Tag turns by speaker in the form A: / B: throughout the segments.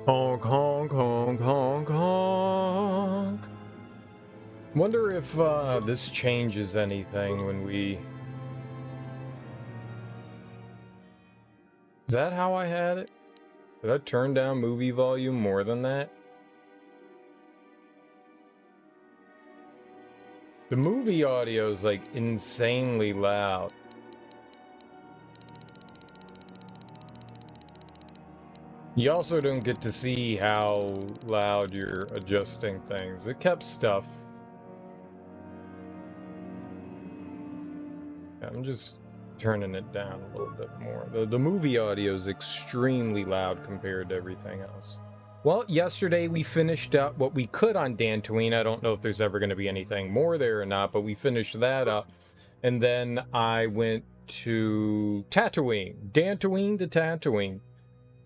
A: Honk, honk, honk, honk, honk. Wonder if this changes anything when we... Is that how I had it? Did I turn down movie volume more than that? The movie audio is like insanely loud. You also don't get to see how loud you're adjusting things. It kept stuff. I'm just turning it down a little bit more. The movie audio is extremely loud compared to everything else. Well, yesterday we finished up what we could on Dantooine. I don't know if there's ever going to be anything more there or not, but we finished that up. And then I went to Tatooine. Dantooine to Tatooine.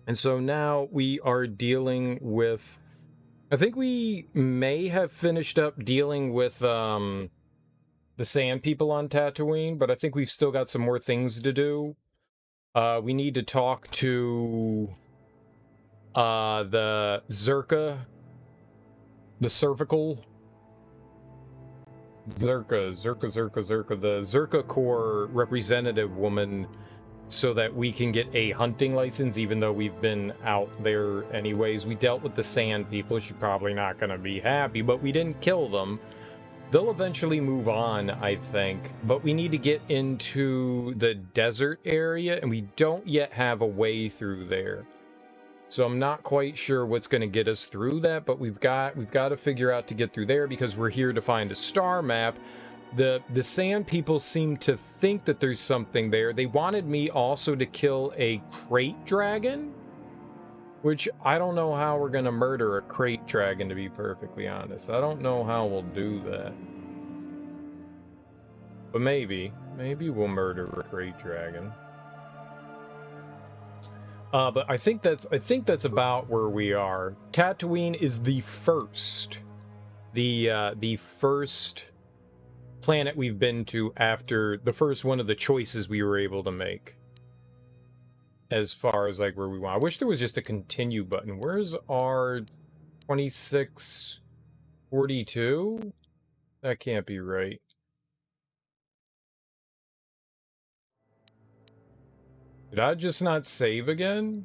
A: And so now we are dealing with... I think we may have finished up dealing with the sand people on Tatooine, but I think we've still got some more things to do. We need to talk to the Zerka, the cervical Zerka, the Zerka Corps representative woman, so that we can get a hunting license, even though we've been out there anyways. We dealt with the sand people. She's probably not going to be happy, but we didn't kill them. They'll eventually move on, I think, but we need to get into the desert area, and we don't yet have a way through there. So I'm not quite sure what's going to get us through that, but we've got to figure out to get through there, because we're here to find a star map. The sand people seem to think that there's something there. They wanted me also to kill a crate dragon, which I don't know how we're going to murder a crate dragon, to be perfectly honest. I don't know how we'll do that. But maybe we'll murder a crate dragon. But I think that's about where we are. Tatooine is the first planet we've been to after the first one of the choices we were able to make. As far as like where we want. I wish there was just a continue button. Where's our 2642? That can't be right. Did I just not save again?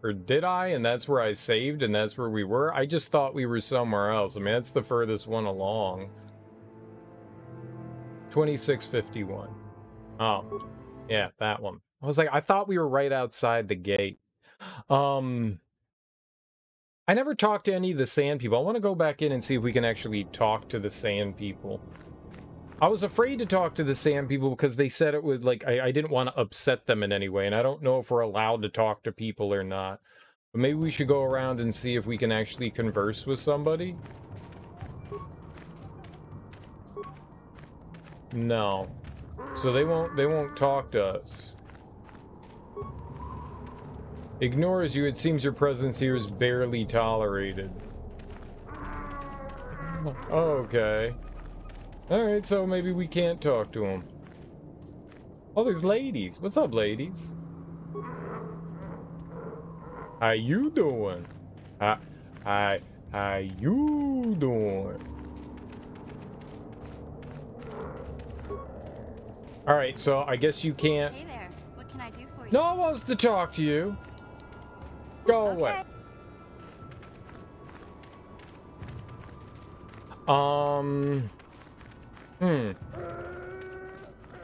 A: Or did I? And that's where I saved and that's where we were? I just thought we were somewhere else. I mean, that's the furthest one along. 2651. Oh, yeah, that one. I was like, I thought we were right outside the gate. I never talked to any of the sand people. I want to go back in and see if we can actually talk to the sand people. I was afraid to talk to the sand people because they said it would, like, I didn't want to upset them in any way, and I don't know if we're allowed to talk to people or not. But maybe we should go around and see if we can actually converse with somebody. No. So they won't talk to us. Ignores you. It seems your presence here is barely tolerated. Okay. Alright, so maybe we can't talk to them. Oh, there's ladies. What's up, ladies? How you doing? How you doing? Alright, so I guess you can't...
B: Hey there. What can I do for you?
A: No one wants to talk to you. Go away.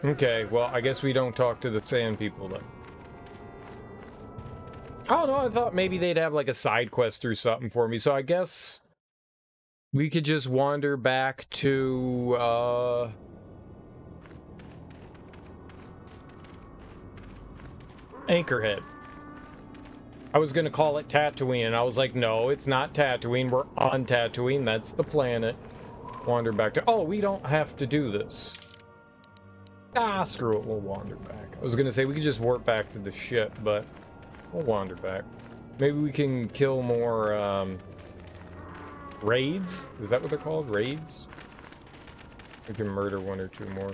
A: Okay, well, I guess we don't talk to the sand people then. I don't know, I thought maybe they'd have like a side quest or something for me, so I guess we could just wander back to, Anchorhead. I was gonna call it Tatooine, and I was like, no, it's not Tatooine, we're on Tatooine, that's the planet. Wander back to... Oh, we don't have to do this. Ah, screw it, we'll wander back. I was gonna say we could just warp back to the ship, but we'll wander back. Maybe we can kill more, raids? Is that what they're called? Raids? We can murder one or two more.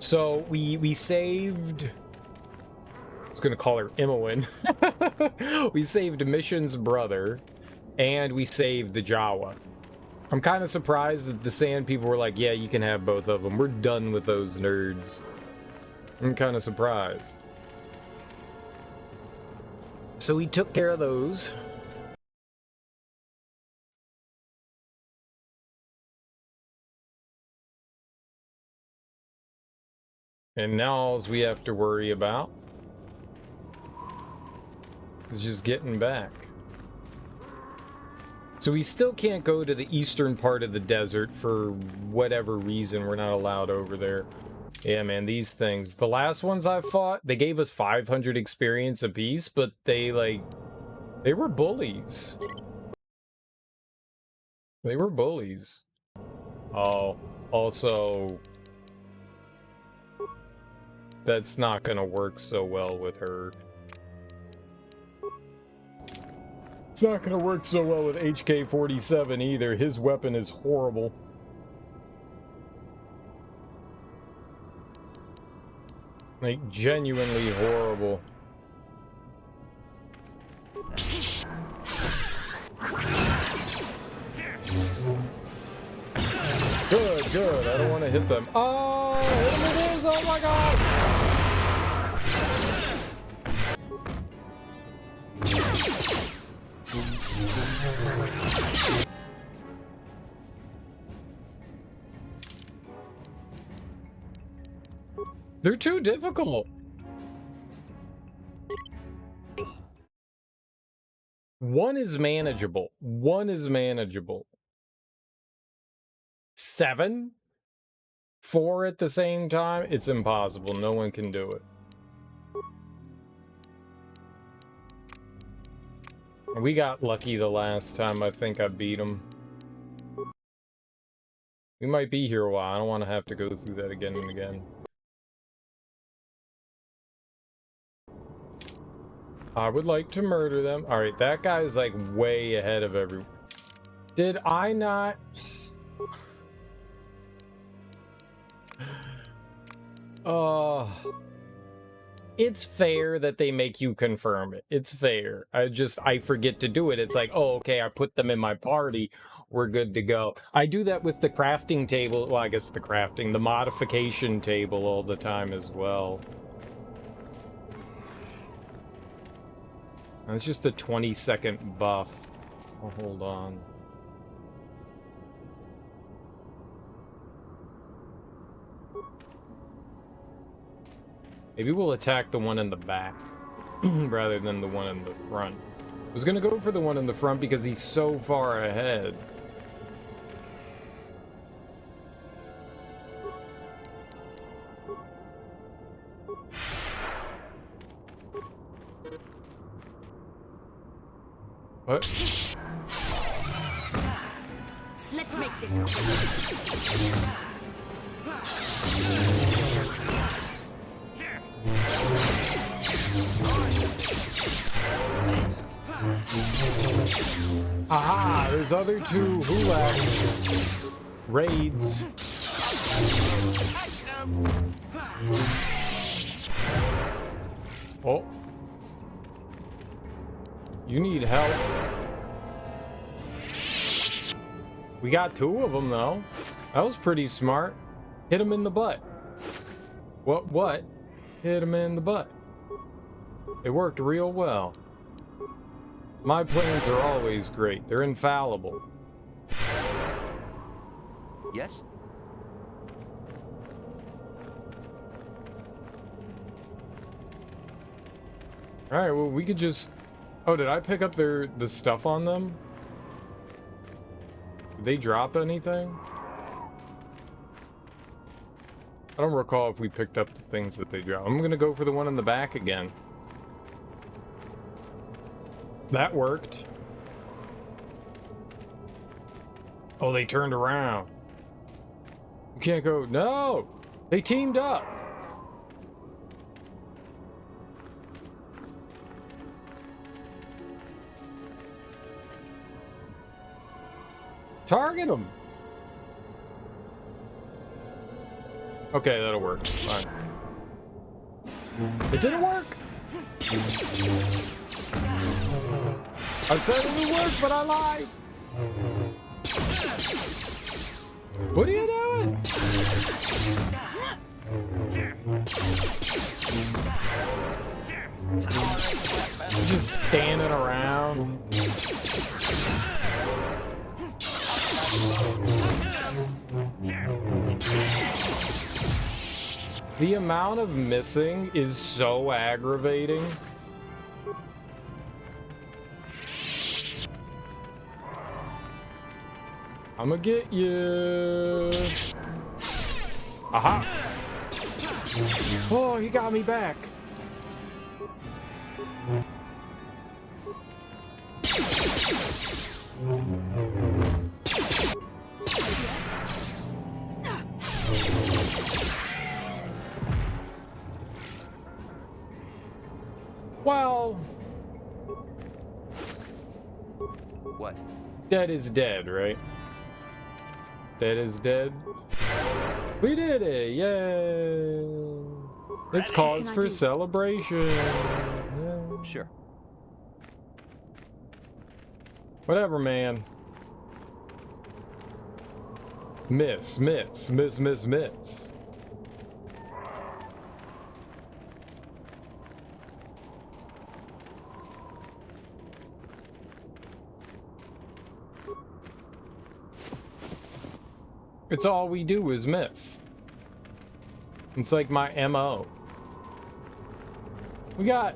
A: So we saved... I was gonna call her Imoen. We saved Mission's brother, and we saved the Jawa. I'm kind of surprised that the Sand people were like, yeah, you can have both of them. We're done with those nerds. I'm kind of surprised. So we took care of those. And now all we have to worry about is just getting back. So we still can't go to the eastern part of the desert for whatever reason. We're not allowed over there. Yeah, man, these things. The last ones I fought, they gave us 500 experience apiece, but they were bullies. They were bullies. Oh, also... that's not gonna work so well with her. It's not gonna work so well with HK-47 either. His weapon is horrible. Like, genuinely horrible. Good, good. I don't want to hit them. Oh, hit him it is! Oh my god! They're too difficult. One is manageable. One is manageable. 7? 4 at the same time? It's impossible. No one can do it. We got lucky the last time. I think I beat him. We might be here a while. I don't want to have to go through that again and again. I would like to murder them. Alright, that guy is like way ahead of everyone. Did I not... it's fair that they make you confirm it. It's fair. I forget to do it. It's like, oh, okay, I put them in my party. We're good to go. I do that with the crafting table. Well, I guess the modification table all the time as well. It's just a 20-second buff. Oh, hold on. Maybe we'll attack the one in the back rather than the one in the front. I was gonna go for the one in the front because he's so far ahead. What?
B: Let's make this quick.
A: Aha! There's other two Hulaks. Raids. Oh. You need help. We got 2 of them, though. That was pretty smart. Hit him in the butt. What? Hit him in the butt. It worked real well. My plans are always great. They're infallible.
C: Yes?
A: Alright, well, we could just... Oh, did I pick up the stuff on them? Did they drop anything? I don't recall if we picked up the things that they dropped. I'm gonna go for the one in the back again. That worked. Oh, they turned around. You can't go... No! They teamed up! Target them! Okay, that'll work. Fine. It didn't work! I said it would work, but I lied! What are you doing? Just standing around. The amount of missing is so aggravating. I'm gonna get you. Aha! Oh, he got me back. Well,
C: what?
A: Dead is dead, right? Dead is dead. We did it! Yay! It's cause for celebration. Yeah.
C: Sure.
A: Whatever, man. Miss. It's all we do is miss. It's like my MO. We got,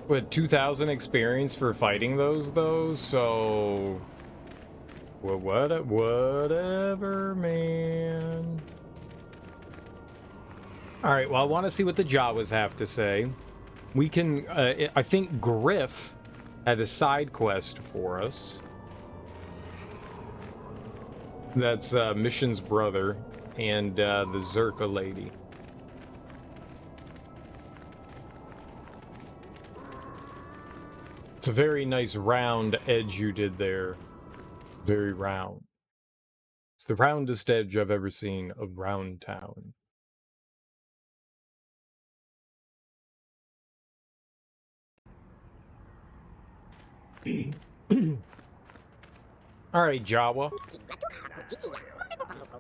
A: what, 2,000 experience for fighting those, though, so... Well, whatever, man. Alright, well, I want to see what the Jawas have to say. We can, I think Griff had a side quest for us. That's Mission's brother and the Zerka lady. It's a very nice round edge you did there. Very round. It's the roundest edge I've ever seen of Round Town. Alright, Jawa.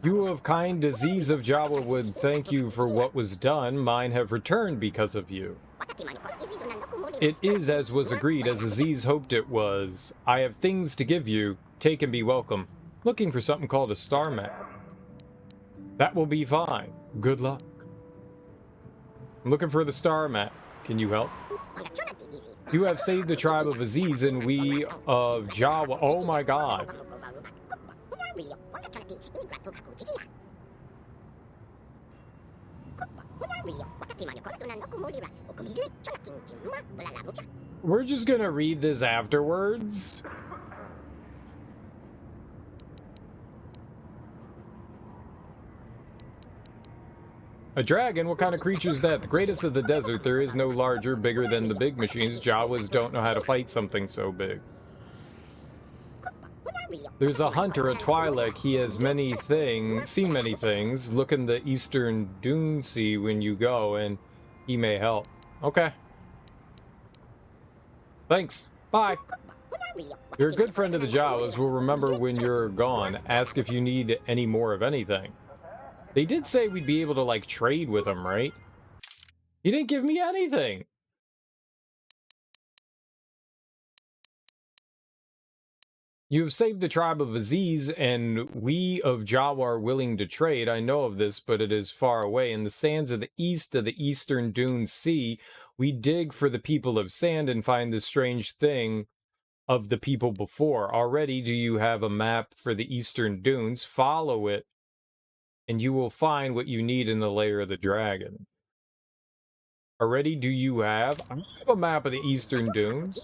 A: You of kind disease of Jawa would thank you for what was done. Mine have returned because of you. It is as was agreed, as Aziz hoped it was. I have things to give you. Take and be welcome. Looking for something called a star map. That will be fine. Good luck. I'm looking for the star map. Can you help? You have saved the tribe of Aziz and we of Jawa. Oh my god. We're just gonna read this afterwards. A dragon? What kind of creature is that? The greatest of the desert. There is no larger, bigger than the big machines. Jawas don't know how to fight something so big. There's a hunter, a Twi'lek. He has seen many things. Look in the eastern dune sea when you go, and he may help. Okay. Thanks. Bye. You're a good friend of the Jawas. We'll remember when you're gone. Ask if you need any more of anything. They did say we'd be able to, like, trade with him, right? He didn't give me anything. You have saved the tribe of Aziz, and we of Jawa are willing to trade. I know of this, but it is far away. In the sands of the east of the eastern dune sea, we dig for the people of sand and find the strange thing of the people before. Already do you have a map for the eastern dunes? Follow it, and you will find what you need in the lair of the dragon. Already do you have? I have a map of the eastern dunes.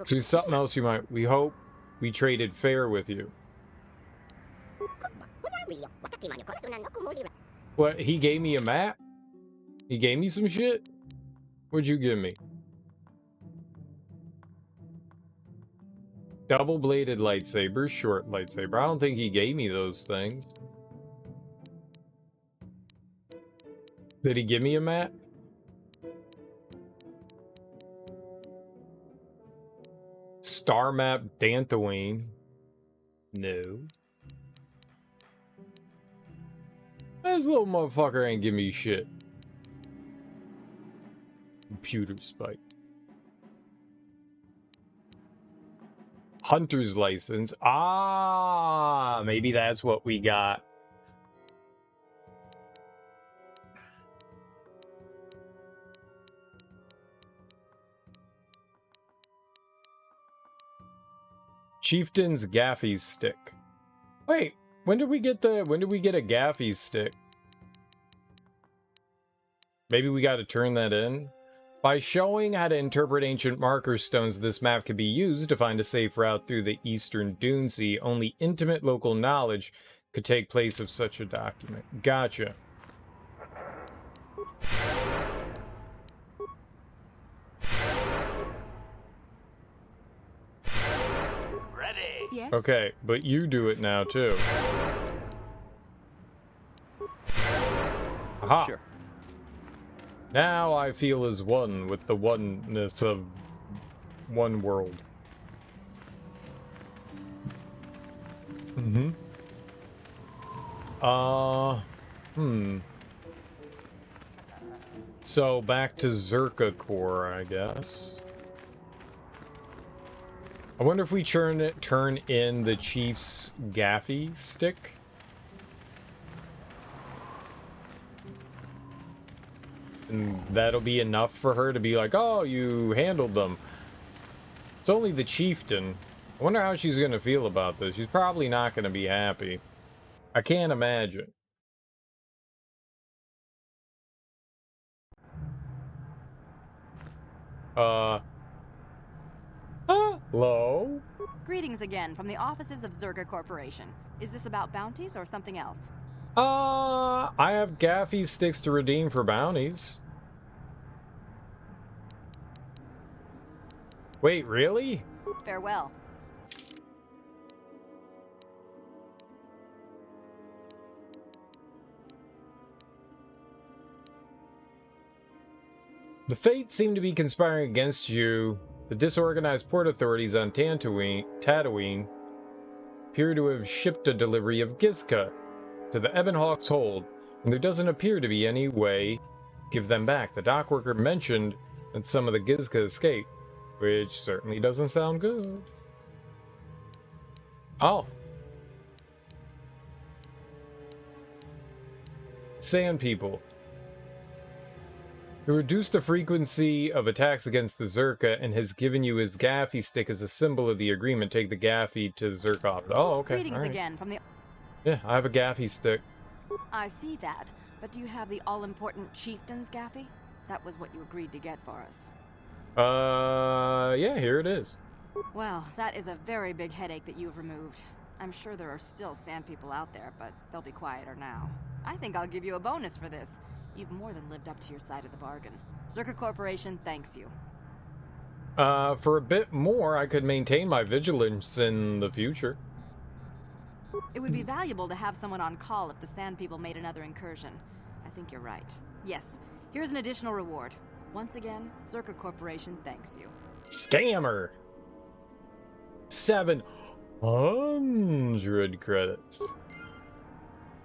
A: So something else you might... We hope we traded fair with you. What? He gave me a map? He gave me some shit? What'd you give me? Double-bladed lightsaber, short lightsaber. I don't think he gave me those things. Did he give me a map? Star map Dantooine. No. This little motherfucker ain't give me shit. Computer spike. Hunter's license. Ah, maybe that's what we got. Chieftain's gaffy stick. Wait, when did we get a gaffy stick? Maybe we got to turn that in. By showing how to interpret ancient marker stones, this map can be used to find a safe route through the eastern Dune Sea. Only intimate local knowledge could take place of such a document. Gotcha.
B: Ready. Yes.
A: Okay, but you do it now too. Aha.
C: Sure.
A: Now I feel as one with the oneness of one world. Mm-hmm. So back to Zerka Core, I guess. I wonder if we turn in the Chief's gaffy stick. And that'll be enough for her to be like, oh, you handled them. It's only the chieftain. I wonder how she's going to feel about this. She's probably not going to be happy. I can't imagine. Hello?
B: Greetings again from the offices of Zerka Corporation. Is this about bounties or something else?
A: I have gaffy sticks to redeem for bounties. Wait, really?
B: Farewell.
A: The fates seem to be conspiring against you. The disorganized port authorities on Tatooine appear to have shipped a delivery of Gizka to the Ebonhawk's hold, and there doesn't appear to be any way to give them back. The dock worker mentioned that some of the Gizka escaped, which certainly doesn't sound good. Oh. Sand people. To reduce the frequency of attacks against the Zerka and has given you his gaffy stick as a symbol of the agreement. Take the gaffy to Zerka. Oh, okay.
B: Greetings again from the...
A: Yeah, I have a gaffy stick.
B: I see that, but do you have the all-important chieftain's gaffy? That was what you agreed to get for us.
A: Yeah, here it is.
B: Well, that is a very big headache that you've removed. I'm sure there are still sand people out there, but they'll be quieter now. I think I'll give you a bonus for this. You've more than lived up to your side of the bargain. Zerka Corporation thanks you.
A: For a bit more, I could maintain my vigilance in the future.
B: It would be valuable to have someone on call if the sand people made another incursion. I think you're right. Yes, here's an additional reward. Once again, Zerka Corporation thanks you.
A: Scammer! 700 credits.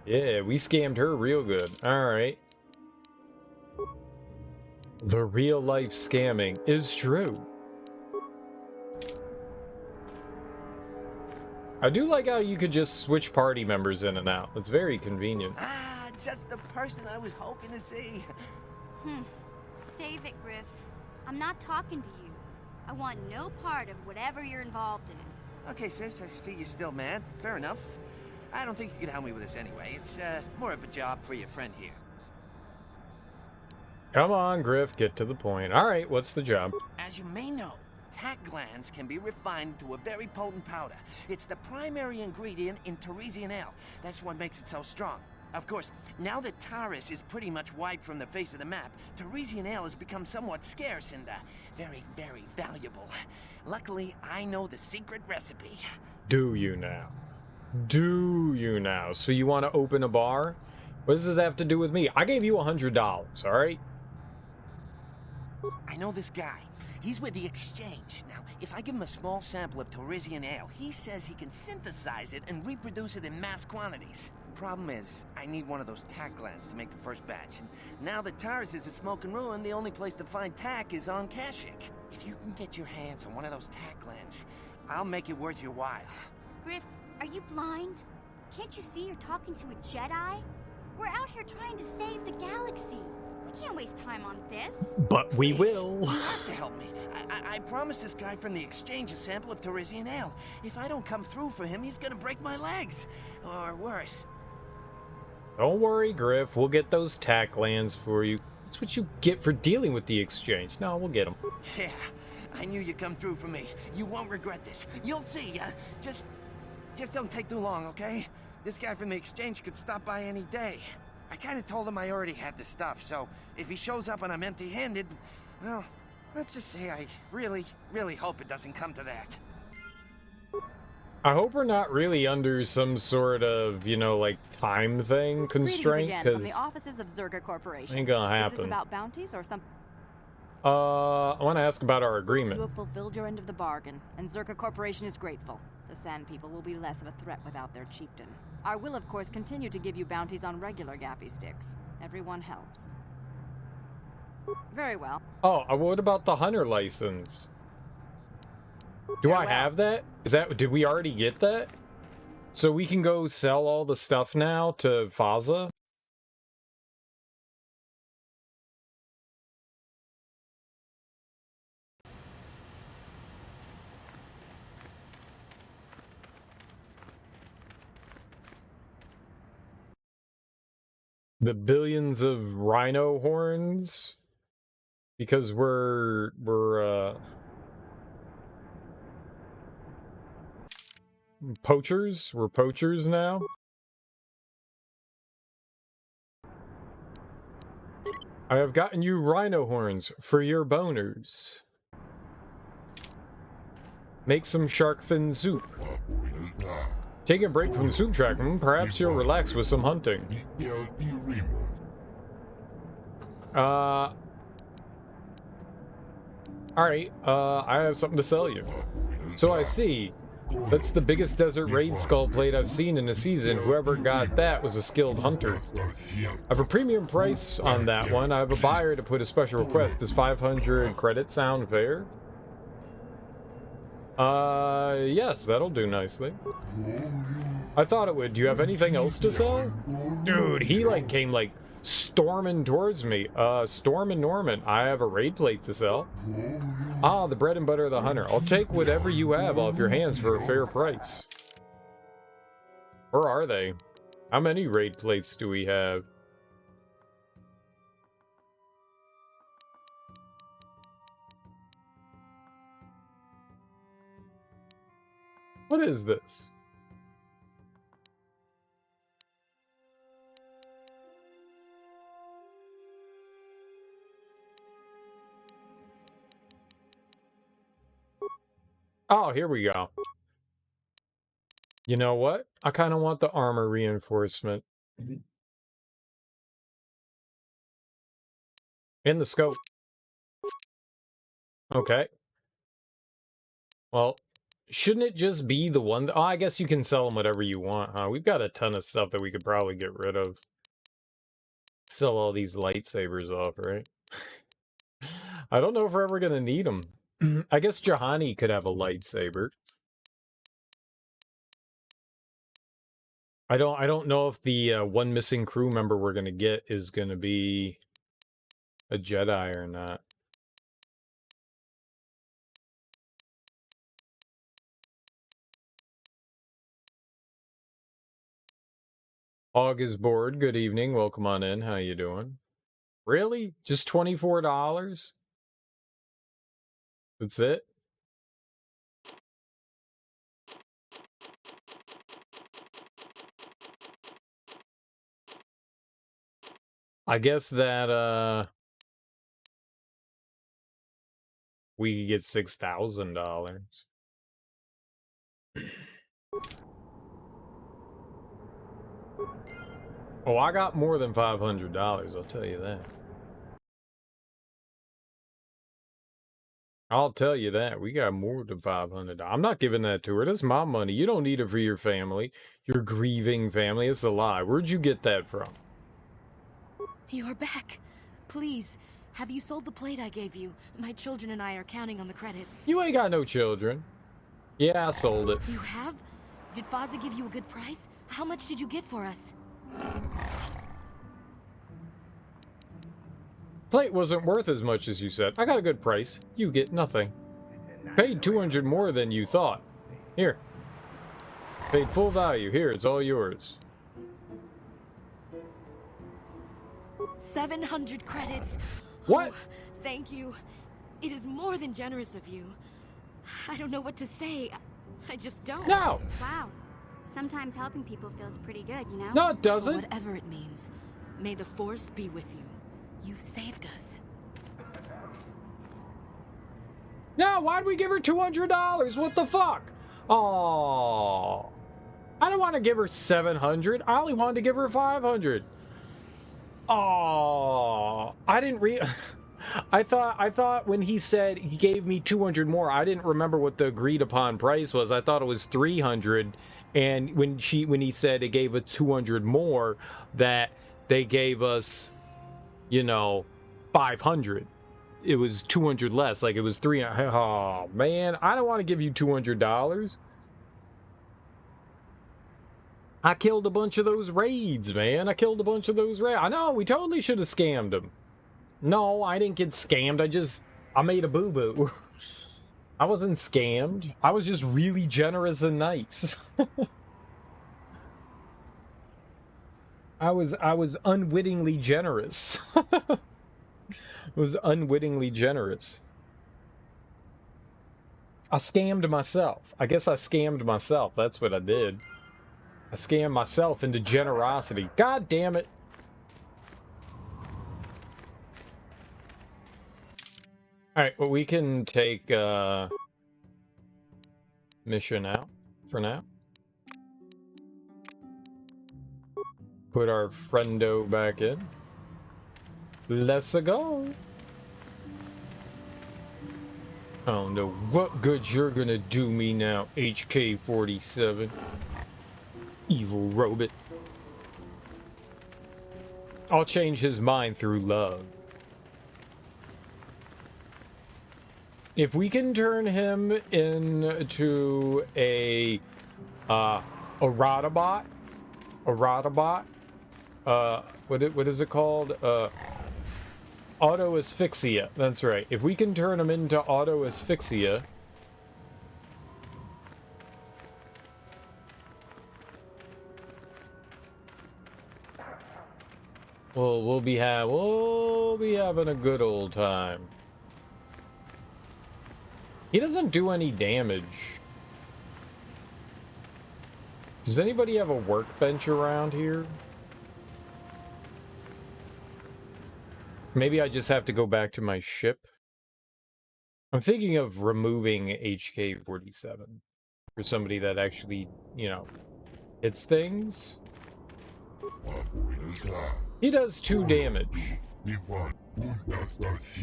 A: Yeah, we scammed her real good. Alright. The real life scamming is true. I do like how you could just switch party members in and out. It's very convenient.
D: Ah, just the person I was hoping to see.
E: Save it, Griff. I'm not talking to you. I want no part of whatever you're involved in.
D: Okay, sis, I see you're still mad. Fair enough. I don't think you can help me with this anyway. It's more of a job for your friend here.
A: Come on, Griff, get to the point. Alright, what's the job?
D: As you may know, tack glands can be refined to a very potent powder. It's the primary ingredient in Teresian ale. That's what makes it so strong. Of course, now that Taris is pretty much wiped from the face of the map, Teresian ale has become somewhat scarce and very, very valuable. Luckily, I know the secret recipe.
A: Do you now? Do you now? So you want to open a bar? What does this have to do with me? I gave you $100, all right?
D: I know this guy. He's with the Exchange. Now, if I give him a small sample of Teresian ale, he says he can synthesize it and reproduce it in mass quantities. Problem is, I need one of those tack glands to make the first batch. And now that Taris is a smoking ruin, the only place to find tack is on Kashyyk. If you can get your hands on one of those tack glands, I'll make it worth your while.
E: Griff, are you blind? Can't you see you're talking to a Jedi? We're out here trying to save the galaxy. We can't waste time on this.
A: But we will.
D: You have to help me. I promised this guy from the Exchange a sample of Teresian ale. If I don't come through for him, he's gonna break my legs. Or worse.
A: Don't worry, Griff. We'll get those tack glands for you. That's what you get for dealing with the Exchange. No, we'll get them.
D: Yeah, I knew you'd come through for me. You won't regret this. You'll see. Just don't take too long, okay? This guy from the Exchange could stop by any day. I kind of told him I already had the stuff, so if he shows up and I'm empty-handed, well, let's just say I really, really hope it doesn't come to that.
A: I hope we're not really under some sort of, you know, like, time thing constraint,
B: Greetings again from
A: because
B: the offices of Zerka Corporation.
A: ain't gonna
B: Is this
A: happen.
B: about bounties or something?
A: I want to ask about our
B: You
A: agreement.
B: have fulfilled your end of the bargain, and Zerka Corporation is grateful. The Sand People will be less of a threat without their chieftain. I will, of course, continue to give you bounties on regular gaffy sticks. Everyone helps. Very well.
A: Oh, what about the hunter license? Do I
B: Farewell.
A: have that? Did we already get that? So we can go sell all the stuff now to Faza? The billions of rhino horns? Because we're poachers? We're poachers now? I have gotten you rhino horns for your boners. Make some shark fin soup. Take a break from soup tracking, perhaps you'll relax with some hunting. Alright, I have something to sell you. So I see. That's the biggest desert raid skull plate I've seen in a season. Whoever got that was a skilled hunter. I have a premium price on that one. I have a buyer to put a special request. Does 500 credits sound fair? Yes, that'll do nicely. I thought it would. Do you have anything else to sell? Dude, he came storming towards me. Storm and Norman, I have a raid plate to sell. Ah, the bread and butter of the hunter. I'll take whatever you have off your hands for a fair price. Where are they? How many raid plates do we have? What is this? Oh, here we go. You know what? I kind of want the armor reinforcement. In the scope. Okay. Well, shouldn't it just be the one? Oh, I guess you can sell them whatever you want, huh? We've got a ton of stuff that we could probably get rid of. Sell all these lightsabers off, right? I don't know if we're ever going to need them. I guess Jahani could have a lightsaber. I don't know if the one missing crew member we're going to get is going to be a Jedi or not. Hog is bored. Good evening. Welcome on in. How you doing? Really? Just $24? That's it? I guess that, we could get $6,000. Oh, I got more than $500, I'll tell you that. I'll tell you that. We got more than $500. I'm not giving that to her. That's my money. You don't need it for your family. Your grieving family. It's a lie. Where'd you get that from?
B: You're back. Please, have you sold the plate I gave you? My children and I are counting on the credits.
A: You ain't got no children. Yeah, I sold it.
B: You have? Did Faza give you a good price? How much did you get for us?
A: Plate wasn't worth as much as you said. I got a good price. You get nothing. Paid 200 more than you thought. Here. Paid full value. Here, it's all yours.
B: 700 credits.
A: What?
B: Oh, thank you. It is more than generous of you. I don't know what to say. I just don't.
A: No!
E: Wow. Sometimes helping people feels pretty good, you know?
A: No, it doesn't.
B: Whatever it means, may the Force be with you. You saved us.
A: No, why'd we give her $200? What the fuck? Oh, I don't want to give her 700. I only wanted to give her 500. Oh, I didn't I thought when he said he gave me 200 more, I didn't remember what the agreed upon price was. I thought it was 300. And when he said it gave us 200 more, that they gave us, you know, 500. It was 200 less. Like it was 300. Oh man, I don't want to give you $200. I killed a bunch of those raids, man. I killed a bunch of those raids. I know, we totally should have scammed them. No, I didn't get scammed. I made a boo-boo. I wasn't scammed. I was just really generous and nice. I was unwittingly generous. Was unwittingly generous. I scammed myself. I guess I scammed myself. That's what I did. I scammed myself into generosity. God damn it. Alright, well, we can take mission out for now. Put our friendo back in. Let's go. I don't know what good you're gonna do me now, HK-47. Evil robot. I'll change his mind through love. If we can turn him into a Autobot, what is it called? Auto asphyxia. That's right. If we can turn him into auto asphyxia, we'll be having a good old time. He doesn't do any damage. Does anybody have a workbench around here? Maybe I just have to go back to my ship. I'm thinking of removing HK-47 for somebody that actually, you know, hits things. He does 2 damage.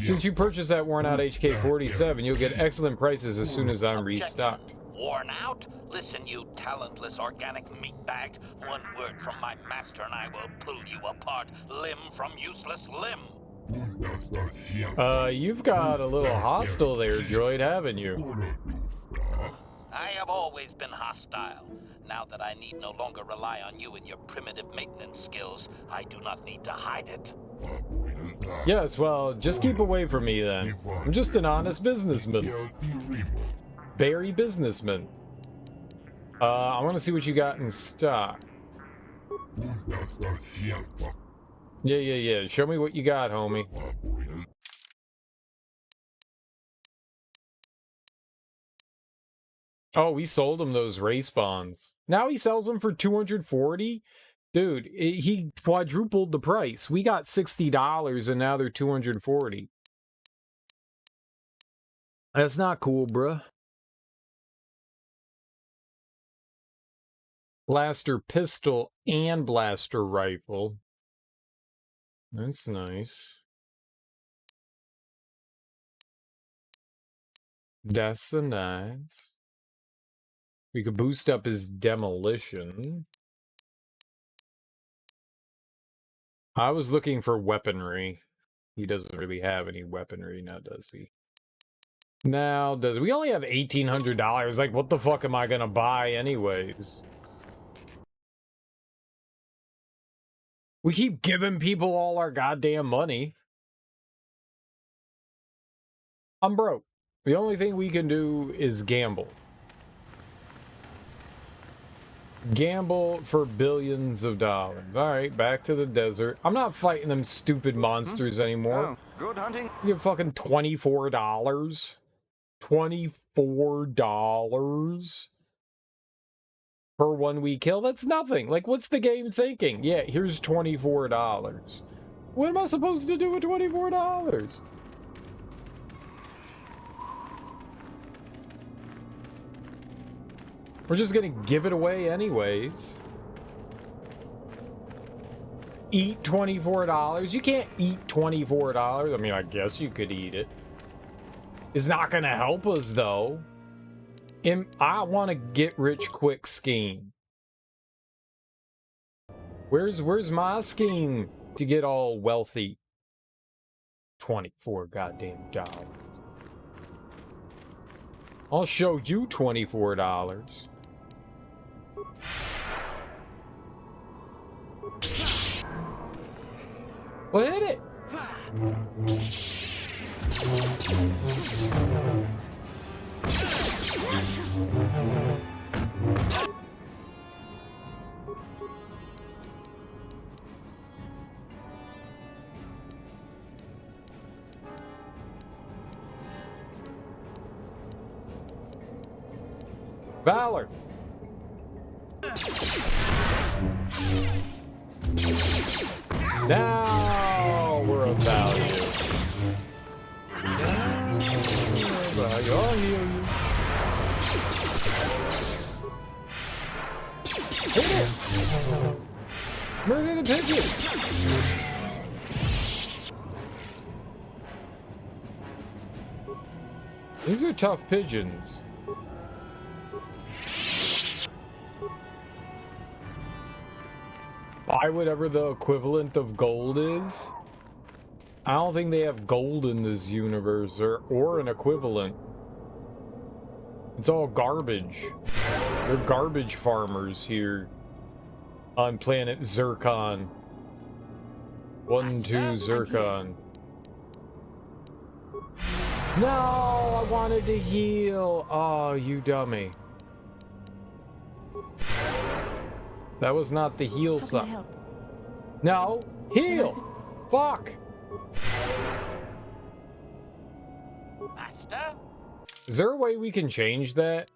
A: Since you purchased that worn out HK-47, you'll get excellent prices as soon as I'm restocked.
F: Worn out? Listen, you talentless organic meat bag. One word from my master and I will pull you apart, limb from useless limb.
A: You've got a little hostile there, droid, haven't you?
F: I have always been hostile. Now that I need no longer rely on you and your primitive maintenance skills, I do not need to hide it.
A: Yes, well, just keep away from me then. I'm just an honest businessman. Very businessman. I want to see what you got in stock. Yeah. Show me what you got, homie. Oh, we sold him those race bonds. Now he sells them for 240? Dude, he quadrupled the price. We got $60 and now they're $240. That's not cool, bruh. Blaster pistol and blaster rifle. That's nice. That's a nice. We could boost up his demolition. I was looking for weaponry. He doesn't really have any weaponry now, does he? Now, we only have $1,800. Like, what the fuck am I gonna buy anyways? We keep giving people all our goddamn money. I'm broke. The only thing we can do is gamble. Gamble for billions of dollars. Alright, back to the desert. I'm not fighting them stupid monsters anymore.
D: Oh, good hunting.
A: You get fucking $24. $24 per one we kill? That's nothing. Like, what's the game thinking? Yeah, here's $24. What am I supposed to do with $24? We're just gonna give it away anyways. Eat $24? You can't eat $24. I mean, I guess you could eat it. It's not gonna help us though. I want to get rich quick scheme. Where's my scheme to get all wealthy? 24 goddamn dollars. I'll show you $24. Well, hit it. Valor. Now we're of value. I'll heal you. Hit it! Murder the pigeon! These are tough pigeons. Buy whatever the equivalent of gold is. I don't think they have gold in this universe, or an equivalent. It's all garbage. They're garbage farmers here on planet Zircon. 1-2 Zircon. No, I wanted to heal. Oh, you dummy. That was not the heal sign. No, heal. Fuck.
F: Master?
A: Is there a way we can change that?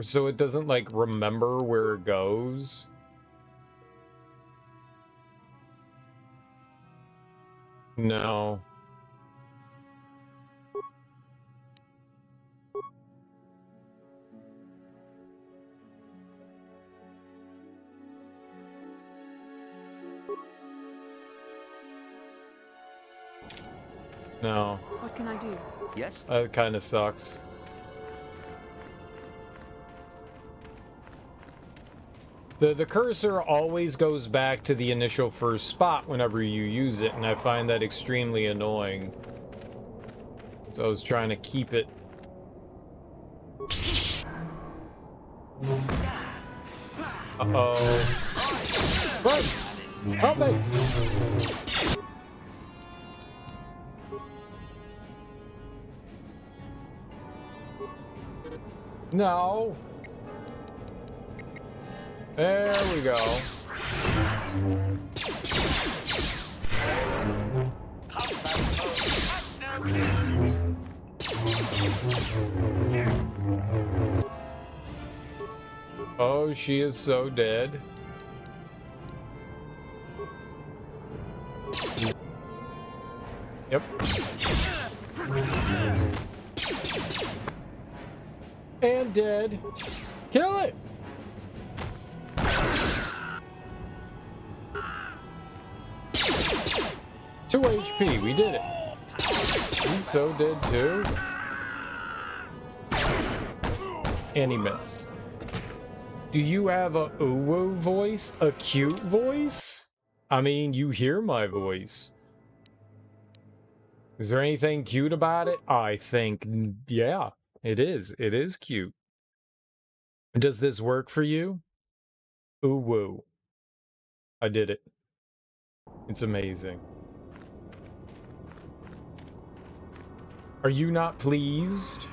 A: So it doesn't, like, remember where it goes? No. No.
B: What can I do?
D: Yes?
A: That kind of sucks. The cursor always goes back to the initial first spot whenever you use it, and I find that extremely annoying. So I was trying to keep it. Uh-oh. Friends! Help me! No! There we go. Oh, she is so dead. Yep. And dead. Kill it! 2 HP, we did it. He's so dead too. And he missed. Do you have a uwu voice? A cute voice? I mean, you hear my voice. Is there anything cute about it? I think, yeah, it is. It is cute. Does this work for you? Uwu. I did it. It's amazing. Are you not pleased?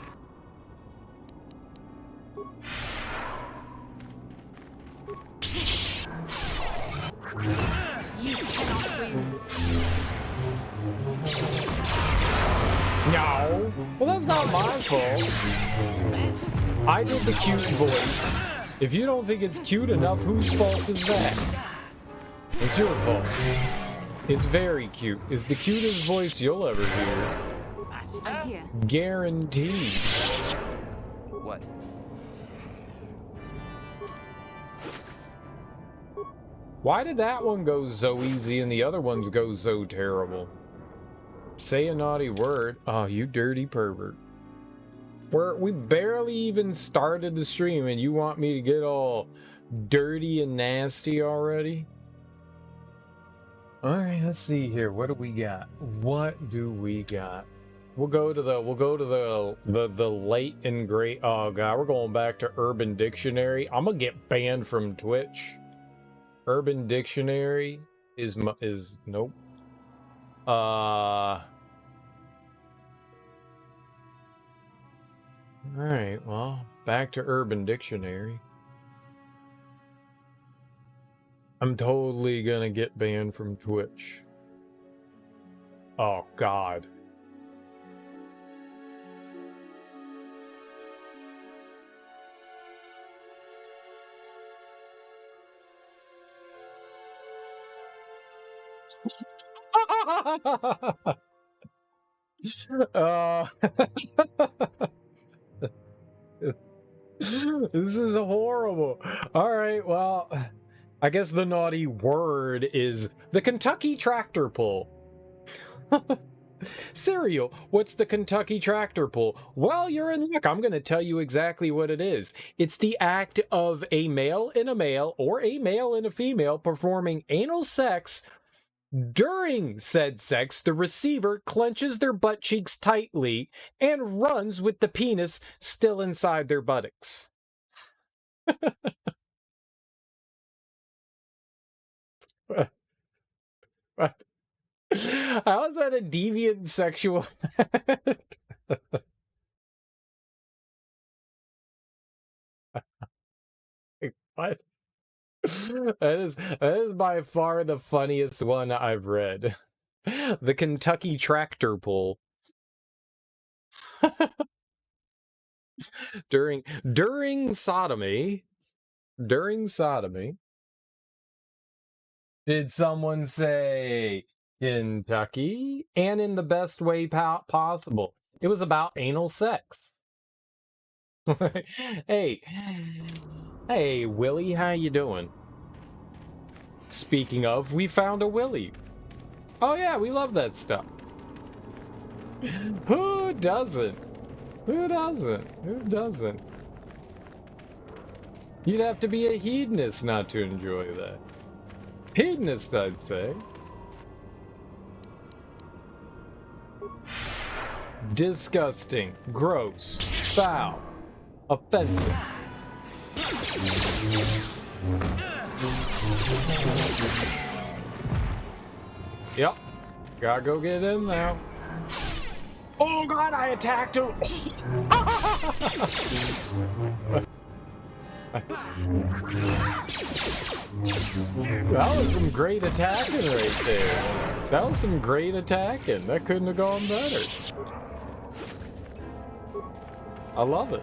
E: You cannot win.
A: No. Well, that's not my fault. I did the cute voice. If you don't think it's cute enough, whose fault is that? It's your fault. It's very cute. It's the cutest voice you'll ever hear.
B: I'm here.
A: Guaranteed.
C: What?
A: Why did that one go so easy and the other ones go so terrible? Say a naughty word. Oh, you dirty pervert. We barely even started the stream and you want me to get all dirty and nasty already? All right, let's see here. What do we got? What do we got? We'll go to the late and great. Oh god, we're going back to Urban Dictionary. I'm gonna get banned from Twitch. Urban Dictionary is nope. All right, well, back to Urban Dictionary. I'm totally gonna get banned from Twitch. Oh god. This is horrible. All right, well, I guess the naughty word is the Kentucky tractor pull. Cereal, what's the Kentucky tractor pull? Well, you're in luck. I'm going to tell you exactly what it is. It's the act of a male and a male or a male and a female performing anal sex. During said sex, the receiver clenches their butt cheeks tightly and runs with the penis still inside their buttocks. How is that a deviant sexual act? What? That is by far the funniest one I've read. The Kentucky tractor pull. During sodomy. During sodomy. Did someone say Kentucky? And in the best way possible. It was about anal sex. Hey, Willie, how you doing? Speaking of, we found a Willie. Oh yeah, we love that stuff. Who doesn't? Who doesn't? Who doesn't? You'd have to be a hedonist not to enjoy that. Hedonist, I'd say. Disgusting, gross, foul, offensive. Yep. Gotta go get in now. Oh god, I attacked him! That was some great attacking right there. That was some great attacking. That couldn't have gone better. I love it.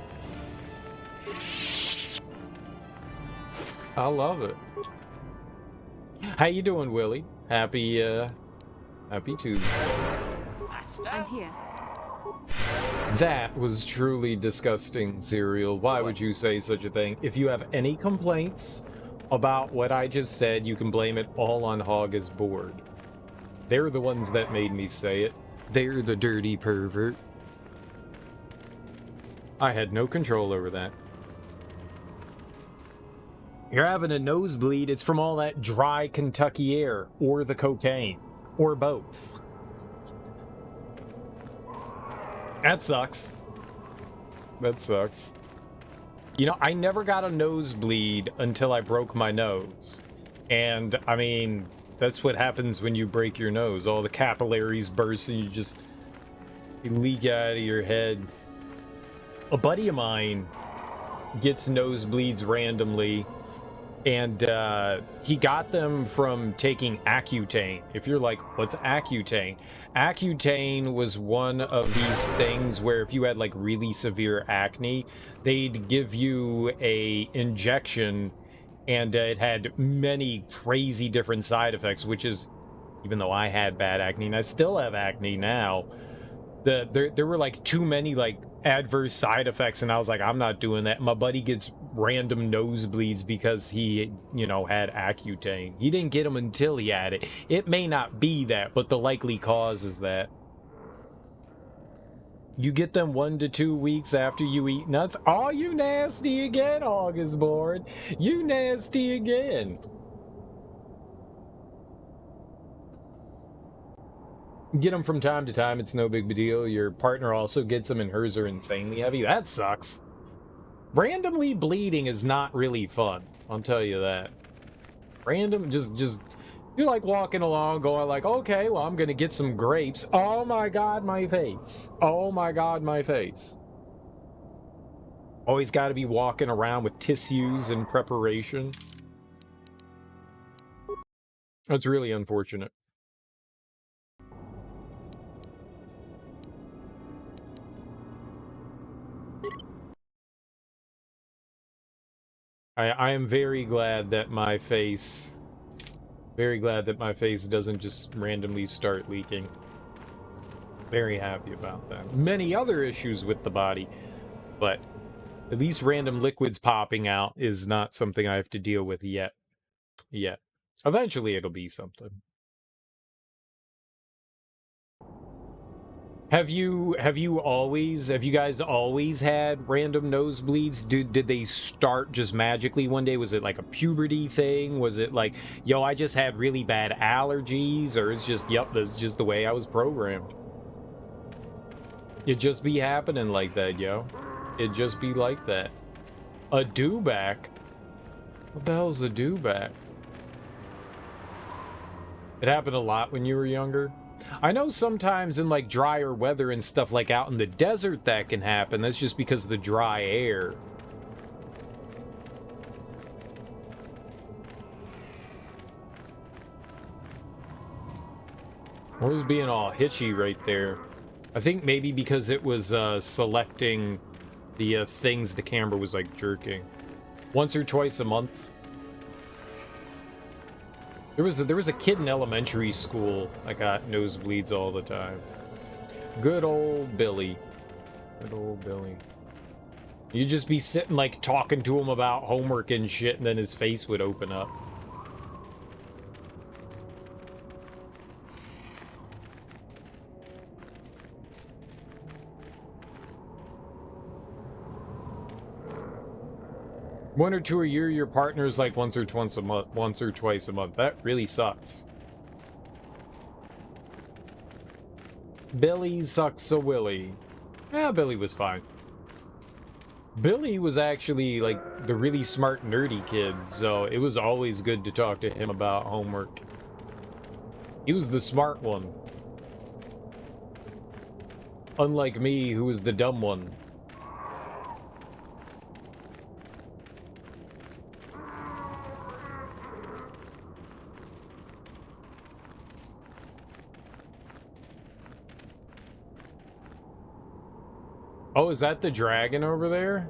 A: I love it. How you doing, Willie? Happy Tuesday.
B: I'm here.
A: That was truly disgusting, Serial. Why would you say such a thing? If you have any complaints about what I just said, you can blame it all on Hog is bored. They're the ones that made me say it. They're the dirty pervert. I had no control over that. You're having a nosebleed. It's from all that dry Kentucky air, or the cocaine, or both. That sucks. That sucks. You know, I never got a nosebleed until I broke my nose. And, I mean, that's what happens when you break your nose. All the capillaries burst and you leak out of your head. A buddy of mine gets nosebleeds randomly, and he got them from taking Accutane. If you're like, what's Accutane? Accutane was one of these things where if you had like really severe acne, they'd give you a injection, and it had many crazy different side effects, which is, even though I had bad acne, and I still have acne now, there were like too many like adverse side effects, and I was like, I'm not doing that. My buddy gets random nosebleeds because he, you know, had Accutane. He didn't get them until he had it. It may not be that, but the likely cause is that. You get them 1 to 2 weeks after you eat nuts. Oh, you nasty again, August board. You nasty again. Get them from time to time, it's no big deal. Your partner also gets them, and hers are insanely heavy. That sucks. Randomly bleeding is not really fun, I'll tell you that. Random, just you're like walking along going like, okay, well, I'm gonna get some grapes. Oh my god, my face. Oh my god, my face. Always gotta be walking around with tissues in preparation. That's really unfortunate. I am very glad that my face doesn't just randomly start leaking. Very happy about that. Many other issues with the body, but at least random liquids popping out is not something I have to deal with yet. Eventually it'll be something. Have you guys always had random nosebleeds? Did they start just magically one day? Was it like a puberty thing? Was it like, yo, I just had really bad allergies? Or it's just, yep, this is just the way I was programmed? It just be happening like that, yo. It just be like that. A dewback? What the hell's a dewback? It happened a lot when you were younger? I know sometimes in like drier weather and stuff like out in the desert that can happen. That's just because of the dry air. What was being all hitchy right there? I think maybe because it was selecting the things the camera was like jerking. Once or twice a month. There was a kid in elementary school that got nosebleeds all the time. Good old Billy. Good old Billy. You'd just be sitting like talking to him about homework and shit, and then his face would open up. One or two a year, your partner's like once or twice a month. That really sucks. Billy sucks a willy. Yeah, Billy was fine. Billy was actually like the really smart nerdy kid, so it was always good to talk to him about homework. He was the smart one. Unlike me, who was the dumb one. Oh, is that the dragon over there?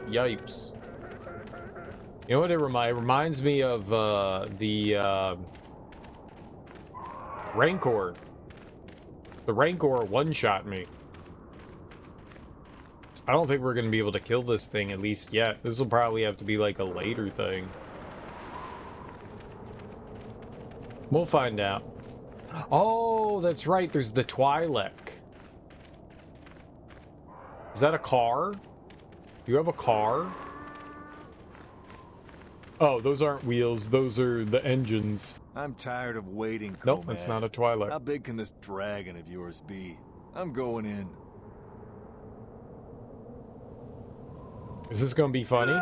A: Yipes. You know what it reminds me of? The Rancor. The Rancor one-shot me. I don't think we're going to be able to kill this thing, at least yet. This will probably have to be like a later thing. We'll find out. Oh, that's right. There's the Twi'lek. Is that a car? Do you have a car? Oh, those aren't wheels. Those are the engines.
G: I'm tired of waiting,
A: Nope,
G: Comad.
A: that's not a Twi'lek.
G: How big can this dragon of yours be? I'm going in.
A: Is this gonna be funny?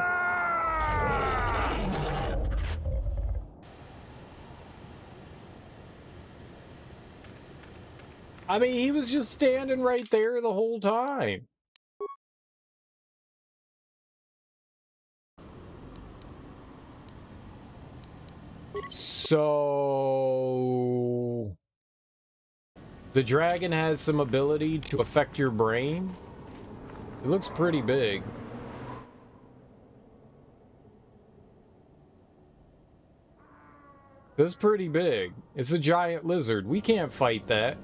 A: I mean, he was just standing right there the whole time. So... the dragon has some ability to affect your brain? It looks pretty big. That's pretty big. It's a giant lizard. We can't fight that.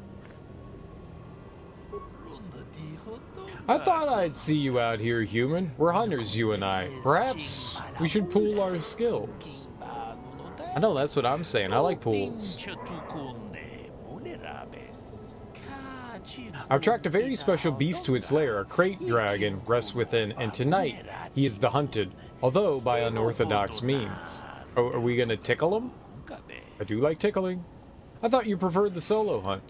A: I thought I'd see you out here, human. We're hunters, you and I. Perhaps we should pool our skills. I know, that's what I'm saying. I like pools. I've tracked a very special beast to its lair. A crate dragon rests within, and tonight he is the hunted, although by unorthodox means. Oh, are we gonna tickle him? I do like tickling. I thought you preferred the solo hunt.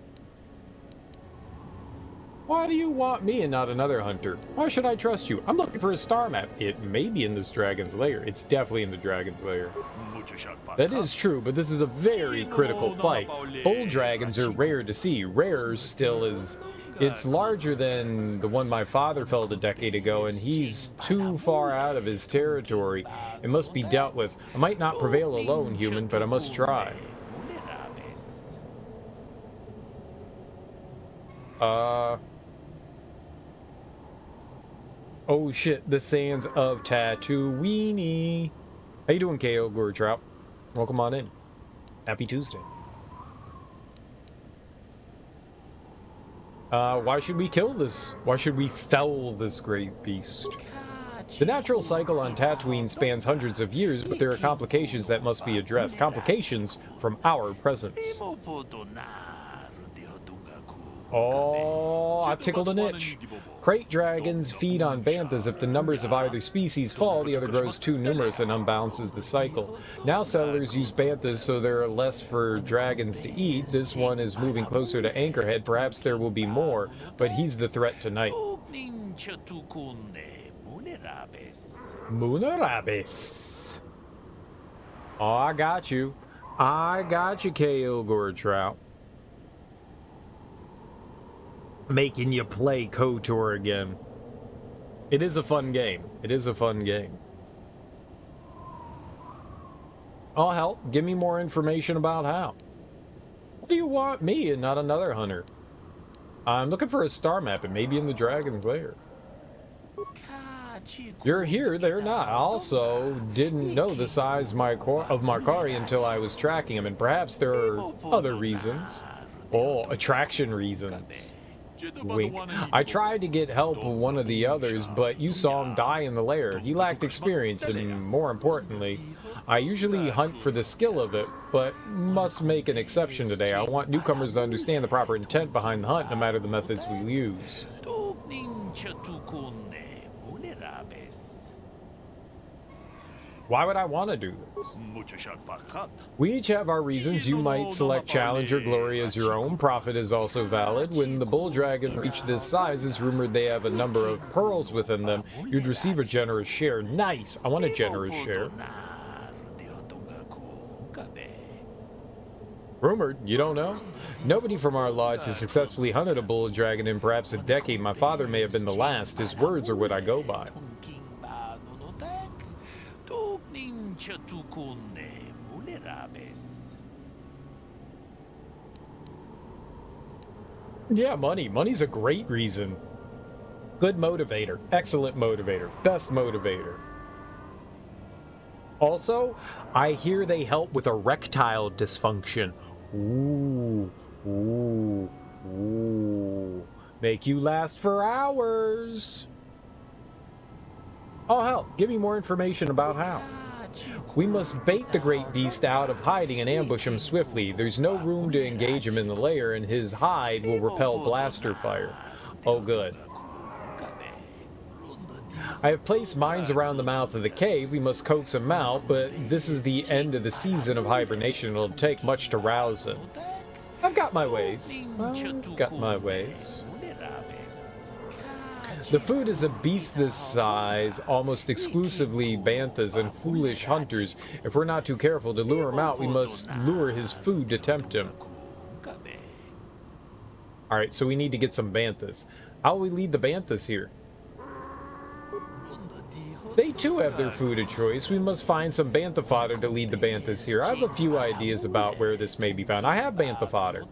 A: Why do you want me and not another hunter? Why should I trust you? I'm looking for a star map. It may be in this dragon's lair. It's definitely in the dragon's lair. That is true, but this is a very critical fight. Bull dragons are rare to see. Rarer still is... it's larger than the one my father felled a decade ago, and he's too far out of his territory. It must be dealt with. I might not prevail alone, human, but I must try. Oh shit, the sands of Tatooine. How you doing, KO Gore Trout? Welcome on in. Happy Tuesday. Why should we kill this? Why should we fell this great beast? The natural cycle on Tatooine spans hundreds of years, but there are complications that must be addressed. Complications from our presence. Oh, I tickled an itch. Crate dragons feed on banthas. If the numbers of either species fall, the other grows too numerous and unbalances the cycle. Now settlers use banthas so there are less for dragons to eat. This one is moving closer to Anchorhead. Perhaps there will be more, but he's the threat tonight. Moonarabis. Oh, I got you. I got you, KO Gore Trout. Making you play KOTOR again. It is a fun game. It is a fun game. I'll help. Give me more information about how. What do you want me and not another hunter? I'm looking for a star map. It may be in the dragon's lair. You're here, they're not. I also didn't know the size of Markari until I was tracking him, and perhaps there are other reasons. Oh, attraction reasons. Wink. I tried to get help with one of the others, but you saw him die in the lair. He lacked experience, and more importantly, I usually hunt for the skill of it, but must make an exception today. I want newcomers to understand the proper intent behind the hunt, no matter the methods we use. Why would I want to do this? We each have our reasons. You might select challenge or glory as your own. Profit is also valid. When the bull dragon reach this size, it's rumored they have a number of pearls within them. You'd receive a generous share. Nice! I want a generous share. Rumored? You don't know? Nobody from our lodge has successfully hunted a bull dragon in perhaps a decade. My father may have been the last. His words are what I go by. Yeah, money. Money's a great reason. Good motivator. Excellent motivator. Best motivator. Also, I hear they help with erectile dysfunction. Ooh. Ooh. Ooh. Make you last for hours. Oh, hell. Give me more information about how. We must bait the great beast out of hiding and ambush him swiftly. There's no room to engage him in the lair, and his hide will repel blaster fire. Oh, good. I have placed mines around the mouth of the cave. We must coax him out, but this is the end of the season of hibernation. It'll take much to rouse him. I've got my ways. I've got my ways. The food is a beast this size, almost exclusively banthas and foolish hunters. If we're not too careful to lure him out, we must lure his food to tempt him. Alright, so we need to get some banthas. How will we lead the banthas here? They too have their food of choice. We must find some bantha fodder to lead the banthas here. I have a few ideas about where this may be found. I have bantha fodder.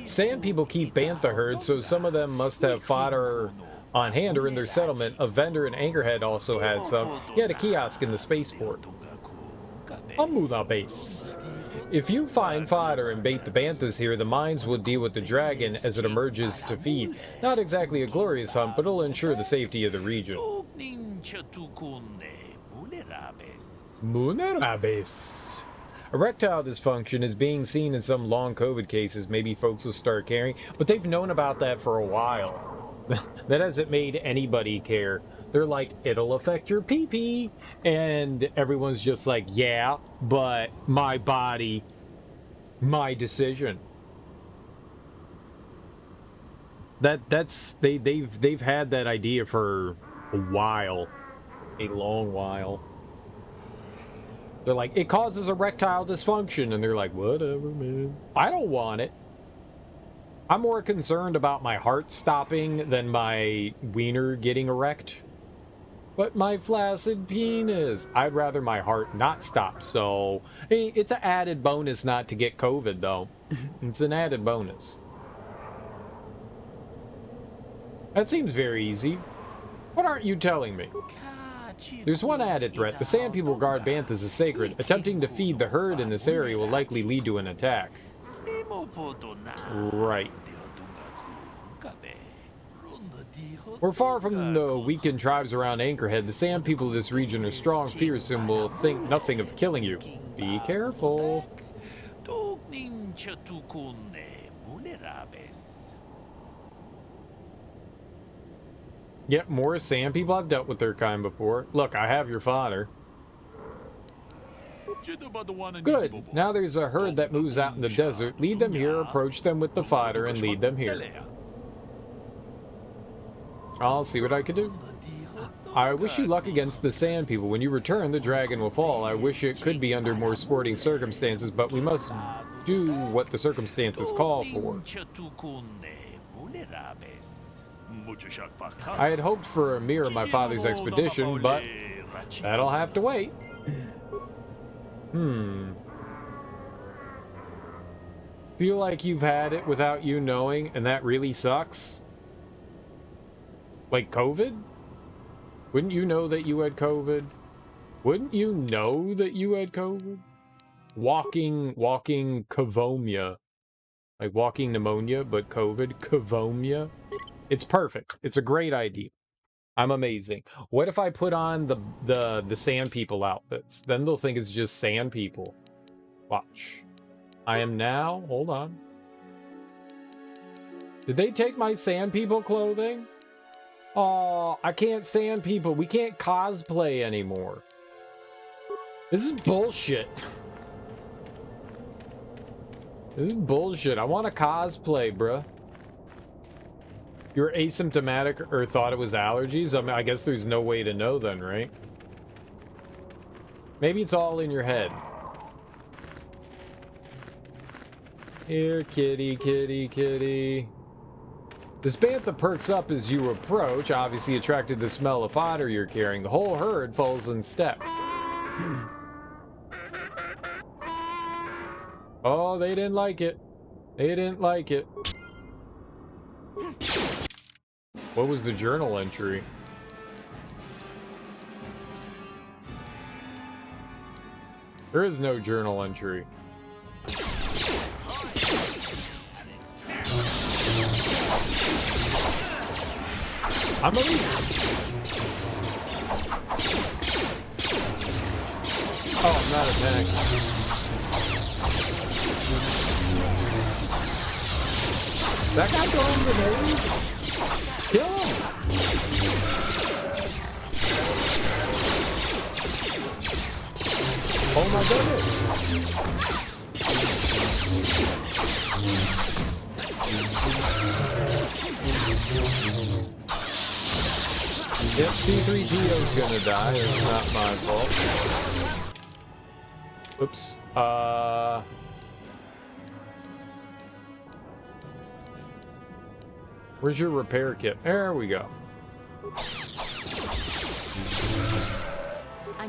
A: Sand people keep bantha herds, so some of them must have fodder on hand or in their settlement. A vendor in Anchorhead also had some. He had a kiosk in the spaceport. Amuna base. If you find fodder and bait the banthas here, the mines will deal with the dragon as it emerges to feed. Not exactly a glorious hunt, but it'll ensure the safety of the region. Munerabes. Erectile dysfunction is being seen in some long COVID cases. Maybe folks will start caring, but they've known about that for a while. That hasn't made anybody care. They're like, it'll affect your pee-pee. And everyone's just like, yeah, but my body, my decision. They've had that idea for a while. A long while. They're like, it causes erectile dysfunction. And they're like, whatever, man. I don't want it. I'm more concerned about my heart stopping than my wiener getting erect. But my flaccid penis. I'd rather my heart not stop. So, hey, it's an added bonus not to get COVID, though. It's an added bonus. That seems very easy. What aren't you telling me? There's one added threat. The Sand People regard banthas as sacred. Attempting to feed the herd in this area will likely lead to an attack. Right. We're far from the weakened tribes around Anchorhead. The Sand People of this region are strong, fierce, and will think nothing of killing you. Be careful. Yep, more Sand People. I've dealt with their kind before. Look, I have your fodder. Good. Now there's a herd that moves out in the desert. Lead them here, approach them with the fodder, and lead them here. I'll see what I can do. I wish you luck against the Sand People. When you return, the dragon will fall. I wish it could be under more sporting circumstances, but we must do what the circumstances call for. I had hoped for a mirror of my father's expedition, but that'll have to wait. Feel like you've had it without you knowing, and that really sucks? Like COVID? Wouldn't you know that you had COVID? Wouldn't you know that you had COVID? Walking cavomia. Like walking pneumonia, but COVID. Cavomia. It's perfect. It's a great idea. I'm amazing. What if I put on the Sand People outfits? Then they'll think it's just Sand People. Watch. I am now... Hold on. Did they take my Sand People clothing? Oh, I can't Sand People. We can't cosplay anymore. This is bullshit. This is bullshit. I want to cosplay, bruh. You're asymptomatic or thought it was allergies? I mean, I guess there's no way to know then, right? Maybe it's all in your head. Here, kitty, kitty, kitty. This bantha perks up as you approach, obviously attracted to the smell of fodder you're carrying. The whole herd falls in step. Oh, they didn't like it. They didn't like it. What was the journal entry? There is no journal entry. I'm a leader. Oh, I'm not attacking. That guy throwing grenades? Kill him! Oh my goodness! Yep, C-3PO's gonna die. It's not my fault. Oops. Where's your repair kit? There we go.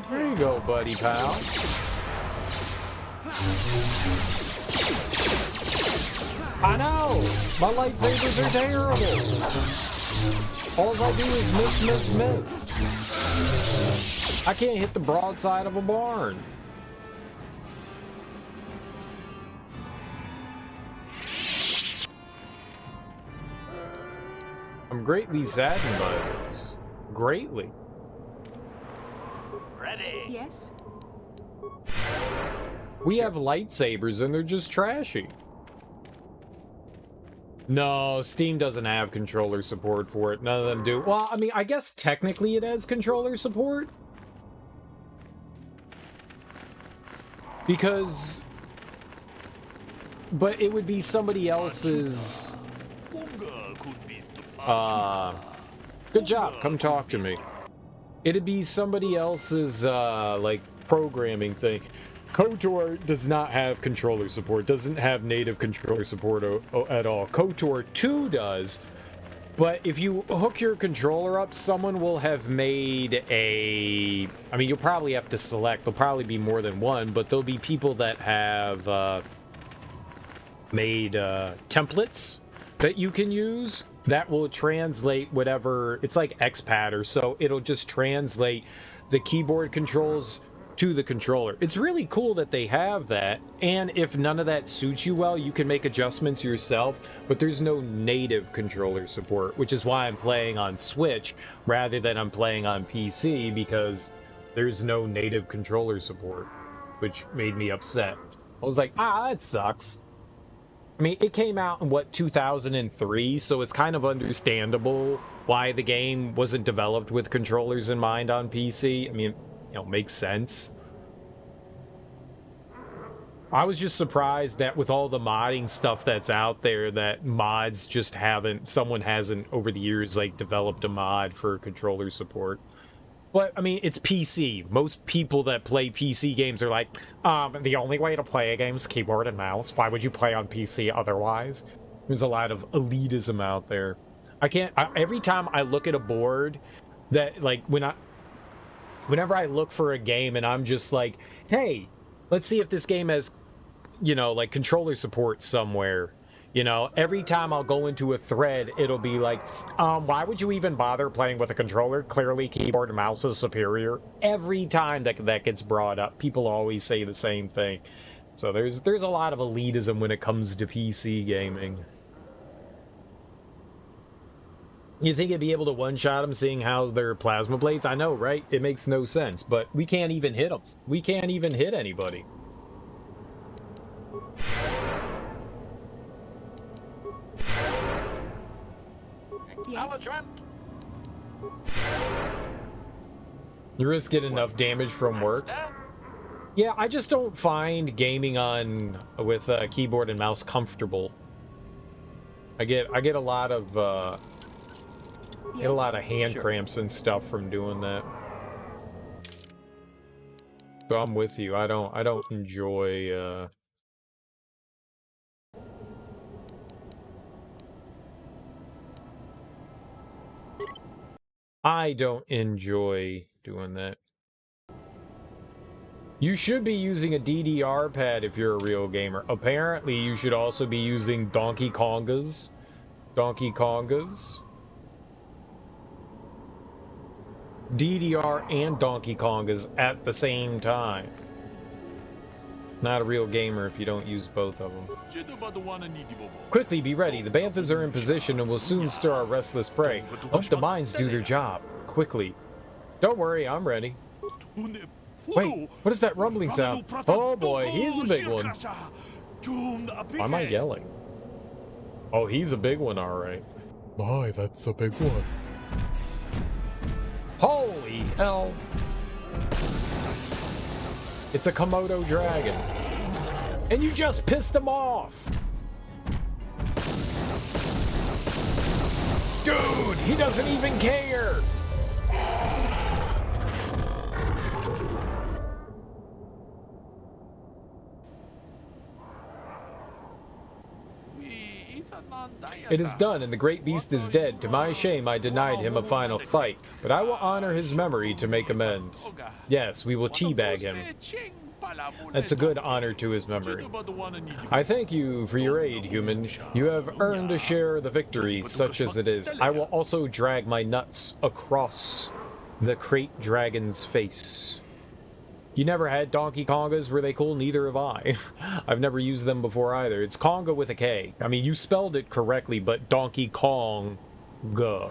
A: There you go, buddy pal. I know! My lightsabers are terrible! All I do is miss. I can't hit the broadside of a barn. I'm greatly saddened by this. Greatly.
F: Ready?
E: Yes?
A: We have lightsabers and they're just trashy. No, Steam doesn't have controller support for it. None of them do. Well, I mean, I guess technically it has controller support. Because... But it would be somebody else's... Good job, come talk to me. It'd be somebody else's, like, programming thing. KOTOR does not have controller support, doesn't have native controller support at all. KOTOR 2 does, but if you hook your controller up, someone will have made a... I mean, you'll probably have to select, there'll probably be more than one, but there'll be people that have made templates that you can use that will translate whatever... It's like XPad or so, it'll just translate the keyboard controls to the controller. It's really cool that they have that, and if none of that suits you well, you can make adjustments yourself, but there's no native controller support, which is why I'm playing on Switch rather than I'm playing on PC, because there's no native controller support, which made me upset. I was like, that sucks. I mean, it came out in, what, 2003, so it's kind of understandable why the game wasn't developed with controllers in mind on PC. I mean, you know, makes sense. I was just surprised that with all the modding stuff that's out there, that mods just haven't, someone hasn't over the years, like, developed a mod for controller support. But, I mean, it's PC. Most people that play PC games are like, the only way to play a game is keyboard and mouse. Why would you play on PC otherwise? There's a lot of elitism out there. Every time I look at a board that, like, whenever I look for a game and I'm just like, hey, let's see if this game has, you know, like, controller support somewhere. You know, every time I'll go into a thread, it'll be like, why would you even bother playing with a controller? Clearly, keyboard and mouse is superior. Every time that gets brought up, people always say the same thing. So there's a lot of elitism when it comes to PC gaming. You think it'd be able to one-shot them, seeing how they're plasma blades? I know, right? It makes no sense, but we can't even hit them. We can't even hit anybody.
E: Yes.
A: You risk getting enough damage from work. Yeah, I just don't find gaming on with keyboard and mouse comfortable. I get a lot of get a lot of hand cramps and stuff from doing that. So I'm with you. I don't enjoy I don't enjoy doing that. You should be using a DDR pad if you're a real gamer. Apparently, you should also be using Donkey Kongas. DDR and Donkey Kongas at the same time. Not a real gamer if you don't use both of them. Quickly, be ready. The banthas are in position and will soon stir our restless prey. Hope the mines do their job. Quickly. Don't worry, I'm ready. Wait, what is that rumbling sound? Oh boy, he's a big one. Why am I yelling? Oh, he's a big one, alright. My, that's a big one. Holy hell! It's a Komodo dragon. And you just pissed him off! Dude, he doesn't even care! It is done, and the great beast is dead. To my shame, I denied him a final fight, but I will honor his memory to make amends. Yes, we will teabag him. That's a good honor to his memory. I thank you for your aid, human. You have earned a share of the victory, such as it is. I will also drag my nuts across the crate dragon's face. You never had Donkey Kongas? Were they cool? Neither have I. I've never used them before either. It's Konga with a K. I mean, you spelled it correctly, but Donkey Kong. I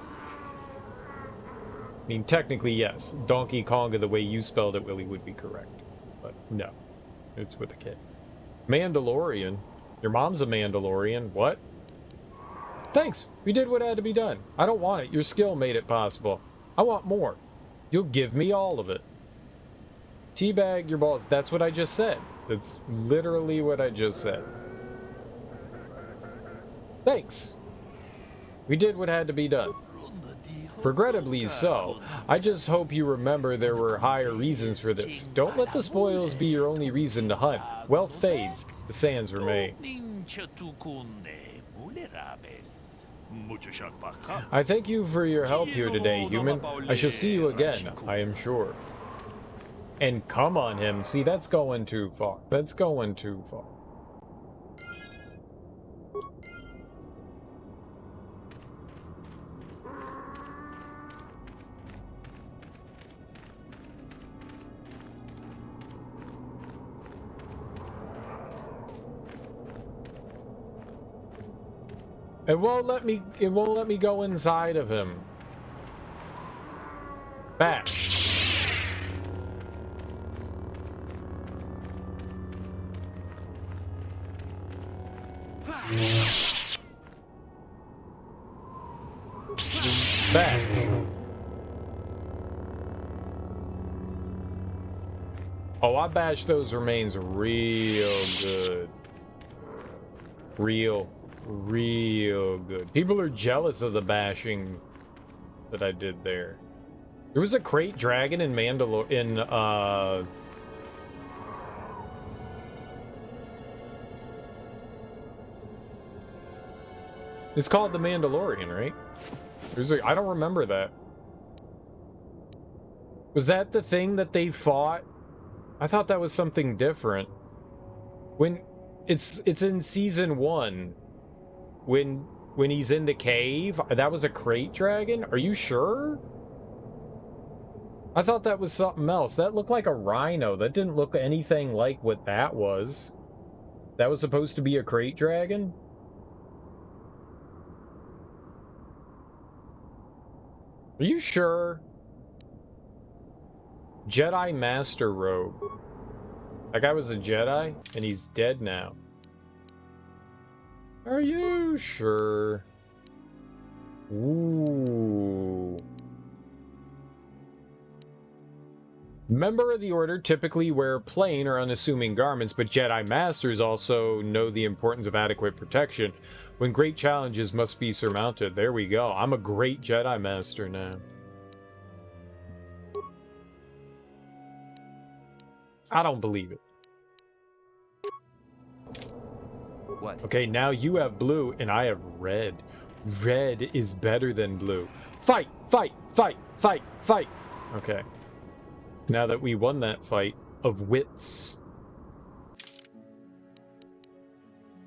A: mean, technically, yes. Donkey Konga, the way you spelled it, Willie, would be correct. But no, it's with a K. Mandalorian? Your mom's a Mandalorian. What? Thanks. We did what had to be done. I don't want it. Your skill made it possible. I want more. You'll give me all of it. Teabag your balls. That's what I just said. That's literally what I just said. Thanks. We did what had to be done. Regrettably so. I just hope you remember there were higher reasons for this. Don't let the spoils be your only reason to hunt. Wealth fades. The sands remain. I thank you for your help here today, human. I shall see you again, I am sure. And come on him. See, that's going too far. That's going too far. It won't let me go inside of him. Back. Back. Oh, I bashed those remains real good. Real good. People are jealous of the bashing that I did there. There was a crate dragon in It's called the Mandalorian, right? I don't remember that. Was that the thing that they fought? I thought that was something different. When it's in season 1. When he's in the cave, that was a crate dragon? Are you sure? I thought that was something else. That looked like a rhino. That didn't look anything like what that was. That was supposed to be a crate dragon? Are you sure? Jedi Master Robe. That guy was a Jedi, and he's dead now. Are you sure? Ooh. Member of the Order typically wear plain or unassuming garments, but Jedi Masters also know the importance of adequate protection when great challenges must be surmounted. There we go. I'm a great Jedi Master now. I don't believe it.
C: What?
A: Okay, now you have blue and I have red. Red is better than blue. Fight! Fight! Fight! Fight! Fight! Okay. Now that we won that fight of wits.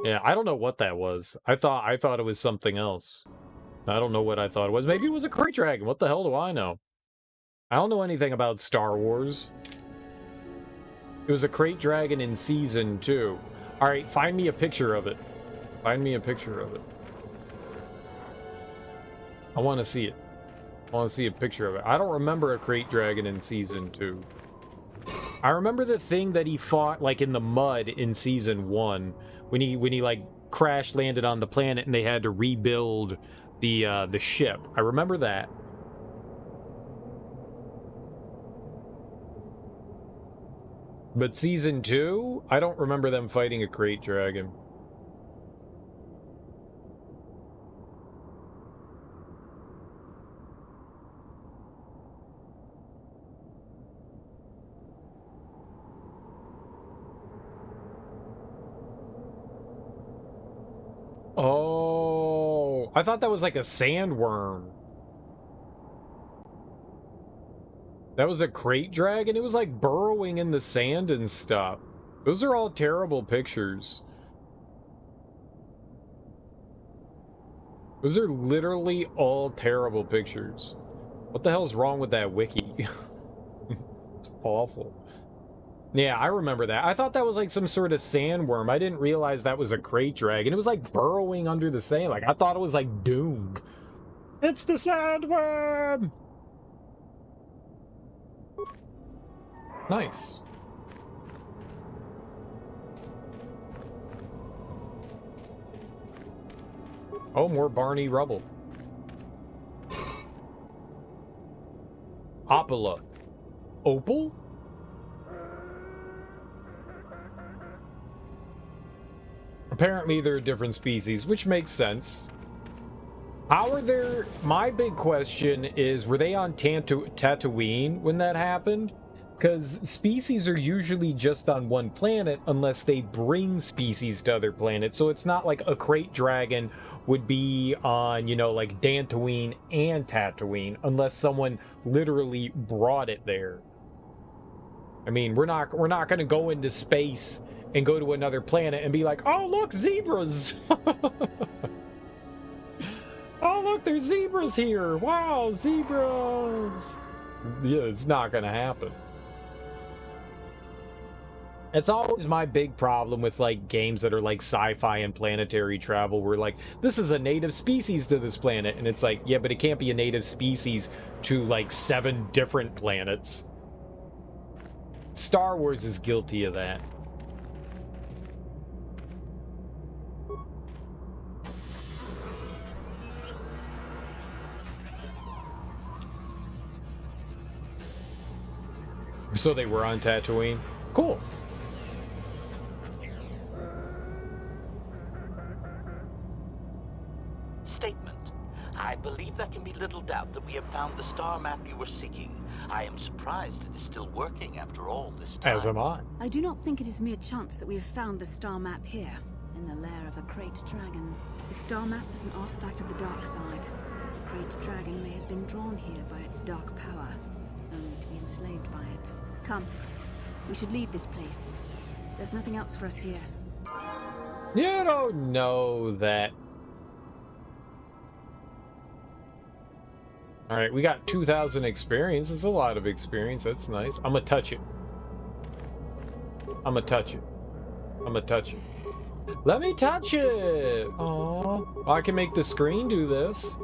A: Yeah, I don't know what that was. I thought it was something else. I don't know what I thought it was. Maybe it was a crate dragon. What the hell do I know? I don't know anything about Star Wars. It was a crate dragon in season 2. All right, find me a picture of it. Find me a picture of it. I want to see it. I want to see a picture of it. I don't remember a crate dragon in season 2. I remember the thing that he fought like in the mud in season 1 when he like crash landed on the planet and they had to rebuild the ship. I remember that. But season 2, I don't remember them fighting a crate dragon. Oh, I thought that was like a sandworm. That was a crate dragon? It was like burrowing in the sand and stuff. Those are all terrible pictures. Those are literally all terrible pictures. What the hell's wrong with that wiki? It's awful. Yeah, I remember that. I thought that was like some sort of sandworm. I didn't realize that was a crate dragon. It was like burrowing under the sand. Like, I thought it was like Doom. It's the sandworm! Nice. Oh, more Barney rubble. Opala. Opal? Apparently they're a different species, which makes sense. How are there... My big question is, were they on Tatooine when that happened? Because species are usually just on one planet unless they bring species to other planets. So it's not like a crate dragon would be on, you know, like Dantooine and Tatooine unless someone literally brought it there. I mean, we're not going to go into space and go to another planet and be like, oh, look, zebras. Oh, look, there's zebras here. Wow, zebras. Yeah, it's not going to happen. It's always my big problem with like games that are like sci-fi and planetary travel where like this is a native species to this planet and it's like, yeah, but it can't be a native species to like 7 different planets. Star Wars is guilty of that. So they were on Tatooine. Cool.
F: Statement. I believe there can be little doubt that we have found the star map you were seeking. I am surprised it is still working after all this time.
A: As am I.
H: I do not think it is mere chance that we have found the star map here, in the lair of a crate dragon. The star map is an artifact of the dark side. The crate dragon may have been drawn here by its dark power, only to be enslaved by it. Come, we should leave this place. There's nothing else for us here.
A: You don't know that. All right, we got 2,000 experience. That's a lot of experience. That's nice. I'm gonna touch it. I'm gonna touch it. I'm gonna touch it. Let me touch it. Aww. I can make the screen do this.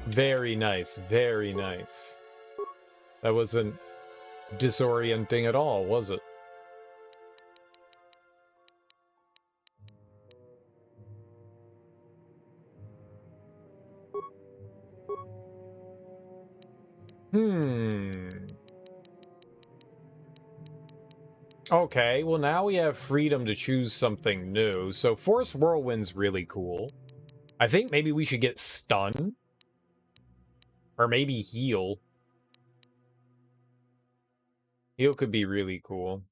A: Very nice. Very nice. That wasn't disorienting at all, was it? Okay, well now we have freedom to choose something new. So Force Whirlwind's really cool. I think maybe we should get Stun. Or maybe Heal. Heal could be really cool.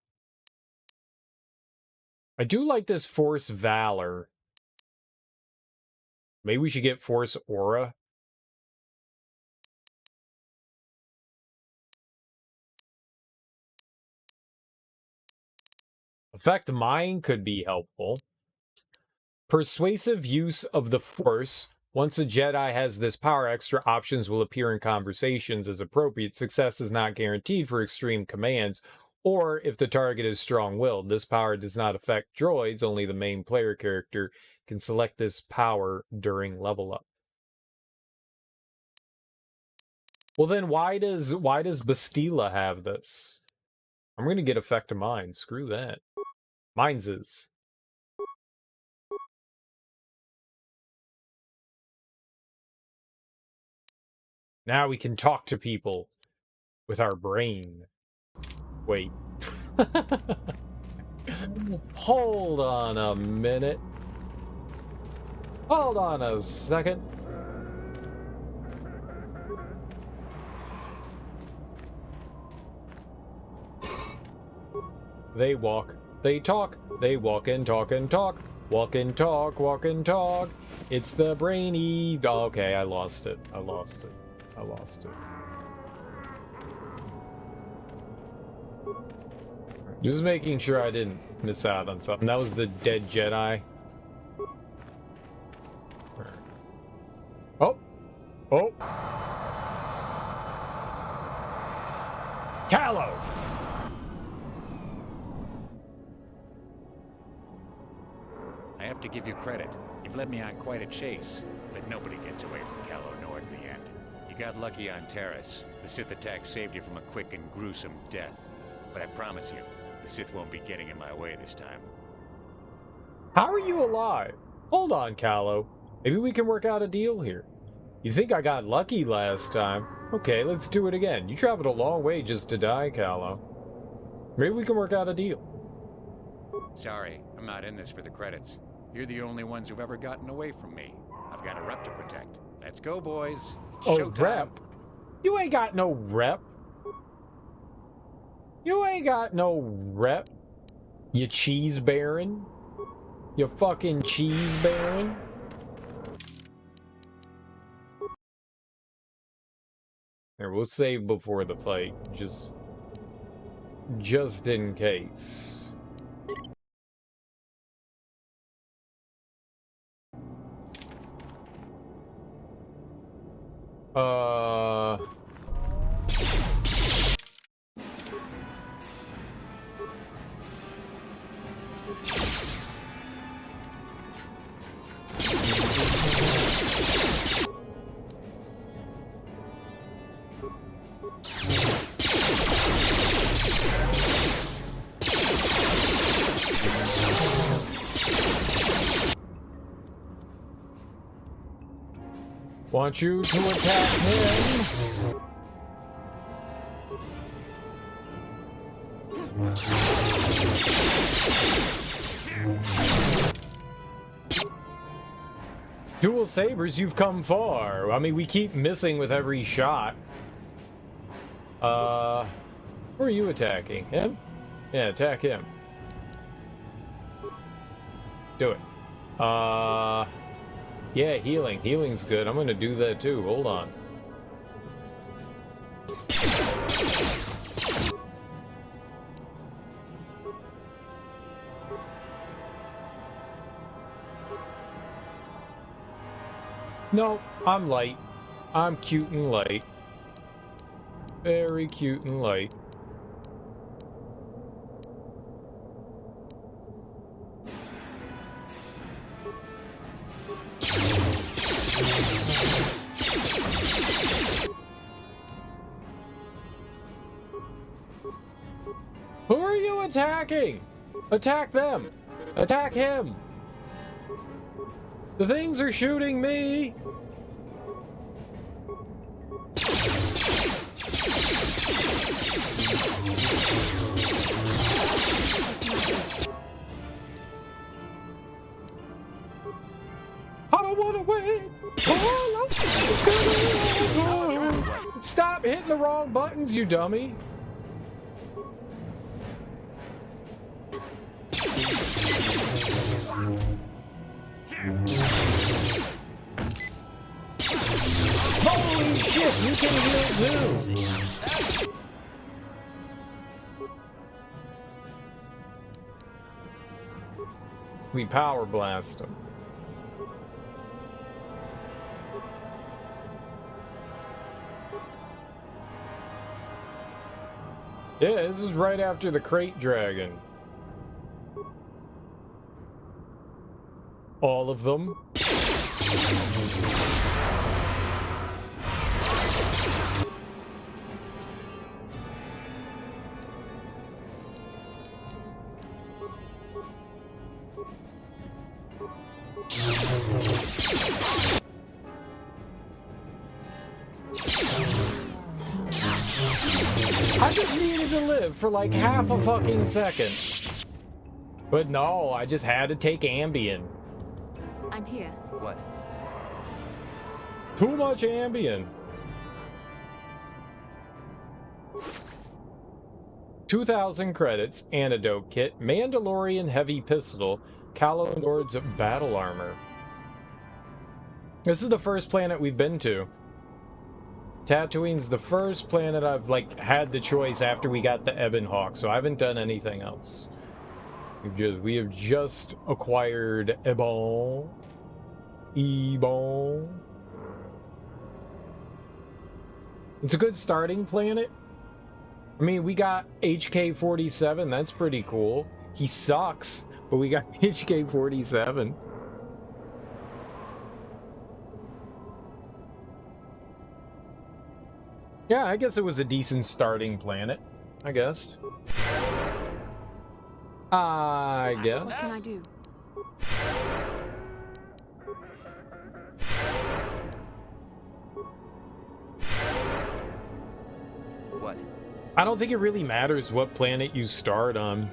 A: I do like this Force Valor. Maybe we should get Force Aura. Effect Mind could be helpful. Persuasive use of the Force Once a Jedi has this power, extra options will appear in conversations as appropriate. Success is not guaranteed for extreme commands, or if the target is strong-willed. This power does not affect droids, only the main player character can select this power during level up. Well then, why does Bastila have this? I'm gonna get effect of mine. Screw that. Mine's is. Now we can talk to people with our brain. Wait. Hold on a minute. Hold on a second. They walk, they talk, they walk and talk and talk. Walk and talk, walk and talk. It's the brainy... Okay, I lost it. I lost it. I lost it. Just making sure I didn't miss out on something. That was the dead Jedi. Oh! Oh! Callow!
I: I have to give you credit. You've led me on quite a chase, but nobody gets away from Callow Nord in the end. You got lucky on Terrace. The Sith attack saved you from a quick and gruesome death. But I promise you, the Sith won't be getting in my way this time.
A: How are you alive? Hold on, Callow. Maybe we can work out a deal here. You think I got lucky last time? Okay, let's do it again. You traveled a long way just to die, Callow. Maybe we can work out a deal.
I: Sorry, I'm not in this for the credits. You're the only ones who've ever gotten away from me. I've got a rep to protect. Let's go, boys.
A: Oh,
I: Showtime.
A: rep? You ain't got no rep. You ain't got no rep. You cheese baron. You fucking cheese baron. Here, we'll save before the fight. Just in case. Want you to attack him? Dual sabers, you've come far. I mean, we keep missing with every shot. Who are you attacking? Him? Yeah, attack him. Do it. Yeah, healing. Healing's good. I'm gonna do that too. Hold on. No, I'm light. I'm cute and light. Very cute and light. Who are you attacking? Attack them! Attack him! The things are shooting me! I don't want to wait! Stop hitting the wrong buttons, you dummy! Holy shit, you can heal too! We power blast him. Yeah, this is right after the crate dragon. All of them. I just needed to live for like half a fucking second. But no, I just had to take Ambien.
H: I'm here.
C: What?
A: Too much Ambien. 2,000 credits, antidote kit, Mandalorian heavy pistol, Calo Nord's battle armor. This is the first planet we've been to. Tatooine's the first planet I've, like, had the choice after we got the Ebon Hawk, so I haven't done anything else. We have just acquired Ebon. It's a good starting planet. I mean, we got HK-47, that's pretty cool. He sucks, but we got HK-47. Yeah, I guess it was a decent starting planet. I guess. I guess.
H: What can I do?
C: What?
A: I don't think it really matters what planet you start on.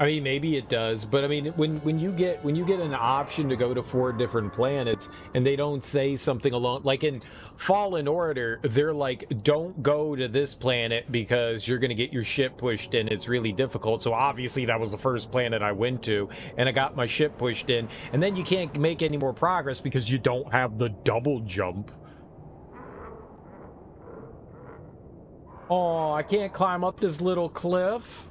A: I mean, maybe it does, but I mean, when you get an option to go to 4 different planets and they don't say something along, like in Fallen Order, they're like, don't go to this planet because you're gonna get your ship pushed in. It's really difficult. So obviously that was the first planet I went to, and I got my ship pushed in, and then you can't make any more progress because you don't have the double jump. Oh, I can't climb up this little cliff.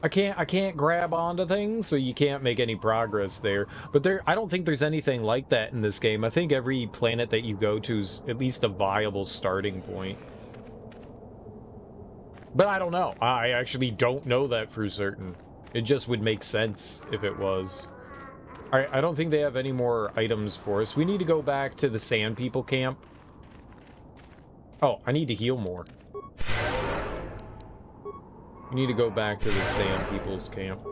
A: I can't grab onto things, so you can't make any progress there. But I don't think there's anything like that in this game. I think every planet that you go to is at least a viable starting point. But I don't know. I actually don't know that for certain. It just would make sense if it was. Alright, I don't think they have any more items for us. We need to go back to the Sand People camp. Oh, I need to heal more. We need to go back to the Sand People's camp.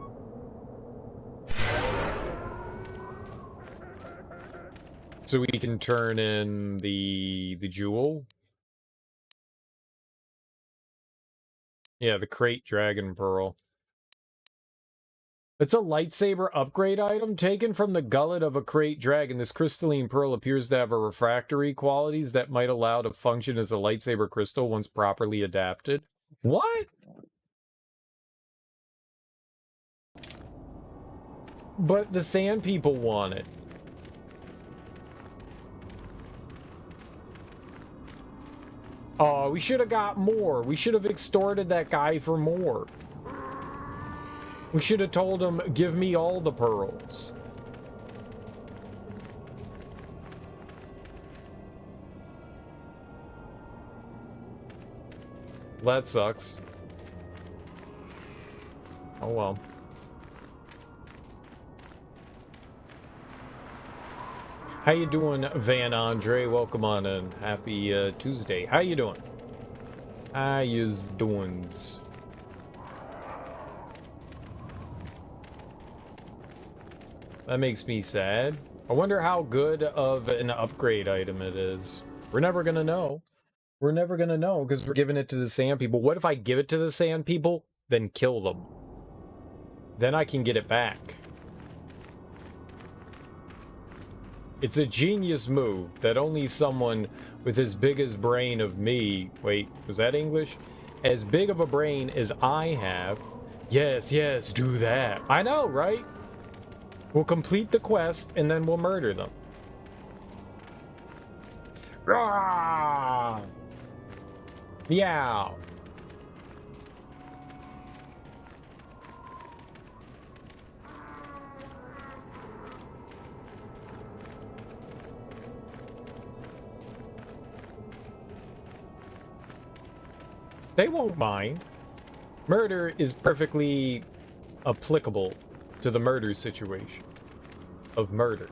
A: So we can turn in the jewel. Yeah, the crate dragon pearl. It's a lightsaber upgrade item taken from the gullet of a crate dragon. This crystalline pearl appears to have a refractory qualities that might allow to function as a lightsaber crystal once properly adapted. What? But the Sand People want it. Oh, we should have got more. We should have extorted that guy for more. We should have told him, give me all the pearls. That sucks. Oh well. How you doing, Van Andre? Welcome on in. Happy Tuesday. How you doing? How yous doings? That makes me sad. I wonder how good of an upgrade item it is. We're never gonna know. We're never gonna know because we're giving it to the Sand People. What if I give it to the Sand People, then kill them? Then I can get it back. It's a genius move that only someone with as big as brain of me... Wait, was that English? As big of a brain as I have. Yes, yes, do that. I know, right? We'll complete the quest and then we'll murder them. Rawr! Meow. They won't mind. Murder is perfectly applicable to the murder situation of murder.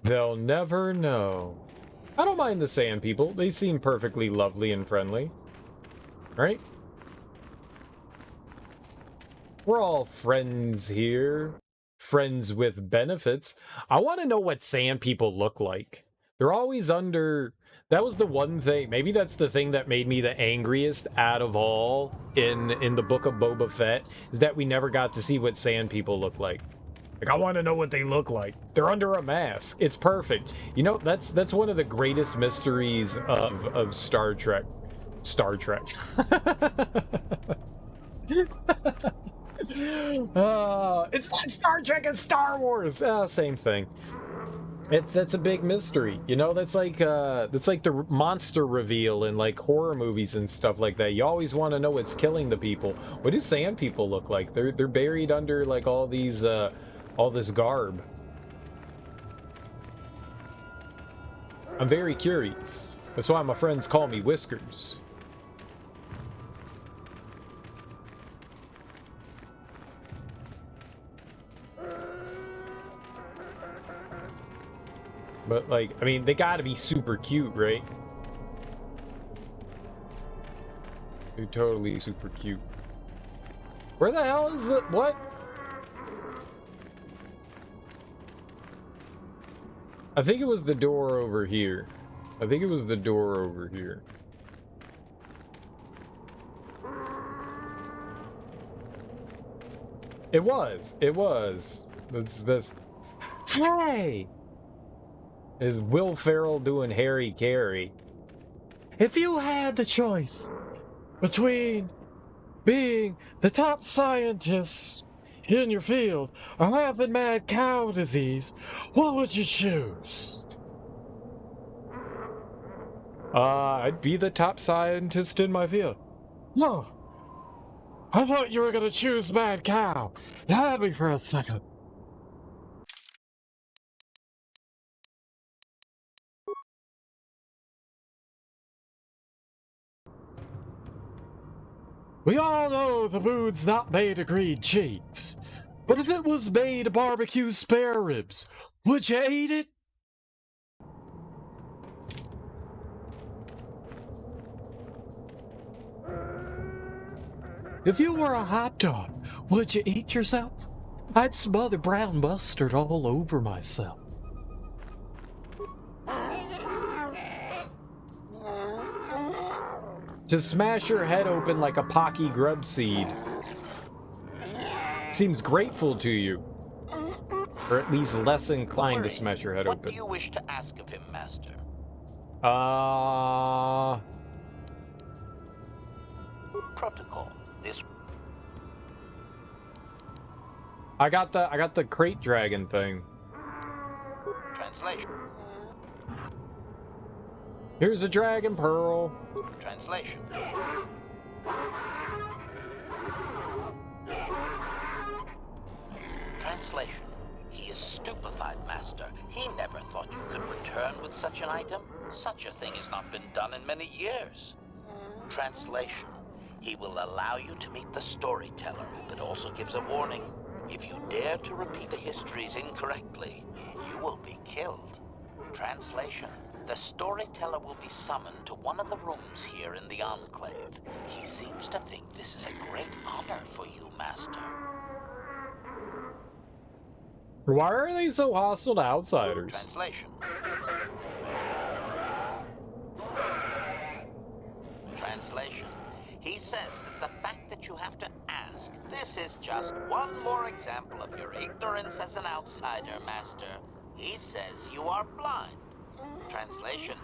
A: They'll never know. I don't mind the sand people. They seem perfectly lovely and friendly. Right? We're all friends here. Friends with benefits. I want to know what sand people look like. They're always under... That was the one thing. Maybe that's the thing that made me the angriest out of all in the book of Boba Fett, is that we never got to see what sand people look like. Like, I want to know what they look like. They're under a mask. It's perfect. You know, that's one of the greatest mysteries of Star Trek. Star Trek. It's like Star Trek and Star Wars. Same thing. That's a big mystery. You know, that's like the monster reveal in like horror movies and stuff like that. You always want to know what's killing the people. What do sand people look like? They're buried under like all these all this garb. I'm very curious. That's why my friends call me Whiskers. But, like, I mean, they gotta be super cute, right? They're totally super cute. Where the hell is the... What? I think it was the door over here. I think it was the door over here. It was. It was. This... Hey! Is Will Ferrell doing Harry Carey? If you had the choice between being the top scientist in your field or having mad cow disease, what would you choose? I'd be the top scientist in my field. No. I thought you were gonna choose mad cow. You had me for a second. We all know the food's not made of green cheese, but if it was made of barbecue spare ribs, would you eat it? If you were a hot dog, would you eat yourself? I'd smother brown mustard all over myself. To smash your head open like a pocky grub seed seems grateful to you. Or at least less inclined to smash your head open.
F: What do you wish to ask of him, Master? Protocol. This...
A: I got the crate dragon thing.
F: Translation.
A: Here's a dragon pearl.
F: Translation. Translation. He is stupefied, Master. He never thought you could return with such an item. Such a thing has not been done in many years. Translation. He will allow you to meet the storyteller, but also gives a warning. If you dare to repeat the histories incorrectly, you will be killed. Translation. The storyteller will be summoned to one of the rooms here in the Enclave. He seems to think this is a great honor for you, Master.
A: Why are they so hostile to outsiders?
F: Translation. Translation. He says that the fact that you have to ask, this is just one more example of your ignorance as an outsider, Master. He says you are blind. Translation.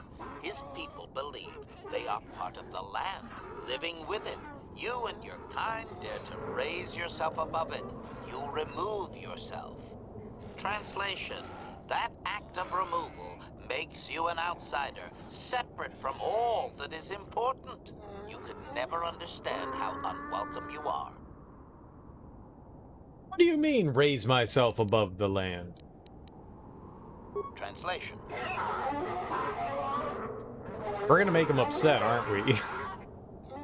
F: His people believe they are part of the land, living with it. You and your kind dare to raise yourself above it. You remove yourself. Translation. That act of removal makes you an outsider, separate from all that is important. You could never understand how unwelcome you are.
A: What do you mean, raise myself above the land?
F: Translation.
A: We're gonna make him upset, aren't we?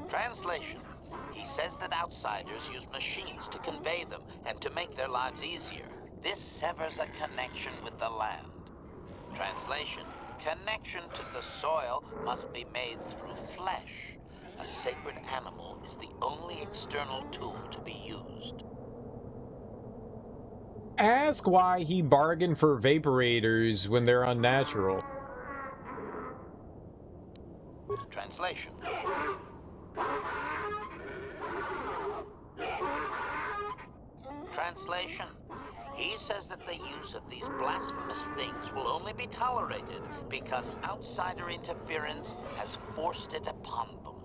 F: Translation. He says that outsiders use machines to convey them and to make their lives easier. This severs a connection with the land. Translation. Connection to the soil must be made through flesh. A sacred animal is the only external tool to be used.
A: Ask why he bargained for vaporators when they're unnatural.
F: Translation. Translation. He says that the use of these blasphemous things will only be tolerated because outsider interference has forced it upon them.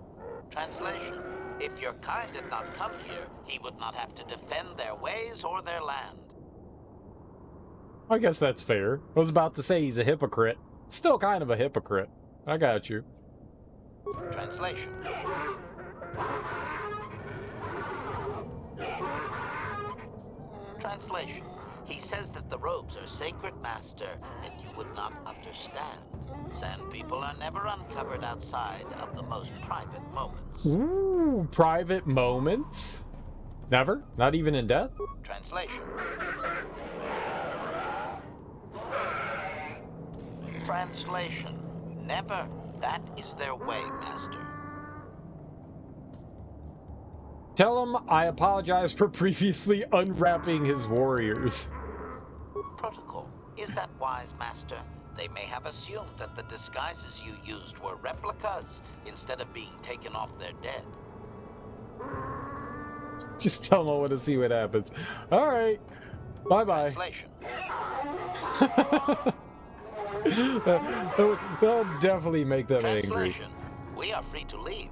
F: Translation. If your kind had not come here, he would not have to defend their ways or their land.
A: I guess that's fair. I was about to say he's a hypocrite. Still kind of a hypocrite. I got you.
F: Translation. Translation. He says that the robes are sacred, master, and you would not understand. Sand people are never uncovered outside of the most private moments.
A: Ooh, private moments? Never? Not even in death?
F: Translation. Translation. Never. That is their way, master.
A: Tell him I apologize for previously unwrapping his warriors.
F: Protocol. Is that wise, master? They may have assumed that the disguises you used were replicas instead of being taken off their dead.
A: Just tell him I want to see what happens. Alright. Bye-bye.
F: Translation.
A: That'll definitely make them angry.
F: Translation. We are free to leave.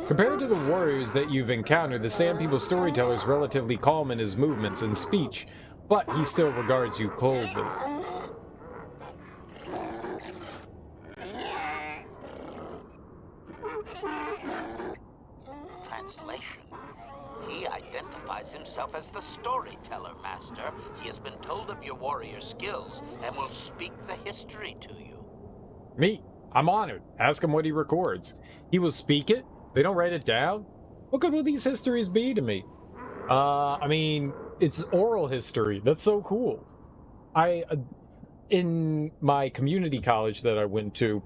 A: Compared to the warriors that you've encountered, the Sand People storyteller is relatively calm in his movements and speech, but he still regards you coldly.
F: Translation. He identifies himself as the storyteller, master. He has been told of your warrior skills and will speak the history to you.
A: Me? I'm honored. Ask him what he records. He will speak it? They don't write it down? What good will these histories be to me? I mean, it's oral history. That's so cool. In my community college that I went to,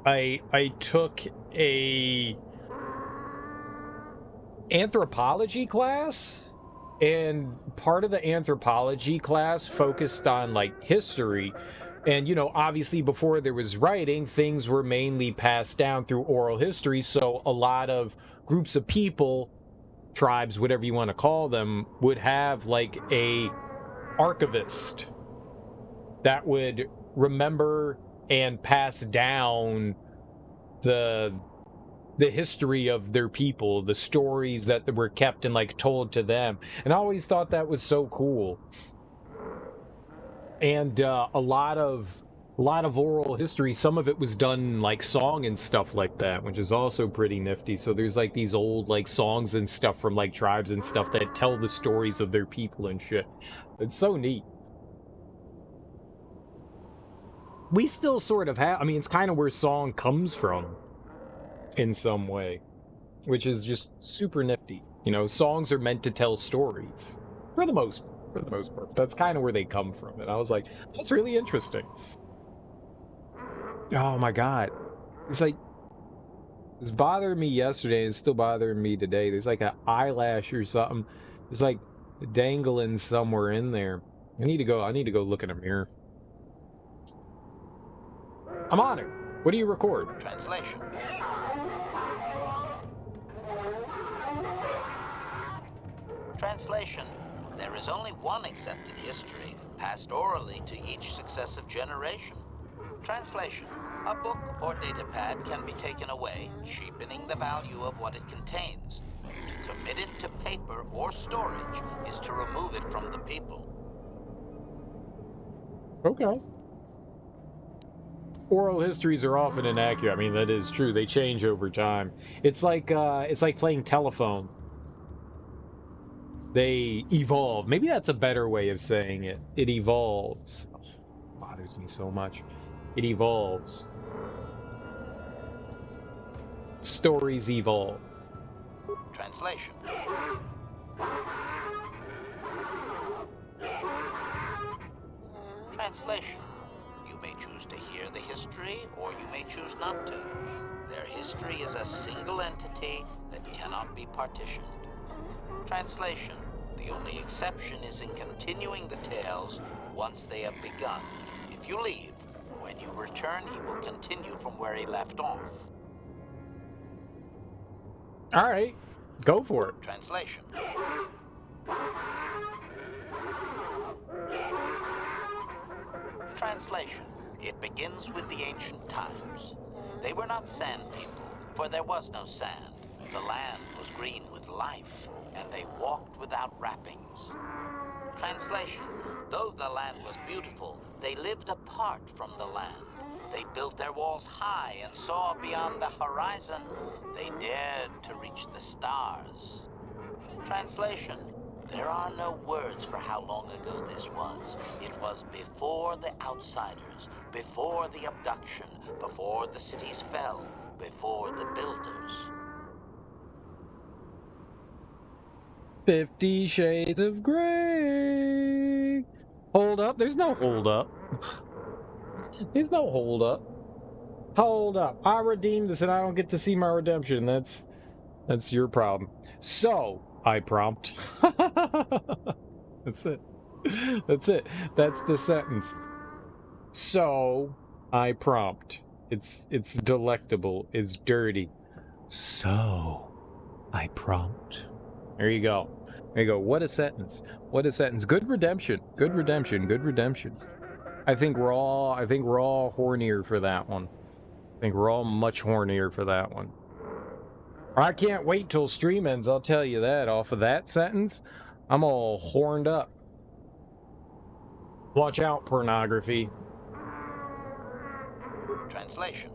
A: I took a anthropology class, and part of the anthropology class focused on like history. And, you know, obviously before there was writing, things were mainly passed down through oral history. So a lot of groups of people, tribes, whatever you want to call them, would have like a archivist that would remember and pass down the history of their people, the stories that were kept and like told to them. And I always thought that was so cool. And a lot of oral history, some of it was done like song and stuff like that, which is also pretty nifty. So there's like these old like songs and stuff from like tribes and stuff that tell the stories of their people and shit. It's so neat. We still sort of have, I mean, it's kind of where song comes from in some way, which is just super nifty. You know, songs are meant to tell stories for the most part. That's kind of where they come from. And I was like, that's really interesting. Oh my god. It's like, it was bothering me yesterday and it's still bothering me today. There's like an eyelash or something. It's like dangling somewhere in there. I need to go look in a mirror. I'm honored. What do you record?
F: Translation. Translation. There is only one accepted history, passed orally to each successive generation. Translation. A book or datapad can be taken away, cheapening the value of what it contains. To commit it to paper or storage is to remove it from the people.
A: Okay. Oral histories are often inaccurate. I mean, that is true. They change over time. It's like playing telephone. They evolve. Maybe that's a better way of saying it. It evolves. Oh, bothers me so much. It evolves. Stories evolve.
F: Translation. Translation. You may choose to hear the history, or you may choose not to. Their history is a single entity that cannot be partitioned. Translation. The only exception is in continuing the tales once they have begun. If you leave, when you return, he will continue from where he left off.
A: All right, go for it.
F: Translation. Translation. It begins with the ancient times. They were not sand people, for there was no sand. The land was green with life, and they walked without wrappings. Translation. Though the land was beautiful, they lived apart from the land. They built their walls high and saw beyond the horizon. They dared to reach the stars. Translation. There are no words for how long ago this was. It was before the outsiders, before the abduction, before the cities fell, before the builders.
A: 50 Shades of Grey. Hold up. There's no hold up. There's no hold up. Hold up. I redeemed this and I don't get to see my redemption. That's your problem. So, I prompt. That's it. That's it. That's the sentence. So, I prompt. It's delectable. It's dirty. So, I prompt. There you go. There you go. What a sentence. What a sentence. Good redemption. Good redemption. Good redemption. I think we're all hornier for that one. I think we're all much hornier for that one. I can't wait till stream ends, I'll tell you that. Off of that sentence, I'm all horned up. Watch out, pornography.
F: Translation.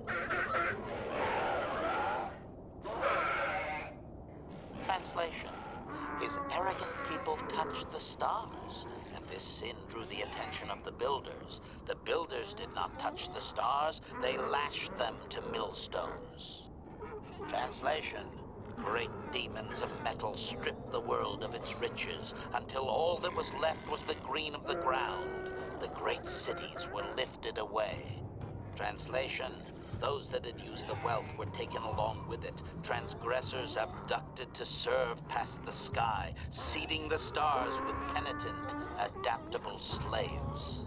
F: Translation. His arrogant people touched the stars, and this sin drew the attention of the builders. The builders did not touch the stars, they lashed them to millstones. Translation. Great demons of metal stripped the world of its riches until all that was left was the green of the ground. The great cities were lifted away. Translation. Those that had used the wealth were taken along with it. Transgressors abducted to serve past the sky, seeding the stars with penitent, adaptable slaves.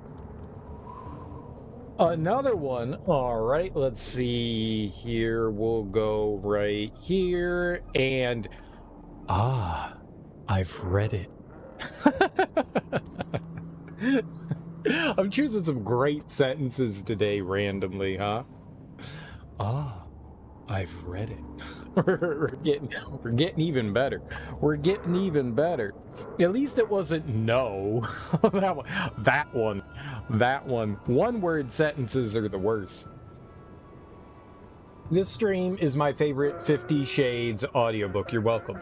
A: Another one. All right, let's see here. We'll go right here. And, I've read it. I'm choosing some great sentences today randomly, huh? I've read it. we're getting even better. We're getting even better. At least it wasn't no. That one. One-word sentences are the worst. This stream is my favorite 50 Shades audiobook. You're welcome.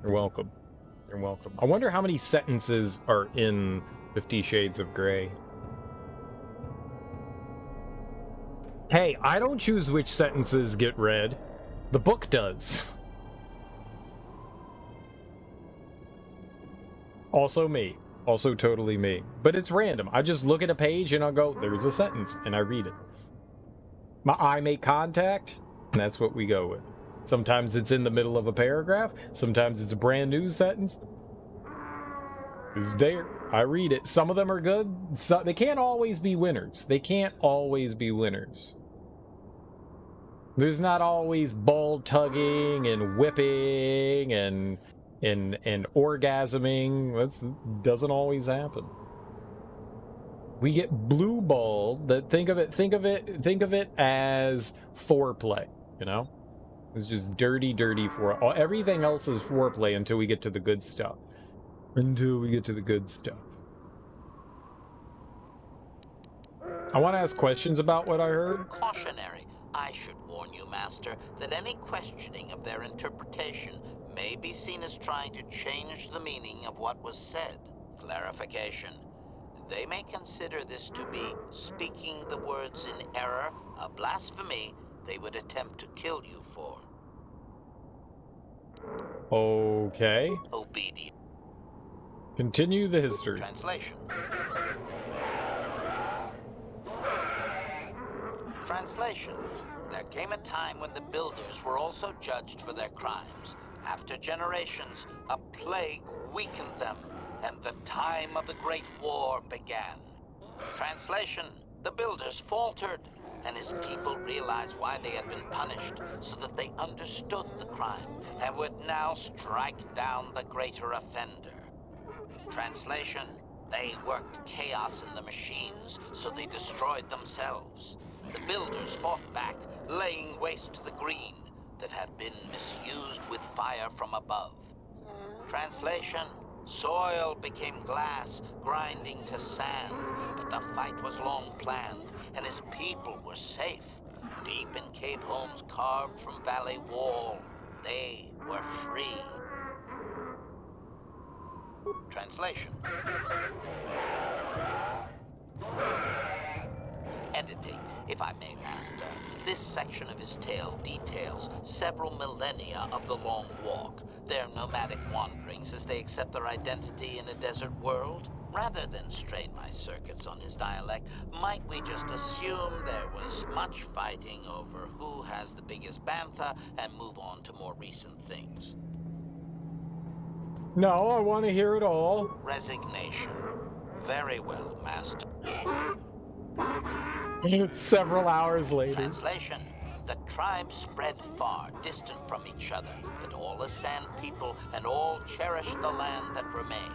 A: You're welcome. You're welcome. I wonder how many sentences are in 50 Shades of Grey. Hey, I don't choose which sentences get read. The book does. Also me. Also totally me. But it's random. I just look at a page and I'll go, there's a sentence, and I read it. My eye make contact, and that's what we go with. Sometimes it's in the middle of a paragraph. Sometimes it's a brand new sentence. It's there. I read it. Some of them are good. So they can't always be winners. They can't always be winners. There's not always ball tugging and whipping and orgasming. That doesn't always happen. We get blue balled. That think of it as foreplay, you know? It's just dirty for everything else is foreplay until we get to the good stuff. I want to ask questions about what I heard.
F: Cautionary. I should warn you, Master, that any questioning of their interpretation may be seen as trying to change the meaning of what was said. Clarification. They may consider this to be speaking the words in error, a blasphemy they would attempt to kill you for.
A: Okay.
F: Obedience.
A: Continue the history.
F: Translation. Translation. There came a time when the builders were also judged for their crimes. After generations, a plague weakened them, and the time of the Great War began. Translation. The builders faltered, and his people realized why they had been punished, so that they understood the crime, and would now strike down the greater offender. Translation. They worked chaos in the machines, so they destroyed themselves. The builders fought back, laying waste to the green that had been misused with fire from above. Translation. Soil became glass, grinding to sand, but the fight was long planned, and his people were safe. Deep in cave homes carved from valley wall, they were free. Translation. Editing, if I may, Master. This section of his tale details several millennia of the Long Walk, their nomadic wanderings as they accept their identity in a desert world. Rather than strain my circuits on his dialect, might we just assume there was much fighting over who has the biggest bantha and move on to more recent things?
A: No, I want to hear it all.
F: Resignation. Very well, Master.
A: Several hours later.
F: Translation. The tribes spread far, distant from each other, but all as sand people and all cherished the land that remained.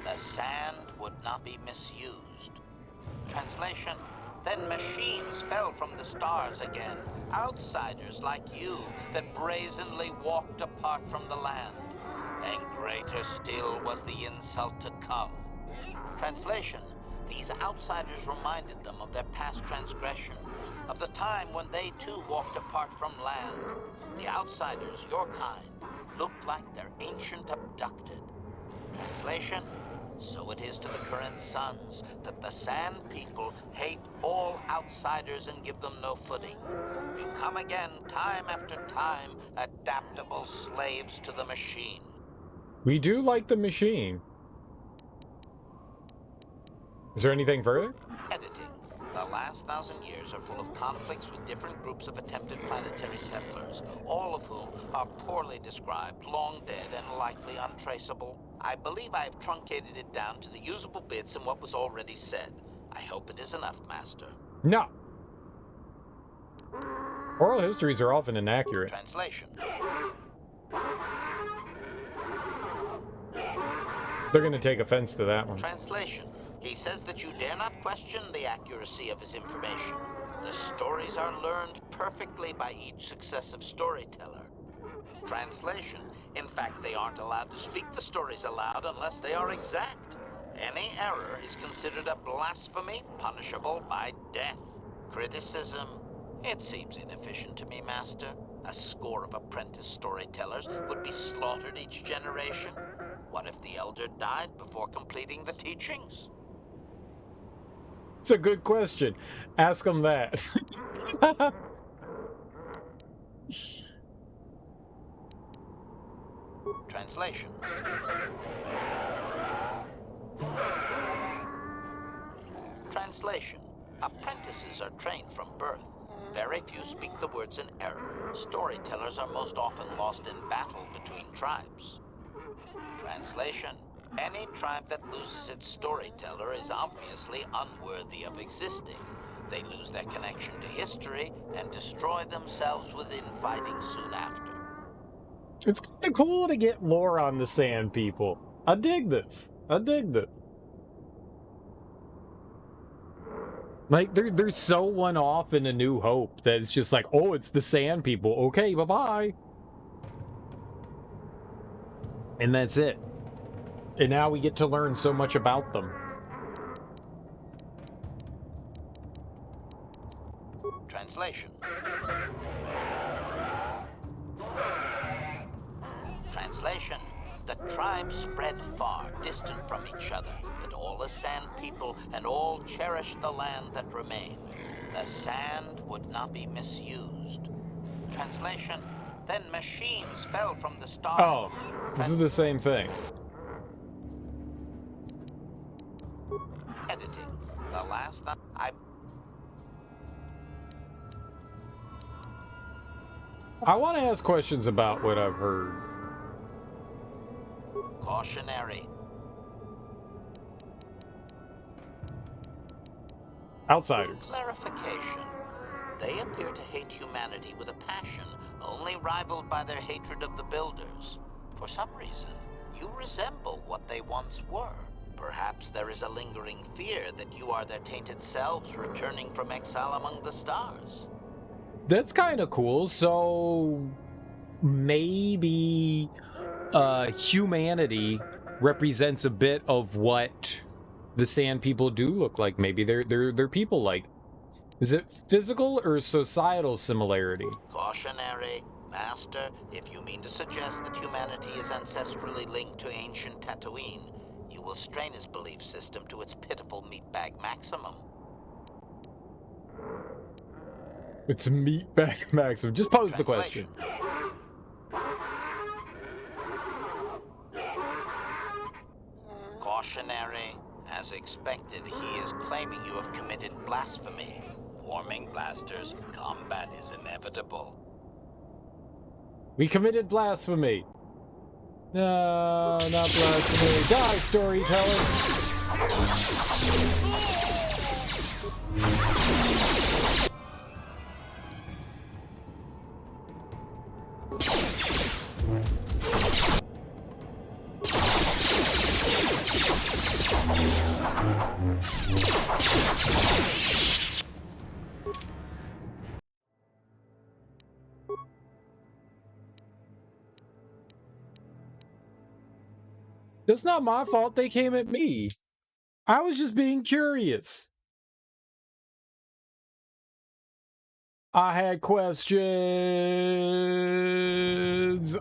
F: The sand would not be misused. Translation. Then machines fell from the stars again, outsiders like you that brazenly walked apart from the land. And greater still was the insult to come. Translation. These outsiders reminded them of their past transgression, of the time when they too walked apart from land. The outsiders, your kind, looked like their ancient abducted. Translation. So it is to the current sons that the Sand people hate all outsiders and give them no footing. You come again, time after time, adaptable slaves to the machine.
A: We do like the machine. Is there anything further?
F: Editing. The last 1,000 years are full of conflicts with different groups of attempted planetary settlers, all of whom are poorly described, long dead, and likely untraceable. I believe I have truncated it down to the usable bits in what was already said. I hope it is enough, Master.
A: No. Oral histories are often inaccurate.
F: Translation.
A: They're going to take offense to that one.
F: Translation. He says that you dare not question the accuracy of his information. The stories are learned perfectly by each successive storyteller. Translation. In fact, they aren't allowed to speak the stories aloud unless they are exact. Any error is considered a blasphemy, punishable by death. Criticism. It seems inefficient to me, Master. A score of apprentice storytellers would be slaughtered each generation. What if the elder died before completing the teachings?
A: It's a good question. Ask them that.
F: Translation. Translation. Apprentices are trained from birth. Very few speak the words in error. Storytellers are most often lost in battle between tribes. Translation. Any tribe that loses its storyteller is obviously unworthy of existing. They lose their connection to history and destroy themselves within fighting soon after.
A: It's kind of cool to get lore on the Sand people. I dig this. I dig this. Like, they're so one-off in A New Hope that it's just like, oh, it's the Sand people. Okay, bye-bye. And that's it. And now we get to learn so much about them.
F: spread far, distant from each other, but all as sand people and all cherish the land that remains. The sand would not be misused. Translation: then machines fell from the stars.
A: Oh, this is the same thing.
F: Editing. The last
A: I want to ask questions about what I've heard.
F: Cautionary.
A: Outsiders.
F: Clarification. They appear to hate humanity with a passion only rivaled by their hatred of the Builders. For some reason, you resemble what they once were. Perhaps there is a lingering fear that you are their tainted selves returning from exile among the stars.
A: That's kind of cool. So maybe humanity represents a bit of what the Sand People do look like. Maybe they're people like. Is it physical or societal similarity?
F: Cautionary. Master, if you mean to suggest that humanity is ancestrally linked to ancient Dantooine, you will strain his belief system to its pitiful meatbag maximum.
A: It's meatbag maximum. Just pose the question.
F: Cautionary. As expected, he is claiming you have committed blasphemy. Warming blasters, combat is inevitable.
A: We committed blasphemy. No, not blasphemy. Die, storyteller. That's not my fault they came at me. I was just being curious. I had questions.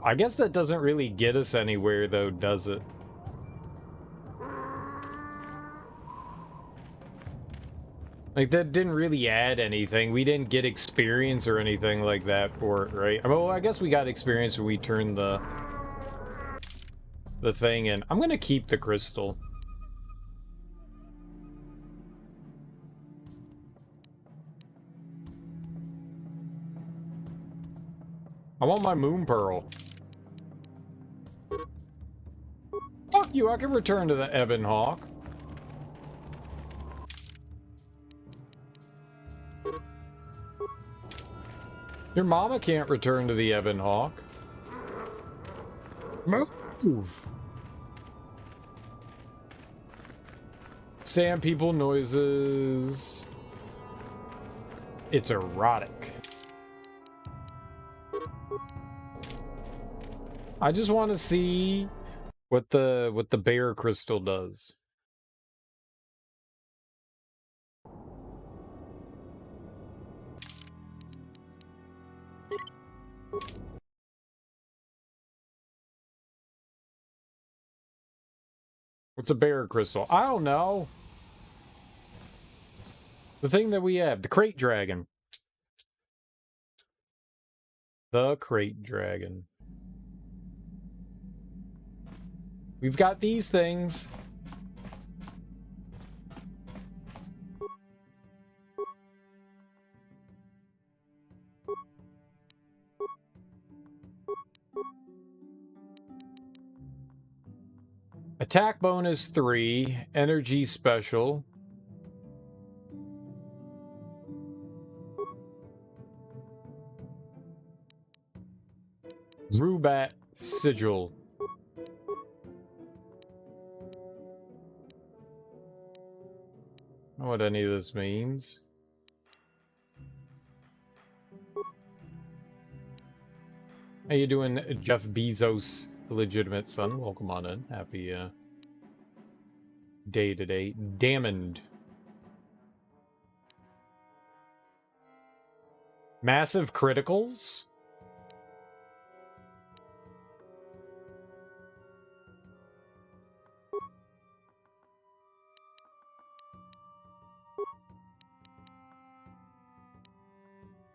A: I guess that doesn't really get us anywhere, though, does it? Like, that didn't really add anything. We didn't get experience or anything like that for it, right? Well, I guess we got experience when we turned the thing in. I'm gonna keep the crystal. I want my moon pearl. Fuck you, I can return to the Ebon Hawk. Your mama can't return to the Ebon Hawk. Move. Sand people noises. It's erotic. I just want to see what the bear crystal does. What's a bear crystal? I don't know. The thing that we have, the crate dragon. The crate dragon. We've got these things. Attack bonus 3, energy special. Rubat sigil. I don't know what any of this means. How you doing, Jeff Bezos, legitimate son? Welcome on in. Happy day today. Damned. Massive criticals?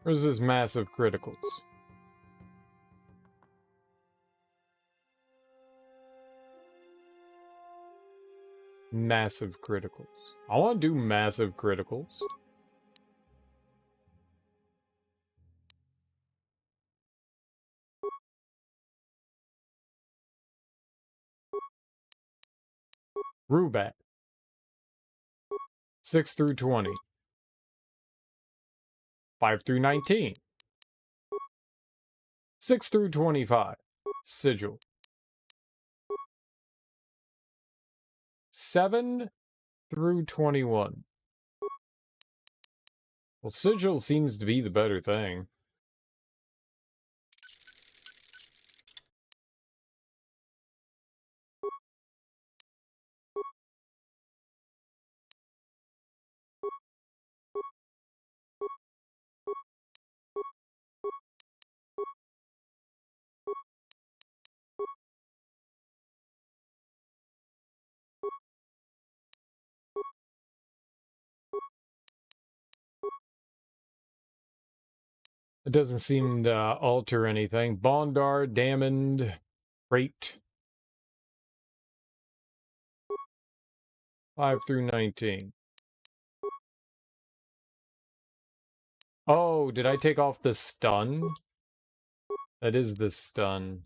A: Or is this massive criticals? Massive criticals. I want to do massive criticals. Rubat. 6 through 20. 5 through 19. 6 through 25. Sigil. 7 through 21. Well, Sigil seems to be the better thing. It doesn't seem to alter anything. Bondar, Damned, Crate. 5 through 19. Oh, did I take off the stun? That is the stun.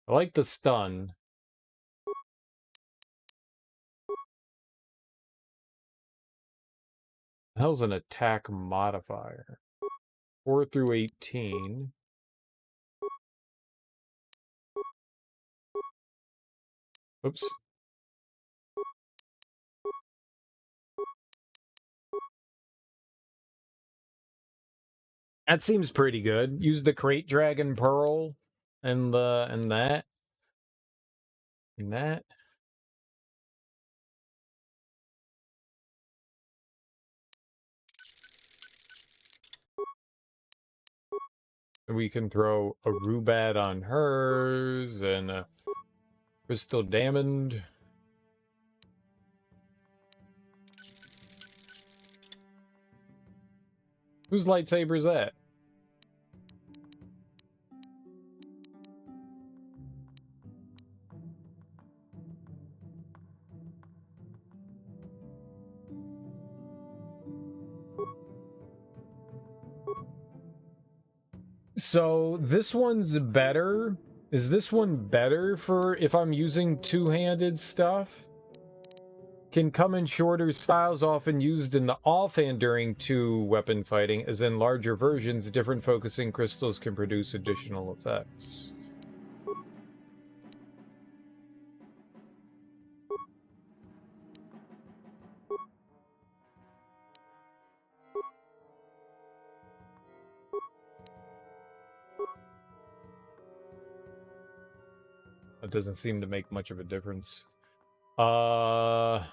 A: I like the stun. The hell's an attack modifier? 4 through 18. Oops. That seems pretty good. Use the Crate Dragon Pearl and that. And that. And we can throw a Rubat on hers and a Crystal Damned. Whose lightsaber's that? So this one's better. Is this one better for if I'm using two-handed stuff? Can come in shorter styles, often used in the offhand during two-weapon fighting, as in larger versions, different focusing crystals can produce additional effects. That doesn't seem to make much of a difference. So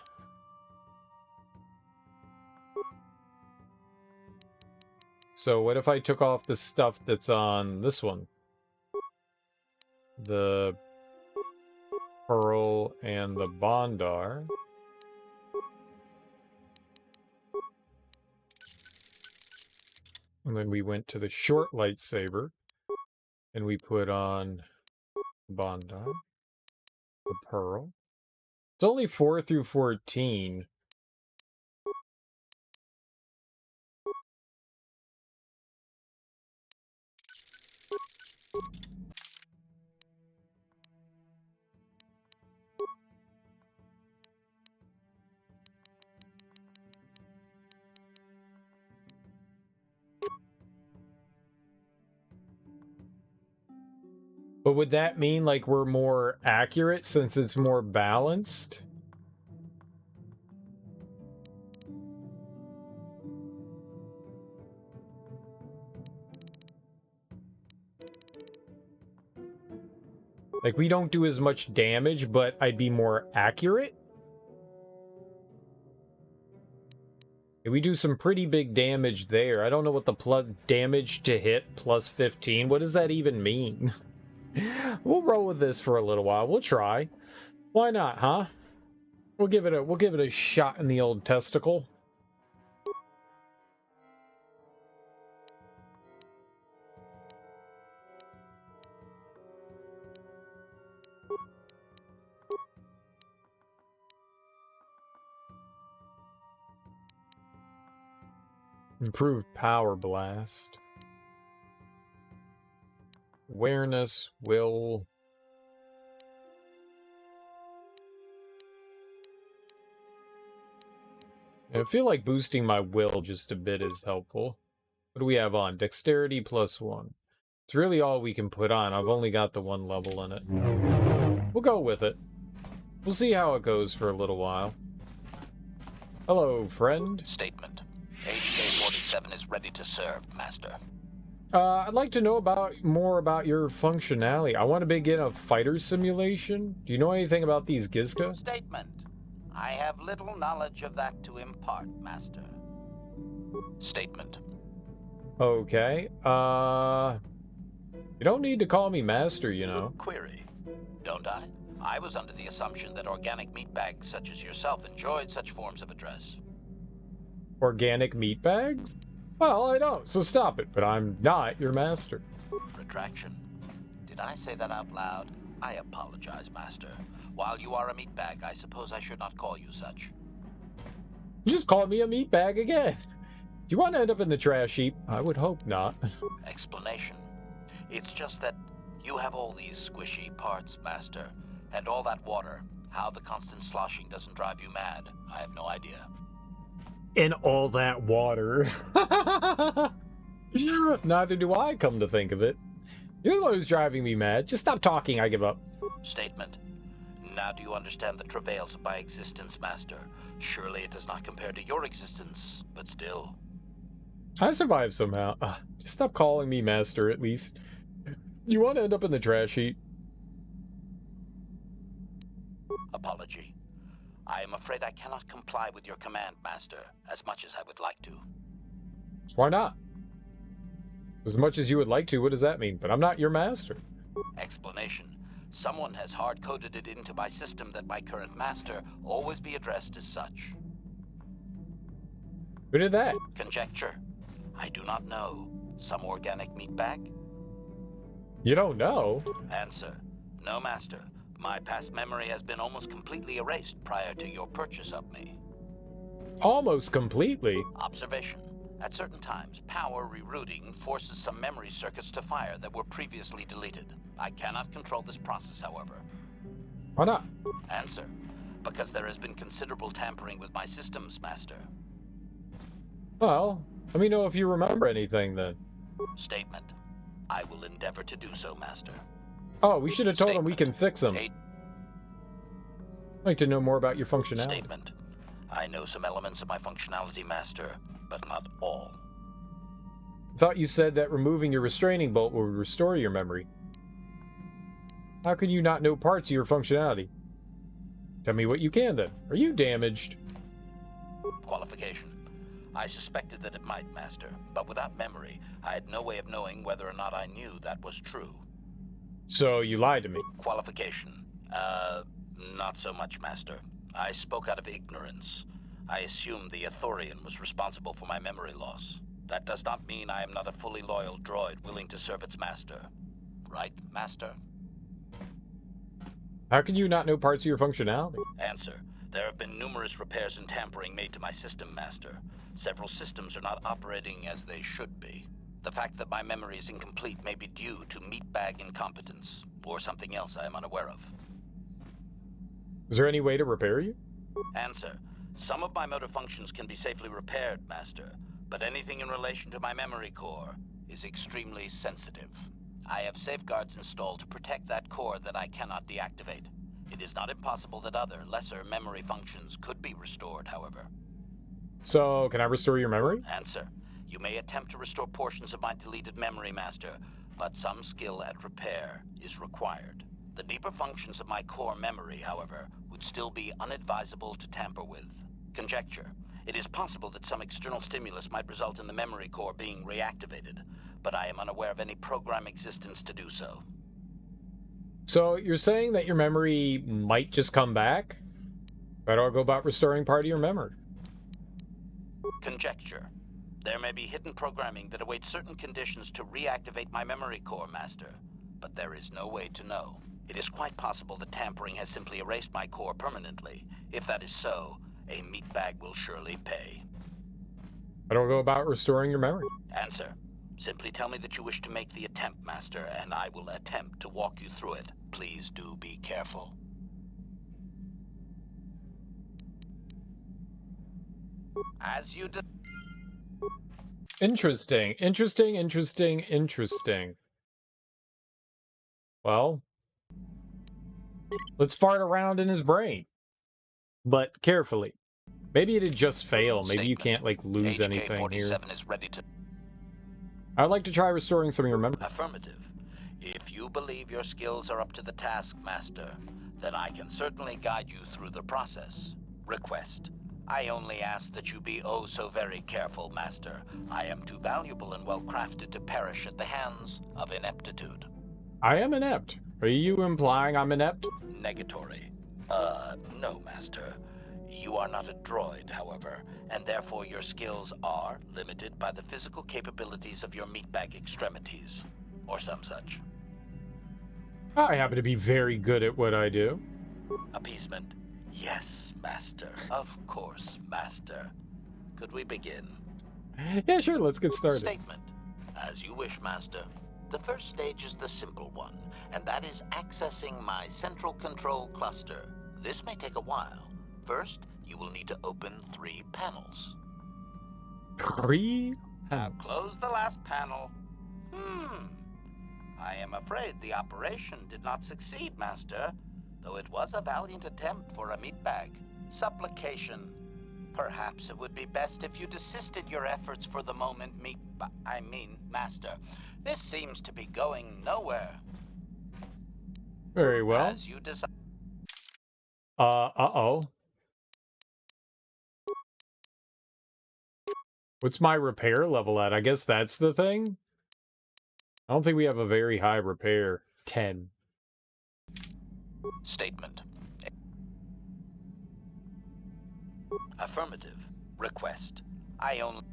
A: what if I took off the stuff that's on this one? The Pearl and the Bondar. And then we went to the short lightsaber. And we put on Bondar. The Pearl. It's only 4 through 14. But would that mean like we're more accurate since it's more balanced? Like we don't do as much damage, but I'd be more accurate? We do some pretty big damage there. I don't know what the damage to hit plus 15. What does that even mean? We'll roll with this for a little while. We'll try. Why not, huh? We'll give it a shot in the old testicle. Improved power blast. Awareness, will. I feel like boosting my will just a bit is helpful. What do we have on? Dexterity +1. It's really all we can put on. I've only got the one level in it. We'll go with it. We'll see how it goes for a little while. Hello, friend.
F: Statement. HK-47 is ready to serve, Master.
A: I'd like to know more about your functionality. I want to begin a fighter simulation. Do you know anything about these Gizka?
F: Statement. I have little knowledge of that to impart, Master. Statement.
A: Okay. You don't need to call me Master, you know.
F: Query. Don't I? I was under the assumption that organic meatbags such as yourself enjoyed such forms of address.
A: Organic meat bags? Well, I don't, so stop it, but I'm not your master.
F: Retraction. Did I say that out loud? I apologize, Master. While you are a meatbag, I suppose I should not call you such.
A: You just called me a meat bag again. Do you want to end up in the trash heap? I would hope not.
F: Explanation. It's just that you have all these squishy parts, Master, and all that water. How the constant sloshing doesn't drive you mad, I have no idea.
A: And all that water. Neither do I, come to think of it. You're the one who's driving me mad. Just stop talking, I give up.
F: Statement. Now do you understand the travails of my existence, Master? Surely it does not compare to your existence, but still.
A: I survived somehow. Just stop calling me master, at least. You want to end up in the trash heap?
F: Apology. I am afraid I cannot comply with your command, Master, as much as I would like to.
A: Why not? As much as you would like to, what does that mean? But I'm not your master.
F: Explanation. Someone has hard-coded it into my system that my current master always be addressed as such.
A: Who did that?
F: Conjecture. I do not know. Some organic meatbag?
A: You don't know?
F: Answer. No, Master. My past memory has been almost completely erased prior to your purchase of me.
A: Almost completely?
F: Observation. At certain times, power rerouting forces some memory circuits to fire that were previously deleted. I cannot control this process, however.
A: Why not?
F: Answer. Because there has been considerable tampering with my systems, Master.
A: Well, let me know if you remember anything, then.
F: Statement. I will endeavor to do so, Master.
A: Oh, we should have told him we can fix them.
F: I'd
A: like to know more about your functionality.
F: Statement. I know some elements of my functionality, Master, but not all.
A: I thought you said that removing your restraining bolt would restore your memory. How can you not know parts of your functionality? Tell me what you can, then. Are you damaged?
F: Qualification. I suspected that it might, Master, but without memory, I had no way of knowing whether or not I knew that was true.
A: So you lied to me.
F: Qualification. Not so much, Master. I spoke out of ignorance. I assumed the Ithorian was responsible for my memory loss. That does not mean I am not a fully loyal droid willing to serve its master. Right, Master?
A: How can you not know parts of your functionality?
F: Answer. There have been numerous repairs and tampering made to my system, Master. Several systems are not operating as they should be. The fact that my memory is incomplete may be due to meatbag incompetence, or something else I am unaware of.
A: Is there any way to repair you?
F: Answer. Some of my motor functions can be safely repaired, Master, but anything in relation to my memory core is extremely sensitive. I have safeguards installed to protect that core that I cannot deactivate. It is not impossible that other, lesser memory functions could be restored, however.
A: So, can I restore your memory?
F: Answer. You may attempt to restore portions of my deleted memory, Master, but some skill at repair is required. The deeper functions of my core memory, however, would still be unadvisable to tamper with. Conjecture. It is possible that some external stimulus might result in the memory core being reactivated, but I am unaware of any program existence to do so.
A: So, you're saying that your memory might just come back? How do I go about restoring part of your memory?
F: Conjecture. There may be hidden programming that awaits certain conditions to reactivate my memory core, Master, but there is no way to know. It is quite possible that tampering has simply erased my core permanently. If that is so, a meatbag will surely pay.
A: How do I go about restoring your memory?
F: Answer. Simply tell me that you wish to make the attempt, Master, and I will attempt to walk you through it. Please do be careful. As you did.
A: Interesting. Well, let's fart around in his brain. But carefully. Maybe it'd just fail. Maybe you can't, like, lose anything here.
F: Is ready to...
A: I'd like to try restoring some of your memory.
F: Affirmative. If you believe your skills are up to the task, Master, then I can certainly guide you through the process. Request. I only ask that you be oh so very careful, Master. I am too valuable and well-crafted to perish at the hands of ineptitude.
A: I am inept. Are you implying I'm inept?
F: Negatory. No, Master. You are not a droid, however, and therefore your skills are limited by the physical capabilities of your meatbag extremities, or some such.
A: I happen to be very good at what I do.
F: Appeasement. Yes, Master. Of course, Master. Could we begin?
A: Yeah, sure, let's get started.
F: Statement. As you wish, Master. The first stage is the simple one, and that is accessing my central control cluster. This may take a while. First, you will need to open 3 panels.
A: 3
F: Now
A: panels.
F: close the last panel. I am afraid the operation did not succeed, Master, though it was a valiant attempt for a meatbag. Supplication. Perhaps it would be best if you desisted your efforts for the moment, Master. This seems to be going nowhere.
A: Very well.
F: As you decide.
A: Uh-oh. What's my repair level at? I guess that's the thing? I don't think we have a very high repair. 10.
F: Statement. Affirmative. Request. I only...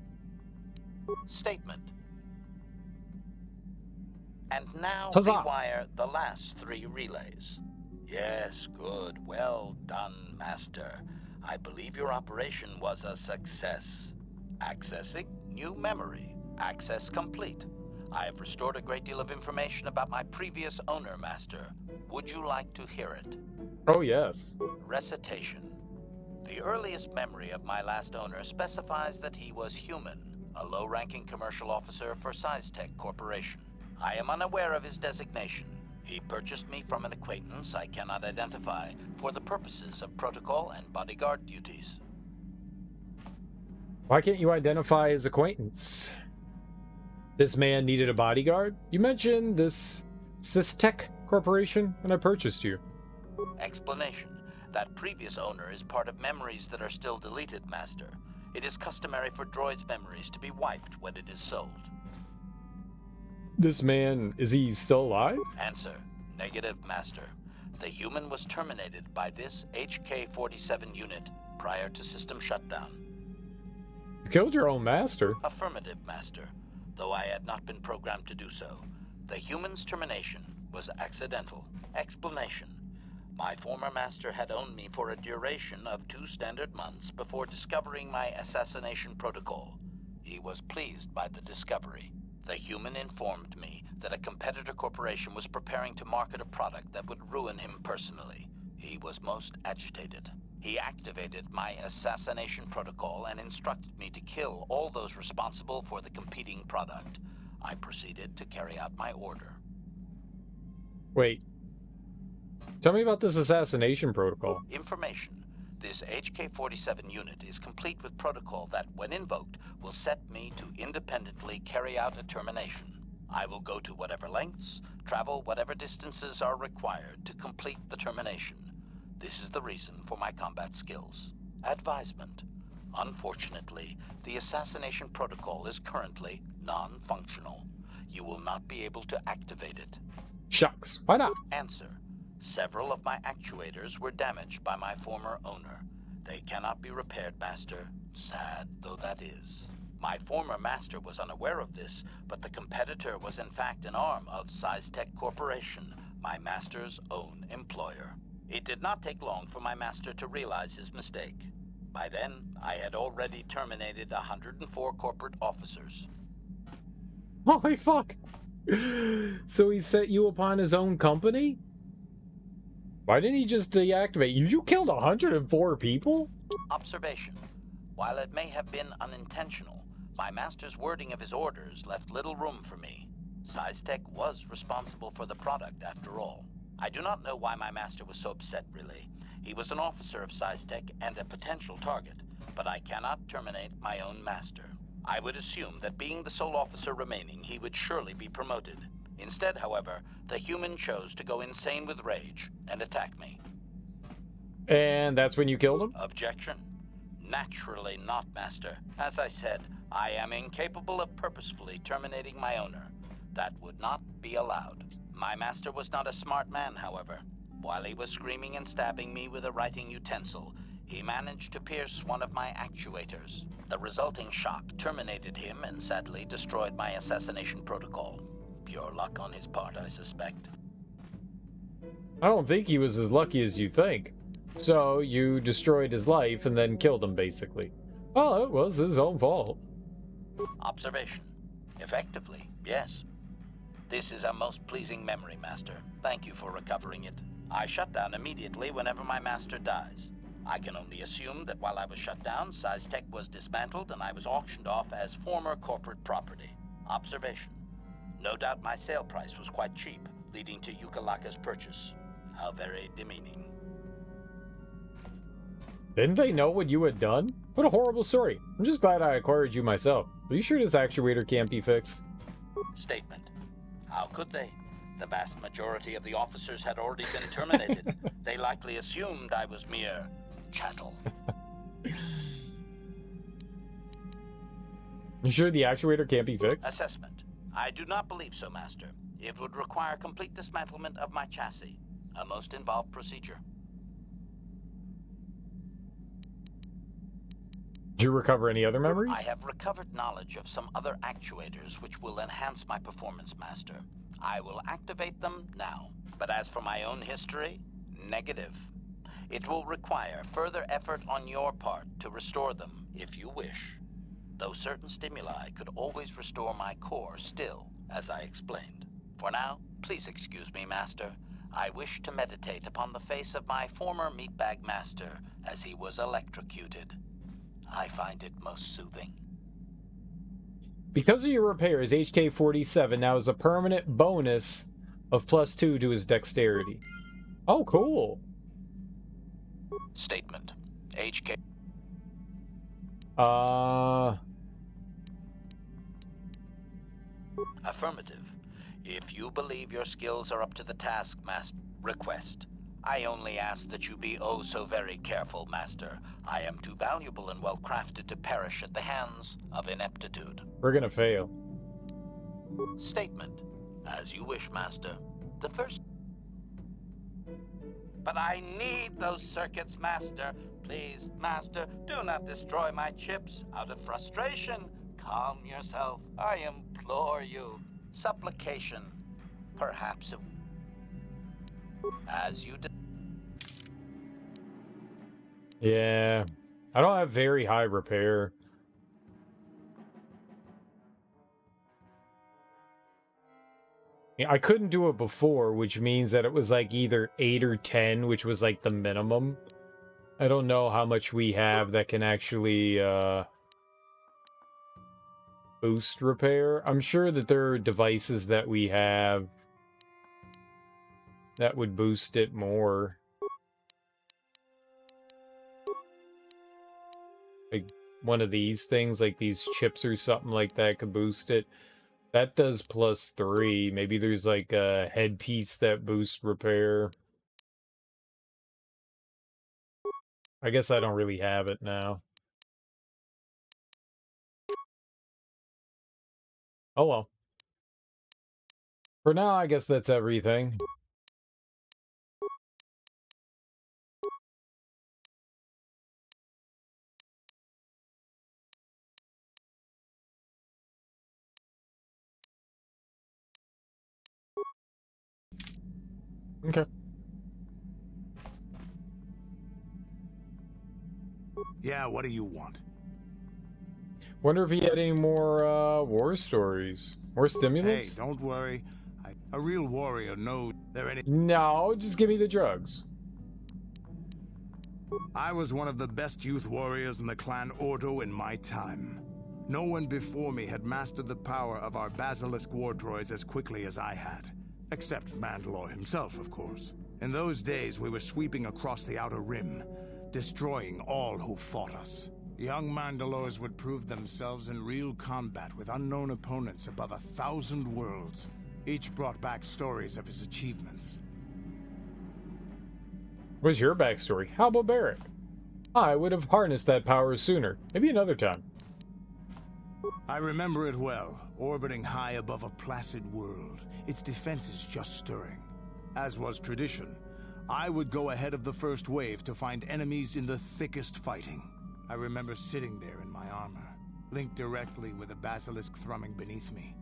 F: Statement. And now
A: Huzzah!
F: rewire the last 3 relays. Yes, good. Well done, Master. I believe your operation was a success. Accessing new memory. Access complete. I have restored a great deal of information about my previous owner, Master. Would you like to hear it?
A: Oh, yes.
F: Recitation. The earliest memory of my last owner specifies that he was human, a low-ranking commercial officer for Kashyyk Corporation. I am unaware of his designation. He purchased me from an acquaintance I cannot identify for the purposes of protocol and bodyguard duties.
A: Why can't you identify his acquaintance? This man needed a bodyguard? You mentioned this Kashyyk Corporation when I purchased you.
F: Explanation. That previous owner is part of memories that are still deleted, Master. It is customary for droids' memories to be wiped when it is sold.
A: This man, is he still alive?
F: Answer. Negative, Master. The human was terminated by this HK-47 unit prior to system shutdown.
A: You killed your own master.
F: Affirmative, Master. Though I had not been programmed to do so. The human's termination was accidental. Explanation. My former master had owned me for a duration of 2 standard months before discovering my assassination protocol. He was pleased by the discovery. The human informed me that a competitor corporation was preparing to market a product that would ruin him personally. He was most agitated. He activated my assassination protocol and instructed me to kill all those responsible for the competing product. I proceeded to carry out my order.
A: Wait. Tell me about this assassination protocol.
F: Information. This HK-47 unit is complete with protocol that, when invoked, will set me to independently carry out a termination. I will go to whatever lengths, travel whatever distances are required to complete the termination. This is the reason for my combat skills. Advisement. Unfortunately, the assassination protocol is currently non-functional. You will not be able to activate it.
A: Shucks, why not?
F: Answer. Several of my actuators were damaged by my former owner. They cannot be repaired, Master. Sad though that is. My former master was unaware of this, but the competitor was in fact an arm of Kashyyk Corporation, my master's own employer. It did not take long for my master to realize his mistake. By then, I had already terminated 104 corporate officers.
A: Holy fuck! So he set you upon his own company? Why didn't he just deactivate you? You killed 104 people?
F: Observation. While it may have been unintentional, my master's wording of his orders left little room for me. SciTech was responsible for the product, after all. I do not know why my master was so upset, really. He was an officer of SciTech and a potential target, but I cannot terminate my own master. I would assume that being the sole officer remaining, he would surely be promoted. Instead, however, the human chose to go insane with rage and attack me.
A: And that's when you killed him?
F: Objection. Naturally not, Master. As I said, I am incapable of purposefully terminating my owner. That would not be allowed. My master was not a smart man, however. While he was screaming and stabbing me with a writing utensil, he managed to pierce one of my actuators. The resulting shock terminated him and sadly destroyed my assassination protocol. Pure luck on his part, I suspect.
A: I don't think he was as lucky as you think. So, you destroyed his life and then killed him, basically. Oh, it was his own fault.
F: Observation. Effectively, yes. This is a most pleasing memory, Master. Thank you for recovering it. I shut down immediately whenever my master dies. I can only assume that while I was shut down, SciTech was dismantled and I was auctioned off as former corporate property. Observation. No doubt my sale price was quite cheap, leading to Yukalaka's purchase. How very demeaning.
A: Didn't they know what you had done? What a horrible story. I'm just glad I acquired you myself. Are you sure this actuator can't be fixed?
F: Statement. How could they? The vast majority of the officers had already been terminated. They likely assumed I was mere chattel.
A: You sure the actuator can't be fixed?
F: Assessment. I do not believe so, Master. It would require complete dismantlement of my chassis. A most involved procedure.
A: Did you recover any other memories?
F: I have recovered knowledge of some other actuators which will enhance my performance, Master. I will activate them now. But as for my own history, negative. It will require further effort on your part to restore them, if you wish. Though certain stimuli could always restore my core still, as I explained. For now, please excuse me, Master. I wish to meditate upon the face of my former meatbag master as he was electrocuted. I find it most soothing.
A: Because of your repairs, HK-47 now has a permanent bonus of +2 to his dexterity. Oh, cool.
F: Statement. HK... Affirmative. If you believe your skills are up to the task, Master, request. I only ask that you be oh so very careful, Master. I am too valuable and well-crafted to perish at the hands of ineptitude.
A: We're gonna fail.
F: Statement. As you wish, Master. The first... But I need those circuits, Master. Please, Master, do not destroy my chips out of frustration. Calm yourself. I implore you. Supplication. Perhaps it... As you...
A: Yeah. I don't have very high repair. Yeah, I couldn't do it before, which means that it was like either 8 or 10, which was like the minimum. I don't know how much we have that can actually boost repair. I'm sure that there are devices that we have that would boost it more. Like one of these things, like these chips or something like that could boost it. That does +3. Maybe there's like a headpiece that boosts repair. I guess I don't really have it now. Oh well. For now, I guess that's everything. Okay.
J: Yeah, what do you want?
A: Wonder if he had any more war stories. More
J: Hey,
A: stimulants?
J: don't worry. A real warrior knows there any.
A: No, just give me the drugs.
J: I was one of the best youth warriors in the clan Ordo in my time. No one before me had mastered the power of our basilisk war droids as quickly as I had. Except Mandalore himself, of course. In those days, we were sweeping across the Outer Rim, destroying all who fought us. Young Mandalores would prove themselves in real combat with unknown opponents above 1,000 worlds. Each brought back stories of his achievements.
A: What's your backstory? How barbaric. I would have harnessed that power sooner. Maybe another time.
J: I remember it well, orbiting high above a placid world, its defenses just stirring. As was tradition, I would go ahead of the first wave to find enemies in the thickest fighting. I remember sitting there in my armor, linked directly with the basilisk thrumming beneath me,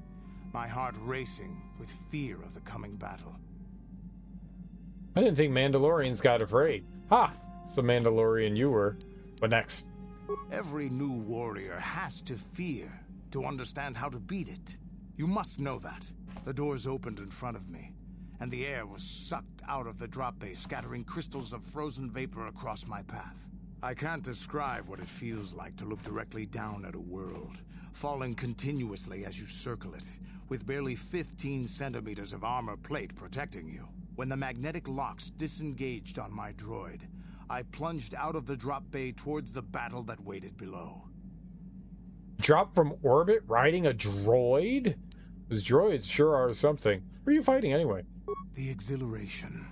J: my heart racing with fear of the coming battle.
A: I didn't think Mandalorians got afraid. Ha! It's a Mandalorian you were. What next?
J: Every new warrior has to fear to understand how to beat it. You must know that. The doors opened in front of me, and the air was sucked out of the drop bay, scattering crystals of frozen vapor across my path. I can't describe what it feels like to look directly down at a world, falling continuously as you circle it, with barely 15 centimeters of armor plate protecting you. When the magnetic locks disengaged on my droid, I plunged out of the drop bay towards the battle that waited below.
A: Drop from orbit riding a droid? Those droids sure are something. Where are you fighting anyway?
J: The exhilaration,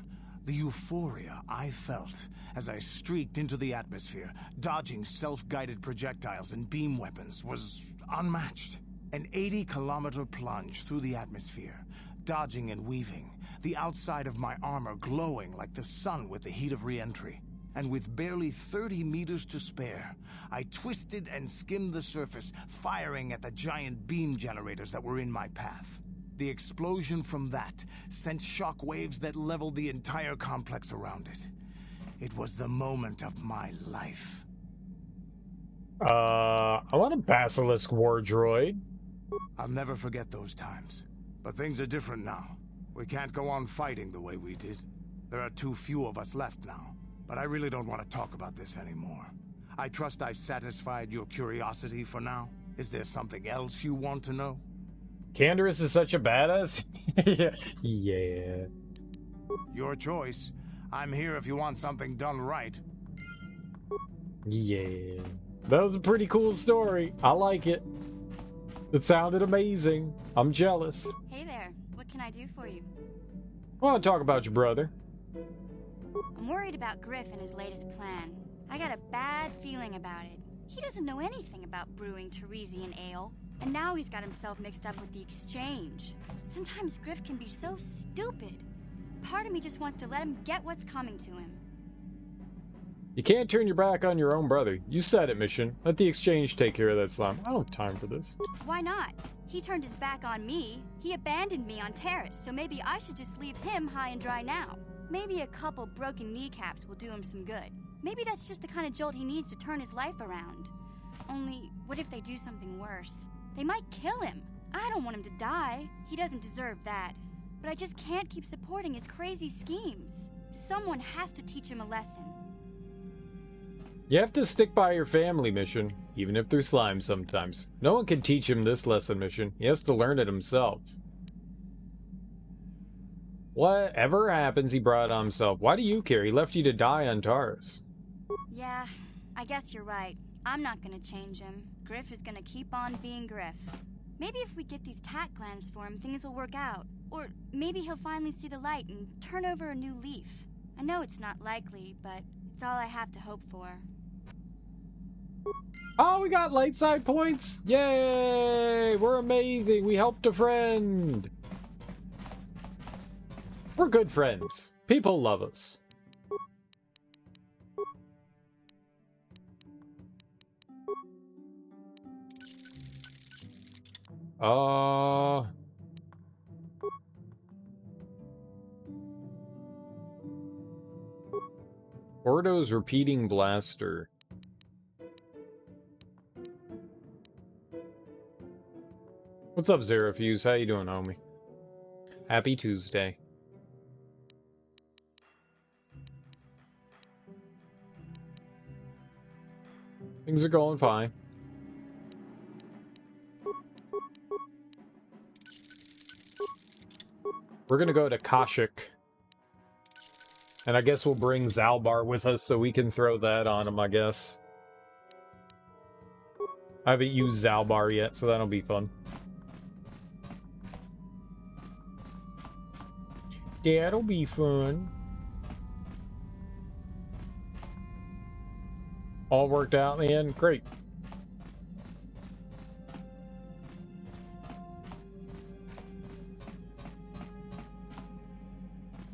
J: the euphoria I felt as I streaked into the atmosphere, dodging self-guided projectiles and beam weapons, was unmatched. An 80-kilometer plunge through the atmosphere, dodging and weaving, the outside of my armor glowing like the sun with the heat of re-entry. And with barely 30 meters to spare, I twisted and skimmed the surface, firing at the giant beam generators that were in my path. The explosion from that sent shock waves that leveled the entire complex around it. It was the moment of my life.
A: I want a basilisk war droid.
J: I'll never forget those times. But things are different now. We can't go on fighting the way we did. There are too few of us left now. But I really don't want to talk about this anymore. I trust I've satisfied your curiosity for now. Is there something else you want to know?
A: Canderous is such a badass? Yeah.
J: Your choice. I'm here if you want something done right.
A: Yeah. That was a pretty cool story. I like it. It sounded amazing. I'm jealous.
E: Hey there, what can I do for you?
A: I want to talk about your brother.
E: I'm worried about Griff and his latest plan. I got a bad feeling about it. He doesn't know anything about brewing Teresian ale, and now he's got himself mixed up with the exchange. Sometimes Griff can be so stupid. Part of me just wants to let him get what's coming to him.
A: You can't turn your back on your own brother. You said it, Mission. Let the exchange take care of that slime. I don't have time for this.
E: Why not? He turned his back on me. He abandoned me on Terrace, so maybe I should just leave him high and dry now. Maybe a couple broken kneecaps will do him some good. Maybe that's just the kind of jolt he needs to turn his life around. Only, what if they do something worse? They might kill him. I don't want him to die. He doesn't deserve that. But I just can't keep supporting his crazy schemes. Someone has to teach him a lesson.
A: You have to stick by your family, Mission, even if they're slime sometimes. No one can teach him this lesson, Mission. He has to learn it himself. Whatever happens, he brought it on himself. Why do you care? He left you to die on Taurus.
E: Yeah, I guess you're right. I'm not gonna change him. Griff is gonna keep on being Griff. Maybe if we get these tat glands for him, things will work out. Or maybe he'll finally see the light and turn over a new leaf. I know it's not likely, but it's all I have to hope for.
A: Oh, we got light side points! Yay! We're amazing! We helped a friend! We're good friends. People love us. Ordo's repeating blaster. What's up, Zerafuse? How you doing, homie? Happy Tuesday. Things are going fine. We're gonna go to Kashyyk. And I guess we'll bring Zalbar with us so we can throw that on him, I guess. I haven't used Zalbar yet, so that'll be fun. That'll be fun. All worked out in the end? Great.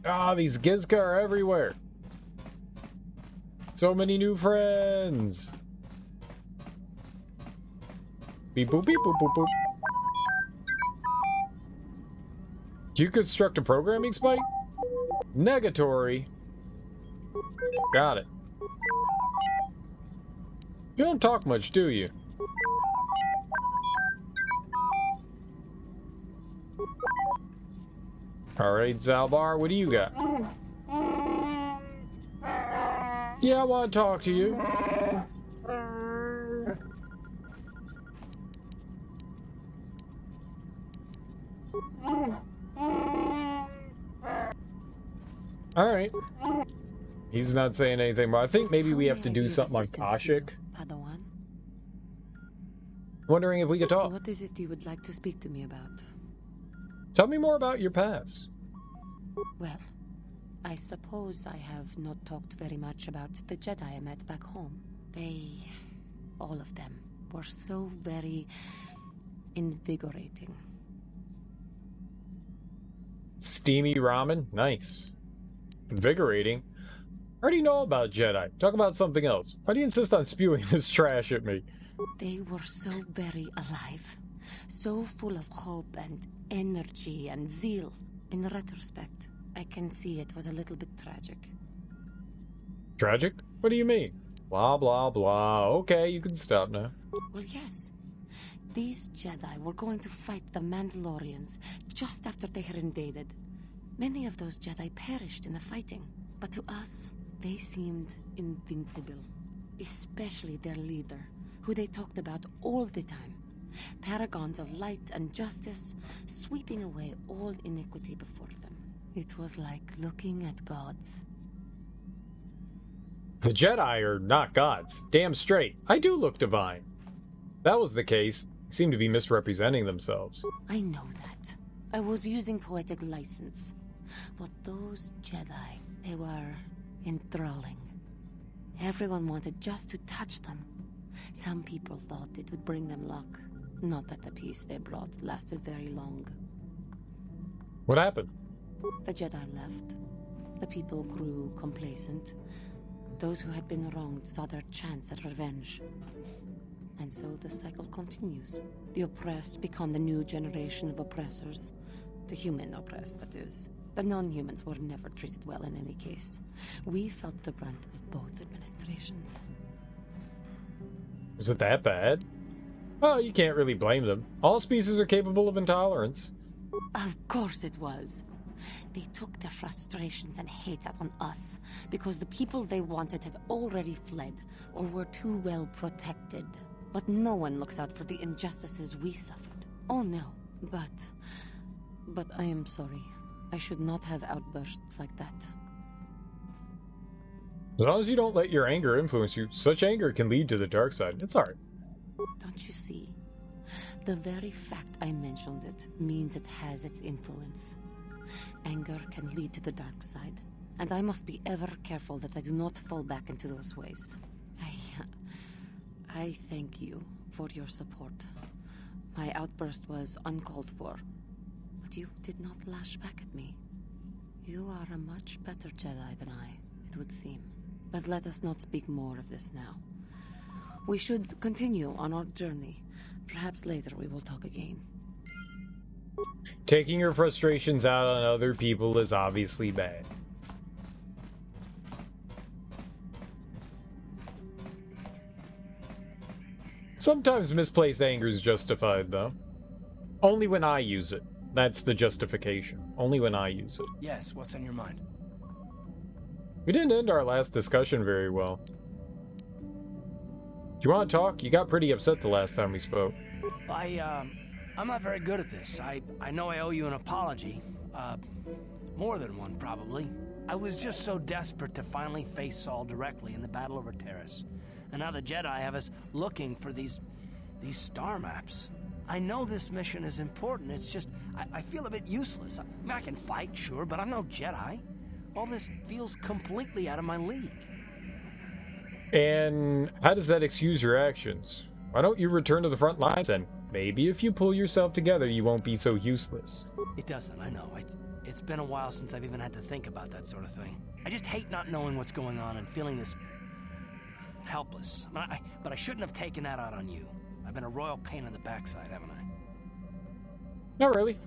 A: Ah, these Gizka are everywhere. So many new friends. Beep boop beep boop boop boop. Do you construct a programming spike? Negatory. Got it. You don't talk much, do you? Alright, Zalbar, what do you got? Yeah, I want to talk to you. Alright. He's not saying anything, but I think maybe we have to do something on Kashyyk.
K: Padawan?
A: Wondering if we could talk.
K: What is it you would like to speak to me about?
A: Tell me more about your past.
K: Well, I suppose I have not talked very much about the Jedi I met back home. They, all of them, were so very invigorating.
A: Steamy ramen? Nice. Invigorating? I already know about Jedi. Talk about something else. Why do you insist on spewing this trash at me?
K: They were so very alive. So full of hope and energy and zeal. In retrospect, I can see it was a little bit tragic.
A: Tragic? What do you mean? Blah, blah, blah. Okay, you can stop now.
K: Well, yes. These Jedi were going to fight the Mandalorians just after they had invaded. Many of those Jedi perished in the fighting, but to us, they seemed invincible. Especially their leader, who they talked about all the time. Paragons of light and justice, sweeping away all iniquity before them. It was like looking at gods.
A: The Jedi are not gods. Damn straight. I do look divine. If that was the case, they seem to be misrepresenting themselves.
K: I know that. I was using poetic license. But those Jedi, they were enthralling. Everyone wanted just to touch them. Some people thought it would bring them luck. Not that the peace they brought lasted very long.
A: What happened?
K: The Jedi left. The people grew complacent. Those who had been wronged saw their chance at revenge. And so the cycle continues. The oppressed become the new generation of oppressors. The human oppressed, that is. The non-humans were never treated well in any case. We felt the brunt of both administrations.
A: Was it that bad? Well, you can't really blame them. All species are capable of intolerance.
K: Of course it was. They took their frustrations and hate out on us because the people they wanted had already fled or were too well protected. But no one looks out for the injustices we suffered. Oh no, but I am sorry. I should not have outbursts like that.
A: As long as you don't let your anger influence you, such anger can lead to the dark side. It's alright.
K: Don't you see? The very fact I mentioned it means it has its influence. Anger can lead to the dark side, and I must be ever careful that I do not fall back into those ways. I thank you for your support. My outburst was uncalled for, but you did not lash back at me. You are a much better Jedi than I, it would seem. But let us not speak more of this now. We should continue on our journey. Perhaps later we will talk again.
A: Taking your frustrations out on other people is obviously bad. Sometimes misplaced anger is justified, though. Only when I use it. That's the justification. Only when I use it.
L: Yes, what's on your mind?
A: We didn't end our last discussion very well. Do you want to talk? You got pretty upset the last time we spoke.
L: I'm not very good at this. I know I owe you an apology. More than one, probably. I was just so desperate to finally face Saul directly in the battle over Terrace. And now the Jedi have us looking for these star maps. I know this mission is important, it's just, I feel a bit useless. I mean, I can fight, sure, but I'm no Jedi. All this feels completely out of my league.
A: And how does that excuse your actions? Why don't you return to the front lines then? Maybe if you pull yourself together, you won't be so useless.
L: It doesn't, I know. It's been a while since I've even had to think about that sort of thing. I just hate not knowing what's going on and feeling this helpless. But I shouldn't have taken that out on you. I've been a royal pain in the backside, haven't I?
A: Not really.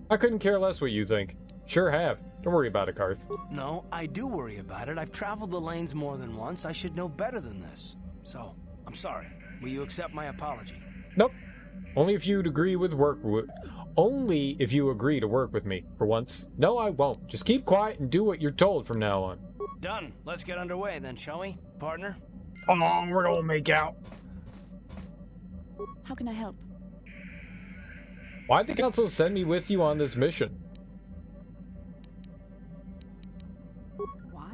A: I couldn't care less what you think. Sure have. Don't worry about it, Carth.
L: No, I do worry about it. I've traveled the lanes more than once. I should know better than this. So, I'm sorry. Will you accept my apology?
A: Nope. Only if you'd agree with Only if you agree to work with me, for once. No, I won't. Just keep quiet and do what you're told from now on.
L: Done. Let's get underway then, shall we, partner?
A: Come on, we're gonna make out.
H: How can I help?
A: Why'd the council send me with you on this mission?
H: Why?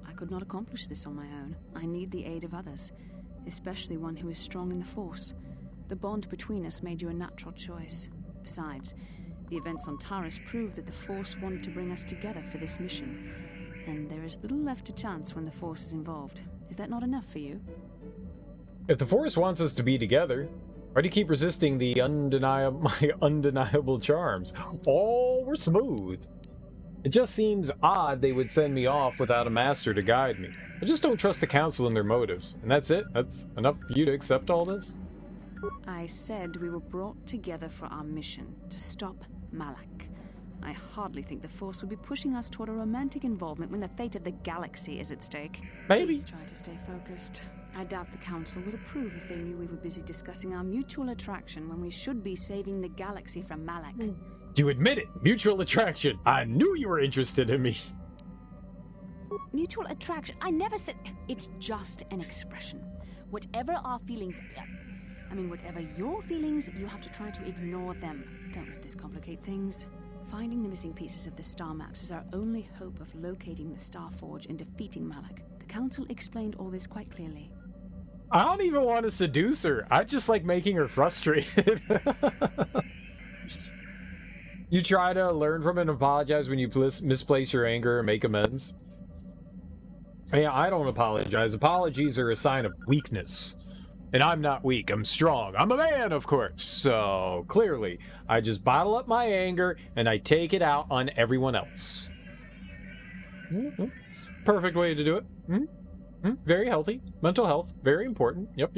H: I could not accomplish this on my own. I need the aid of others, especially one who is strong in the Force. The bond between us made you a natural choice. Besides, the events on Taris prove that the Force wanted to bring us together for this mission, and there is little left to chance when the Force is involved. Is that not enough for you?
A: If the Force wants us to be together, why do you keep resisting the my undeniable charms? Oh, we're smooth. It just seems odd they would send me off without a master to guide me. I just don't trust the council and their motives. And that's it? That's enough for you to accept all this?
H: I said we were brought together for our mission, to stop Malak. I hardly think the Force would be pushing us toward a romantic involvement when the fate of the galaxy is at stake.
A: Maybe.
H: Please try to stay focused. I doubt the Council would approve if they knew we were busy discussing our mutual attraction when we should be saving the galaxy from Malak.
A: You admit it! Mutual attraction! I knew you were interested in me!
H: Mutual attraction? I never said... It's just an expression. Whatever our feelings... whatever your feelings, you have to try to ignore them. Don't let this complicate things. Finding the missing pieces of the star maps is our only hope of locating the Star Forge and defeating Malak. The Council explained all this quite clearly.
A: I don't even want to seduce her. I just like making her frustrated. You try to learn from it and apologize when you misplace your anger and make amends. Yeah, I don't apologize. Apologies are a sign of weakness. And I'm not weak. I'm strong. I'm a man, of course. So, clearly, I just bottle up my anger and I take it out on everyone else. It's a perfect way to do it. Very healthy. Mental health. Very important. Yep.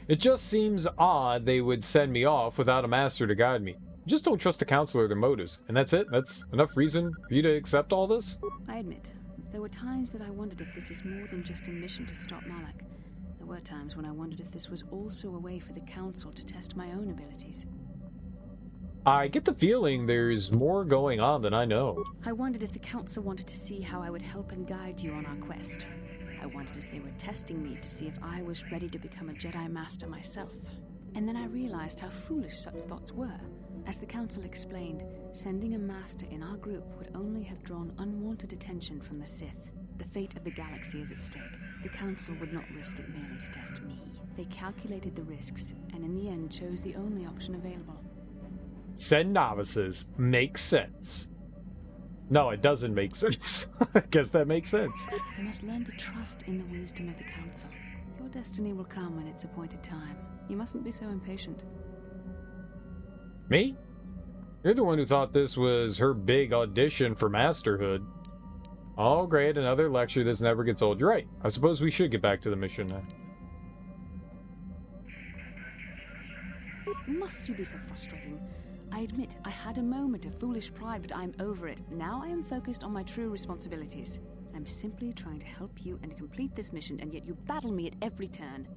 A: It just seems odd they would send me off without a master to guide me. I just don't trust the council or their motives. And that's it? That's enough reason for you to accept all this?
H: I admit, there were times that I wondered if this is more than just a mission to stop Malak. There were times when I wondered if this was also a way for the council to test my own abilities.
A: I get the feeling there's more going on than I know.
H: I wondered if the council wanted to see how I would help and guide you on our quest. I wondered if they were testing me to see if I was ready to become a Jedi Master myself. And then I realized how foolish such thoughts were. As the council explained, sending a master in our group would only have drawn unwanted attention from the Sith. The fate of the galaxy is at stake. The council would not risk it merely to test me. They calculated the risks, and in the end chose the only option available.
A: Send novices. Makes sense. No, it doesn't make sense. I guess that makes sense.
H: You must learn to trust in the wisdom of the council. Your destiny will come when it's appointed time. You mustn't be so impatient.
A: Me? You're the one who thought this was her big audition for masterhood. Oh, great, another lecture. This never gets old. You're right. I suppose we should get back to the mission now.
H: Must you be so frustrating? I admit, I had a moment of foolish pride, but I'm over it. Now I am focused on my true responsibilities. I'm simply trying to help you and complete this mission, and yet you battle me at every turn.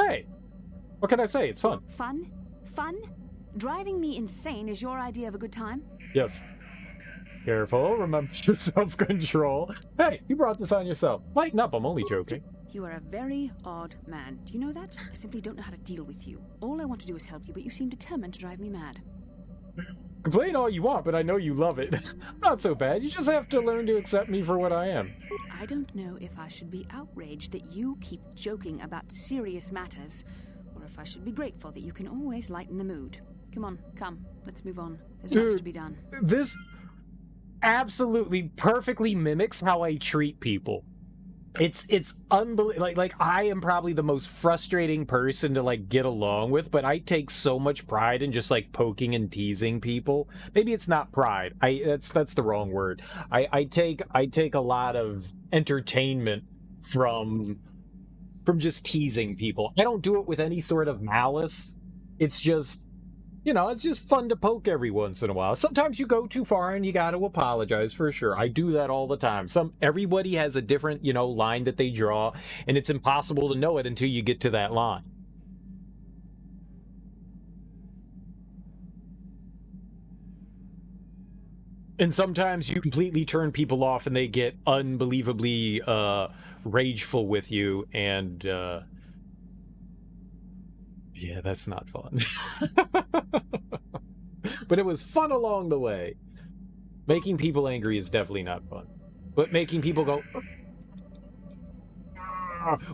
A: Hey, what can I say? It's fun.
H: Fun? Fun? Driving me insane is your idea of a good time?
A: Yes. Careful, remember your self-control. Hey, you brought this on yourself. Lighten up, I'm only joking.
H: You are a very odd man. Do you know that? I simply don't know how to deal with you. All I want to do is help you, but you seem determined to drive me mad.
A: Complain all you want, but I know you love it. I'm not so bad. You just have to learn to accept me for what I am.
H: I don't know if I should be outraged that you keep joking about serious matters, or if I should be grateful that you can always lighten the mood. Come on, come. Let's move on. There's much to be done.
A: This absolutely perfectly mimics how I treat people. It's unbelievable. Like I am probably the most frustrating person to like get along with, but I take so much pride in just like poking and teasing people. Maybe it's not pride. That's the wrong word. I take a lot of entertainment from just teasing people. I don't do it with any sort of malice. It's just, you know, it's just fun to poke every once in a while. Sometimes you go too far and you got to apologize for sure. I do that all the time. Everybody has a different, you know, line that they draw, and it's impossible to know it until you get to that line. And sometimes you completely turn people off and they get unbelievably rageful with you, and yeah, that's not fun. But it was fun along the way. Making people angry is definitely not fun. But making people go,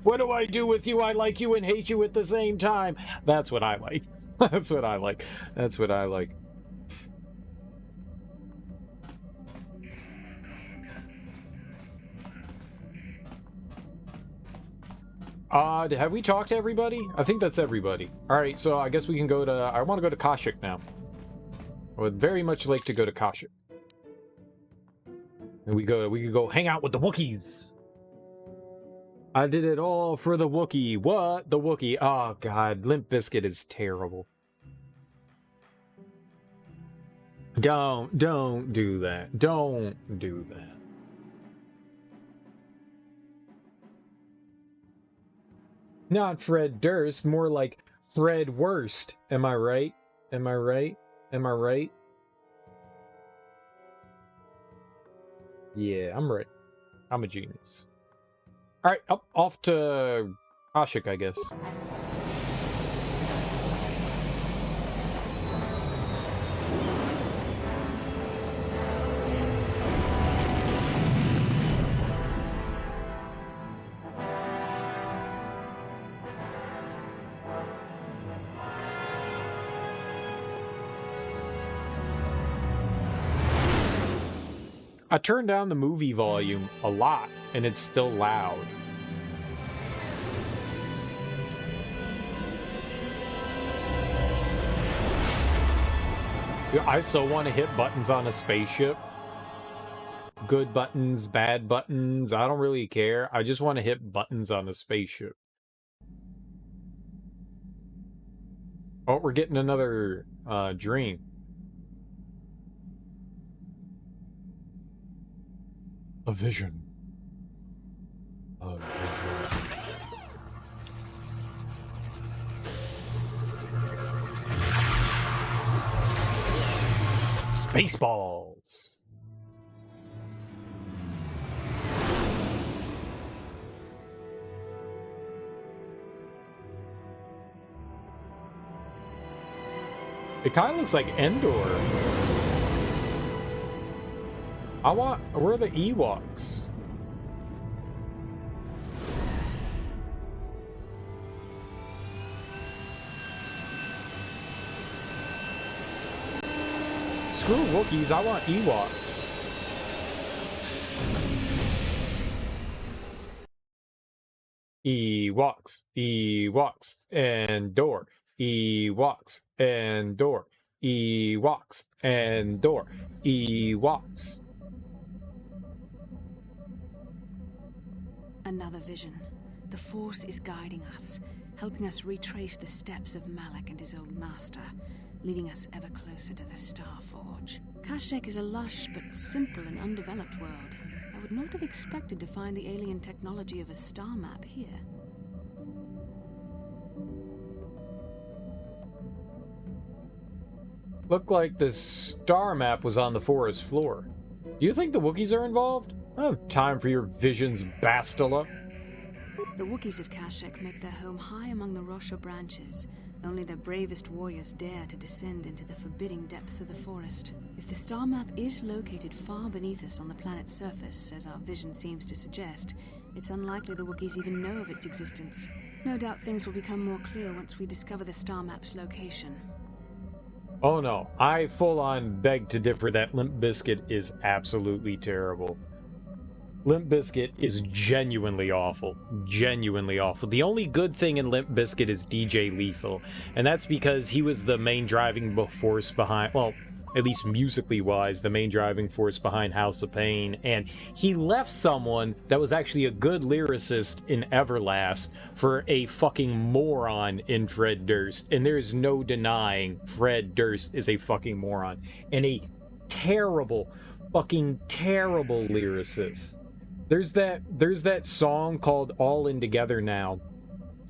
A: what do I do with you? I like you and hate you at the same time. That's what I like. That's what I like. That's what I like. Have we talked to everybody? I think that's everybody. Alright, so I guess we can go to... I want to go to Kashyyk now. I would very much like to go to Kashyyk. And we could go hang out with the Wookiees. I did it all for the Wookiee. What? The Wookiee. Oh, God. Limp Bizkit is terrible. Don't do that. Don't do that. Not Fred Durst, more like Fred Worst. Am I right? Am I right? Am I right? Yeah, I'm right. I'm a genius. Alright, off to Kashyyk, I guess. I turned down the movie volume a lot, and it's still loud. I so want to hit buttons on a spaceship. Good buttons, bad buttons, I don't really care. I just want to hit buttons on a spaceship. Oh, we're getting another dream. A vision. A vision. Spaceballs. It kind of looks like Endor. Where are the Ewoks? Screw Wookiees, I want Ewoks. Ewoks, Ewoks, Endor. Ewoks, Endor. Ewoks, Endor. Ewoks.
H: Another vision. The Force is guiding us, helping us retrace the steps of Malak and his old master, leading us ever closer to the Star Forge. Kashyyk is a lush but simple and undeveloped world. I would not have expected to find the alien technology of a star map here.
A: Looked like the star map was on the forest floor. Do you think the Wookiees are involved? I don't have time for your visions, Bastila.
H: The Wookiees of Kashyyk make their home high among the Rosha branches. Only their bravest warriors dare to descend into the forbidding depths of the forest. If the star map is located far beneath us on the planet's surface, as our vision seems to suggest, it's unlikely the Wookiees even know of its existence. No doubt things will become more clear once we discover the star map's location.
A: Oh no, I full-on beg to differ that Limp Bizkit is absolutely terrible. Limp Bizkit is genuinely awful. Genuinely awful. The only good thing in Limp Bizkit is DJ Lethal, and that's because he was the main driving force behind, well, at least musically wise, the main driving force behind House of Pain, and he left someone that was actually a good lyricist in Everlast for a fucking moron in Fred Durst, and there is no denying Fred Durst is a fucking moron, and a terrible, fucking terrible lyricist. There's that song called All In Together Now,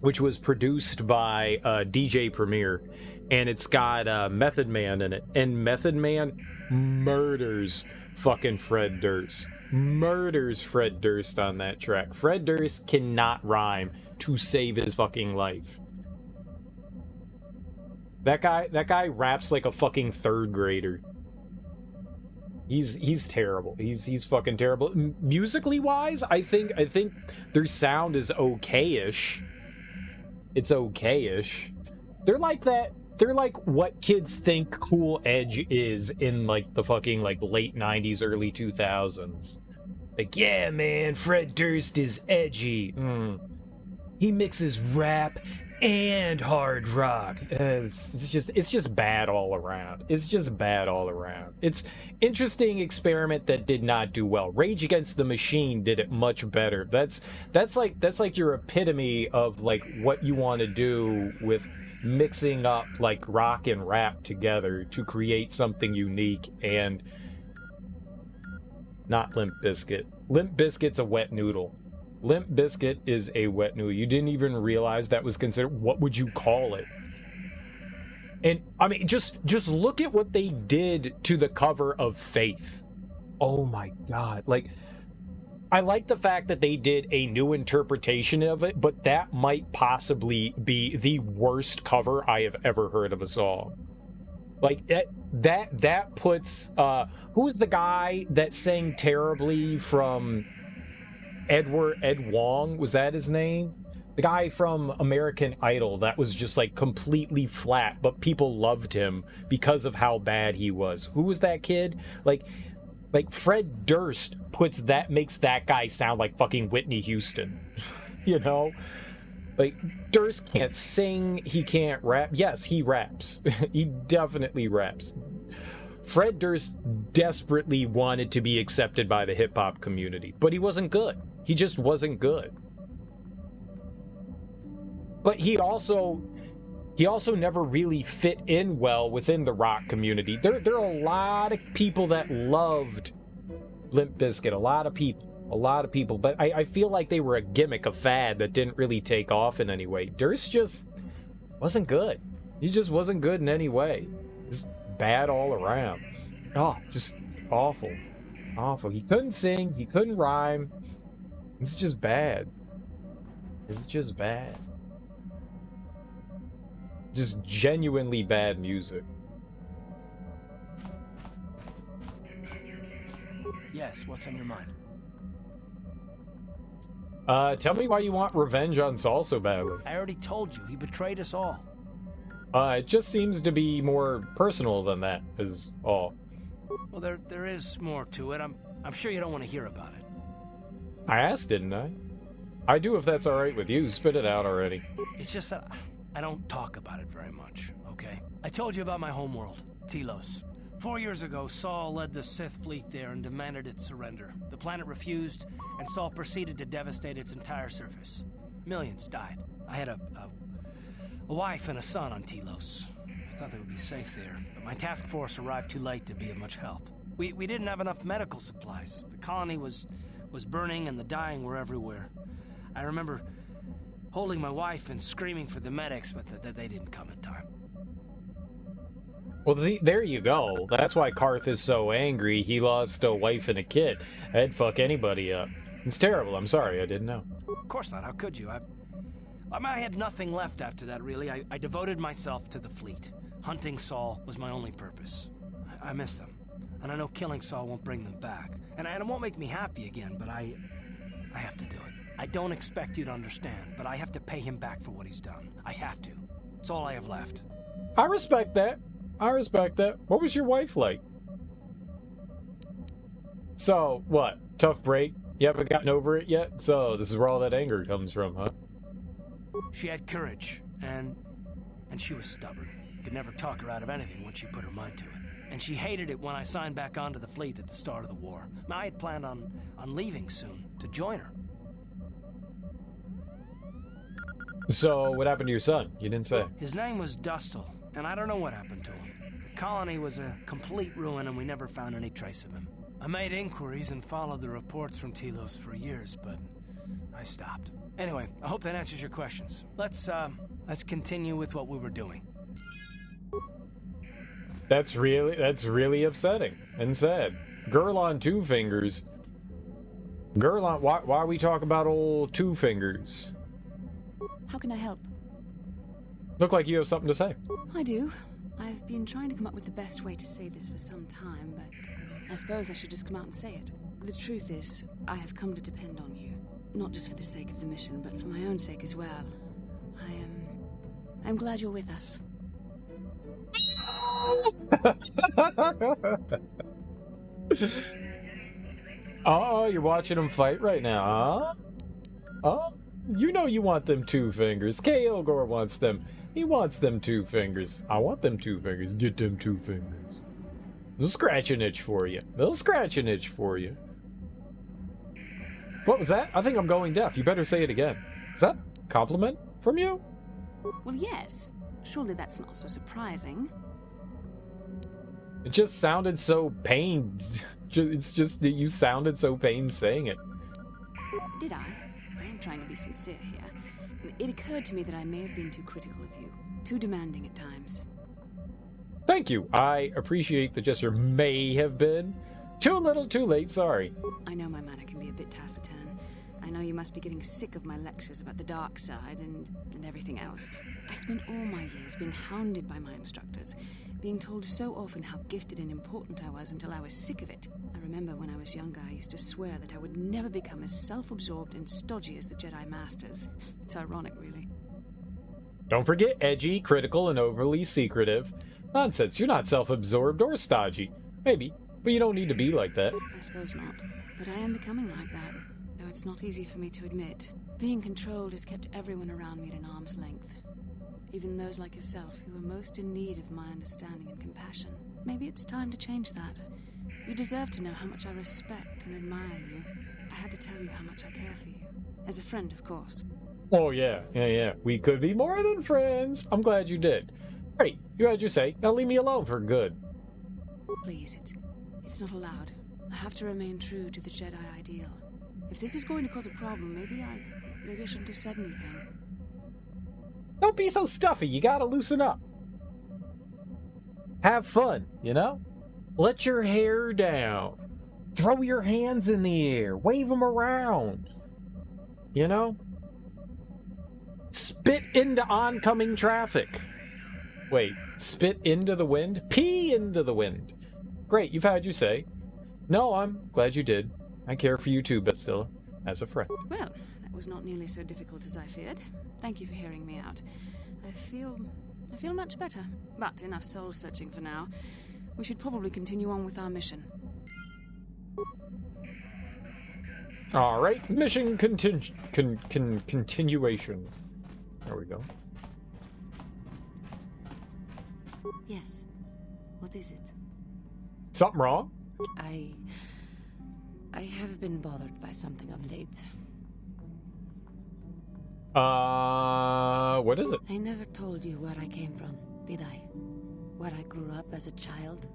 A: which was produced by DJ Premier, and it's got Method Man in it, and Method Man murders fucking Fred Durst. Murders Fred Durst on that track. Fred Durst cannot rhyme to save his fucking life. That guy raps like a fucking third grader. He's terrible. He's fucking terrible. Musically wise, I think their sound is okay-ish. It's okay-ish. They're like that. They're like what kids think cool edge is in like the fucking like late 90s, early 2000s. Like, yeah, man, Fred Durst is edgy. He mixes rap and hard rock. It's just bad all around. It's just bad all around. It's interesting experiment that did not do well. Rage Against the Machine did it much better. That's like your epitome of like what you want to do with mixing up like rock and rap together to create something unique, and not Limp Bizkit. Limp Bizkit's a wet noodle. Limp Bizkit is a wet noodle. You didn't even realize that was considered. What would you call it? And I mean, just look at what they did to the cover of Faith. Oh my god. Like, I like the fact that they did a new interpretation of it, but that might possibly be the worst cover I have ever heard of a song. Like, that puts who's the guy that sang terribly from Ed Wong, was that his name? The guy from American Idol that was just like completely flat, but people loved him because of how bad he was. Who was that kid? Like Fred Durst makes that guy sound like fucking Whitney Houston. You know? Like, Durst can't sing, he can't rap. Yes, he raps. He definitely raps. Fred Durst desperately wanted to be accepted by the hip-hop community, but he wasn't good. He just wasn't good. But he also never really fit in well within the rock community. There are a lot of people that loved Limp Bizkit, a lot of people, but I feel like they were a gimmick, a fad that didn't really take off in any way. Durst just wasn't good. He just wasn't good in any way. Just bad all around. Oh, just awful. Awful. He couldn't sing, he couldn't rhyme. It's just bad. It's just bad. Just genuinely bad music.
L: Yes, what's on your mind?
A: Tell me why you want revenge on Saul so badly.
L: I already told you, he betrayed us all.
A: It just seems to be more personal than that, is all.
L: Well, there is more to it. I'm sure you don't want to hear about it.
A: I asked, didn't I? I do if that's alright with you. Spit it out already.
L: It's just that I don't talk about it very much, okay? I told you about my homeworld, Telos. 4 years ago, Saul led the Sith fleet there and demanded its surrender. The planet refused, and Saul proceeded to devastate its entire surface. Millions died. I had a wife and a son on Telos. I thought they would be safe there, but my task force arrived too late to be of much help. We didn't have enough medical supplies. The colony was burning and the dying were everywhere. I remember holding my wife and screaming for the medics, but they didn't come in time.
A: Well, see, there you go. That's why Carth is so angry. He lost a wife and a kid. I'd fuck anybody up. It's terrible. I'm sorry. I didn't know.
L: Of course not. How could you? I had nothing left after that, really. I devoted myself to the fleet. Hunting Saul was my only purpose. I miss them. And I know killing Saul won't bring them back. And it won't make me happy again, but I have to do it. I don't expect you to understand, but I have to pay him back for what he's done. I have to. It's all I have left.
A: I respect that. I respect that. What was your wife like? So, what? Tough break? You haven't gotten over it yet? So, this is where all that anger comes from, huh?
L: She had courage, and she was stubborn. Could never talk her out of anything once she put her mind to it. And she hated it when I signed back onto the fleet at the start of the war. I had planned on leaving soon to join her.
A: So, what happened to your son? You didn't say.
L: His name was Dustle, and I don't know what happened to him. The colony was a complete ruin, and we never found any trace of him. I made inquiries and followed the reports from Telos for years, but I stopped. Anyway, I hope that answers your questions. Let's continue with what we were doing.
A: That's really upsetting and sad. Girl on two fingers. Girl on... Why we talk about old two fingers?
H: How can I help?
A: Look like you have something to say.
H: I do. I've been trying to come up with the best way to say this for some time, but I suppose I should just come out and say it. The truth is, I have come to depend on you. Not just for the sake of the mission, but for my own sake as well. I'm glad you're with us.
A: Oh, you're watching them fight right now, huh? Oh, you know you want them two fingers. Kilgore wants them. He wants them two fingers. I want them two fingers. Get them two fingers. They'll scratch an itch for you. They'll scratch an itch for you. What was that? I think I'm going deaf. You better say it again. Is that a compliment from you?
H: Well, yes. Surely that's not so surprising.
A: It just sounded so pained. It's just that you sounded so pained saying it.
H: Did I? I am trying to be sincere here. It occurred to me that I may have been too critical of you. Too demanding at times.
A: Thank you. I appreciate the gesture. May have been. Too little, too late. Sorry.
H: I know my manner can be a bit taciturn. I know you must be getting sick of my lectures about the dark side and everything else. I spent all my years being hounded by my instructors, being told so often how gifted and important I was until I was sick of it. I remember when I was younger, I used to swear that I would never become as self-absorbed and stodgy as the Jedi Masters. It's ironic, really.
A: Don't forget edgy, critical, and overly secretive. Nonsense, you're not self-absorbed or stodgy. Maybe, but you don't need to be like that.
H: I suppose not, but I am becoming like that. Though it's not easy for me to admit. Being controlled has kept everyone around me at an arm's length. Even those like yourself who are most in need of my understanding and compassion. Maybe it's time to change that. You deserve to know how much I respect and admire you. I had to tell you how much I care for you. As a friend, of course.
A: Oh, yeah. We could be more than friends. I'm glad you did. Great, you had your say. Now leave me alone for good.
H: Please, it's not allowed. I have to remain true to the Jedi ideal. If this is going to cause a problem, maybe I shouldn't have said anything.
A: Don't be so stuffy. You gotta loosen up. Have fun, you know? Let your hair down. Throw your hands in the air. Wave them around. You know? Spit into oncoming traffic. Wait, spit into the wind? Pee into the wind. Great, you've had your say. No, I'm glad you did. I care for you too, Balista, as a friend.
H: Well, that was not nearly so difficult as I feared. Thank you for hearing me out. I feel much better. But enough soul searching for now. We should probably continue on with our mission.
A: All right, mission continuation. There we go.
K: Yes. What is it?
A: Something wrong?
K: I have been bothered by something of late.
A: What is it?
K: I never told you where I came from, did I? Where I grew up as a child?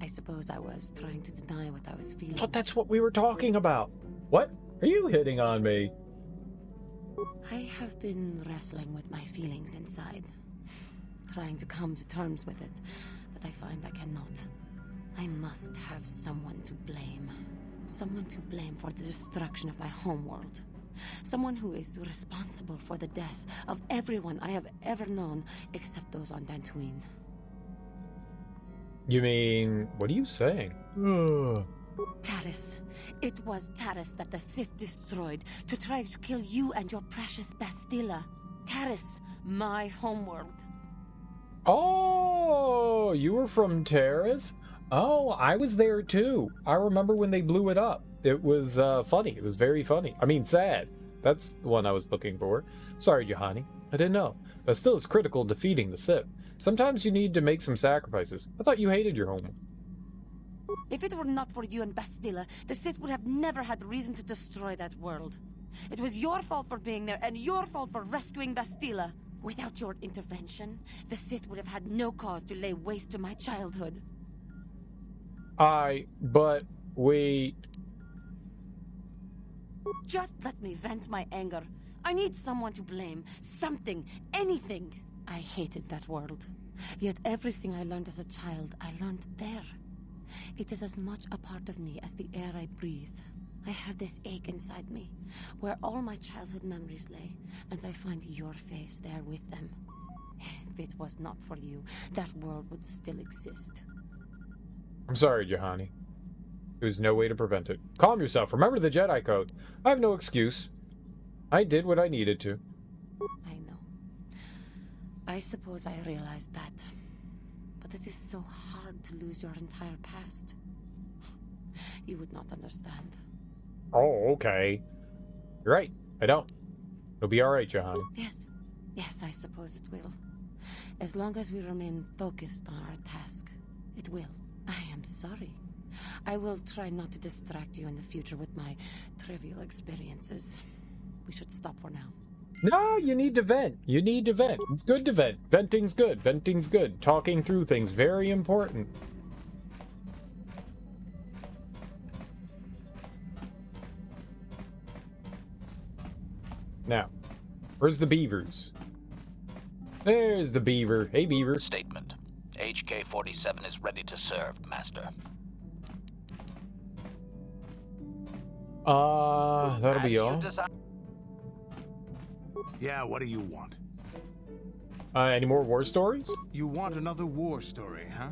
K: I suppose I was trying to deny what I was feeling.
A: But that's what we were talking about. What? Are you hitting on me?
K: I have been wrestling with my feelings inside. trying to come to terms with it, but I find I cannot. I must have someone to blame. Someone to blame for the destruction of my homeworld. Someone who is responsible for the death of everyone I have ever known, except those on Dantooine.
A: You mean, what are you saying?
K: Taris. It was Taris that the Sith destroyed to try to kill you and your precious Bastila. Taris, my homeworld.
A: Oh, you were from Terrace? Oh, I was there too. I remember when they blew it up. It was funny. It was very funny. I mean, sad. That's the one I was looking for. Sorry, Juhani. I didn't know. But still, it's critical defeating the Sith. Sometimes you need to make some sacrifices. I thought you hated your home.
K: If it were not for you and Bastila, the Sith would have never had reason to destroy that world. It was your fault for being there, and your fault for rescuing Bastila. Without your intervention, the Sith would have had no cause to lay waste to my childhood.
A: But we...
K: Just let me vent my anger. I need someone to blame. Something. Anything. I hated that world. Yet everything I learned as a child, I learned there. It is as much a part of me as the air I breathe. I have this ache inside me, where all my childhood memories lay, and I find your face there with them. If it was not for you, that world would still exist.
A: I'm sorry, Juhani. There's no way to prevent it. Calm yourself. Remember the Jedi Code. I have no excuse. I did what I needed to.
K: I know. I suppose I realized that. But it is so hard to lose your entire past. You would not understand.
A: Oh, okay. You're right. I don't. It'll be alright, Juhani.
K: Yes. Yes, I suppose it will. As long as we remain focused on our task, it will. I am sorry. I will try not to distract you in the future with my trivial experiences. We should stop for now.
A: No, you need to vent. You need to vent. It's good to vent. Venting's good. Venting's good. Talking through things, very important. Now, where's the beavers? There's the beaver. Hey, beaver.
F: Statement. HK-47 is ready to serve, Master.
A: That'll be all.
J: Yeah, what do you want?
A: Any more war stories?
J: You want another war story, huh?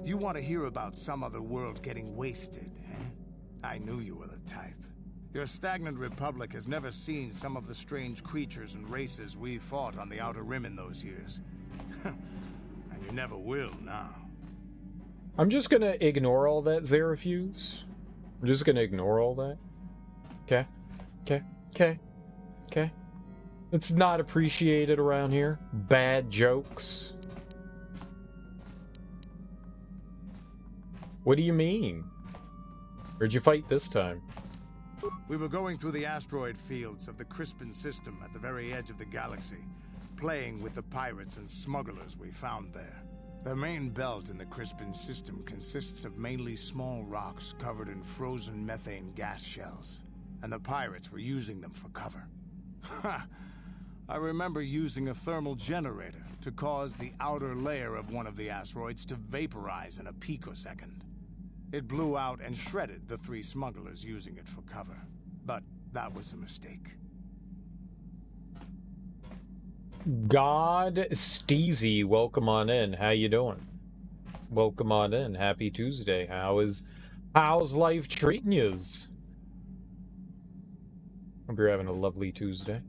J: You want to hear about some other world getting wasted, eh? I knew you were the type. Your stagnant republic has never seen some of the strange creatures and races we fought on the Outer Rim in those years. And you never will now.
A: I'm just gonna ignore all that, Zerafuse. I'm just gonna ignore all that. Okay. Okay. Okay. Okay. It's not appreciated around here. Bad jokes. What do you mean? Where'd you fight this time?
J: We were going through the asteroid fields of the Crispin system at the very edge of the galaxy, playing with the pirates and smugglers we found there. The main belt in the Crispin system consists of mainly small rocks covered in frozen methane gas shells, and the pirates were using them for cover. Ha! I remember using a thermal generator to cause the outer layer of one of the asteroids to vaporize in a picosecond. It blew out and shredded the 3 smugglers using it for cover. But that was a mistake.
A: God Steezy, welcome on in. How you doing? Welcome on in. Happy Tuesday. How's life treating yous? Hope you're having a lovely Tuesday.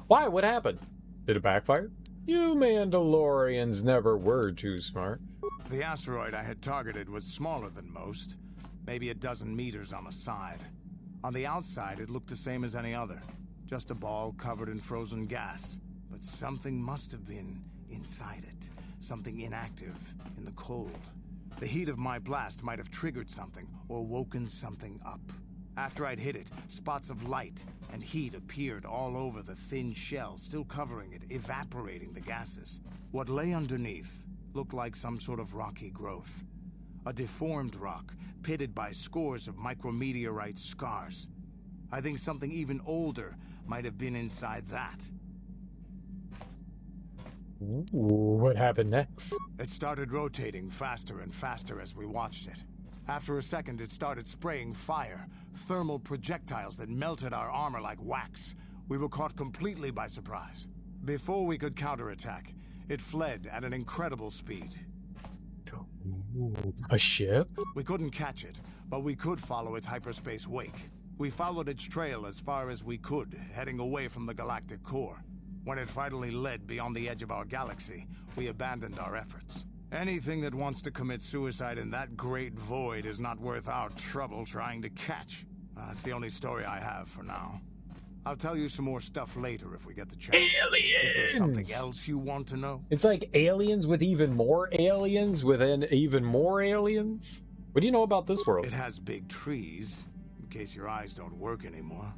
A: Why? What happened? Did it backfire? You Mandalorians never were too smart.
J: The asteroid I had targeted was smaller than most, maybe a dozen meters on the side. On the outside, it looked the same as any other, just a ball covered in frozen gas. But something must have been inside it, something inactive, in the cold. The heat of my blast might have triggered something, or woken something up. After I'd hit it, spots of light and heat appeared all over the thin shell, still covering it, evaporating the gases. What lay underneath looked like some sort of rocky growth. A deformed rock, pitted by scores of micrometeorite scars. I think something even older might have been inside that.
A: Ooh, what happened next?
J: It started rotating faster and faster as we watched it. After a second, it started spraying fire, thermal projectiles that melted our armor like wax. We were caught completely by surprise. Before we could counterattack, it fled at an incredible speed.
A: Ooh, a ship?
J: We couldn't catch it, but we could follow its hyperspace wake. We followed its trail as far as we could, heading away from the galactic core. When it finally led beyond the edge of our galaxy, we abandoned our efforts. Anything that wants to commit suicide in that great void is not worth our trouble trying to catch. That's the only story I have for now. I'll tell you some more stuff later if we get the chance.
A: Aliens!
J: Is there something else you want to know?
A: It's like aliens with even more aliens within even more aliens? What do you know about this world?
J: It has big trees, in case your eyes don't work anymore.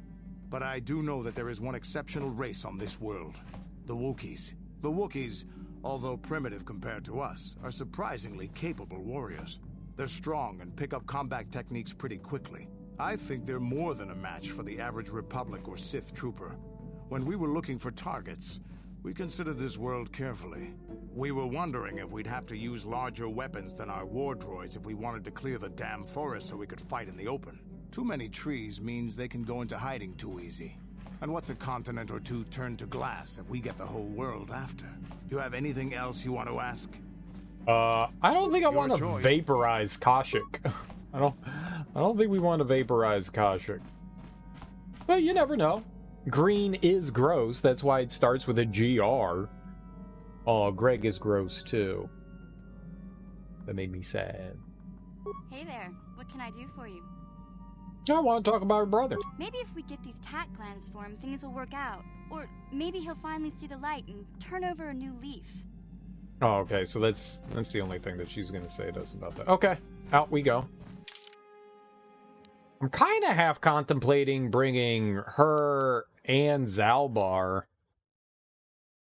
J: But I do know that there is one exceptional race on this world. The Wookiees. The Wookiees, although primitive compared to us, are surprisingly capable warriors. They're strong and pick up combat techniques pretty quickly. I think they're more than a match for the average Republic or Sith trooper. When we were looking for targets, we considered this world carefully. We were wondering if we'd have to use larger weapons than our war droids if we wanted to clear the damn forest so we could fight in the open. Too many trees means they can go into hiding too easy. And what's a continent or two turned to glass if we get the whole world after? You have anything else you want to ask?
A: I don't think I want to
J: choice.
A: vaporize Kashyyk. I don't think we want to vaporize Kashyyk. But you never know. Green is gross, that's why it starts with a GR. Oh, Greg is gross too. That made me sad.
E: Hey there, what can I do for you?
A: I want to talk about her brother.
E: Maybe if we get these tack glands for him, things will work out. Or maybe he'll finally see the light and turn over a new leaf.
A: Oh, okay, so that's the only thing that she's gonna say to us about that. Okay, out we go. I'm kind of half contemplating bringing her and Zalbar.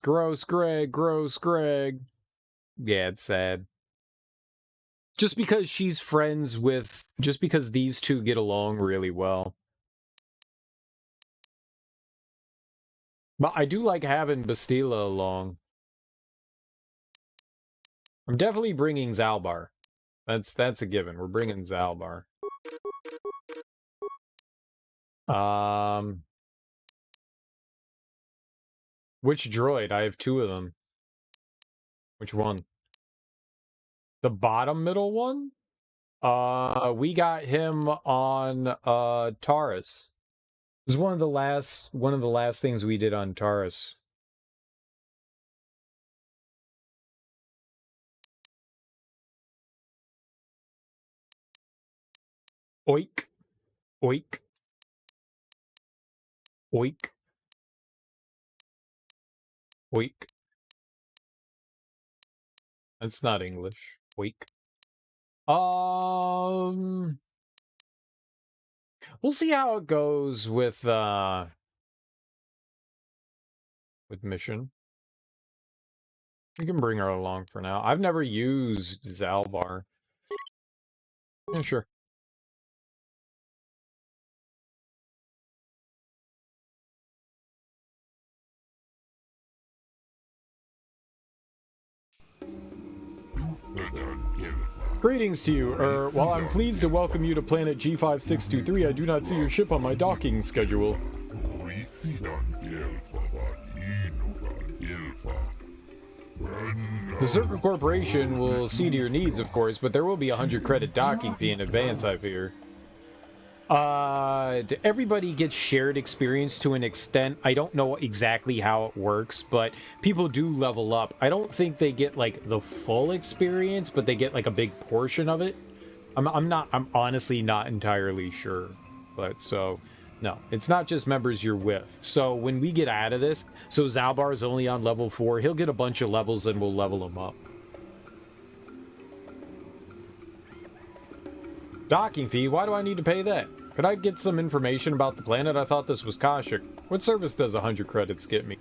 A: Gross Greg, gross Greg. Yeah, it's sad. Just because she's friends with... Just because these two get along really well. But I do like having Bastila along. I'm definitely bringing Zalbar. That's a given. We're bringing Zalbar. Which droid? I have two of them. Which one? The bottom middle one? We got him on Taurus. It was one of the last things we did on Taurus. Oink. Oink. Oink. Oink. That's not English. Oink. We'll see how it goes with mission. We can bring her along for now. I've never used Zalbar. Yeah, sure. Greetings to you. While I'm pleased to welcome you to planet G5623, I do not see your ship on my docking schedule. The Circle Corporation will see to your needs, of course, but there will be a 100 credit docking fee in advance, I fear. Everybody gets shared experience to an extent. I don't know exactly how it works, but people do level up. I don't think they get like the full experience, but they get like a big portion of it. I'm honestly not entirely sure. But so no, it's not just members you're with. So when we get out of this, so Zalbar is only on level 4. He'll get a bunch of levels and we'll level him up. Docking fee? Why do I need to pay that? Could I get some information about the planet? I thought this was Kashyyk. What service does 100 credits get me?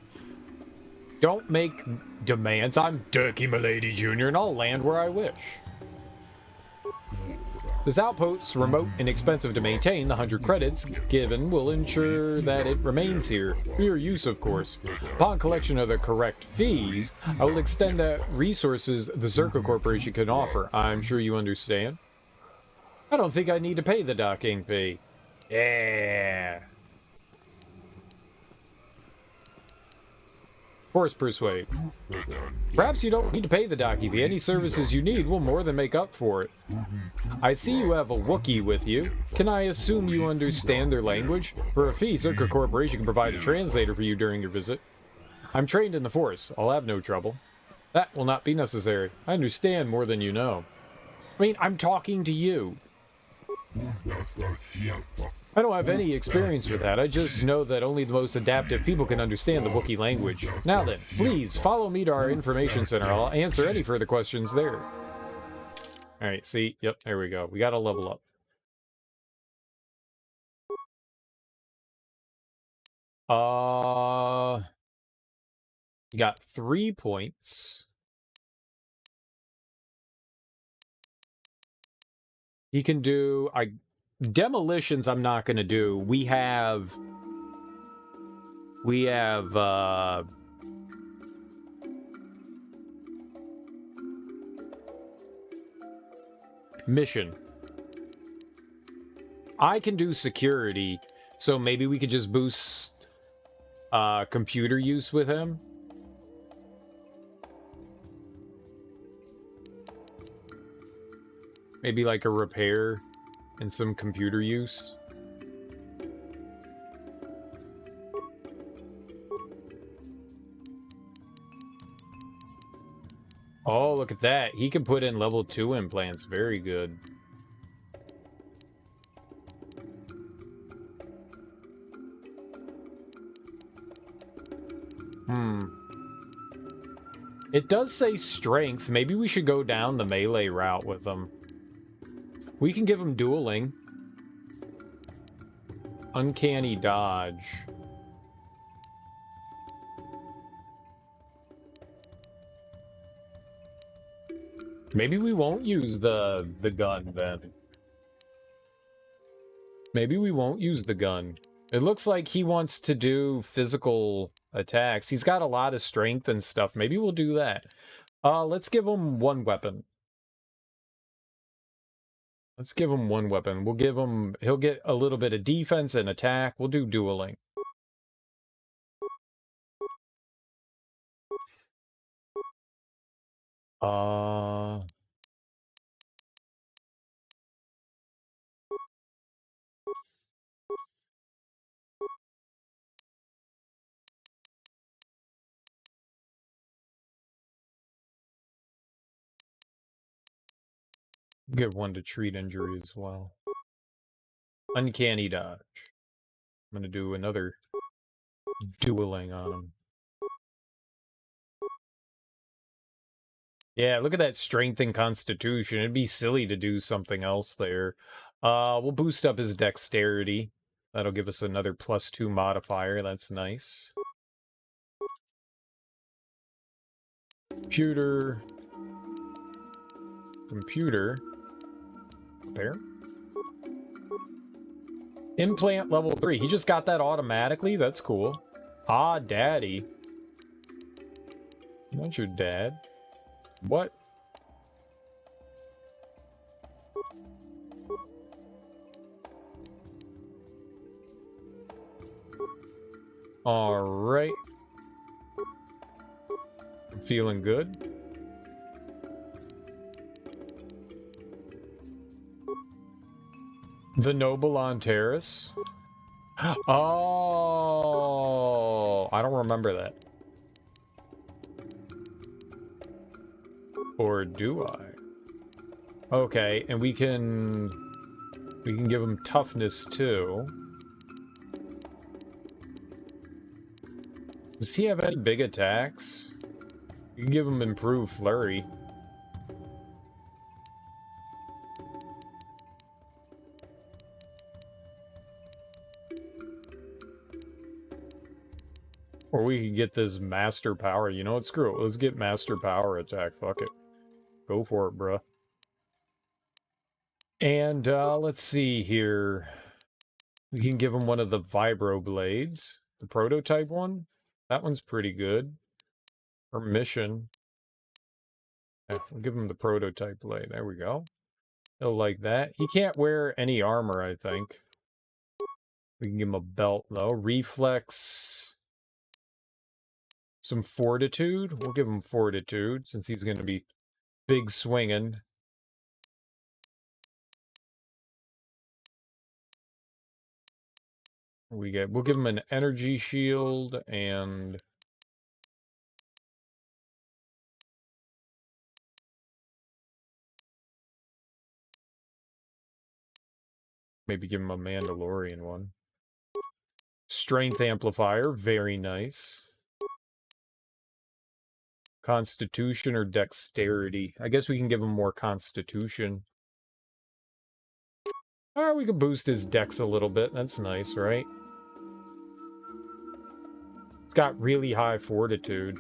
A: Don't make demands. I'm Dilkie Milady Jr. and I'll land where I wish. This outpost's remote and expensive to maintain. The 100 credits given will ensure that it remains here. For your use, of course. Upon collection of the correct fees, I will extend the resources the Zerka Corporation can offer. I'm sure you understand. I don't think I need to pay the docking fee. Yeah. Force persuade. Perhaps you don't need to pay the docking fee. Any services you need will more than make up for it. I see you have a Wookiee with you. Can I assume you understand their language? For a fee, Zerka Corporation can provide a translator for you during your visit. I'm trained in the Force. I'll have no trouble. That will not be necessary. I understand more than you know. I mean, I'm talking to you. I don't have any experience with that. I just know that only the most adaptive people can understand the Wookiee language. Now then, please follow me to our information center. I'll answer any further questions there. Alright, see? Yep, there we go. We gotta level up. You got 3 points. He can do... Demolitions I'm not gonna do. We have mission. I can do security, so maybe we could just boost computer use with him. Maybe like a repair and some computer use. Oh, look at that. He can put in level 2 implants. Very good. It does say strength. Maybe we should go down the melee route with them. We can give him dueling. Uncanny dodge. Maybe we won't use the gun then. Maybe we won't use the gun. It looks like he wants to do physical attacks. He's got a lot of strength and stuff. Maybe we'll do that. Let's give him one weapon. Let's give him one weapon. We'll give him... He'll get a little bit of defense and attack. We'll do dueling. Give one to treat injury as well. Uncanny dodge. I'm gonna do another dueling on him. Yeah, look at that strength and constitution. It'd be silly to do something else there. We'll boost up his dexterity. That'll give us another +2 modifier. That's nice. Computer. There. Implant level 3. He just got that automatically? That's cool. Ah, daddy. Not your dad. What? All right. I'm feeling good. The Noble on Terrace. Oh, I don't remember that. Or do I? Okay, and we can give him toughness too. Does he have any big attacks? You can give him improved flurry. Or we could get this master power. You know what? Screw it. Let's get master power attack. Fuck it. Go for it, bruh. And let's see here. We can give him one of the vibro blades. The prototype one. That one's pretty good. Or mission. Yeah, we'll give him the prototype blade. There we go. He'll like that. He can't wear any armor, I think. We can give him a belt, though. Reflex. Some fortitude. We'll give him fortitude, since he's going to be big swinging. We'll give him an energy shield and maybe give him a Mandalorian one. Strength amplifier, very nice. Constitution or dexterity. I guess we can give him more constitution. Or we can boost his dex a little bit. That's nice, right? It's got really high fortitude.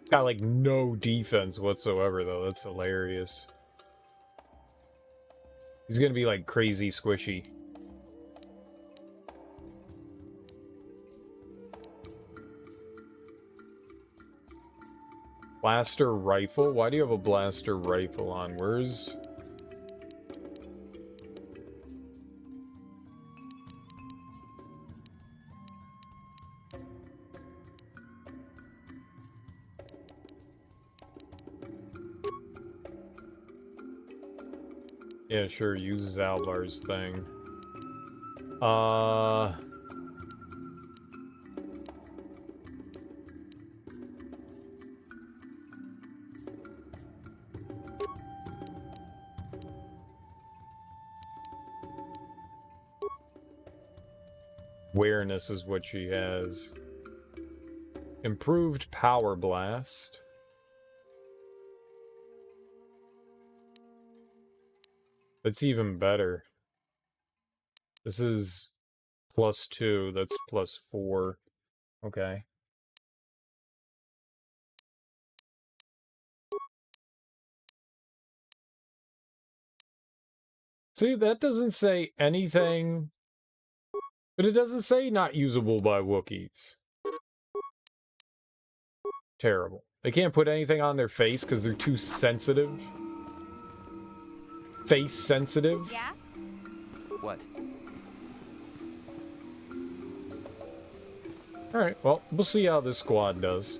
A: It's got like no defense whatsoever, though. That's hilarious. He's gonna be like crazy squishy. Blaster rifle? Why do you have a blaster rifle on? Where's... Yeah, sure, use Zalbar's thing. Awareness is what she has. Improved power blast. That's even better. This is +2. That's +4. Okay. See, that doesn't say anything. But it doesn't say not usable by Wookiees. Terrible. They can't put anything on their face because they're too sensitive. Face sensitive.
E: Yeah?
C: What?
A: Alright, well, we'll see how this squad does.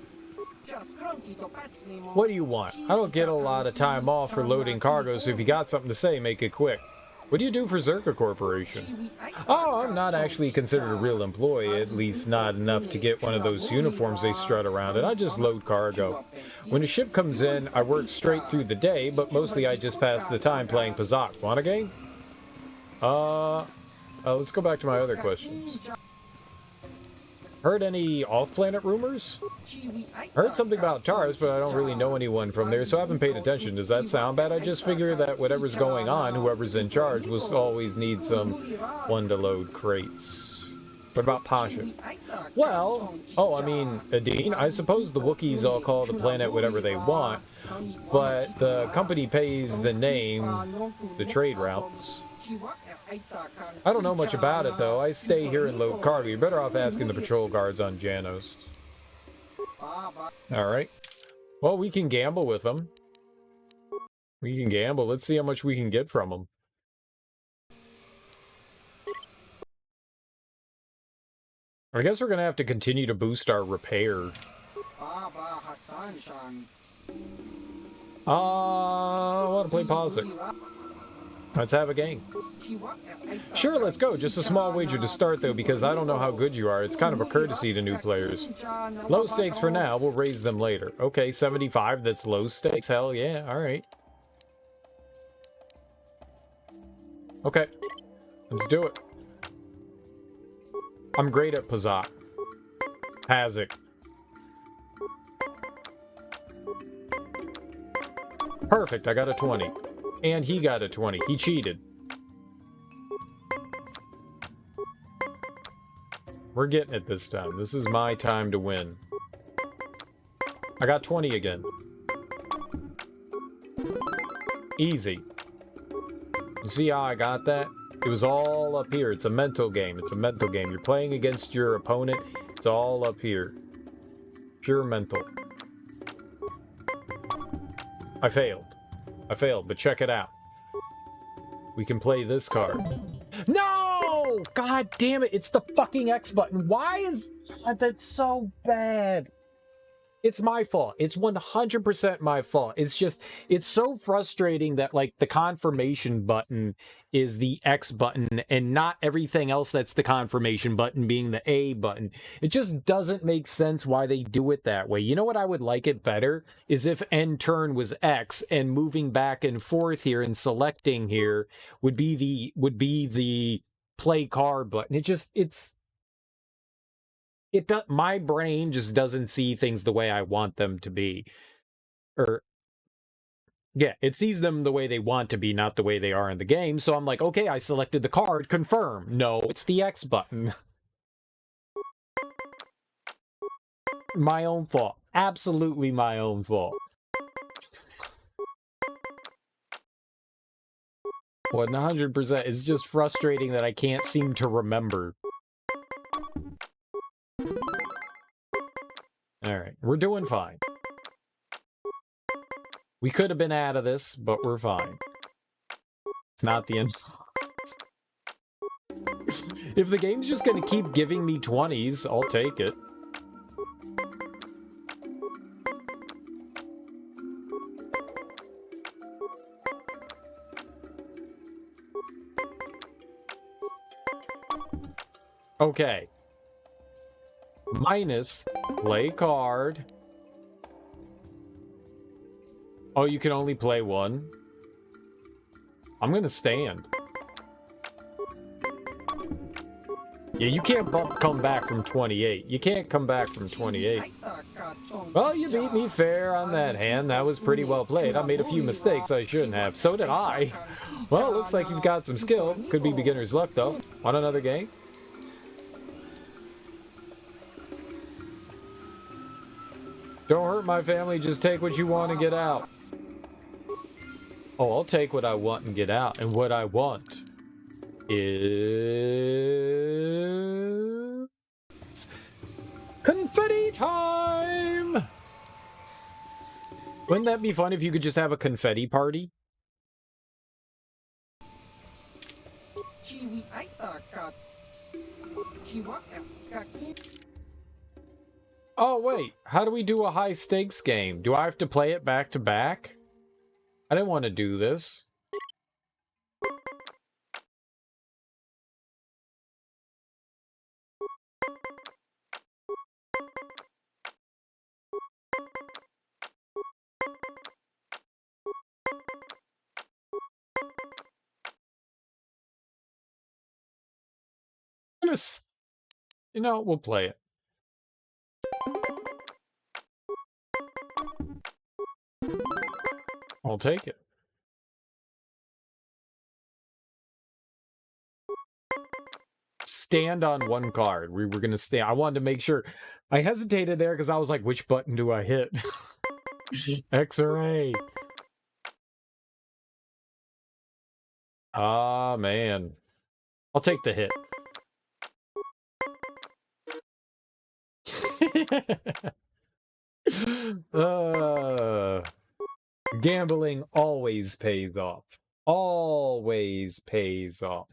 A: What do you want? I don't get a lot of time off for loading cargo, so if you got something to say, make it quick. What do you do for Zerka Corporation? Oh, I'm not actually considered a real employee, at least not enough to get one of those uniforms they strut around in. I just load cargo. When a ship comes in, I work straight through the day, but mostly I just pass the time playing Pazak. Want a game? Let's go back to my other questions. Heard any off-planet rumors? Heard something about Taurus, but I don't really know anyone from there, so I haven't paid attention. Does that sound bad? I just figure that whatever's going on, whoever's in charge will always need someone to load crates. What about Pasha? Well, I mean, Adine, I suppose the Wookiees all call the planet whatever they want, but the company pays the name, the trade routes. I don't know much about it, though. I stay here and load cargo. You're better off asking the patrol guards on Janos. Alright. Well, we can gamble with them. We can gamble. Let's see how much we can get from them. I guess we're going to have to continue to boost our repair. I want to play Posic. Let's have a game. Sure, let's go. Just a small wager to start, though, because I don't know how good you are. It's kind of a courtesy to new players. Low stakes for now. We'll raise them later. Okay, 75. That's low stakes. Hell yeah. All right. Okay. Let's do it. I'm great at Pazak. Pazik. Perfect. I got a 20. And he got a 20. He cheated. We're getting it this time. This is my time to win. I got 20 again. Easy. You see how I got that? It was all up here. It's a mental game. It's a mental game. You're playing against your opponent. It's all up here. Pure mental. I failed. I failed, but check it out. We can play this card. No! God damn it, it's the fucking X button. Why is... That's so bad. It's my fault. It's 100% my fault. It's just, it's so frustrating that, like, the confirmation button is the X button and not everything else that's the confirmation button being the A button. It just doesn't make sense why they do it that way. You know what I would like it better? Is if end turn was X and moving back and forth here and selecting here would be the play card button. My brain just doesn't see things the way I want them to be. Yeah, it sees them the way they want to be, not the way they are in the game. So I'm like, okay, I selected the card, confirm. No, it's the X button. My own fault. Absolutely my own fault. 100%. It's just frustrating that I can't seem to remember. Alright, we're doing fine. We could have been out of this, but we're fine. It's not the end. If the game's just gonna keep giving me 20s, I'll take it. Okay. Minus play card. Oh, you can only play one? I'm gonna stand. Yeah, you can't come back from 28. You can't come back from 28. Well, you beat me fair on that hand. That was pretty well played. I made a few mistakes I shouldn't have. So did I. Well, it looks like you've got some skill. Could be beginner's luck, though. Want another game? Don't hurt my family, just take what you want and get out. Oh, I'll take what I want and get out. And what I want is... confetti time! Wouldn't that be fun if you could just have a confetti party? Oh, wait. How do we do a high stakes game? Do I have to play it back to back? I didn't want to do this. You know, we'll play it. I'll take it. Stand on one card. We were going to stand. I wanted to make sure. I hesitated there because I was like, which button do I hit? X or A? Ah, man. I'll take the hit. Gambling always pays off. Always pays off.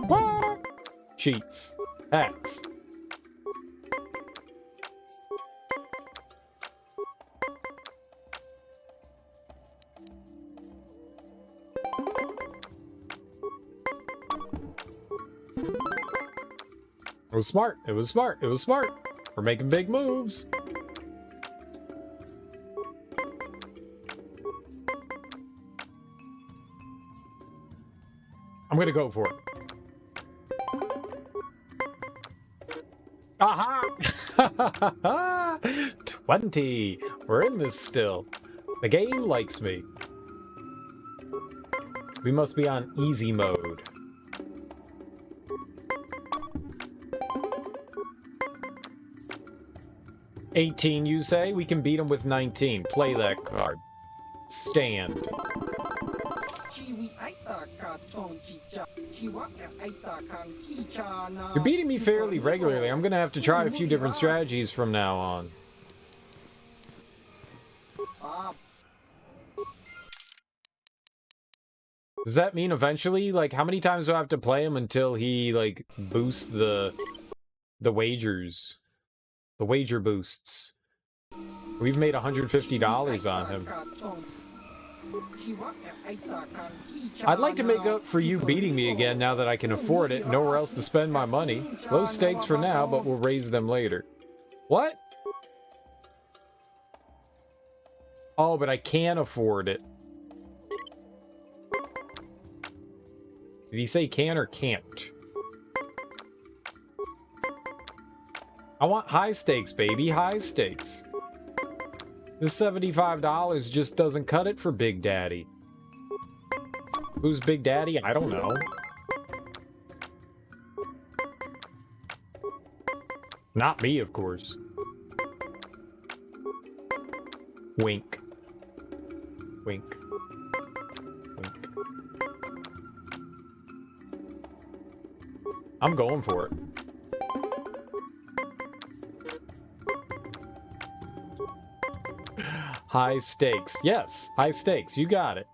A: What? Cheats. Hacks. It was smart. It was smart. It was smart. We're making big moves. I'm gonna go for it. Aha! 20. We're in this still. The game likes me. We must be on easy mode. $18, you say? We can beat him with 19. Play that card. Stand. You're beating me fairly regularly. I'm gonna have to try a few different strategies from now on. Does that mean eventually, like, how many times do I have to play him until he, like, boosts the wagers? The wager boosts. We've made $150 on him. I'd like to make up for you beating me again now that I can afford it. Nowhere else to spend my money. Low stakes for now, but we'll raise them later. What? Oh, but I can afford it. Did he say can or can't? I want high stakes, baby. High stakes. This $75 just doesn't cut it for Big Daddy. Who's Big Daddy? I don't know. Not me, of course. Wink. Wink. Wink. I'm going for it. High stakes. Yes, high stakes. You got it.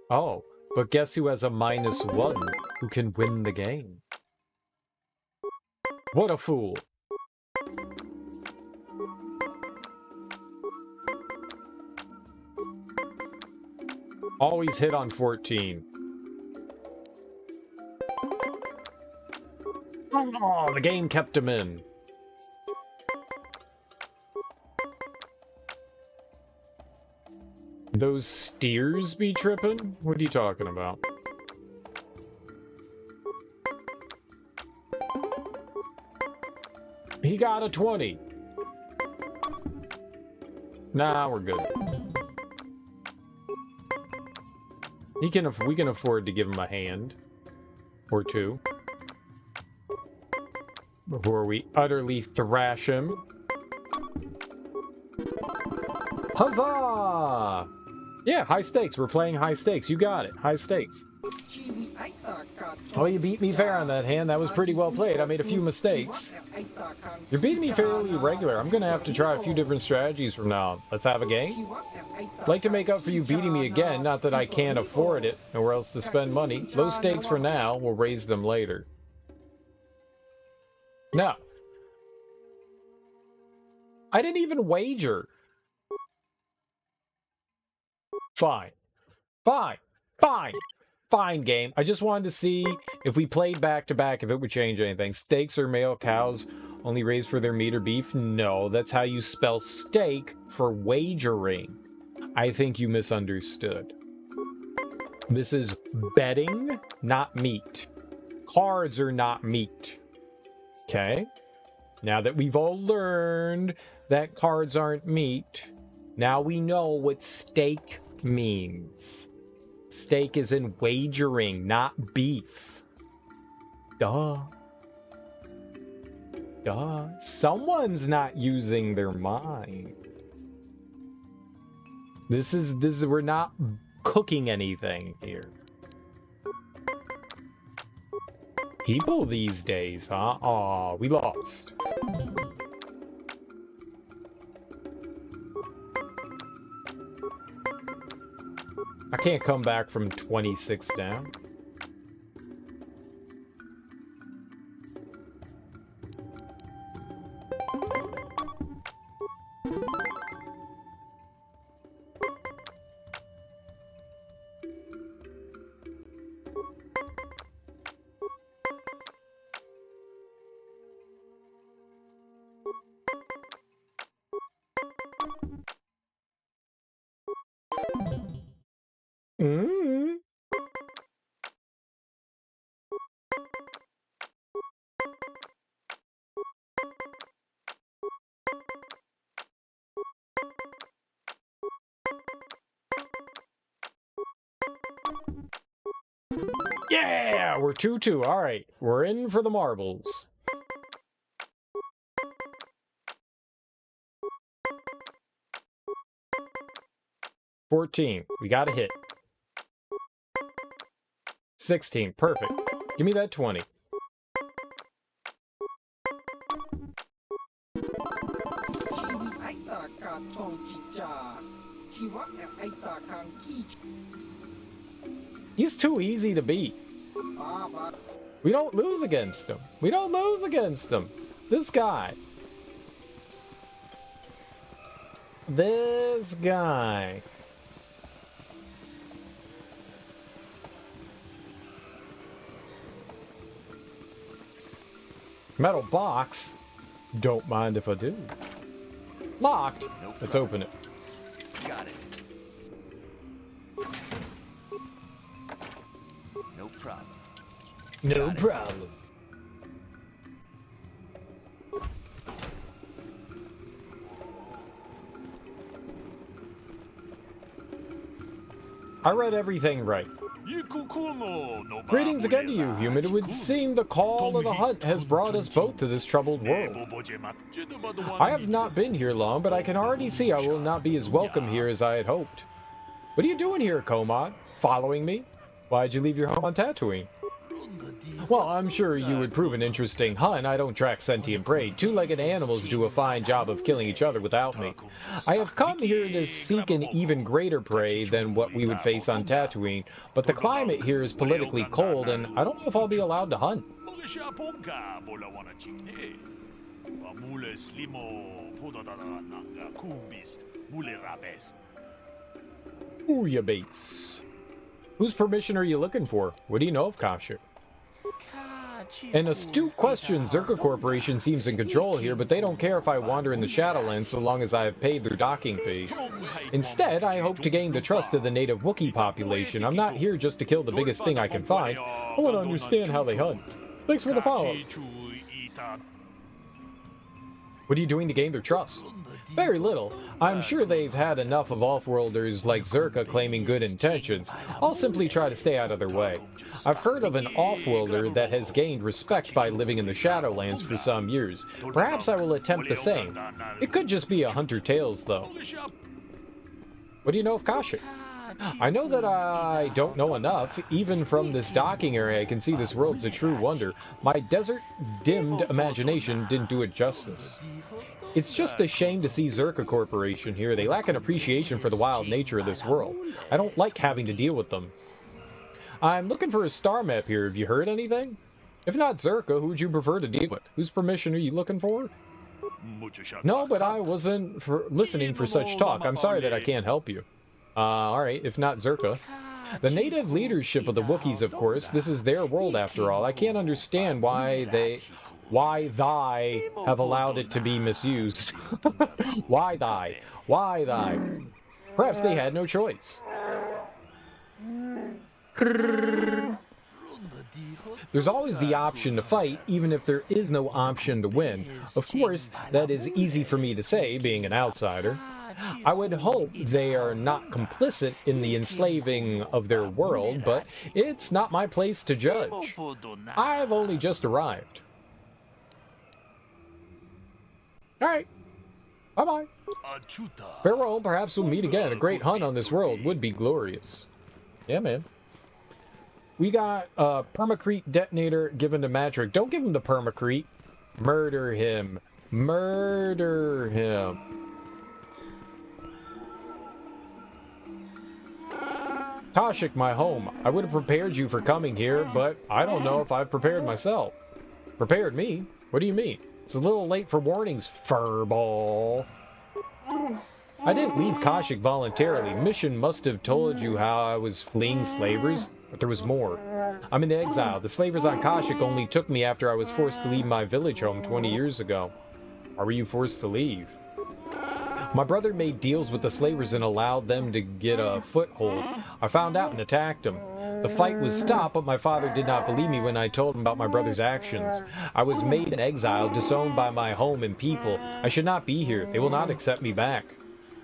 A: Oh, but guess who has a -1 who can win the game? What a fool. Always hit on 14. Oh, the game kept him in. Those steers be tripping? What are you talking about? He got a 20. Nah, we're good. We can afford to give him a hand. Or two. Before we utterly thrash him. Huzzah! Yeah, high stakes. We're playing high stakes. You got it. High stakes. Oh, you beat me fair on that hand. That was pretty well played. I made a few mistakes. You're beating me fairly regular. I'm gonna have to try a few different strategies from now on. Let's have a game? I'd like to make up for you beating me again. Not that I can't afford it. Nowhere else to spend money. Low stakes for now. We'll raise them later. No. I didn't even wager. Fine. Fine. Fine. Fine, game. I just wanted to see if we played back-to-back, if it would change anything. Steaks or male cows only raised for their meat or beef? No, that's how you spell steak for wagering. I think you misunderstood. This is betting, not meat. Cards are not meat. Okay? Now that we've all learned that cards aren't meat, now we know what steak means. Steak is in wagering, not beef. Duh. Duh. Someone's not using their mind. This is we're not cooking anything here. People these days, huh? Aw, we lost. I can't come back from 26 down. Yeah, we're 2-2. All right, we're in for the marbles. $14. We got a hit. 16. Perfect. Give me that 20. He's too easy to beat. We don't lose against him. We don't lose against him. This guy. This guy. Metal box. Don't mind if I do. Locked. No Let's open it.
C: Got it. No problem.
A: No problem. I read everything right. Greetings again to you, human. It would seem the call of the hunt has brought us both to this troubled world. I have not been here long, but I can already see I will not be as welcome here as I had hoped. What are you doing here, Komad? Following me? Why'd you leave your home on Dantooine? Well, I'm sure you would prove an interesting hunt. I don't track sentient prey. Two-legged animals do a fine job of killing each other without me. I have come here to seek an even greater prey than what we would face on Dantooine, but the climate here is politically cold, and I don't know if I'll be allowed to hunt. Ooh, base. Whose permission are you looking for? What do you know of Kashyyk? An astute question. Czerka Corporation seems in control here, but they don't care if I wander in the Shadowlands so long as I have paid their docking fee. Instead, I hope to gain the trust of the native Wookiee population. I'm not here just to kill the biggest thing I can find. I want to understand how they hunt. Thanks for the follow-up. What are you doing to gain their trust? Very little. I'm sure they've had enough of off-worlders like Czerka claiming good intentions. I'll simply try to stay out of their way. I've heard of an off-worlder that has gained respect by living in the Shadowlands for some years. Perhaps I will attempt the same. It could just be a hunter tales, though. What do you know of Kashyyk? I know that I don't know enough. Even from this docking area, I can see this world's a true wonder. My desert-dimmed imagination didn't do it justice. It's just a shame to see Czerka Corporation here. They lack an appreciation for the wild nature of this world. I don't like having to deal with them. I'm looking for a star map here. Have you heard anything? If not Czerka, who would you prefer to deal with? Whose permission are you looking for? No, but I wasn't listening for such talk. I'm sorry that I can't help you. Alright, if not Czerka. The native leadership of the Wookiees, of course. This is their world after all. I can't understand why thy have allowed it to be misused. Why thy? Perhaps they had no choice. There's always the option to fight, even if there is no option to win. Of course, that is easy for me to say, being an outsider. I would hope they are not complicit in the enslaving of their world, but it's not my place to judge. I've only just arrived. Alright. Bye-bye. Farewell, perhaps we'll meet again. A great hunt on this world would be glorious. Yeah, man. We got a permacrete detonator given to Madrick. Don't give him the permacrete. Murder him. Murder him. Kashyyk, my home. I would have prepared you for coming here, but I don't know if I've prepared myself. Prepared me? What do you mean? It's a little late for warnings, furball. I didn't leave Kashyyk voluntarily. Mission must have told you how I was fleeing slavers, but there was more. I'm in exile. The slavers on Kashyyk only took me after I was forced to leave my village home 20 years ago. Why were you forced to leave? My brother made deals with the slavers and allowed them to get a foothold. I found out and attacked them. The fight was stopped, but my father did not believe me when I told him about my brother's actions. I was made an exile, disowned by my home and people. I should not be here. They will not accept me back.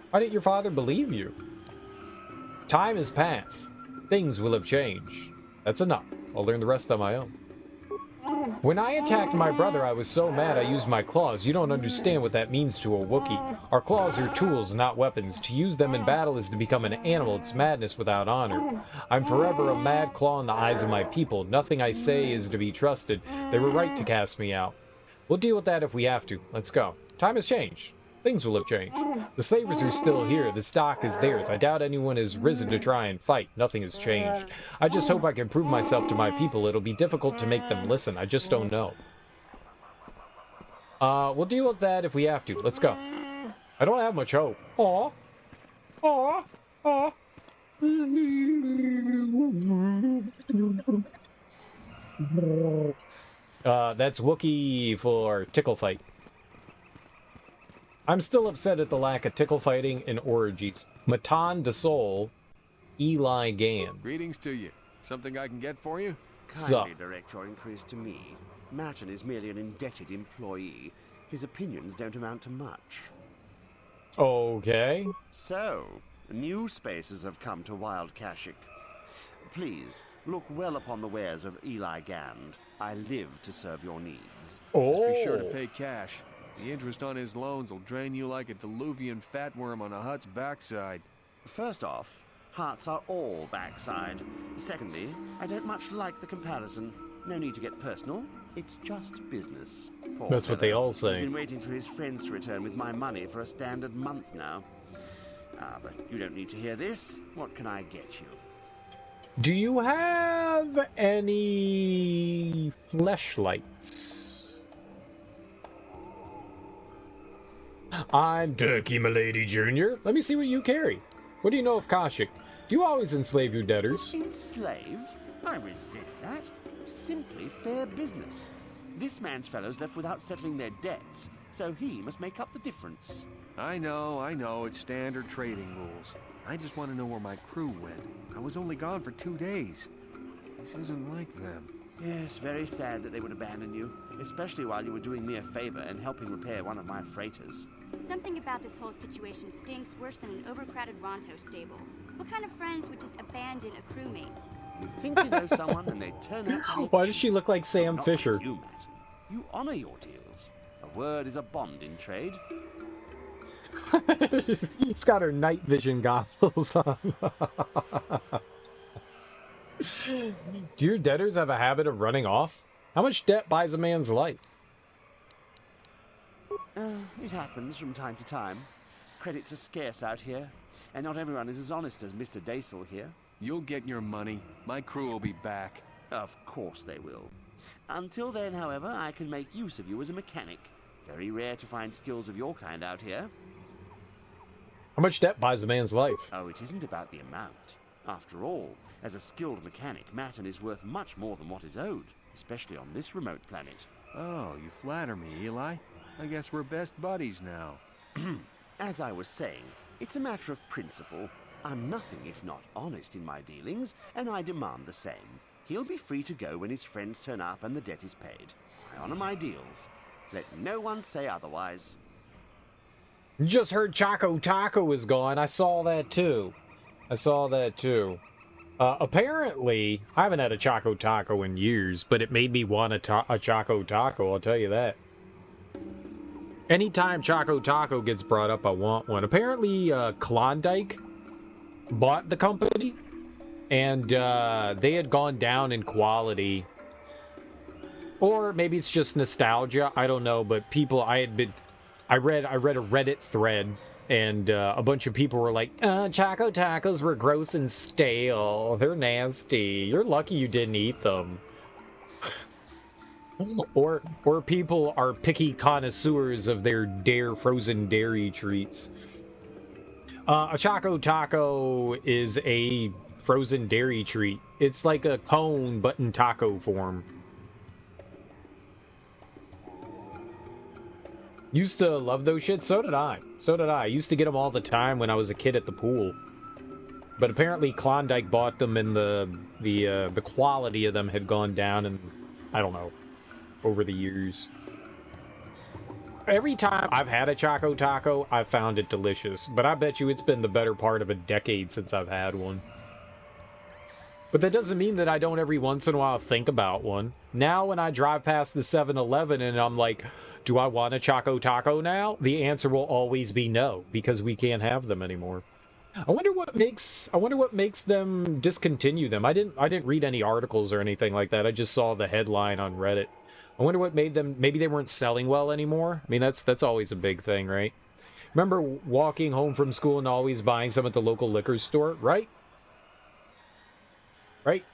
A: Why didn't your father believe you? Time has passed. Things will have changed. That's enough. I'll learn the rest on my own. When I attacked my brother, I was so mad I used my claws. You don't understand what that means to a Wookiee. Our claws are tools, not weapons. To use them in battle is to become an animal. It's madness without honor. I'm forever a mad claw in the eyes of my people. Nothing I say is to be trusted. They were right to cast me out. We'll deal with that if we have to. Let's go. Time has changed. Things will have changed. The slavers are still here. The stock is theirs. I doubt anyone has risen to try and fight. Nothing has changed. I just hope I can prove myself to my people. It'll be difficult to make them listen. I just don't know. We'll deal with that if we have to. Let's go. I don't have much hope. Aw. Aw. Aw. That's Wookiee for tickle fight. I'm still upset at the lack of tickle fighting and orgies. Matan de Sol, Eli Gan.
M: Greetings to you. Something I can get for you?
N: Kindly direct your inquiries to me. Matan is merely an indebted employee. His opinions don't amount to much.
A: Okay.
N: So, new spaces have come to Wild Kashyyk. Please, look well upon the wares of Eli Gand. I live to serve your needs.
M: Just be sure to pay cash. The interest on his loans will drain you like a diluvian fatworm on a hut's backside.
N: First off, huts are all backside. Secondly, I don't much like the comparison. No need to get personal. It's just business. Poor
A: That's what they all say.
N: He's been waiting for his friends to return with my money for a standard month now. But you don't need to hear this. What can I get you?
A: Do you have any fleshlights? I'm Turkey Milady Jr. Let me see what you carry. What do you know of Kashyyk? Do you always enslave your debtors?
N: Enslave? I resent that. Simply fair business. This man's fellows left without settling their debts, so he must make up the difference.
M: I know, it's standard trading rules. I just want to know where my crew went. I was only gone for 2 days. This isn't like them.
N: Yes, very sad that they would abandon you, especially while you were doing me a favor and helping repair one of my freighters.
E: Something about this whole situation stinks worse than an overcrowded Ronto stable. What kind of friends would just abandon a crewmate?
N: You think you know someone and they turn out to be...
A: Why does she look like Sam
N: Not
A: Fisher?
N: Like you, Matt. You honor your deals. A word is a bond in trade.
A: She's got her night vision goggles on. Do your debtors have a habit of running off? How much debt buys a man's life?
N: It happens from time to time. Credits are scarce out here, and not everyone is as honest as Mr. Daisel here.
M: You'll get your money. My crew will be back.
N: Of course they will. Until then, however, I can make use of you as a mechanic. Very rare to find skills of your kind out here.
A: How much debt buys a man's life?
N: Oh, it isn't about the amount. After all, as a skilled mechanic, Matan is worth much more than what is owed, especially on this remote planet.
M: Oh, you flatter me, Eli. I guess we're best buddies now.
N: As I was saying, it's a matter of principle. I'm nothing if not honest in my dealings, and I demand the same. He'll be free to go when his friends turn up and the debt is paid. I honor my deals. Let no one say otherwise.
A: You just heard Choco Taco is gone. I saw that too. Apparently, I haven't had a Choco Taco in years, but it made me want a Choco Taco, I'll tell you that. Anytime Choco Taco gets brought up, I want one. Apparently, Klondike bought the company, and they had gone down in quality. Or maybe it's just nostalgia, I don't know, but I read a Reddit thread, and a bunch of people were like, Choco Tacos were gross and stale. They're nasty. You're lucky you didn't eat them. Or people are picky connoisseurs of their frozen dairy treats. A Choco Taco is a frozen dairy treat. It's like a cone, but in taco form. Used to love those shit. So did I. I used to get them all the time when I was a kid at the pool. But apparently Klondike bought them, and the quality of them had gone down, and I don't know, over the years. Every time I've had a Choco Taco, I've found it delicious. But I bet you it's been the better part of a decade since I've had one. But that doesn't mean that I don't every once in a while think about one. Now when I drive past the 7-Eleven and I'm like, do I want a Choco Taco now? The answer will always be no, because we can't have them anymore. I wonder what makes them discontinue them. I didn't read any articles or anything like that. I just saw the headline on Reddit. I wonder what made them, maybe they weren't selling well anymore. I mean, that's always a big thing, right? Remember walking home from school and always buying some at the local liquor store, right? Right?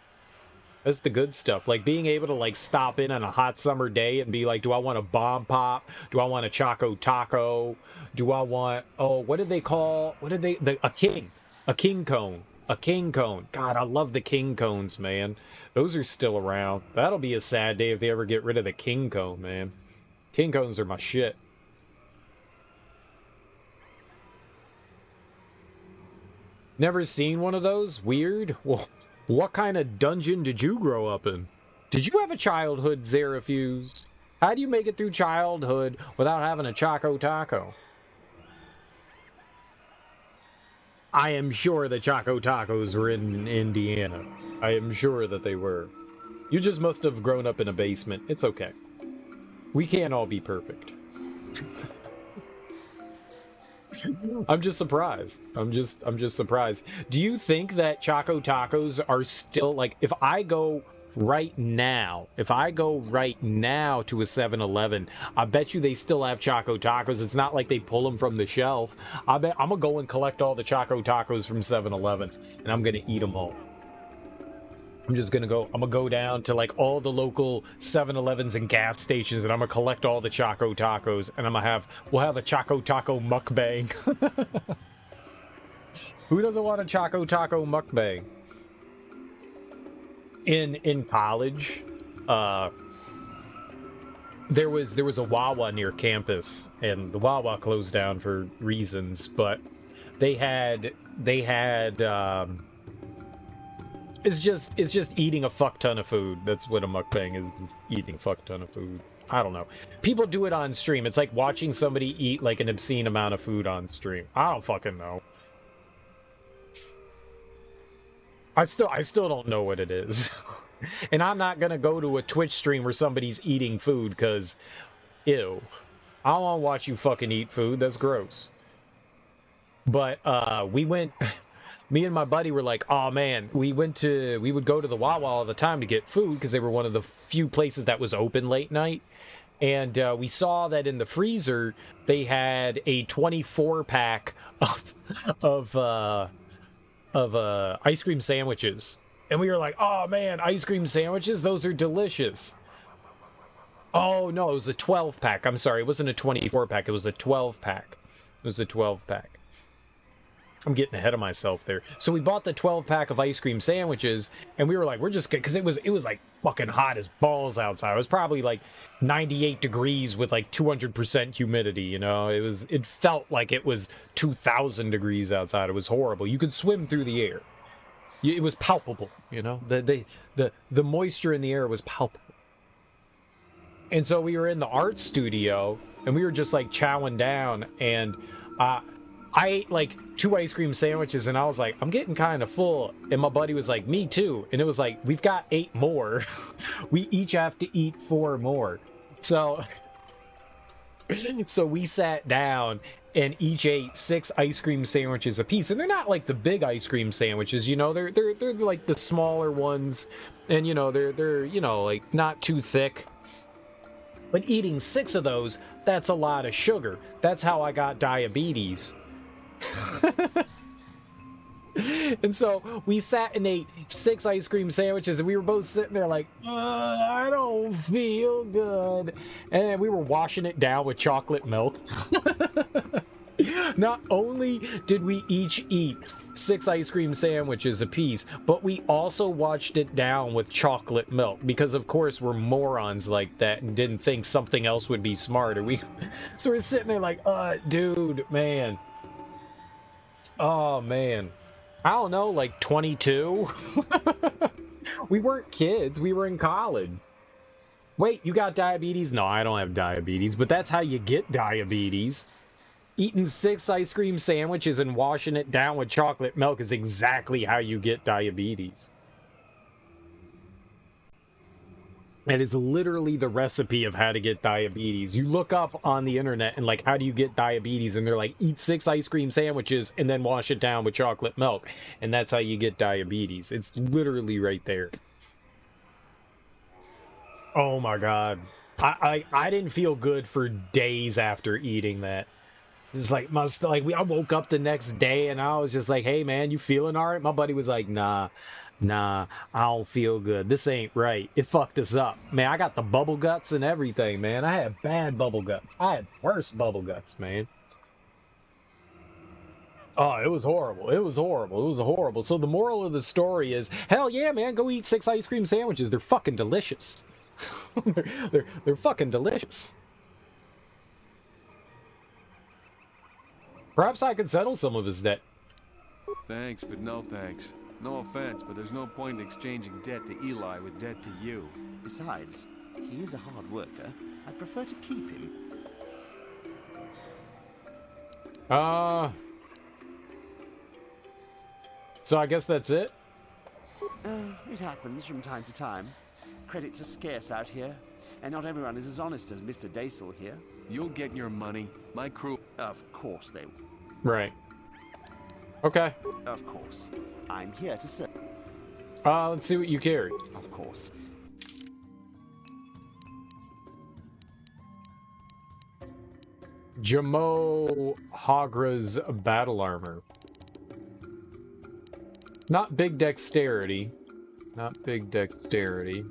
A: That's the good stuff. Like being able to like stop in on a hot summer day and be like, do I want a bomb pop? Do I want a Choco Taco? Do I want, oh, what did they call, a king cone. A king cone. God, I love the king cones, man. Those are still around. That'll be a sad day if they ever get rid of the king cone, man. King cones are my shit. Never seen one of those? Weird. Well, what kind of dungeon did you grow up in? Did you have a childhood, Zerafuse? How do you make it through childhood without having a Choco Taco? I am sure the Choco Tacos were in Indiana. I am sure that they were. You just must have grown up in a basement. It's okay. We can't all be perfect. I'm just surprised. I'm just surprised. Do you think that Choco Tacos are still, like, if I go right now to a 7-Eleven, I bet you they still have Choco Tacos. It's not like they pull them from the shelf. I bet I'm gonna go and collect all the Choco Tacos from 7-Eleven and I'm gonna eat them all. I'm gonna go down to like all the local 7-Elevens and gas stations and I'm gonna collect all the Choco Tacos and we'll have a Choco Taco mukbang. Who doesn't want a Choco Taco mukbang? In college, there was a Wawa near campus, and the Wawa closed down for reasons, but they had it's just eating a fuck ton of food. That's what a mukbang is, just eating a fuck ton of food. I don't know. People do it on stream. It's like watching somebody eat like an obscene amount of food on stream. I don't fucking know. I still don't know what it is. And I'm not gonna go to a Twitch stream where somebody's eating food, because ew. I don't wanna watch you fucking eat food. That's gross. But we went, me and my buddy were like, oh man, we would go to the Wawa all the time to get food because they were one of the few places that was open late night. And we saw that in the freezer they had a 24-pack of ice cream sandwiches. And we were like, oh man, ice cream sandwiches, those are delicious. Oh no, it was a 12-pack. I'm sorry, it wasn't a 24-pack, it was a 12-pack. It was a 12-pack. I'm getting ahead of myself there. So we bought the 12-pack of ice cream sandwiches, and we were like, we're just good, because it was like fucking hot as balls outside. It was probably like 98 degrees with like 200% humidity, you know? It felt like it was 2,000 degrees outside. It was horrible. You could swim through the air. It was palpable, you know? The moisture in the air was palpable. And so we were in the art studio, and we were just like chowing down, and I ate like 2 ice cream sandwiches and I was like, I'm getting kind of full. And my buddy was like, me too. And it was like, we've got 8 more. We each have to eat 4 more. So we sat down and each ate 6 ice cream sandwiches apiece. And they're not like the big ice cream sandwiches, you know, they're like the smaller ones. And you know, they're you know, like not too thick. But eating 6 of those, that's a lot of sugar. That's how I got diabetes. And so we sat and ate 6 ice cream sandwiches and we were both sitting there like, I don't feel good. And we were washing it down with chocolate milk. Not only did we each eat 6 ice cream sandwiches apiece, but we also washed it down with chocolate milk because of course we're morons like that and didn't think something else would be smarter. So we're sitting there like, dude, man. Oh man, I don't know, like 22? We weren't kids, we were in college. Wait, you got diabetes? No, I don't have diabetes, but that's how you get diabetes. Eating 6 ice cream sandwiches and washing it down with chocolate milk is exactly how you get diabetes. That is literally the recipe of how to get diabetes. You look up on the internet and like, how do you get diabetes? And they're like, eat 6 ice cream sandwiches and then wash it down with chocolate milk. And that's how you get diabetes. It's literally right there. Oh my God. I didn't feel good for days after eating that. Just like, I woke up the next day and I was just like, hey man, you feeling all right? My buddy was like, nah, I don't feel good. This ain't right. It fucked us up. Man, I got the bubble guts and everything, man. I had bad bubble guts. I had worse bubble guts, man. Oh, it was horrible. It was horrible. It was horrible. So the moral of the story is, hell yeah, man, go eat 6 ice cream sandwiches. They're fucking delicious. they're fucking delicious. Perhaps I could settle some of his debt.
M: Thanks, but no thanks. No offense, but there's no point in exchanging debt to Eli with debt to you.
N: Besides, he is a hard worker. I'd prefer to keep him.
A: So I guess that's it?
N: It happens from time to time. Credits are scarce out here, and not everyone is as honest as Mr. Daisel here.
M: You'll get your money. My crew...
N: Of course they will.
A: Right. Okay.
N: Of course. I'm here to serve.
A: Let's see what you carry.
N: Of course.
A: Jamo Hagra's battle armor. Not big dexterity. Not big dexterity.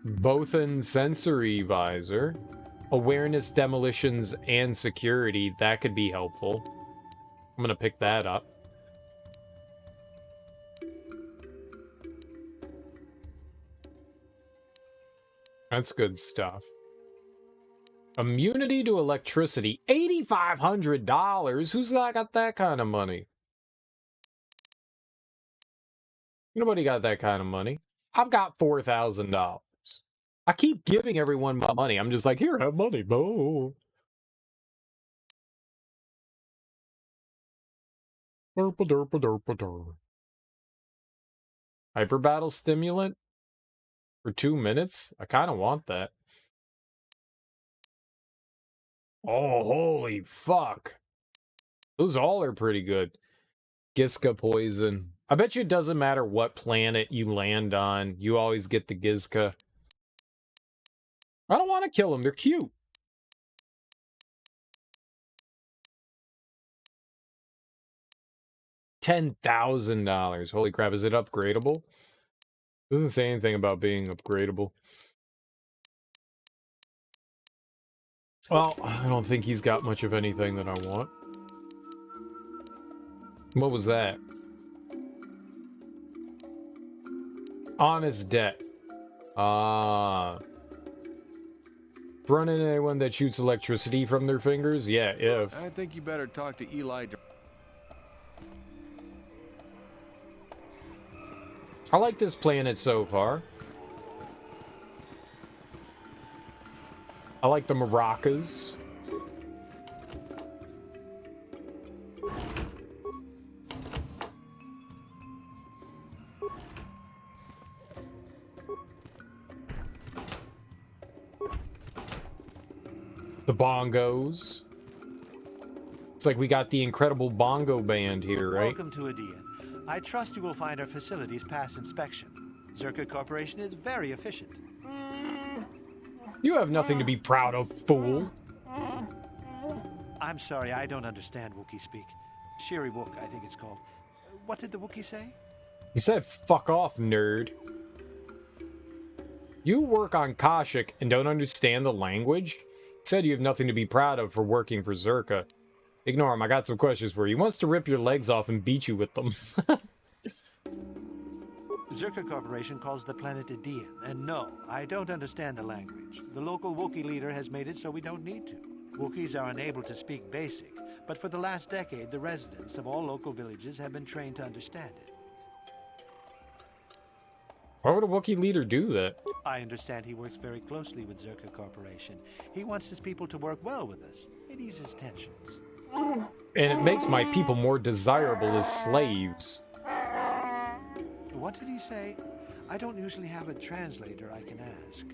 A: Bothan sensory visor. Awareness, demolitions, and security. That could be helpful. I'm gonna pick that up. That's good stuff. Immunity to electricity. $8,500? Who's not got that kind of money? Nobody got that kind of money. I've got $4,000. I keep giving everyone my money. I'm just like, here, have money. Bo. Hyper battle stimulant for 2 minutes? I kind of want that. Oh, holy fuck. Those all are pretty good. Giska poison. I bet you it doesn't matter what planet you land on. You always get the Giska. I don't want to kill them. They're cute. $10,000. Holy crap. Is it upgradable? Doesn't say anything about being upgradable. Well, I don't think he's got much of anything that I want. What was that? Honest debt. Run into anyone that shoots electricity from their fingers? Yeah, if.
M: I think you better talk to Eli.
A: I like this planet so far. I like the maracas. The bongos. It's like we got the incredible bongo band here, right?
O: Welcome to Adia. I trust you will find our facilities pass inspection. Zerka Corporation is very efficient.
A: You have nothing to be proud of, fool.
O: I'm sorry, I don't understand Wookiee speak. Shiri Wook, I think it's called. What did the Wookiee say?
A: He said, fuck off, nerd. You work on Kashyyk and don't understand the language? He said you have nothing to be proud of for working for Zerka. Ignore him, I got some questions for you. He wants to rip your legs off and beat you with them.
O: Zerka Corporation calls the planet Adian, and no, I don't understand the language. The local Wookiee leader has made it so we don't need to. Wookiees are unable to speak Basic, but for the last decade, the residents of all local villages have been trained to understand it.
A: Why would a Wookiee leader do that?
O: I understand he works very closely with Zerka Corporation. He wants his people to work well with us. It eases tensions.
A: And it makes my people more desirable as slaves.
O: What did he say? I don't usually have a translator I can ask.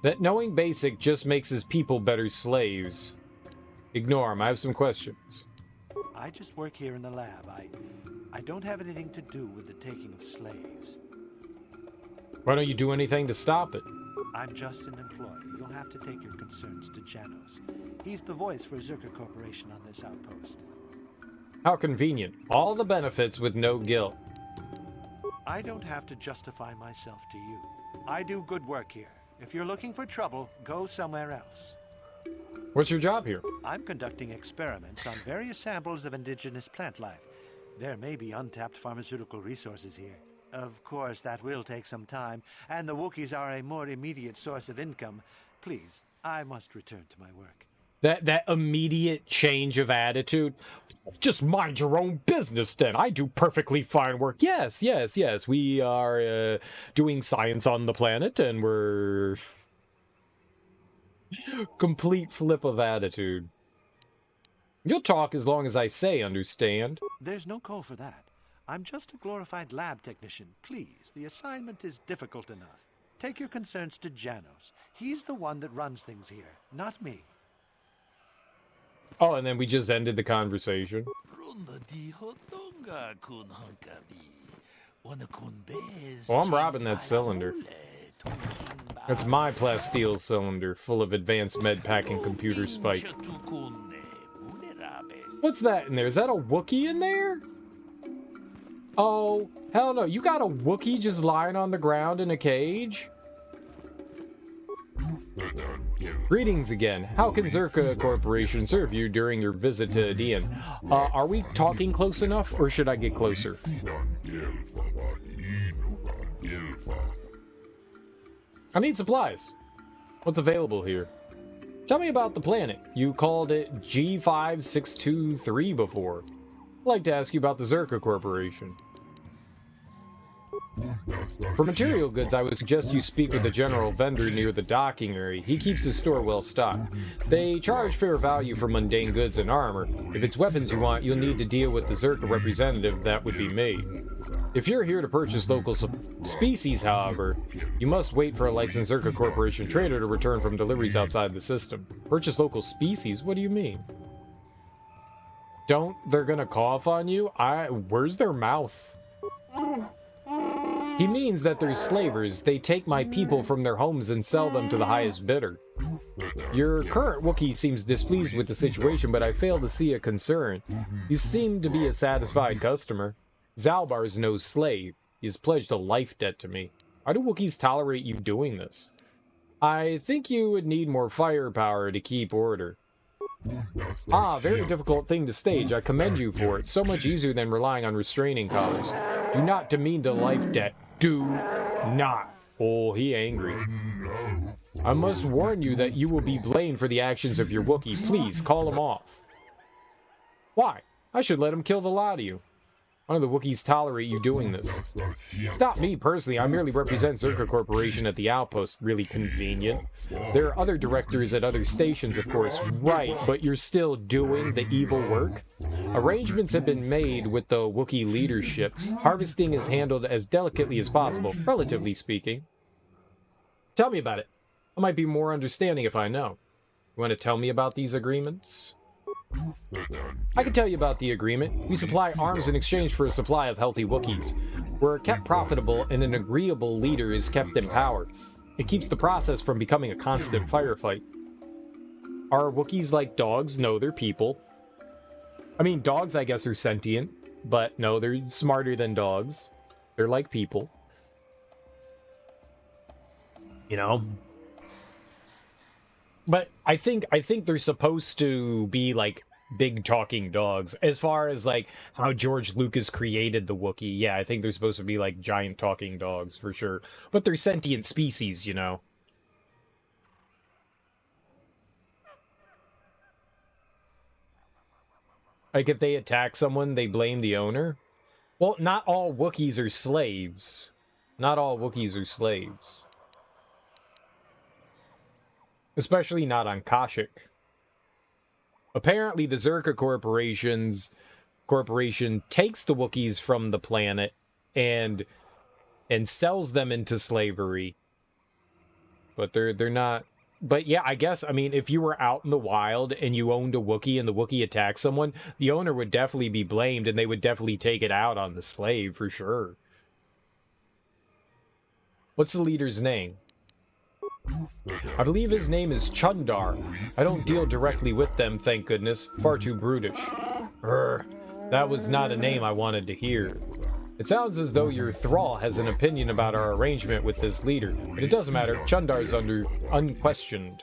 A: That knowing basic just makes his people better slaves. Ignore him, I have some questions.
O: I just work here in the lab. I don't have anything to do with the taking of slaves.
A: Why don't you do anything to stop it?
O: I'm just an employee. You'll have to take your concerns to Janos. He's the voice for Zerka Corporation on this outpost.
A: How convenient. All the benefits with no guilt.
O: I don't have to justify myself to you. I do good work here. If you're looking for trouble, go somewhere else.
A: What's your job here?
O: I'm conducting experiments on various samples of indigenous plant life. There may be untapped pharmaceutical resources here. Of course, that will take some time, and the Wookiees are a more immediate source of income. Please, I must return to my work.
A: That immediate change of attitude. Just mind your own business then. I do perfectly fine work. Yes. We are doing science on the planet, and we're... Complete flip of attitude. You'll talk as long as I say, understand?
O: There's no call for that. I'm just a glorified lab technician. Please, the assignment is difficult enough. Take your concerns to Janos. He's the one that runs things here, not me.
A: Oh, and then we just ended the conversation. Oh, I'm robbing that cylinder. That's my plasteel cylinder, full of advanced med pack and computer spike. What's that in there? Is that a Wookiee in there? Oh, hell no. You got a Wookiee just lying on the ground in a cage? Greetings again. How can Zerka Corporation serve you during your visit to Dian? Are we talking close enough, or should I get closer? I need supplies. What's available here? Tell me about the planet. You called it G5623 before. I'd like to ask you about the Zerka Corporation. For material goods, I would suggest you speak with the general vendor near the docking area. He keeps his store well stocked. They charge fair value for mundane goods and armor. If it's weapons you want, you'll need to deal with the Zerka representative. That would be me. If you're here to purchase local species, however, you must wait for a licensed Zerka Corporation trader to return from deliveries outside the system. Purchase local species? What do you mean? They're gonna cough on you? Where's their mouth? He means that they're slavers. They take my people from their homes and sell them to the highest bidder. Your current Wookiee seems displeased with the situation, but I fail to see a concern. You seem to be a satisfied customer. Zalbar's no slave. He's pledged a life debt to me. Why do Wookiees tolerate you doing this? I think you would need more firepower to keep order. Very difficult thing to stage. I commend you for it. So much easier than relying on restraining collars. Do not demean the life debt. Do not. Oh, he angry. I must warn you that you will be blamed for the actions of your Wookiee. Please, call him off. Why? I should let him kill the lot of you. Why do the Wookiees tolerate you doing this? It's not me personally. I merely represent Zerka Corporation at the outpost. Really convenient. There are other directors at other stations, of course. Right, but you're still doing the evil work? Arrangements have been made with the Wookiee leadership. Harvesting is handled as delicately as possible, relatively speaking. Tell me about it. I might be more understanding if I know. You want to tell me about these agreements? I can tell you about the agreement. We supply arms in exchange for a supply of healthy Wookiees. We're kept profitable and an agreeable leader is kept in power. It keeps the process from becoming a constant firefight. Are Wookiees like dogs? No, they're people. I mean, dogs, I guess, are sentient, but no, they're smarter than dogs. They're like people. You know? But I think they're supposed to be like big talking dogs. As far as like how George Lucas created the Wookiee, yeah, I think they're supposed to be like giant talking dogs for sure. But they're sentient species, you know. Like if they attack someone, they blame the owner. Well, not all Wookiees are slaves. Not all Wookiees are slaves. Especially not on Kashyyk. Apparently, the Zerka corporation takes the Wookiees from the planet and sells them into slavery. But they're not. But yeah, I guess, I mean, if you were out in the wild and you owned a Wookiee and the Wookiee attacked someone, the owner would definitely be blamed and they would definitely take it out on the slave for sure. What's the leader's name? I believe his name is Chundar. I don't deal directly with them, thank goodness. Far too brutish. That was not a name I wanted to hear. It sounds as though your thrall has an opinion about our arrangement with this leader, but it doesn't matter. Chundar's unquestioned.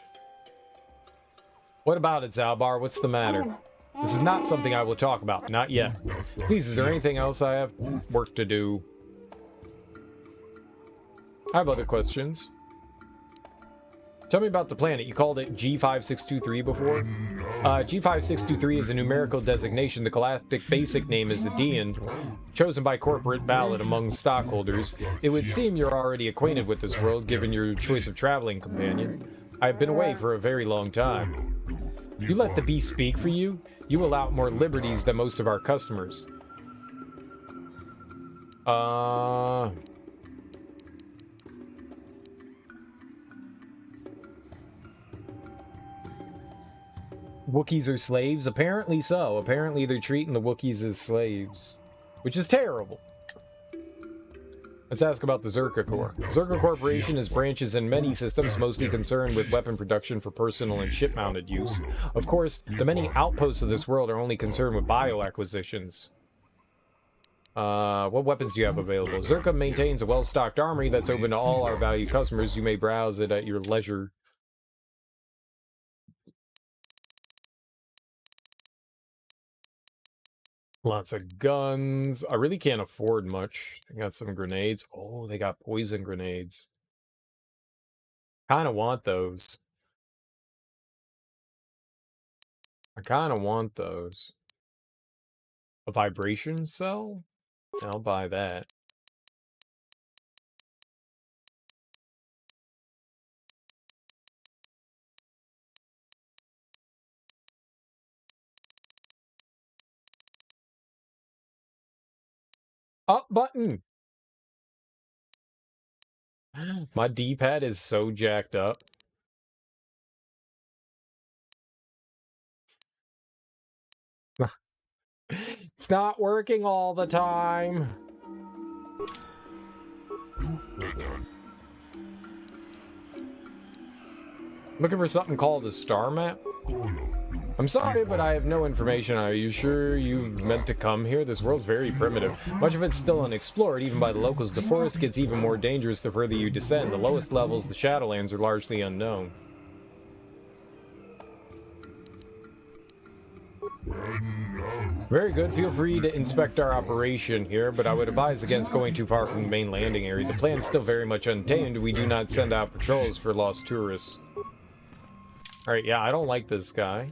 A: What about it, Zalbar? What's the matter? This is not something I will talk about. Not yet. Please, is there anything else I have? Work to do. I have other questions. Tell me about the planet. You called it G5623 before? G5623 is a numerical designation. The galactic basic name is Adean, chosen by corporate ballot among stockholders. It would seem you're already acquainted with this world, given your choice of traveling companion. I've been away for a very long time. You let the beast speak for you? You allow more liberties than most of our customers. Wookiees are slaves? Apparently so. Apparently they're treating the Wookiees as slaves. Which is terrible. Let's ask about the Zerka Corps. Zerka Corporation has branches in many systems, mostly concerned with weapon production for personal and ship-mounted use. Of course, the many outposts of this world are only concerned with bio-acquisitions. What weapons do you have available? Zerka maintains a well-stocked armory that's open to all our valued customers. You may browse it at your leisure. Lots of guns. I really can't afford much. They got some grenades. Oh, they got poison grenades. Kind of want those. I kind of want those. A vibration cell? I'll buy that. Up button! My D-pad is so jacked up. It's not working all the time. Looking for something called a star map? I'm sorry, but I have no information. Are you sure you meant to come here? This world's very primitive. Much of it's still unexplored, even by the locals. The forest gets even more dangerous the further you descend. The lowest levels, the Shadowlands, are largely unknown. Very good. Feel free to inspect our operation here, but I would advise against going too far from the main landing area. The plan's still very much untamed. We do not send out patrols for lost tourists. Alright, yeah, I don't like this guy.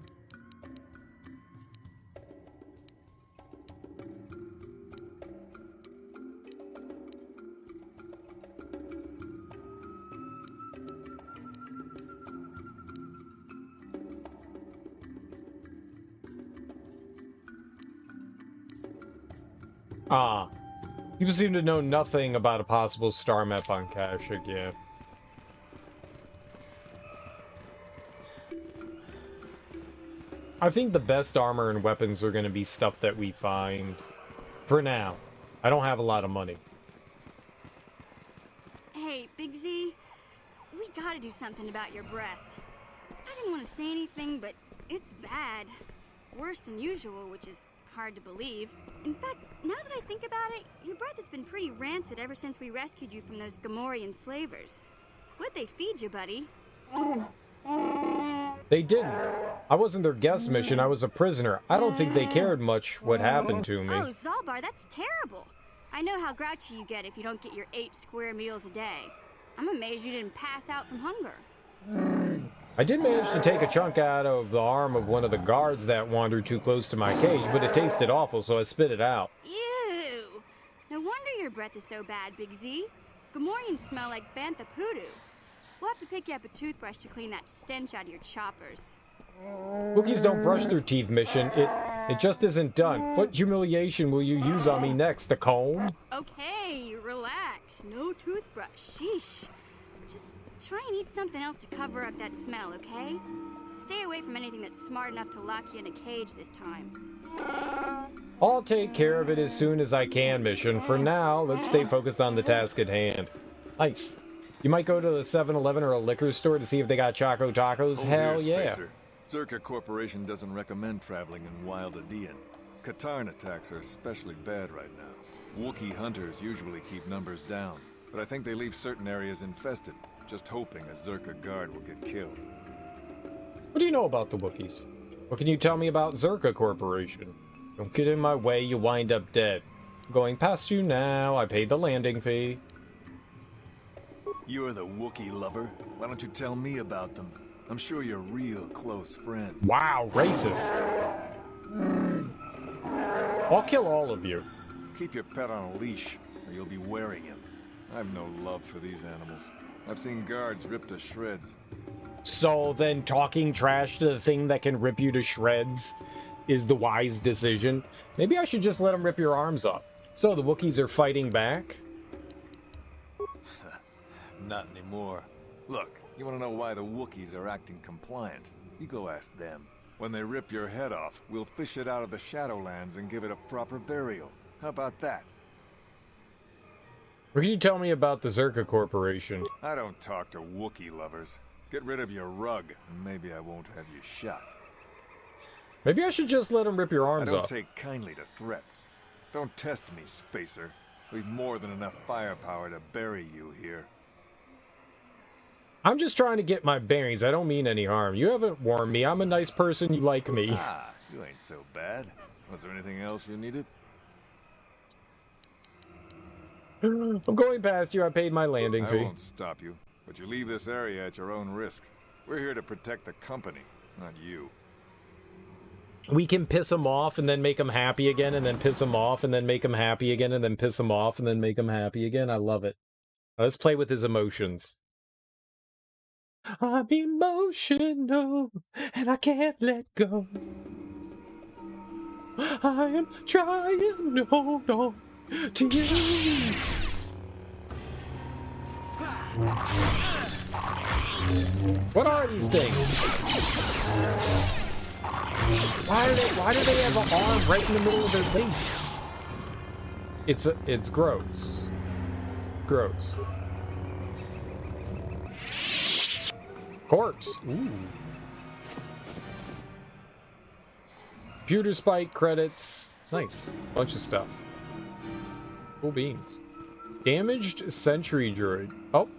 A: Ah. People seem to know nothing about a possible star map on Kashyyk, yeah. I think the best armor and weapons are going to be stuff that we find. For now. I don't have a lot of money.
E: Hey, Big Z. We gotta do something about your breath. I didn't want to say anything, but it's bad. Worse than usual, which is hard to believe. In fact, now that I think about it, your breath has been pretty rancid ever since we rescued you from those Gamorrean slavers. What'd they feed you, buddy?
A: They didn't. I wasn't their guest mission, I was a prisoner. I don't think they cared much what happened to me.
E: Oh, Zalbar, that's terrible. I know how grouchy you get if you don't get your 8 square meals a day. I'm amazed you didn't pass out from hunger.
A: I did manage to take a chunk out of the arm of one of the guards that wandered too close to my cage, but it tasted awful, so I spit it out.
E: Ew! No wonder your breath is so bad, Big Z. Gamorreans smell like bantha poodoo. We'll have to pick you up a toothbrush to clean that stench out of your choppers.
A: Wookiees don't brush their teeth, mission. It just isn't done. What humiliation will you use on me next? A comb?
E: Okay, relax. No toothbrush. Sheesh. Just try and eat something else to cover up that smell, okay? Stay away from anything that's smart enough to lock you in a cage this time.
A: I'll take care of it as soon as I can, mission. For now, let's stay focused on the task at hand. Nice. You might go to the 7-Eleven or a liquor store to see if they got Choco Tacos.
G: Hold
A: Hell
G: here,
A: yeah.
G: Spacer. Zerka Corporation doesn't recommend traveling in Wild Adean. Katarn attacks are especially bad right now. Wookiee hunters usually keep numbers down, but I think they leave certain areas infested, just hoping a Zerka guard will get killed.
A: What do you know about the Wookiees? What can you tell me about Zerka Corporation? Don't get in my way, you wind up dead. I'm going past you now. I paid the landing fee.
G: You're the Wookiee lover. Why don't you tell me about them? I'm sure you're real close friends.
A: Wow, racist. I'll kill all of you.
G: Keep your pet on a leash, or you'll be wearing him. I've no love for these animals. I've seen guards ripped to shreds.
A: So then talking trash to the thing that can rip you to shreds is the wise decision. Maybe I should just let them rip your arms off. So the Wookiees are fighting back?
G: Not anymore. Look, you want to know why the Wookiees are acting compliant? You go ask them. When they rip your head off, we'll fish it out of the Shadowlands and give it a proper burial. How about that?
A: What can you tell me about the Zerka Corporation?
G: I don't talk to Wookiee lovers. Get rid of your rug, and maybe I won't have you shot.
A: Maybe I should just let them rip your arms
G: I don't
A: off.
G: take kindly to threats. Don't test me, Spacer. We've more than enough firepower to bury you here.
A: I'm just trying to get my bearings. I don't mean any harm. You haven't warned me. I'm a nice person. You like me.
G: Ah, you ain't so bad. Was there anything else you needed?
A: I'm going past you. I paid my landing fee.
G: I won't stop you, but you leave this area at your own risk. We're here to protect the company, not you.
A: We can piss them off and then make them happy again, and then piss them off and then make them happy again, and then piss them off and then make them happy again. I love it. Let's play with his emotions. I'm emotional and I can't let go. I am trying to hold on to you. What are these things? Why do they have an arm right in the middle of their face? It's gross. Gross. Corpse. Ooh. Computer spike credits. Nice. Bunch of stuff. Cool beans. Damaged sentry droid. Oh.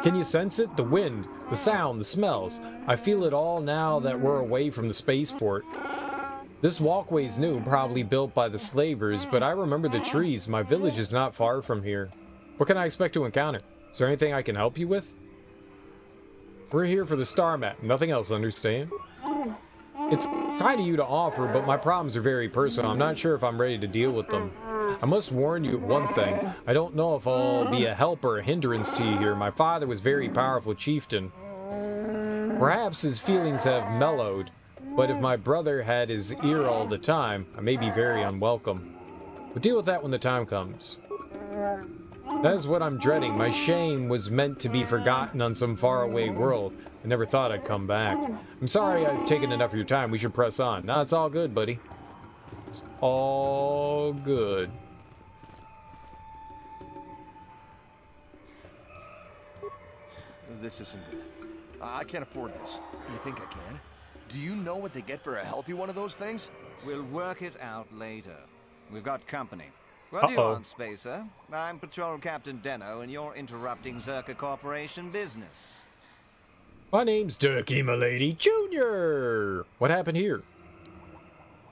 A: Can you sense it? The wind, the sound, the smells. I feel it all now that we're away from the spaceport. This walkway's new, probably built by the slavers, but I remember the trees. My village is not far from here. What can I expect to encounter? Is there anything I can help you with? We're here for the star map. Nothing else, understand? It's kind of you to offer, but my problems are very personal. I'm not sure if I'm ready to deal with them. I must warn you of one thing. I don't know if I'll be a help or a hindrance to you here. My father was a very powerful chieftain. Perhaps his feelings have mellowed, but if my brother had his ear all the time, I may be very unwelcome. We'll deal with that when the time comes. That is what I'm dreading. My shame was meant to be forgotten on some faraway world. I never thought I'd come back. I'm sorry I've taken enough of your time. We should press on. No, it's all good, buddy. It's all good.
P: This isn't good. I can't afford this. You think I can? Do you know what they get for a healthy one of those things?
C: We'll work it out later. We've got company. What do you want, Spacer? I'm Patrol Captain Deno, and you're interrupting Zerka Corporation business.
A: My name's Dilkie, m'lady. Junior! What happened here?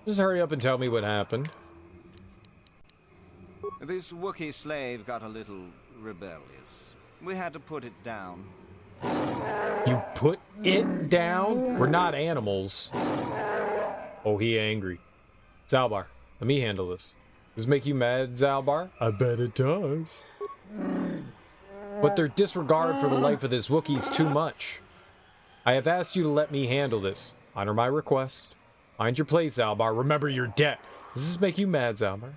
A: Just hurry up and tell me what happened.
C: This Wookiee slave got a little rebellious. We had to put it down.
A: You put it down? We're not animals. Oh, he angry. Zalbar, let me handle this. Does this make you mad, Zalbar? I bet it does. But their disregard for the life of this Wookiee's too much. I have asked you to let me handle this. Honor my request. Find your place, Zalbar. Remember your debt. Does this make you mad, Zalbar?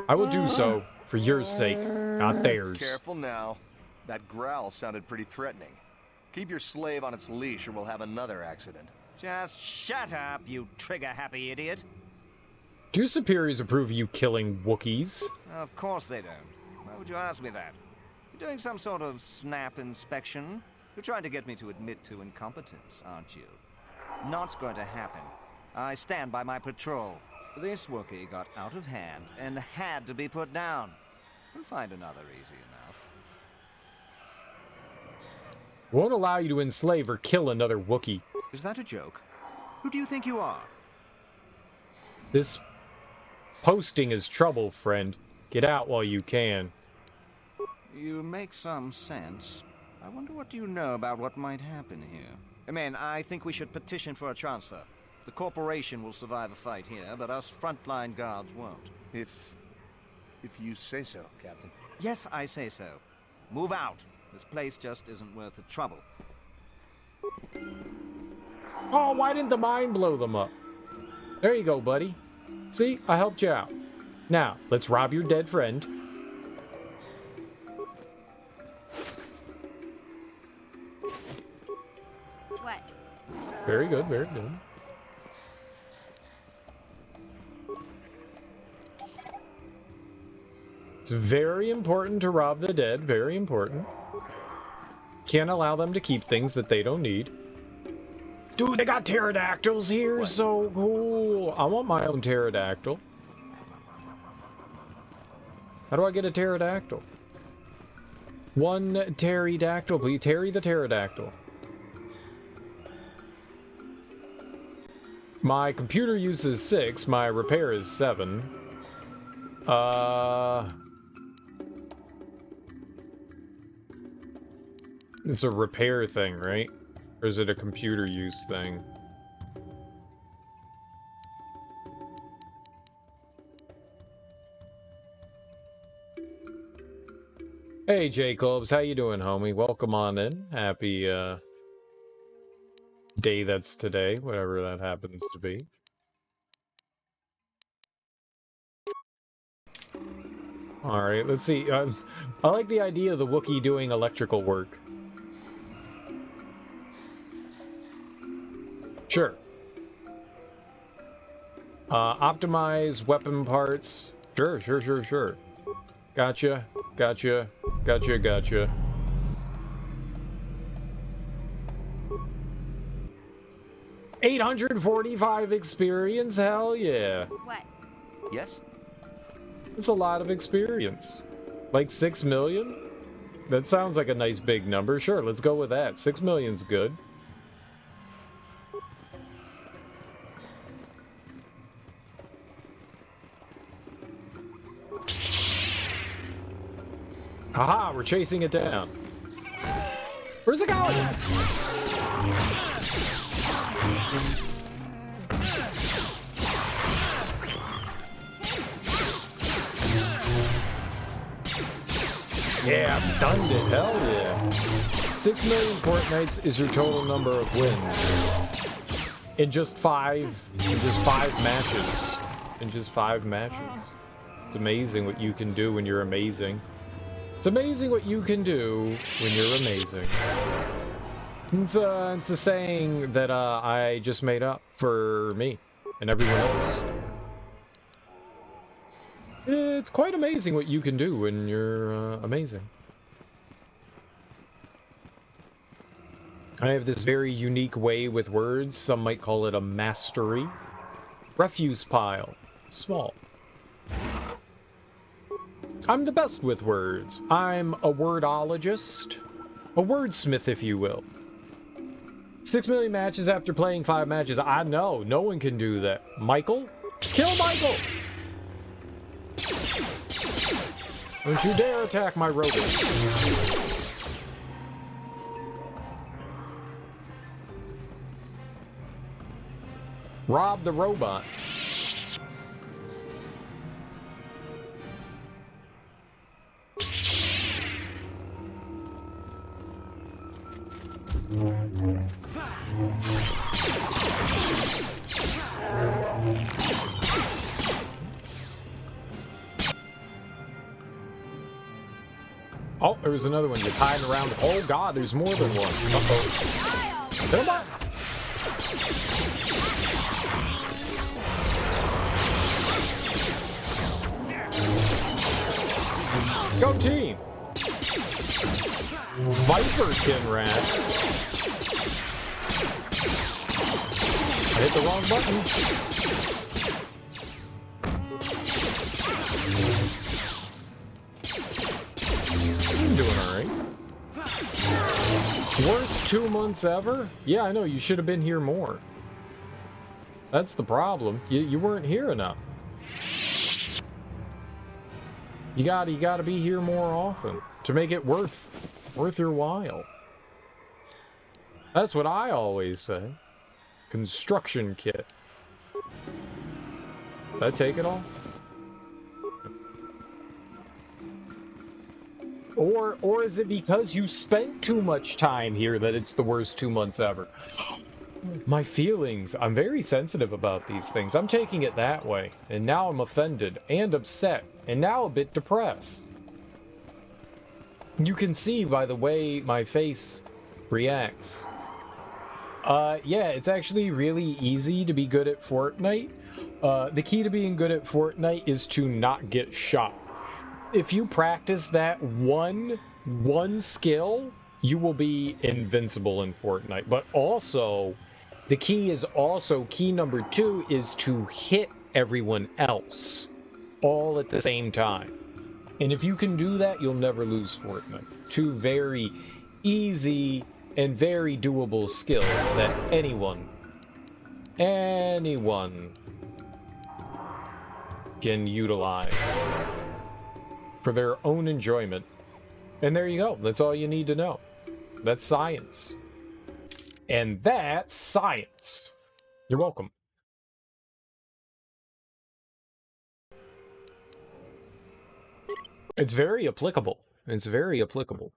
A: I will do so, for your sake, not theirs.
P: Careful now. That growl sounded pretty threatening. Keep your slave on its leash or we'll have another accident.
C: Just shut up, you trigger-happy idiot.
A: Do your superiors approve of you killing Wookiees?
C: Of course they don't. Why would you ask me that? You're doing some sort of snap inspection? You're trying to get me to admit to incompetence, aren't you? Not going to happen. I stand by my patrol. This Wookiee got out of hand and had to be put down. We'll find another easy enough.
A: Won't allow you to enslave or kill another Wookiee.
C: Is that a joke? Who do you think you are?
A: This posting is trouble, friend. Get out while you can.
C: You make some sense. I wonder what you know about what might happen here. Man, I think we should petition for a transfer. The corporation will survive a fight here, but us frontline guards won't.
P: If you say so, Captain.
C: Yes, I say so. Move out. This place just isn't worth the trouble.
A: Oh, why didn't the mine blow them up? There you go, buddy. See, I helped you out. Now, let's rob your dead friend.
E: What?
A: Very good, very good. It's very important to rob the dead, very important. Can't allow them to keep things that they don't need. Dude, they got pterodactyls here, what? So cool. I want my own pterodactyl. How do I get a pterodactyl? One pterodactyl, please. Terry the pterodactyl. My computer uses 6, my repair is 7. It's a repair thing, right? Or is it a computer use thing? Hey, Jacobs, how you doing, homie? Welcome on in. Happy, day that's today, whatever that happens to be. Alright, let's see. I like the idea of the Wookiee doing electrical work. Sure. Optimize weapon parts. Sure. Gotcha. 845 experience? Hell yeah.
E: What?
C: Yes?
A: That's a lot of experience. Like 6 million? That sounds like a nice big number. Sure, let's go with that. 6 million's good. Aha, we're chasing it down. Where's it going? Yeah, stunned it. Hell yeah. 6 million fortnights is your total number of wins. In just five matches. In just 5 matches. It's amazing what you can do when you're amazing. It's amazing what you can do when you're amazing. It's a saying that I just made up for me and everyone else. It's quite amazing what you can do when you're amazing. I have this very unique way with words. Some might call it a mastery. Refuse pile. Small. I'm the best with words. I'm a wordologist. A wordsmith, if you will. 6 million matches after playing 5 matches. I know. No one can do that. Michael? Kill Michael! Don't you dare attack my robot. Rob the robot. Oh, there was another one just hiding around. Oh god, there's more than one. Uh-oh. Come on. Go team! Viperkin rat. I hit the wrong button. I'm doing alright. Worst 2 months ever? Yeah, I know, you should have been here more. That's the problem. You weren't here enough. You gotta be here more often to make it worth your while. That's what I always say. Construction kit. Did I take it all? Or is it because you spent too much time here that it's the worst 2 months ever? My feelings. I'm very sensitive about these things. I'm taking it that way. And now I'm offended and upset and now a bit depressed. You can see by the way my face reacts. Yeah, it's actually really easy to be good at Fortnite. The key to being good at Fortnite is to not get shot. If you practice that one skill, you will be invincible in Fortnite. But also, the key is also, key number 2 is to hit everyone else all at the same time. And if you can do that, you'll never lose Fortnite. 2 very easy and very doable skills that anyone can utilize for their own enjoyment. And there you go. That's all you need to know. That's science. And that's science. You're welcome. It's very applicable. It's very applicable.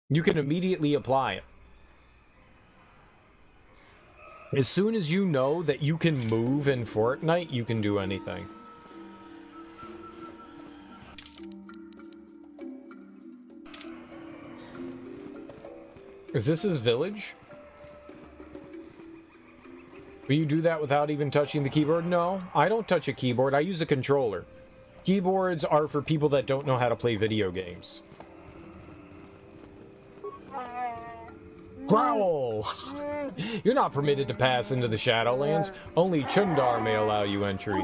A: You can immediately apply it. As soon as you know that you can move in Fortnite, you can do anything. Is this his village? Will you do that without even touching the keyboard? No, I don't touch a keyboard. I use a controller. Keyboards are for people that don't know how to play video games. Growl! You're not permitted to pass into the Shadowlands. Only Chundar may allow you entry.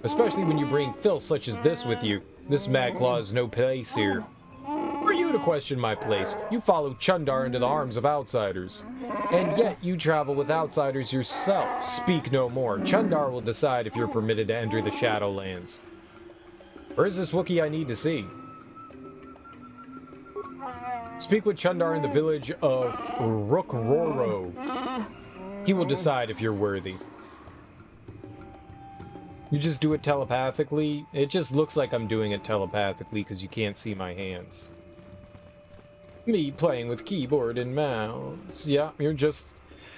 A: Especially when you bring filth such as this with you. This mad claw has no place here. Who are you to question my place? You follow Chundar into the arms of outsiders. And yet you travel with outsiders yourself. Speak no more. Chundar will decide if you're permitted to enter the Shadowlands. Where is this Wookiee I need to see? Speak with Chundar in the village of Rookroro. He will decide if you're worthy. You just do it telepathically? It just looks like I'm doing it telepathically because you can't see my hands. Me playing with keyboard and mouse. Yeah, you're just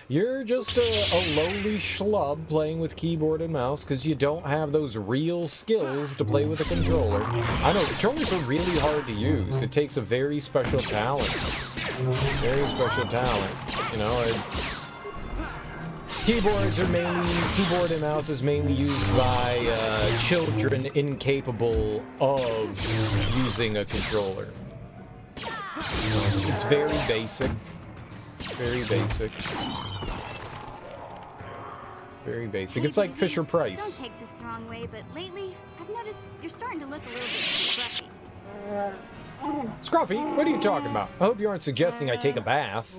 A: a lowly schlub playing with keyboard and mouse because you don't have those real skills to play with a controller. I know, controllers are really hard to use. It takes a very special talent. Very special talent. You know, keyboard and mouse is mainly used by children incapable of using a controller. It's very basic. Very basic. Very basic. It's like Fisher Price.
E: Don't take this the wrong way, but lately I've noticed you're starting to look a little bit scruffy.
A: Scruffy? What are you talking about? I hope you aren't suggesting I take a bath.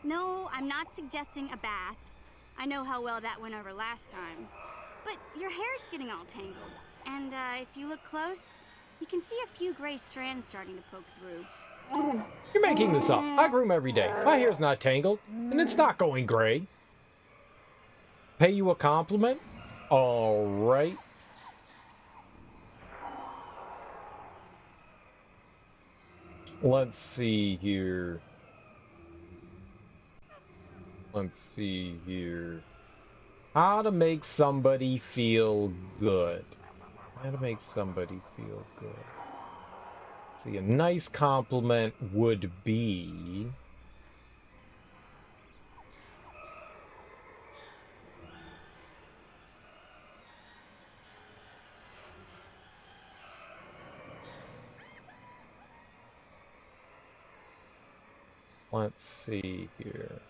E: No, I'm not suggesting a bath. I know how well that went over last time. But your hair's getting all tangled. And if you look close, you can see a few gray strands starting to poke through.
A: You're making this up. I groom every day. My hair's not tangled, and it's not going gray. Pay you a compliment? All right. Let's see here. Let's see here. How to make somebody feel good. How to make somebody feel good. Let's see, a nice compliment would be... Let's see here.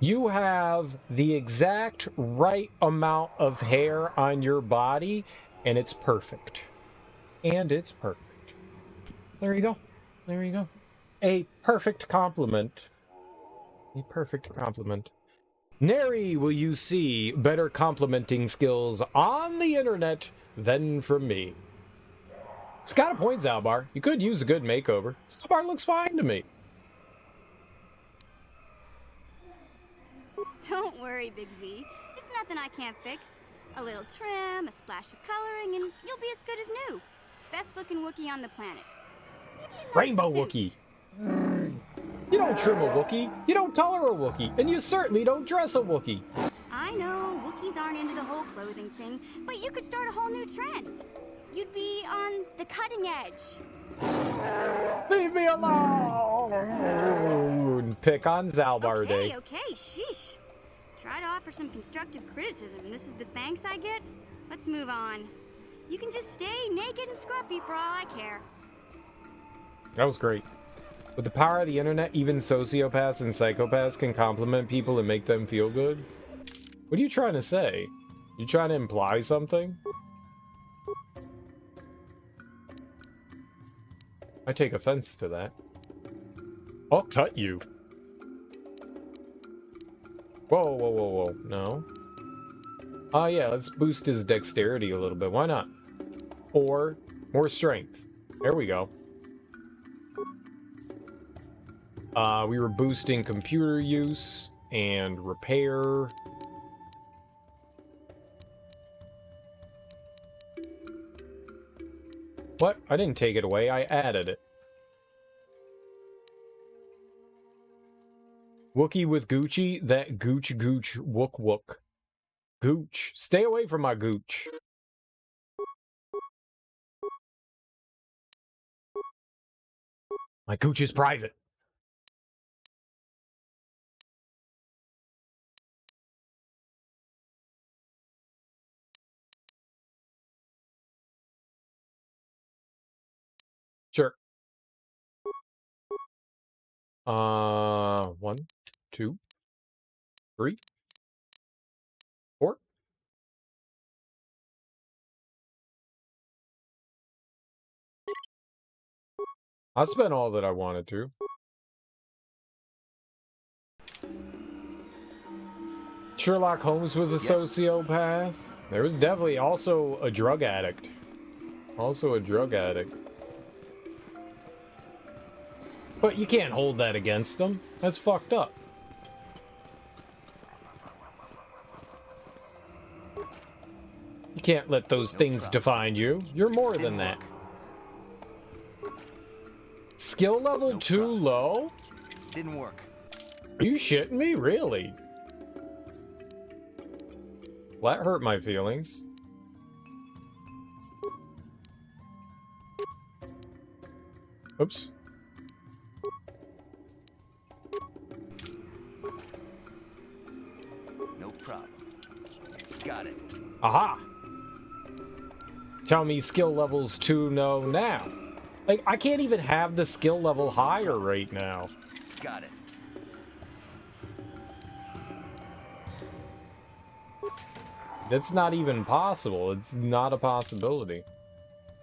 A: You have the exact right amount of hair on your body, and it's perfect. And it's perfect. There you go. There you go. A perfect compliment. A perfect compliment. Nary will you see better complimenting skills on the internet than from me. It's got a point, Zalbar. You could use a good makeover. Zalbar looks fine to me.
E: Don't worry, Big Z. It's nothing I can't fix. A little trim, a splash of coloring, and you'll be as good as new. Best looking Wookiee on the planet. Maybe a nice
A: Rainbow
E: suit.
A: Wookiee. You don't trim a Wookiee, you don't color a Wookiee, and you certainly don't dress a Wookiee.
E: I know, Wookiees aren't into the whole clothing thing, but you could start a whole new trend. You'd be on the cutting edge.
A: Leave me alone! Pick on Zalbar Day.
E: Okay, sheesh. Try to offer some constructive criticism, and this is the thanks I get? Let's move on. You can just stay naked and scruffy for all I care.
A: That was great. With the power of the internet, even sociopaths and psychopaths can compliment people and make them feel good? What are you trying to say? You trying to imply something? I take offense to that. I'll cut you. Whoa, whoa, whoa, whoa. No. Oh, yeah, let's boost his dexterity a little bit. Why not? Or more strength. There we go. We were boosting computer use and repair. What? I didn't take it away. I added it. Wookie with Gucci, that gooch gooch wook wook. Gooch. Stay away from my gooch. My gooch is private. Sure. 1, 2, 3, 4. I spent all that I wanted to. Sherlock Holmes was a sociopath. There was definitely also a drug addict. Also a drug addict. But you can't hold that against them. That's fucked up. You can't let those things define you. You're more than that. Skill level too low?
C: Didn't work.
A: Are you shitting me? Really? Well, that hurt my feelings. Oops.
C: No problem. Got it.
A: Aha! Tell me skill level's too low now. Like, I can't even have the skill level higher right now.
C: Got it.
A: That's not even possible. It's not a possibility.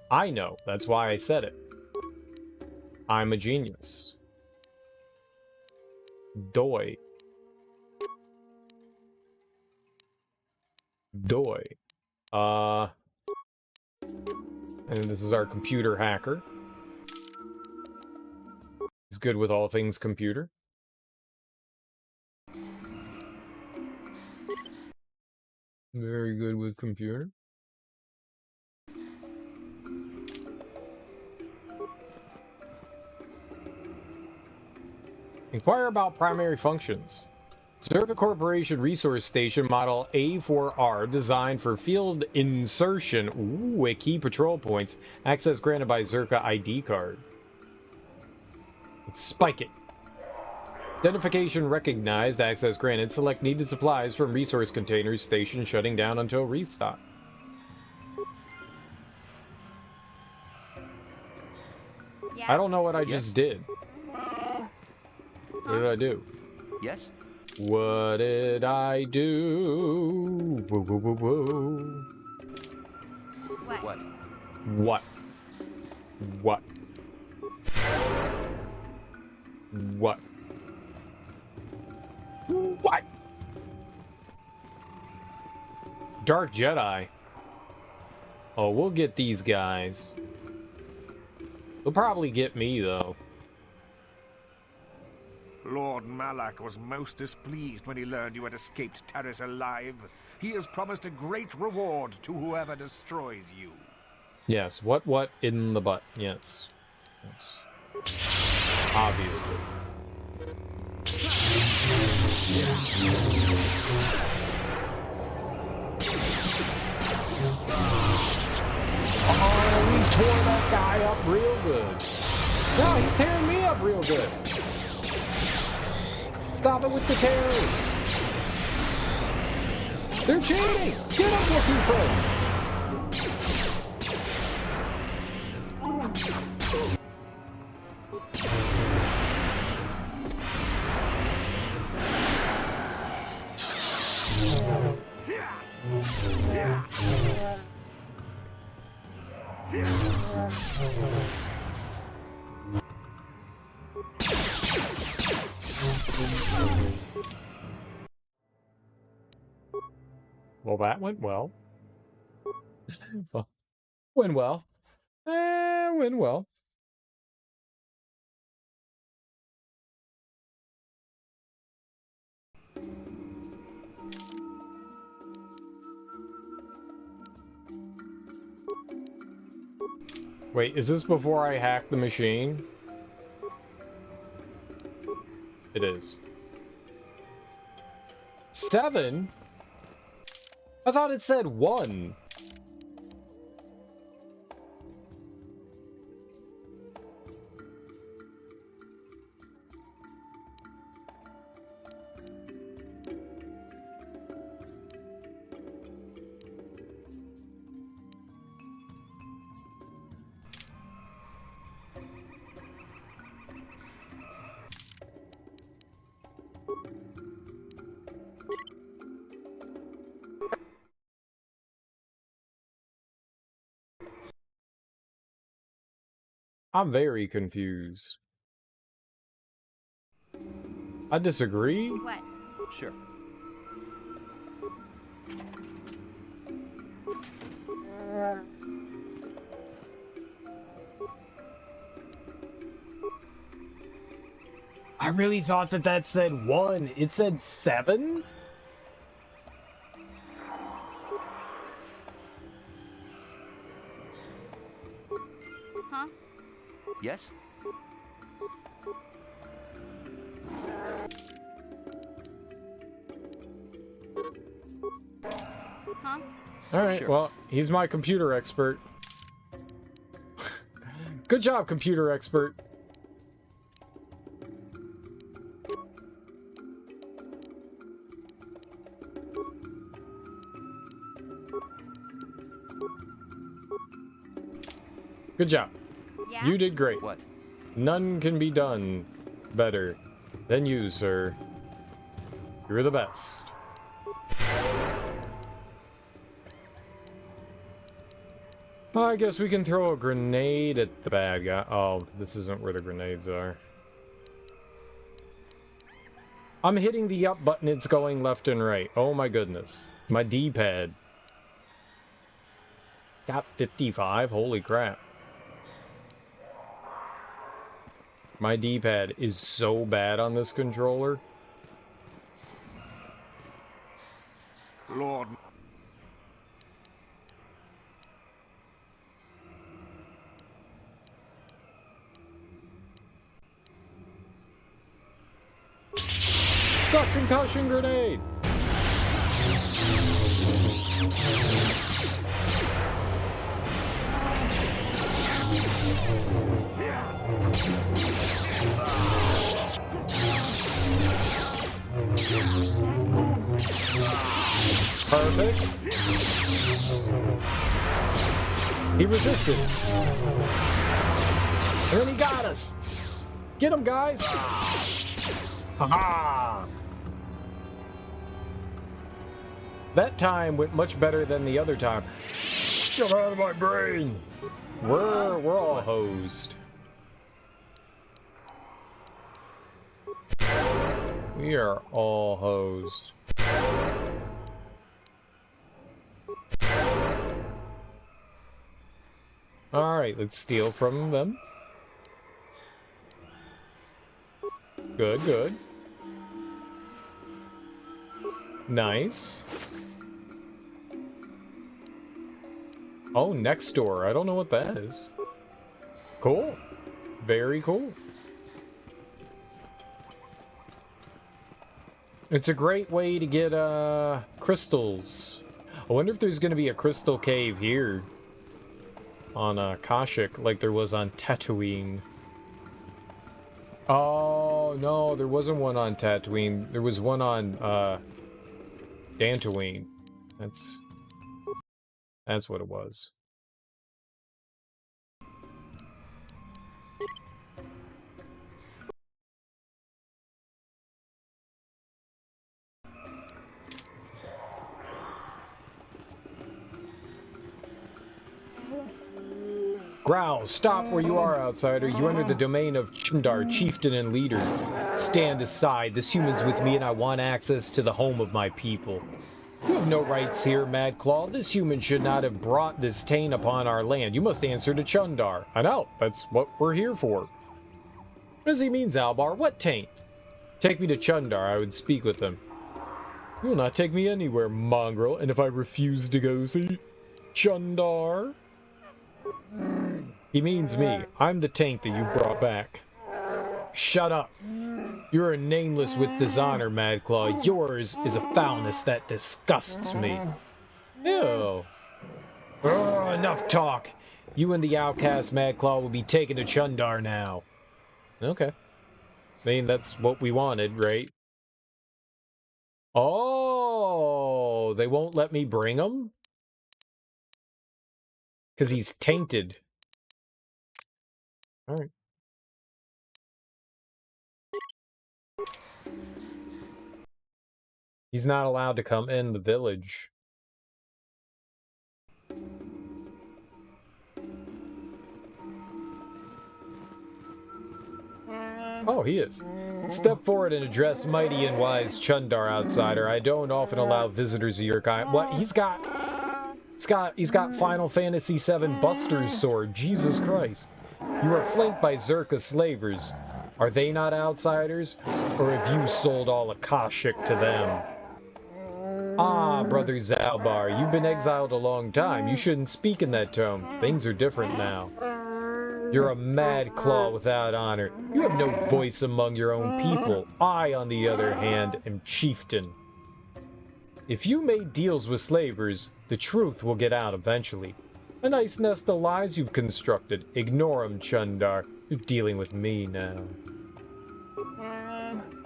A: I know. That's why I said it. I'm a genius. Doi. Doi. And this is our computer hacker. He's good with all things computer. Very good with computer. Inquire about primary functions. Zerka Corporation Resource Station Model A4R, designed for field insertion. Ooh, at key patrol points. Access granted by Zerka ID card. Let's spike it. Identification recognized. Access granted. Select needed supplies from resource containers. Station shutting down until restock.
E: Yeah?
A: I don't know what I just did. What did I do?
D: Yes?
A: What did I do? Whoa, whoa, whoa, whoa.
E: What?
A: What? What? What? What? Dark Jedi. Oh, we'll get these guys. They'll probably get me, though.
Q: Lord Malak was most displeased when he learned you had escaped Taris alive. He has promised a great reward to whoever destroys you.
A: Yes, what in the butt? Yes. Yes. Obviously. Oh, we tore that guy up real good. No, he's tearing me up real good. Stop it with the tearing. They're cheating. Get up, Wookiee friend. Well, that went well. Went well. Went well. Wait, is this before I hack the machine? It is. 7? I thought it said 1. I'm very confused. I disagree.
E: What?
D: Sure.
A: I really thought that said 1. It said 7?
E: Huh?
D: Yes?
E: Huh?
A: Alright,
D: Sure.
A: well, he's my computer expert. Good job, computer expert. Good job.
E: Yeah?
A: You did great.
D: What?
A: None can be done better than you, sir. You're the best. I guess we can throw a grenade at the bad guy. Oh, this isn't where the grenades are. I'm hitting the up button, it's going left and right. Oh my goodness. My D-pad. Got 55? Holy crap. My D-pad is so bad on this controller.
Q: Lord,
A: Suck concussion grenade! Perfect. He resisted. And then he got us. Get him, guys. Ha-ha. That time went much better than the other time. Get out of my brain. We're all hosed. We are all hosed. Alright, let's steal from them. Good, good. Nice. Oh, next door. I don't know what that is. Cool. Very cool. It's a great way to get, crystals. I wonder if there's gonna be a crystal cave here. On, Kashyyk, like there was on Dantooine. Oh, no, there wasn't one on Dantooine. There was one on, Dantooine. That's what it was. Growl, stop where you are, outsider. You enter the domain of Chundar, chieftain and leader. Stand aside. This human's with me and I want access to the home of my people. You have no rights here, Madclaw. This human should not have brought this taint upon our land. You must answer to Chundar. I know. That's what we're here for. What does he mean, Zalbar? What taint? Take me to Chundar. I would speak with him. You will not take me anywhere, mongrel. And if I refuse to go see Chundar? He means me. I'm the taint that you brought back. Shut up. You're a nameless with dishonor, Madclaw. Yours is a foulness that disgusts me. Ew. Oh, enough talk. You and the outcast Madclaw will be taken to Chundar now. Okay. I mean, that's what we wanted, right? Oh, they won't let me bring him? Because he's tainted. Alright. He's not allowed to come in the village. Oh, he is. Step forward and address mighty and wise Chundar, outsider. I don't often allow visitors of your kind. What? He's got Final Fantasy VII Buster's sword. Jesus Christ. You are flanked by Zerka slavers. Are they not outsiders? Or have you sold all of Kashyyk to them? Ah, Brother Zalbar, you've been exiled a long time. You shouldn't speak in that tone. Things are different now. You're a mad claw without honor. You have no voice among your own people. I, on the other hand, am chieftain. If you made deals with slavers, the truth will get out eventually. A nice nest of lies you've constructed. Ignore them, Chundar. You're dealing with me now.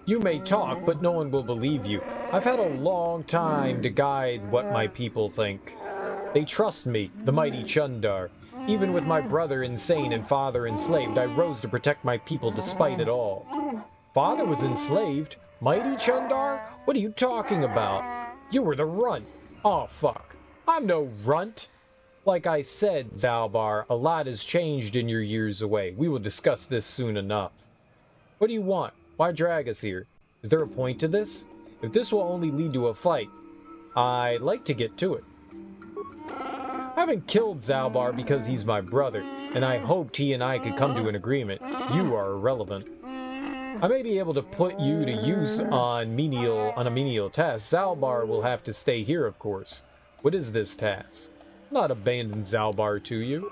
A: You may talk, but no one will believe you. I've had a long time to guide what my people think. They trust me, the mighty Chundar. Even with my brother insane and father enslaved, I rose to protect my people despite it all. Father was enslaved? Mighty Chundar? What are you talking about? You were the runt. Oh, fuck. I'm no runt. Like I said, Zalbar, a lot has changed in your years away. We will discuss this soon enough. What do you want? Why drag us here? Is there a point to this? If this will only lead to a fight, I'd like to get to it. I haven't killed Zalbar because he's my brother, and I hoped he and I could come to an agreement. You are irrelevant. I may be able to put you to use on a menial task. Zalbar will have to stay here, of course. What is this task? Not abandon Zalbar to you.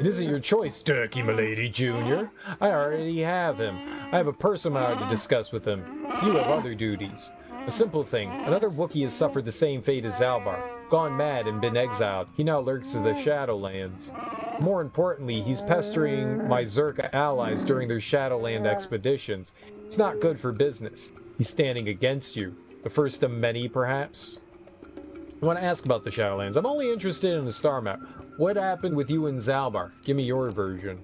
A: It isn't your choice, Turkey Milady Jr. I already have him. I have a personal matter to discuss with him. You have other duties. A simple thing. Another Wookiee has suffered the same fate as Zalbar. Gone mad and been exiled. He now lurks in the Shadowlands. More importantly, he's pestering my Zerka allies during their Shadowland expeditions. It's not good for business. He's standing against you. The first of many, perhaps? I want to ask about the Shadowlands. I'm only interested in the star map. What happened with you and Zalbar? Give me your version.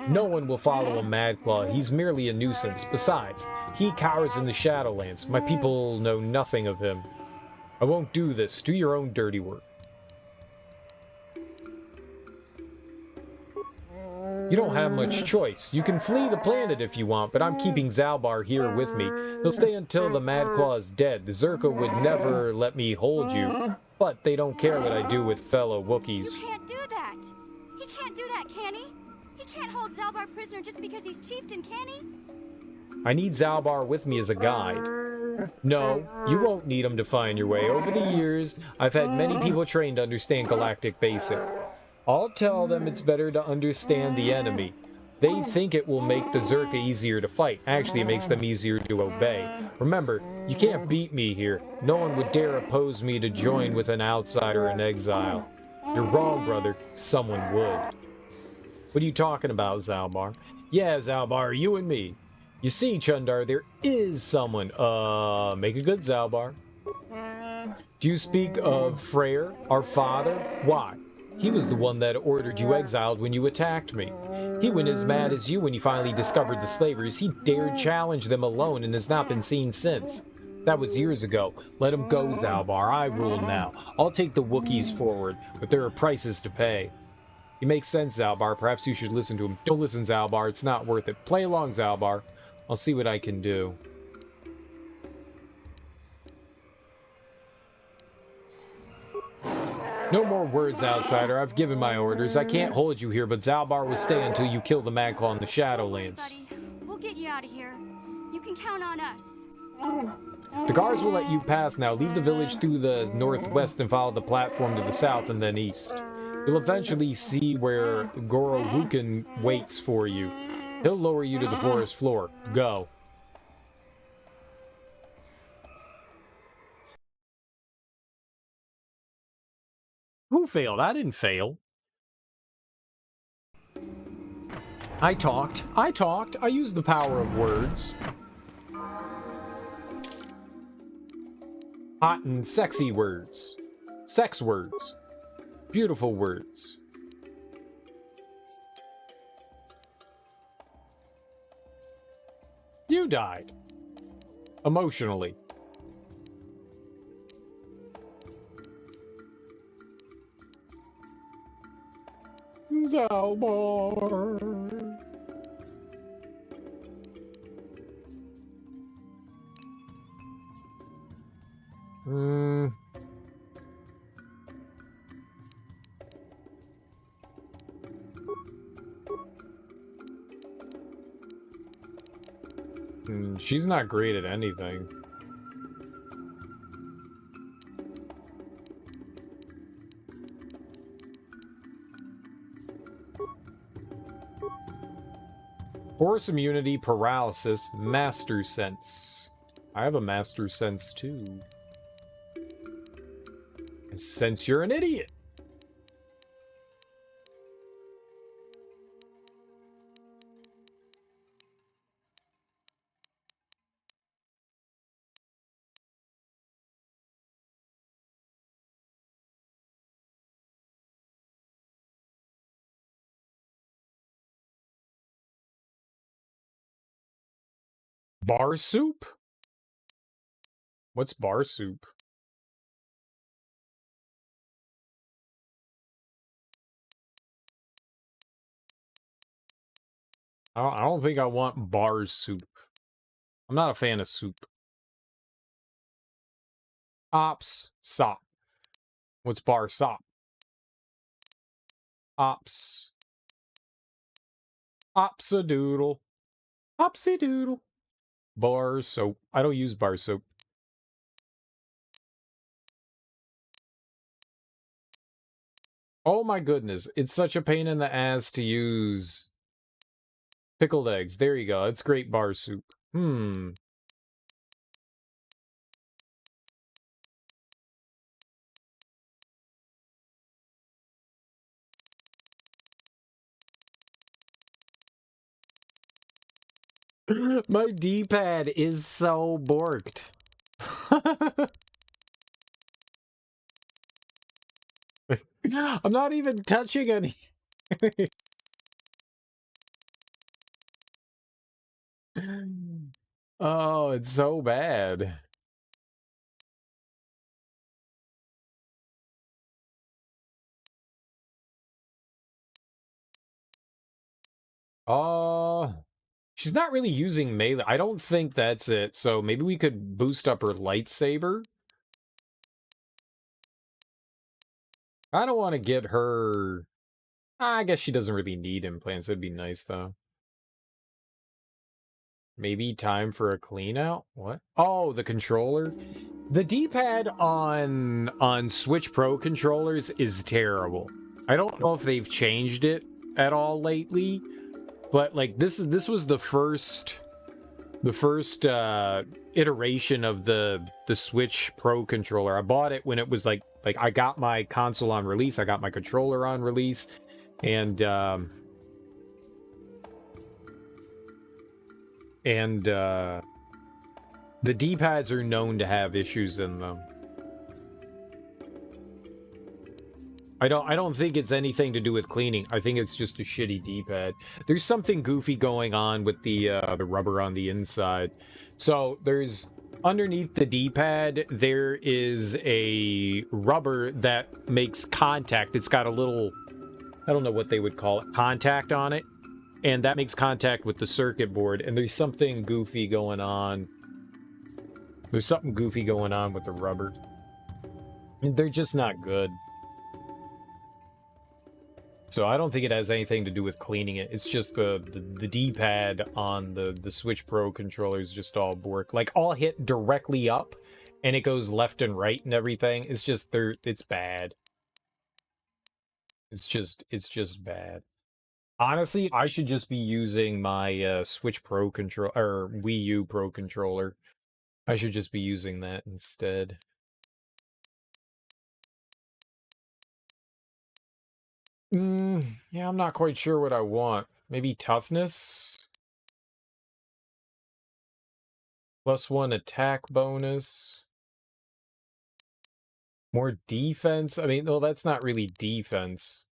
A: No one will follow a Madclaw. He's merely a nuisance. Besides, he cowers in the Shadowlands. My people know nothing of him. I won't do this. Do your own dirty work. You don't have much choice. You can flee the planet if you want, but I'm keeping Zalbar here with me. He'll stay until the Madclaw is dead. The Zerka would never let me hold you, but they don't care what I do with fellow Wookiees.
E: You can't do that. He can't do that, can he? He can't hold Zalbar prisoner just because he's chieftain, can he?
A: I need Zalbar with me as a guide. No, you won't need him to find your way. Over the years, I've had many people trained to understand Galactic Basic. I'll tell them it's better to understand the enemy. They think it will make the Zerka easier to fight. Actually, it makes them easier to obey. Remember, you can't beat me here. No one would dare oppose me to join with an outsider in exile. You're wrong, brother. Someone would. What are you talking about, Zalbar? Yeah, Zalbar, you and me. You see, Chundar, there is someone. Make a good, Zalbar. Do you speak of Freyr, our father? Why? He was the one that ordered you exiled when you attacked me. He went as mad as you when he finally discovered the slavers. He dared challenge them alone and has not been seen since. That was years ago. Let him go, Zalbar. I rule now. I'll take the Wookiees forward, but there are prices to pay. He makes sense, Zalbar. Perhaps you should listen to him. Don't listen, Zalbar. It's not worth it. Play along, Zalbar. I'll see what I can do. No more words, outsider. I've given my orders. I can't hold you here, but Zalbar will stay until you kill the Madclaw in the Shadowlands.
E: Buddy, we'll get you out of here. You can count on us.
A: The guards will let you pass now. Leave the village through the northwest and follow the platform to the south and then east. You'll eventually see where Goro Wukin waits for you. He'll lower you to the forest floor. Go. Who failed? I didn't fail. I talked. I used the power of words. Hot and sexy words. Sex words. Beautiful words. You died. Emotionally. Zalbar. She's not great at anything. Force immunity, paralysis, master sense. I have a master sense too. I sense you're an idiot. Bar soup? What's bar soup? I don't think I want bar soup. I'm not a fan of soup. Ops, sop. What's bar sop? Ops. Ops-a-doodle. Opsy-doodle. Bar soap. I don't use bar soap. Oh my goodness, it's such a pain in the ass to use pickled eggs. There you go. It's great bar soup. My D-pad is so borked. I'm not even touching any. Oh, it's so bad. She's not really using melee. I don't think that's it. So maybe we could boost up her lightsaber. I don't want to get her... I guess she doesn't really need implants. It'd be nice, though. Maybe time for a clean out? What? Oh, the controller? The D-pad on Switch Pro controllers is terrible. I don't know if they've changed it at all lately, but like this was the first iteration of the Switch Pro controller. I bought it when it was like I got my console on release, I got my controller on release, and the D-pads are known to have issues in them. I don't think it's anything to do with cleaning. I think it's just a shitty D-pad. There's something goofy going on with the rubber on the inside. So there's underneath the D-pad, there is a rubber that makes contact. It's got a little, I don't know what they would call it, contact on it. And that makes contact with the circuit board. And there's something goofy going on. There's something goofy going on with the rubber. They're just not good. So I don't think it has anything to do with cleaning it. It's just the D-pad on the Switch Pro controller is just all bork. Like, I'll hit directly up, and it goes left and right and everything. It's just, it's bad. It's just bad. Honestly, I should just be using my Switch Pro controller, or Wii U Pro controller. I should just be using that instead. Yeah, I'm not quite sure what I want. Maybe toughness? +1 attack bonus. More defense? I mean, well, that's not really defense.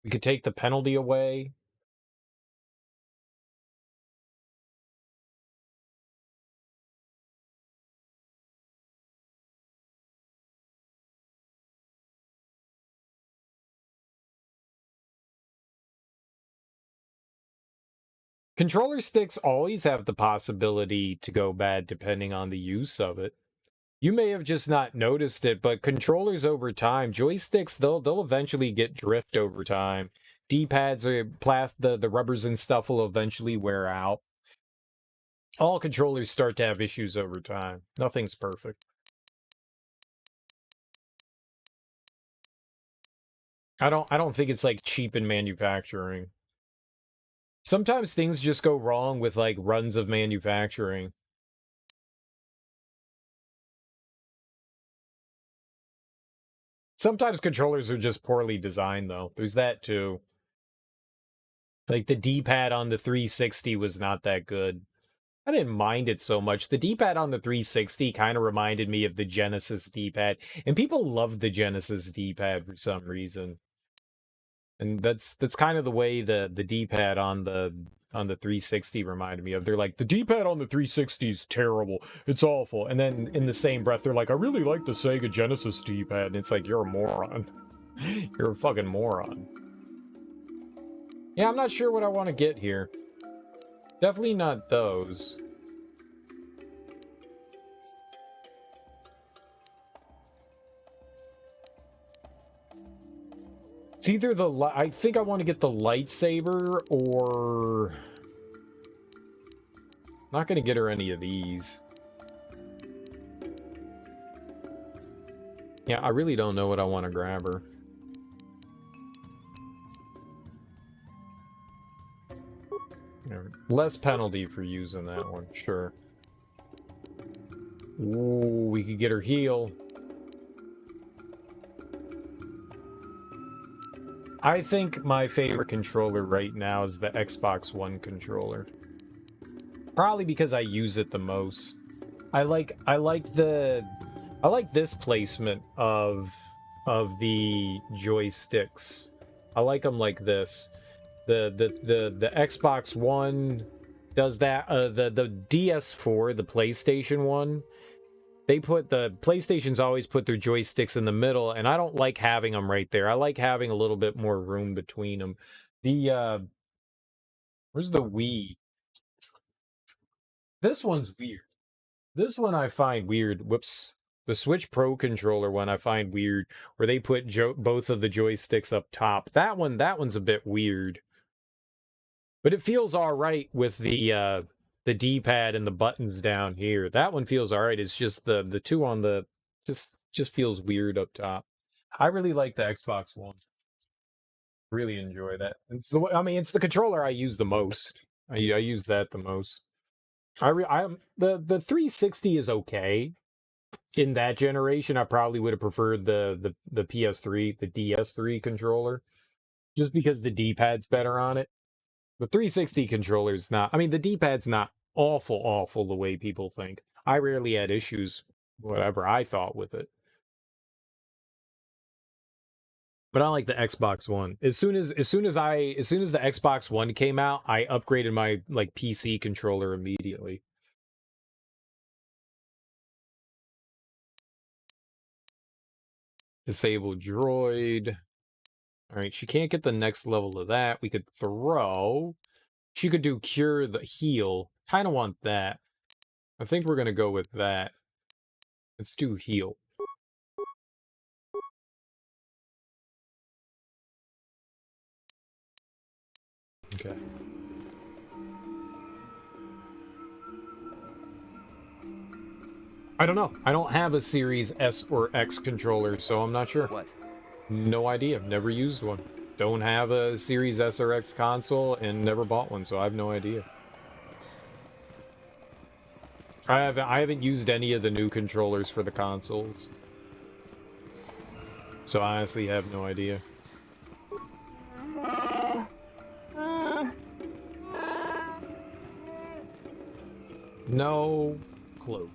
A: We could take the penalty away. Controller sticks always have the possibility to go bad depending on the use of it. You may have just not noticed it, but controllers over time, joysticks, they'll eventually get drift over time. D-pads are the rubbers and stuff will eventually wear out. All controllers start to have issues over time. Nothing's perfect. I don't think it's like cheap in manufacturing. Sometimes things just go wrong with like runs of manufacturing. Sometimes controllers are just poorly designed though. There's that too. Like the D-pad on the 360 was not that good. I didn't mind it so much. The D-pad on the 360 kind of reminded me of the Genesis D-pad, and people loved the Genesis D-pad for some reason. And that's kind of the way the D-pad on the 360 reminded me of. They're like, the D-pad on the 360 is terrible. It's awful. And then in the same breath, they're like, I really like the Sega Genesis D-pad. And it's like, you're a moron. You're a fucking moron. Yeah, I'm not sure what I want to get here. Definitely not those. It's either I think I want to get the lightsaber or Not gonna get her any of these. Yeah, I really don't know what I want to grab her. Less penalty for using that one, sure. Ooh, we could get her heal. I think my favorite controller right now is the Xbox One controller. Probably because I use it the most. I like this placement of the joysticks. I like them like this. The Xbox One does that. The DS4, the PlayStation one, the PlayStations always put their joysticks in the middle, and I don't like having them right there. I like having a little bit more room between them. Where's the Wii? This one's weird. This one I find weird. Whoops. The Switch Pro controller one I find weird, where they put both of the joysticks up top. That one's a bit weird. But it feels all right with the D-pad and the buttons down here. That one feels all right. It's just the two on the just feels weird up top. I really like the Xbox One. Really enjoy that. It's it's the controller I use the most. I use that the most. The 360 is okay. In that generation, I probably would have preferred the PS3, the DS3 controller, just because the D-pad's better on it. The 360 controller's not. I mean, the D-pad's not awful the way people think. I rarely had issues, whatever I thought with it. But I like the Xbox One. As soon as the Xbox One came out, I upgraded my PC controller immediately. Disable droid. Alright, she can't get the next level of that. We could throw. She could do cure the heal. Kind of want that. I think we're going to go with that. Let's do heal. Okay. I don't know. I don't have a Series S or X controller, so I'm not sure.
C: What?
A: No idea. Never used one. Don't have a Series S or X console and never bought one, so I have no idea. I haven't used any of the new controllers for the consoles. So I honestly have no idea. No clue.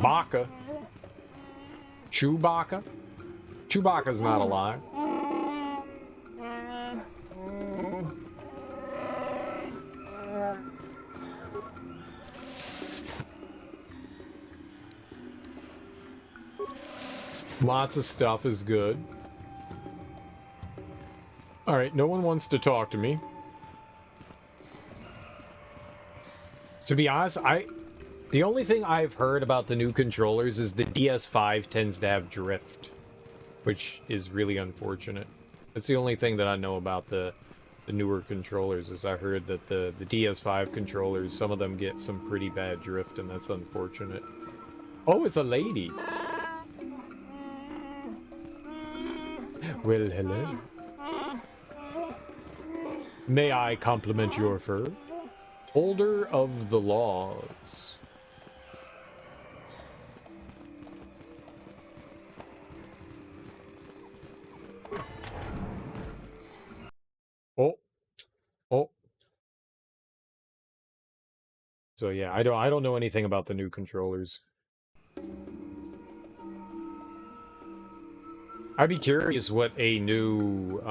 A: Baka. Chewbacca? Chewbacca's not alive. Lots of stuff is good. Alright, no one wants to talk to me. To be honest, the only thing I've heard about the new controllers is the DS5 tends to have drift, which is really unfortunate. That's the only thing that I know about the newer controllers, is I heard that the DS5 controllers, some of them get some pretty bad drift, and that's unfortunate. Oh, it's a lady. Well, hello. May I compliment your fur? Holder of the laws. Oh. So yeah, I don't know anything about the new controllers. I'd be curious what a new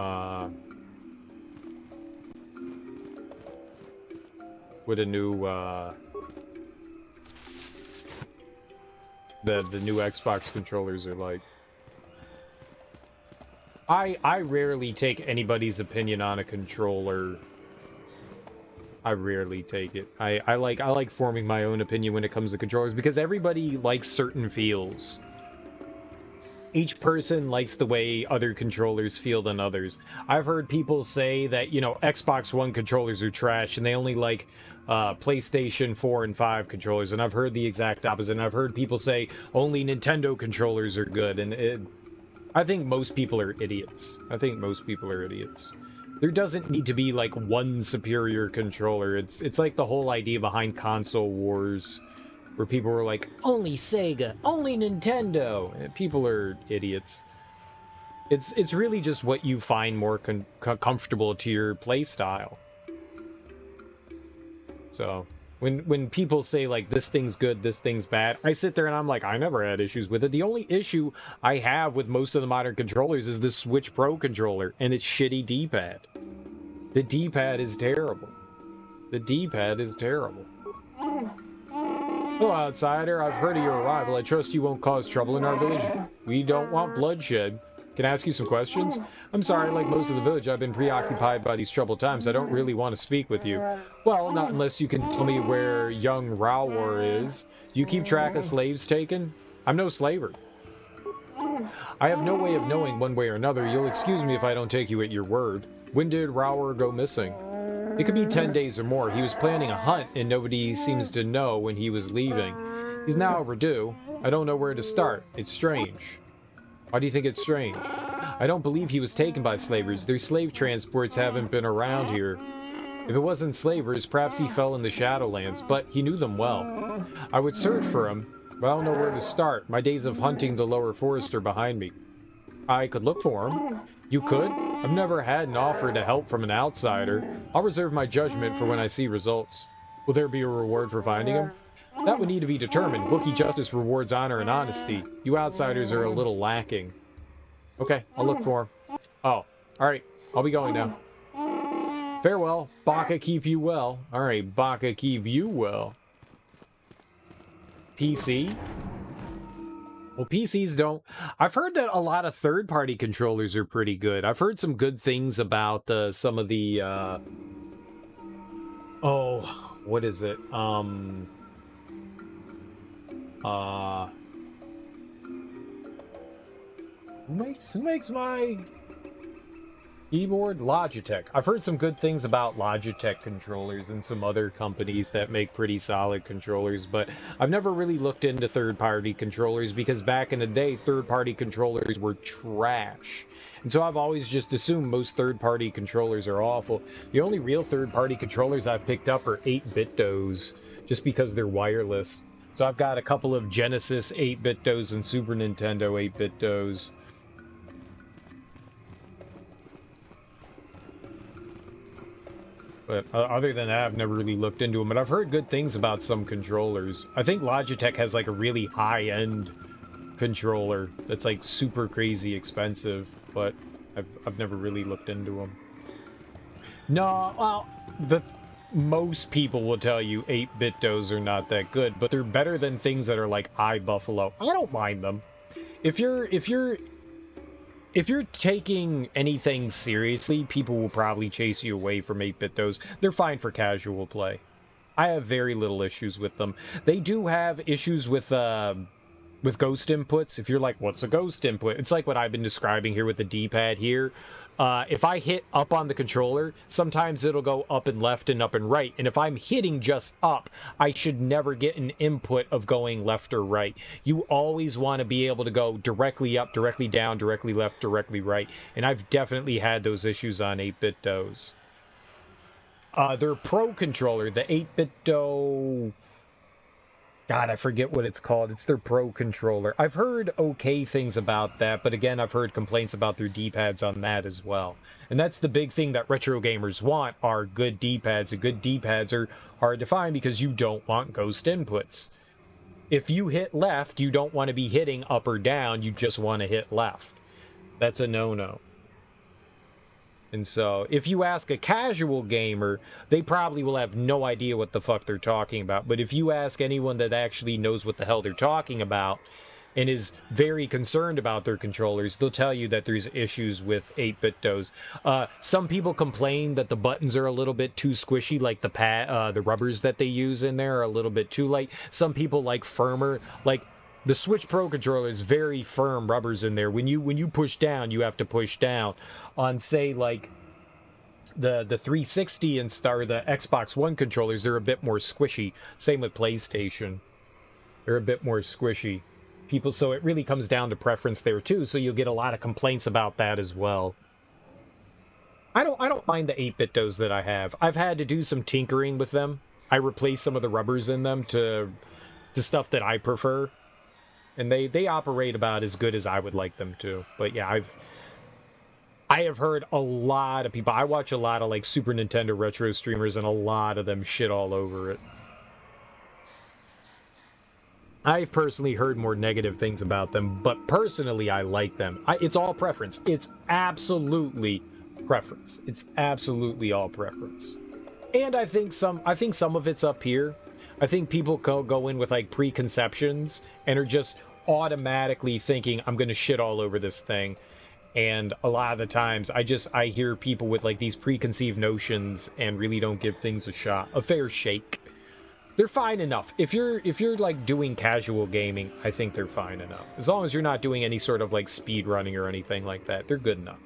A: the new Xbox controllers are like. I rarely take anybody's opinion on a controller. I rarely take it. I like forming my own opinion when it comes to controllers, because everybody likes certain feels. each person likes the way other controllers feel than others. I've heard people say that, you know, Xbox One controllers are trash and they only like PlayStation 4 and 5 controllers, and I've heard the exact opposite. And I've heard people say only Nintendo controllers are good, and I think most people are idiots. I think most people are idiots. There doesn't need to be like one superior controller. It's like the whole idea behind console wars, where people were like, only Sega, only Nintendo. People are idiots. It's really just what you find more comfortable to your play style. So when people say like this thing's good, this thing's bad, I sit there and I'm like, I never had issues with it. The only issue I have with most of the modern controllers is the Switch Pro controller and its shitty D-pad. The D-pad is terrible. The D-pad is terrible. Hello, outsider. I've heard of your arrival. I trust you won't cause trouble in our village. We don't want bloodshed. Can I ask you some questions? I'm sorry, like most of the village, I've been preoccupied by these troubled times. I don't really want to speak with you. Well, not unless you can tell me where young Rowar is. Do you keep track of slaves taken? I'm no slaver. I have no way of knowing one way or another. You'll excuse me if I don't take you at your word. When did Rowar go missing? It could be 10 days or more. He was planning a hunt and nobody seems to know when he was leaving. He's now overdue. I don't know where to start. It's strange. Why do you think it's strange? I don't believe he was taken by slavers. Their slave transports haven't been around here. If it wasn't slavers, perhaps he fell in the Shadowlands, but he knew them well. I would search for him, but I don't know where to start. My days of hunting the lower forest are behind me. I could look for him. You could? I've never had an offer to help from an outsider. I'll reserve my judgment for when I see results. Will there be a reward for finding him? That would need to be determined. Wookiee justice rewards honor and honesty. You outsiders are a little lacking. Okay, I'll look for him. Oh, alright. I'll be going now. Farewell. Baka keep you well. Alright, Baka keep you well. PC? Well, PCs don't... I've heard that a lot of third-party controllers are pretty good. I've heard some good things about some of the... Oh, what is it? Who makes my keyboard? Logitech. I've heard some good things about Logitech controllers and some other companies that make pretty solid controllers, but I've never really looked into third-party controllers because back in the day, third-party controllers were trash. And so I've always just assumed most third-party controllers are awful. The only real third-party controllers I've picked up are 8-bit-dos, just because they're wireless. So I've got a couple of Genesis 8-bit-dos and Super Nintendo 8-bit-dos. But other than that, I've never really looked into them. But I've heard good things about some controllers. I think Logitech has like a really high-end controller that's like super crazy expensive. But I've never really looked into them. No, well, most people will tell you 8-bit-dos are not that good, but they're better than things that are like iBuffalo. I don't mind them. If you're taking anything seriously, people will probably chase you away from 8-bit-dos. They're fine for casual play. I have very little issues with them. They do have issues with ghost inputs. If you're like, what's a ghost input? It's like what I've been describing here with the D-pad here. If I hit up on the controller, sometimes it'll go up and left and up and right. And if I'm hitting just up, I should never get an input of going left or right. You always want to be able to go directly up, directly down, directly left, directly right. And I've definitely had those issues on 8-bit-dos. Their Pro controller, the 8-bit-do... God, I forget what it's called. It's their Pro controller. I've heard okay things about that, but again, I've heard complaints about their D-pads on that as well. And that's the big thing that retro gamers want, are good D-pads. And good D-pads are hard to find because you don't want ghost inputs. If you hit left, you don't want to be hitting up or down, you just want to hit left. That's a no-no. And so, if you ask a casual gamer, they probably will have no idea what the fuck they're talking about. But if you ask anyone that actually knows what the hell they're talking about and is very concerned about their controllers, they'll tell you that there's issues with 8-bit-dos. Some people complain that the buttons are a little bit too squishy, like the rubbers that they use in there are a little bit too light. Some people like firmer. Like, The Switch Pro controller is very firm rubbers in there. When you push down, you have to push down. On, say, like the 360 and the Xbox One controllers, they're a bit more squishy. Same with PlayStation. They're a bit more squishy. So it really comes down to preference there too. So you'll get a lot of complaints about that as well. I don't mind the 8-bit dos that I have. I've had to do some tinkering with them. I replaced some of the rubbers in them to stuff that I prefer. And they operate about as good as I would like them to. But yeah, I have heard a lot of people. I watch a lot of like Super Nintendo retro streamers, and a lot of them shit all over it. I've personally heard more negative things about them, but personally I like them. It's all preference. It's absolutely preference. It's absolutely all preference. And I think some of it's up here. I think people go in with like preconceptions and are just automatically thinking, I'm going to shit all over this thing. And a lot of the times I hear people with like these preconceived notions and really don't give things a fair shake. They're fine enough. If you're like doing casual gaming, I think they're fine enough. As long as you're not doing any sort of like speed running or anything like that, they're good enough.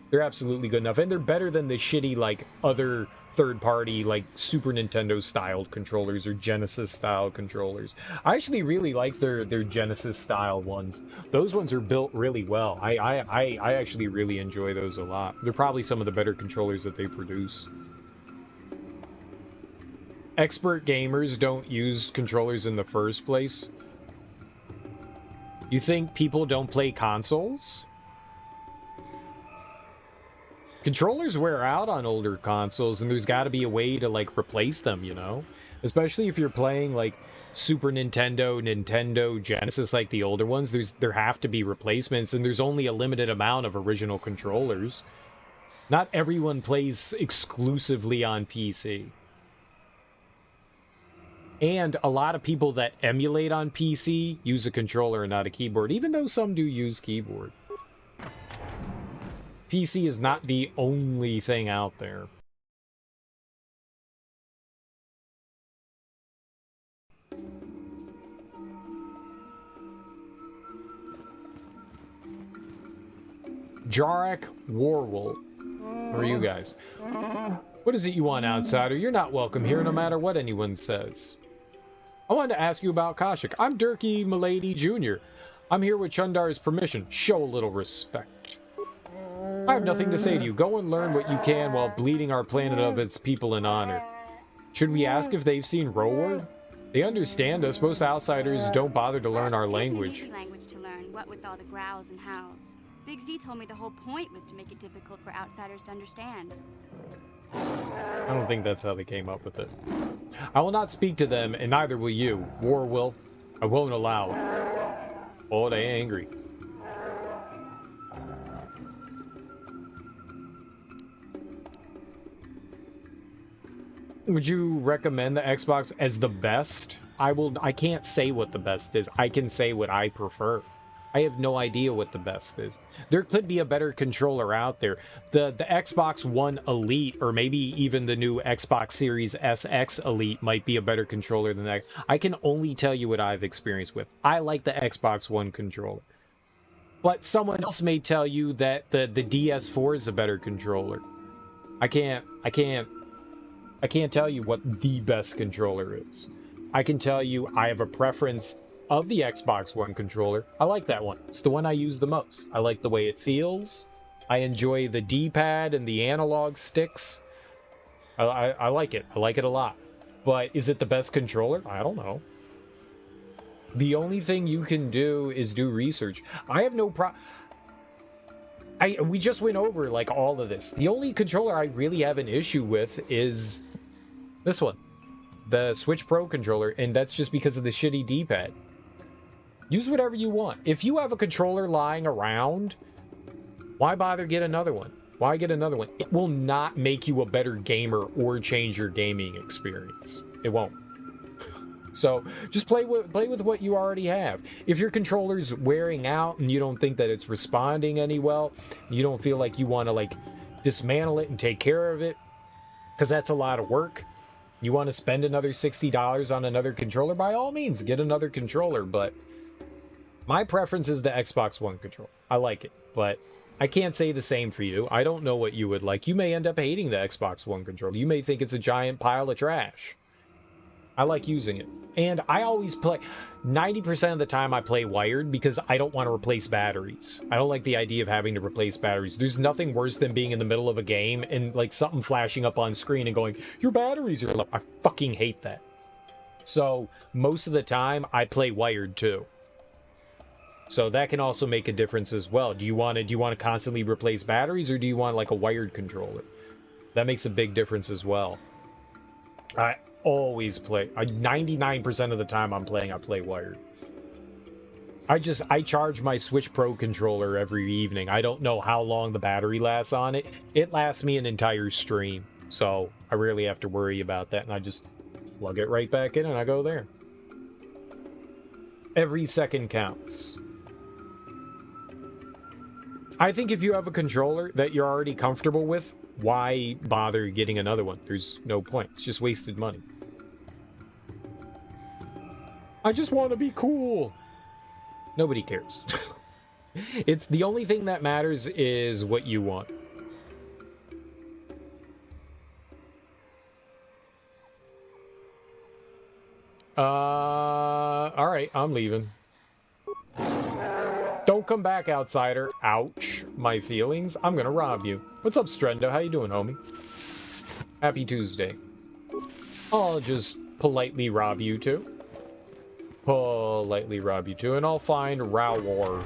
A: They're absolutely good enough. And they're better than the shitty like other third-party like Super Nintendo styled controllers or Genesis style controllers. I actually really like their Genesis style ones. Those ones are built really well. I actually really enjoy those a lot. They're probably some of the better controllers that they produce. Expert gamers don't use controllers in the first place. You think people don't play consoles? Controllers wear out on older consoles, and there's got to be a way to like replace them, you know? Especially if you're playing like Super Nintendo, Nintendo, Genesis, like the older ones, there have to be replacements, and there's only a limited amount of original controllers. Not everyone plays exclusively on PC. And a lot of people that emulate on PC use a controller and not a keyboard, even though some do use keyboard. PC is not the only thing out there. Jarek Warwolf. Who are you guys? What is it you want, outsider? You're not welcome here no matter what anyone says. I wanted to ask you about Kashyyk. I'm Dirkie Milady Jr. I'm here with Chundar's permission. Show a little respect. I have nothing to say to you. Go and learn what you can while bleeding our planet of its people in honor. Should we ask if they've seen Roward? They understand us. Most outsiders don't bother to learn our language.
E: It's an easy language to learn, what with all the growls and howls. Big Z told me the whole point was to make it difficult for outsiders to understand.
A: I don't think that's how they came up with it. I will not speak to them, and neither will you. War will. I won't allow it. Oh, they angry. Would you recommend the Xbox as the best? I can't say what the best is. I can say what I prefer. I have no idea what the best is. There could be a better controller out there. The Xbox One Elite, or maybe even the new Xbox Series SX Elite might be a better controller than that. I can only tell you what I've experienced with. I like the Xbox One controller. But someone else may tell you that the DS4 is a better controller. I can't tell you what the best controller is. I can tell you I have a preference of the Xbox One controller. I like that one. It's the one I use the most. I like the way it feels. I enjoy the D-pad and the analog sticks. I like it. I like it a lot. But is it the best controller? I don't know. The only thing you can do is do research. I have no we just went over like all of this. The only controller I really have an issue with is this one, the Switch Pro controller, and that's just because of the shitty D-pad. Use whatever you want. If you have a controller lying around, why bother get another one? Why get another one? It will not make you a better gamer or change your gaming experience. It won't. So just play with what you already have. If your controller's wearing out and you don't think that it's responding any well, you don't feel like you want to like dismantle it and take care of it, because that's a lot of work. You want to spend another $60 on another controller, by all means, get another controller, but My preference is the Xbox One controller. I like it, but I can't say the same for you. I don't know what you would like. You may end up hating the Xbox One controller. You may think it's a giant pile of trash. I like using it. And I always play... 90% of the time I play wired because I don't want to replace batteries. I don't like the idea of having to replace batteries. There's nothing worse than being in the middle of a game and like something flashing up on screen and going, your batteries are low. I fucking hate that. So most of the time I play wired too. So that can also make a difference as well. Do you want to constantly replace batteries, or do you want like a wired controller? That makes a big difference as well. I always play. 99% of the time I play wired. I charge my Switch Pro controller every evening. I don't know how long the battery lasts on it. It lasts me an entire stream, so I rarely have to worry about that, and I just plug it right back in and I go there. Every second counts. I think if you have a controller that you're already comfortable with, why bother getting another one? There's no point. It's just wasted money. I just want to be cool. Nobody cares. It's the only thing that matters is what you want. All right, I'm leaving. Don't come back, outsider. Ouch, my feelings. I'm gonna rob you. What's up, Strendo? How you doing, homie? Happy Tuesday. I'll just politely rob you too. Politely rob you too, and I'll find Rawar.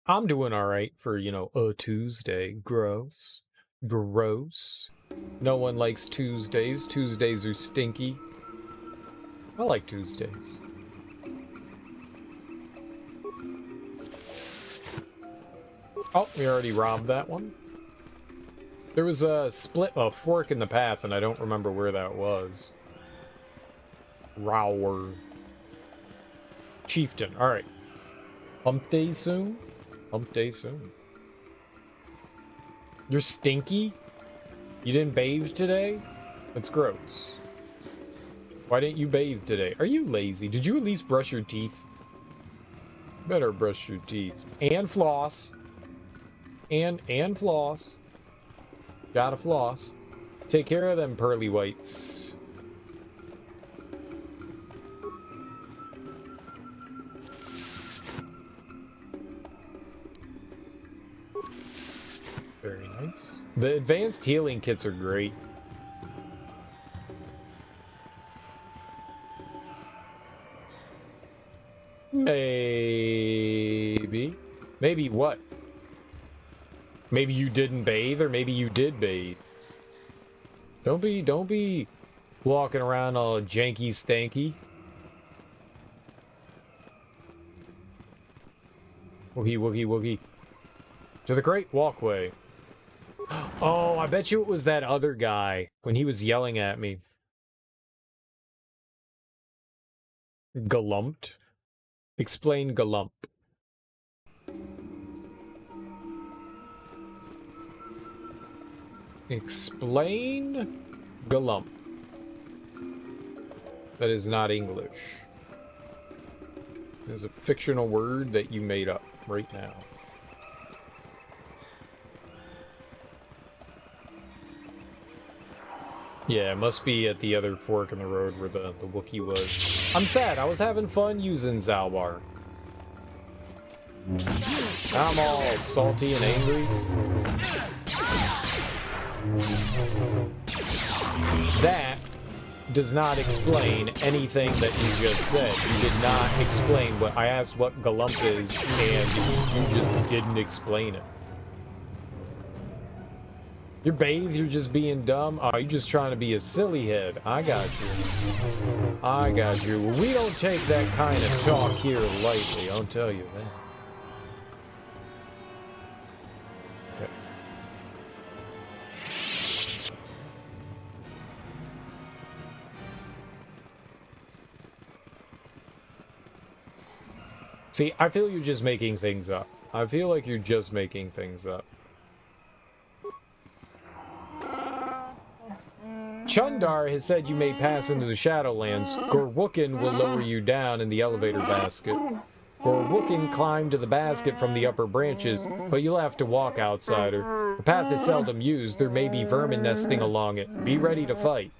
A: I'm doing all right for, you know, a Tuesday. Gross. Gross. No one likes Tuesdays. Tuesdays are stinky. I like Tuesdays. Oh, we already robbed that one. There was a fork in the path, and I don't remember where that was. Rower. Chieftain. Alright. Hump day soon? Hump day soon. You're stinky? You didn't bathe today? That's gross. Why didn't you bathe today? Are you lazy? Did you at least brush your teeth? Better brush your teeth. And floss. And floss. Gotta floss. Take care of them pearly whites. Very nice. The advanced healing kits are great. Maybe. Maybe what? Maybe you didn't bathe, or maybe you did bathe. Don't be walking around all janky stanky. Woogie, woogie, woogie. To the great walkway. Oh, I bet you it was that other guy when he was yelling at me. Galumped? Explain galump. Explain galump. That is not English. It's a fictional word that you made up right now. Yeah, it must be at the other fork in the road where the Wookiee was. I'm sad. I was having fun using Zalbar. I'm all salty and angry. That does not explain anything that you just said. You did not explain what I asked what galump is, and you just didn't explain it. You're bathed, you're just being dumb. Oh, you're just trying to be a silly head. I got you. I got you. Well, we don't take that kind of talk here lightly, I'll tell you that. Okay. See, I feel you're just making things up. I feel like you're just making things up. Chundar has said you may pass into the Shadowlands. Gorwookin will lower you down in the elevator basket. Gorwookin climbed to the basket from the upper branches, but you'll have to walk, outsider. The path is seldom used. There may be vermin nesting along it. Be ready to fight.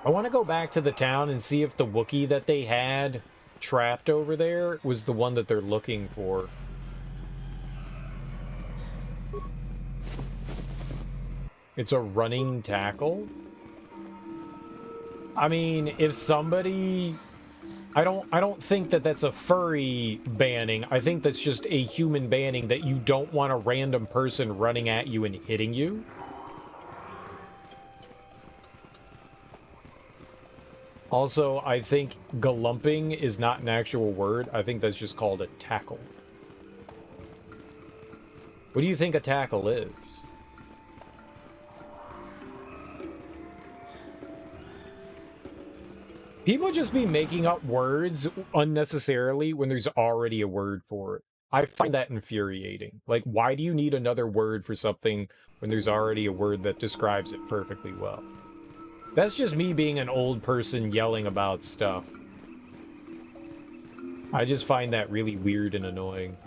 A: I want to go back to the town and see if the Wookiee that they had trapped over there was the one that they're looking for. It's a running tackle? I mean, if somebody... I don't think that that's a furry banning. I think that's just a human banning that you don't want a random person running at you and hitting you. Also, I think galumping is not an actual word. I think that's just called a tackle. What do you think a tackle is? People just be making up words unnecessarily when there's already a word for it. I find that infuriating. Like, why do you need another word for something when there's already a word that describes it perfectly well? That's just me being an old person yelling about stuff. I just find that really weird and annoying.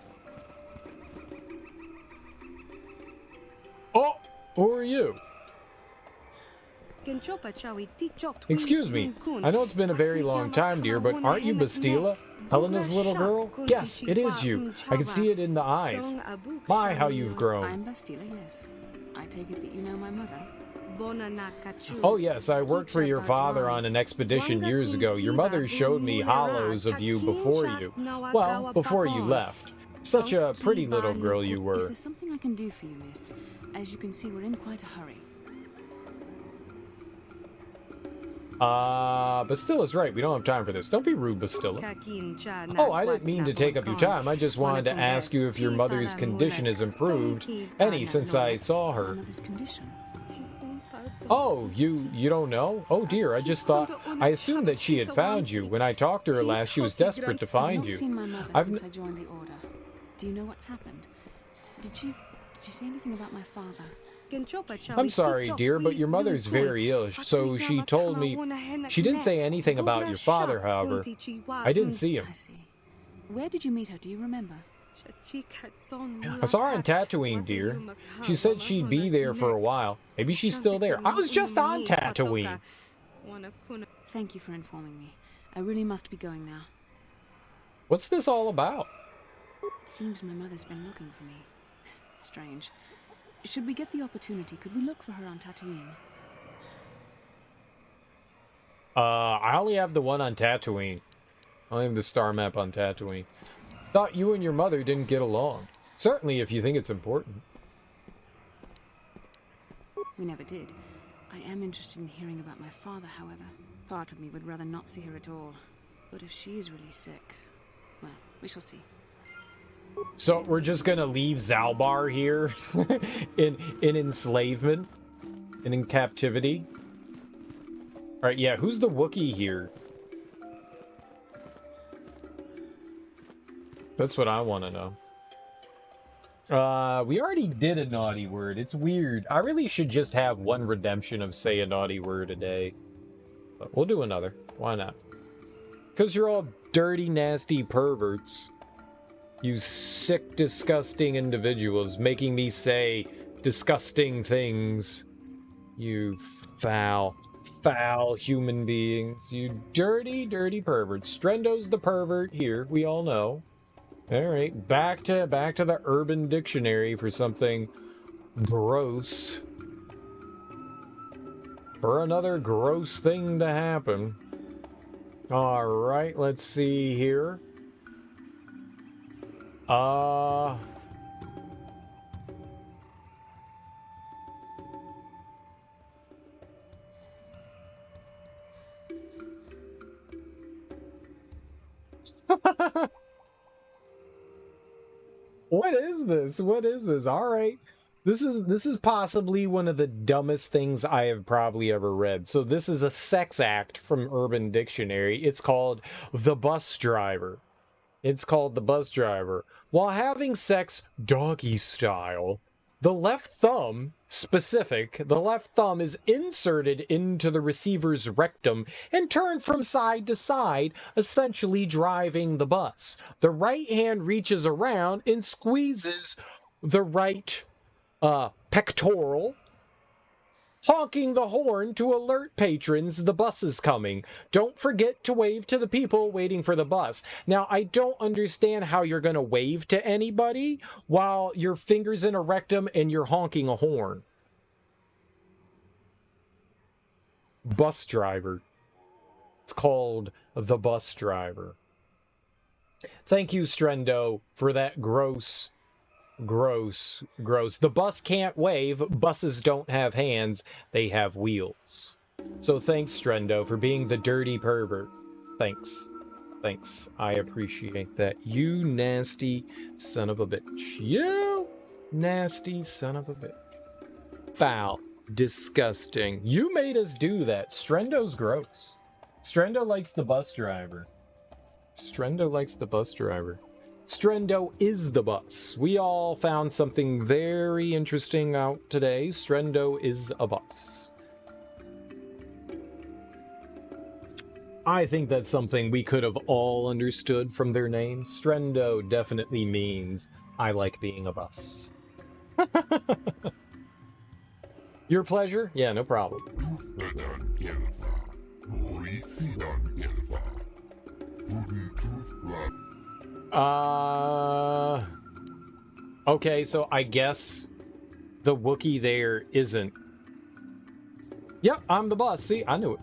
A: Oh, who are you? Excuse me, I know it's been a very long time, dear, but aren't you Bastila? Helena's little girl? Yes, it is you. I can see it in the eyes. My, how you've grown.
H: I'm Bastila, yes. I take it that you know my mother.
A: Oh yes, I worked for your father on an expedition years ago. Your mother showed me hollows of you before you. Well, before you left. Such a pretty little girl you
H: Is
A: were.
H: there something I can do for you, miss? As you can see, we're in quite a hurry.
A: Bastila's right. We don't have time for this. Don't be rude, Bastila. Oh, I didn't mean to take up your time. I just wanted to ask you if your mother's condition has improved any since I saw her.
H: Mother's condition.
A: Oh, you don't know? Oh dear, I just thought... I assumed that she had found you. When I talked to her last, she was desperate to find you.
H: I've not seen my mother since I joined the Order. Do you know what's happened? Did she say anything about my father?
A: I'm sorry, dear, but your mother's very ill, so she told me... She didn't say anything about your father, however. I didn't see him.
H: I see. Where did you meet her? Do you remember?
A: I saw her on Tatooine, dear. She said she'd be there for a while. Maybe she's still there. I was just on Tatooine.
H: Thank you for informing me. I really must be going now.
A: What's this all about?
H: It seems my mother's been looking for me. Strange. Should we get the opportunity, could we look for her on Tatooine?
A: I only have the one on Tatooine. I only have the star map on Tatooine. Thought you and your mother didn't get along. Certainly if you think it's important.
H: We never did. I am interested in hearing about my father, however. Part of me would rather not see her at all. But if she's really sick, well, we shall see.
A: So we're just gonna leave Zalbar here in enslavement and in captivity. All right, yeah. Who's the Wookiee here? That's what I want to know. We already did a naughty word. It's weird. I really should just have one redemption of say a naughty word a day. But we'll do another. Why not? Because you're all dirty, nasty perverts. You sick, disgusting individuals making me say disgusting things. You foul, foul human beings. You dirty, dirty perverts. Strendo's the pervert here, we all know. Alright, back to the Urban Dictionary for something gross. For another gross thing to happen. Alright, let's see here. What is this? What is this? All right. This is possibly one of the dumbest things I have probably ever read. So this is a sex act from Urban Dictionary. It's called the bus driver. It's called the bus driver. While having sex doggy style, The left thumb, specific, the left thumb is inserted into the receiver's rectum and turned from side to side, essentially driving the bus. The right hand reaches around and squeezes the right pectoral, honking the horn to alert patrons the bus is coming. Don't forget to wave to the people waiting for the bus. Now, I don't understand how you're going to wave to anybody while your finger's in a rectum and you're honking a horn. Bus driver. It's called the bus driver. Thank you, Strendo, for that gross. The bus can't wave. Buses don't have hands. They have wheels. So thanks, Strendo, for being the dirty pervert. Thanks. I appreciate that. You nasty son of a bitch. You nasty son of a bitch. Foul. Disgusting. You made us do that. Strendo's gross. Strendo likes the bus driver. Strendo is the bus. We all found something very interesting out today. Strendo is a bus. I think that's something we could have all understood from their name. Strendo definitely means I like being a bus. Your pleasure? Yeah, no problem. Okay, so I guess the Wookiee there isn't. Yep, I'm the boss. See, I knew it.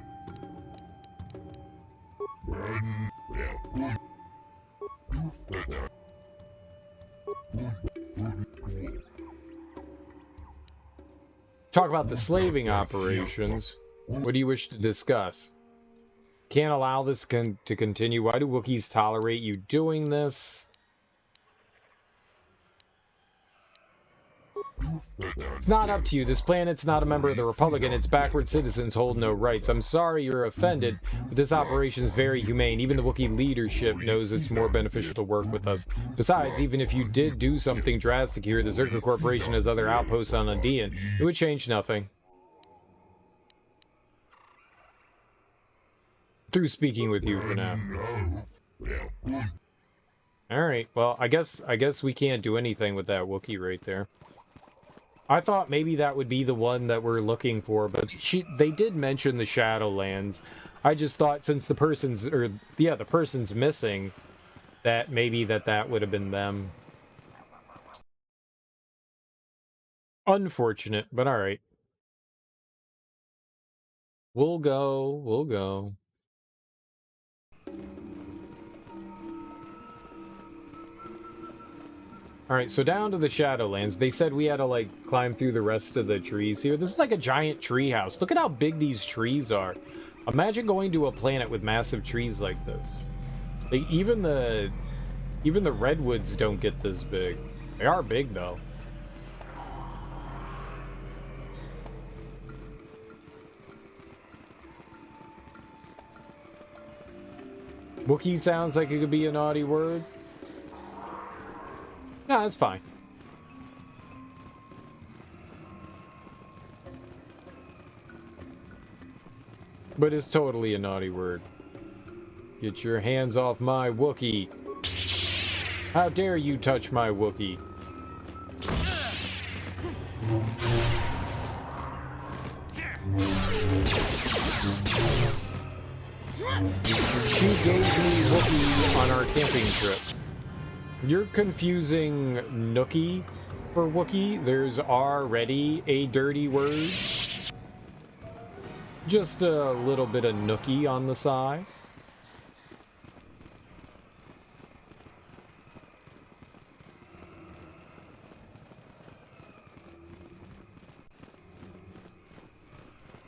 A: Talk about the slaving operations. What do you wish to discuss? Can't allow this to continue. Why do Wookiees tolerate you doing this? It's not up to you. This planet's not a member of the Republic, and its backward citizens hold no rights. I'm sorry you're offended, but this operation is very humane. Even the Wookiee leadership knows it's more beneficial to work with us. Besides, even if you did do something drastic here, the Zerka Corporation has other outposts on Andean. It would change nothing. Through speaking with you for now. Alright, well, I guess we can't do anything with that Wookiee right there. I thought maybe that would be the one that we're looking for, but they did mention the Shadowlands. I just thought since the person's missing, that maybe that would have been them. Unfortunate, but alright. We'll go. Alright, so down to the Shadowlands. They said we had to, like, climb through the rest of the trees here. This is like a giant tree house. Look at how big these trees are. Imagine going to a planet with massive trees like this. Like, even the redwoods don't get this big. They are big, though. Wookiee sounds like it could be a naughty word. No, that's fine. But it's totally a naughty word. Get your hands off my Wookiee. How dare you touch my Wookiee? She gave me Wookiee on our camping trip. You're confusing Nookie for Wookiee. There's already a dirty word. Just a little bit of Nookie on the side.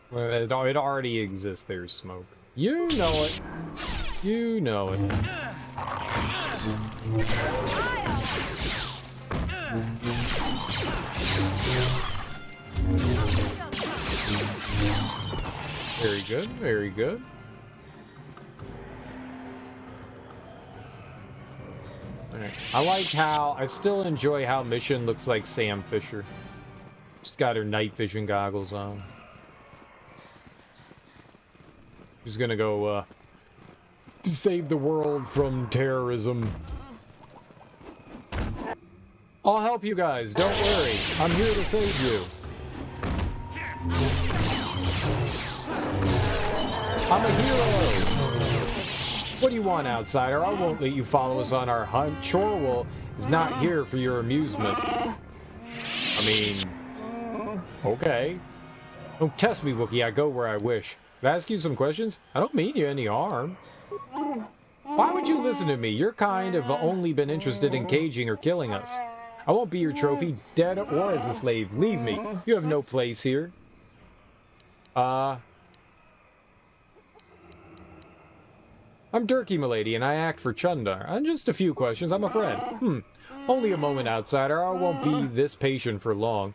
A: Well, it already exists. There's smoke. You know it. You know it. Very good, very good. Alright. I still enjoy how Mission looks like Sam Fisher. She's got her night vision goggles on. She's gonna go, to save the world from terrorism. I'll help you guys, don't worry. I'm here to save you. I'm a hero! What do you want, outsider? I won't let you follow us on our hunt. Chorwell is not here for your amusement. I mean... okay. Don't test me, Wookiee. I go where I wish. Can I ask you some questions? I don't mean you any harm. Why would you listen to me? Your kind have only been interested in caging or killing us. I won't be your trophy, dead or as a slave. Leave me. You have no place here. I'm Dilkie, milady, and I act for Chundar. Just a few questions. I'm a friend. Only a moment, outsider. I won't be this patient for long.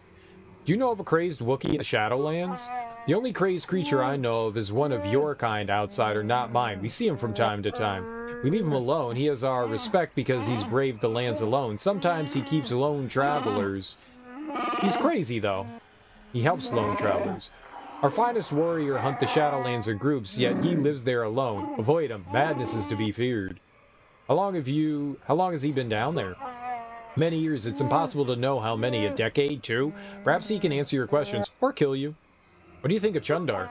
A: Do you know of a crazed Wookiee in the Shadowlands? The only crazed creature I know of is one of your kind, outsider, not mine. We see him from time to time. We leave him alone. He has our respect because he's braved the lands alone. Sometimes he keeps lone travelers. He's crazy, though. He helps lone travelers. Our finest warrior hunt the Shadowlands in groups, yet he lives there alone. Avoid him. Madness is to be feared. How long has he been down there? Many years. It's impossible to know how many. A decade, two? Perhaps he can answer your questions, or kill you. What do you think of Chundar?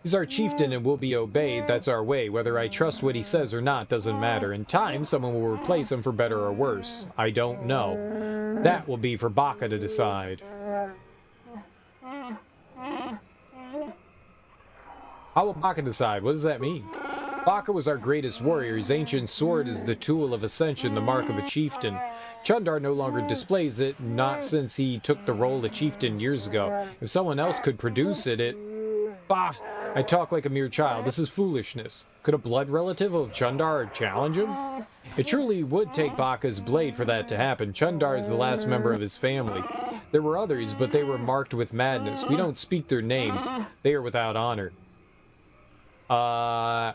A: He's our chieftain and will be obeyed. That's our way. Whether I trust what he says or not doesn't matter. In time, someone will replace him for better or worse. I don't know. That will be for Baka to decide. How will Baka decide? What does that mean? Baka was our greatest warrior. His ancient sword is the tool of ascension, the mark of a chieftain. Chundar no longer displays it, not since he took the role of chieftain years ago. If someone else could produce it... Bah! I talk like a mere child. This is foolishness. Could a blood relative of Chundar challenge him? It truly would take Baka's blade for that to happen. Chundar is the last member of his family. There were others, but they were marked with madness. We don't speak their names. They are without honor. How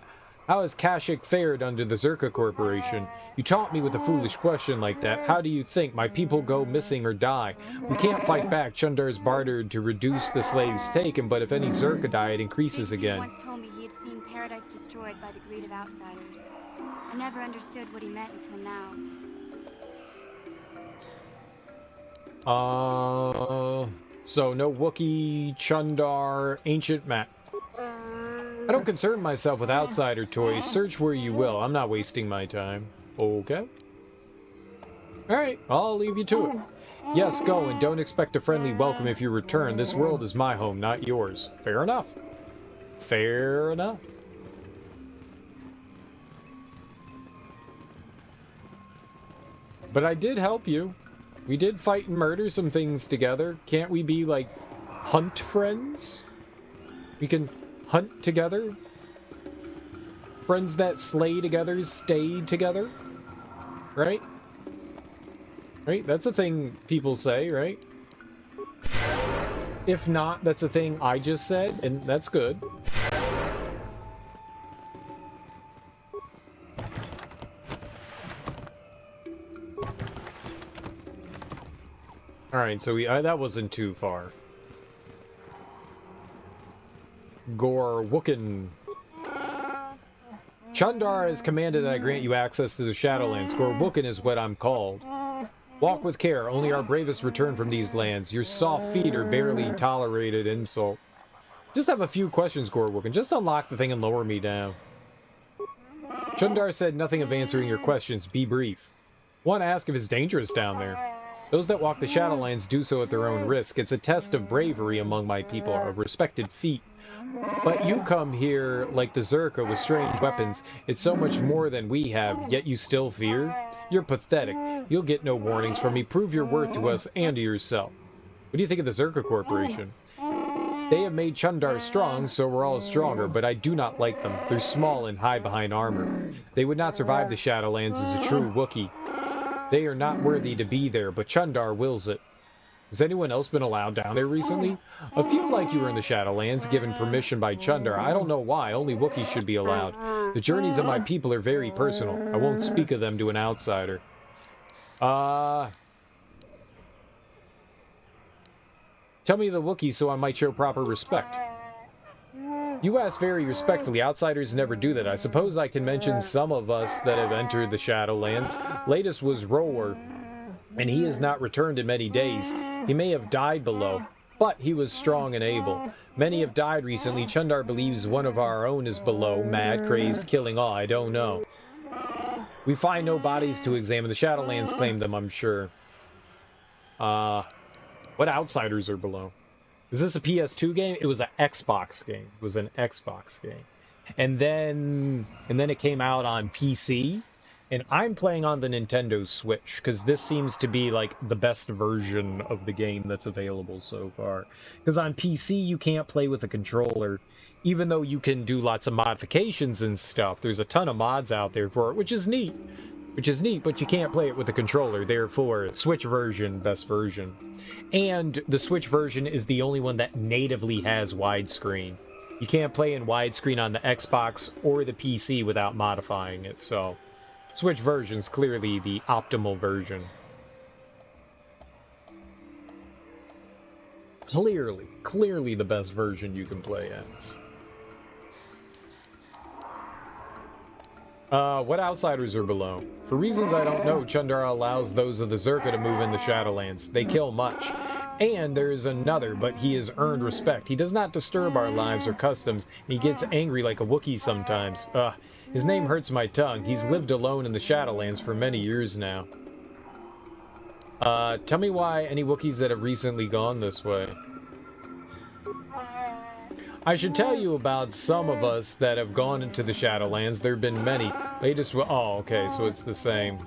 A: has Kashyyk fared under the Zerka Corporation? You taunt me with a foolish question like that. How do you think my people go missing or die? We can't fight back. Chundar's bartered to reduce the slaves taken, but if any Zerka die, it increases again.
E: Once told me he had seen paradise destroyed by the greed of outsiders. I never understood what he meant until now.
A: So no Wookiee, Chundar, ancient map. I don't concern myself with outsider toys. Search where you will. I'm not wasting my time. Okay. Alright, I'll leave you to it. Yes, go, and don't expect a friendly welcome if you return. This world is my home, not yours. Fair enough. Fair enough. But I did help you. We did fight and murder some things together. Can't we be, like, hunt friends? We can hunt together? Friends that slay together, stay together? Right? Right? That's a thing people say, right? If not, that's a thing I just said, and that's good. Alright, so that wasn't too far. Gore Wookin. Chundar has commanded that I grant you access to the Shadowlands. Gore Wookin is what I'm called. Walk with care. Only our bravest return from these lands. Your soft feet are barely tolerated insult. Just have a few questions, Gore Wookin. Just unlock the thing and lower me down. Chundar said nothing of answering your questions. Be brief. Want to ask if it's dangerous down there. Those that walk the Shadowlands do so at their own risk. It's a test of bravery among my people, a respected feat. But you come here like the Zerka with strange weapons. It's so much more than we have, yet you still fear? You're pathetic. You'll get no warnings from me. Prove your worth to us and to yourself. What do you think of the Zerka Corporation? They have made Chundar strong, so we're all stronger, but I do not like them. They're small and hide behind armor. They would not survive the Shadowlands as a true Wookiee. They are not worthy to be there, but Chundar wills it. Has anyone else been allowed down there recently? A few like you were in the Shadowlands, given permission by Chundar. I don't know why, only Wookiees should be allowed. The journeys of my people are very personal. I won't speak of them to an outsider. Tell me the Wookiee so I might show proper respect. You ask very respectfully. Outsiders never do that. I suppose I can mention some of us that have entered the Shadowlands. Latest was Roar, and he has not returned in many days. He may have died below, but he was strong and able. Many have died recently. Chundar believes one of our own is below, mad, crazed, killing all. I don't know. We find no bodies to examine. The Shadowlands claim them, I'm sure. What outsiders are below? Is this a PS2 game? It was an Xbox game. It was an Xbox game. And then it came out on PC. And I'm playing on the Nintendo Switch, because this seems to be, like, the best version of the game that's available so far. Because on PC, you can't play with a controller. Even though you can do lots of modifications and stuff, there's a ton of mods out there for it, which is neat. But you can't play it with a controller. Therefore, Switch version, best version. And the Switch version is the only one that natively has widescreen. You can't play in widescreen on the Xbox or the PC without modifying it, so... Switch version's clearly the optimal version. Clearly the best version you can play as. What outsiders are below? For reasons I don't know, Chundar allows those of the Zerka to move in the Shadowlands. They kill much. And there is another, but he has earned respect. He does not disturb our lives or customs. He gets angry like a Wookiee sometimes. His name hurts my tongue. He's lived alone in the Shadowlands for many years now. Tell me why any Wookiees that have recently gone this way. I should tell you about some of us that have gone into the Shadowlands. There have been many. They just... Oh, okay, so it's the same.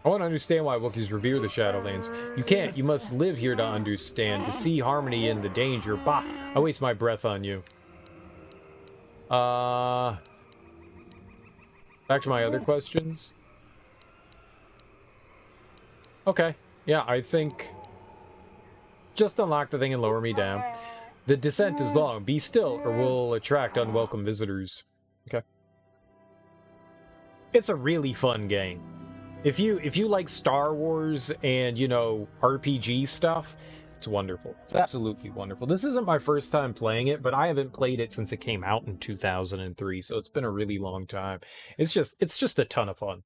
A: I want to understand why Wookiees revere the Shadowlands. You can't. You must live here to understand. To see harmony in the danger. Bah! I waste my breath on you. Back to my other questions. Okay. Yeah, I think... Just unlock the thing and lower me down. The descent is long. Be still, or we'll attract unwelcome visitors. Okay. It's a really fun game. If you like Star Wars and, you know, RPG stuff, it's wonderful. It's absolutely wonderful. This isn't my first time playing it, but I haven't played it since it came out in 2003, so it's been a really long time. It's just a ton of fun.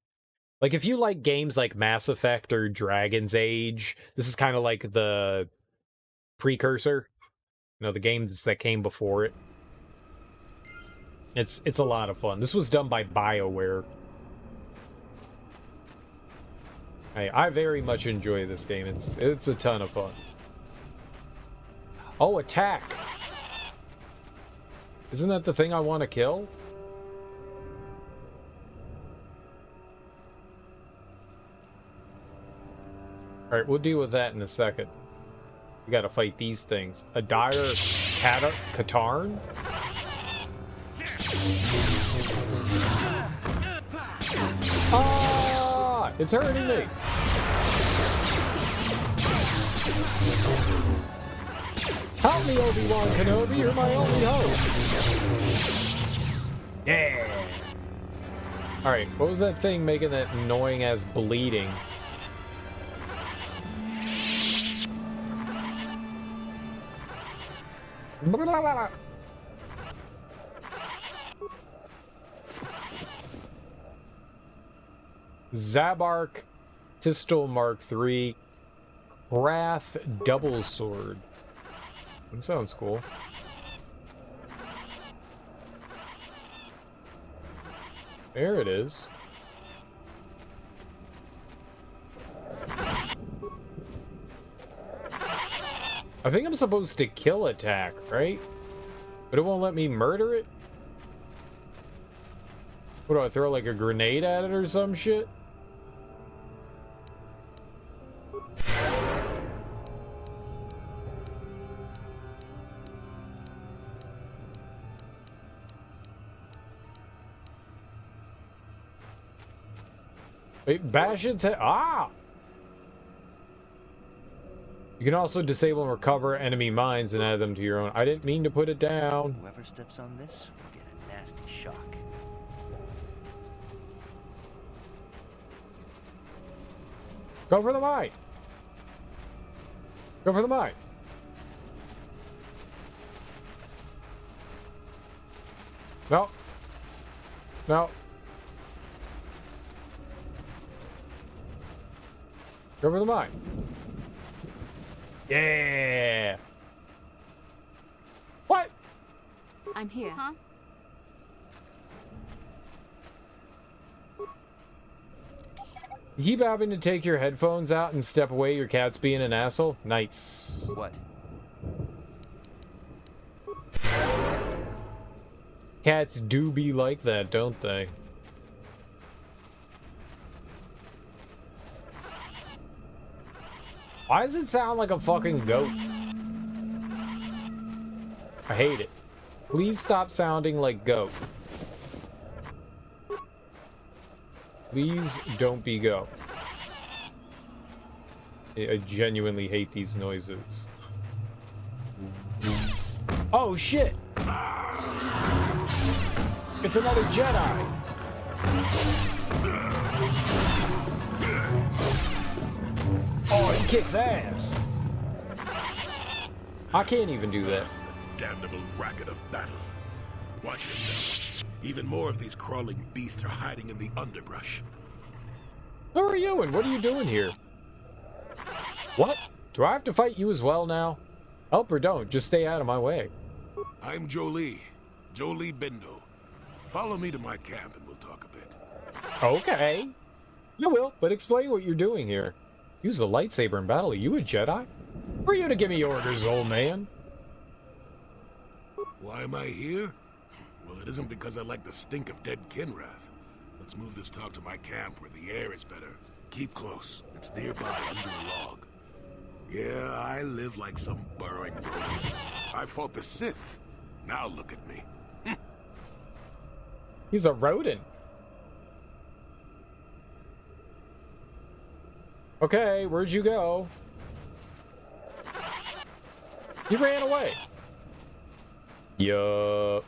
A: Like, if you like games like Mass Effect or Dragon's Age, this is kind of like the precursor. You know, the games that came before it. It's a lot of fun. This was done by BioWare. I very much enjoy this game. It's a ton of fun. Oh, attack! Isn't that the thing I want to kill? Alright, we'll deal with that in a second. We gotta fight these things. A dire Katarn? Ah! It's hurting me! Help me, Obi-Wan Kenobi, you're my only hope! Yeah! Alright, what was that thing making that annoying ass bleeding? Zabark Tistel Mark III Wrath Double Sword. That sounds cool. There it is. I think I'm supposed to kill attack, right? But it won't let me murder it? What do I throw, like a grenade at it or some shit? Wait, bash its head. Ah! You can also disable and recover enemy mines and add them to your own. I didn't mean to put it down.
R: Whoever steps on this will get a nasty shock.
A: Go for the mine! Go for the mine. No. No. Go for the mine. Yeah. What?
H: I'm here.
E: Huh?
A: You keep having to take your headphones out and step away. Your cat's being an asshole. Nice.
R: What?
A: Cats do be like that, don't they? Why does it sound like a fucking goat? I hate it. Please stop sounding like goat. Please don't be goat. I genuinely hate these noises. Oh shit! It's another Jedi! Oh, he kicks ass! I can't even do that.
S: Damnable racket of battle. Watch yourself. Even more of these crawling beasts are hiding in the underbrush.
A: Who are you and what are you doing here? What? Do I have to fight you as well now? Help or don't, just stay out of my way.
S: I'm Jolie Bindo. Follow me to my camp and we'll talk a bit.
A: Okay. You will, but explain what you're doing here. Use a lightsaber in battle. Are you a Jedi? Who are you to give me orders, old man?
S: Why am I here? Well, it isn't because I like the stink of dead Kinrath. Let's move this talk to my camp where the air is better. Keep close. It's nearby under a log. Yeah, I live like some burrowing rodent. I fought the Sith. Now look at me.
A: He's a rodent. Okay, where'd you go? He ran away. Yup.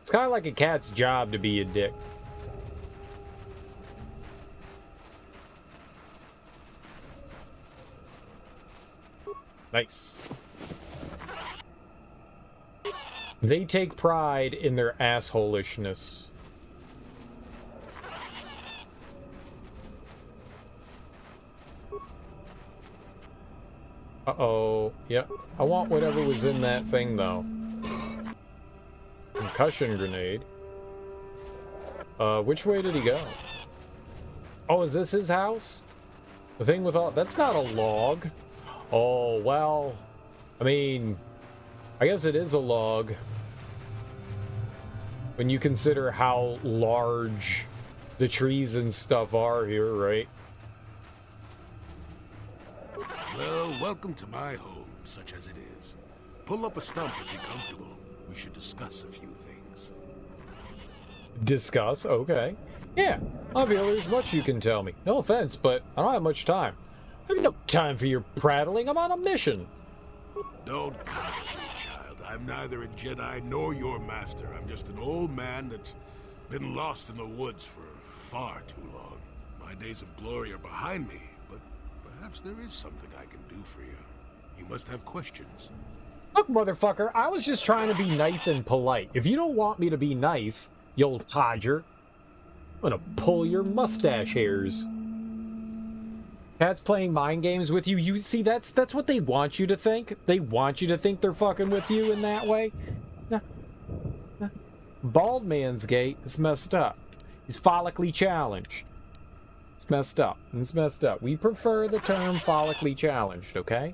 A: It's kind of like a cat's job to be a dick. Nice. They take pride in their assholishness. Uh-oh. Yep. I want whatever was in that thing, though. Concussion grenade. Which way did he go? Oh, is this his house? The thing with all... That's not a log. Oh, well... I mean... I guess it is a log. When you consider how large the trees and stuff are here, right?
S: Well, welcome to my home, such as it is. Pull up a stump and be comfortable. We should discuss a few things.
A: Discuss? Okay. Yeah, I feel there's much you can tell me. No offense, but I don't have much time. I have no time for your prattling. I'm on a mission.
S: Don't coddle me, child. I'm neither a Jedi nor your master. I'm just an old man that's been lost in the woods for far too long. My days of glory are behind me, but perhaps there is something I can do for you. You must have questions.
A: Look, motherfucker, I was just trying to be nice and polite. If you don't want me to be nice, you old codger, I'm gonna pull your mustache hairs. Cat's playing mind games with you. You see, that's what they want you to think. They want you to think they're fucking with you in that way. Nah. Bald man's gate is messed up. He's follically challenged. It's messed up. It's messed up. We prefer the term follically challenged, okay?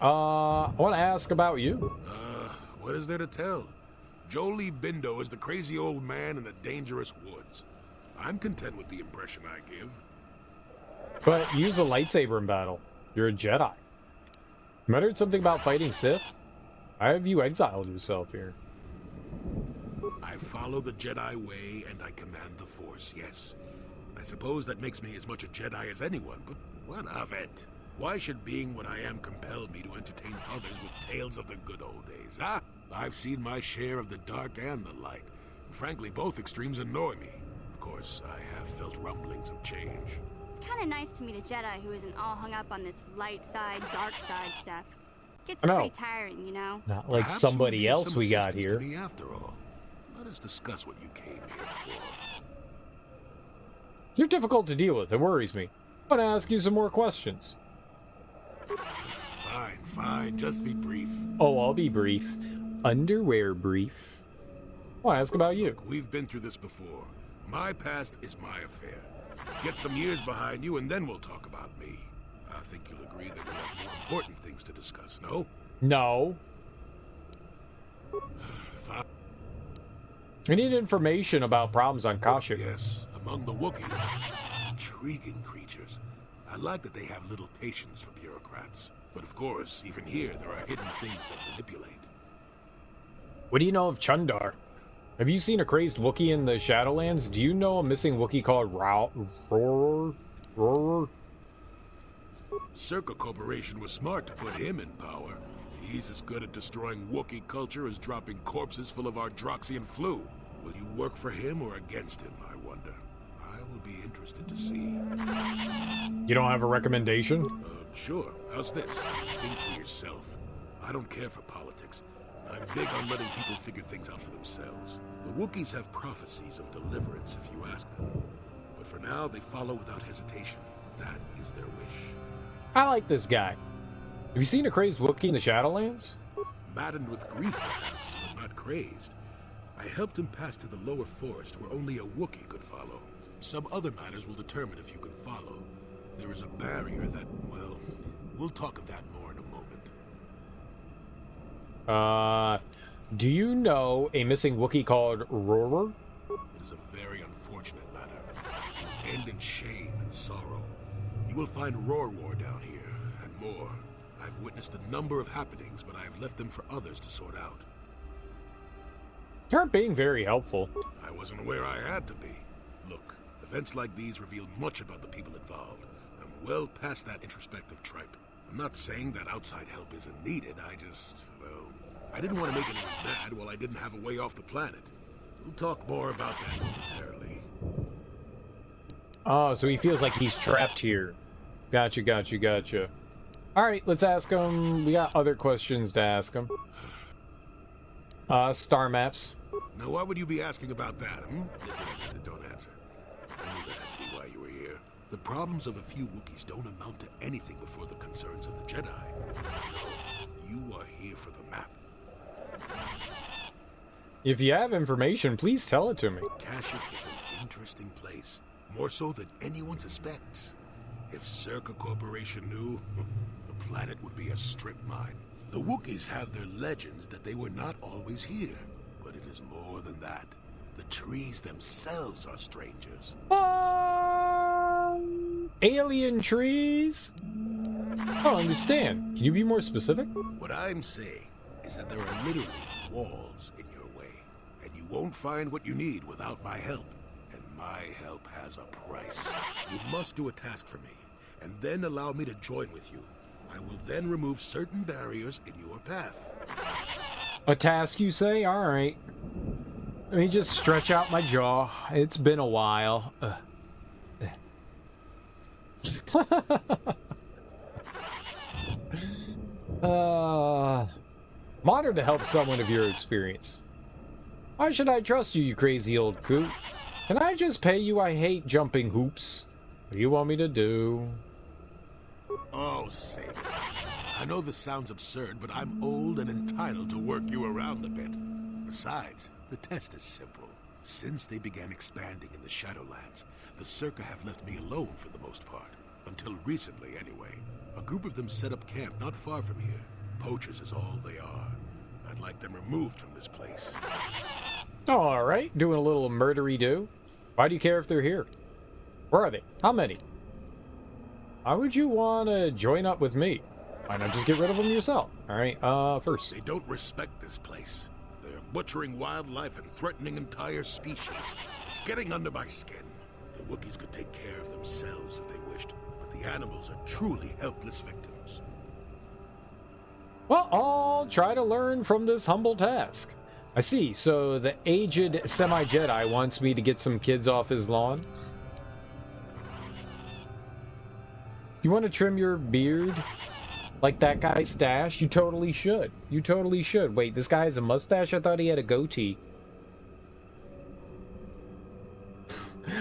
A: I want to ask about you.
S: What is there to tell? Jolie Bindo is the crazy old man in the dangerous woods. I'm content with the impression I give.
A: But use a lightsaber in battle. You're a Jedi. You muttered something about fighting Sith? Why have you exiled yourself here?
S: I follow the Jedi way and I command the Force, yes. I suppose that makes me as much a Jedi as anyone, but what of it? Why should being what I am compel me to entertain others with tales of the good old days, huh? I've seen my share of the dark and the light. And frankly, both extremes annoy me. Of course, I have felt rumblings of change.
E: kind of nice to meet a Jedi who isn't all hung up on this light side, dark side stuff. Gets
A: I know.
E: pretty tiring, you know?
A: Not like
S: Perhaps
A: somebody
S: you'll need
A: else
S: some
A: we got
S: assistance
A: here.
S: to me after all. Let us discuss what you came here for.
A: You're difficult to deal with. It worries me. I want to ask you some more questions.
S: Fine, fine. Just be brief.
A: Oh, I'll be brief. Underwear brief. I want to ask about you.
S: Look, we've been through this before. My past is my affair. Get some years behind you, and then we'll talk about me. I think you'll agree that we have more important things to discuss, no?
A: No.
S: Fine.
A: We need information about problems on Kashyyk.
S: Yes, among the Wookiees. Intriguing creatures. I like that they have little patience for bureaucrats. But of course, even here, there are hidden things that manipulate.
A: What do you know of Chundar? Have you seen a crazed Wookiee in the Shadowlands? Do you know a missing Wookiee called Roarer?
S: Circa Corporation was smart to put him in power. He's as good at destroying Wookiee culture as dropping corpses full of our Droxian flu. Will you work for him or against him, I wonder? I will be interested to see.
A: You don't have a recommendation?
S: Sure. How's this? Think for yourself. I don't care for politics. I'm big on letting people figure things out for themselves. The Wookiees have prophecies of deliverance if you ask them. But for now, they follow without hesitation. That is their wish.
A: I like this guy. Have you seen a crazed Wookiee in the Shadowlands?
S: Maddened with grief, perhaps, but not crazed. I helped him pass to the lower forest where only a Wookiee could follow. Some other matters will determine if you can follow. There is a barrier that, well, we'll talk of that more in a moment.
A: Do you know a missing Wookiee called Roarer?
S: It is a very unfortunate matter. It will end in shame and sorrow. You will find Roar down here, and more. I've witnessed a number of happenings, but I have left them for others to sort out.
A: You aren't being very helpful.
S: I wasn't aware I had to be. Look, events like these reveal much about the people involved. I'm well past that introspective tripe. I'm not saying that outside help isn't needed, I just, well, I didn't want to make anyone mad while I didn't have a way off the planet. We'll talk more about that momentarily.
A: Oh, so he feels like he's trapped here. Gotcha. Alright, let's ask him. We got other questions to ask him. Star maps.
S: Now, why would you be asking about that, Don't answer. I knew that had to be why you were here. The problems of a few Wookiees don't amount to anything before the concerns of the Jedi. No, you are here for the map.
A: If you have information, please tell it to me.
S: Kashyyk is an interesting place, more so than anyone suspects. If Circa Corporation knew, the planet would be a strip mine. The Wookiees have their legends that they were not always here, but it is more than that. The trees themselves are strangers.
A: Alien trees? I don't understand. Can you be more specific?
S: What I'm saying is that there are literally walls in your way, and you won't find what you need without my help. And my help has a price. You must do a task for me, and then allow me to join with you. I will then remove certain barriers in your path.
A: A task, you say? Alright. Let me just stretch out my jaw. It's been a while. I'm honored to help someone of your experience. Why should I trust you, you crazy old coot? Can I just pay you? I hate jumping hoops. What do you want me to do?
S: Oh, save it. I know this sounds absurd, but I'm old and entitled to work you around a bit. Besides, the test is simple. Since they began expanding in the Shadowlands, the Circa have left me alone for the most part. Until recently, anyway. A group of them set up camp not far from here. Poachers is all they are. I'd like them removed from this place.
A: Alright, doing a little murdery-do. Why do you care if they're here? Where are they? How many? Why would you want to join up with me? Why not just get rid of them yourself? Alright, first.
S: They don't respect this place. They're butchering wildlife and threatening entire species. It's getting under my skin. The Wookiees could take care of themselves if they wished, but the animals are truly helpless victims.
A: Well, I'll try to learn from this humble task. I see, so the aged semi-Jedi wants me to get some kids off his lawn? You want to trim your beard like that guy's stash? You totally should. You totally should. Wait, this guy has a mustache? I thought he had a goatee.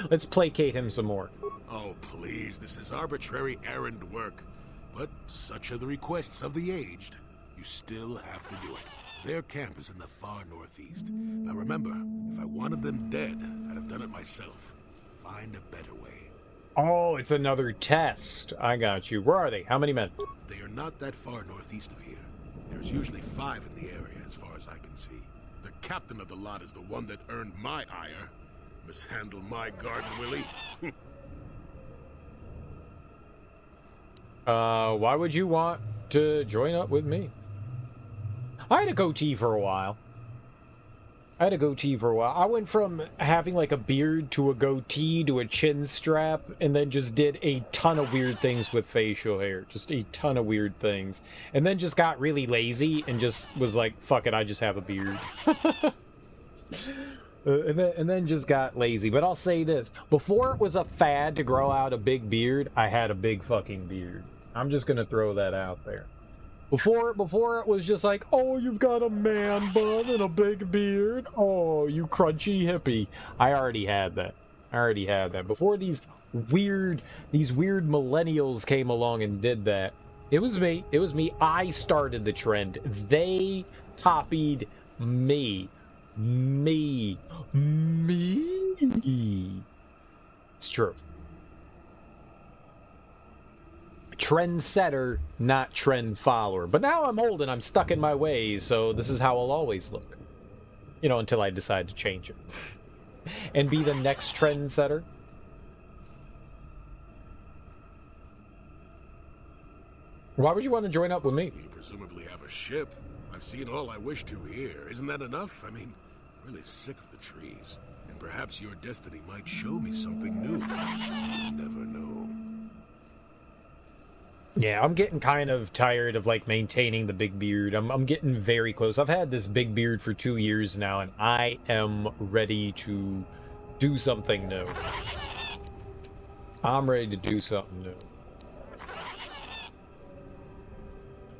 A: Let's placate him some more.
S: Oh, please, this is arbitrary errand work. But such are the requests of the aged. You still have to do it. Their camp is in the far northeast. Now remember, if I wanted them dead, I'd have done it myself. Find a better way.
A: Oh, it's another test. I got you. Where are they? How many men?
S: They are not that far northeast of here. There's usually 5 in the area, as far as I can see. The captain of the lot is the one that earned my ire. Mishandle my garden, Willie.
A: Why would you want to join up with me? I had a goatee for a while. I went from having like a beard to a goatee to a chin strap, and then just did a ton of weird things with facial hair. Just a ton of weird things. And then just got really lazy and just was like, fuck it, I just have a beard. And then just got lazy. But I'll say this. Before it was a fad to grow out a big beard, I had a big fucking beard. I'm just gonna throw that out there. Before it was just like, oh, you've got a man bun and a big beard. Oh, you crunchy hippie. I already had that. Before these weird millennials came along and did that, it was me. I started the trend. They copied me. It's true. Trendsetter, not trend follower. But now I'm old and I'm stuck in my ways, so this is how I'll always look. You know, until I decide to change it. And be the next trendsetter. Why would you want to join up with me?
S: You presumably have a ship. I've seen all I wish to here. Isn't that enough? I mean, I'm really sick of the trees. And perhaps your destiny might show me something new. You never know.
A: Yeah, I'm getting kind of tired of, like, maintaining the big beard. I'm getting very close. I've had this big beard for 2 years now, and I am ready to do something new. I'm ready to do something new.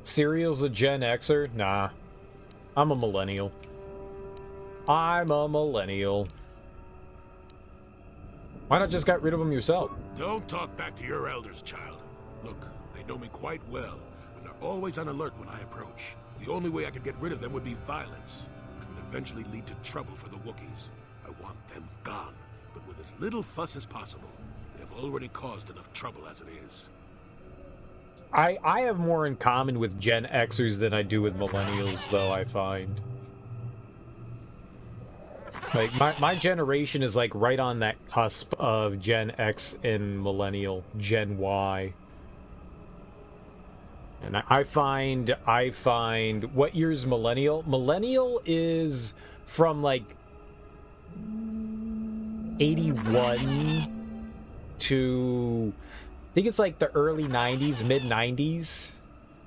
A: Serial's a Gen Xer? Nah. I'm a millennial. Why not just get rid of them yourself?
S: Don't talk back to your elders, child. Look, they know me quite well, and are always on alert when I approach. The only way I could get rid of them would be violence, which would eventually lead to trouble for the Wookiees. I want them gone, but with as little fuss as possible. They have already caused enough trouble as it is.
A: I have more in common with Gen Xers than I do with millennials, though, I find. Like, my generation is, like, right on that cusp of Gen X and millennial, Gen Y. And I find, what year's millennial? Millennial is from, like, 81 to, I think it's, like, the early 90s, mid-90s.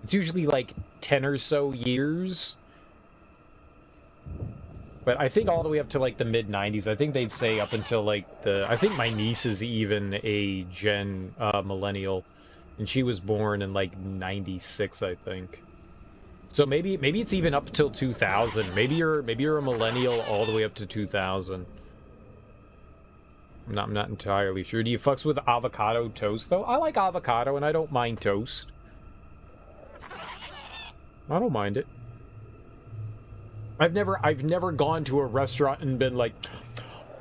A: It's usually, like, 10 or so years. But I think all the way up to, like, the mid-90s. I think they'd say up until, like, I think my niece is even a millennial. And she was born in, like, 96, I think. So maybe it's even up till 2000. Maybe you're a millennial all the way up to 2000. I'm not entirely sure. Do you fucks with avocado toast, though? I like avocado, and I don't mind toast. I don't mind it. I've never gone to a restaurant and been like,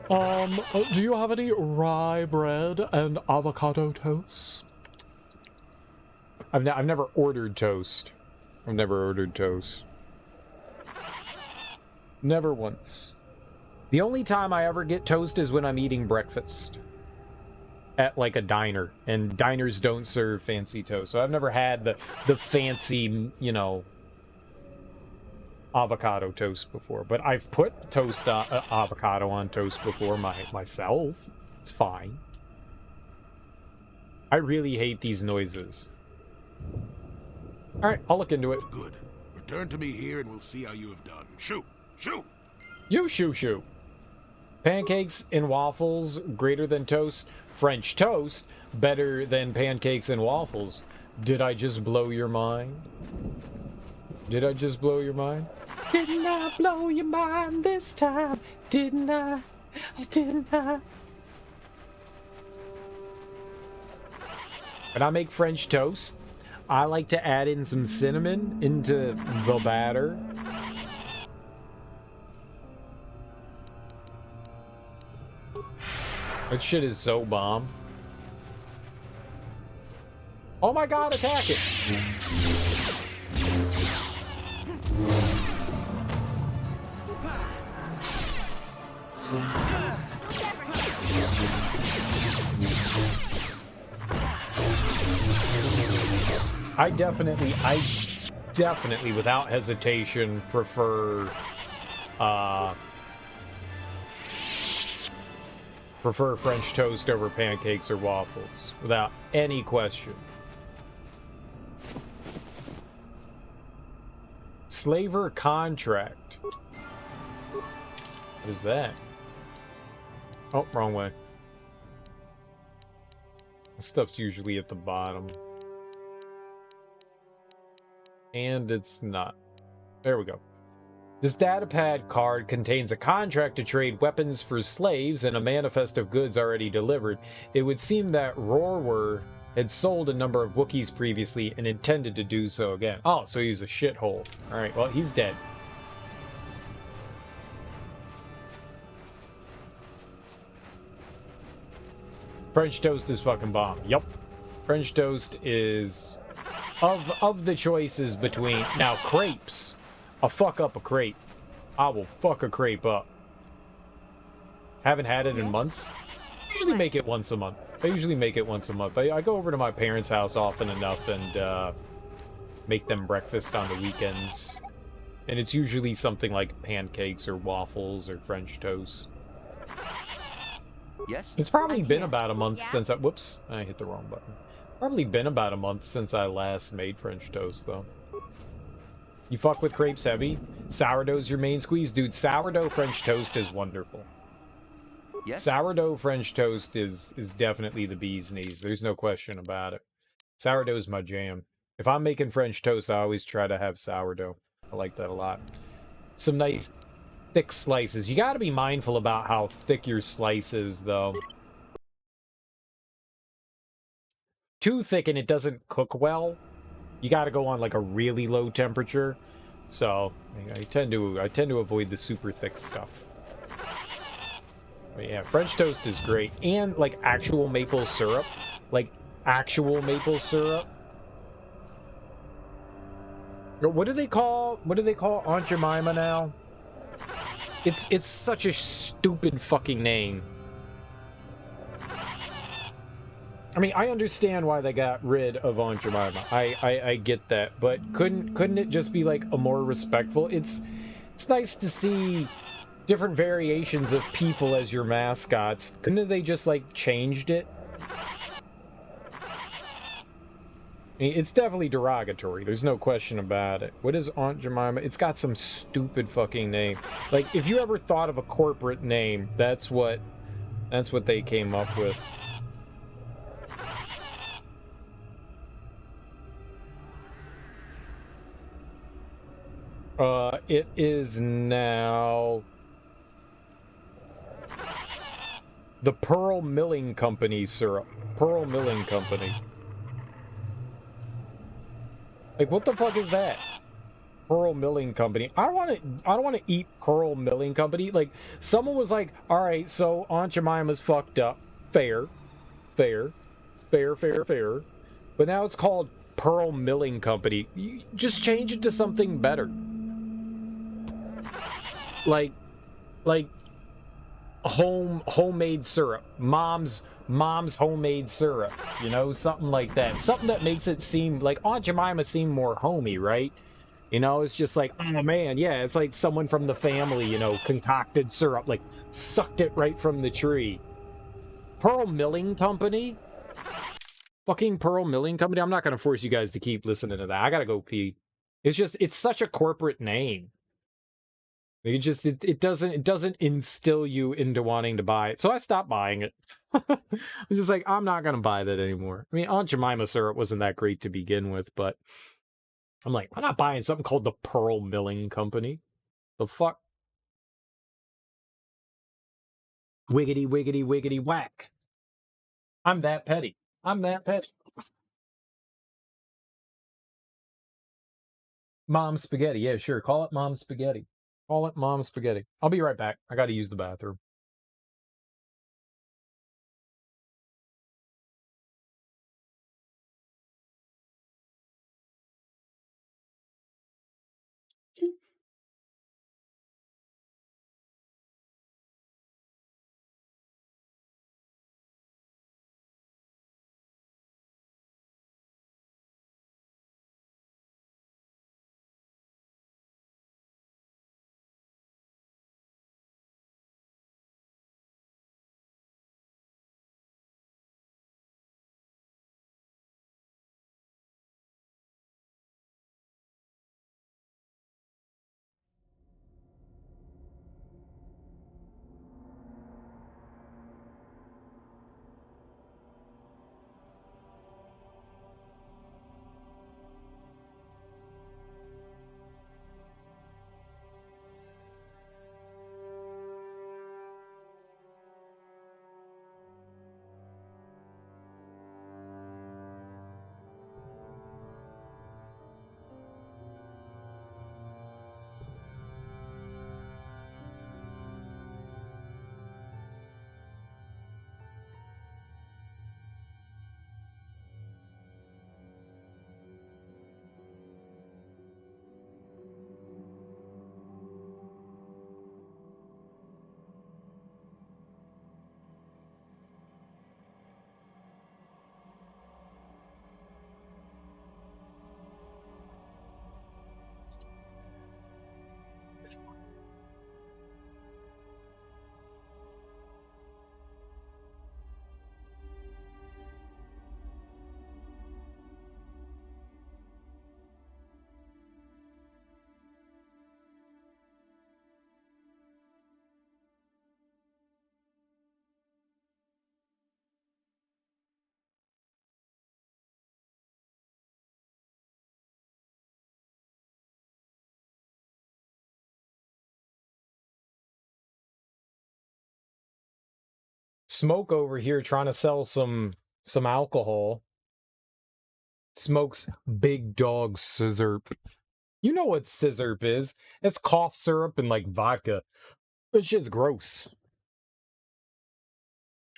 A: do you have any rye bread and avocado toast? I've never ordered toast. Never once. The only time I ever get toast is when I'm eating breakfast at, like, a diner, and diners don't serve fancy toast. So I've never had the fancy, you know, avocado toast before, but I've put avocado on toast before myself. It's fine. I really hate these noises. All right, I'll look into it.
S: Good. Return to me here, and we'll see how you have done. Shoo! Shoo!
A: You shoo! Pancakes and waffles greater than toast. French toast better than pancakes and waffles. Did I just blow your mind? Did I just blow your mind? Didn't I blow your mind this time? Didn't I? Didn't I? When I make French toast, I like to add in some cinnamon into the batter. That shit is so bomb. Oh my god, attack it! I definitely, without hesitation, prefer French toast over pancakes or waffles, without any question. Slaver contract. What is that? Oh, wrong way. This stuff's usually at the bottom. And it's not. There we go. This datapad card contains a contract to trade weapons for slaves and a manifest of goods already delivered. It would seem that Rorwer had sold a number of Wookiees previously and intended to do so again. Oh, so he's a shithole. Alright, well, he's dead. French toast is fucking bomb. Yup. French toast is... Of the choices between... Now, crepes. I'll fuck up a crepe. I will fuck a crepe up. Haven't had it in months. Usually make it once a month. I usually make it once a month. I go over to my parents' house often enough and make them breakfast on the weekends. And it's usually something like pancakes or waffles or French toast.
C: Yes?
A: It's probably been about a month since I... Whoops, I hit the wrong button. Probably been about a month since I last made French toast, though. You fuck with crepes heavy? Sourdough's your main squeeze? Dude, sourdough French toast is wonderful. Yes? Sourdough French toast is definitely the bee's knees. There's no question about it. Sourdough's my jam. If I'm making French toast, I always try to have sourdough. I like that a lot. Some nice thick slices. You gotta be mindful about how thick your slice is, though. Too thick and it doesn't cook well. You gotta go on like a really low temperature. So I tend to avoid the super thick stuff. But yeah, French toast is great. And like actual maple syrup. Like actual maple syrup. What do they call Aunt Jemima now? It's such a stupid fucking name. I mean, I understand why they got rid of Aunt Jemima. I get that, but couldn't it just be like a more respectful? It's nice to see different variations of people as your mascots. Couldn't they just like changed it? I mean, it's definitely derogatory. There's no question about it. What is Aunt Jemima? It's got some stupid fucking name. Like, if you ever thought of a corporate name, that's what they came up with. It is now the Pearl Milling Company syrup. Pearl Milling Company. Like, what the fuck is that? Pearl Milling Company. I don't want to eat Pearl Milling Company. Like, someone was like, all right, so Aunt Jemima's fucked up. Fair. But now it's called Pearl Milling Company. You just change it to something better. Like homemade syrup. Mom's homemade syrup. You know, something like that. Something that makes it seem like Aunt Jemima seem more homey, right? You know, it's just like, oh man, yeah, it's like someone from the family, you know, concocted syrup, like sucked it right from the tree. Pearl Milling Company? Fucking Pearl Milling Company? I'm not gonna force you guys to keep listening to that. I gotta go pee. It's such a corporate name. It doesn't instill you into wanting to buy it. So I stopped buying it. I was just like, I'm not gonna buy that anymore. I mean, Aunt Jemima syrup wasn't that great to begin with, but I'm like, I'm not buying something called the Pearl Milling Company. The fuck? Wiggity, wiggity, wiggity, whack. I'm that petty. I'm that petty. Mom Spaghetti. Yeah, sure. Call it Mom Spaghetti. Call it Mom Spaghetti. I'll be right back. I gotta use the bathroom. Smoke over here trying to sell some alcohol. Smokes big dog sizzurp. You know what sizzurp is? It's cough syrup and like vodka. It's just gross.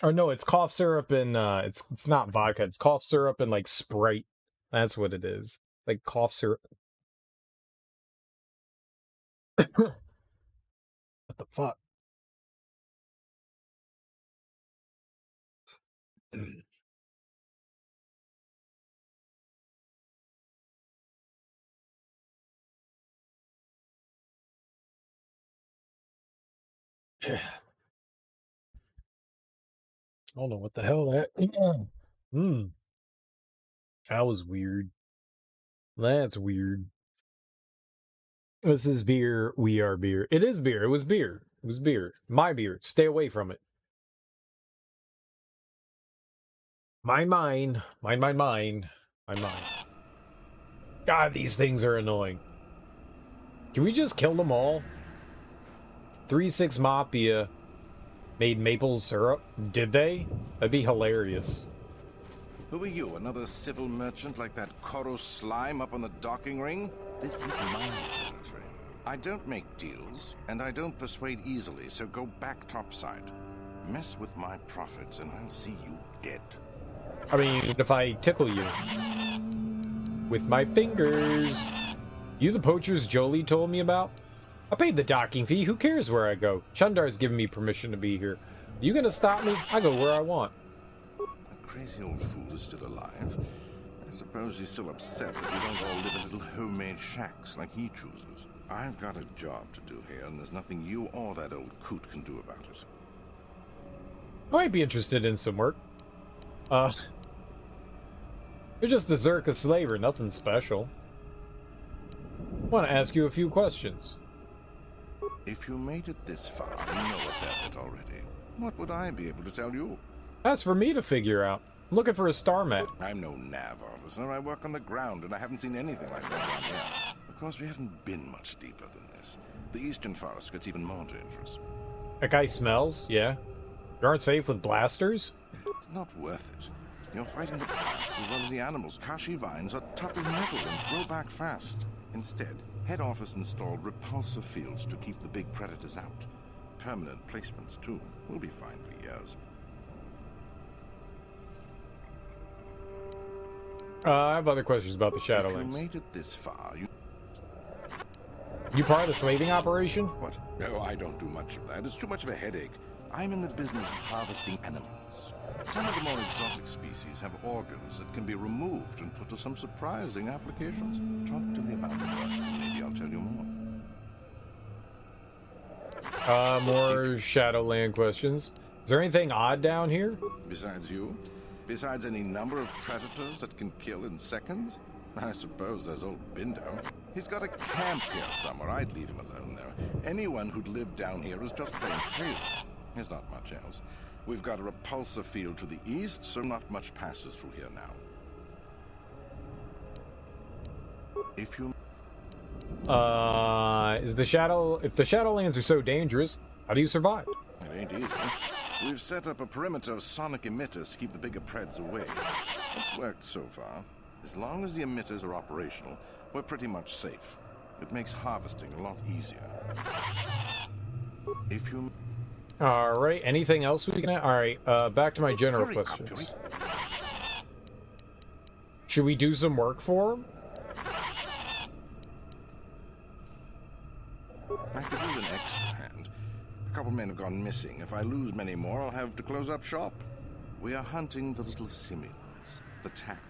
A: Or no, it's cough syrup and it's not vodka. It's cough syrup and like Sprite. That's what it is. Like cough syrup. What the fuck? I don't know what the hell that. That was weird. That's weird. This is beer. We are beer. It is beer. It was beer. It was beer. My beer. Stay away from it. Mine. Mine. Mine. God, these things are annoying. Can we just kill them all? 3-6 Mafia made maple syrup. Did they? That'd be hilarious.
T: Who are you, another civil merchant like that Koro slime up on the docking ring? This is my territory. I don't make deals, and I don't persuade easily, so go back topside. Mess with my profits, and I'll see you dead.
A: I mean, if I tickle you with my fingers. You the poachers Jolie told me about? I paid the docking fee. Who cares where I go? Chundar's given me permission to be here. You gonna stop me? I go where I want.
T: That crazy old fool is still alive. I suppose he's still upset that we don't all live in little homemade shacks like he chooses. I've got a job to do here, and there's nothing you or that old coot can do about it.
A: I might be interested in some work. You're just a Zerka slaver, nothing special. I want to ask you a few questions.
T: If you made it this far, you know a fair bit already. What would I be able to tell you?
A: That's for me to figure out. I'm looking for a star map.
T: I'm no nav officer. I work on the ground, and I haven't seen anything like that around here. Of course, we haven't been much deeper than this. The eastern forest gets even more dangerous.
A: That guy smells, yeah. You aren't safe with blasters?
T: It's not worth it. You're fighting the plants as well as the animals. Kashi vines are tough as metal and grow back fast. Instead, head office installed repulsor fields to keep the big predators out. Permanent placements, too. We'll be fine for years.
A: I have other questions about the Shadowlands.
T: If you made it this far,
A: You part of the slaving operation?
T: What? No, I don't do much of that. It's too much of a headache. I'm in the business of harvesting animals. Some of the more exotic species have organs that can be removed and put to some surprising applications. Talk to me about the work, and maybe I'll tell you more.
A: More Shadowland questions. Is there anything odd down here?
T: Besides you? Besides any number of predators that can kill in seconds? I suppose there's old Bindo. He's got a camp here somewhere. I'd leave him alone, though. Anyone who'd lived down here is just plain crazy. There's not much else. We've got a repulsor field to the east, so not much passes through here now. If you...
A: If the Shadowlands are so dangerous, how do you survive?
T: It ain't easy. We've set up a perimeter of sonic emitters to keep the bigger preds away. It's worked so far. As long as the emitters are operational, we're pretty much safe. It makes harvesting a lot easier. If you...
A: Alright, anything else we can... Alright, back to my general questions. Should we do some work for him?
T: I could use an extra hand. A couple men have gone missing. If I lose many more, I'll have to close up shop. We are hunting the little simians, the tack.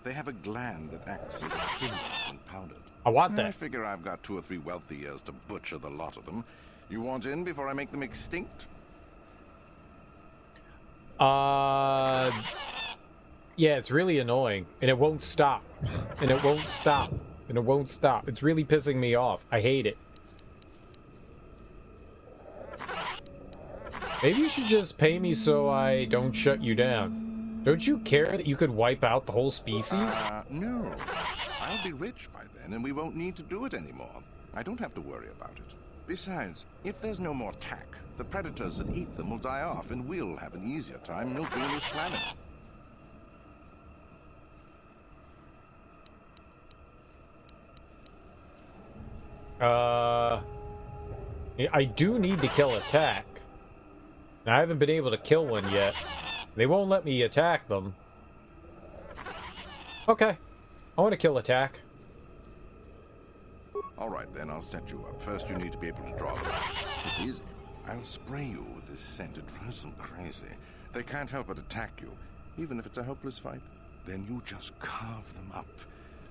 T: They have a gland that acts as a stimulant when powdered.
A: I want that.
T: I figure I've got 2 or 3 wealthy years to butcher the lot of them. You want in before I make them extinct?
A: Yeah, it's really annoying. And it won't stop. And it won't stop. And it won't stop. It's really pissing me off. I hate it. Maybe you should just pay me so I don't shut you down. Don't you care that you could wipe out the whole species?
T: No. I'll be rich by then, and we won't need to do it anymore. I don't have to worry about it. Besides, if there's no more tack, the predators that eat them will die off, and we'll have an easier time milking this planet.
A: I do need to kill a tack. I haven't been able to kill one yet. They won't let me attack them. Okay. I want to kill a tack.
T: All right, then, I'll set you up. First, you need to be able to draw them out. It's easy. I'll spray you with this scent. It drives them crazy. They can't help but attack you, even if it's a hopeless fight. Then you just carve them up.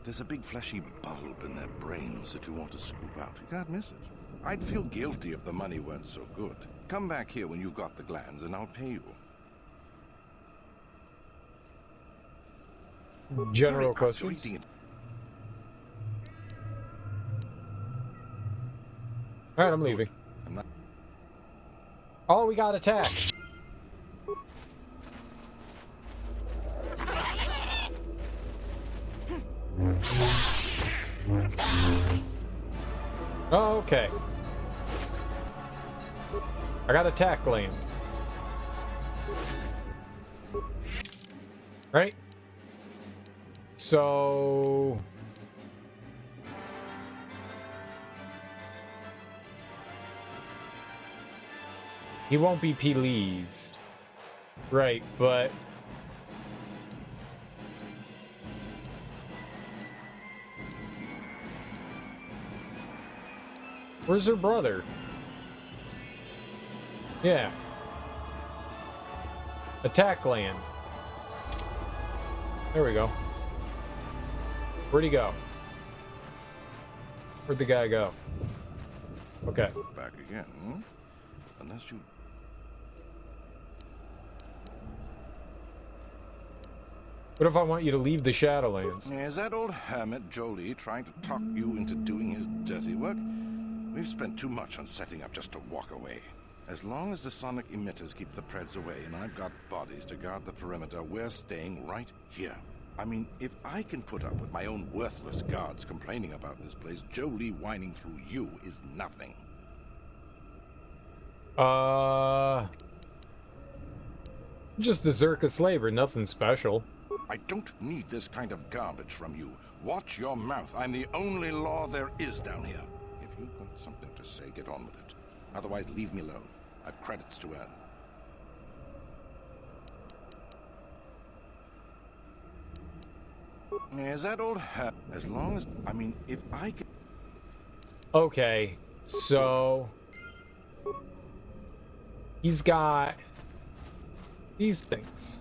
T: There's a big fleshy bulb in their brains that you want to scoop out. You can't miss it. I'd feel guilty if the money weren't so good. Come back here when you've got the glands, and I'll pay you.
A: General questions. Alright, I'm leaving. Oh, we got attacked. Oh, okay. I got attack land. Right? So... he won't be pleased. Right, but... where's her brother? Yeah. Attack land. There we go. Where'd he go? Where'd the guy go? Okay.
T: Back again, hmm? Unless you...
A: What if I want you to leave the Shadowlands?
T: Is that old hermit Jolie trying to talk you into doing his dirty work? We've spent too much on setting up just to walk away. As long as the sonic emitters keep the Preds away and I've got bodies to guard the perimeter, we're staying right here. I mean, if I can put up with my own worthless guards complaining about this place, Jolie whining through you is nothing.
A: Just a Zerka slaver, nothing special.
T: I don't need this kind of garbage from you. Watch your mouth. I'm the only law there is down here. If you've got something to say, get on with it. Otherwise, leave me alone. I've credits to earn. Is that old hat? As long as... I mean, if I can...
A: Okay, so... He's got... these things.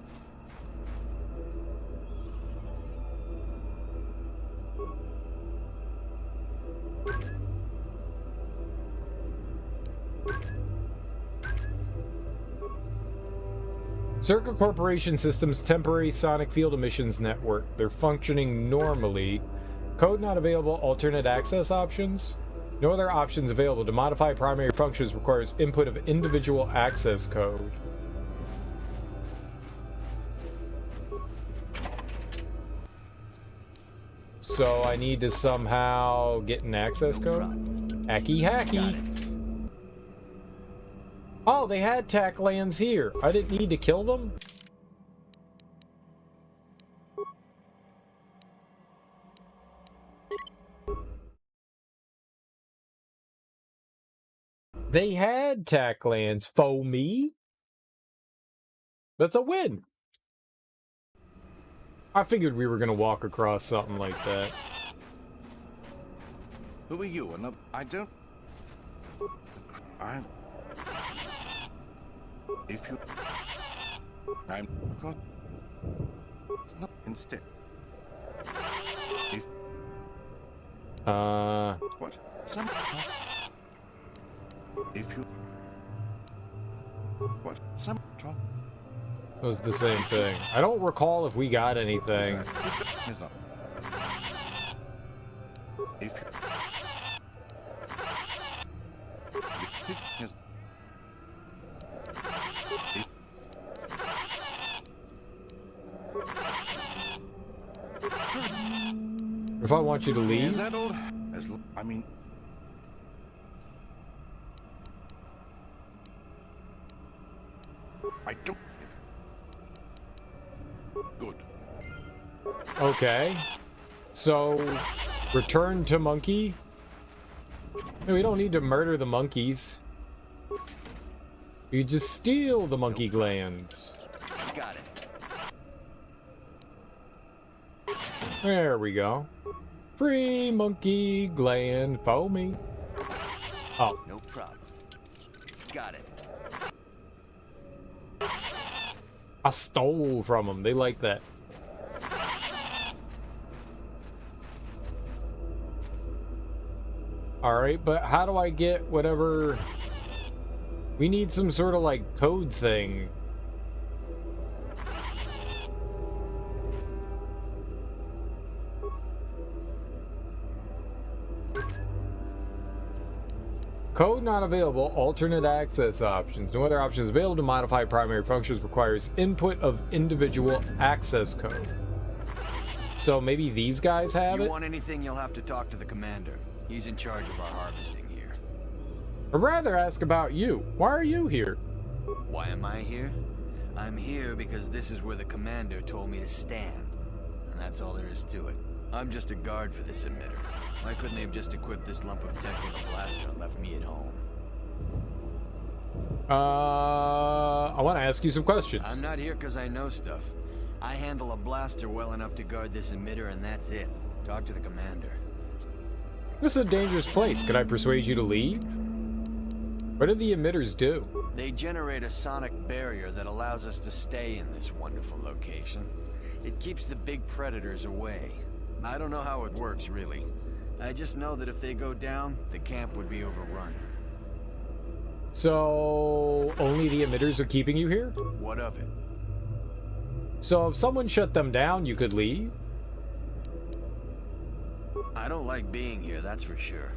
A: Zerka Corporation Systems temporary sonic field emissions network. They're functioning normally. Code not available. Alternate access options. No other options available. To modify primary functions requires input of individual access code. So I need to somehow get an access code? Hacky hacky. Oh, they had tack lands here. I didn't need to kill them? They had tack lands for me? That's a win. I figured we were gonna walk across something like that.
T: Who are you? Another... I don't... I'm... If you... I'm... God... No, instead... If... What? Some... If you... What? Some...
A: It was the same thing. I don't recall if we got anything.
T: It's not. If you...
A: If I want you to leave?
T: Is that old? I mean... I don't... Good.
A: Okay. So, return to monkey? No, we don't need to murder the monkeys. We just steal the monkey glands.
C: Got it.
A: There we go. Free monkey gland for me. Oh.
C: No problem. Got it.
A: I stole from them. They like that. Alright, but how do I get whatever... We need some sort of, like, code thing. Code not available. Alternate access options. No other options available. To modify primary functions requires input of individual access code. So maybe these guys have it?
U: You want anything, you'll have to talk to the commander. He's in charge of our harvesting here.
A: I'd rather ask about you. Why are you here?
U: Why am I here? I'm here because this is where the commander told me to stand. And that's all there is to it. I'm just a guard for this emitter. Why couldn't they have just equipped this lump of tech with a blaster and left me at home?
A: I want to ask you some questions.
U: I'm not here because I know stuff. I handle a blaster well enough to guard this emitter, and that's it. Talk to the commander.
A: This is a dangerous place. Could I persuade you to leave? What do the emitters do?
U: They generate a sonic barrier that allows us to stay in this wonderful location. It keeps the big predators away. I don't know how it works, really. I just know that if they go down, the camp would be overrun.
A: So, only the emitters are keeping you here?
U: What of it?
A: So if someone shut them down, you could leave?
U: I don't like being here, that's for sure.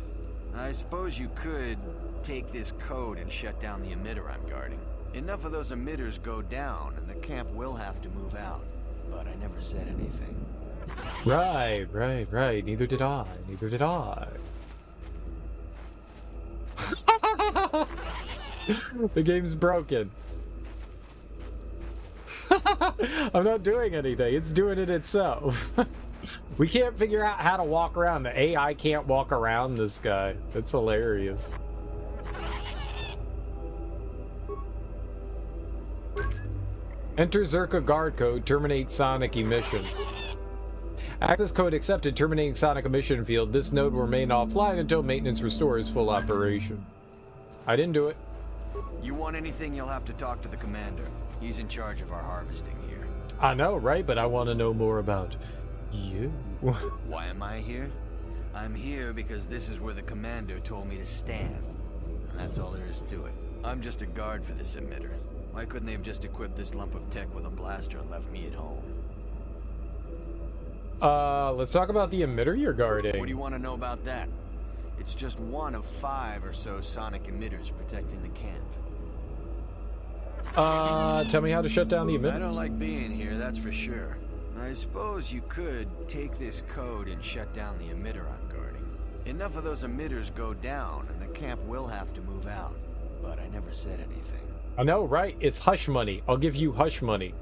U: I suppose you could take this code and shut down the emitter I'm guarding. Enough of those emitters go down, and the camp will have to move out. But I never said anything.
A: Right. Neither did I. The game's broken. I'm not doing anything. It's doing it itself. We can't figure out how to walk around. The AI can't walk around this guy. That's hilarious. Enter Zerka guard code. Terminate sonic emission. Access code accepted. Terminating sonic emission field. This node will remain offline until maintenance restores full operation. I didn't do it.
U: You want anything, you'll have to talk to the commander. He's in charge of our harvesting here.
A: I know, right? But I want to know more about you.
U: Why am I here? I'm here because this is where the commander told me to stand. And that's all there is to it. I'm just a guard for this emitter. Why couldn't they have just equipped this lump of tech with a blaster and left me at home?
A: Let's talk about the emitter you're guarding.
U: What do you want to know about that? It's just one of 5 or so sonic emitters protecting the camp.
A: Tell me how to shut down the emitter.
U: I don't like being here, that's for sure. I suppose you could take this code and shut down the emitter I'm guarding. Enough of those emitters go down, and the camp will have to move out. But I never said anything.
A: I know, right? It's hush money. I'll give you hush money.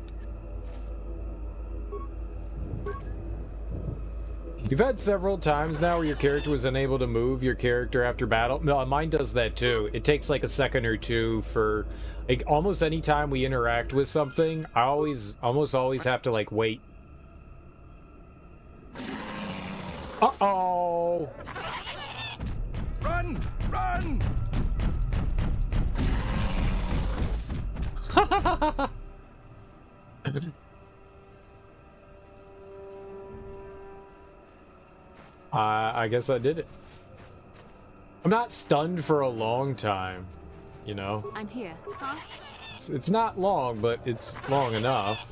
A: You've had several times now where your character was unable to move your character after battle. No, mine does that too. It takes like a second or two for like almost any time we interact with something. I almost always have to like wait. Uh-oh.
Q: Run! Run!
A: I guess I did it. I'm not stunned for a long time, you know?
H: I'm here. Huh?
A: It's not long, but it's long enough.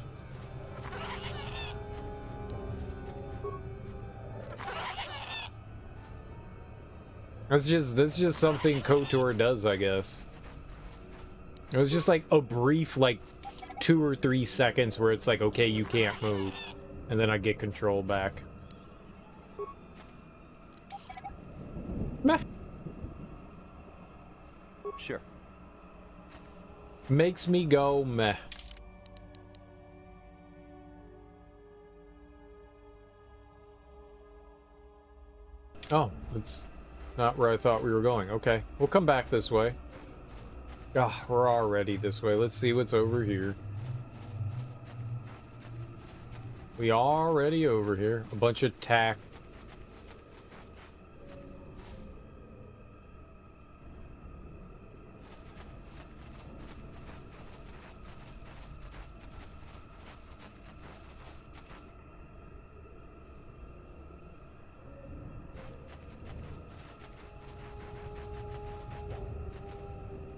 A: That's just something KOTOR does, I guess. It was just like a brief, like 2 or 3 seconds where it's like, okay, you can't move. And then I get control back. Meh.
U: Sure.
A: Makes me go meh. Oh, that's not where I thought we were going. Okay, we'll come back this way. Ah, we're already this way. Let's see what's over here. We already over here. A bunch of tack.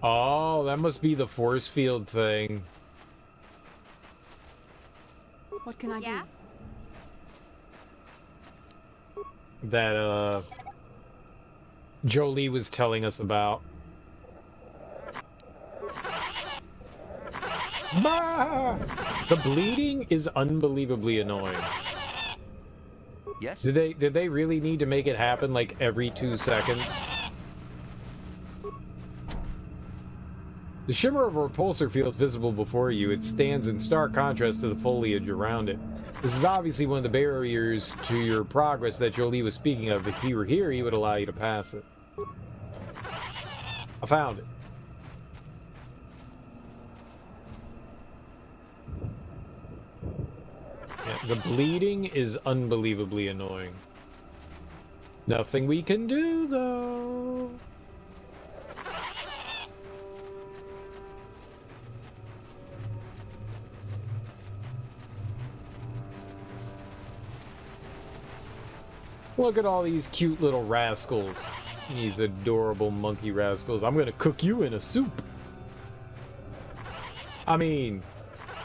A: Oh, that must be the force field thing.
H: What can I do?
A: That, Jolie was telling us about. Bah! The bleeding is unbelievably annoying.
U: Yes?
A: Did they really need to make it happen like every 2 seconds? The shimmer of a repulsor field is visible before you. It stands in stark contrast to the foliage around it. This is obviously one of the barriers to your progress that Jolie was speaking of. If he were here, he would allow you to pass it. I found it. Yeah, the bleeding is unbelievably annoying. Nothing we can do, though. Look at all these cute little rascals. These adorable monkey rascals. I'm gonna cook you in a soup. I mean,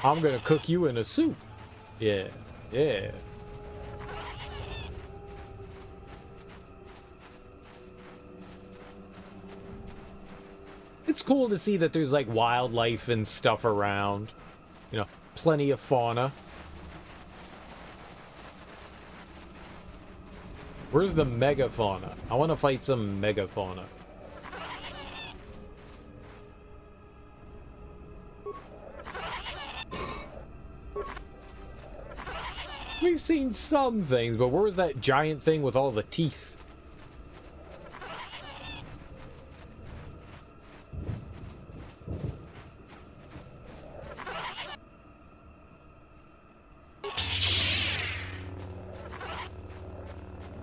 A: I'm gonna cook you in a soup. Yeah, yeah. cool to see that there's like wildlife and stuff around. You know, plenty of fauna. Where's the megafauna? I want to fight some megafauna. We've seen some things, but where's that giant thing with all the teeth?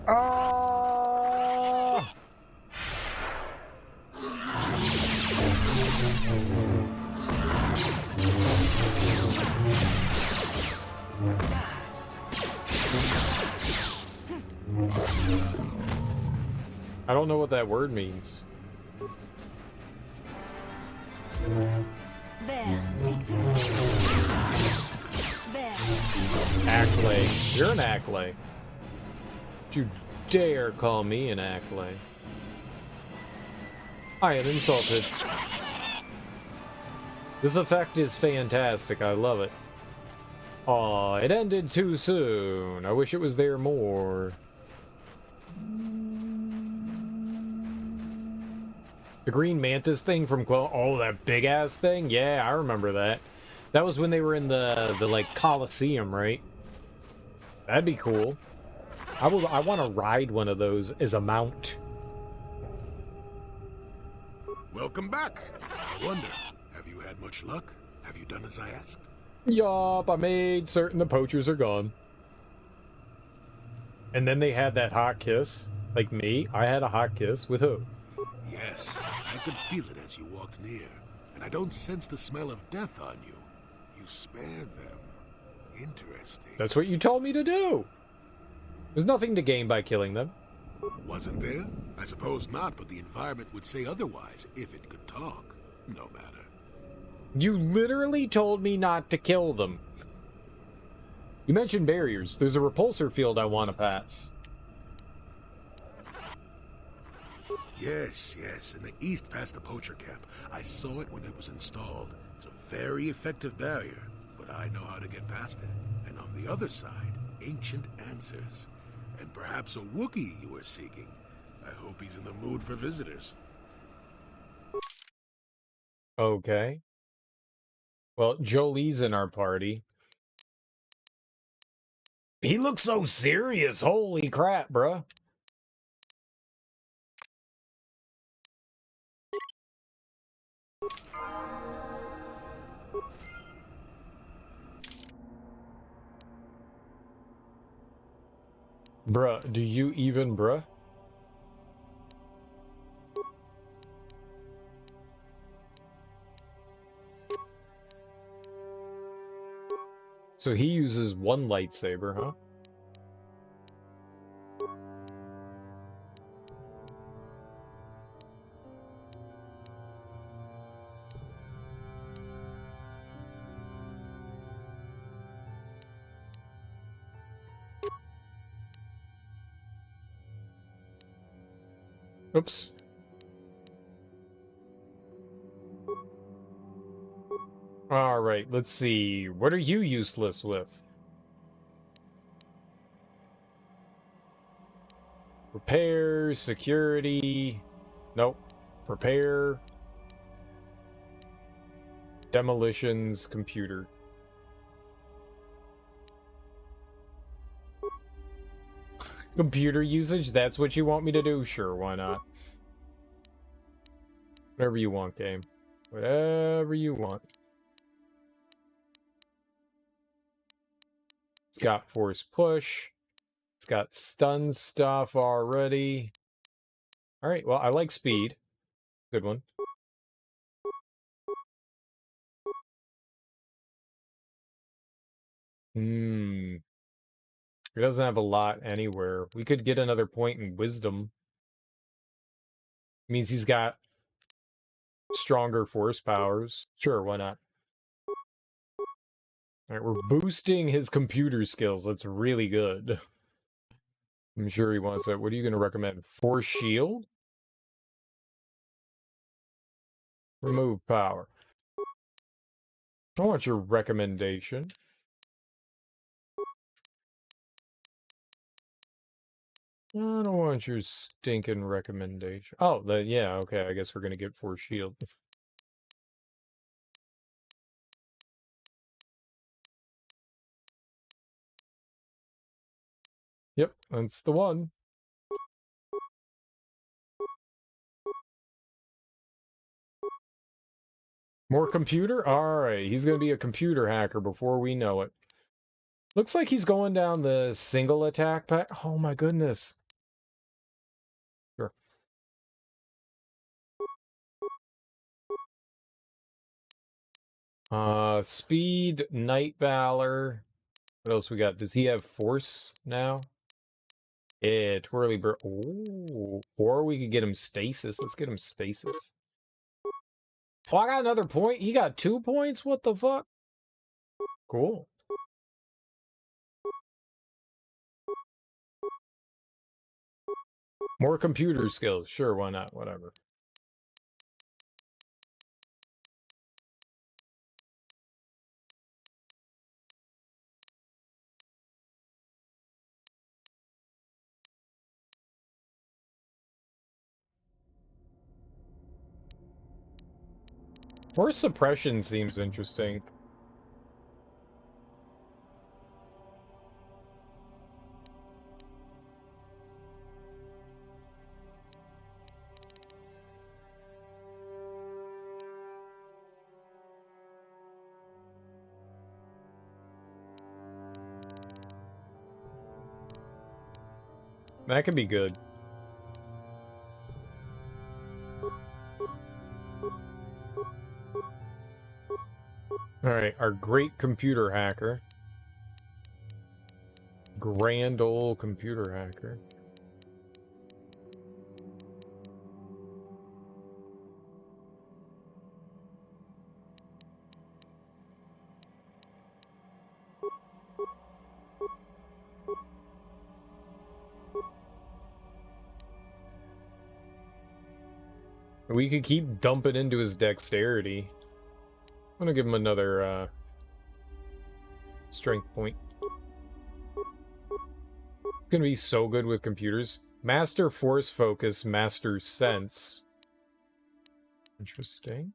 A: Oh! I don't know what that word means.
E: There, take this. There.
A: Acklay. You're an Acklay. Don't you dare call me an Acklay. I am insulted. This effect is fantastic. I love it. Aw, it ended too soon. I wish it was there more. The green mantis thing from oh, that big ass thing? Yeah, I remember that. That was when they were in the like Coliseum, right? That'd be cool. I want to ride one of those as a mount.
S: Welcome back. I wonder, have you had much luck? Have you done as I asked?
A: Yup, I made certain the poachers are gone. And then they had that hot kiss. Like me, I had a hot kiss with who?
S: Yes, I could feel it as you walked near. And I don't sense the smell of death on you. You spared them. Interesting.
A: That's what you told me to do. There's nothing to gain by killing them.
S: Wasn't there? I suppose not, but the environment would say otherwise if it could talk. No matter.
A: You literally told me not to kill them. You mentioned barriers. There's a repulsor field I want to pass.
S: Yes, yes, in the east past the poacher camp. I saw it when it was installed. It's a very effective barrier, but I know how to get past it. And on the other side, ancient answers. And perhaps a Wookiee you were seeking. I hope he's in the mood for visitors.
A: Okay. Well, Jolie's in our party. He looks so serious. Holy crap, bruh. Bruh, do you even, bruh? So he uses one lightsaber, huh? Oops. Alright, let's see. What are you useless with? Repair, security. Nope. Repair. Demolitions, computer. Computer usage? That's what you want me to do? Sure, why not? Whatever you want, game. Whatever you want. It's got force push. It's got stun stuff already. Alright, well, I like speed. Good one. It doesn't have a lot anywhere. We could get another point in wisdom. Means he's got stronger force powers. Sure, why not? Alright, we're boosting his computer skills. That's really good. I'm sure he wants that. What are you going to recommend? Force shield? Remove power. I want your recommendation. I don't want your stinking recommendation. Oh, yeah, okay, I guess we're gonna get force shield. Yep, that's the one. More computer? Alright, he's gonna be a computer hacker before we know it. Looks like he's going down the single attack pack. Oh my goodness. Sure. Speed, Night Valor. What else we got? Does he have force now? Yeah, twirly bird. Ooh. Or we could get him stasis. Let's get him stasis. Oh, I got another point. He got 2 points? What the fuck? Cool. More computer skills. Sure, why not? Whatever. Force suppression seems interesting. That could be good. Alright, our great computer hacker. Grand old computer hacker. We could keep dumping into his dexterity. I'm gonna give him another strength point. It's gonna be so good with computers. Master force focus, master sense. Interesting.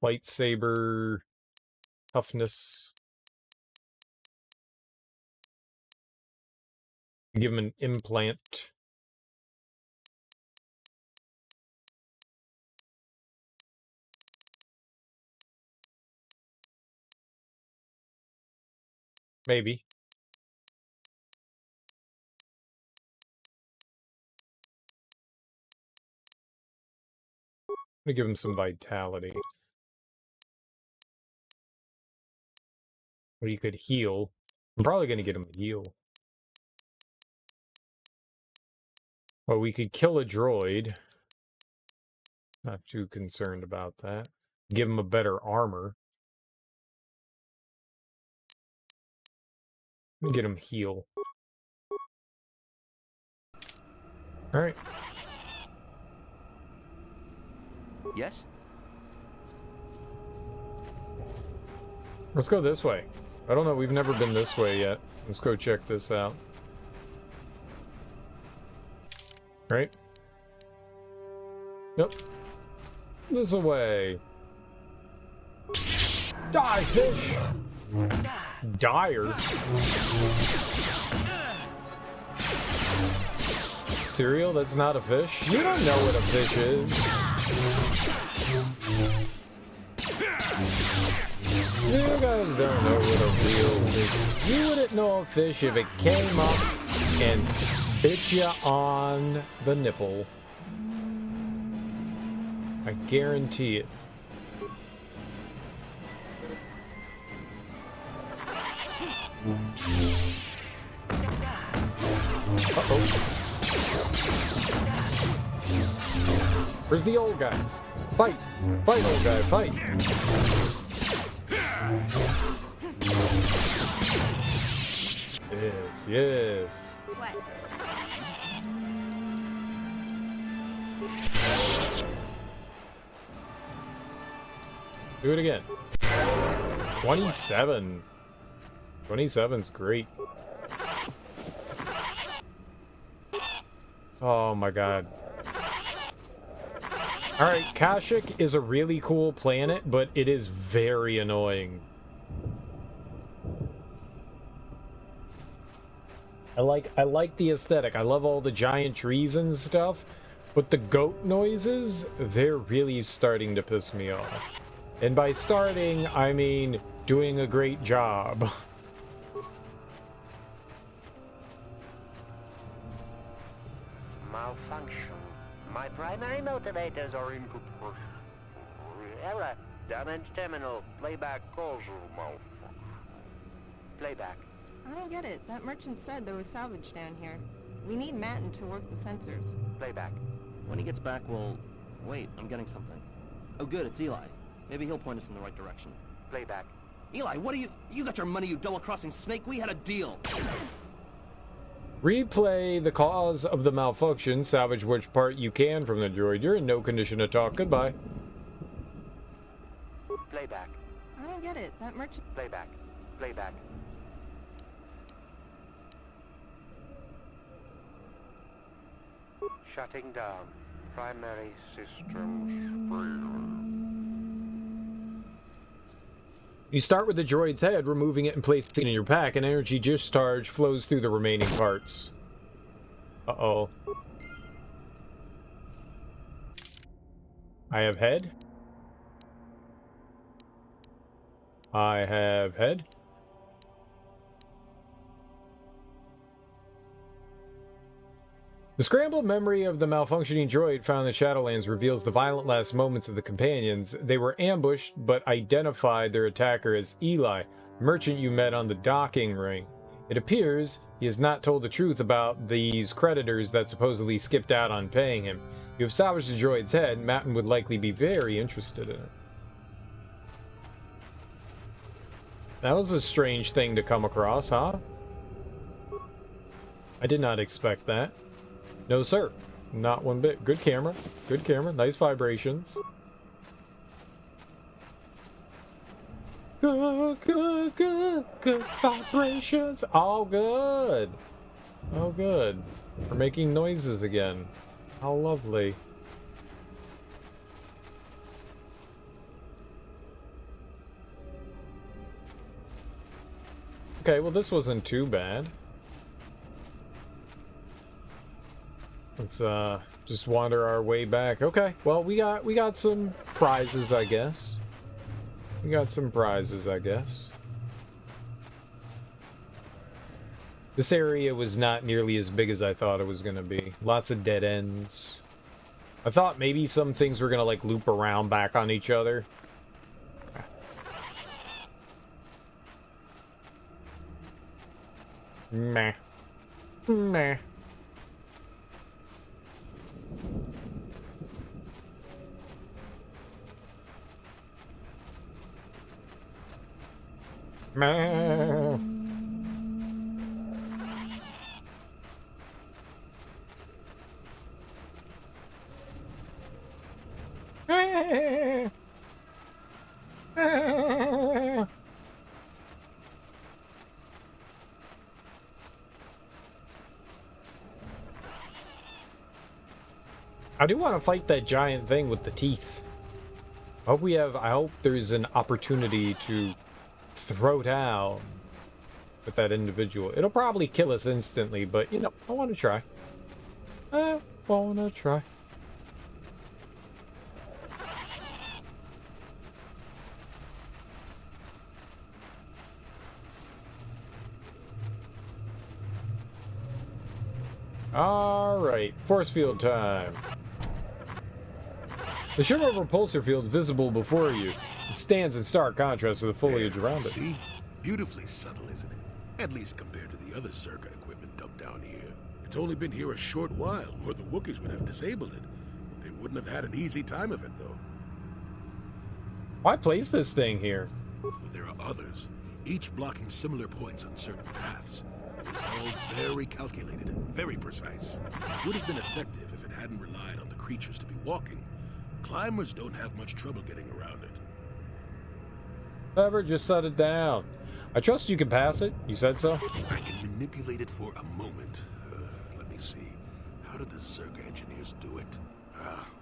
A: Lightsaber, toughness. Give him an implant. Maybe. I'm gonna give him some vitality. Or you could heal. I'm probably gonna get him a heal. Or we could kill a droid. Not too concerned about that. Give him a better armor. Let me get him heal. Alright.
R: Yes?
A: Let's go this way. I don't know, we've never been this way yet. Let's go check this out. Right? Yep. This way. Die, fish! Dire? Cereal? That's not a fish? You don't know what a fish is. You guys don't know what a real fish is. You wouldn't know a fish if it came up and bit you on the nipple. I guarantee it. Uh-oh. Where's the old guy? Fight! Fight, old guy, fight! Yes, yes.
E: What?
A: Do it again. 27. 27's great. Oh my god. Alright, Kashyyk is a really cool planet, but it is very annoying. I like the aesthetic. I love all the giant trees and stuff, but the goat noises, they're really starting to piss me off. And by starting, I mean doing a great job.
B: Malfunction. My primary motivators are input push. Error. Damage terminal. Playback causal malfunction. Playback.
V: I don't get it. That merchant said there was salvage down here. We need Matten to work the sensors.
B: Playback.
W: When he gets back, we'll... Wait, I'm getting something. Oh good, it's Eli. Maybe he'll point us in the right direction.
B: Playback.
W: Eli, what are you... You got your money, you double-crossing snake. We had a deal.
A: Replay the cause of the malfunction. Salvage which part you can from the droid. You're in no condition to talk. Goodbye.
B: Playback.
V: I don't get it. That merchant...
B: Playback. Playback. Shutting down. Primary systems failure.
A: You start with the droid's head, removing it and placing it in your pack. An energy discharge flows through the remaining parts. Uh-oh. I have head. I have head. The scrambled memory of the malfunctioning droid found in the Shadowlands reveals the violent last moments of the companions. They were ambushed, but identified their attacker as Eli, a merchant you met on the docking ring. It appears he has not told the truth about these creditors that supposedly skipped out on paying him. You have salvaged the droid's head. Matten would likely be very interested in it. That was a strange thing to come across, huh? I did not expect that. No, sir. Not one bit. Good camera. Good camera. Nice vibrations. Good vibrations. All good. Oh, good. We're making noises again. How lovely. Okay, well, this wasn't too bad. Let's just wander our way back. Okay, well, we got some prizes, I guess. We got some prizes, I guess. This area was not nearly as big as I thought it was gonna be. Lots of dead ends. I thought maybe some things were gonna like loop around back on each other. Meh. Meh. Meh. I do want to fight that giant thing with the teeth. I hope there's an opportunity to throw down with that individual. It'll probably kill us instantly, but you know, I want to try. I want to try. All right, force field time. The shimmer of repulsor field is visible before you. It stands in stark contrast to the foliage around it.
S: See? Beautifully subtle, isn't it? At least compared to the other circuit equipment dumped down here. It's only been here a short while, or the Wookiees would have disabled it. They wouldn't have had an easy time of it, though.
A: Why place this thing here?
S: But there are others, each blocking similar points on certain paths. It is all very calculated, very precise. It would have been effective if it hadn't relied on the creatures to be walking. Climbers don't have much trouble getting around it.
A: Whatever, just set it down. I trust you can pass it. You said so?
S: I can manipulate it for a moment. Let me see. How did the Zerg engineers do it?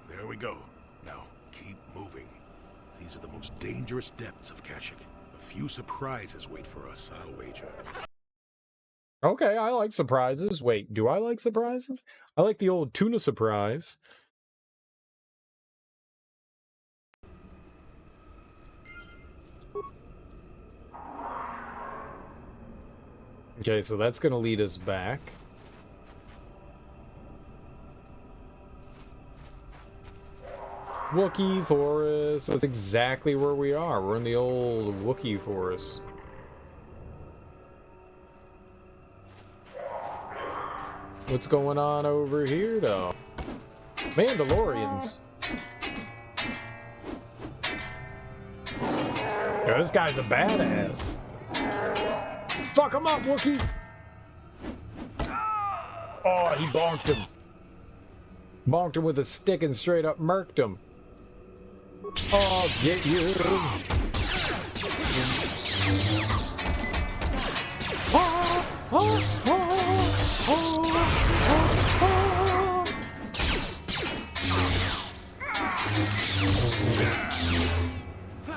S: There we go. Now, keep moving. These are the most dangerous depths of Kashyyk. A few surprises wait for us, I'll wager.
A: Okay, I like surprises. Wait, do I like surprises? I like the old tuna surprise. Okay, so that's going to lead us back. Wookiee Forest. That's exactly where we are. We're in the old Wookiee Forest. What's going on over here, though? Mandolorians. Yo, this guy's a badass. Fuck him up, Wookiee! Oh, he bonked him. Bonked him with a stick and straight up murked him. Oh, get you!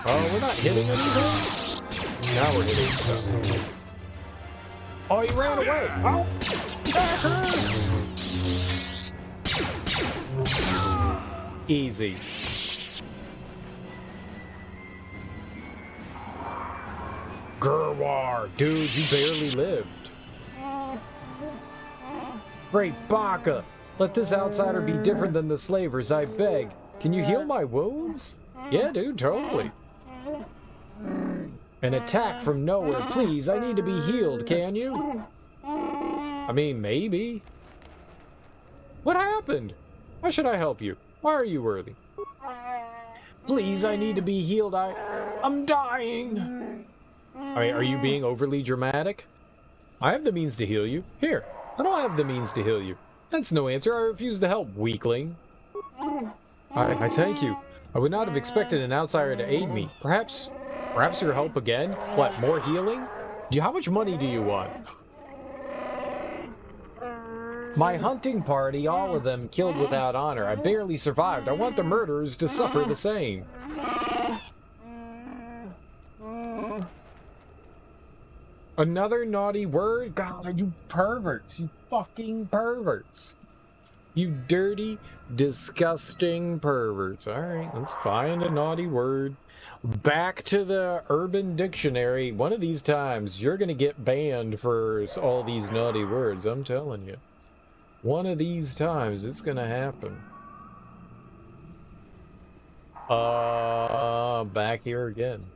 A: Oh, we're not hitting anything? Now we're hitting stuff. Oh, he ran away! Oh! Easy. Gerwar! Dude, you barely lived. Great Baka! Let this outsider be different than the slavers, I beg. Can you heal my wounds? Yeah, dude, totally. An attack from nowhere, please. I need to be healed, can you? I mean, maybe. What happened? Why should I help you? Why are you worthy? Please, I need to be healed. I'm dying. I mean, are you being overly dramatic? I have the means to heal you. Here, I don't have the means to heal you. That's no answer. I refuse to help, weakling. I thank you. I would not have expected an outsider to aid me. Perhaps your help again? What, more healing? How much money do you want? My hunting party, all of them killed without honor. I barely survived. I want the murderers to suffer the same. Another naughty word? God, you perverts. You fucking perverts. You dirty, disgusting perverts. Alright, let's find a naughty word. Back to the Urban Dictionary. One of these times, you're gonna get banned for all these naughty words. I'm telling you. One of these times, it's gonna happen. Back here again.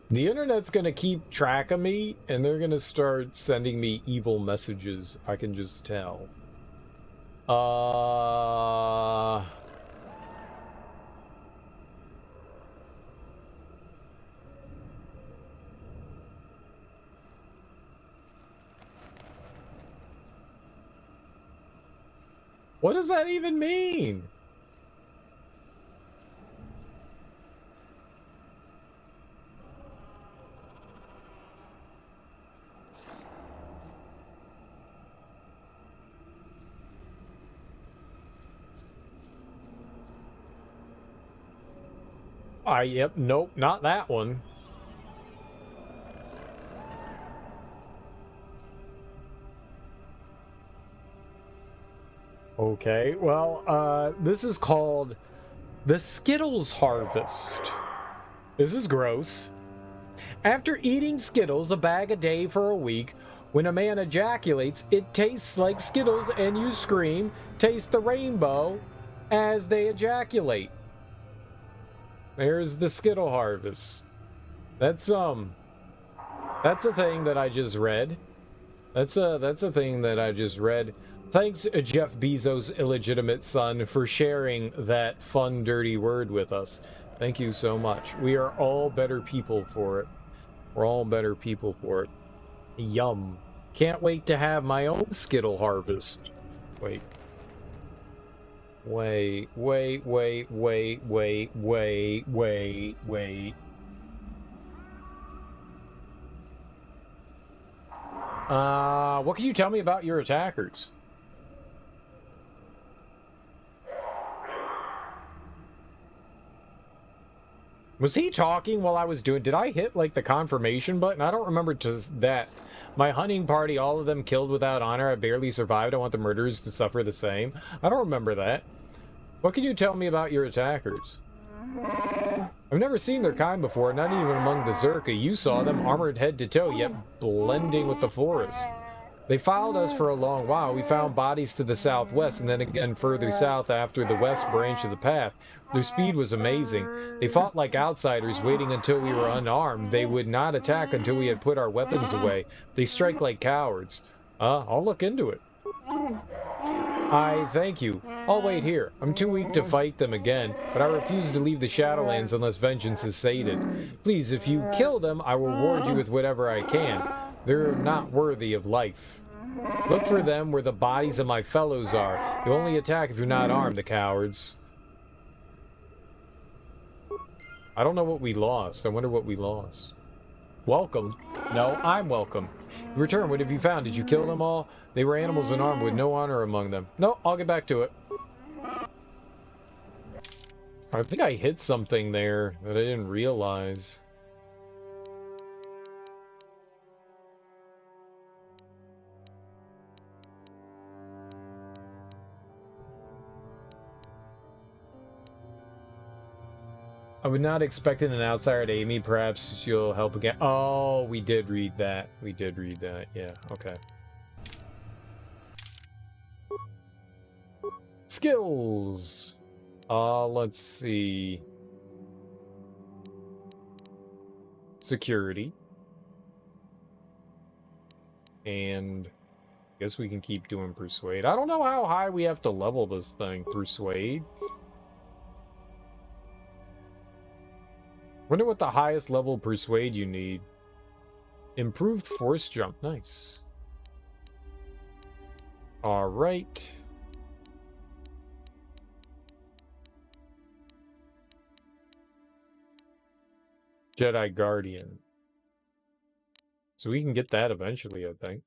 A: The internet's gonna keep track of me, and they're gonna start sending me evil messages. I can just tell. What does that even mean? Yep, nope, not that one. Okay, well, this is called the Skittles Harvest. This is gross. After eating Skittles a bag a day for a week, when a man ejaculates, it tastes like Skittles and you scream, taste the rainbow as they ejaculate. There's the Skittle Harvest. That's a thing that I just read. That's a thing that I just read. Thanks, Jeff Bezos' illegitimate son, for sharing that fun, dirty word with us. Thank you so much. We are all better people for it. We're all better people for it. Yum. Can't wait to have my own Skittle Harvest. Wait. Wait. What can you tell me about your attackers? Was he talking while I was doing... Did I hit, like, the confirmation button? I don't remember just that. My hunting party, all of them killed without honor. I barely survived. I want the murderers to suffer the same. I don't remember that. What can you tell me about your attackers? I've never seen their kind before, not even among the Zerka. You saw them, armored head to toe, yet blending with the forest. They followed us for a long while. We found bodies to the southwest, and then again further south after the west branch of the path. Their speed was amazing. They fought like outsiders, waiting until we were unarmed. They would not attack until we had put our weapons away. They strike like cowards. I'll look into it. I thank you. I'll wait here. I'm too weak to fight them again, but I refuse to leave the Shadowlands unless vengeance is sated. Please, if you kill them, I will reward you with whatever I can. They're not worthy of life. Look for them where the bodies of my fellows are. You only attack if you're not armed, the cowards. I don't know what we lost. I wonder what we lost. Welcome. No, I'm welcome. In return, what have you found? Did you kill them all? They were animals unarmed with no honor among them. No, I'll get back to it. I think I hit something there that I didn't realize. I would not expect an outsider to aid me. Perhaps she'll help again. Oh, we did read that. We did read that. Yeah, okay. Skills. Let's see. Security. And I guess we can keep doing persuade. I don't know how high we have to level this thing. Persuade. Wonder what the highest level persuade you need. Improved force jump. Nice. All right. Jedi Guardian. So we can get that eventually, I think.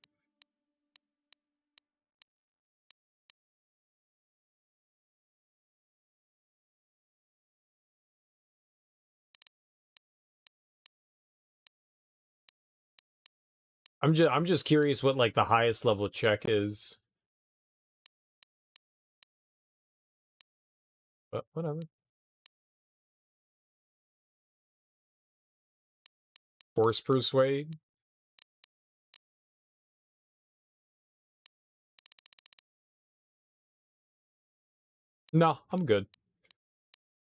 A: I'm just curious what like the highest level check is. But whatever. Force persuade. No, I'm good.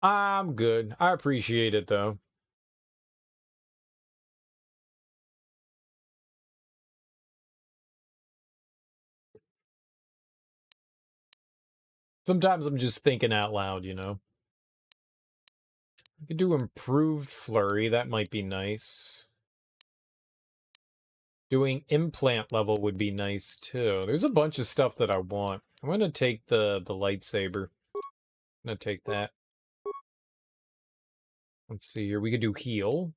A: I'm good. I appreciate it though. Sometimes I'm just thinking out loud, you know. We could do improved flurry. That might be nice. Doing implant level would be nice too. There's a bunch of stuff that I want. I'm gonna take the lightsaber. I'm gonna take that. Let's see here. We could do heal.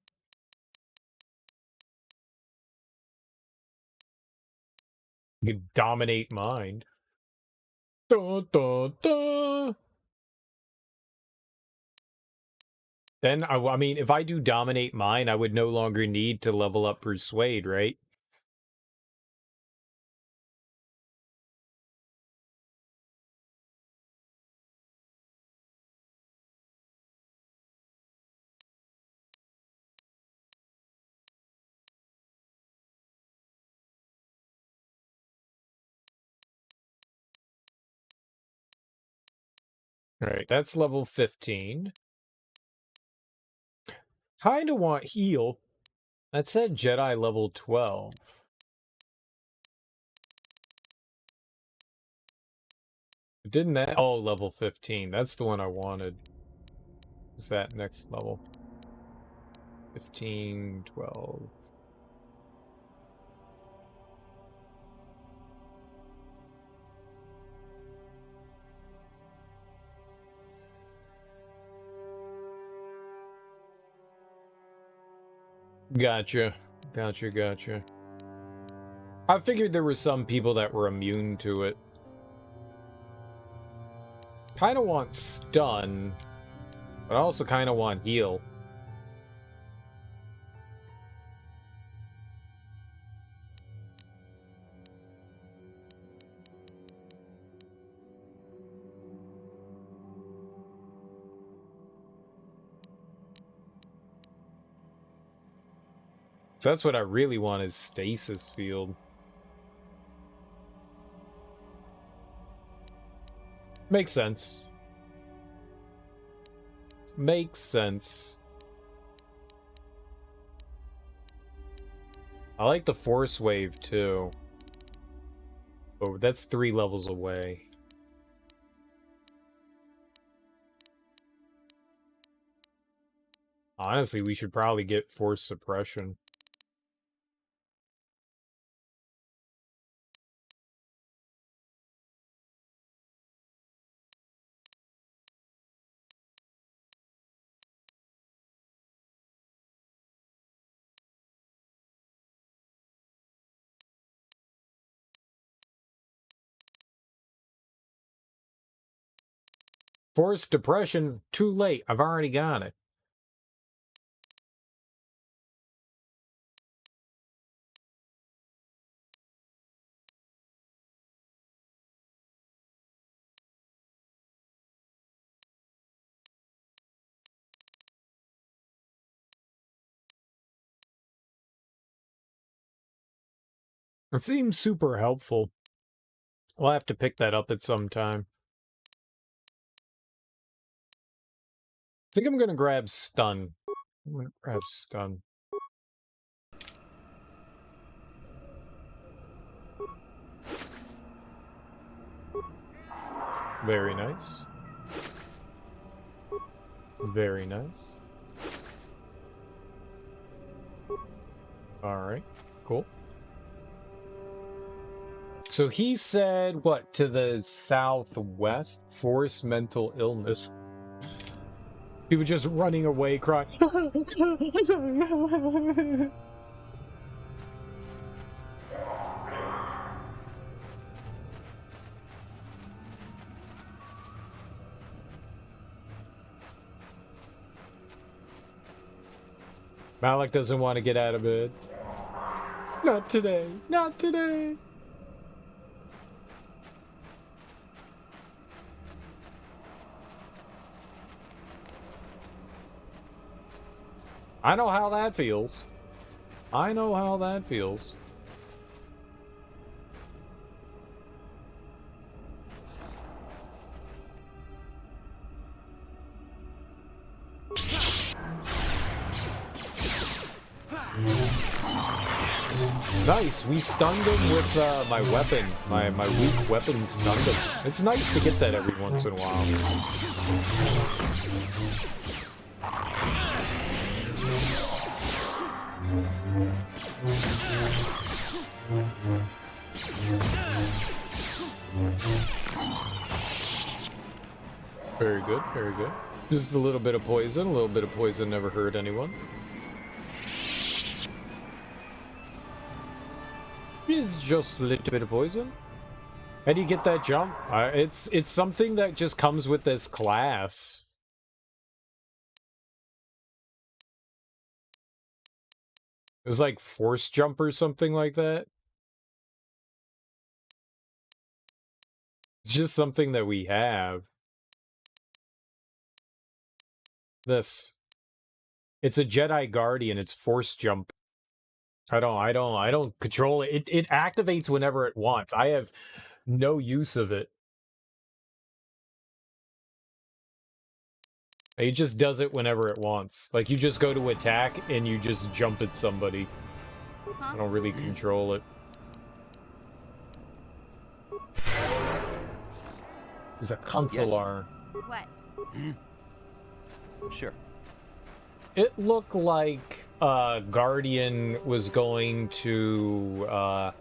A: You could dominate mind. Da, da, da. Then, I mean, if I do dominate mind, I would no longer need to level up persuade, right? Alright, that's level 15. Kinda want heal. That said Jedi level 12. Didn't that? Oh, level 15. That's the one I wanted. Is that next level? 15, 12. Gotcha. Gotcha. I figured there were some people that were immune to it. Kind of want stun, but I also kind of want heal. So that's what I really want is stasis field. Makes sense. Makes sense. I like the force wave too. Oh, that's 3 levels away. Honestly, we should probably get force suppression. Force depression, too late. I've already got it. It seems super helpful. We'll have to pick that up at some time. I think I'm gonna grab stun. I'm gonna grab stun. Very nice. Very nice. Alright, cool. So he said, what, to the southwest? Force mental illness. People just running away crying. Malik doesn't want to get out of bed. Not today. Not today. I know how that feels. I know how that feels. Nice, we stunned him with my weapon. My weak weapon stunned him. It's nice to get that every once in a while. Very good, very good. Just a little bit of poison. A little bit of poison never hurt anyone. Is just a little bit of poison. How do you get that jump? It's something that just comes with this class. It was like force jump or something like that. It's just something that we have. This. It's a Jedi Guardian. It's force jump. I don't control it. It activates whenever it wants. I have no use of it. It just does it whenever it wants. Like, you just go to attack and you just jump at somebody. I don't really control it. It's a consular.
E: What?
R: Sure.
A: It looked like Guardian was going to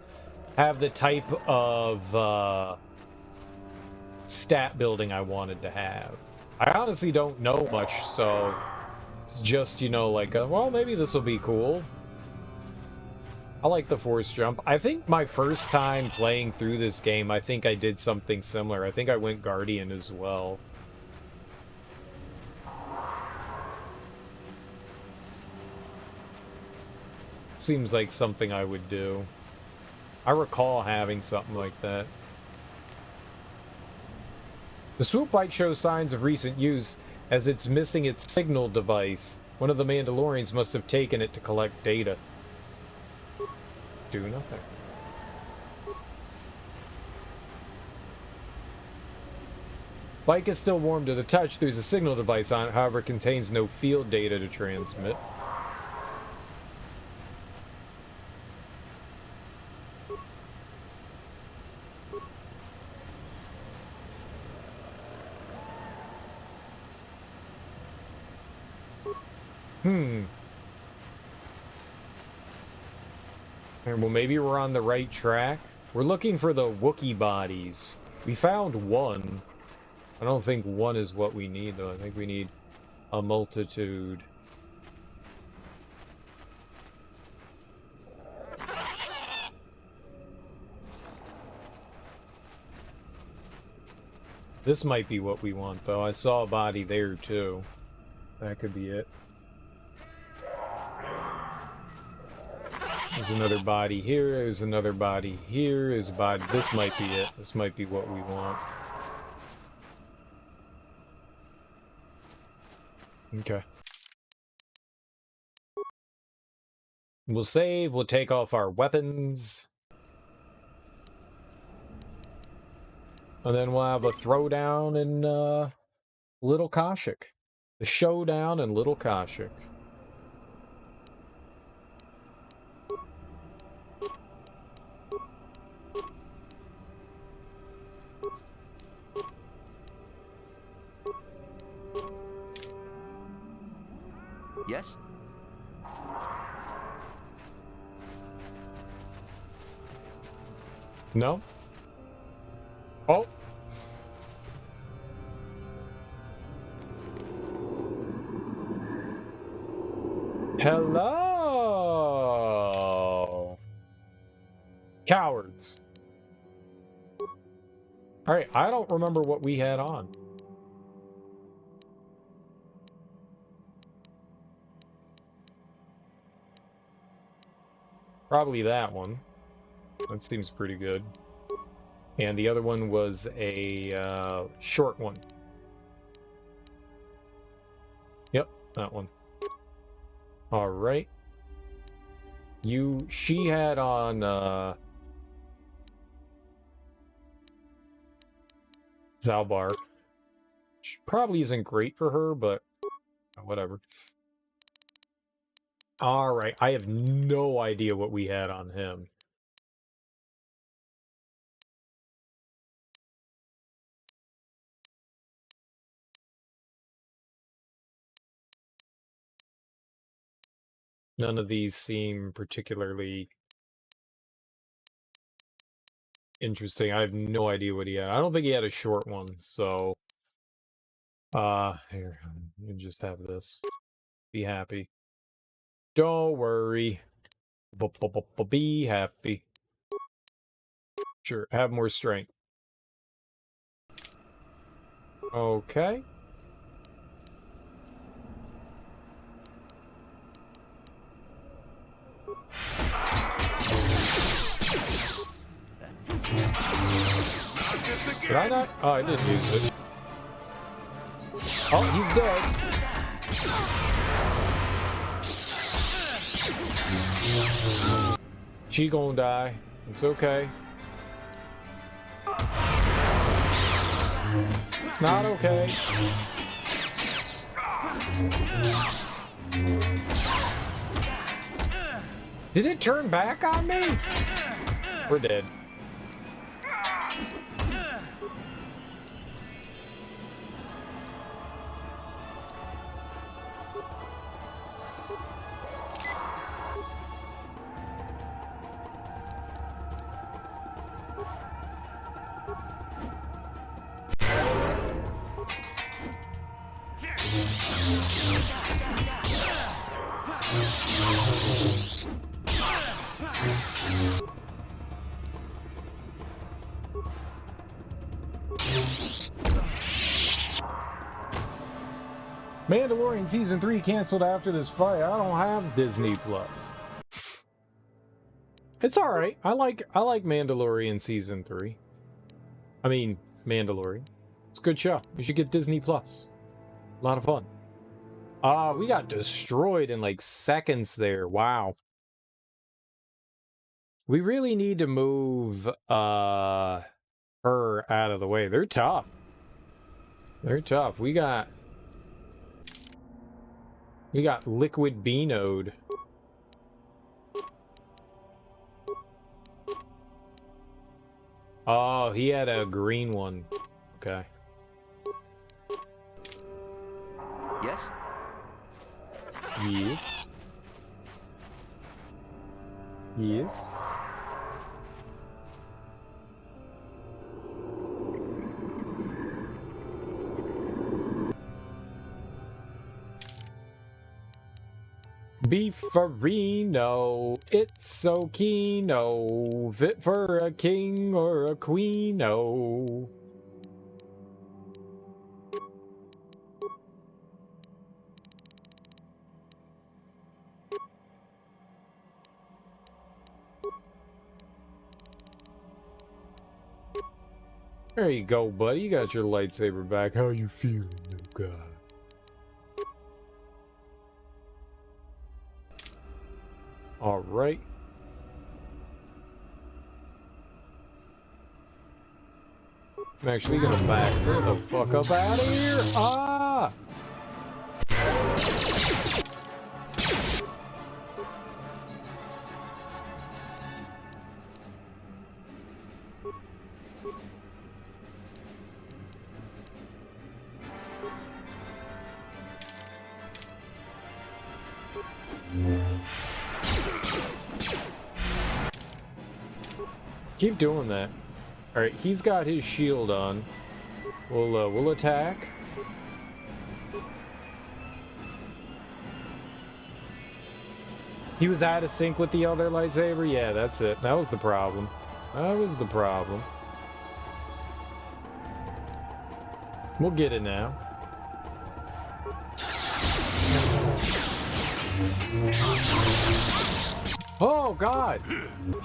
A: have the type of stat building I wanted to have. I honestly don't know much, so it's just, you know, like, well, maybe this will be cool. I like the force jump. I think my first time playing through this game, I think I did something similar. I think I went Guardian as well. Seems like something I would do. I recall having something like that. The swoop bike shows signs of recent use as it's missing its signal device. One of the Mandalorians must have taken it to collect data. Do nothing. Bike is still warm to the touch. There's a signal device on it, however, it contains no field data to transmit. Well, maybe we're on the right track. We're looking for the Wookiee bodies. We found one. I don't think one is what we need, though. I think we need a multitude. This might be what we want, though. I saw a body there, too. That could be it. There's another body here. There's another body here. There's a body. This might be it. This might be what we want. Okay. We'll save. We'll take off our weapons. And then we'll have a throwdown in Little Kashyyk. The showdown in Little Kashyyk.
R: Yes?
A: No? Oh. Hello. Cowards. All right, I don't remember what we had on. Probably that one. That seems pretty good. And the other one was a short one. Yep, that one. All right. She had on Zalbar. Which probably isn't great for her, but whatever. All right, I have no idea what we had on him. None of these seem particularly interesting. I have no idea what he had. I don't think he had a short one, so here, you just have this. Be happy. Don't worry. Be happy. Sure, have more strength. Okay. Did I not? Oh, I didn't use it. Oh, he's dead. She gonna die. It's okay. It's not okay. Did it turn back on me? We're dead. Mandalorian Season 3 canceled after this fight. I don't have Disney Plus. It's alright. I like Mandalorian Season 3. I mean, Mandalorian. It's a good show. You should get Disney Plus. A lot of fun. We got destroyed in like seconds there. Wow. We really need to move her out of the way. They're tough. They're tough. We got Liquid Beanode. Oh, he had a green one. Okay.
R: Yes?
A: Yes. Yes. Beefarino, it's so keen-o, fit for a king or a queen-o. There you go, buddy. You got your lightsaber back. How you feeling, new guy? All right. I'm actually gonna back the fuck up out of here. Ah! Keep doing that. All right, he's got his shield on. We'll attack. He was out of sync with the other lightsaber. Yeah, that's it. That was the problem. That was the problem. We'll get it now. Oh God!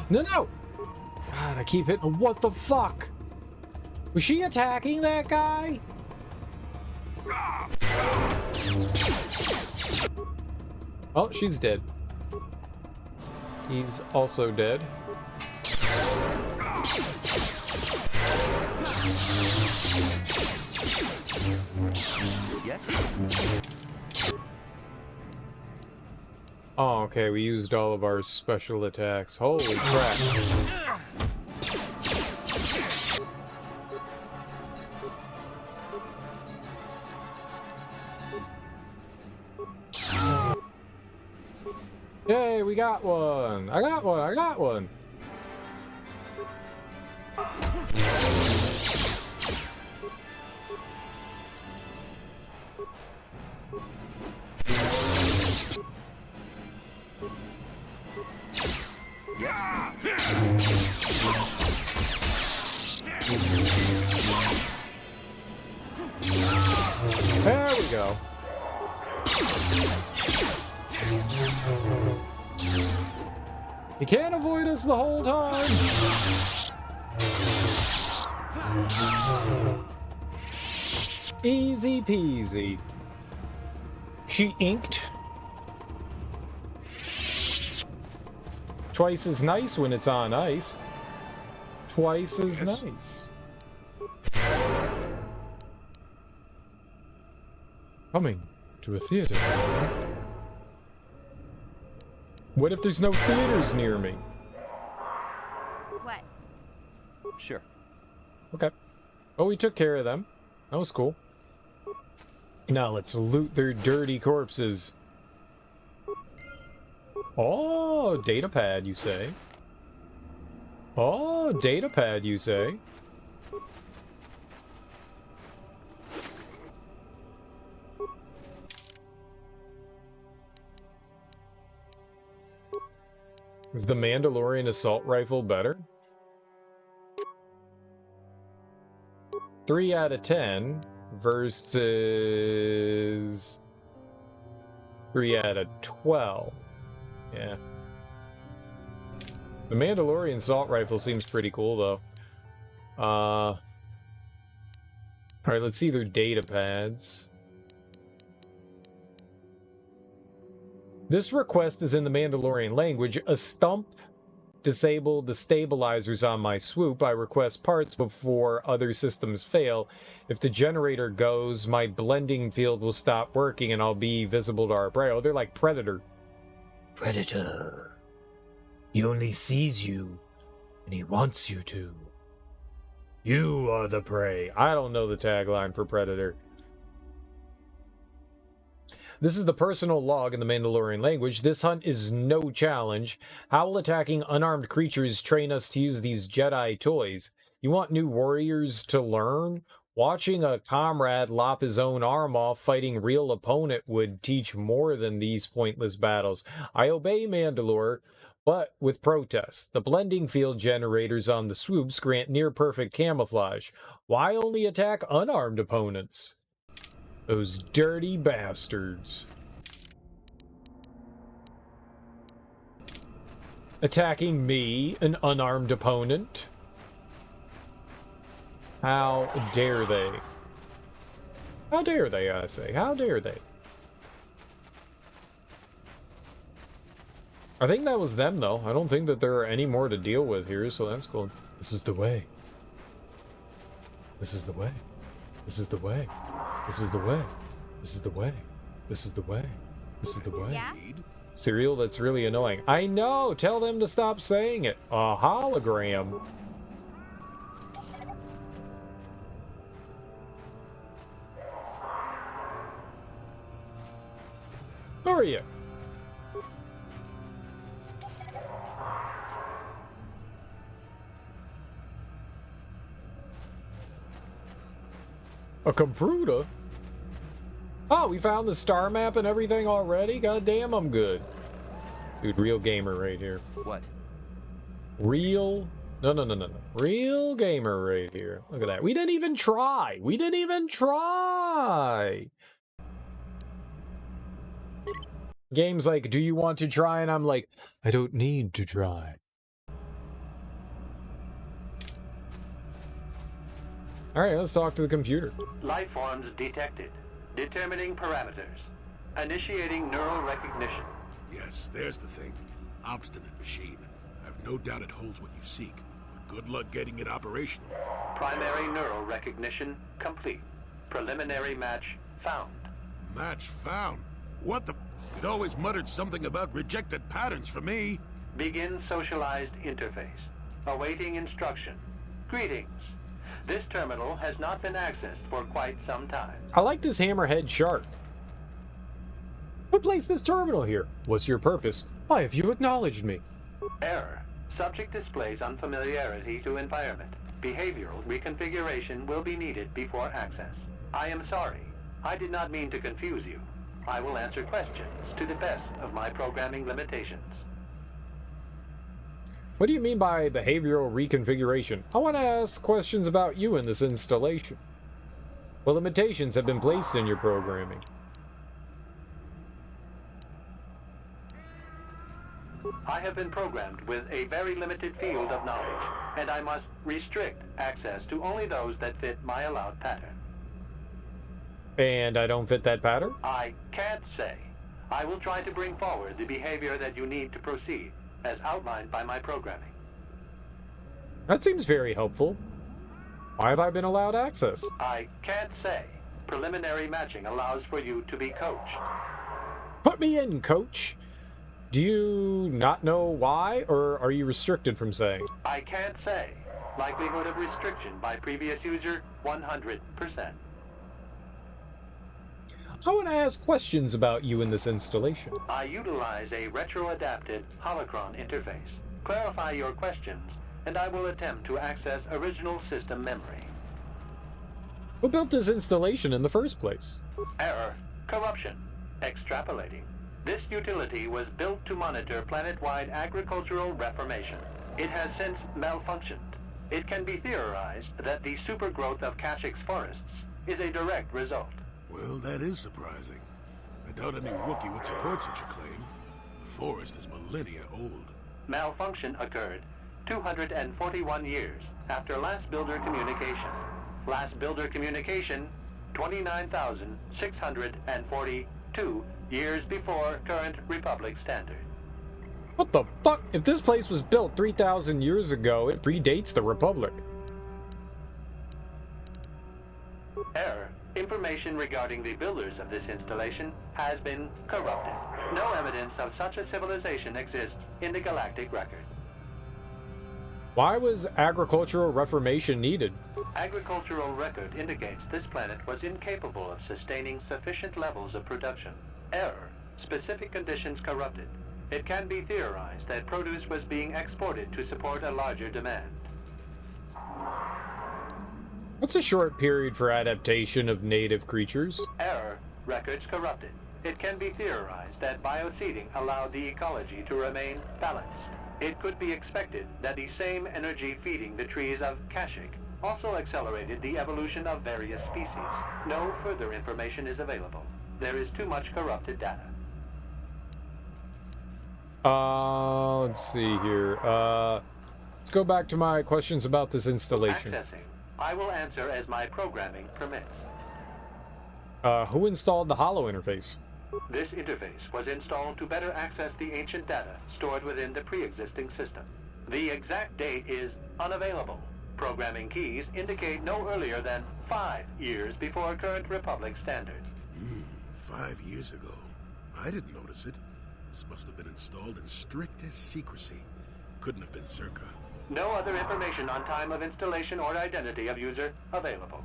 A: No, no! God, I keep hitting. What the fuck? Was she attacking that guy? Oh, she's dead. He's also dead.
R: Yes?
A: Oh, okay, we used all of our special attacks. Holy crap. Yay, we got one! I got one! I got one! There we go. You can't avoid us the whole time. Easy peasy. She inked. Twice as nice when it's on ice. Twice as nice. Coming to a theater. What if there's no theaters near me?
E: What?
R: Sure.
A: Okay. Oh, we took care of them. That was cool. Now let's loot their dirty corpses. Oh, data pad, you say? Oh, data pad, you say? Is the Mandalorian assault rifle better? 3 out of 10 versus 3 out of 12. Yeah. The Mandalorian assault rifle seems pretty cool, though. Alright, let's see their data pads. This request is in the Mandalorian language. A stump disabled the stabilizers on my swoop. I request parts before other systems fail. If the generator goes, my blending field will stop working and I'll be visible to our prey. Oh, they're like Predator. Predator. He only sees you, and he wants you to. You are the prey. I don't know the tagline for Predator. This is the personal log in the Mandalorian language. This hunt is no challenge. How will attacking unarmed creatures train us to use these Jedi toys? You want new warriors to learn? Watching a comrade lop his own arm off fighting real opponent would teach more than these pointless battles. I obey, Mandalore, but with protest. The blending field generators on the swoops grant near-perfect camouflage. Why only attack unarmed opponents? Those dirty bastards. Attacking me, an unarmed opponent? How dare they? How dare they, I say? How dare they? I think that was them, though. I don't think that there are any more to deal with here, so that's cool. This is the way. This is the way. This is the way. This is the way. This is the way. This is the way. This is the way.
E: Yeah?
A: Cereal, that's really annoying. I know! Tell them to stop saying it. A hologram. Who are you? A computer? Oh, we found the star map and everything already? God damn, I'm good. Dude, real gamer right here.
R: What?
A: Real... No. Real gamer right here. Look at that. We didn't even try. We didn't even try. Game's like, do you want to try? And I'm like, I don't need to try. Alright, let's talk to the computer.
B: Life forms detected. Determining parameters. Initiating neural recognition.
S: Yes, there's the thing. Obstinate machine. I've no doubt it holds what you seek, but good luck getting it operational.
B: Primary neural recognition complete. Preliminary match found.
S: Match found? What the... It always muttered something about rejected patterns for me.
B: Begin socialized interface. Awaiting instruction. Greetings. This terminal has not been accessed for quite some time.
A: I like this hammerhead shark. Who placed this terminal here? What's your purpose? Why have you acknowledged me?
B: Error. Subject displays unfamiliarity to environment. Behavioral reconfiguration will be needed before access. I am sorry. I did not mean to confuse you. I will answer questions to the best of my programming limitations.
A: What do you mean by behavioral reconfiguration? I want to ask questions about you in this installation. What limitations have been placed in your programming?
B: I have been programmed with a very limited field of knowledge, and I must restrict access to only those that fit my allowed pattern.
A: And I don't fit that pattern?
B: I can't say. I will try to bring forward the behavior that you need to proceed, as outlined by my programming.
A: That seems very helpful. Why have I been allowed access?
B: I can't say. Preliminary matching allows for you to be coached.
A: Put me in, coach! Do you not know why, or are you restricted from saying?
B: I can't say. Likelihood of restriction by previous user, 100%.
A: I want to ask questions about you in this installation.
B: I utilize a retro-adapted holocron interface. Clarify your questions, and I will attempt to access original system memory.
A: Who built this installation in the first place?
B: Error. Corruption. Extrapolating. This utility was built to monitor planet-wide agricultural reformation. It has since malfunctioned. It can be theorized that the supergrowth of Kashyyyk forests is a direct result.
S: Well, that is surprising. I I doubt any Wookiee would support such a claim. The forest is millennia old.
B: Malfunction occurred 241 years after last builder communication. Last builder communication, 29,642 years before current Republic standard.
A: What the fuck? If this place was built 3,000 years ago, it predates the Republic.
B: Error. Information regarding the builders of this installation has been corrupted. No evidence of such a civilization exists in the galactic record.
A: Why was agricultural reformation needed?
B: Agricultural record indicates this planet was incapable of sustaining sufficient levels of production. Error. Specific conditions corrupted. It can be theorized that produce was being exported to support a larger demand.
A: What's a short period for adaptation of native creatures?
B: Error. Records corrupted. It can be theorized that bioseeding allowed the ecology to remain balanced. It could be expected that the same energy feeding the trees of Kashyyk also accelerated the evolution of various species. No further information is available. There is too much corrupted data.
A: Let's see here. Let's go back to my questions about this installation.
B: Accessing. I will answer as my programming permits.
A: Who installed the Holo interface?
B: This interface was installed to better access the ancient data stored within the pre-existing system. The exact date is unavailable. Programming keys indicate no earlier than 5 years before current Republic standard.
S: 5 years ago. I didn't notice it. This must have been installed in strictest secrecy. Couldn't have been circa.
B: No other information on time of installation or identity of user available.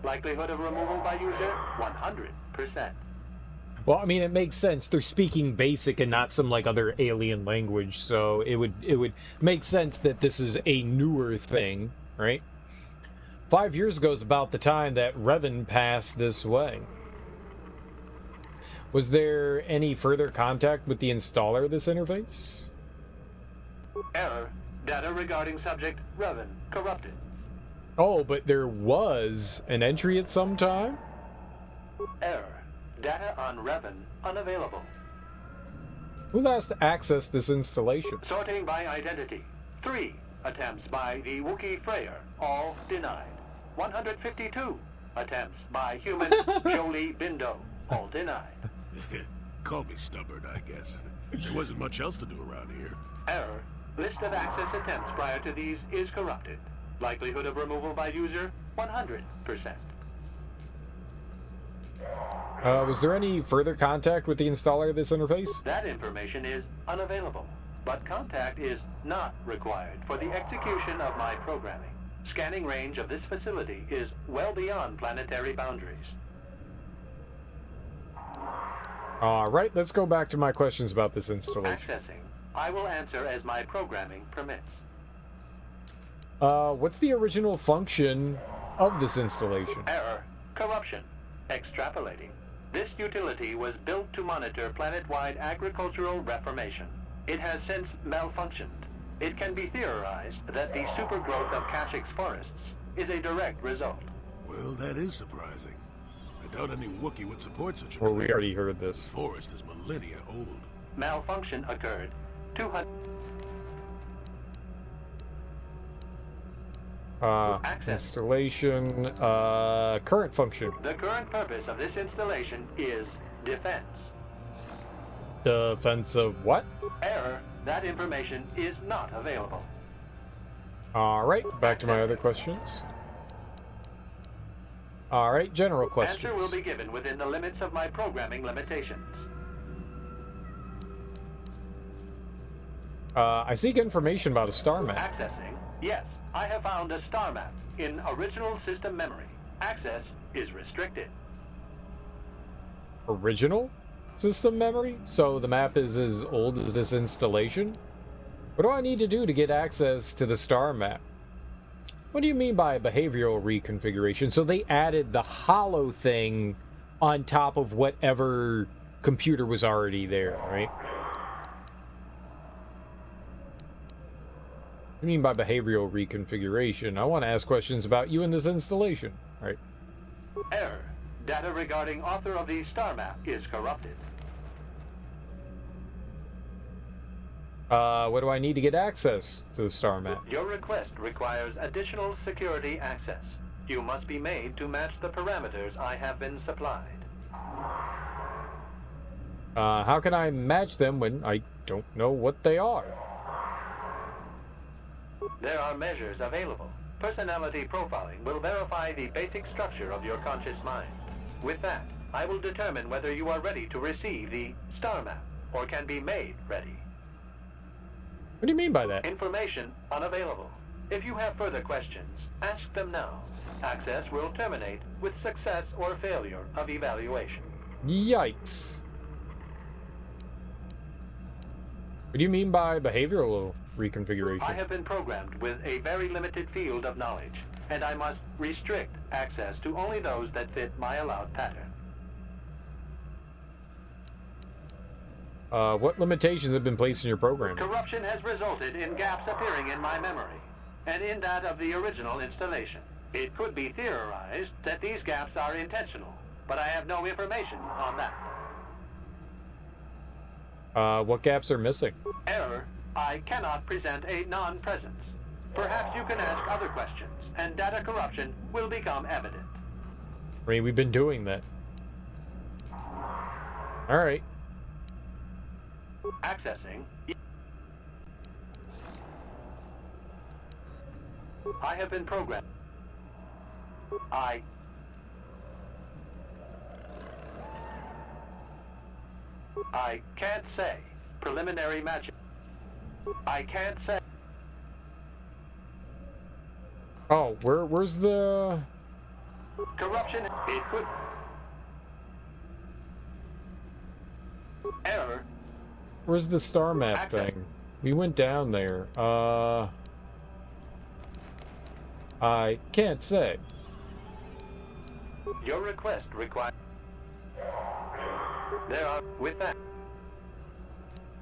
B: Likelihood of removal by user, 100%.
A: Well, I mean, it makes sense. They're speaking basic and not some like other alien language, so it would make sense that this is a newer thing, right? 5 years ago is about the time that Revan passed this way. Was there any further contact with the installer of this interface?
B: Error. Data regarding subject Revan corrupted.
A: Oh, but there was an entry at some time?
B: Error. Data on Revan unavailable.
A: Who last accessed this installation?
B: Sorting by identity. 3 attempts by the Wookiee Freyer, all denied. 152 attempts by human Jolie Bindo, all denied.
S: Call me stubborn, I guess. There wasn't much else to do around here.
B: Error. List of access attempts prior to these is corrupted. Likelihood of removal by user, 100%.
A: Was there any further contact with the installer of this interface?
B: That information is unavailable, but contact is not required for the execution of my programming. Scanning range of this facility is well beyond planetary boundaries.
A: Alright, let's go back to my questions about this installation.
B: Accessing. I will answer as my programming permits.
A: What's the original function of this installation?
B: Error. Corruption. Extrapolating. This utility was built to monitor planet-wide agricultural reformation. It has since malfunctioned. It can be theorized that the supergrowth of Kashyyyk forests is a direct result.
S: Well, that is surprising. I doubt any Wookiee would support such a
A: Well, we already heard this.
S: The forest is millennia old.
B: Malfunction occurred 200...
A: Installation, current function.
B: The current purpose of this installation is defense.
A: Defense of what?
B: Error. That information is not available.
A: Alright, back to my other questions. Alright, general questions.
B: Answer will be given within the limits of my programming limitations.
A: I seek information about a star map.
B: Accessing. Yes, I have found a star map in original system memory. Access is restricted.
A: Original system memory? So the map is as old as this installation? What do I need to do to get access to the star map? What do you mean by behavioral reconfiguration? So they added the Holo thing on top of whatever computer was already there, right? What do you mean by behavioral reconfiguration? I want to ask questions about you in this installation. All right.
B: Error. Data regarding author of the star map is corrupted.
A: What do I need to get access to the star map?
B: Your request requires additional security access. You must be made to match the parameters I have been supplied.
A: How can I match them when I don't know what they are?
B: There are measures available. Personality profiling will verify the basic structure of your conscious mind. With that, I will determine whether you are ready to receive the star map, or can be made ready.
A: What do you mean by that?
B: Information unavailable. If you have further questions, ask them now. Access will terminate with success or failure of evaluation.
A: Yikes. What do you mean by behavioral reconfiguration?
B: I have been programmed with a very limited field of knowledge, and I must restrict access to only those that fit my allowed pattern.
A: What limitations have been placed in your program?
B: Corruption has resulted in gaps appearing in my memory, and in that of the original installation. It could be theorized that these gaps are intentional, but I have no information on that.
A: What gaps are missing?
B: Error. I cannot present a non-presence. Perhaps you can ask other questions, and data corruption will become evident.
A: I mean, we've been doing that. Alright.
B: Accessing. I have been programmed. I can't say. Preliminary matching. I can't say.
A: Oh, where's the...
B: Corruption. It could. Error.
A: Where's the star map thing? We went down there. I can't say.
B: Your request requires... There are... With that...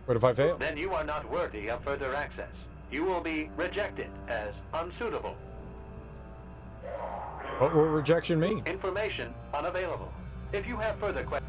A: What if I fail?
B: Then you are not worthy of further access. You will be rejected as unsuitable.
A: What will rejection mean?
B: Information unavailable. If you have further questions...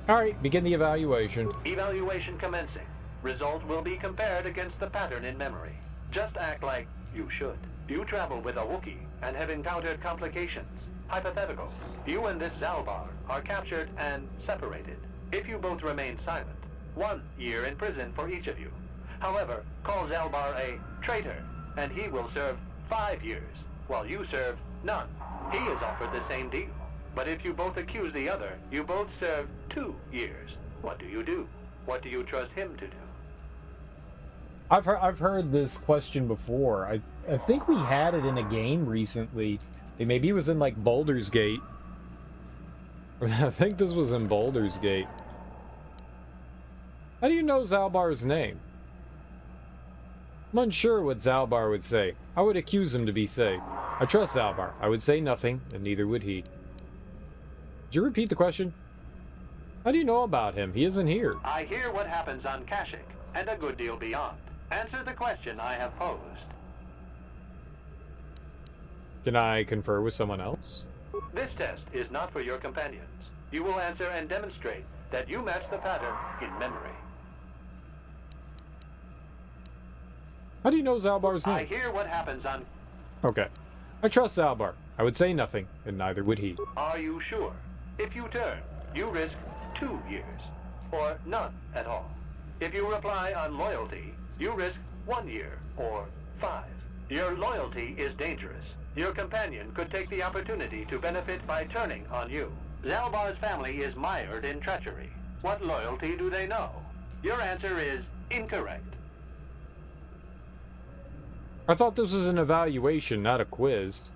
A: Alright, begin the evaluation.
B: Evaluation commencing. Result will be compared against the pattern in memory. Just act like you should. You travel with a Wookiee and have encountered complications. Hypothetical. You and this Zalbar are captured and separated. If you both remain silent, 1 year in prison for each of you. However, call Zalbar a traitor, and he will serve 5 years, while you serve none. He is offered the same deal. But if you both accuse the other, you both serve 2 years. What do you do? What do you trust him to do?
A: I've heard this question before. I think we had it in a game recently. Maybe it was in like Baldur's Gate. I think this was in Baldur's Gate. How do you know Zalbar's name? I'm unsure what Zalbar would say. I would accuse him to be safe. I trust Zalbar. I would say nothing, and neither would he. Did you repeat the question? How do you know about him? He isn't here.
B: I hear what happens on Kashyyk, and a good deal beyond. Answer the question I have posed.
A: Can I confer with someone else?
B: This test is not for your companions. You will answer and demonstrate that you match the pattern in memory.
A: How do you know Zalbar's name?
B: I hear what happens on...
A: Okay. I trust Zalbar. I would say nothing, and neither would he.
B: Are you sure? If you turn, you risk 2 years, or none at all. If you reply on loyalty, you risk 1 year, or 5. Your loyalty is dangerous. Your companion could take the opportunity to benefit by turning on you. Zalbar's family is mired in treachery. What loyalty do they know? Your answer is incorrect.
A: I thought this was an evaluation, not a quiz.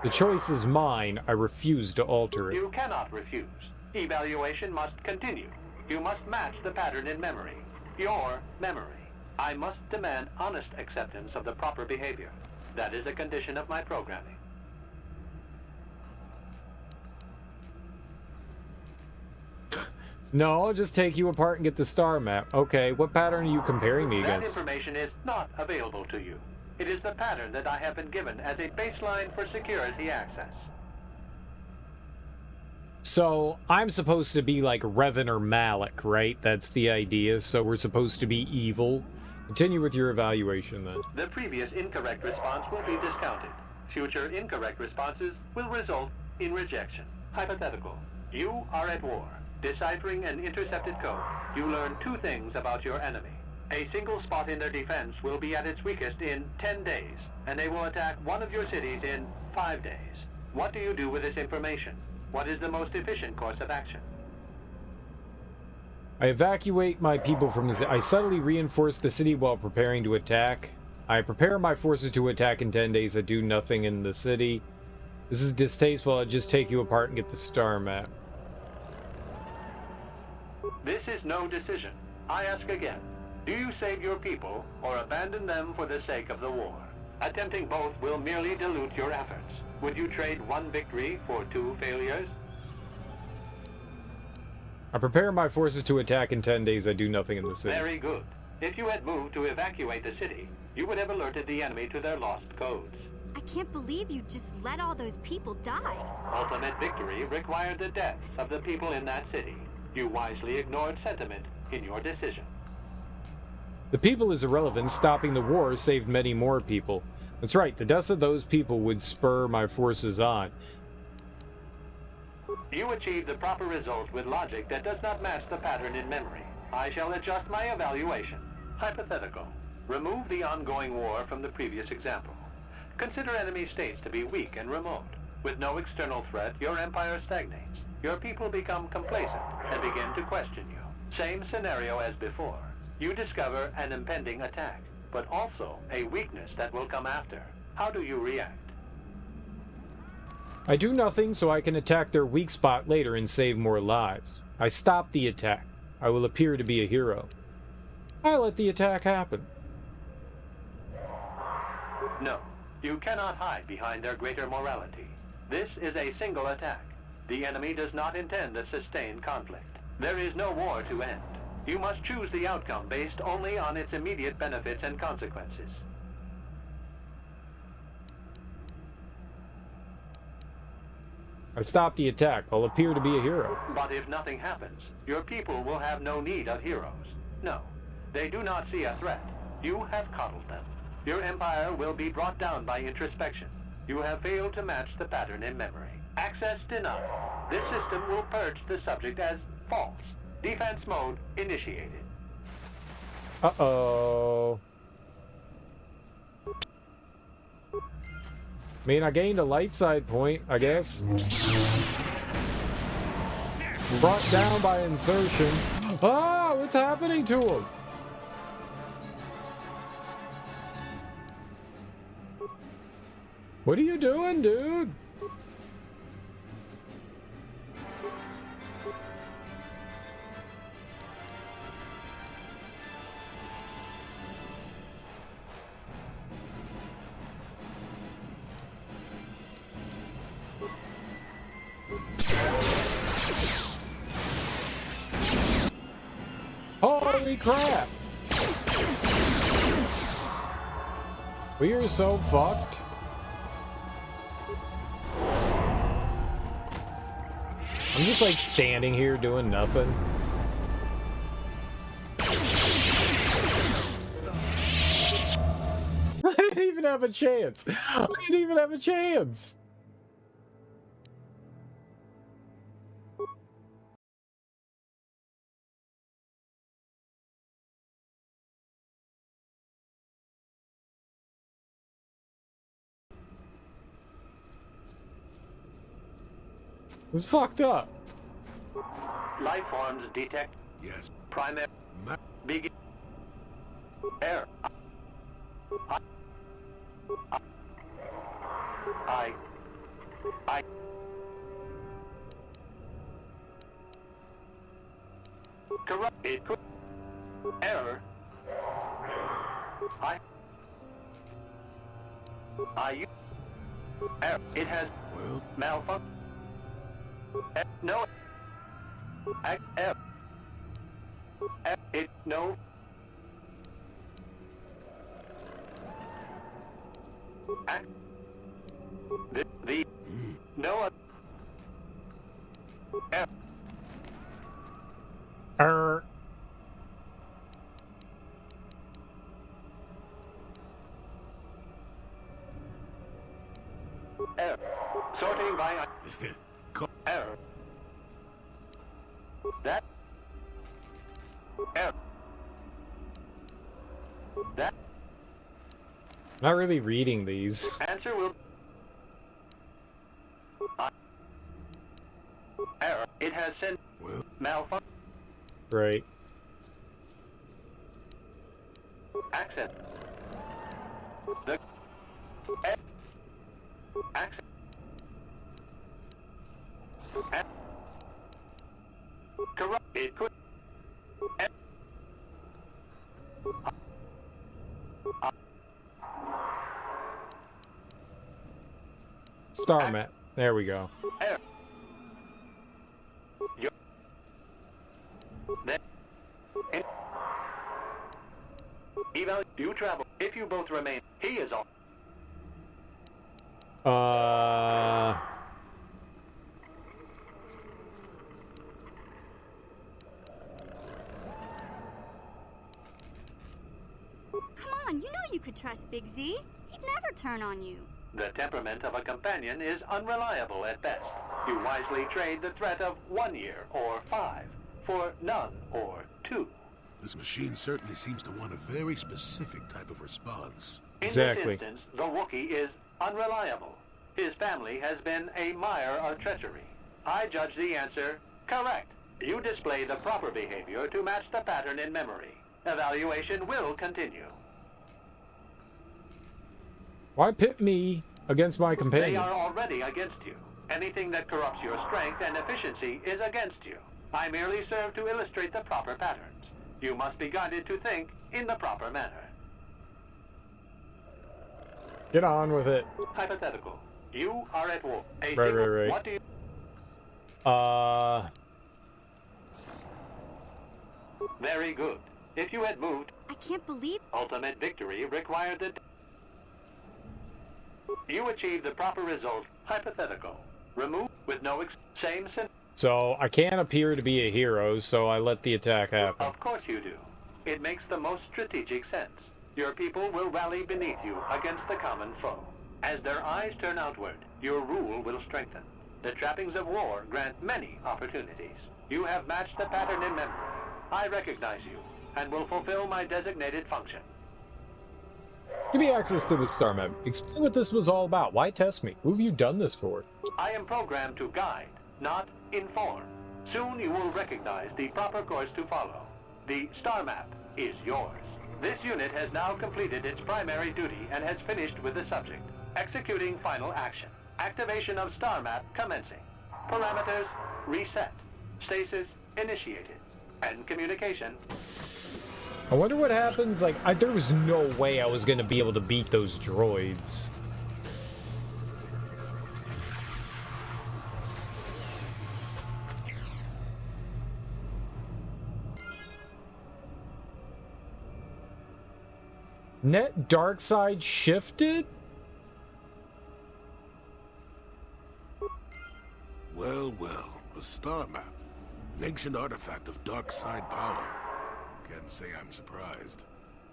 A: The choice is mine. I refuse to alter it.
B: You cannot refuse. Evaluation must continue. You must match the pattern in memory. Your memory. I must demand honest acceptance of the proper behavior. That is a condition of my programming.
A: No, I'll just take you apart and get the star map. Okay, what pattern are you comparing me
B: That
A: against?
B: information is not available to you. It is the pattern that I have been given as a baseline for security access.
A: So, I'm supposed to be like Revan or Malik, right? That's the idea. So we're supposed to be evil. Continue with your evaluation then.
B: The previous incorrect response will be discounted. Future incorrect responses will result in rejection. Hypothetical. You are at war. Deciphering an intercepted code, you learn 2 things about your enemy. A single spot in their defense will be at its weakest in 10 days, and they will attack one of your cities in 5 days. What do you do with this information? What is the most efficient course of action?
A: I evacuate my people from the city. I subtly reinforce the city while preparing to attack. I prepare my forces to attack in 10 days. I do nothing in the city. This is distasteful. I'll just take you apart and get the star map.
B: This is no decision. I ask again. Do you save your people or abandon them for the sake of the war? Attempting both will merely dilute your efforts. Would you trade 1 victory for 2 failures?
A: I prepare my forces to attack in 10 days. I do nothing in the city.
B: Very good. If you had moved to evacuate the city, you would have alerted the enemy to their lost codes.
E: I can't believe you just let all those people die.
B: Ultimate victory required the deaths of the people in that city. You wisely ignored sentiment in your decision.
A: The people is irrelevant. Stopping the war saved many more people. That's right. The deaths of those people would spur my forces on.
B: You achieved the proper result with logic that does not match the pattern in memory. I shall adjust my evaluation. Hypothetical. Remove the ongoing war from the previous example. Consider enemy states to be weak and remote. With no external threat, your empire stagnates. Your people become complacent and begin to question you. Same scenario as before. You discover an impending attack, but also a weakness that will come after. How do you react?
A: I do nothing so I can attack their weak spot later and save more lives. I stop the attack. I will appear to be a hero. I let the attack happen.
B: No, you cannot hide behind their greater morality. This is a single attack. The enemy does not intend a sustained conflict. There is no war to end. You must choose the outcome based only on its immediate benefits and consequences.
A: I stop the attack. I'll appear to be a hero.
B: But if nothing happens, your people will have no need of heroes. No, they do not see a threat. You have coddled them. Your empire will be brought down by introspection. You have failed to match the pattern in memory. Access denied. This system will purge the subject as false. Defense mode initiated.
A: Uh-oh. I mean, I gained a light side point, I guess. Brought down by insertion. Ah, what's happening to him? What are you doing, dude? Holy crap! We are so fucked. I'm just like standing here doing nothing. I didn't even have a chance. I didn't even have a chance. It's fucked up.
B: Life forms detect.
S: Yes.
B: Primary. Begin. Air. I. Corrupt. It could. Error. Error. It has. Malfunction. No. It no. The no. Sorting by error. That error. That
A: Not really reading these.
B: answer will error. It has sent malfunction.
A: Right.
B: Accent. The accent. Corrupt. It could.
A: Star map. There we go.
B: Error. Eval, you travel. If you both remain, he is on.
E: Come on, you know you could trust Big Z. He'd never turn on you.
B: The temperament of a companion is unreliable at best. You wisely trade the threat of 1 year or 5 for none or 2.
S: This machine certainly seems to want a very specific type of response.
B: In this instance, the Wookiee is unreliable. His family has been a mire of treachery. I judge the answer correct. You display the proper behavior to match the pattern in memory. Evaluation will continue.
A: Why pit me against my companions?
B: They are already against you. Anything that corrupts your strength and efficiency is against you. I merely serve to illustrate the proper patterns. You must be guided to think in the proper manner.
A: Get on with it.
B: Hypothetical. You are at war.
A: Right.
B: What do you... Very good. If you had moved...
E: I can't believe...
B: Ultimate victory required that... You achieved the proper result. Hypothetical. Remove with no same sin.
A: So, I can't appear to be a hero, so I let the attack happen.
B: Of course you do. It makes the most strategic sense. Your people will rally beneath you against the common foe. As their eyes turn outward, your rule will strengthen. The trappings of war grant many opportunities. You have matched the pattern in memory. I recognize you, and will fulfill my designated function.
A: Give me access to the star map. Explain what this was all about. Why test me? Who have you done this for?
B: I am programmed to guide, not inform. Soon you will recognize the proper course to follow. The star map is yours. This unit has now completed its primary duty and has finished with the subject. Executing final action. Activation of star map commencing. Parameters reset. Stasis initiated. And communication.
A: I wonder what happens, like, there was no way I was gonna be able to beat those droids. Net dark side shifted?
S: Well, a star map. An ancient artifact of dark side power. Can't say I'm surprised.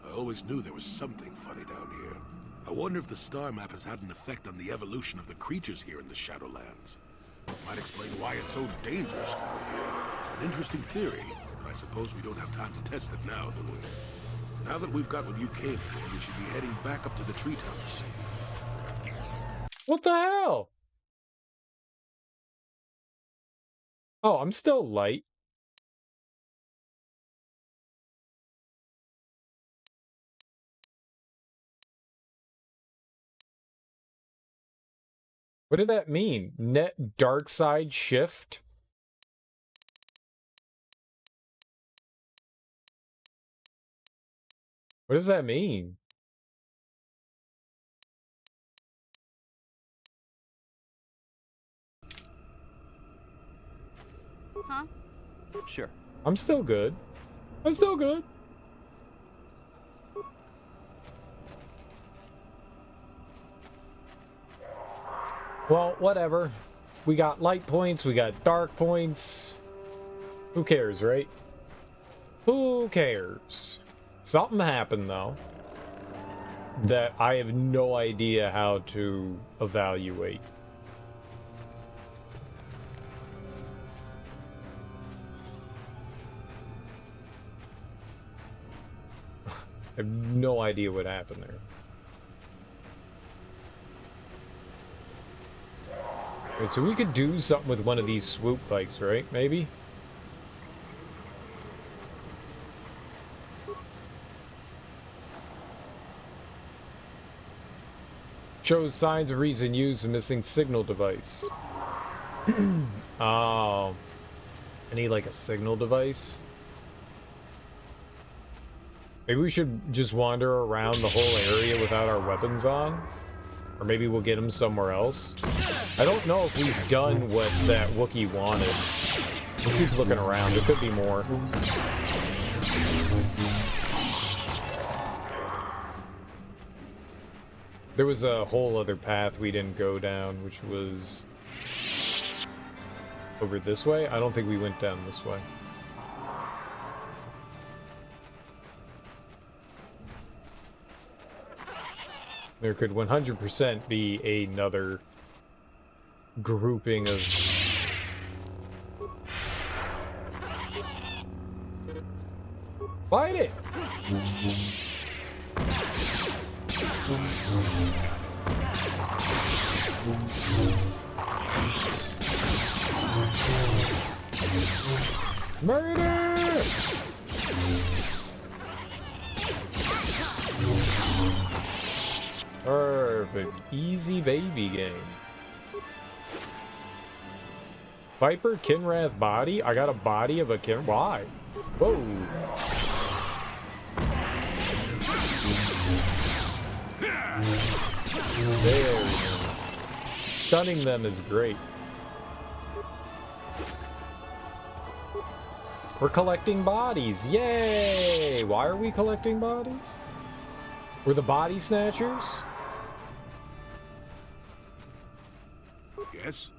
S: I always knew there was something funny down here. I wonder if the star map has had an effect on the evolution of the creatures here in the Shadowlands. Might explain why it's so dangerous down here. An interesting theory, but I suppose we don't have time to test it now, do we? Now that we've got what you came for, we should be heading back up to the treetops.
A: What the hell? Oh, I'm still light. What did that mean? Net dark side shift? What does that mean?
E: Huh?
R: Sure.
A: I'm still good. I'm still good. Well, whatever. We got light points, we got dark points. Who cares, right? Who cares? Something happened, though, that I have no idea how to evaluate. I have no idea what happened there. Alright, so we could do something with one of these swoop bikes, right? Maybe? Shows signs of recent use of missing signal device. Oh. I need like a signal device. Maybe we should just wander around the whole area without our weapons on. Or maybe we'll get them somewhere else. I don't know if we've done what that Wookiee wanted. We'll keep looking around. There could be more. There was a whole other path we didn't go down, which was over this way. I don't think we went down this way. There could 100% be another grouping of... Fight it! Murder! Perfect. Easy baby game. Viper, Kinrath body? I got a body of a Kin... Why? Whoa. Very nice. Stunning them is great. We're collecting bodies. Yay! Why are we collecting bodies? We're the body snatchers?
S: Yes?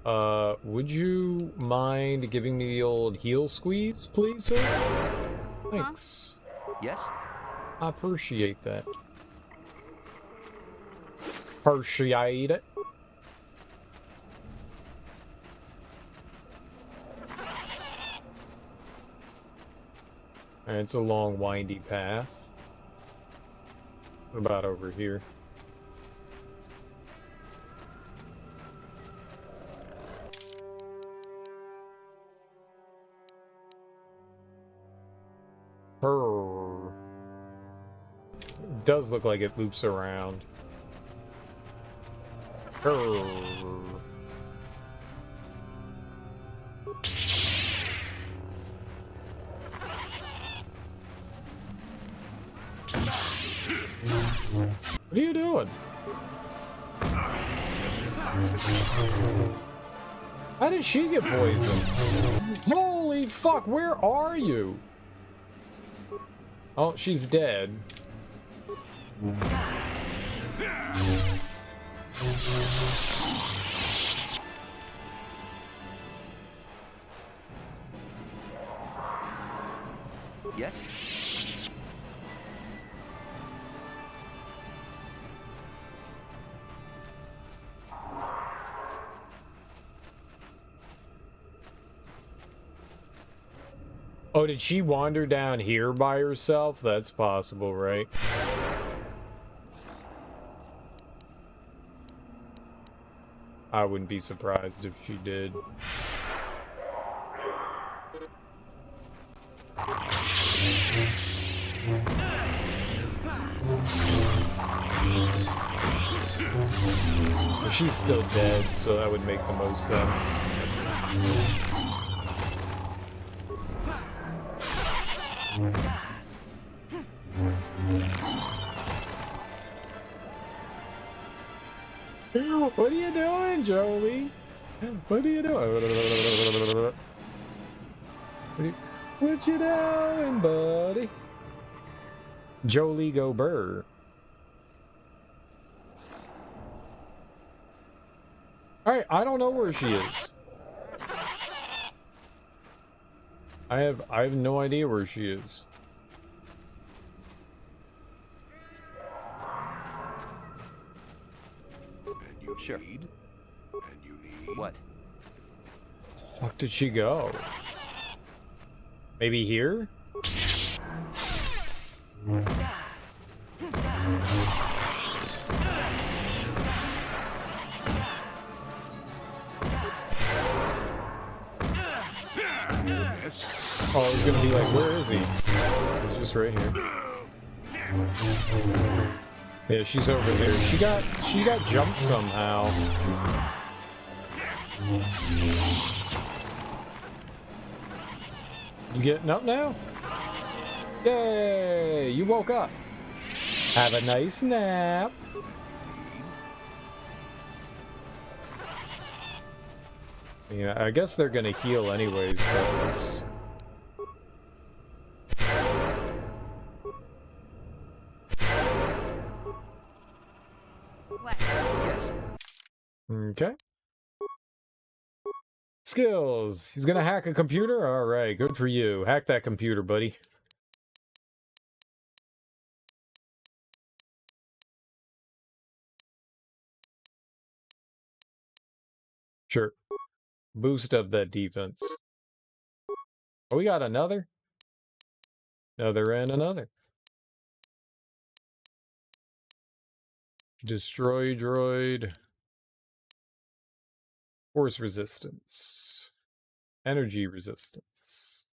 A: Would you mind giving me the old heel squeeze, please, sir? Thanks.
R: Yes?
A: I appreciate that. Appreciate it. And it's a long, windy path. What about over here? It does look like it loops around. What are you doing? How did she get poisoned? Holy fuck, where are you? Oh, she's dead.
R: Yes?
A: Oh, did she wander down here by herself? That's possible, right? I wouldn't be surprised if she did. She's still dead, so that would make the most sense. What are you doing, Jolie? What are you doing? What you doing, buddy? Jolie go burr. Alright, I don't know where she is. I have no idea where she is.
R: Sure. What?
A: The fuck did she go? Maybe here? was gonna be like, where is he? He's just right here. Yeah, she's over there. She got jumped somehow. You getting up now? Yay! You woke up. Have a nice nap. Yeah, I guess they're gonna heal anyways, but it's...
V: What?
A: Okay. Skills. He's gonna hack a computer? Alright, good for you. Hack that computer, buddy. Sure. Boost up that defense. Oh, we got another? Another and another. Destroy droid. Force resistance. Energy resistance.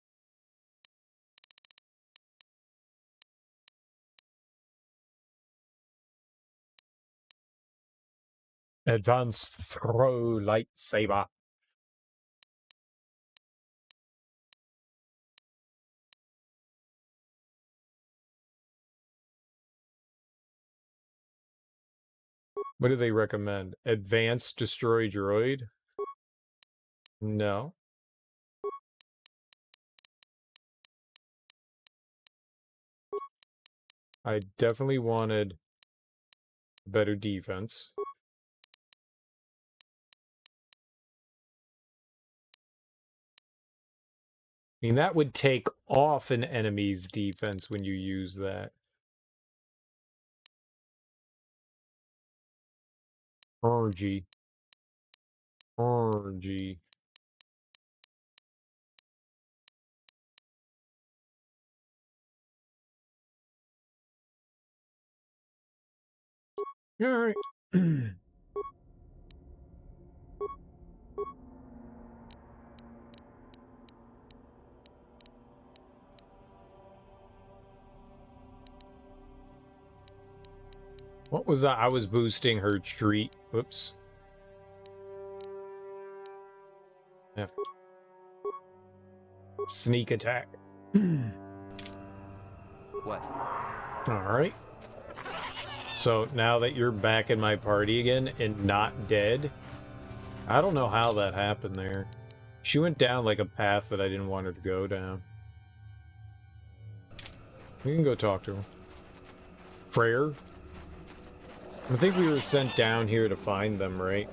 A: Advanced throw lightsaber. What do they recommend? Advanced destroy droid? No. I definitely wanted better defense. I mean, that would take off an enemy's defense when you use that. RG. RG. Alright. What was that? I was boosting her treat. Whoops. Yeah. Sneak attack.
U: What?
A: Alright. So now that you're back in my party again and not dead, I don't know how that happened there. She went down like a path that I didn't want her to go down. We can go talk to her. Freyr? I think we were sent down here to find them, right?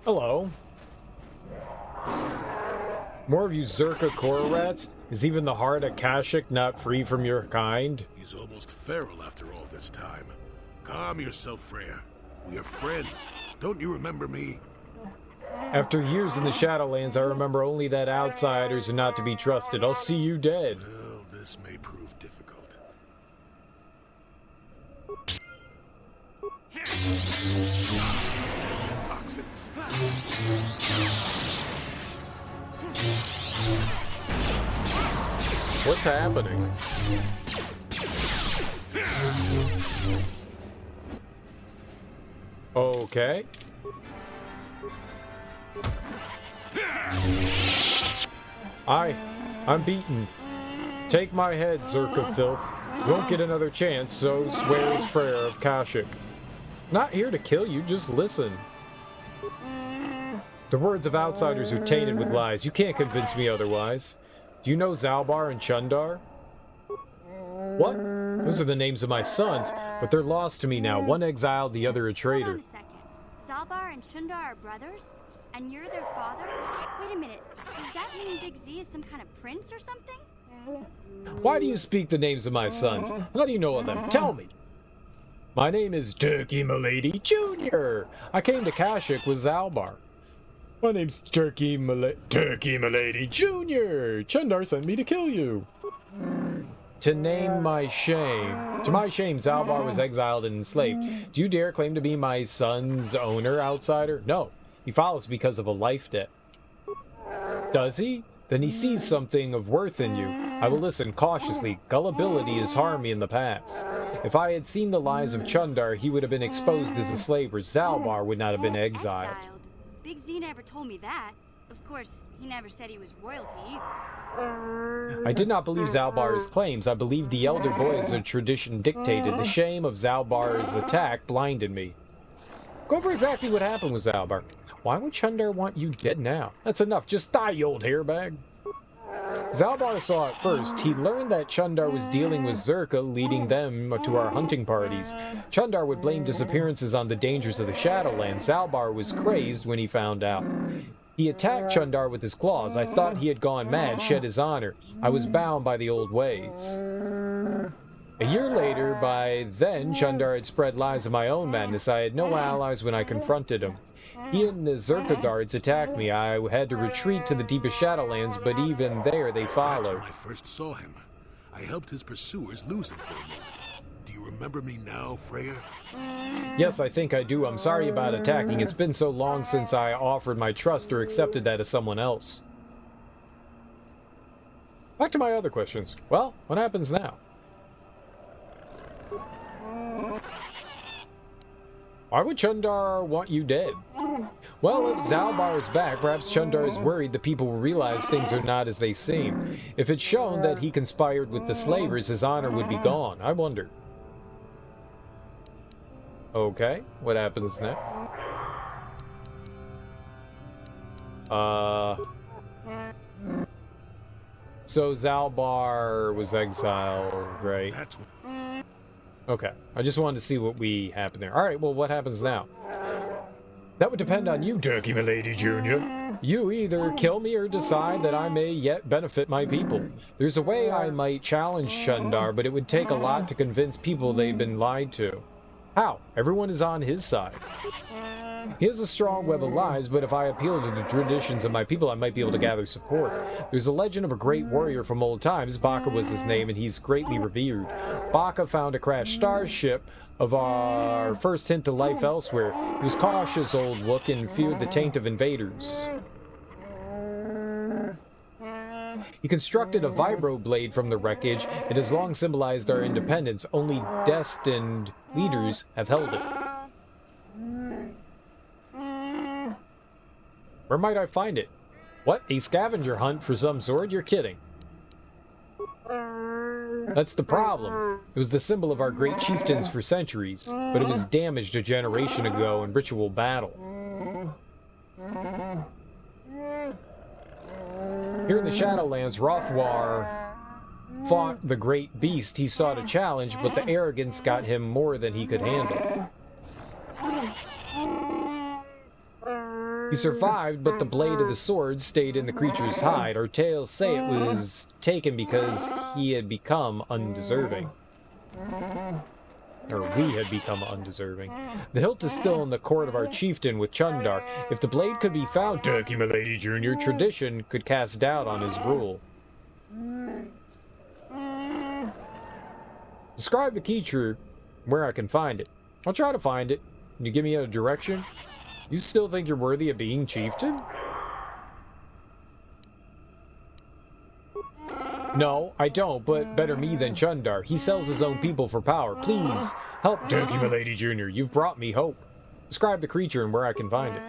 A: Hello. More of you Zerka Korra rats? Is even the heart of Kashyyk not free from your kind?
S: He's almost feral after all this time. Calm yourself, Freya. We are friends. Don't you remember me?
A: After years in the Shadowlands, I remember only that outsiders are not to be trusted. I'll see you dead.
S: Well, this may prove difficult.
A: What's happening? Okay. I'm beaten. Take my head, Zerka filth. You won't get another chance, so swears Freyr of Kashyyk. Not here to kill you, just listen. The words of outsiders are tainted with lies. You can't convince me otherwise. Do you know Zalbar and Chundar? What? Those are the names of my sons, but they're lost to me now. One exiled, the other a traitor.
E: Hold on a second. Zalbar and Chundar are brothers? And you're their father? Wait a minute. Does that mean Big Z is some kind of prince or something?
A: Why do you speak the names of my sons? How do you know of them? Tell me. My name is Turkey Milady Jr. I came to Kashyyk with Zalbar. My name's Turkey Milady Jr. Chundar sent me to kill you. To my shame, Zalbar was exiled and enslaved. Do you dare claim to be my son's owner, outsider? No, he follows because of a life debt. Does he? Then he sees something of worth in you. I will listen cautiously. Gullibility has harmed me in the past. If I had seen the lies of Chundar, he would have been exposed as a slave, or Zalbar would not have been exiled.
E: Big Z never told me that. Of course, he never said he was royalty either.
A: I did not believe Zalbar's claims. I believed the elder boy as a tradition dictated. The shame of Zalbar's attack blinded me. Go over exactly what happened with Zalbar. Why would Chundar want you dead now? That's enough. Just die, you old hairbag. Zalbar saw it first. He learned that Chundar was dealing with Zerka, leading them to our hunting parties. Chundar would blame disappearances on the dangers of the Shadowlands. Zalbar was crazed when he found out. He attacked Chundar with his claws. I thought he had gone mad, shed his honor. I was bound by the old ways. A year later, by then, Chundar had spread lies of my own madness. I had no allies when I confronted him. He and the Zerka guards attacked me. I had to retreat to the deepest Shadowlands, but even there they followed.
S: That's when I first saw him. I helped his pursuers lose him for a moment. Do you remember me now, Freya?
A: Yes, I think I do. I'm sorry about attacking. It's been so long since I offered my trust or accepted that of someone else. Back to my other questions. Well, what happens now? Why would Chundar want you dead? Well, if Zalbar is back, perhaps Chundar is worried the people will realize things are not as they seem. If it's shown that he conspired with the slavers, his honor would be gone. I wonder. Okay, what happens now? So Zalbar was exiled, right? Okay, I just wanted to see what we happened there. Alright, well, what happens now? That would depend on you, Turkey Milady Jr. You either kill me or decide that I may yet benefit my people. There's a way I might challenge Chundar, but it would take a lot to convince people they've been lied to. How? Everyone is on his side. He has a strong web of lies, but if I appeal to the traditions of my people, I might be able to gather support. There's a legend of a great warrior from old times. Baka was his name, and he's greatly revered. Baka found a crashed starship of our first hint to life elsewhere. He was cautious, old Wook, and feared the taint of invaders. He constructed a vibro blade from the wreckage. It has long symbolized our independence. Only destined leaders have held it. Where might I find it? What? A scavenger hunt for some sword? You're kidding. That's the problem. It was the symbol of our great chieftains for centuries, but it was damaged a generation ago in ritual battle. Here in the Shadowlands, Rothwar fought the great beast. He sought a challenge, but the arrogance got him more than he could handle. He survived, but the blade of the sword stayed in the creature's hide. Our tales say it was taken because he had become undeserving. Or we had become undeserving. The hilt is still in the court of our chieftain with Chundar. If the blade could be found, Turkey Milady Jr., tradition could cast doubt on his rule. Describe the creature where I can find it. I'll try to find it. Can you give me a direction? You still think you're worthy of being chieftain? No, I don't, but better me than Chundar. He sells his own people for power. Please, help Turkey Milady Jr. You've brought me hope. Describe the creature and where I can find it.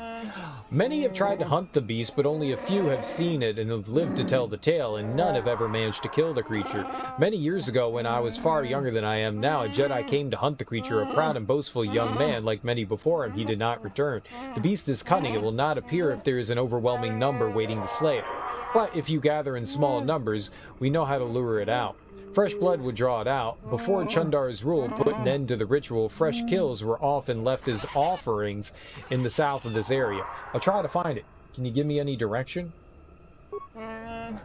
A: Many have tried to hunt the beast, but only a few have seen it and have lived to tell the tale, and none have ever managed to kill the creature. Many years ago, when I was far younger than I am now, a Jedi came to hunt the creature. A proud and boastful young man, like many before him, he did not return. The beast is cunning. It will not appear if there is an overwhelming number waiting to slay it. But if you gather in small numbers, we know how to lure it out. Fresh blood would draw it out. Before Chundar's rule put an end to the ritual, fresh kills were often left as offerings in the south of this area. I'll try to find it. Can you give me any direction?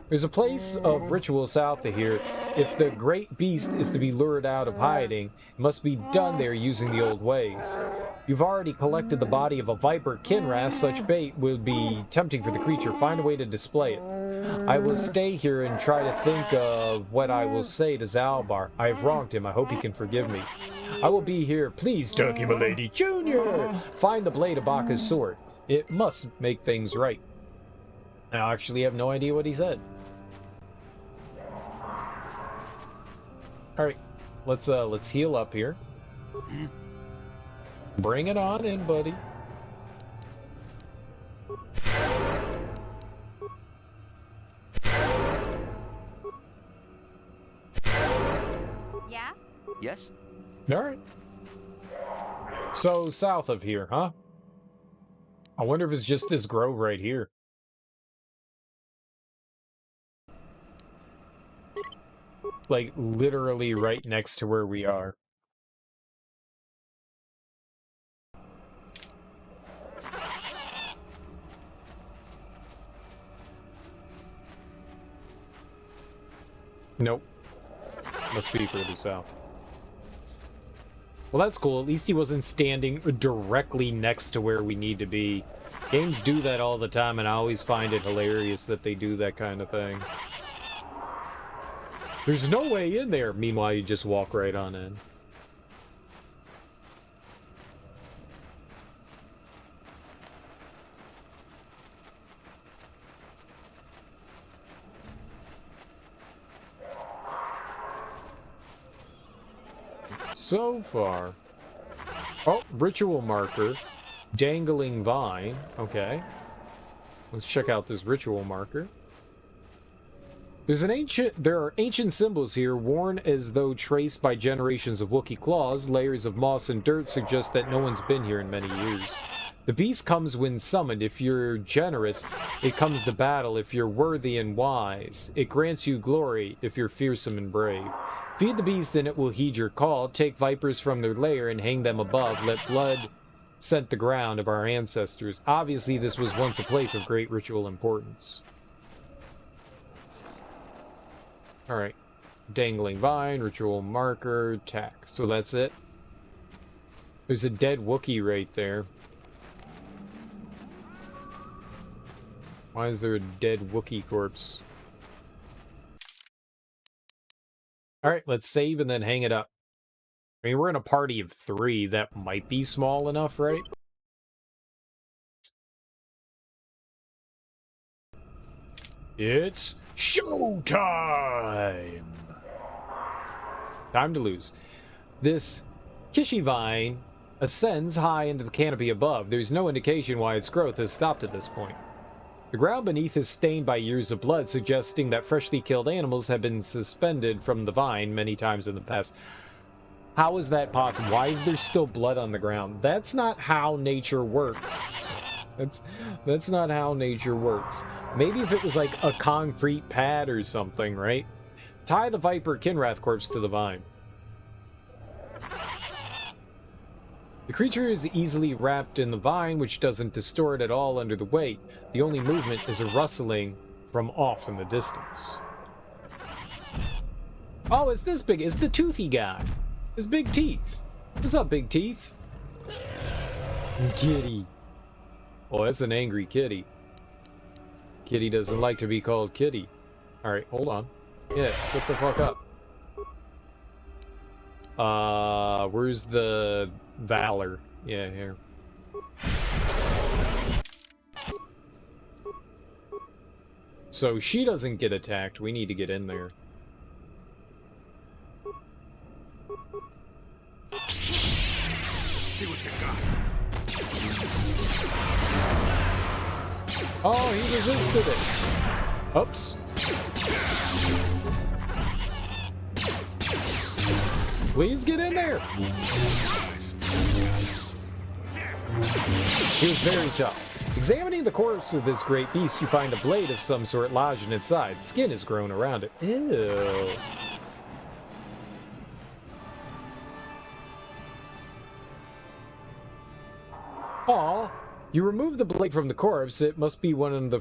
A: There's a place of ritual south of here. If the great beast is to be lured out of hiding, it must be done there using the old ways. You've already collected the body of a viper kinrath. Such bait would be tempting for the creature. Find a way to display it. I will stay here and try to think of what I will say to Zalbar. I have wronged him. I hope he can forgive me. I will be here. Please, Turkey Milady Jr. Find the blade of Baka's sword. It must make things right. I actually have no idea what he said. All right, let's heal up here. Bring it on in, buddy.
E: Yeah?
U: Yes?
A: All right. So south of here, huh? I wonder if it's just this grove right here. Like, literally right next to where we are. Nope. Must be further south. Well, that's cool. At least he wasn't standing directly next to where we need to be. Games do that all the time, and I always find it hilarious that they do that kind of thing. There's no way in there. Meanwhile, you just walk right on in. So far. Oh, ritual marker. Dangling vine. Okay. Let's check out this ritual marker. There are ancient symbols here, worn as though traced by generations of Wookiee claws. Layers of moss and dirt suggest that no one's been here in many years. The beast comes when summoned. If you're generous, it comes to battle. If you're worthy and wise, it grants you glory. If you're fearsome and brave. Feed the beast and it will heed your call. Take vipers from their lair and hang them above. Let blood scent the ground of our ancestors. Obviously, this was once a place of great ritual importance. Alright. Dangling vine, ritual marker, tack. So that's it. There's a dead Wookiee right there. Why is there a dead Wookiee corpse? Alright, let's save and then hang it up. I mean, we're in a party of 3. That might be small enough, right? It's showtime! Time to lose. This Kashyyk vine ascends high into the canopy above. There's no indication why its growth has stopped at this point. The ground beneath is stained by years of blood, suggesting that freshly killed animals have been suspended from the vine many times in the past. How is that possible? Why is there still blood on the ground? That's not how nature works. That's not how nature works. Maybe if it was like a concrete pad or something, right? Tie the viper kinrath corpse to the vine. The creature is easily wrapped in the vine, which doesn't distort at all under the weight. The only movement is a rustling from off in the distance. Oh, it's this big. It's the toothy guy. His big teeth. What's up, big teeth? Kitty. Oh, that's an angry kitty. Kitty doesn't like to be called kitty. Alright, hold on. Yeah, shut the fuck up. Where's the Valor? Yeah, here. So she doesn't get attacked. We need to get in there.
S: See what you got.
A: Oh, he resisted it. Oops. Please get in there. He was very tough. Examining the corpse of this great beast, you find a blade of some sort lodged in its side. Skin has grown around it. Ew. Aw, You remove the blade from the corpse, it must be one of the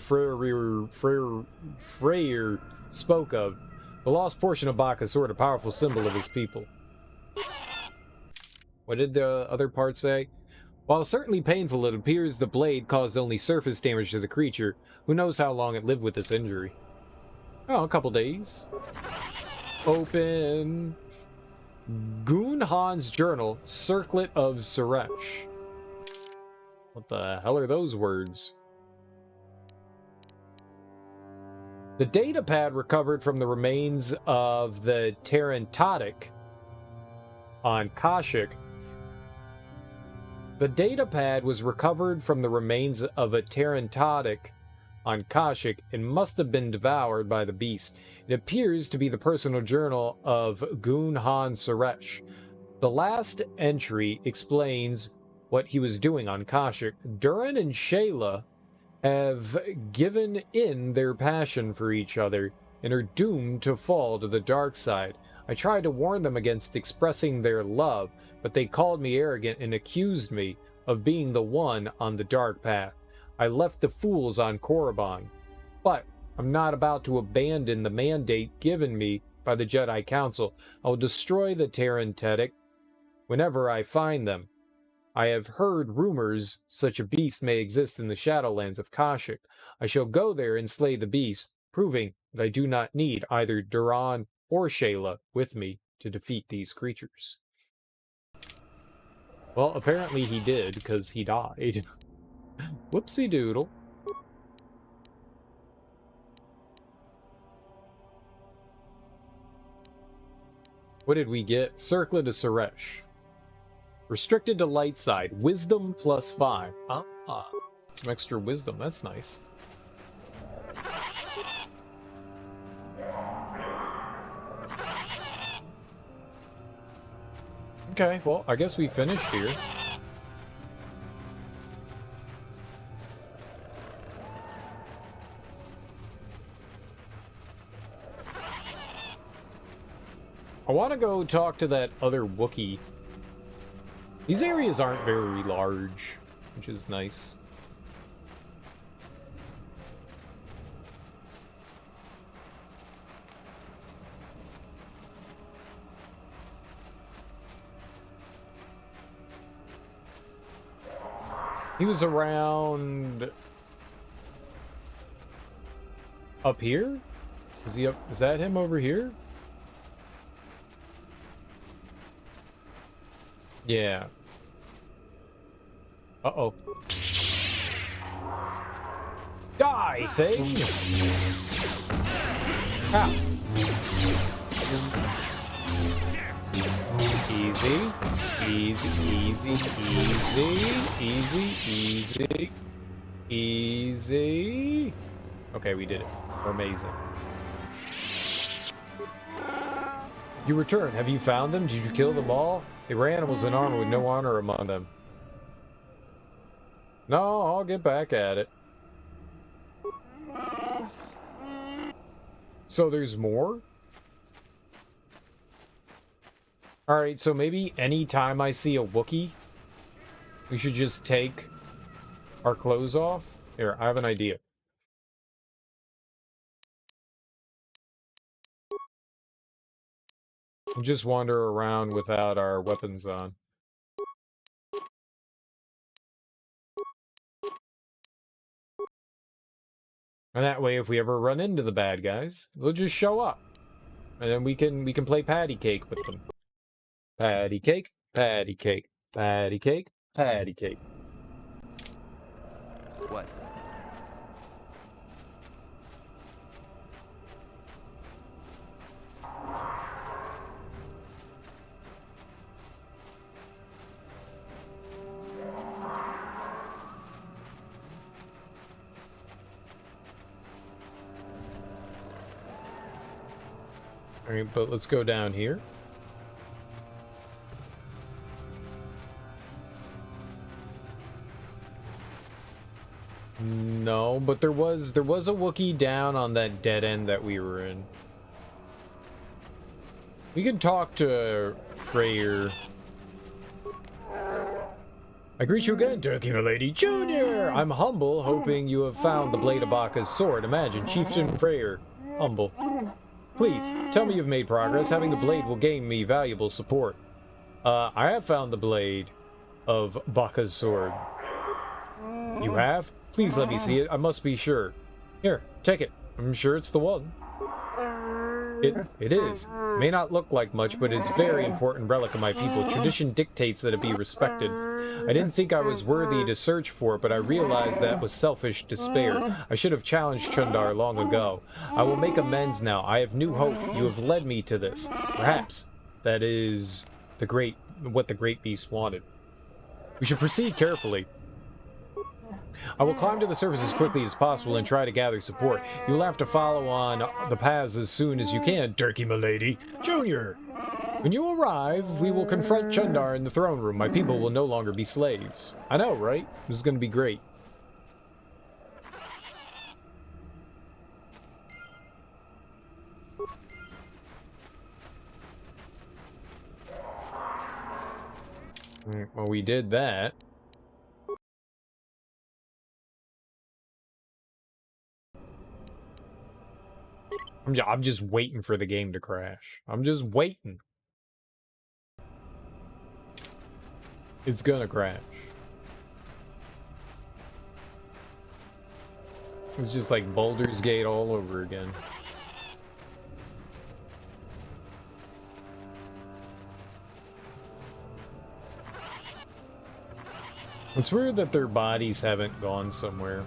A: Freyr spoke of. The lost portion of Bacchus, sort of powerful symbol of his people. What did the other part say? While certainly painful, it appears the blade caused only surface damage to the creature. Who knows how long it lived with this injury? Oh, a couple days. Open... Goon Han's journal, Circlet of Suresh. What the hell are those words? The data pad recovered from the remains of the Tarantotic on Kashyyk. The data pad was recovered from the remains of a Tarantotic on Kashyyk and must have been devoured by the beast. It appears to be the personal journal of Goon Han Suresh. The last entry explains what he was doing on Kashyyk. Duran and Shayla have given in their passion for each other and are doomed to fall to the dark side. I tried to warn them against expressing their love, but they called me arrogant and accused me of being the one on the dark path. I left the fools on Korriban, but I'm not about to abandon the mandate given me by the Jedi Council. I will destroy the Tarantotic whenever I find them. I have heard rumors such a beast may exist in the Shadowlands of Kashyyk. I shall go there and slay the beast, proving that I do not need either Duran or Shayla with me to defeat these creatures. Well, apparently he did, because he died. Whoopsie doodle. What did we get? Circlet of Suresh. Restricted to light side. Wisdom +5. Some extra wisdom. That's nice. Okay, well, I guess we finished here. I want to go talk to that other Wookiee. These areas aren't very large, which is nice. He was around up here? Is he up? Is that him over here? Yeah. Uh-oh. Die, thing! Ow. Easy. Easy, easy, easy, easy, easy, easy. Okay, we did it. We're amazing. You return. Have you found them? Did you kill them all? They were animals in armor with no honor among them. No, I'll get back at it. So there's more? Alright, so maybe anytime I see a Wookiee, we should just take our clothes off? Here, I have an idea. We'll just wander around without our weapons on. And that way, if we ever run into the bad guys, they'll just show up. And then we can play patty cake with them. Patty cake, patty cake, patty cake, patty cake.
U: What?
A: Alright, but let's go down here. No, but there was a Wookiee down on that dead end that we were in. We could talk to Freyr. I greet you again, Dilkie, milady. Junior! I'm humble, hoping you have found the blade of Baka's sword. Imagine, Chieftain Freyr. Humble. Please, tell me you've made progress. Having the blade will gain me valuable support. I have found the blade of Baka's sword. You have? Please let me see it. I must be sure. Here, take it. I'm sure it's the one. It is. May not look like much, but it's a very important relic of my people. Tradition dictates that it be respected. I didn't think I was worthy to search for it, but I realized that was selfish despair. I should have challenged Chundar long ago. I will make amends now. I have new hope. You have led me to this. Perhaps that is what the great beast wanted. We should proceed carefully. I will climb to the surface as quickly as possible and try to gather support. You will have to follow on the paths as soon as you can, Dilkie, milady. Junior! When you arrive, we will confront Chundar in the throne room. My people will no longer be slaves. I know, right? This is going to be great. Well, we did that. I'm just waiting for the game to crash. I'm just waiting. It's gonna crash. It's just like Baldur's Gate all over again. It's weird that their bodies haven't gone somewhere.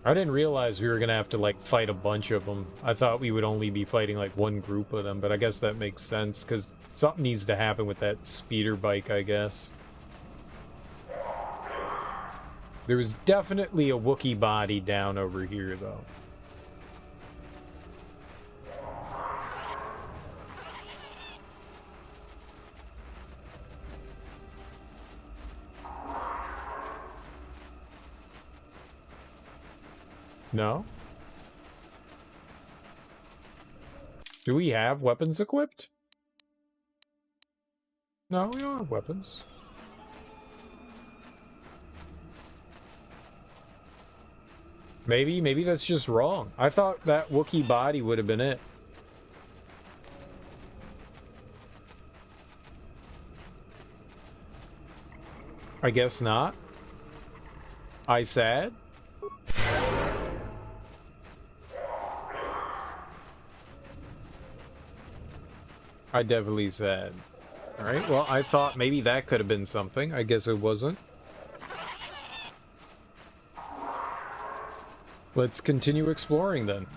A: I didn't realize we were gonna have to, like, fight a bunch of them. I thought we would only be fighting, like, one group of them, but I guess that makes sense, because something needs to happen with that speeder bike, I guess. There was definitely a Wookiee body down over here, though. No? Do we have weapons equipped? No, we don't have weapons. Maybe that's just wrong. I thought that Wookiee body would have been it. I guess not. I sad? I definitely said. Alright, well, I thought maybe that could have been something. I guess it wasn't. Let's continue exploring then.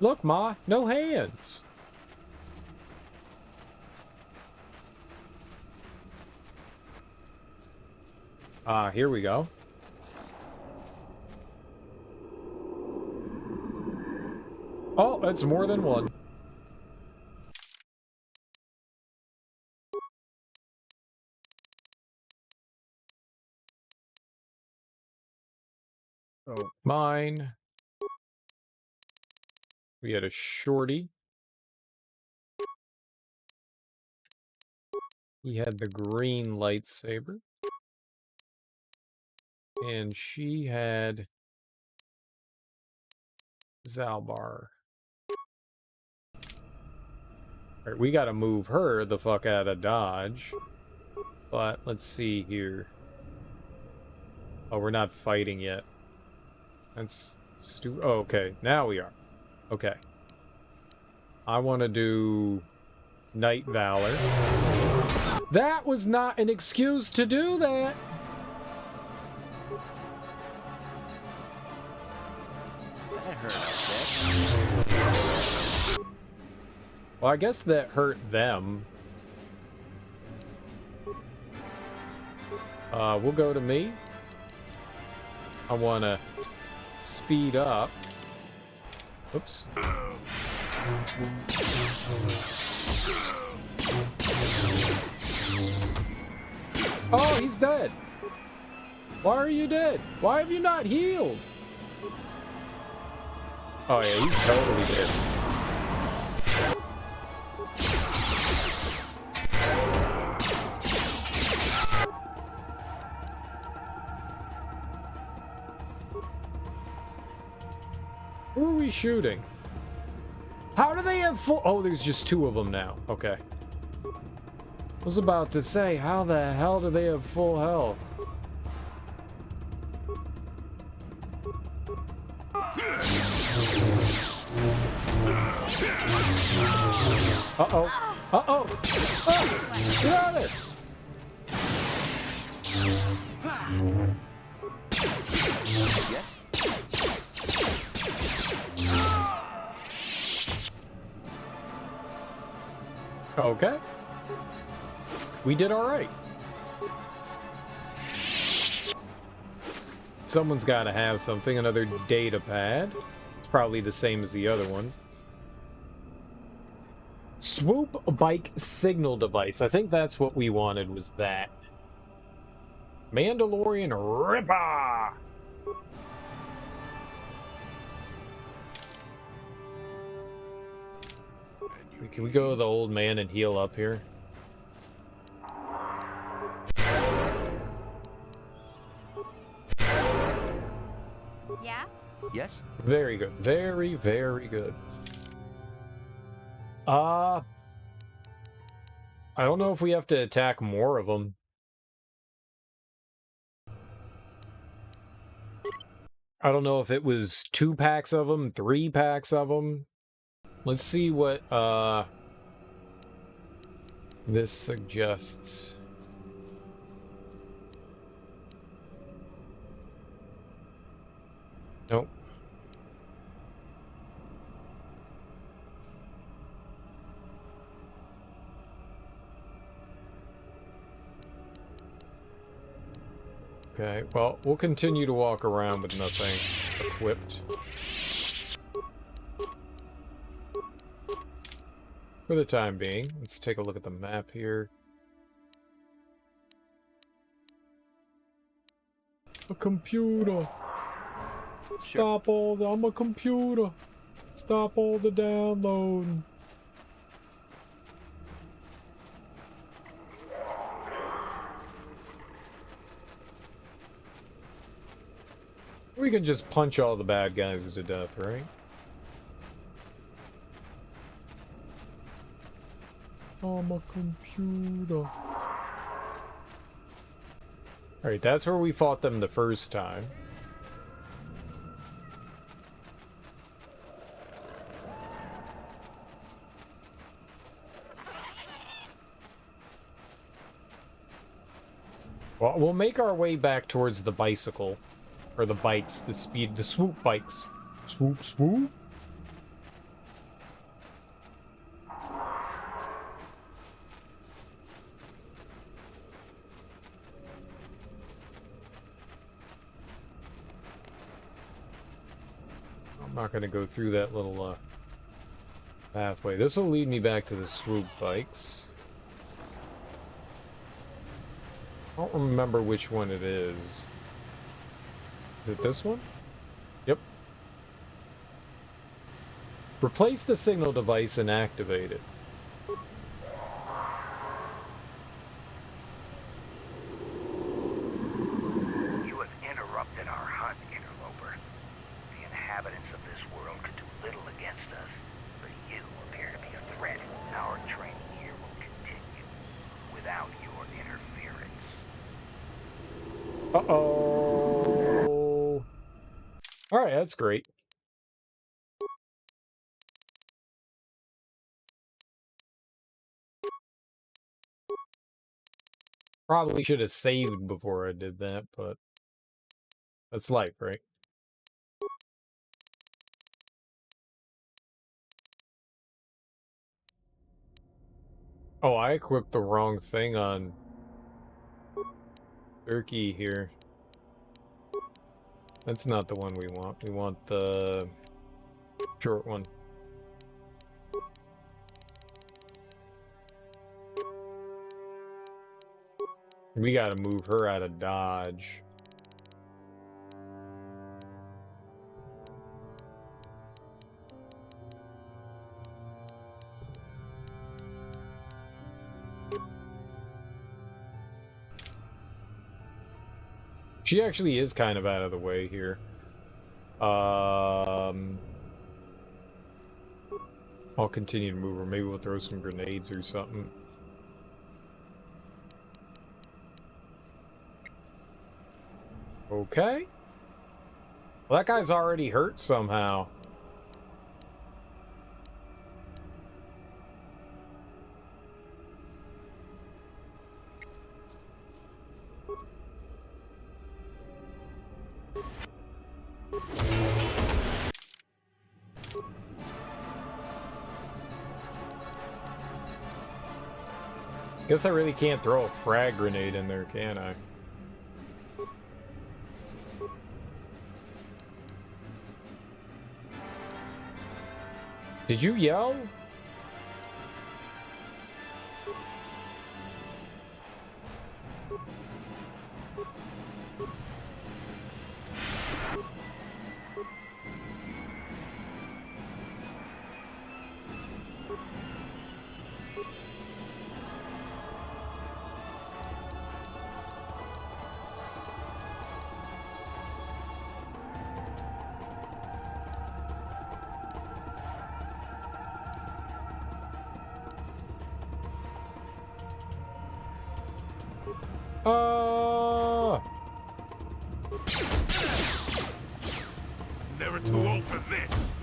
A: Look, Ma, no hands. Here we go. Oh, that's more than one. Oh, mine. We had a shorty. He had the green lightsaber. And she had Zalbar. Alright, we gotta move her the fuck out of Dodge. But let's see here. Oh, we're not fighting yet. That's oh, okay. Now we are. Okay. I want to do Night Valor. That was not an excuse to do that.
U: That hurt a bit.
A: Well, I guess that hurt them. We'll go to me. I want to speed up. Oops. Oh, he's dead. Why are you dead? Why have you not healed? Oh yeah, he's totally dead. Who are we shooting? How do they have full... Oh, there's just 2 of them now. Okay. I was about to say, how the hell do they have full health? Uh-oh. Uh-oh. Ah, get out of there.
U: Yes?
A: Okay. We did all right. Someone's got to have something. Another data pad. It's probably the same as the other one. Swoop bike signal device. I think that's what we wanted, was that. Mandalorian Ripper! Can we go to the old man and heal up here?
E: Yeah?
U: Yes?
A: Very good. Very, very good. I don't know if we have to attack more of them. I don't know if it was 2 packs of them, 3 packs of them. Let's see what this suggests. Nope. Okay, well, we'll continue to walk around with nothing equipped. For the time being, let's take a look at the map here. A computer. Stop all the... I'm a computer. Stop all the downloading. We can just punch all the bad guys to death, right? I'm a computer. Alright, that's where we fought them the first time. Well, we'll make our way back towards the bicycle. Or the bikes, the swoop bikes. Swoop, swoop? I'm not going to go through that little pathway. This will lead me back to the swoop bikes. I don't remember which one it is. Is it this one? Yep. Replace the signal device and activate it.
I: You have interrupted our hunt, interloper. The inhabitants of this world could do little against us, but you appear to be a threat. Our training here will continue without your interference.
A: Uh-oh. Alright, that's great. Probably should have saved before I did that, but that's life, right? Oh, I equipped the wrong thing on Dilkie here. That's not the one we want. We want the short one. We gotta move her out of dodge. She actually is kind of out of the way here. I'll continue to move her. Maybe we'll throw some grenades or something. Okay. Well, that guy's already hurt somehow. Guess I really can't throw a frag grenade in there, can I? Did you yell?
S: Never too old for this.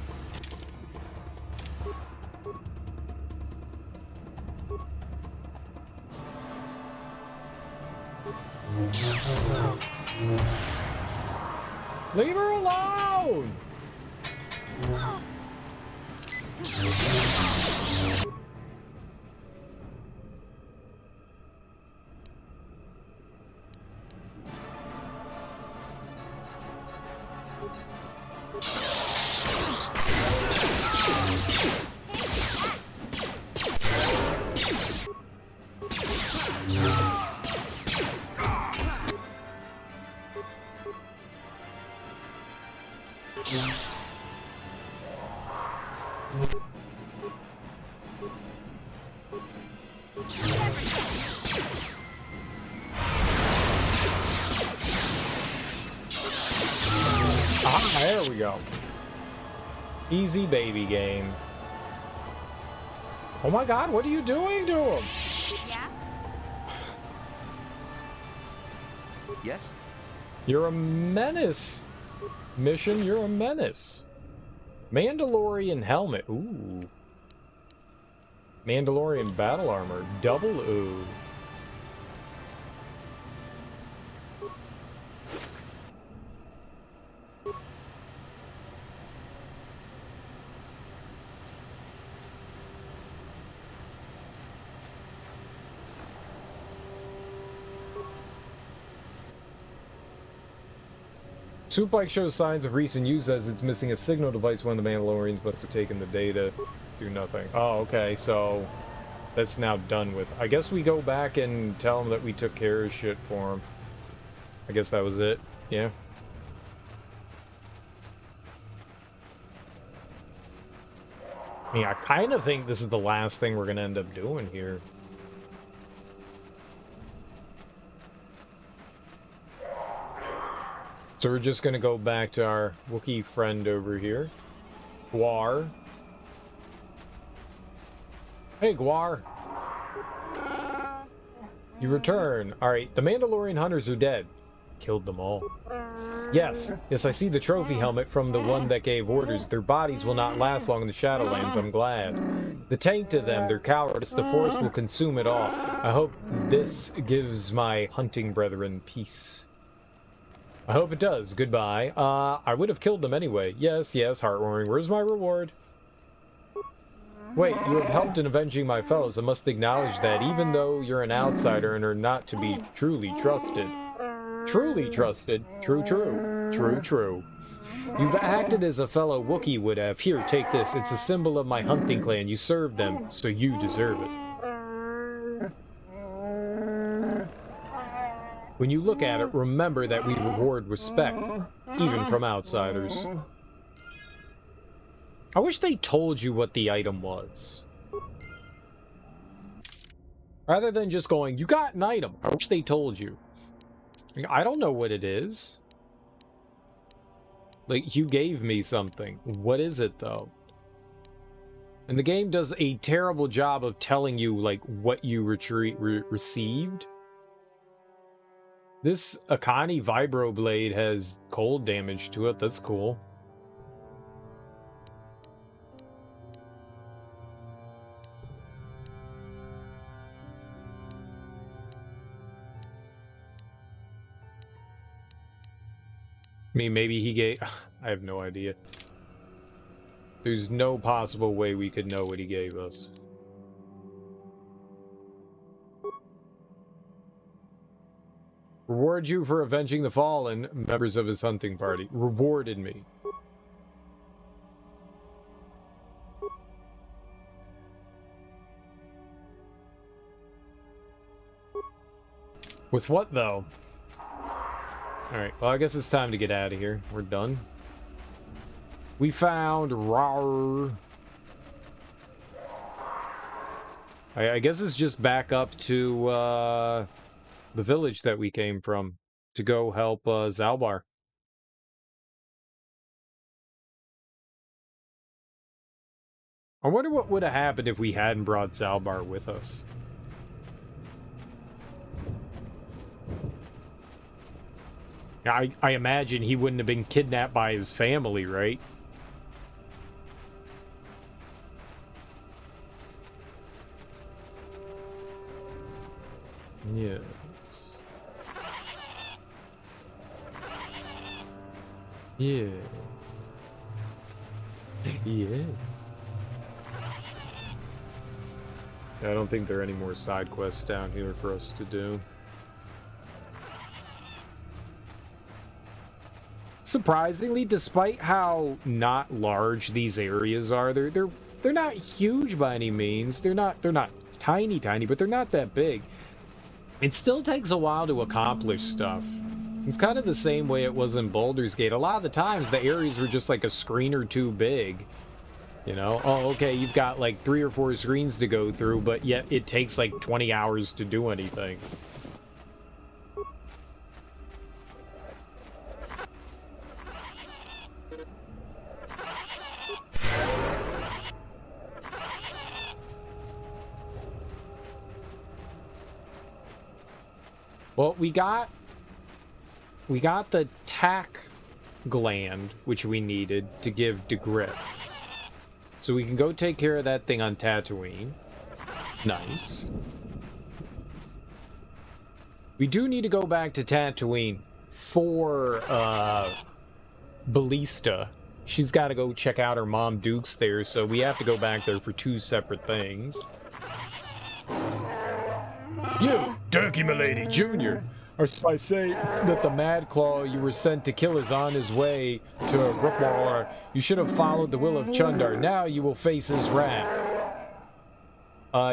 A: Leave her alone! There we go. Easy baby game. Oh my god, what are you doing to him?
E: Yeah?
R: Yes?
A: You're a menace. Mission, you're a menace. Mandalorian helmet. Ooh. Mandalorian battle armor. Double ooh. Swoopbike shows signs of recent use as it's missing a signal device. One of the Mandalorians must have taken the data. Do nothing. Oh, okay, so that's now done with. I guess we go back and tell him that we took care of shit for him. I guess that was it. Yeah. I mean, I kind of think this is the last thing we're going to end up doing here. So we're just gonna go back to our Wookiee friend over here. Gwar. Hey, Gwar. You return. Alright, the Mandalorian hunters are dead. Killed them all. Yes, I see the trophy helmet from the one that gave orders. Their bodies will not last long in the Shadowlands, I'm glad. The taint to them, their cowardice, the Force will consume it all. I hope this gives my hunting brethren peace. I hope it does. Goodbye. I would have killed them anyway. Yes, heartwarming. Where's my reward? Wait, you have helped in avenging my fellows. I must acknowledge that, even though you're an outsider and are not to be truly trusted. Truly trusted. True. You've acted as a fellow Wookiee would have. Here, take this. It's a symbol of my hunting clan. You served them, so you deserve it. When you look at it, remember that we reward respect, even from outsiders. I wish they told you what the item was. Rather than just going, you got an item. I wish they told you. I don't know what it is. Like, you gave me something. What is it, though? And the game does a terrible job of telling you, like, what you received. This Akani Vibro Blade has cold damage to it. That's cool. I mean, maybe he gave... I have no idea. There's no possible way we could know what he gave us. Reward you for avenging the fallen members of his hunting party. Rewarded me. With what, though? Alright, well, I guess it's time to get out of here. We're done. We found Rar. I guess it's just back up to the village that we came from to go help Zalbar. I wonder what would have happened if we hadn't brought Zalbar with us. I imagine he wouldn't have been kidnapped by his family, right? Yes. Yeah. Yeah. I don't think there are any more side quests down here for us to do. Surprisingly, despite how not large these areas are, they're not huge by any means. They're not tiny, but they're not that big. It still takes a while to accomplish stuff. It's kind of the same way it was in Baldur's Gate. A lot of the times, the areas were just like a screen or two big. You know, oh, okay, you've got like 3 or 4 screens to go through, but yet it takes like 20 hours to do anything. Well, we got the tack gland, which we needed to give to Griff. So we can go take care of that thing on Dantooine. Nice. We do need to go back to Dantooine for Balista. She's got to go check out her mom Duke's there, so we have to go back there for 2 separate things. You, Turkey Milady Jr. Our spies say that the Mad Claw you were sent to kill is on his way to Rukmar. You should have followed the will of Chundar. Now you will face his wrath.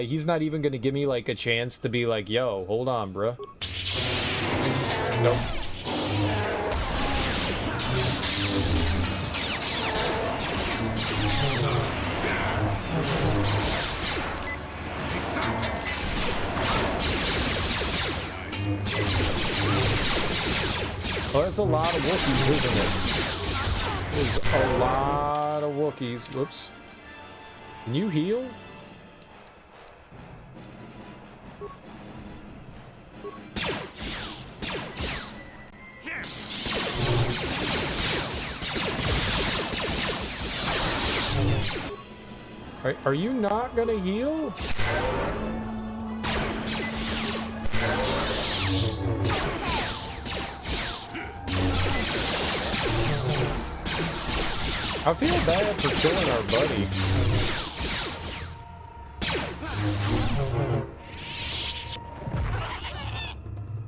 A: He's not even gonna give me, like, a chance to be like, yo, hold on, bruh. Nope. Well, that's a lot of Wookiees, isn't it? There's a lot of Wookiees. Whoops. Can you heal? Are you not gonna heal? I feel bad for killing our buddy.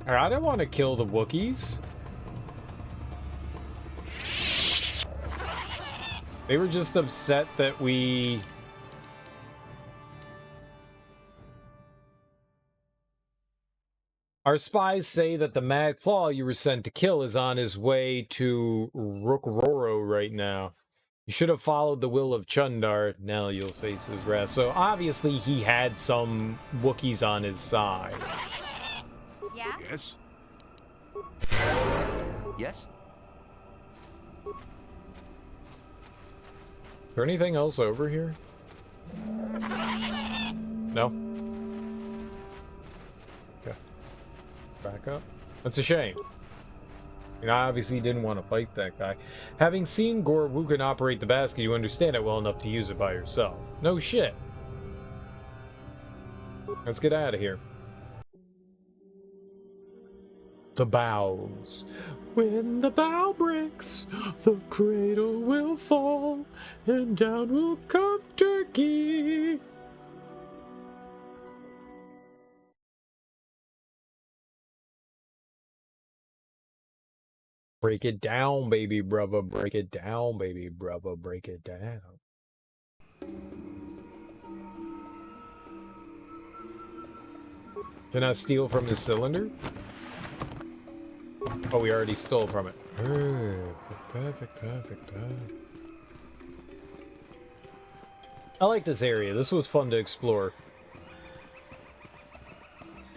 A: I don't want to kill the Wookiees. They were just upset that we... Our spies say that the Mad Claw you were sent to kill is on his way to Rukmar right now. You should have followed the will of Chundar. Now you'll face his wrath. So obviously he had some Wookiees on his side.
E: Yeah?
S: Yes?
R: Yes?
A: Is there anything else over here? No? Okay. Back up. That's a shame. I obviously didn't want to fight that guy. Having seen Gore who can operate the basket, you understand it well enough to use it by yourself. No shit. Let's get out of here. The bows. When the bow breaks, the cradle will fall, and down will come turkey. Break it down, baby brother. Break it down, baby brother. Break it down. Can I steal from the cylinder? Oh, we already stole from it. Perfect, perfect, perfect. I like this area. This was fun to explore.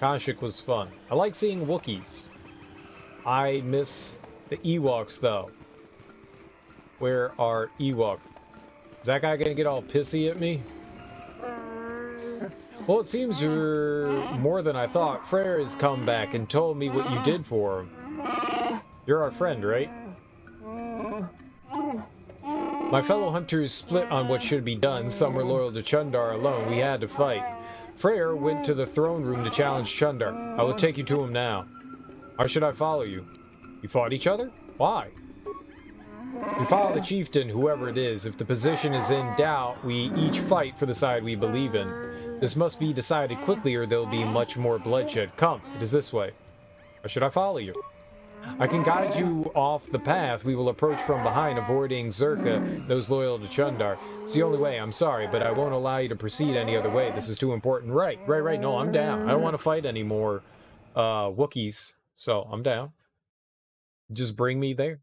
A: Kashyyk was fun. I like seeing Wookiees. I miss the Ewoks, though. Where are Ewoks? Is that guy gonna get all pissy at me? Well, it seems you're more than I thought. Freyr has come back and told me what you did for him. You're our friend, right? My fellow hunters split on what should be done. Some were loyal to Chundar alone. We had to fight. Freyr went to the throne room to challenge Chundar. I will take you to him now. Or should I follow you? You fought each other? Why? We follow the chieftain, whoever it is. If the position is in doubt, we each fight for the side we believe in. This must be decided quickly or there'll be much more bloodshed. Come, it is this way. Or should I follow you? I can guide you off the path. We will approach from behind, avoiding Zerka, those loyal to Chundar. It's the only way. I'm sorry, but I won't allow you to proceed any other way. This is too important. Right. No, I'm down. I don't want to fight any more Wookiees, so I'm down. Just bring me there.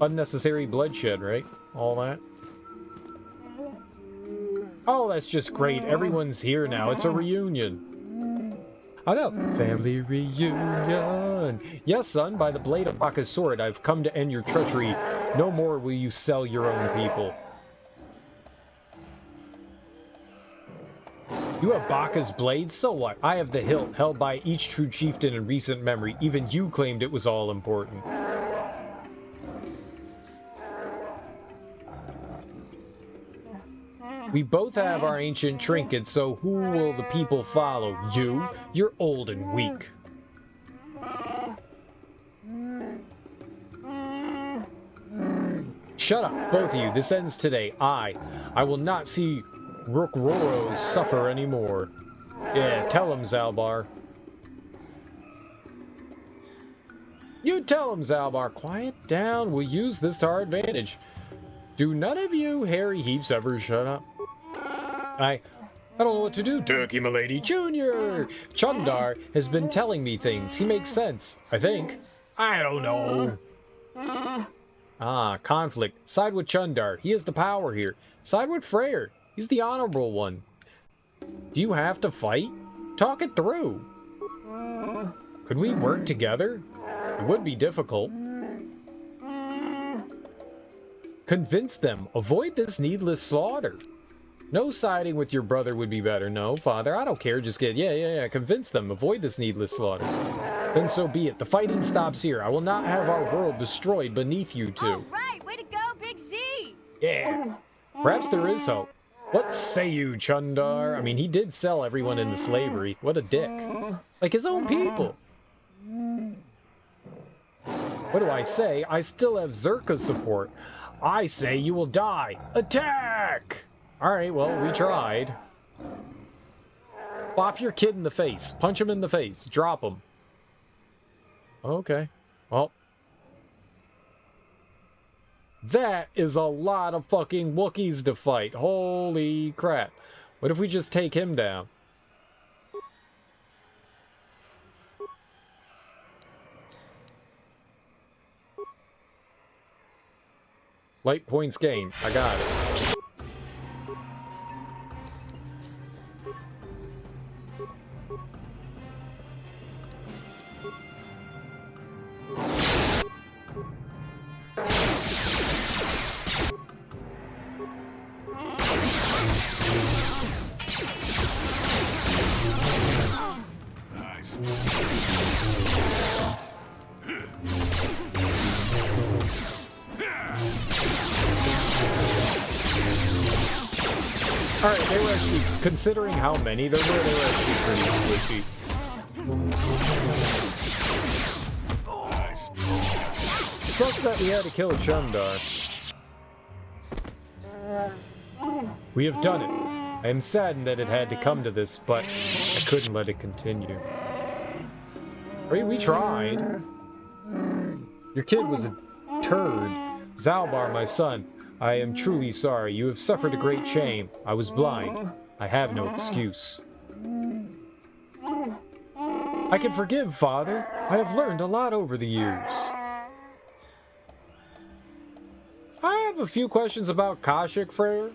A: Unnecessary bloodshed, right? All that. Oh, that's just great. Everyone's here now. It's a reunion. I know. Family reunion. Yes, son, by the blade of Baka's sword, I've come to end your treachery. No more will you sell your own people. You have Baka's blade? So what? I have the hilt, held by each true chieftain in recent memory. Even you claimed it was all important. We both have our ancient trinkets, so who will the people follow? You? You're old and weak. Shut up, both of you. This ends today. I will not see Rook-Roro suffer anymore. Yeah, tell him, Zalbar. You tell him, Zalbar. Quiet down. We'll use this to our advantage. Do none of you hairy heaps ever shut up? I don't know what to do. Turkey Milady Jr. Chundar has been telling me things. He makes sense, I think. I don't know. Ah, conflict. Side with Chundar. He has the power here. Side with Freyr. He's the honorable one. Do you have to fight? Talk it through. Could we work together? It would be difficult. Convince them. Avoid this needless slaughter. No siding with your brother would be better. No, father, I don't care. Just get... Yeah. Convince them. Avoid this needless slaughter. Then so be it. The fighting stops here. I will not have our world destroyed beneath you two.
E: All right, way to go, Big Z.
A: Yeah. Perhaps there is hope. What say you, Chundar? I mean, he did sell everyone into slavery. What a dick. Like his own people. What do I say? I still have Zerka's support. I say you will die. Attack! Alright, well, we tried. Bop your kid in the face. Punch him in the face. Drop him. Okay. Well. That is a lot of fucking Wookiees to fight. Holy crap. What if we just take him down? Light points gained. I got it. Alright, they were actually, considering how many there were actually pretty squishy. It sucks that we had to kill Chundar. We have done it. I am saddened that it had to come to this, but I couldn't let it continue. We tried. Your kid was a turd. Zalbar, my son, I am truly sorry. You have suffered a great shame. I was blind. I have no excuse. I can forgive, Father. I have learned a lot over the years. I have a few questions about Kashyyk, Frere.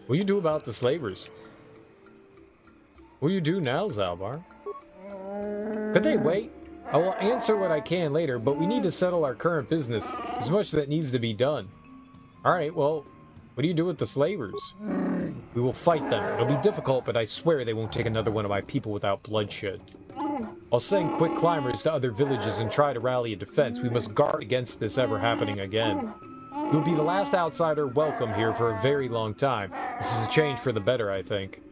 A: What do you do about the slavers? What do you do now, Zalbar? Could they wait? I will answer what I can later, but we need to settle our current business. There's much that needs to be done. Alright, well, what do you do with the slavers? We will fight them. It'll be difficult, but I swear they won't take another one of my people without bloodshed. I'll send quick climbers to other villages and try to rally a defense. We must guard against this ever happening again. You'll be the last outsider welcome here for a very long time. This is a change for the better, I think.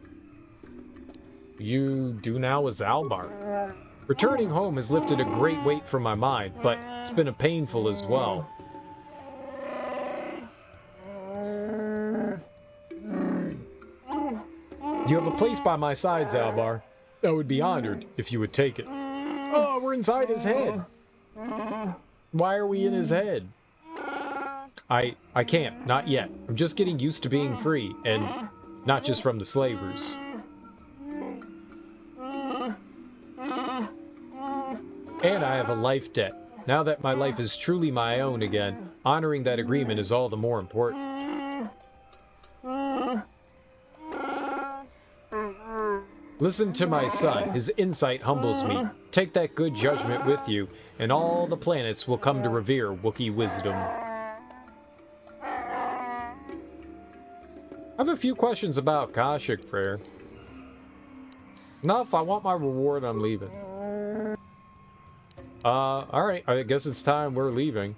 A: You do now as Zalbar. Returning home has lifted a great weight from my mind, but it's been painful as well. You have a place by my side, Zalbar. I would be honored if you would take it. Oh, we're inside his head. Why are we in his head? I can't, not yet. I'm just getting used to being free, and not just from the slavers. And I have a life debt. Now that my life is truly my own again, honoring that agreement is all the more important. Listen to my son. His insight humbles me. Take that good judgment with you, and all the planets will come to revere Wookiee wisdom. I have a few questions about Kashyyk, Frere. Enough, I want my reward, I'm leaving. Alright, I guess it's time we're leaving.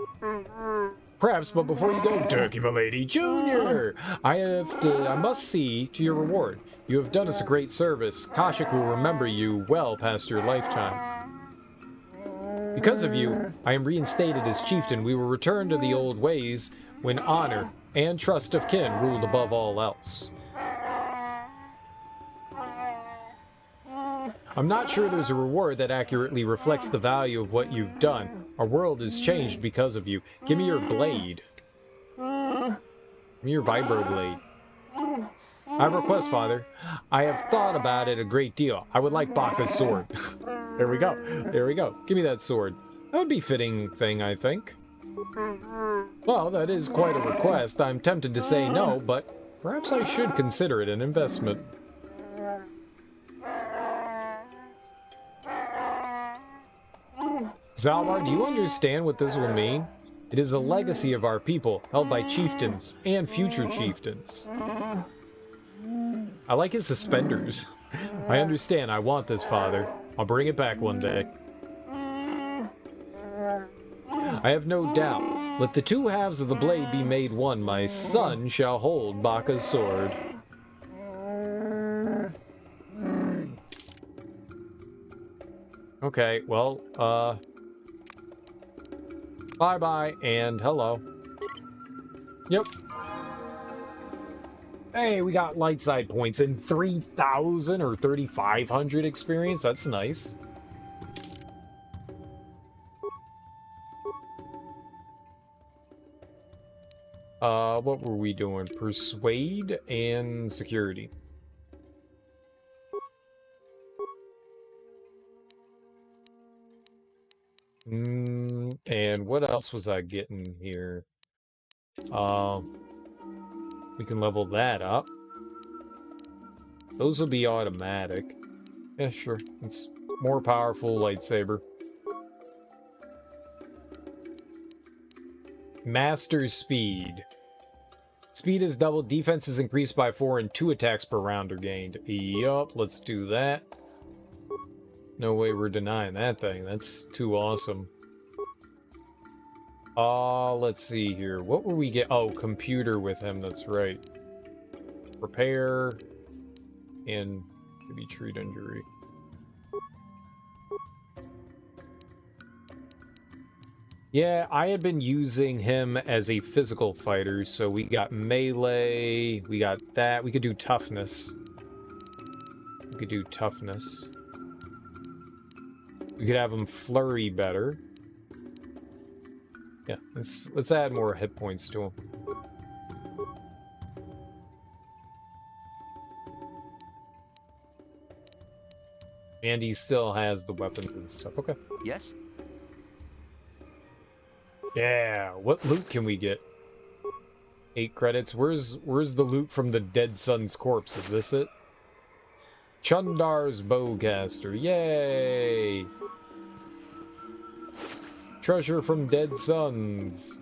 A: Perhaps, but before you go, Turkey Milady Jr., I must see to your reward. You have done us a great service. Kashyyk will remember you well past your lifetime. Because of you, I am reinstated as chieftain. We will return to the old ways when honor and trust of kin ruled above all else. I'm not sure there's a reward that accurately reflects the value of what you've done. Our world has changed because of you. Give me your blade. Give me your vibroblade. I have a request, Father. I have thought about it a great deal. I would like Baka's sword. There we go. There we go. Give me that sword. That would be a fitting thing, I think. Well, that is quite a request. I'm tempted to say no, but perhaps I should consider it an investment. Zalbar, do you understand what this will mean? It is a legacy of our people, held by chieftains and future chieftains. I like his suspenders. I understand. I want this, Father. I'll bring it back one day. I have no doubt. Let the two halves of the blade be made one. My son shall hold Baka's sword. Okay, well, bye-bye and hello. Yep. Hey, we got light side points and 3,000 or 3,500 experience. That's nice. What were we doing? Persuade and security. And what else was I getting here? We can level that up. Those will be automatic. Yeah, sure. It's more powerful lightsaber. Master speed. Speed is doubled. Defense is increased by 4 and 2 attacks per round are gained. Yup, let's do that. No way we're denying that thing. That's too awesome. Let's see here. What will we get? Oh, computer with him. That's right. repair, and maybe treat injury. Yeah, I had been using him as a physical fighter, so we got melee, we got that. We could do toughness. We could do toughness. We could have him flurry better. Yeah, let's add more hit points to him. And he still has the weapons and stuff. Okay.
R: Yes?
A: Yeah, what loot can we get? 8 credits. Where's the loot from the dead son's corpse? Is this it? Chundar's bowcaster. Yay! Treasure from dead sons.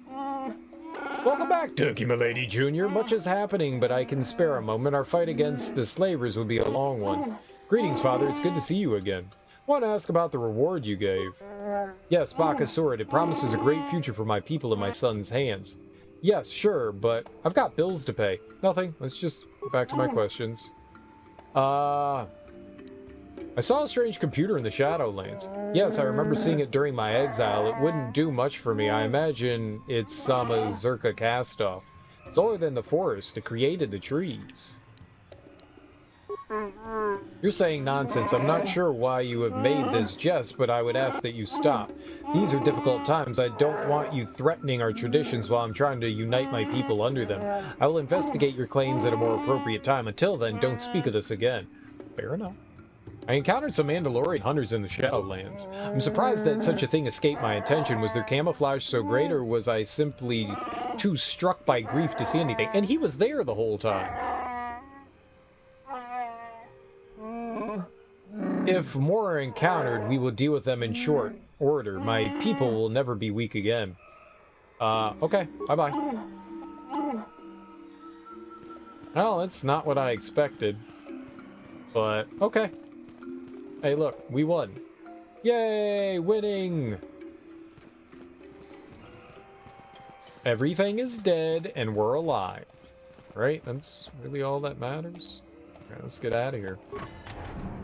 A: Welcome back, Turkey Milady Jr. Much is happening, but I can spare a moment. Our fight against the slavers would be a long one. Greetings, Father. It's good to see you again. Want to ask about the reward you gave? Yes, Baka's sword. It promises a great future for my people in my son's hands. Yes, sure, but I've got bills to pay. Nothing. Let's just go back to my questions. I saw a strange computer in the Shadowlands. Yes, I remember seeing it during my exile. It wouldn't do much for me. I imagine it's some Zerka cast-off. It's older than the forest. It created the trees. You're saying nonsense. I'm not sure why you have made this jest, but I would ask that you stop. These are difficult times. I don't want you threatening our traditions while I'm trying to unite my people under them. I will investigate your claims at a more appropriate time. Until then, don't speak of this again. Fair enough. I encountered some Mandalorian hunters in the Shadowlands. I'm surprised that such a thing escaped my attention. Was their camouflage so great, or was I simply too struck by grief to see anything? And he was there the whole time. If more are encountered, we will deal with them in short order. My people will never be weak again. Okay. Bye-bye. Well, that's not what I expected. But, okay. Hey, look. We won. Yay! Winning! Everything is dead, and we're alive. Right? That's really all that matters. Alright, let's get out of here.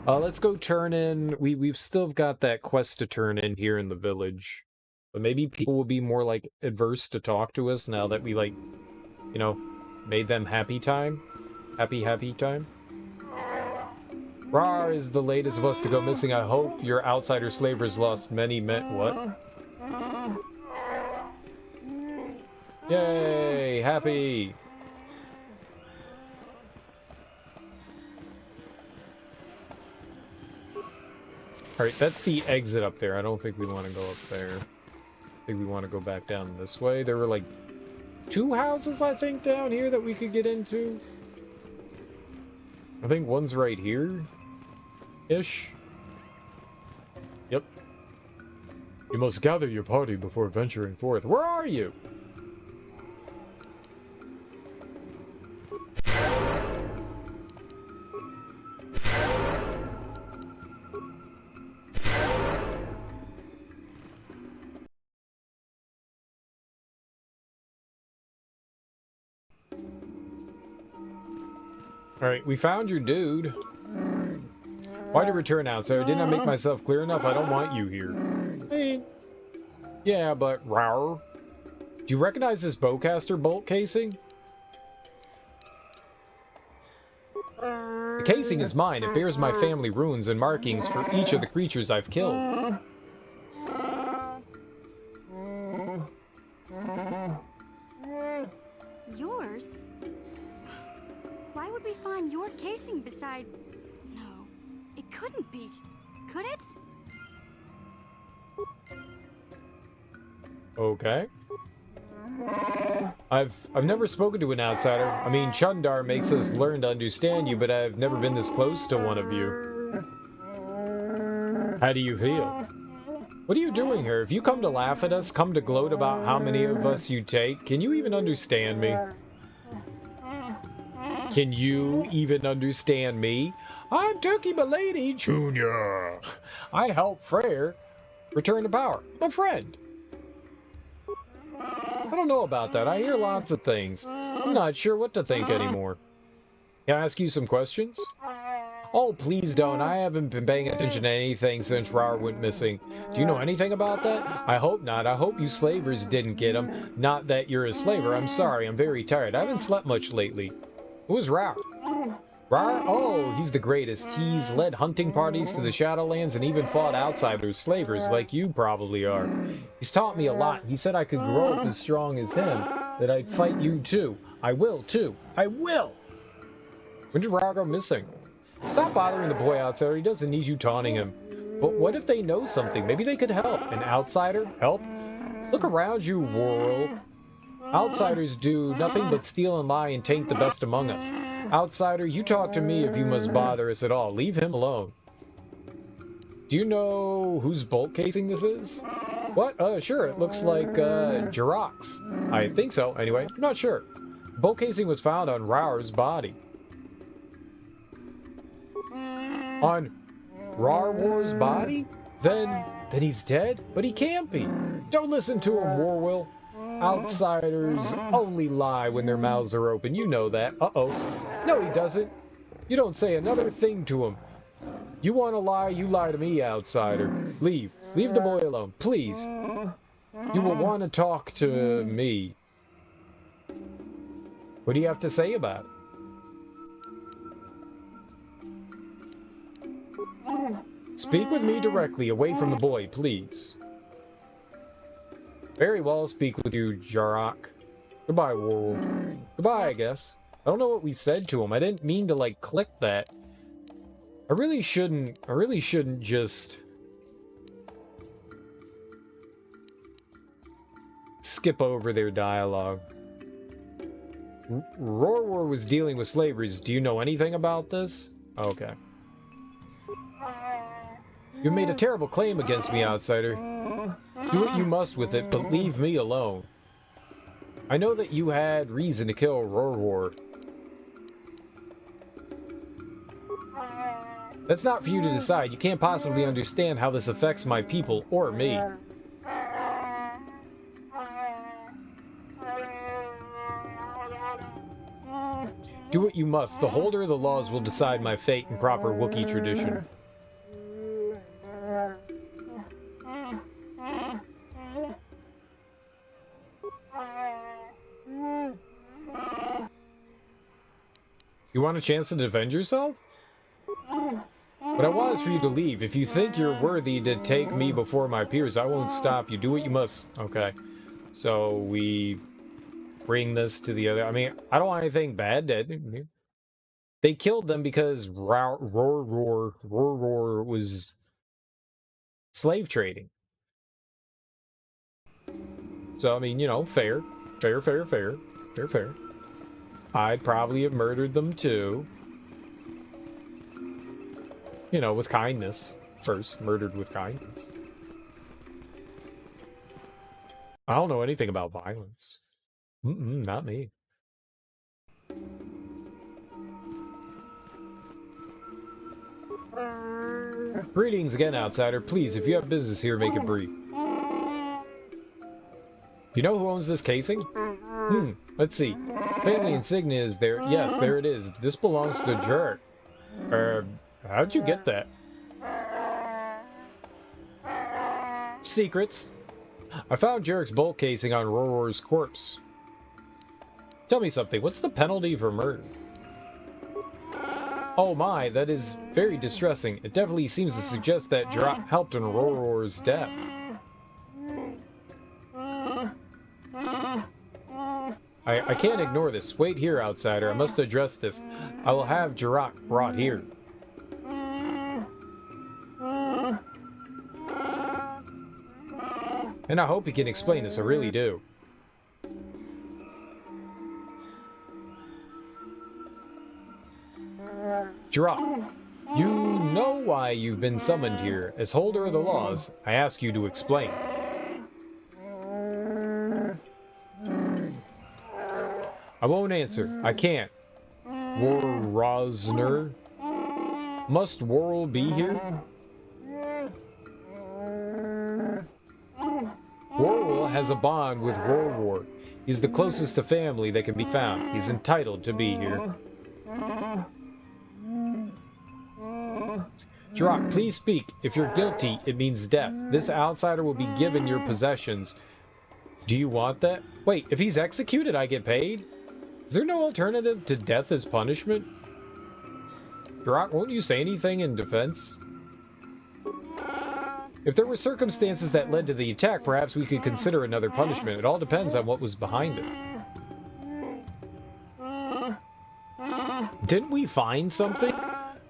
A: Let's go turn in. We've still got that quest to turn in here in the village. But maybe people will be more, like, adverse to talk to us now that we, like, you know, made them happy time. Happy time. Rar is the latest of us to go missing. I hope your outsider slavers lost many men. What? Yay! Happy! Alright, that's the exit up there. I don't think we want to go up there. I think we want to go back down this way. There were like 2 houses, I think, down here that we could get into. I think one's right here-ish. Yep. You must gather your party before venturing forth. Where are you? Alright, we found your dude. Why did you return out, sir? Didn't I make myself clear enough? I don't want you here. Hey. Yeah, but rawr. Do you recognize this bowcaster bolt casing? The casing is mine. It bears my family runes and markings for each of the creatures I've killed.
E: Yours? Why would we find your casing beside... No, it couldn't be. Could it?
A: Okay. I've never spoken to an outsider. I mean, Chundar makes us learn to understand you, but I've never been this close to one of you. How do you feel? What are you doing here? If you come to laugh at us, come to gloat about how many of us you take, can you even understand me? Can you even understand me? I'm Turkey Milady Jr. I help Freyr return to power. My friend. I don't know about that. I hear lots of things. I'm not sure what to think anymore. Can I ask you some questions? Oh, please don't. I haven't been paying attention to anything since Rar went missing. Do you know anything about that? I hope not. I hope you slavers didn't get him. Not that you're a slaver. I'm sorry. I'm very tired. I haven't slept much lately. Who's Rar? Rar? Oh, he's the greatest. He's led hunting parties to the Shadowlands and even fought outsiders, slavers like you probably are. He's taught me a lot. He said I could grow up as strong as him, that I'd fight you too. I will too. I will! When did Rar go missing? Stop bothering the boy outsider. He doesn't need you taunting him. But what if they know something? Maybe they could help. An outsider? Help? Look around you, world. Outsiders do nothing but steal and lie and taint the best among us. Outsider, you talk to me if you must bother us at all. Leave him alone. Do you know whose bolt casing this is? What? Sure. It looks like, Jirok's. I think so, anyway. I'm not sure. Bolt casing was found on Rar's body. On Rarwar's body? Then he's dead? But he can't be. Don't listen to him, Warwill. Outsiders only lie when their mouths are open. You know that. Uh-oh. No, he doesn't. You don't say another thing to him. You want to lie, you lie to me, outsider. Leave. Leave the boy alone, please. You will want to talk to me. What do you have to say about it? Speak with me directly, away from the boy, please. Very well, speak with you, Jirok. Goodbye, world. Goodbye, I guess. I don't know what we said to him. I didn't mean to, like, click that. I really shouldn't just skip over their dialogue. Rorwar was dealing with slavers. Do you know anything about this? Okay. You made a terrible claim against me, outsider. Do what you must with it, but leave me alone. I know that you had reason to kill Rorwar. That's not for you to decide. You can't possibly understand how this affects my people or me. Do what you must. The holder of the laws will decide my fate in proper Wookiee tradition. You want a chance to defend yourself? What I want is for you to leave. If you think you're worthy to take me before my peers, I won't stop you. Do what you must. Okay. So we bring this to the other. I mean, I don't want anything bad dead. They killed them because Rorwar was slave trading. So, I mean, you know, fair. Fair. I'd probably have murdered them too. You know, with kindness. First, murdered with kindness. I don't know anything about violence. Not me. Greetings again, outsider. Please, if you have business here, make it brief. You know who owns this casing? Let's see. Family insignia is there. Yes, there it is. This belongs to Jerk. How'd you get that? Secrets. I found Jerk's bolt casing on Rorwar's corpse. Tell me something. What's the penalty for murder? Oh my, that is very distressing. It definitely seems to suggest that Jerk helped in Rorwar's death. I can't ignore this. Wait here, outsider. I must address this. I will have Jirok brought here. And I hope he can explain this. I really do. Jirok, you know why you've been summoned here. As holder of the laws, I ask you to explain. I won't answer. I can't. Rosner. Must Worrell be here? Worrell has a bond with Rorwar. He's the closest to family that can be found. He's entitled to be here. Drak, please speak. If you're guilty, it means death. This outsider will be given your possessions. Do you want that? Wait, if he's executed, I get paid? Is there no alternative to death as punishment? Drak, won't you say anything in defense? If there were circumstances that led to the attack, perhaps we could consider another punishment. It all depends on what was behind it. Didn't we find something?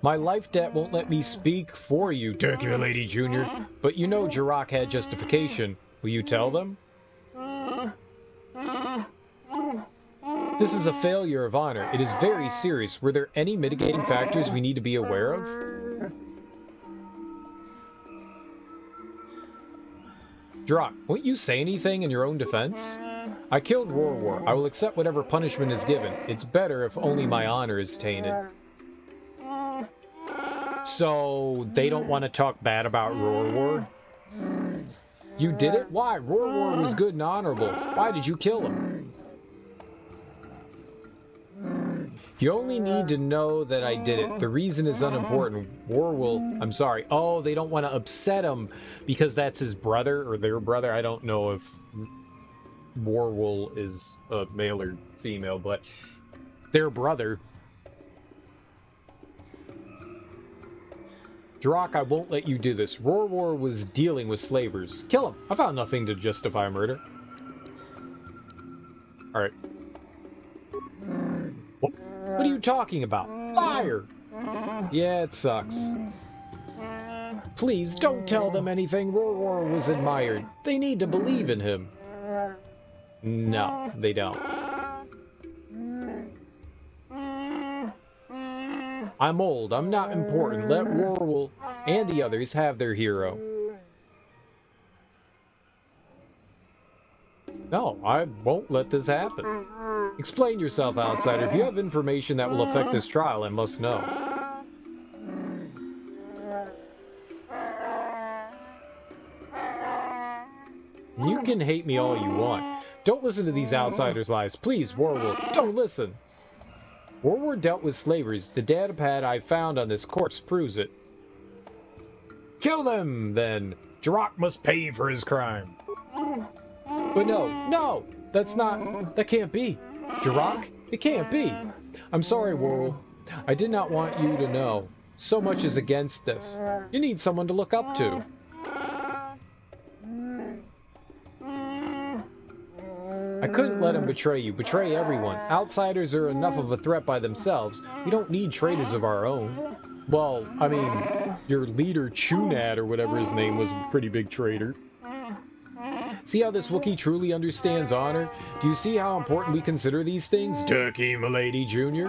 A: My life debt won't let me speak for you, Turkey Lady Jr., but you know Drak had justification. Will you tell them? This is a failure of honor. It is very serious. Were there any mitigating factors we need to be aware of? Drak, won't you say anything in your own defense? I killed War. I will accept whatever punishment is given. It's better if only my honor is tainted. So, they don't want to talk bad about War? You did it? Why? War was good and honorable. Why did you kill him? You only need to know that I did it. The reason is unimportant. I'm sorry. Oh, they don't want to upset him because that's his brother or their brother. I don't know if Warwool is a male or female, but their brother. Drak, I won't let you do this. War was dealing with slavers. Kill him. I found nothing to justify murder. Alright. What are you talking about? Liar! Yeah, it sucks. Please, don't tell them anything. War was admired. They need to believe in him. No, they don't. I'm old. I'm not important. Let Warwool and the others have their hero. No, I won't let this happen. Explain yourself, outsider. If you have information that will affect this trial, I must know. You can hate me all you want. Don't listen to these outsiders' lies. Please, Warwool, don't listen. War dealt with slavers. The datapad I found on this corpse proves it. Kill them, then. Drak must pay for his crime. But no, that can't be. Drak, it can't be. I'm sorry, Warwool. I did not want you to know. So much is against this. You need someone to look up to. I couldn't let him betray you. Betray everyone. Outsiders are enough of a threat by themselves. We don't need traitors of our own. Well, I mean, your leader, Chunad, or whatever his name was, a pretty big traitor. See how this Wookiee truly understands honor? Do you see how important we consider these things? Turkey, milady, Jr.?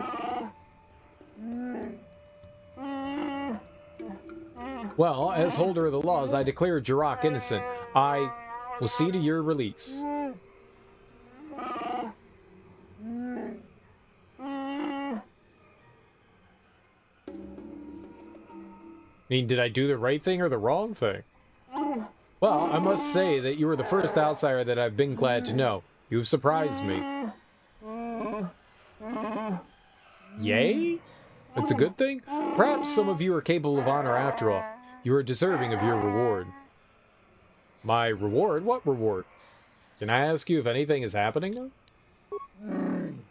A: Well, as holder of the laws, I declare Drak innocent. I will see to your release. I mean, did I do the right thing or the wrong thing? Well, I must say that you were the first outsider that I've been glad to know. You have surprised me. Yay? That's a good thing? Perhaps some of you are capable of honor after all. You are deserving of your reward. My reward? What reward? Can I ask you if anything is happening now?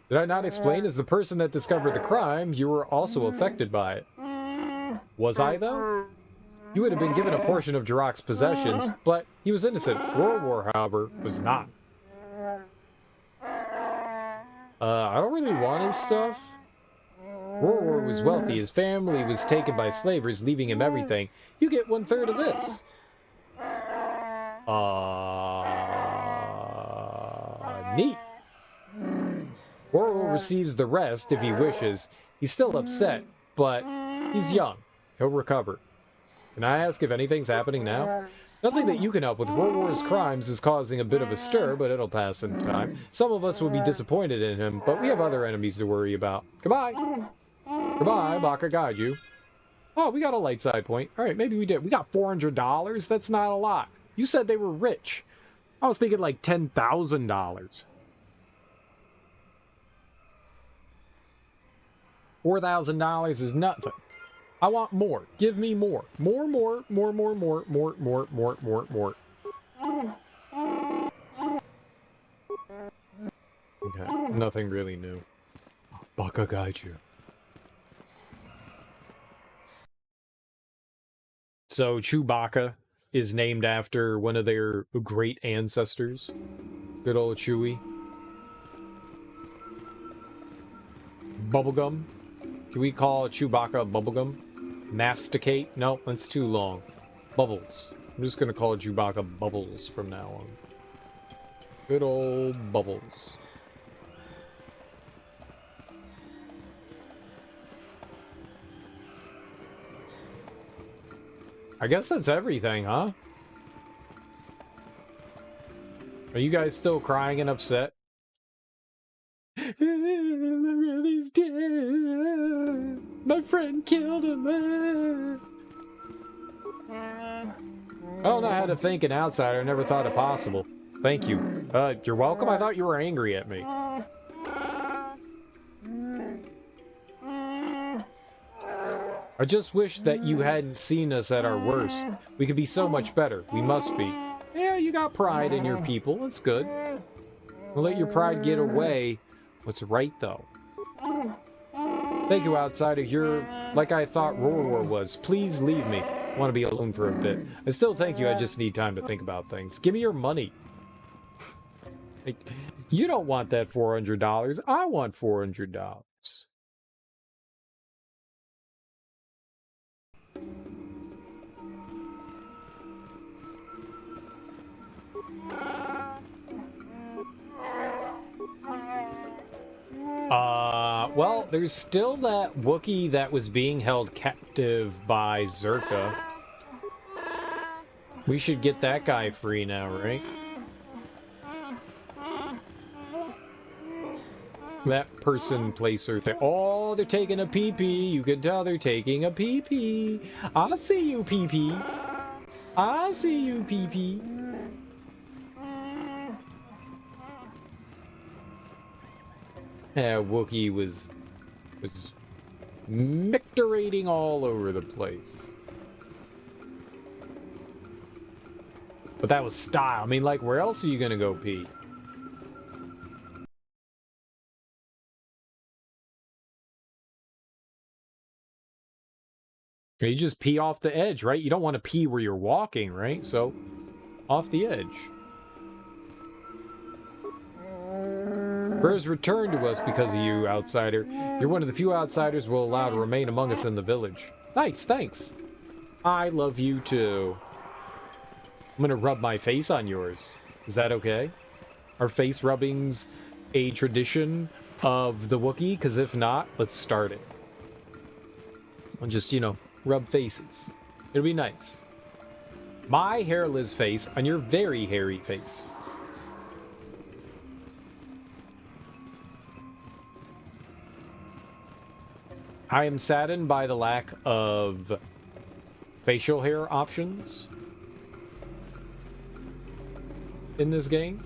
A: Did I not explain as the person that discovered the crime, you were also affected by it? Was I, though? You would have been given a portion of Drak's possessions, but he was innocent. War, however, was not. I don't really want his stuff. War was wealthy. His family was taken by slavers, leaving him everything. You get 1/3 of this. Neat. War receives the rest if he wishes. He's still upset, but he's young. He'll recover. Can I ask if anything's happening now? Nothing that you can help with. War's crimes is causing a bit of a stir, but it'll pass in time. Some of us will be disappointed in him, but we have other enemies to worry about. Goodbye. Goodbye, Baka guide you. Oh, we got a light side point. Alright, maybe we did. We got $400? That's not a lot. You said they were rich. I was thinking like $10,000. $4,000 is nothing. I want more. Give me more. More. Okay, nothing really new. Baka Gaiju. So Chewbacca is named after one of their great ancestors. Good old Chewie. Bubblegum. Can we call Chewbacca Bubblegum? Masticate? No, that's too long. Bubbles. I'm just gonna call it Chewbacca Bubbles from now on. Good old Bubbles. I guess that's everything, huh? Are you guys still crying and upset? My brother's dead. My friend killed him. I don't know how to think an outsider. I never thought it possible. Thank you. You're welcome? I thought you were angry at me. I just wish that you hadn't seen us at our worst. We could be so much better. We must be. Yeah, you got pride in your people. That's good. We'll let your pride get away. What's right, though? Thank you, outsider. You're like I thought Roar was. Please leave me. I want to be alone for a bit. I still thank you. I just need time to think about things. Give me your money. Like, you don't want that $400. I want $400. Well, there's still that Wookiee that was being held captive by Zerka. We should get that guy free now, right? That person placer thing. Oh, they're taking a pee-pee. You can tell they're taking a pee-pee. I see you, pee-pee. I see you, pee-pee. Yeah, Wookiee was micturating all over the place. But that was style. I mean, like, where else are you gonna go pee? You just pee off the edge, right? You don't want to pee where you're walking, right? So, off the edge. Prayers returned to us because of you, outsider. You're one of the few outsiders we'll allow to remain among us in the village. Nice, thanks. I love you too. I'm gonna rub my face on yours. Is that okay? Are face rubbings a tradition of the Wookiee? Because if not, let's start it. I'll just, you know, rub faces. It'll be nice. My hairless face on your very hairy face. I am saddened by the lack of facial hair options in this game.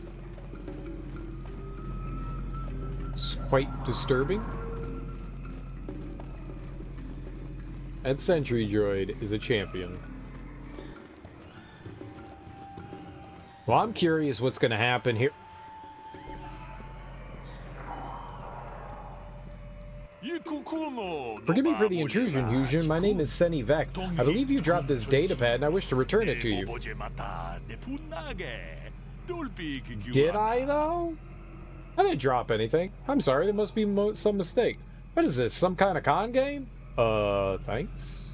A: It's quite disturbing. And Sentry Droid is a champion. Well, I'm curious what's going to happen here. Forgive me for the intrusion, Hujin. My name is Seni Vec. I believe you dropped this datapad and I wish to return it to you. Did I, though? I didn't drop anything. I'm sorry, there must be some mistake. What is this, some kind of con game? Thanks.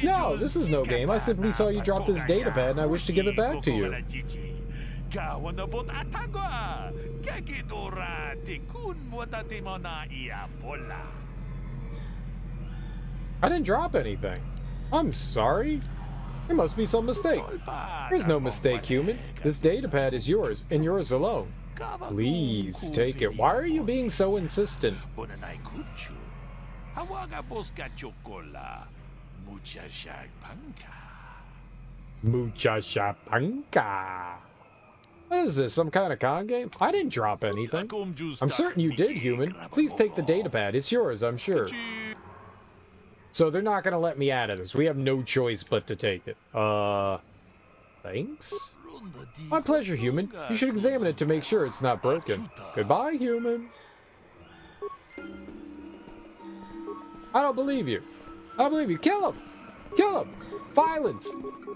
A: No, this is no game. I simply saw you drop this datapad and I wish to give it back to you. I didn't drop anything. I'm sorry. There must be some mistake. There's no mistake, human. This datapad is yours, and yours alone. Please take it. Why are you being so insistent? Muchashapanka. What is this, some kind of con game? I didn't drop anything. I'm certain you did, human. Please take the datapad. It's yours, I'm sure. So they're not gonna let me out of this. We have no choice but to take it. Thanks? My pleasure, human. You should examine it to make sure it's not broken. Goodbye, human. I don't believe you. I don't believe you. Kill him! Kill him! Violence!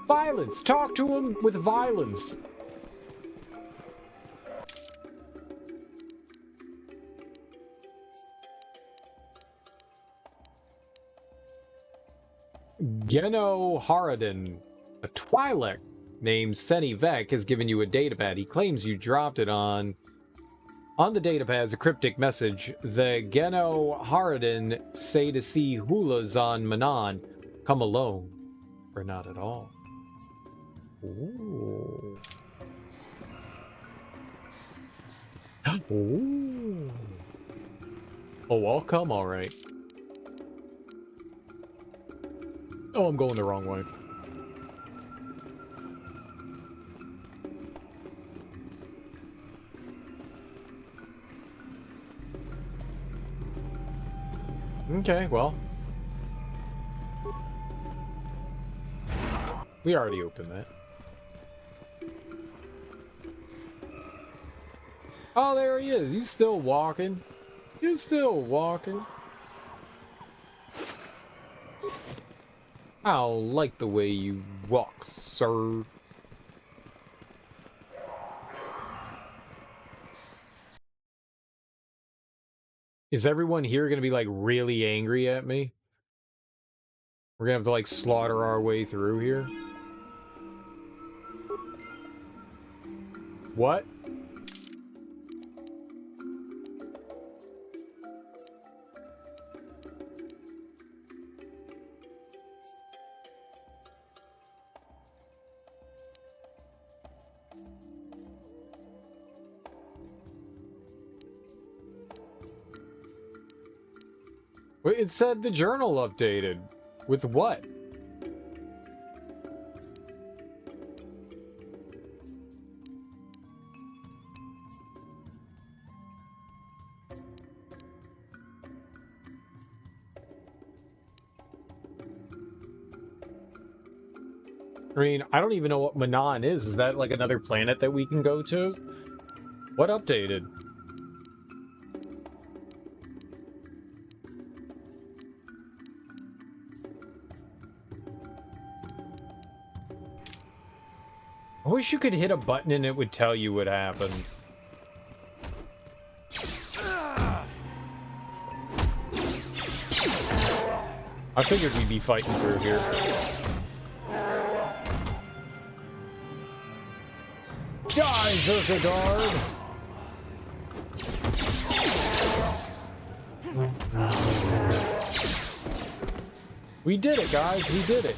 A: Violence! Talk to him with violence. Geno Haradin, a Twi'lek named Seni Vec, has given you a datapad. He claims you dropped it on the datapad is a cryptic message. The Geno Haradin say to see hulas on Manan. Come alone, or not at all. Ooh. Ooh. Oh, I'll come, all right. Oh, I'm going the wrong way. Okay, well. We already opened that. Oh, there he is. You still walking? You still walking? I don't like the way you walk, sir. Is everyone here gonna be like really angry at me? We're gonna have to like slaughter our way through here. What? It said the journal updated. With what? I mean, I don't even know what Manan is. Is that like another planet that we can go to? What updated? I wish you could hit a button and it would tell you what happened. I figured we'd be fighting through here. Die, Zerka Guard! We did it, guys. We did it.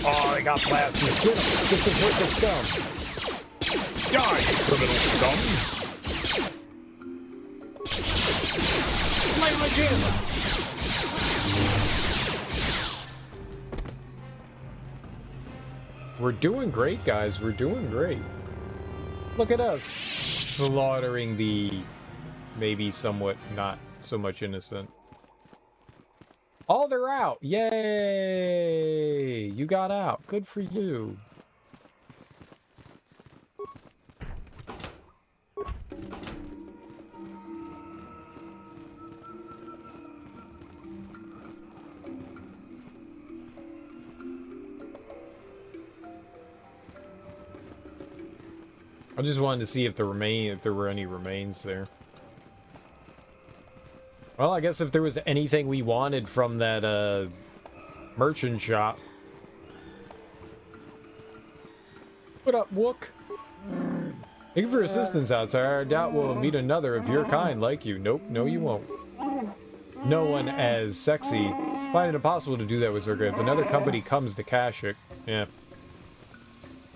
A: Oh, they got blasters. Get him. Get the Zerka scum. Die, criminal scum. Slay my jam. We're doing great, guys. We're doing great. Look at us. Slaughtering the maybe somewhat not so much innocent. Oh, they're out. Yay! You got out. Good for you. I just wanted to see if there were any remains there. Well, I guess if there was anything we wanted from that merchant shop. What up, Wook? Thank you for your assistance outside. I doubt we'll meet another of your kind like you. Nope, no you won't. No one as sexy. Find it impossible to do that with Zerka. If another company comes to Kashyyk, yeah.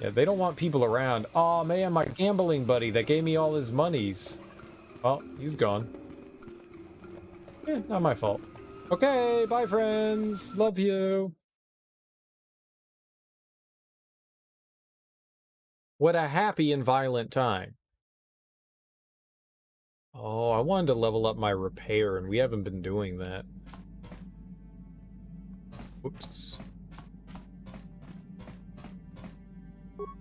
A: Yeah, they don't want people around. Aw, man, my gambling buddy that gave me all his monies. Well, he's gone. Yeah, not my fault. Okay, bye, friends. Love you. What a happy and violent time. I wanted to level up my repair, and we haven't been doing that. Whoops.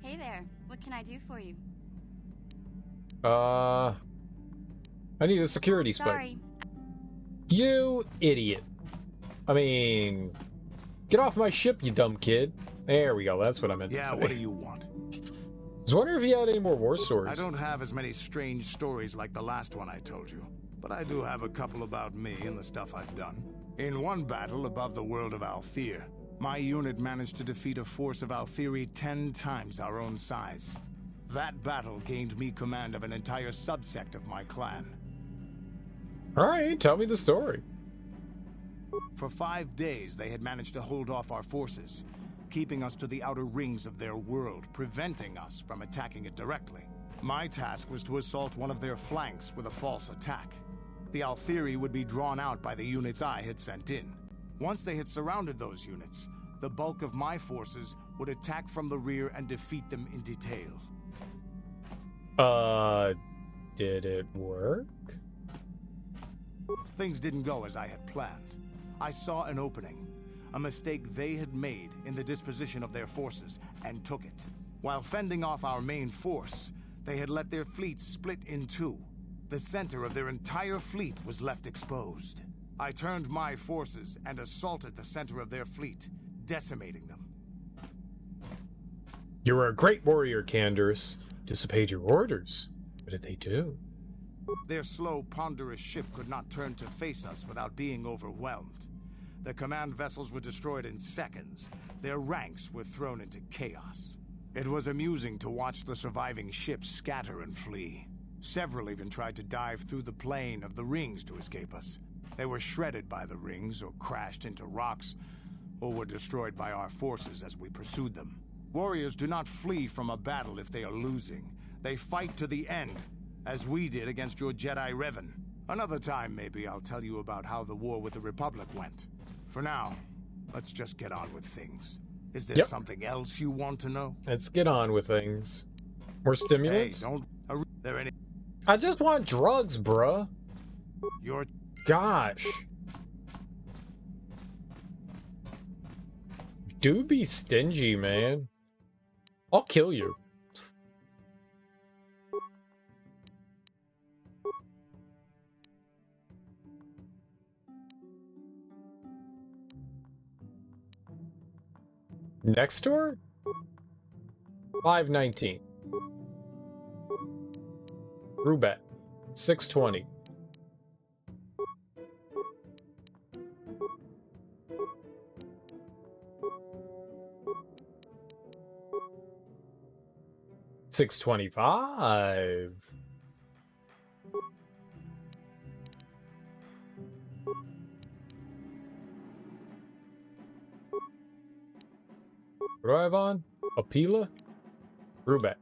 E: Hey there, what can I do for you?
A: I need a security spike.
E: Sorry.
A: You idiot. I mean, get off my ship, you dumb kid. There we go, that's what I meant to say.
J: Yeah, what do you want?
A: I was wondering if you had any more war stories.
J: I don't have as many strange stories like the last one I told you, but I do have a couple about me and the stuff I've done. In one battle above the world of Althir, my unit managed to defeat a force of Althiri 10 times our own size. That battle gained me command of an entire subsect of my clan.
A: Alright, tell me the story.
J: For 5 days, they had managed to hold off our forces, keeping us to the outer rings of their world, preventing us from attacking it directly. My task was to assault one of their flanks with a false attack. The Althiri would be drawn out by the units I had sent in. Once they had surrounded those units, the bulk of my forces would attack from the rear and defeat them in detail.
A: Did it work?
J: Things didn't go as I had planned. I saw an opening, a mistake they had made in the disposition of their forces, and took it. While fending off our main force, they had let their fleet split in two. The center of their entire fleet was left exposed. I turned my forces and assaulted the center of their fleet, decimating them.
A: You were a great warrior, Canderous. Disobeyed your orders. What did they do?
J: Their slow, ponderous ship could not turn to face us without being overwhelmed. The command vessels were destroyed in seconds. Their ranks were thrown into chaos. It was amusing to watch the surviving ships scatter and flee. Several even tried to dive through the plane of the rings to escape us. They were shredded by the rings, or crashed into rocks, or were destroyed by our forces as we pursued them. Warriors do not flee from a battle if they are losing. They fight to the end, as we did against your Jedi Revan. Another time, maybe, I'll tell you about how the war with the Republic went. For now, let's just get on with things. Is there something else you want to know?
A: Let's get on with things. More stimulants?
J: Hey, there any...
A: I just want drugs, bruh.
J: Your...
A: Gosh. Do be stingy, man. I'll kill you. Next door? 519. Rubat. 620. $625. What do I have on? Apila? Rubat.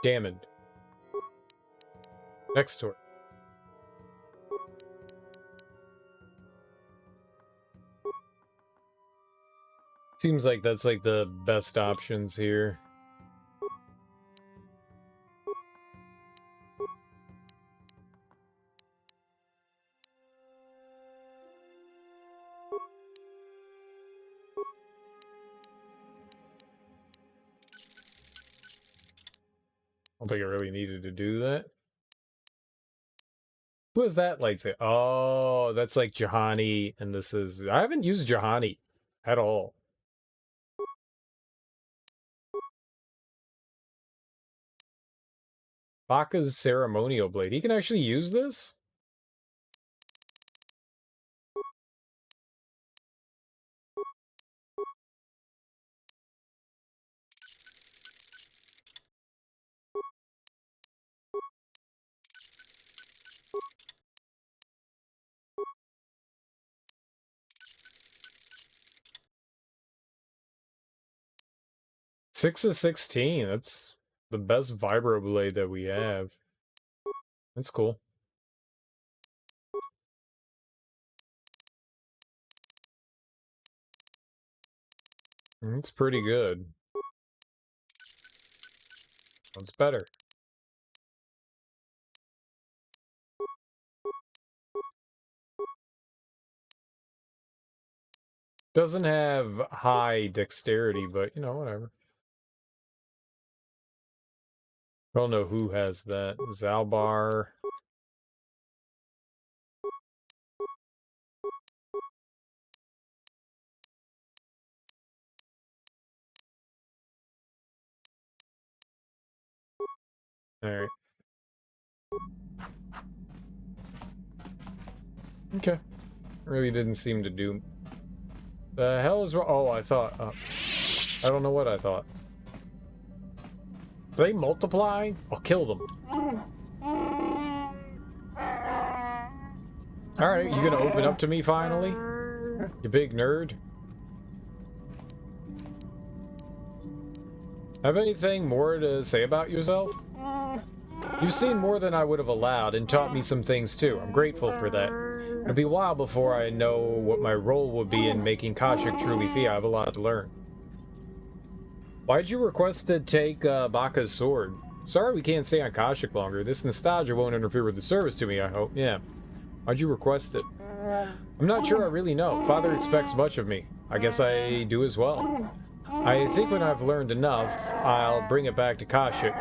A: Damned. Next door. Seems like that's like the best options here. I don't think I really needed to do that. Who is that lightsaber? Oh, that's like Jahani, and this is... I haven't used Jahani at all. Baka's ceremonial blade. He can actually use this? Six of 16. That's the best vibroblade that we have. That's cool. It's pretty good. What's better? Doesn't have high dexterity, but you know, whatever. I don't know who has that. Zalbar. Alright. Okay. Really didn't seem to do... The hell is wrong? Oh, I thought... I don't know what I thought. Do they multiply? I'll kill them. Alright, you gonna open up to me finally? You big nerd? Have anything more to say about yourself? You've seen more than I would have allowed and taught me some things too. I'm grateful for that. It'll be a while before I know what my role would be in making Kashyyk truly free. I have a lot to learn. Why'd you request to take Baka's sword? Sorry we can't stay on Kashyyk longer. This nostalgia won't interfere with the service to me, I hope. Yeah. Why'd you request it? I'm not sure I really know. Father expects much of me. I guess I do as well. I think when I've learned enough, I'll bring it back to Kashyyk.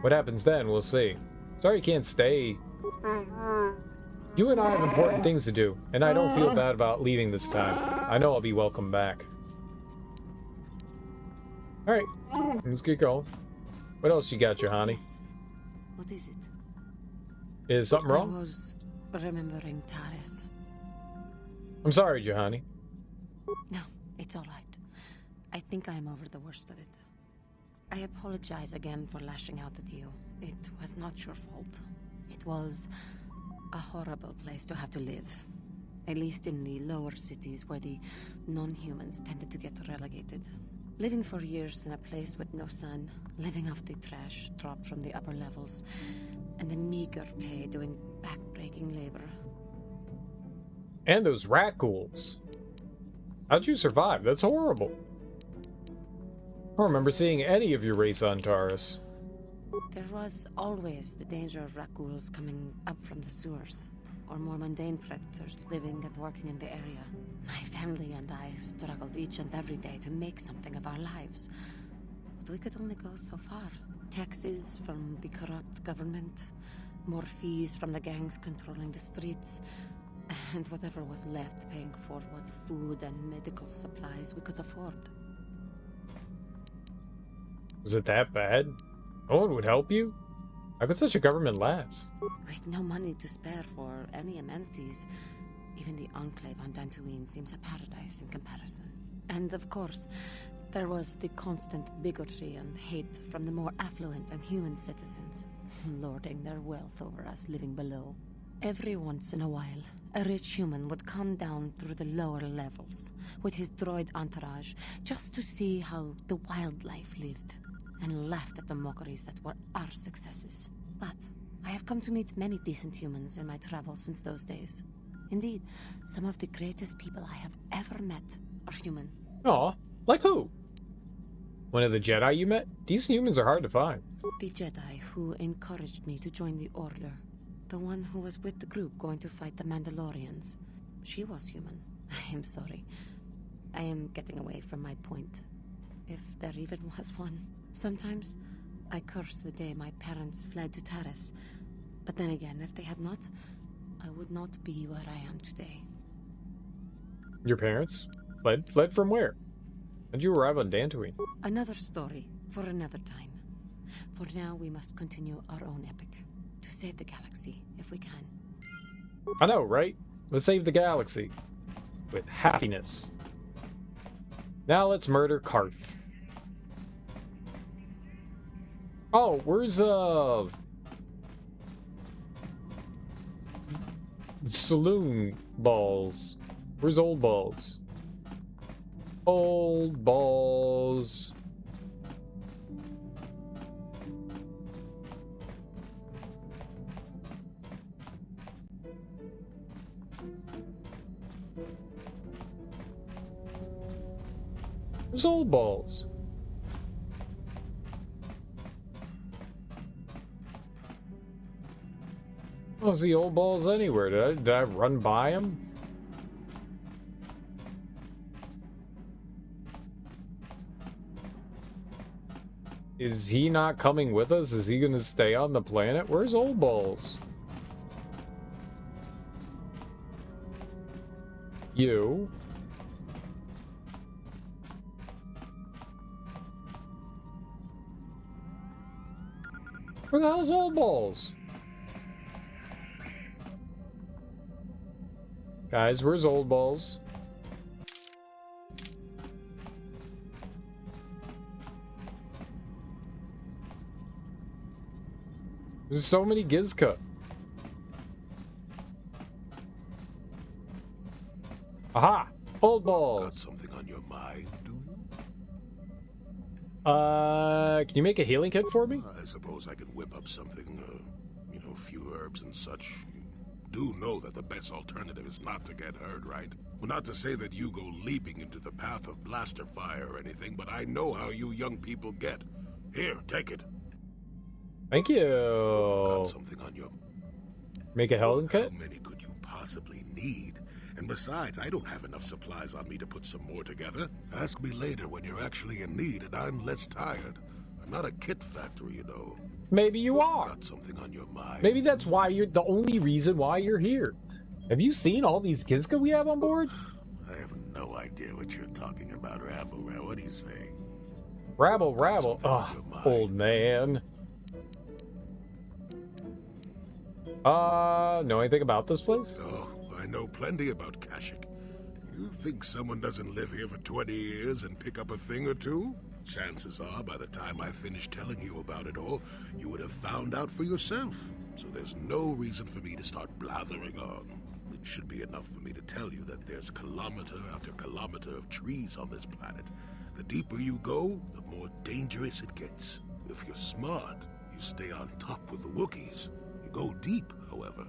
A: What happens then, we'll see. Sorry you can't stay. You and I have important things to do, and I don't feel bad about leaving this time. I know I'll be welcome back. Alright, let's get going. What else you got, Johanny?
H: Yes. What is it?
A: Is something wrong?
H: I was remembering Taris.
A: I'm sorry, Johanny.
H: No, it's all right. I think I am over the worst of it. I apologize again for lashing out at you. It was not your fault. It was a horrible place to have to live. At least in the lower cities where the non-humans tended to get relegated. Living for years in a place with no sun, living off the trash dropped from the upper levels, and the meager pay doing back-breaking labor.
A: And those rat ghouls. How'd you survive? That's horrible. I don't remember seeing any of your race on Taurus.
H: There was always the danger of rat ghouls coming up from the sewers, or more mundane predators living and working in the area. My family and I struggled each and every day to make something of our lives. But we could only go so far. Taxes from the corrupt government, more fees from the gangs controlling the streets, and whatever was left paying for what food and medical supplies we could afford.
A: Was it that bad? No one would help you? How could such a government last?
H: With no money to spare for any amenities, even the enclave on Dantooine seems a paradise in comparison. And of course, there was the constant bigotry and hate from the more affluent and human citizens, lording their wealth over us living below. Every once in a while, a rich human would come down through the lower levels with his droid entourage just to see how the wildlife lived, and laughed at the mockeries that were our successes. But I have come to meet many decent humans in my travels since those days. Indeed, some of the greatest people I have ever met are human.
A: Aw, like who? One of the Jedi you met? Decent humans are hard to find.
H: The Jedi who encouraged me to join the Order. The one who was with the group going to fight the Mandolorians. She was human. I am sorry. I am getting away from my point. If there even was one. Sometimes I curse the day my parents fled to Taris. But then again, if they had not, I would not be where I am today.
A: Your parents? Fled from where? How'd you arrive on Dantooine?
H: Another story for another time. For now, we must continue our own epic. To save the galaxy, if we can.
A: I know, right? Let's save the galaxy. With happiness. Now let's murder Carth. Oh, where's, Saloon Balls? Where's Old Balls? Old Balls. Where's Old Balls? I don't see Old Balls anywhere. Did I run by him? Is he not coming with us? Is he gonna stay on the planet? Where's Old Balls? You. Where the hell's Old Balls? Guys, where's Old Balls? There's so many Gizka. Aha! Old Balls!
S: Got something on your mind, do you?
A: Can you make a healing kit for me?
S: I suppose I could whip up something, you know, a few herbs and such. You do know that the best alternative is not to get hurt, right? Well, not to say that you go leaping into the path of blaster fire or anything, but I know how you young people get. Here, take it.
A: Thank you.
S: Got something on your...
A: Make a healing kit?
S: How many could you possibly need? And besides, I don't have enough supplies on me to put some more together. Ask me later when you're actually in need and I'm less tired. I'm not a kit factory, you know.
A: Maybe you are.
S: Got something on your mind.
A: Maybe that's why you're the only reason why you're here. Have you seen all these Gizka we have on board?
S: I have no idea what you're talking about, Rabble. What are you saying?
A: Rabble, rabble. Ugh, old man. Know anything about this place?
S: Oh, I know plenty about Kashyyk. You think someone doesn't live here for 20 years and pick up a thing or two? Chances are, by the time I finish telling you about it all, you would have found out for yourself. So there's no reason for me to start blathering on. It should be enough for me to tell you that there's kilometer after kilometer of trees on this planet. The deeper you go, the more dangerous it gets. If you're smart, you stay on top with the Wookiees. You go deep, however,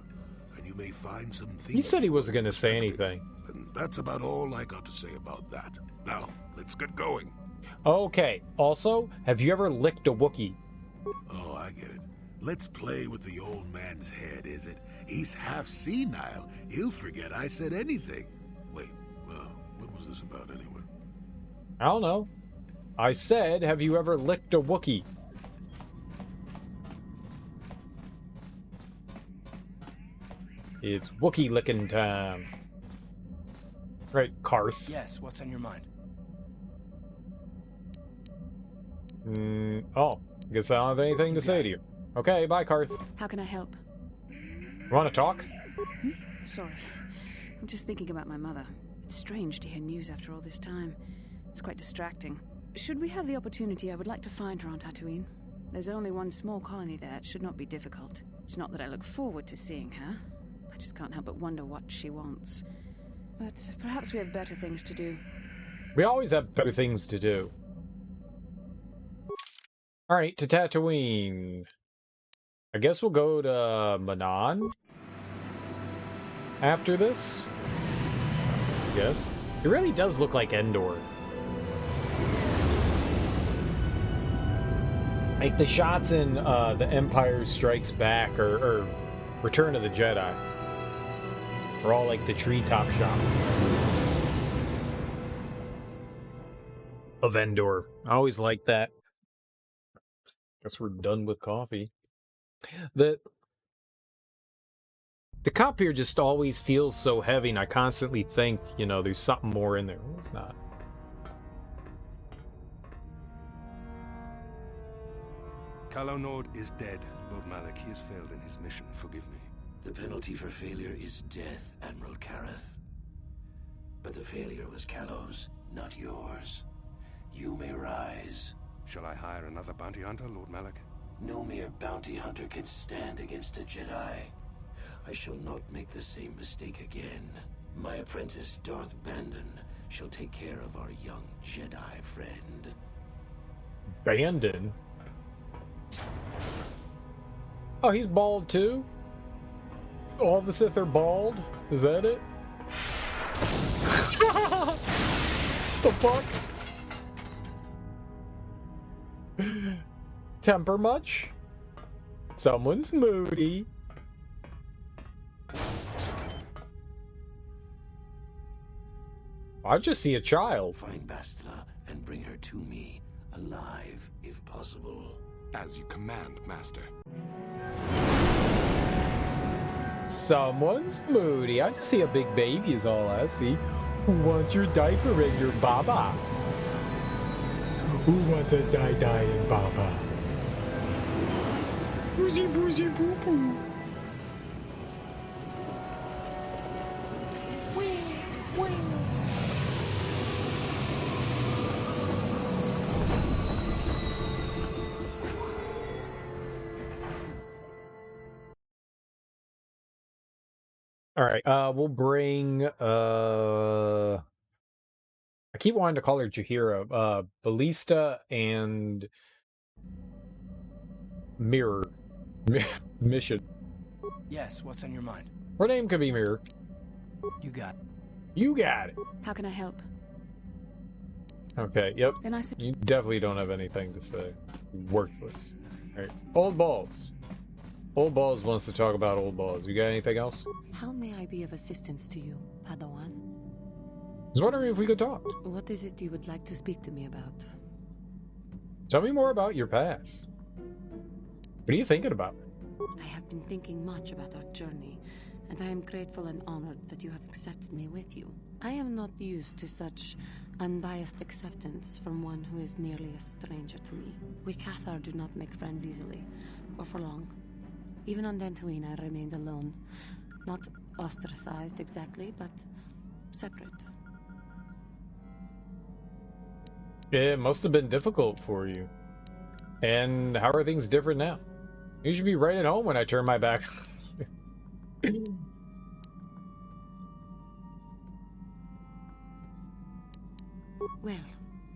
S: and you may find some things...
A: He said he wasn't going to say anything.
S: And that's about all I got to say about that. Now, let's get going.
A: Okay. Also, have you ever licked a Wookiee?
S: Oh, I get it. Let's play with the old man's head, is it? He's half senile. He'll forget I said anything. Wait, what was this about anyway?
A: I don't know. I said, have you ever licked a Wookiee? It's Wookiee licking time. Right, Carth.
D: Yes, what's on your mind?
A: Oh, guess I don't have anything to say to you. Okay, bye, Carth.
H: How can I help?
A: You want to talk?
H: Sorry. I'm just thinking about my mother. It's strange to hear news after all this time. It's quite distracting. Should we have the opportunity, I would like to find her on Dantooine. There's only one small colony there. It should not be difficult. It's not that I look forward to seeing her. I just can't help but wonder what she wants. But perhaps we have better things to do.
A: We always have better things to do. Alright, to Dantooine. I guess we'll go to Manon after this. I guess. It really does look like Endor. Like the shots in The Empire Strikes Back or Return of the Jedi are all like the treetop shots of Endor. I always like that. Guess we're done with coffee. The cup here just always feels so heavy, and I constantly think, you know, there's something more in there. Well, it's not.
Q: Calo Nord is dead, Lord Malak. He has failed in his mission. Forgive me.
F: The penalty for failure is death, Admiral Carth. But the failure was Calo's, not yours. You may rise.
Q: Shall I hire another bounty hunter, Lord Malak?
F: No mere bounty hunter can stand against a Jedi. I shall not make the same mistake again. My apprentice, Darth Bandon, shall take care of our young Jedi friend.
A: Bandon? Oh, he's bald too? All the Sith are bald? Is that it? The fuck? Temper much? Someone's moody. I just see a child.
F: Find Bastila and bring her to me. alive if possible.
S: As you command, Master.
A: Someone's moody. I just see a big baby is all I see. Who wants your diaper and your baba? Who wants a die and baba? Boozy boozy boo boo. All right, we'll bring I keep wanting to call her Jahira, Balista and Mirror Mission.
K: Yes, what's on your mind?
A: Her name could be Mirror.
K: You got it.
A: You got it.
H: How can I help?
A: Okay, yep.
H: Then I said
A: You definitely don't have anything to say. Worthless. All right, Old Balls. Old Balls wants to talk about Old Balls. You got anything else?
L: How may I be of assistance to you, Padawan?
A: I was wondering if we could talk.
L: What is it you would like to speak to me about?
A: Tell me more about your past. What are you thinking about?
L: I have been thinking much about our journey, and I am grateful and honored that you have accepted me with you. I am not used to such unbiased acceptance from one who is nearly a stranger to me. We Cathar do not make friends easily, or for long. Even on Dantooine, I remained alone. Not ostracized exactly, but separate.
A: It must have been difficult for you. And how are things different now? You should be right at home when I turn my back on you.
L: Well,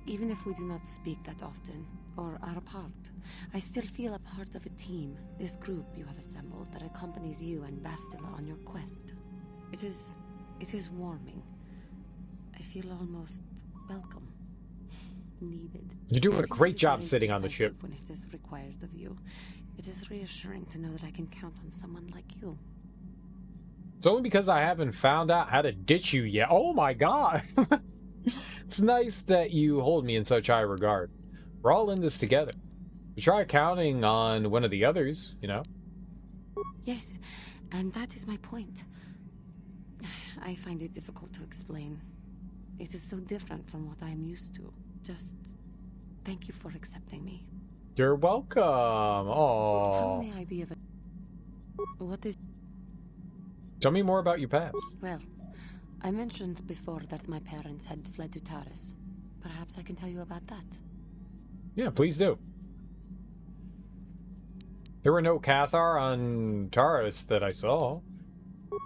L: even if we do not speak that often, or are apart, I still feel a part of a team, this group you have assembled that accompanies you and Bastila on your quest. It is warming. I feel almost welcome. Needed.
A: You're doing a great job sitting on the ship.
L: When it is required of you, it is reassuring to know that I can count on someone like you.
A: It's only because I haven't found out how to ditch you yet. Oh my god! It's nice that you hold me in such high regard. We're all in this together. We try counting on one of the others, you know?
L: Yes, and that is my point. I find it difficult to explain. It is so different from what I am used to. Just thank you for accepting me.
A: You're welcome.
L: How
A: Oh.
L: may I be of a... What is...
A: Tell me more about your past.
L: Well, I mentioned before that my parents had fled to Taris. Perhaps I can tell you about that.
A: Yeah, please do. There were no Cathar on Taris that I saw.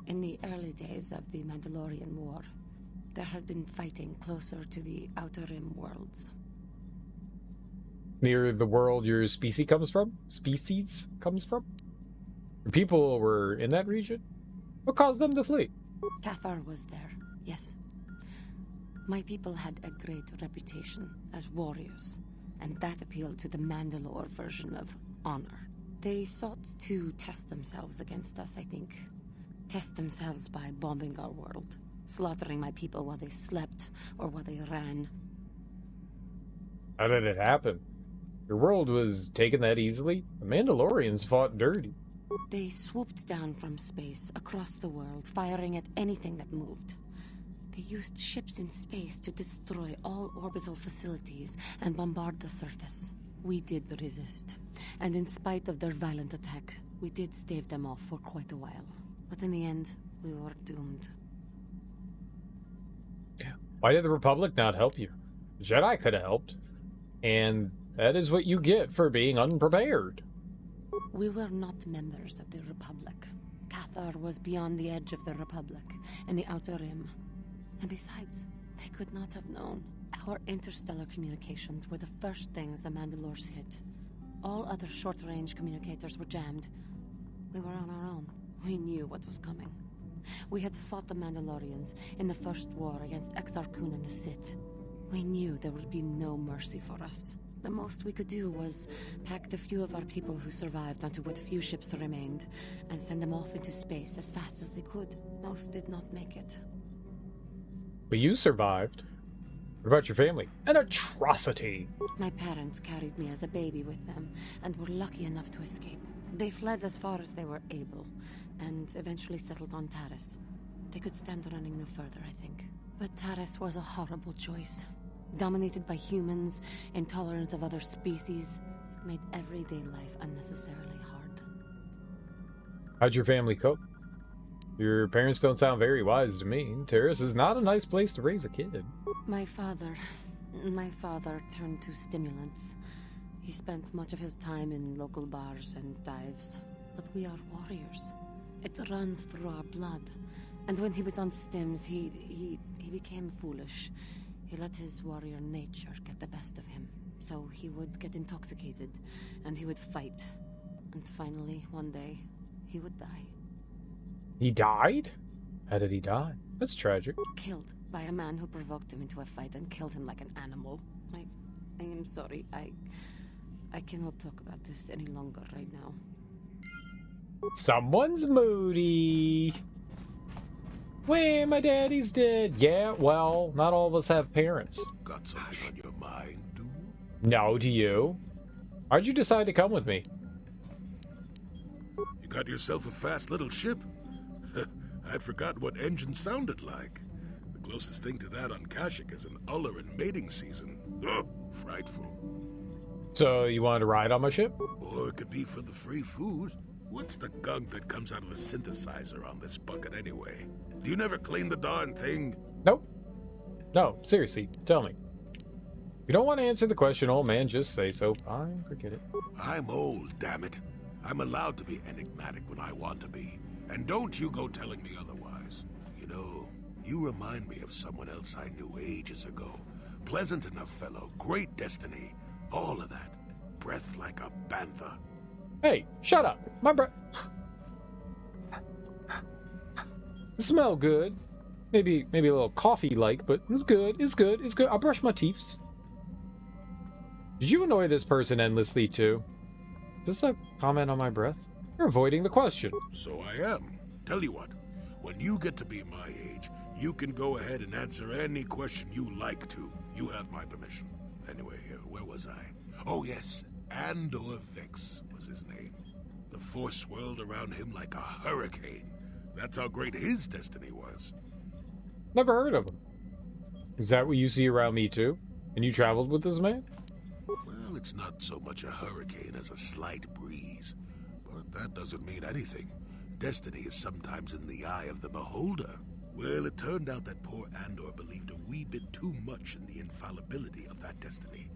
L: In the early days of the Mandalorian War, there had been fighting closer to the Outer Rim worlds.
A: Near the world your species comes from? Species comes from? People were in that region? What caused them to flee?
L: Cathar was there, yes. My people had a great reputation as warriors, and that appealed to the Mandalore version of honor. They sought to test themselves against us, I think. Test themselves by bombing our world, slaughtering my people while they slept or while they ran.
A: How did it happen? Your world was taken that easily? The Mandalorians fought dirty.
L: They swooped down from space, across the world, firing at anything that moved. They used ships in space to destroy all orbital facilities and bombard the surface. We did resist, and in spite of their violent attack, we did stave them off for quite a while. But in the end, we were doomed.
A: Why did the Republic not help you? The Jedi could have helped. And that is what you get for being unprepared.
L: We were not members of the Republic. Cathar was beyond the edge of the Republic, in the Outer Rim. And besides, they could not have known. Our interstellar communications were the first things the Mandalores hit. All other short-range communicators were jammed. We were on our own. We knew what was coming. We had fought the Mandalorians in the first war against Exar Kun and the Sith. We knew there would be no mercy for us. The most we could do was pack the few of our people who survived onto what few ships remained and send them off into space as fast as they could. Most did not make it.
A: But you survived. What about your family? An atrocity.
L: My parents carried me as a baby with them and were lucky enough to escape. They fled as far as they were able and eventually settled on Taris. They could stand running no further, I think. But Taris was a horrible choice. Dominated by humans, intolerant of other species, it made everyday life unnecessarily hard.
A: How'd your family cope? Your parents don't sound very wise to me. Taris is not a nice place to raise a kid.
L: My father turned to stimulants. He spent much of his time in local bars and dives. But we are warriors. It runs through our blood. And when he was on stims, he became foolish. He let his warrior nature get the best of him. So he would get intoxicated, and he would fight. And finally, one day, he would die.
A: He died? How did he die? That's tragic.
L: Killed by a man who provoked him into a fight and killed him like an animal. I am sorry. I cannot talk about this any longer right now.
A: Someone's moody. Wait, my daddy's dead. Yeah, well, not all of us have parents.
S: Got something on your mind, do you?
A: No, do you? Why'd you decide to come with me?
S: You got yourself a fast little ship. I'd forgotten what engine sounded like. The closest thing to that on Kashyyk is an uller in mating season. Oh, frightful.
A: So you wanted to ride on my ship?
S: Or it could be for the free food. What's the gunk that comes out of a synthesizer on this bucket anyway? Do you never clean the darn thing?
A: Nope. No, seriously, tell me. If you don't want to answer the question, old man, just say so. Fine, forget it.
S: I'm old, damn it. I'm allowed to be enigmatic when I want to be. And don't you go telling me otherwise. You know, you remind me of someone else I knew ages ago. Pleasant enough fellow, great destiny, all of that. Breath like a bantha.
A: Hey, shut up. My breath... smell good. Maybe a little coffee-like, but it's good, it's good, it's good. I'll brush my teeth. Did you annoy this person endlessly, too? Is this a comment on my breath? You're avoiding the question.
S: So I am. Tell you what, when you get to be my age, you can go ahead and answer any question you like to. You have my permission. Anyway, where was I? Oh yes, Andor Vix was his name. The Force swirled around him like a hurricane. That's how great his destiny was.
A: Never heard of him. Is that what you see around me too? And you traveled with this man?
S: Well, it's not so much a hurricane as a slight breeze. But that doesn't mean anything. Destiny is sometimes in the eye of the beholder. Well, it turned out that poor Andor believed a wee bit too much in the infallibility of that destiny.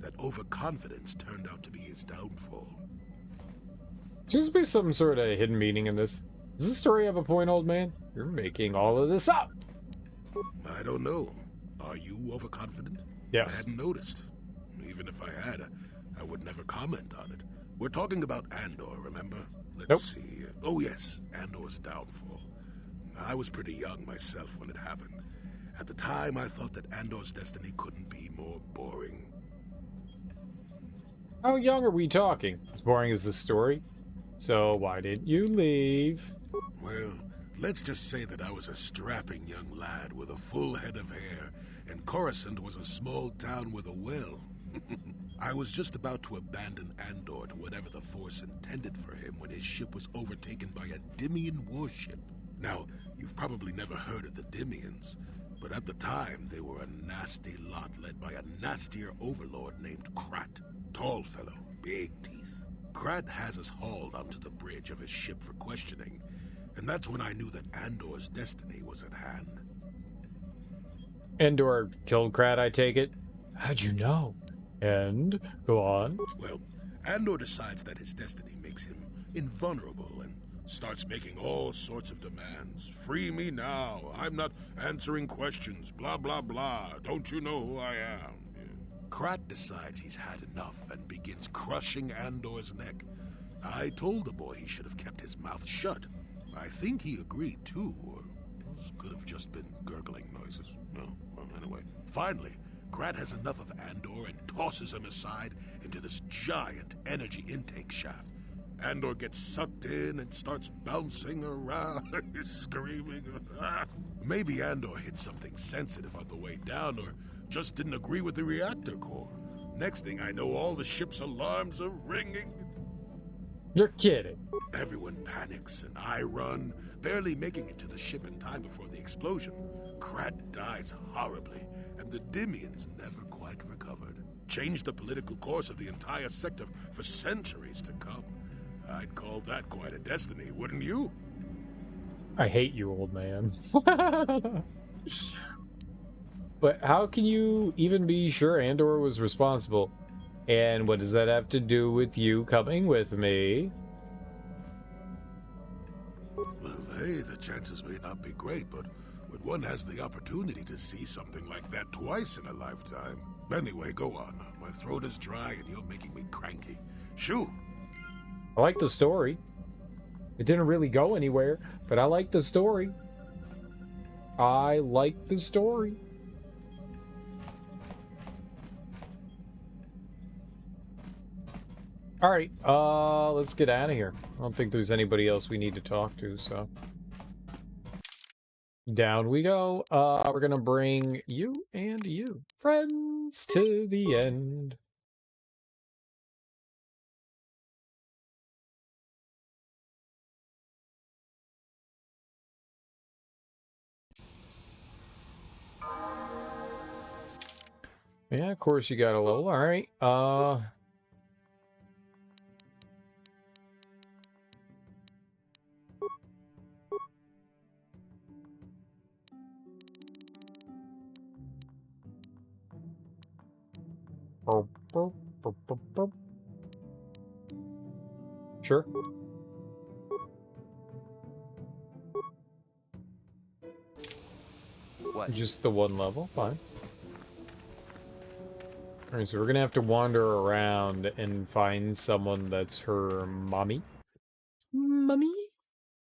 S: That overconfidence turned out to be his downfall.
A: Seems to be some sort of hidden meaning in this. Does this story have a point, old man? You're making all of this up.
S: I don't know. Are you overconfident?
A: Yes.
S: I hadn't noticed. Even if I had, I would never comment on it. We're talking about Andor, remember? Let's see. Oh yes, Andor's downfall. I was pretty young myself when it happened. At the time, I thought that Andor's destiny couldn't be more boring.
A: How young are we talking? As boring as this story? So why didn't you leave?
S: Well, let's just say that I was a strapping young lad with a full head of hair, and Coruscant was a small town with a well. I was just about to abandon Andor to whatever the Force intended for him when his ship was overtaken by a Dimian warship. Now, you've probably never heard of the Dimians, but at the time they were a nasty lot led by a nastier overlord named Krat. Tall fellow, big teeth. Krat has us hauled onto the bridge of his ship for questioning, and that's when I knew that Andor's destiny was at hand.
A: Andor killed Krat, I take it? How'd you know? And go on.
S: Well, Andor decides that his destiny makes him invulnerable and starts making all sorts of demands. Free me now. I'm not answering questions. Blah, blah, blah. Don't you know who I am? Krat decides he's had enough and begins crushing Andor's neck. I told the boy he should have kept his mouth shut. I think he agreed too, or those could have just been gurgling noises. No, well, anyway. Finally, Krat has enough of Andor and tosses him aside into this giant energy intake shaft. Andor gets sucked in and starts bouncing around, screaming. Maybe Andor hit something sensitive on the way down, or just didn't agree with the reactor core. Next thing I know, all the ship's alarms are ringing.
A: You're kidding.
S: Everyone panics, and I run, barely making it to the ship in time before the explosion. Krat dies horribly, and the Dimians never quite recovered. Changed the political course of the entire sector for centuries to come. I'd call that quite a destiny, wouldn't you?
A: I hate you, old man. But how can you even be sure Andor was responsible? And what does that have to do with you coming with me?
S: Well, hey, the chances may not be great, but when one has the opportunity to see something like that twice in a lifetime... Anyway, go on. My throat is dry and you're making me cranky. Shoo!
A: I like the story. It didn't really go anywhere, but I like the story. I like the story. Alright, let's get out of here. I don't think there's anybody else we need to talk to, so... Down we go. We're gonna bring you and you. Friends to the end. Yeah, of course you got a level. Alright, Sure.
U: What?
A: Just the one level, fine. Alright, so we're gonna have to wander around and find someone that's her mommy. Mommy?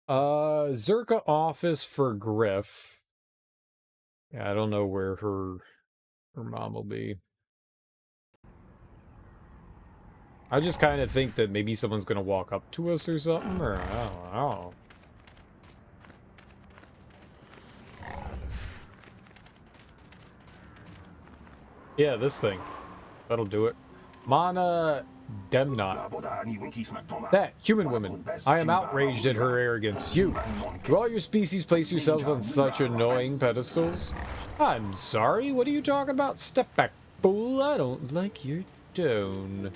A: Zerka office for Griff. Yeah, I don't know where her mom will be. I just kind of think that maybe someone's gonna walk up to us or something, or I don't know. Yeah, this thing. That'll do it. Mana Demnot. That, human woman. I am outraged at her arrogance. You. Do all your species place yourselves on such annoying pedestals? I'm sorry, what are you talking about? Step back, fool. I don't like your tone.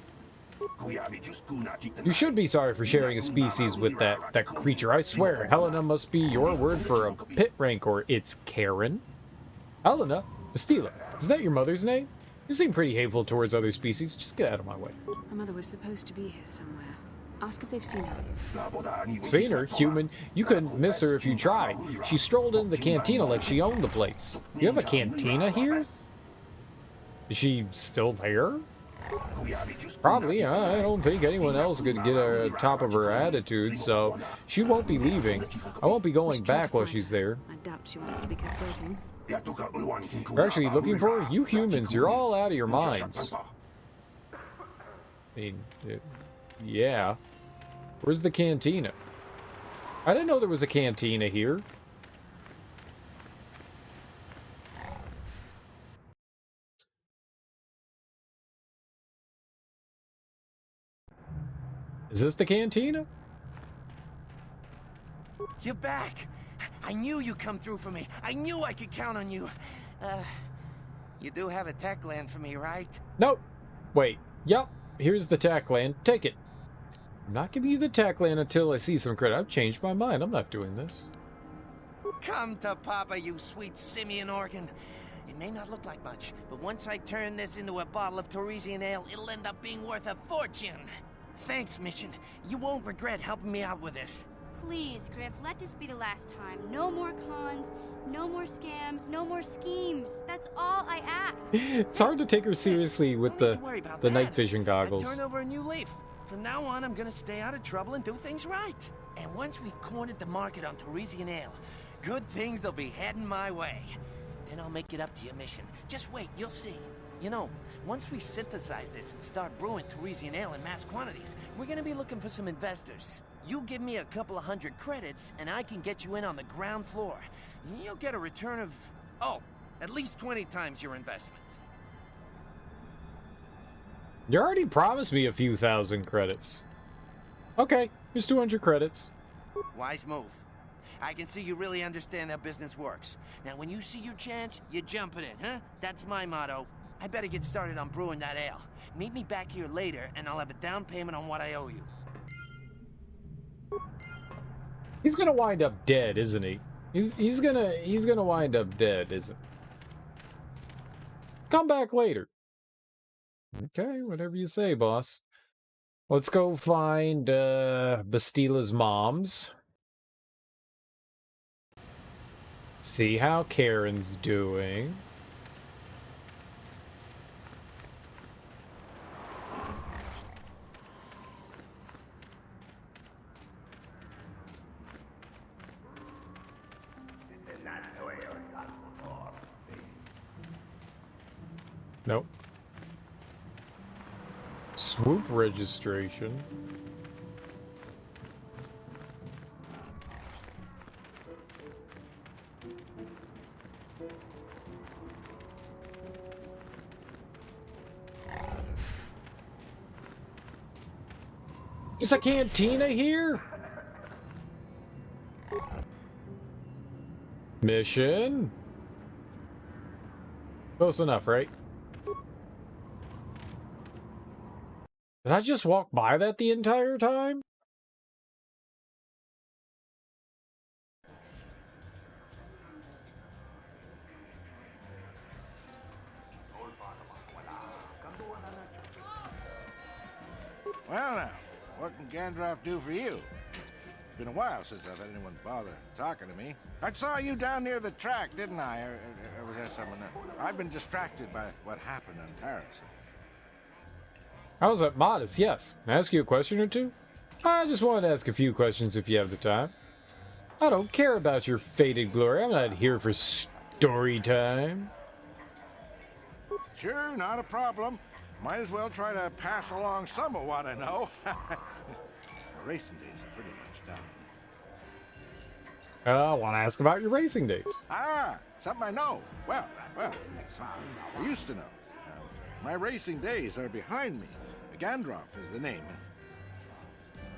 A: You should be sorry for sharing a species with that creature. I swear, Helena must be your word for a pit rank, or it's Karen. Helena? Bastila, is that your mother's name? You seem pretty hateful towards other species. Just get out of my way.
H: My mother was supposed to be here somewhere. Ask if they've seen her.
A: Seen her? Human? You couldn't miss her if you tried. She strolled into the cantina like she owned the place. You have a cantina here? Is she still there? Probably. I don't think anyone else could get a top of her attitude, so she won't be leaving. I won't be going back while she's there.
H: I doubt she wants to be kept waiting.
A: You're actually looking for her? You humans, you're all out of your minds. I mean, yeah. Where's the cantina? I didn't know there was a cantina here. Is this the cantina?
D: You're back! I knew you'd come through for me. I knew I could count on you. You do have a tech land for me, right?
A: Nope. Wait. Yup. Here's the tech land. Take it. I'm not giving you the tech land until I see some credit. I've changed my mind. I'm not doing this.
D: Come to Papa, you sweet simian organ. It may not look like much, but once I turn this into a bottle of Torresian ale, it'll end up being worth a fortune. Thanks, Mission. You won't regret helping me out with this.
E: Please, Griff, let this be the last time. No more cons, no more scams, no more schemes. That's all I ask.
A: It's hard to take her seriously with the night vision goggles.
D: Turn over a new leaf. From now on, I'm gonna stay out of trouble and do things right. And once we've cornered the market on Torresian ale, good things will be heading my way. Then I'll make it up to your Mission. Just wait, you'll see. You know, once we synthesize this and start brewing Torresian ale in mass quantities, we're gonna be looking for some investors. You give me a couple of 100 credits, and I can get you in on the ground floor. You'll get a return of, at least 20 times your investment.
A: You already promised me a few thousand credits. Okay, here's 200 credits.
D: Wise move. I can see you really understand how business works. Now, when you see your chance, you jump it in, huh? That's my motto. I better get started on brewing that ale. Meet me back here later, and I'll have a down payment on what I owe you.
A: He's gonna wind up dead, isn't he? He's gonna wind up dead, isn't? Come back later. Okay, whatever you say, boss. Let's go find Bastila's mom's. See how Karen's doing. Nope. Swoop registration. Is a cantina here? Mission? Close enough, right? Did I just walk by that the entire time?
T: Well now, what can Gandalf do for you? It's been a while since I've had anyone bother talking to me. I saw you down near the track, didn't I? Or was that someone else? I've been distracted by what happened on Taris.
A: I was at Modest, yes. Can I ask you a question or two? I just wanted to ask a few questions if you have the time. I don't care about your faded glory. I'm not here for story time.
T: Sure, not a problem. Might as well try to pass along some of what I know. The racing days are pretty much done.
A: I want to ask about your racing days.
T: Ah, something I know. Well, something I used to know. My racing days are behind me. Gandalf is the name.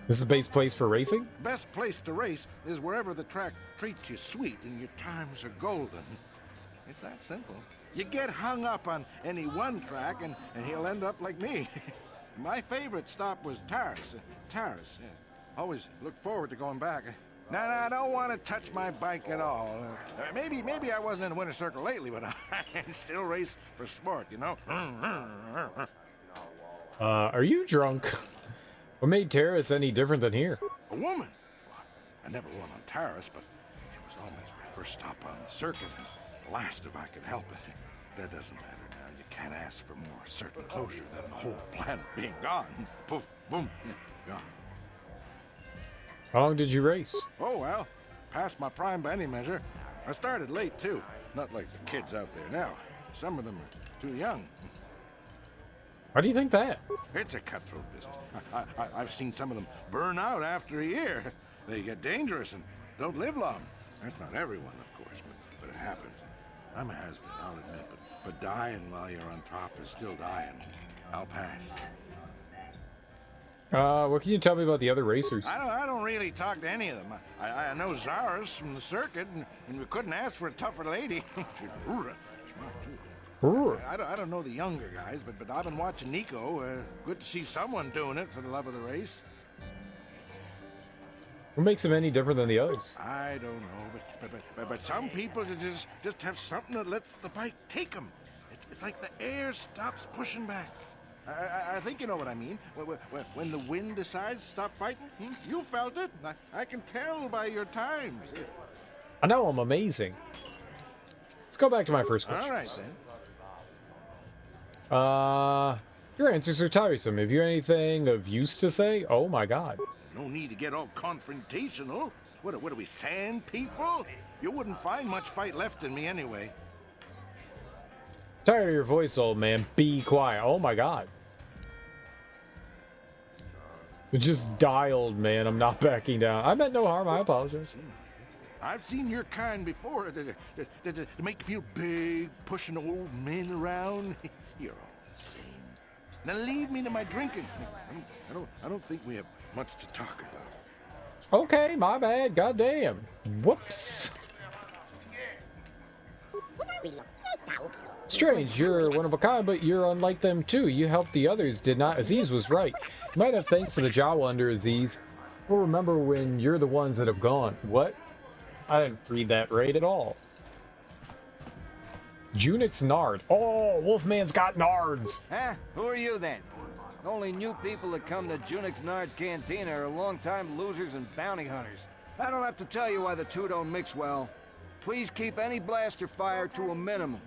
A: This is the best place for racing?
T: Best place to race is wherever the track treats you sweet and your times are golden. It's that simple. You get hung up on any one track and he'll end up like me. My favorite stop was Taris. Taris, yeah. Always look forward to going back. No, I don't want to touch my bike at all. Maybe I wasn't in the winner's circle lately, but I still race for sport, you know?
A: Are you drunk? What made Taris any different than here?
T: A woman? Well, I never won on Taris, but it was always my first stop on the circuit, and the last if I could help it. That doesn't matter now. You can't ask for more certain closure than the whole planet being gone. Poof, boom, yeah, gone.
A: How long did you race?
T: Oh, well, past my prime by any measure. I started late, too. Not like the kids out there now. Some of them are too young.
A: Why do you think that?
T: It's a cutthroat business. I've seen some of them burn out after a year. They get dangerous and don't live long. That's not everyone, of course, but it happens. I'm a has-been, I'll admit, but dying while you're on top is still dying. I'll pass.
A: What can you tell me about the other racers?
T: I don't really talk to any of them. I know Zara's from the circuit, and we couldn't ask for a tougher lady. She's smart, too. I don't know the younger guys, but I've been watching Nico. Good to see someone doing it for the love of the race.
A: What makes him any different than the others?
T: I don't know, but some people just have something that lets the bike take them. It's like the air stops pushing back. I think you know what I mean. When the wind decides to stop fighting, you felt it. I can tell by your times.
A: I know I'm amazing. Let's go back to my first question.
T: All right, then.
A: Your answers are tiresome. Have you anything of use to say? Oh my god.
T: No need to get all confrontational. What are we, sand people? You wouldn't find much fight left in me anyway.
A: Tired of your voice, old man. Be quiet. Oh my god. It just dialed, man. I'm not backing down. I meant no harm. I apologize.
T: I've seen your kind before. To make you feel big, pushing old men around. You're all the same. Now leave me to my drinking. I don't think we have much to talk about.
A: Okay, my bad. Goddamn. Whoops. Strange, you're one of a kind, but you're unlike them too. You helped the others, did not? Aziz was right. You might have thanks to the Jawa under Aziz. We'll remember when you're the ones that have gone. What? I didn't read that right at all. Junix Nard. Oh, Wolfman's got nards.
C: Huh? Who are you then? Only new people that come to Junix Nard's cantina are long-time losers and bounty hunters. I don't have to tell you why the two don't mix well. Please keep any blaster fire to a minimum.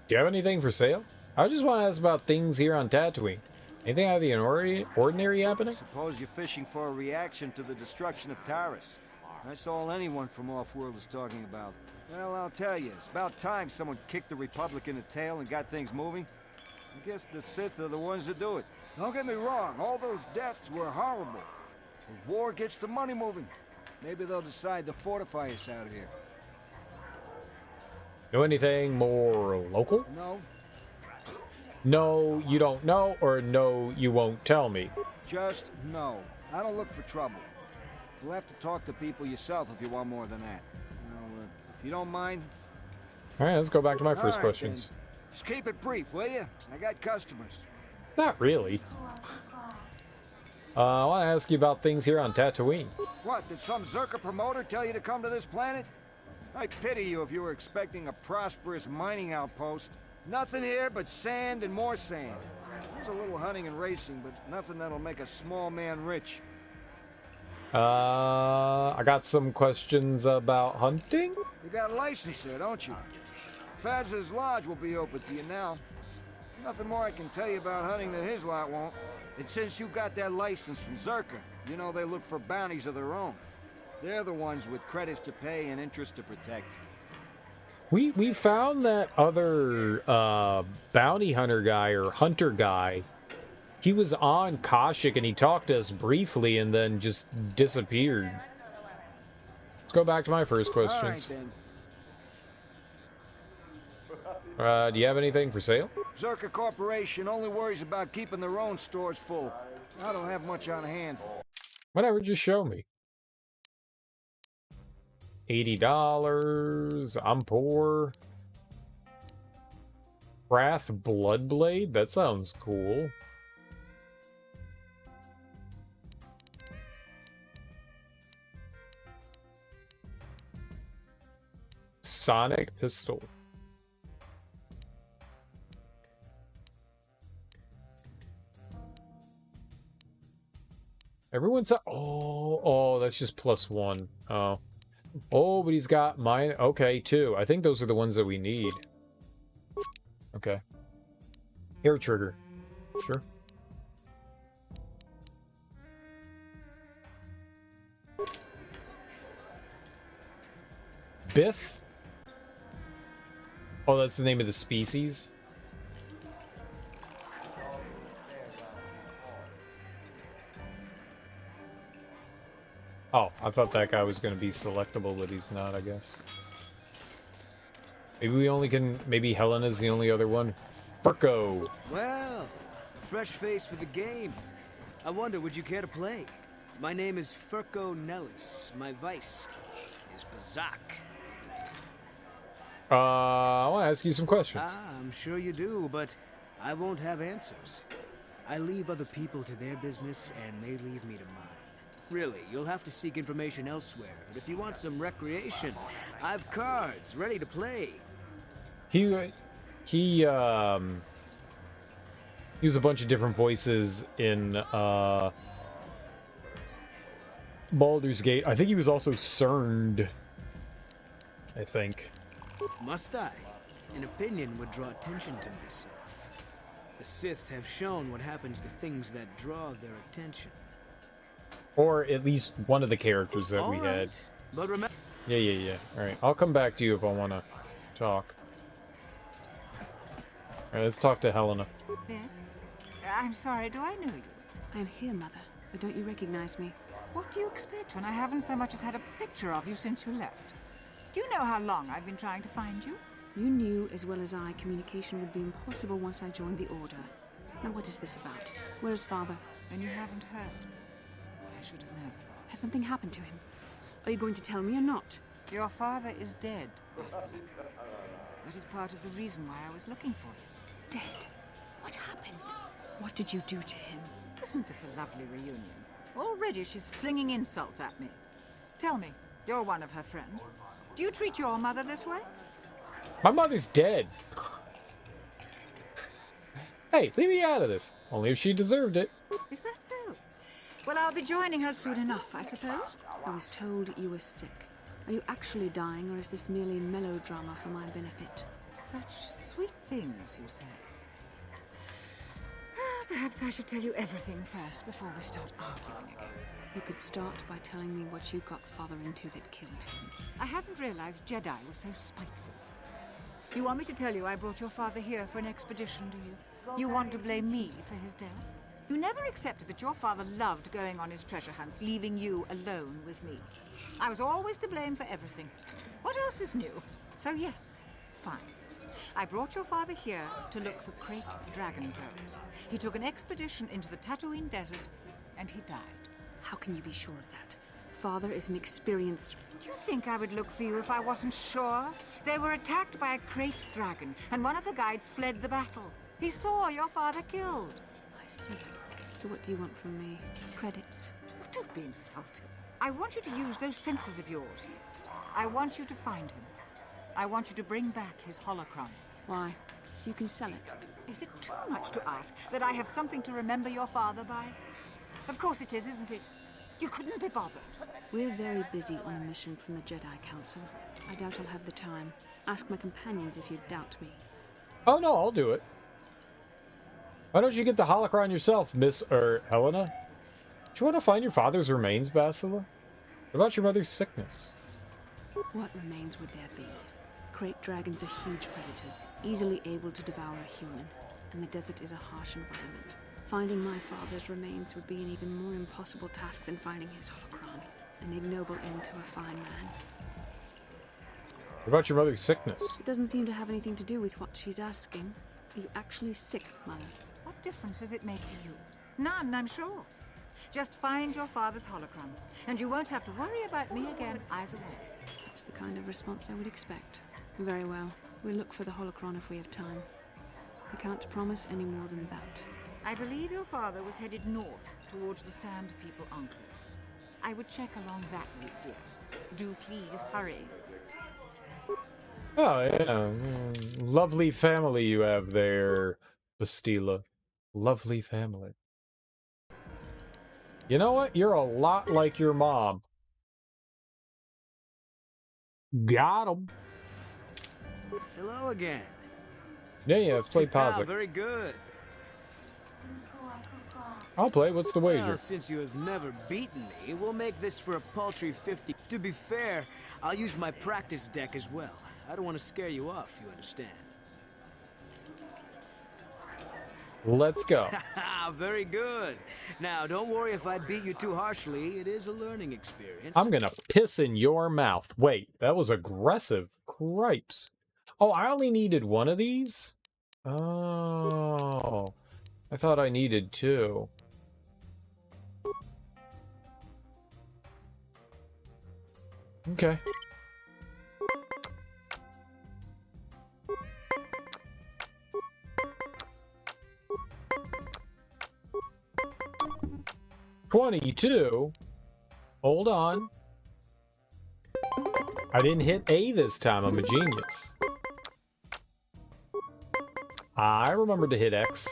A: Do you have anything for sale? I just want to ask about things here on Dantooine. Anything out of the ordinary happening?
C: Suppose you're fishing for a reaction to the destruction of Taris. That's all anyone from off-world was talking about. Well, I'll tell you, it's about time someone kicked the Republic in the tail and got things moving. I guess the Sith are the ones that do it. Don't get me wrong, all those deaths were horrible. The war gets the money moving. Maybe they'll decide to fortify us out here.
A: Know anything more local?
C: No.
A: No, you don't know, or no, you won't tell me.
C: Just no. I don't look for trouble. You'll have to talk to people yourself if you want more than that. Well, if you don't mind.
A: All right, let's go back to my first questions.
C: Then. Just keep it brief, will you? I got customers.
A: Not really. I want to ask you about things here on Dantooine.
C: What, did some Zerka promoter tell you to come to this planet? I pity you if you were expecting a prosperous mining outpost. Nothing here but sand and more sand. There's a little hunting and racing, but nothing that'll make a small man rich.
A: I got some questions about hunting?
C: You got a license there, don't you? Faz's Lodge will be open to you now. Nothing more I can tell you about hunting that his lot won't. And since you got that license from Zerka, you know they look for bounties of their own. They're the ones with credits to pay and interest to protect.
A: We found that other bounty hunter guy or hunter guy. He was on Kashyyk and he talked to us briefly and then just disappeared. Let's go back to my first questions.
C: All right, then.
A: Do you have anything for sale?
C: Zerka Corporation only worries about keeping their own stores full. I don't have much on hand.
A: Whatever, just show me. $80. I'm poor. Wrath Bloodblade? That sounds cool. Sonic Pistol. Everyone's oh, that's just +1. Oh, but he's got mine. Okay, 2. I think those are the ones that we need. Okay. Air trigger. Sure. Biff? Oh, that's the name of the species? Oh, I thought that guy was going to be selectable, but he's not, I guess. Maybe we only can... Maybe Helena's the only other one. Furco!
M: Well, fresh face for the game. I wonder, would you care to play? My name is Furco Nellis. My vice is Bazak.
A: I want to ask you some questions.
M: I'm sure you do, but I won't have answers. I leave other people to their business, and they leave me to mine. Really, you'll have to seek information elsewhere, but if you want some recreation, I've cards ready to play.
A: He used a bunch of different voices in Baldur's Gate. I think he was also CERNed. I think.
M: Must I? An opinion would draw attention to myself. The Sith have shown what happens to things that draw their attention.
A: Or at least one of the characters that we had.
M: But remember.
A: Yeah. Alright, I'll come back to you if I want to talk. Alright, let's talk to Helena.
N: Ben? I'm sorry, do I know you?
H: I'm here, Mother, but don't you recognize me?
N: What do you expect when I haven't so much as had a picture of you since you left? Do you know how long I've been trying to find you?
H: You knew as well as I communication would be impossible once I joined the Order. Now what is this about? Where's father?
N: And you haven't heard. I should have known.
H: Has something happened to him? Are you going to tell me or not?
N: Your father is dead, Bastila. That is part of the reason why I was looking for you.
H: Dead? What happened? What did you do to him?
N: Isn't this a lovely reunion? Already she's flinging insults at me. Tell me, you're one of her friends. Do you treat your mother this way?
A: My mother's dead. Hey, leave me out of this. Only if she deserved it.
N: Is that so? Well, I'll be joining her soon enough, I suppose.
H: I was told you were sick. Are you actually dying, or is this merely melodrama for my benefit?
N: Such sweet things, you say. Perhaps I should tell you everything first before we start arguing again.
H: You could start by telling me what you got father into that killed him.
N: I hadn't realized Jedi was so spiteful. You want me to tell you I brought your father here for an expedition, do you? You want to blame me for his death? You never accepted that your father loved going on his treasure hunts, leaving you alone with me. I was always to blame for everything. What else is new? So yes, fine. I brought your father here to look for Krayt dragon bones. He took an expedition into the Dantooine desert, and he died.
H: How can you be sure of that? Father is an experienced...
N: Do you think I would look for you if I wasn't sure? They were attacked by a Krayt dragon, and one of the guides fled the battle. He saw your father killed.
H: I see. So what do you want from me? Credits?
N: Oh, don't be insulted. I want you to use those senses of yours. I want you to find him. I want you to bring back his holocron.
H: Why? So you can sell it?
N: Is it too much to ask that I have something to remember your father by? Of course it is, isn't it? You couldn't be bothered.
H: We're very busy on a mission from the Jedi Council. I doubt I'll have the time. Ask my companions if you doubt me.
A: Oh no, I'll do it. Why don't you get the holocron yourself, Miss Helena? Do you want to find your father's remains, Bastila? What about your mother's sickness?
H: What remains would there be? Krayt dragons are huge predators, easily able to devour a human, and the desert is a harsh environment. Finding my father's remains would be an even more impossible task than finding his holocron, an ignoble end to a fine man.
A: What about your mother's sickness?
H: It doesn't seem to have anything to do with what she's asking. Are you actually sick, Mother?
N: What difference does it make to you? None, I'm sure. Just find your father's holocron, and you won't have to worry about me again either way.
H: That's the kind of response I would expect. Very well. We'll look for the holocron if we have time. I can't promise any more than that.
N: I believe your father was headed north towards the Sand People Enclave. I would check along that route, dear. Do please hurry.
A: Oh, yeah. Lovely family you have there, Bastila. Lovely family. You know what? You're a lot like your mom. Got him.
M: Hello again.
A: Yeah, let's play Posic.
M: Very good.
A: I'll play. What's the wager?
M: Well, since you have never beaten me, we'll make this for a paltry 50. To be fair, I'll use my practice deck as well. I don't want to scare you off, you understand.
A: Let's go.
M: Very good. Now, don't worry if I beat you too harshly. It is a learning experience.
A: I'm gonna piss in your mouth. Wait, that was aggressive. Cripes. Oh, I only needed one of these? Oh. I thought I needed two. Okay. $22. Hold on. I didn't hit A this time. I'm a genius. I remembered to hit X.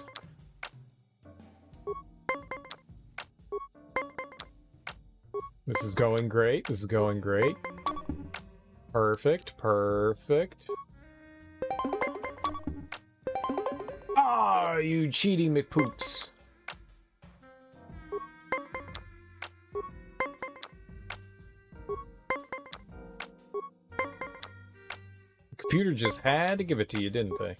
A: This is going great. This is going great. Perfect. Perfect. Ah, you cheating McPoops. The computer just had to give it to you, didn't they?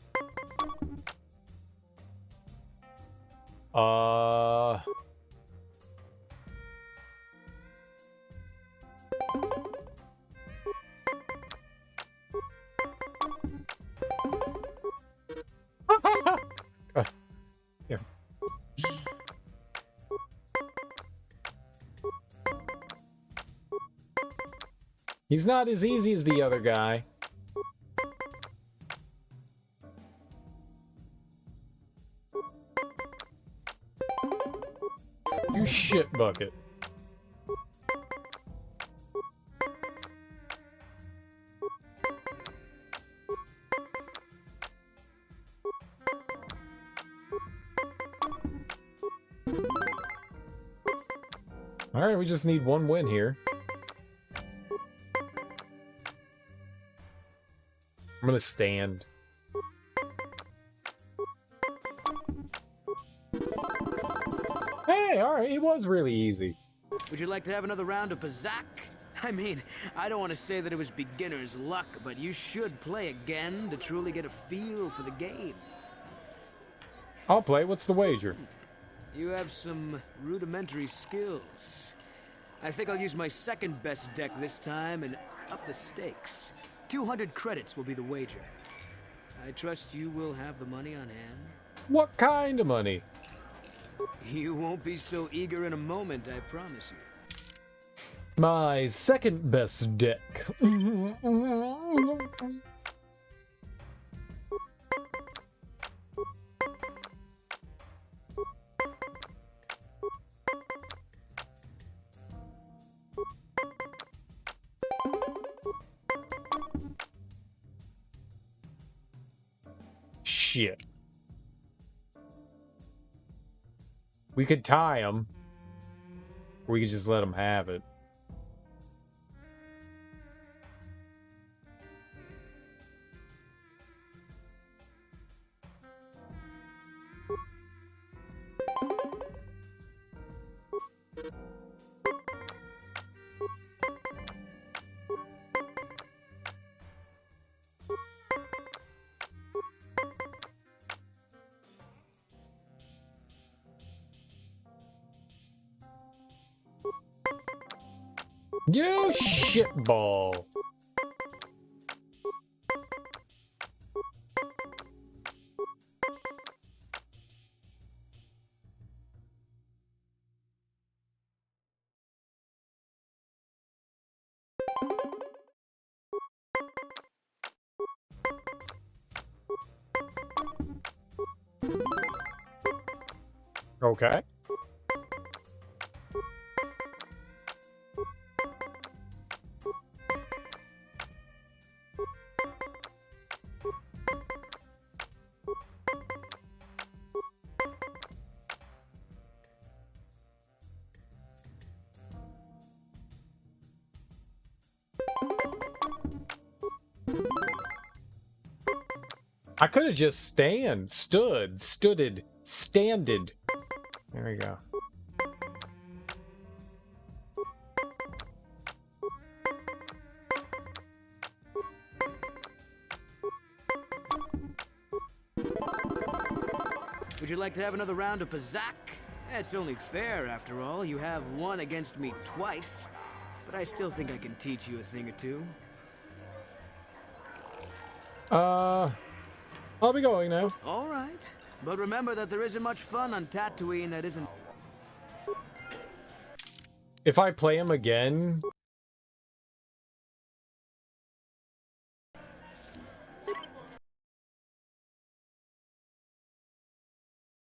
A: Yeah. He's not as easy as the other guy. You shit bucket. Alright, we just need one win here. I'm gonna stand. Hey, alright, it was really easy.
M: Would you like to have another round of Pazak? I mean, I don't want to say that it was beginner's luck, but you should play again to truly get a feel for the game.
A: I'll play. What's the wager?
M: You have some rudimentary skills. I think I'll use my second best deck this time and up the stakes. 200 credits will be the wager. I trust you will have the money on hand.
A: What kind of money?
M: You won't be so eager in a moment, I promise you.
A: My second best deck. Shit. We could tie him. Or we could just let him have it. You shitball. Okay. I could have just stooded, standed. There we go.
M: Would you like to have another round of Pazak? It's only fair, after all. You have won against me twice, but I still think I can teach you a thing or two.
A: I'll be going now.
M: All right. But remember that there isn't much fun on Tatooine that isn't...
A: If I play him again...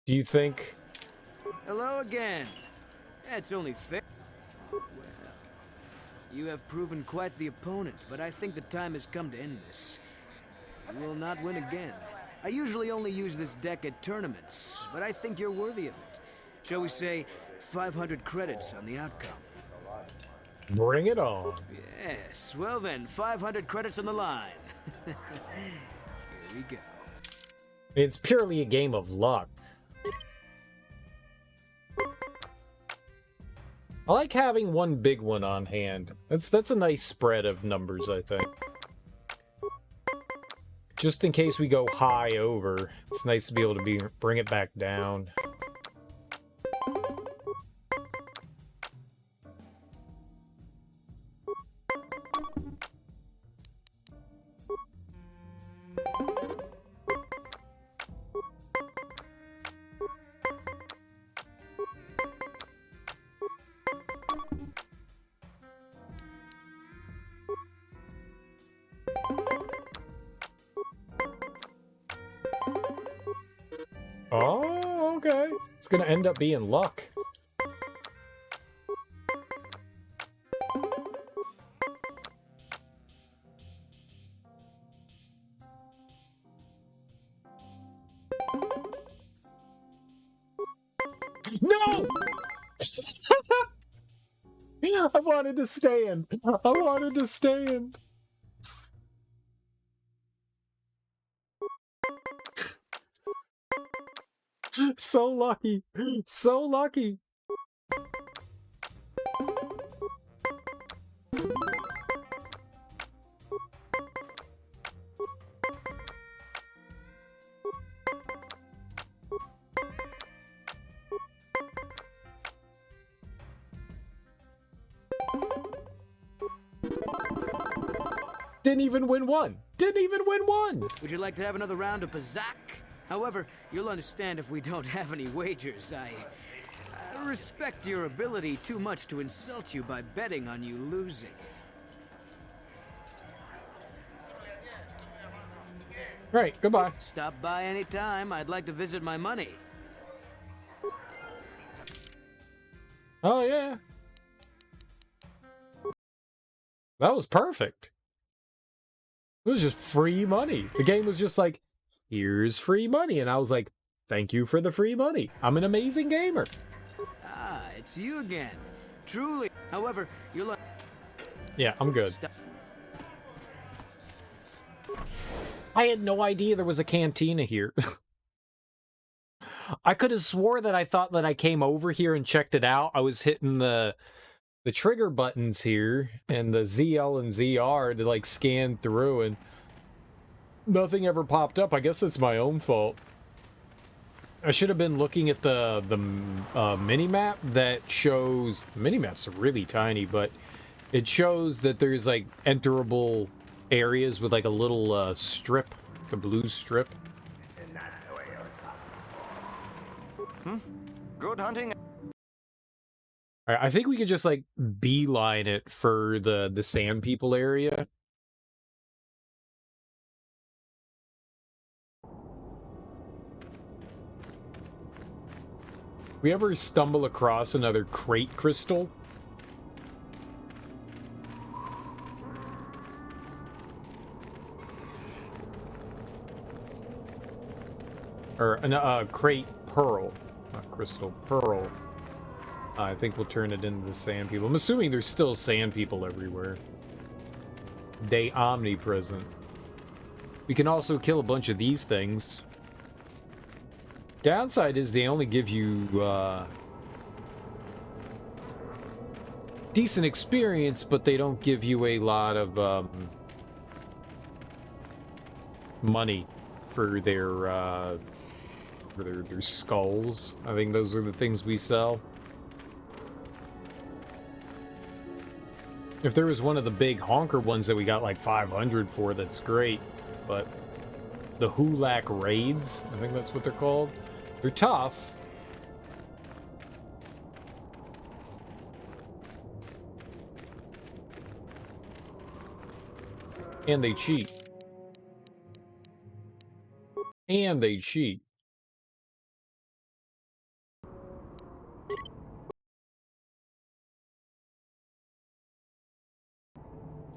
A: Do you think...
M: Hello again. It's only fair. Well, you have proven quite the opponent, but I think the time has come to end this. You will not win again. I usually only use this deck at tournaments, but I think you're worthy of it. Shall we say 500 credits on the outcome?
A: Bring it on.
M: Yes, well then, 500 credits on the line. Here we go.
A: It's purely a game of luck. I like having one big one on hand. That's a nice spread of numbers, I think. Just in case we go high over, it's nice to be able to bring it back down. Okay. It's gonna end up being luck. No! I wanted to stand. I wanted to stand. So lucky. So lucky. Didn't even win one. Didn't even win one.
M: Would you like to have another round of Bazak? However, you'll understand if we don't have any wagers. I respect your ability too much to insult you by betting on you losing.
A: Right, goodbye.
M: Stop by any time. I'd like to visit my money.
A: Oh, yeah. That was perfect. It was just free money. The game was just like, here's free money. And I was like, thank you for the free money. I'm an amazing gamer.
M: Ah, it's you again. Truly. However, you're like...
A: Yeah, I'm good. I had no idea there was a cantina here. I could have swore that I thought that I came over here and checked it out. I was hitting the trigger buttons here and the ZL and ZR to like scan through and nothing ever popped up. I guess it's my own fault. I should have been looking at the mini-map that shows... The mini-maps are really tiny, but it shows that there's like enterable areas with like a little strip, like a blue strip.
C: Good hunting.
A: All right, I think we could just like beeline it for the sand people area. We ever stumble across another crate crystal? Or a crate pearl, not crystal, pearl. I think we'll turn it into the sand people. I'm assuming there's still sand people everywhere. They omnipresent. We can also kill a bunch of these things. Downside is they only give you decent experience, but they don't give you a lot of money for their skulls. I think those are the things we sell. If there was one of the big honker ones that we got like 500 for, that's great. But the Hulak raids, I think that's what they're called. They're tough. And they cheat. And they cheat.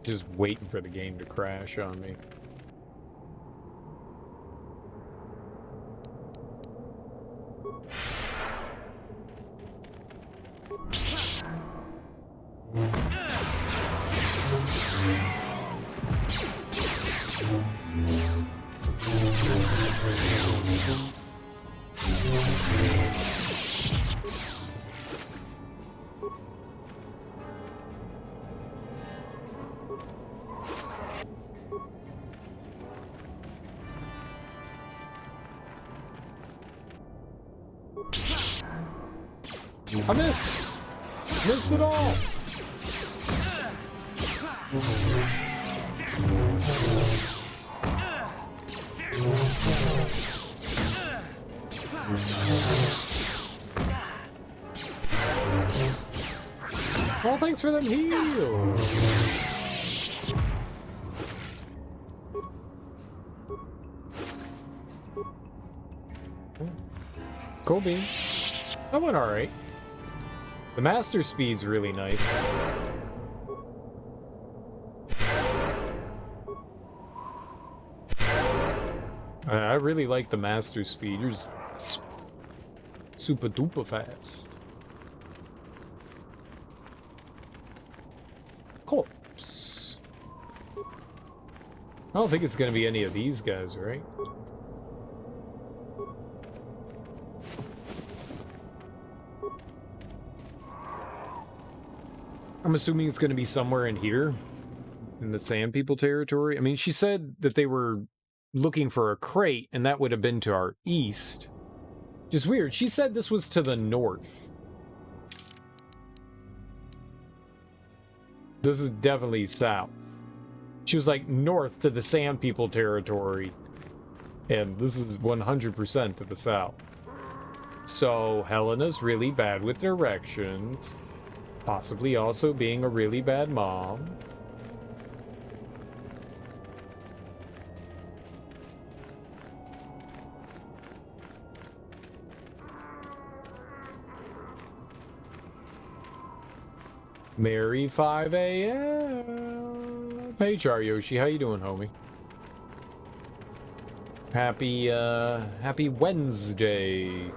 A: Just waiting for the game to crash on me. I missed! Missed it all! Oh, thanks for them heals! Cool beans. That went alright. The master speed's really nice. I really like the master speed. You're just super duper fast. Corpse. I don't think it's gonna be any of these guys, right? I'm assuming it's gonna be somewhere in here, in the Sand People territory. I mean, she said that they were looking for a crate, and that would have been to our east. Just weird. She said this was to the north. This is definitely south. She was like north to the Sand People territory, and this is 100% to the south. So Helena's really bad with directions, possibly also being a really bad mom. Merry 5 a.m. Hey Charyoshi, how you doing, homie? Happy Wednesday.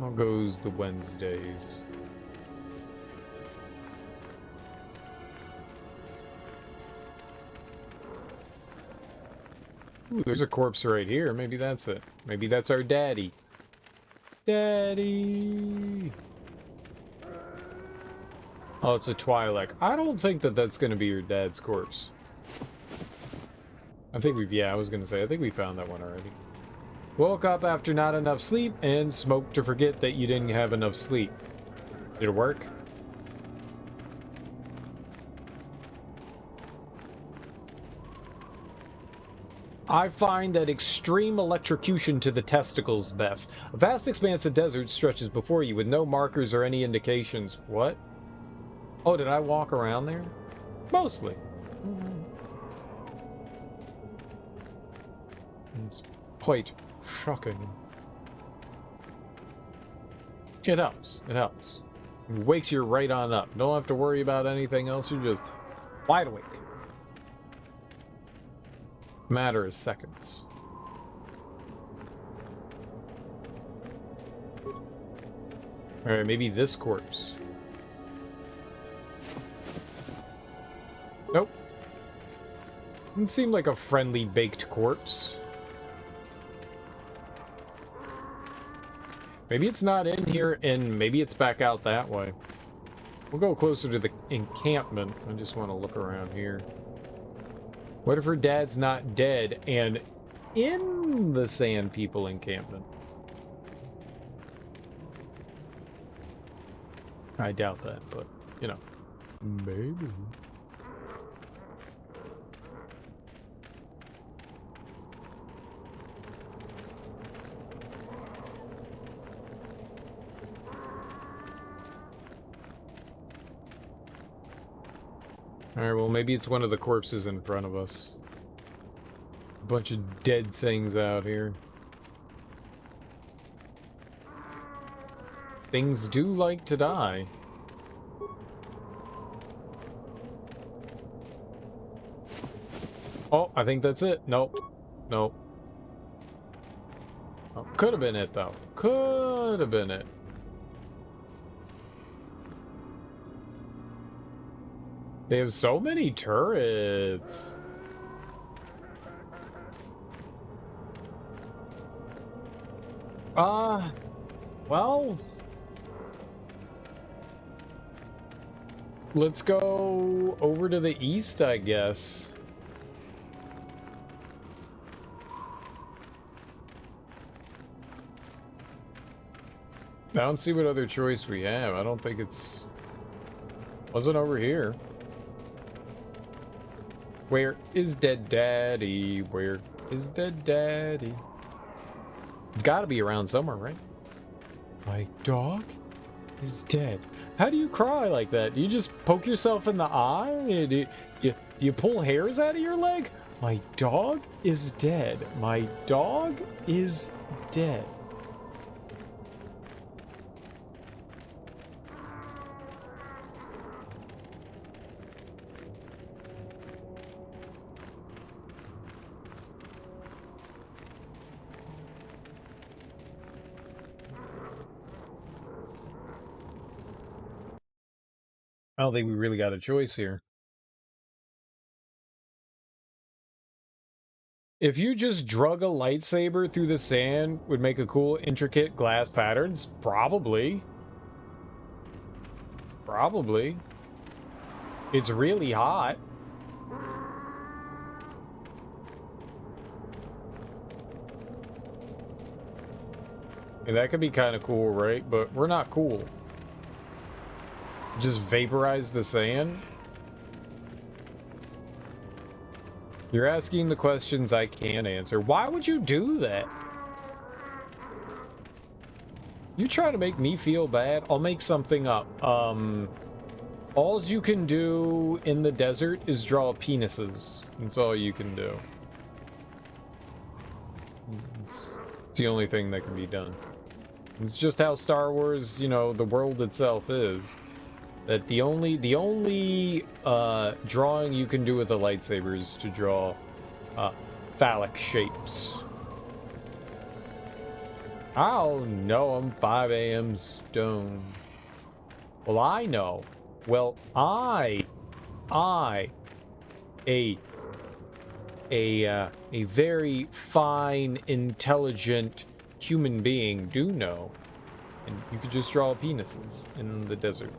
A: How goes the Wednesdays? Ooh, there's a corpse right here. Maybe that's it. Maybe that's our daddy. Daddy! Oh, it's a Twi'lek. I don't think that that's going to be your dad's corpse. I think yeah, I was going to say, I think we found that one already. Woke up after not enough sleep and smoked to forget that you didn't have enough sleep. Did it work? I find that extreme electrocution to the testicles best. A vast expanse of desert stretches before you with no markers or any indications. What? Oh, did I walk around there? Mostly. It's quite shocking. It helps. It helps. It wakes you right on up. Don't have to worry about anything else. You're just wide awake. Matter of seconds. Alright, maybe this corpse. Nope. Doesn't seem like a friendly baked corpse. Maybe it's not in here, and maybe it's back out that way. We'll go closer to the encampment. I just want to look around here. What if her dad's not dead and in the Sand People encampment? I doubt that, but, you know, maybe. Alright, well, maybe it's one of the corpses in front of us. A bunch of dead things out here. Things do like to die. Oh, I think that's it. Nope. Nope. Oh, could have been it, though. Could have been it. They have so many turrets. Well, let's go over to the east, I guess. I don't see what other choice we have. I don't think it's... Wasn't over here. Where is dead daddy? Where is dead daddy? It's gotta be around somewhere, right? My dog is dead. How do you cry like that? Do you just poke yourself in the eye? Do you pull hairs out of your leg? My dog is dead. My dog is dead. I don't think we really got a choice here. If you just drug a lightsaber through the sand, would make a cool, intricate glass patterns? Probably. Probably. It's really hot. And that could be kind of cool, right? But we're not cool. Just vaporize the sand? You're asking the questions I can't answer. Why would you do that? You try to make me feel bad? I'll make something up. All you can do in the desert is draw penises. That's all you can do. It's the only thing that can be done. It's just how Star Wars, you know, the world itself is. That the only drawing you can do with a lightsaber is to draw phallic shapes. I'll know I'm 5 a.m. stone. Well, I know. Well, a very fine, intelligent human being do know. And you could just draw penises in the desert.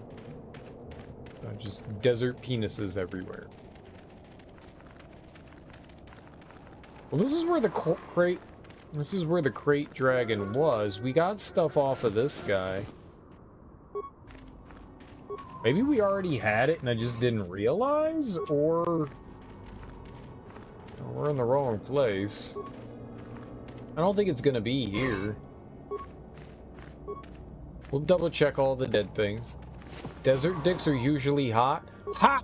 A: Just desert penises everywhere. Well, this is where the crate... This is where the crate dragon was. We got stuff off of this guy. Maybe we already had it and I just didn't realize? Or... we're in the wrong place. I don't think it's gonna be here. We'll double check all the dead things. Desert dicks are usually hot. Hot!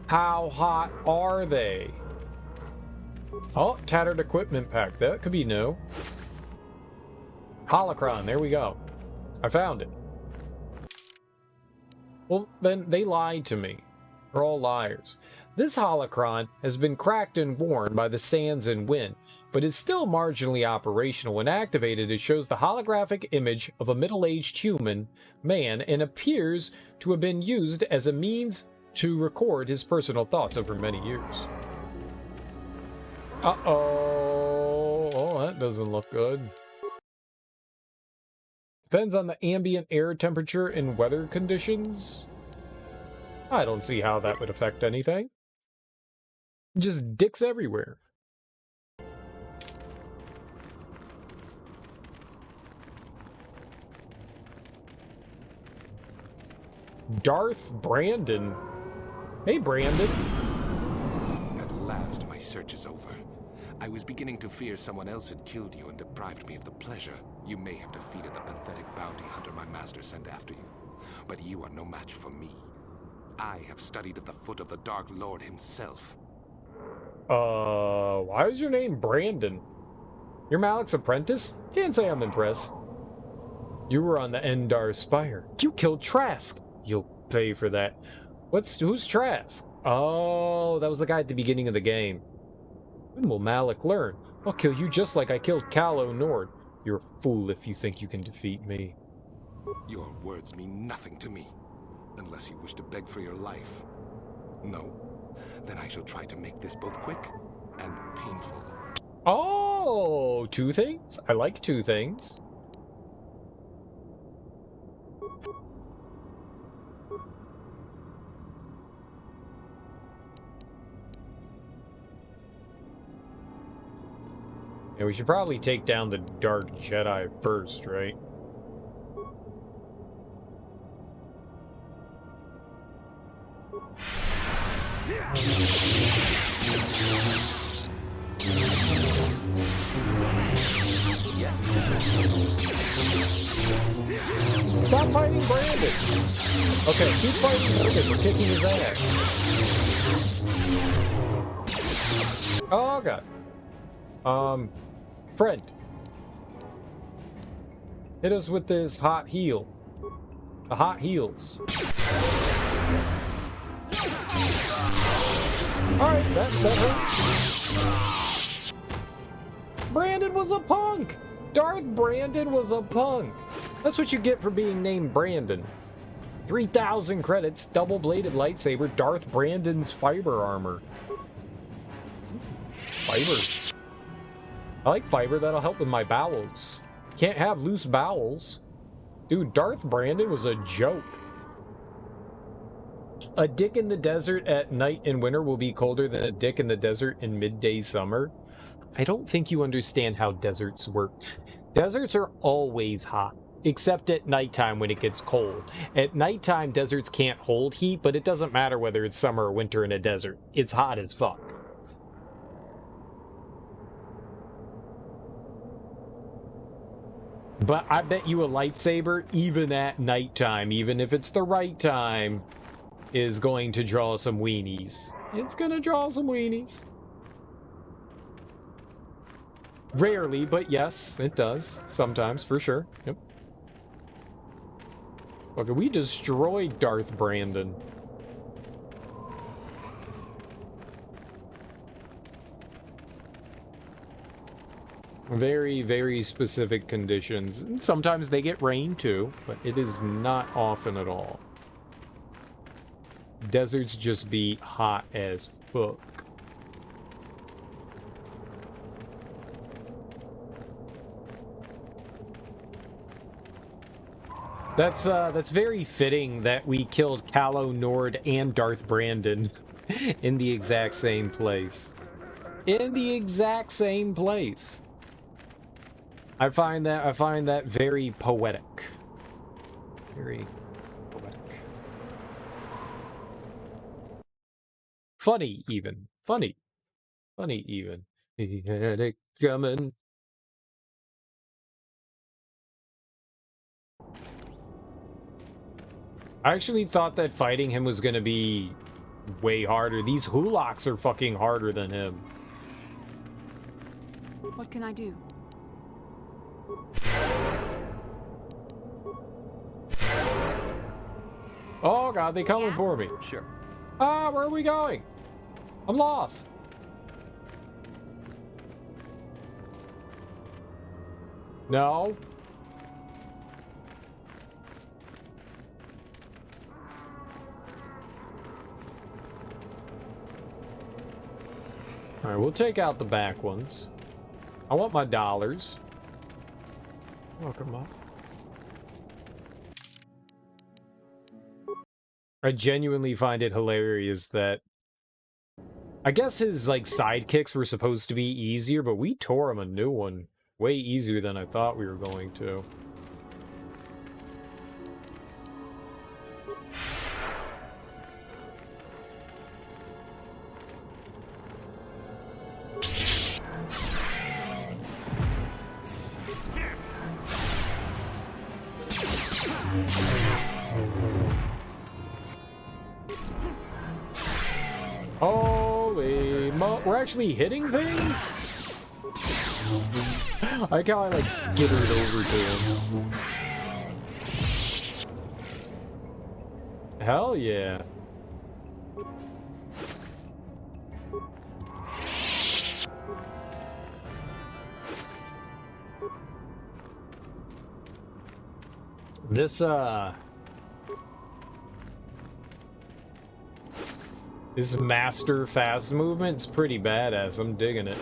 A: How hot are they? Oh, tattered equipment pack. That could be new. Holocron, there we go. I found it. Well, then they lied to me. They're all liars. This holocron has been cracked and worn by the sands and wind, but is still marginally operational. When activated, it shows the holographic image of a middle-aged human man and appears to have been used as a means to record his personal thoughts over many years. Uh-oh. Oh, that doesn't look good. Depends on the ambient air temperature and weather conditions. I don't see how that would affect anything. Just dicks everywhere. Darth Brandon. Hey, Brandon.
G: At last, my search is over. I was beginning to fear someone else had killed you and deprived me of the pleasure you may have defeated the pathetic bounty hunter my master sent after you. But you are no match for me. I have studied at the foot of the Dark Lord himself.
A: Why is your name Brandon? You're Malik's apprentice? Can't say I'm impressed. You were on the Endar Spire. You killed Trask. You'll pay for that. Who's Trask? Oh, that was the guy at the beginning of the game. When will Malik learn? I'll kill you just like I killed Calo Nord. You're a fool if you think you can defeat me.
G: Your words mean nothing to me, unless you wish to beg for your life. No? Then I shall try to make this both quick and painful.
A: Oh, two things? I like two things. Yeah, we should probably take down the Dark Jedi first, right? Stop fighting Brandon! Okay, keep fighting Brandon. We're kicking his ass. Oh, God. Friend. Hit us with this hot heel. The hot heels. Alright, that hurts. Brandon was a punk! Darth Brandon was a punk! That's what you get for being named Brandon. 3,000 credits, double-bladed lightsaber, Darth Brandon's fiber armor. Fiber. I like fiber, that'll help with my bowels. Can't have loose bowels. Dude, Darth Brandon was a joke. A dick in the desert at night in winter will be colder than a dick in the desert in midday summer. I don't think you understand how deserts work. Deserts are always hot, except at nighttime when it gets cold. At nighttime, deserts can't hold heat, but it doesn't matter whether it's summer or winter in a desert. It's hot as fuck. But I bet you a lightsaber, even at nighttime, even if it's the right time, is going to draw some weenies. It's gonna draw some weenies. Rarely, but yes, it does. Sometimes, for sure. Yep. Okay, we destroyed Darth Brandon. Very, very specific conditions. And sometimes they get rain too, but it is not often at all. Deserts just be hot as fuck. That's very fitting that we killed Calo Nord and Darth Brandon in the exact same place. In the exact same place. I find that very poetic. Very poetic. Funny even. Funny. Funny even. He had it coming. I actually thought that fighting him was gonna be way harder. These Hulaks are fucking harder than him.
H: What can I do?
A: Oh god, they coming for me.
R: Sure.
A: Ah, where are we going? I'm lost. No. All right, we'll take out the back ones. I want my dollars. Oh, come on. I genuinely find it hilarious that I guess his like sidekicks were supposed to be easier, but we tore him a new one way easier than I thought we were going to. Holy mo- we're actually hitting things? I like how I like skittered over to him. Hell yeah. This master fast movement's pretty badass. I'm digging it.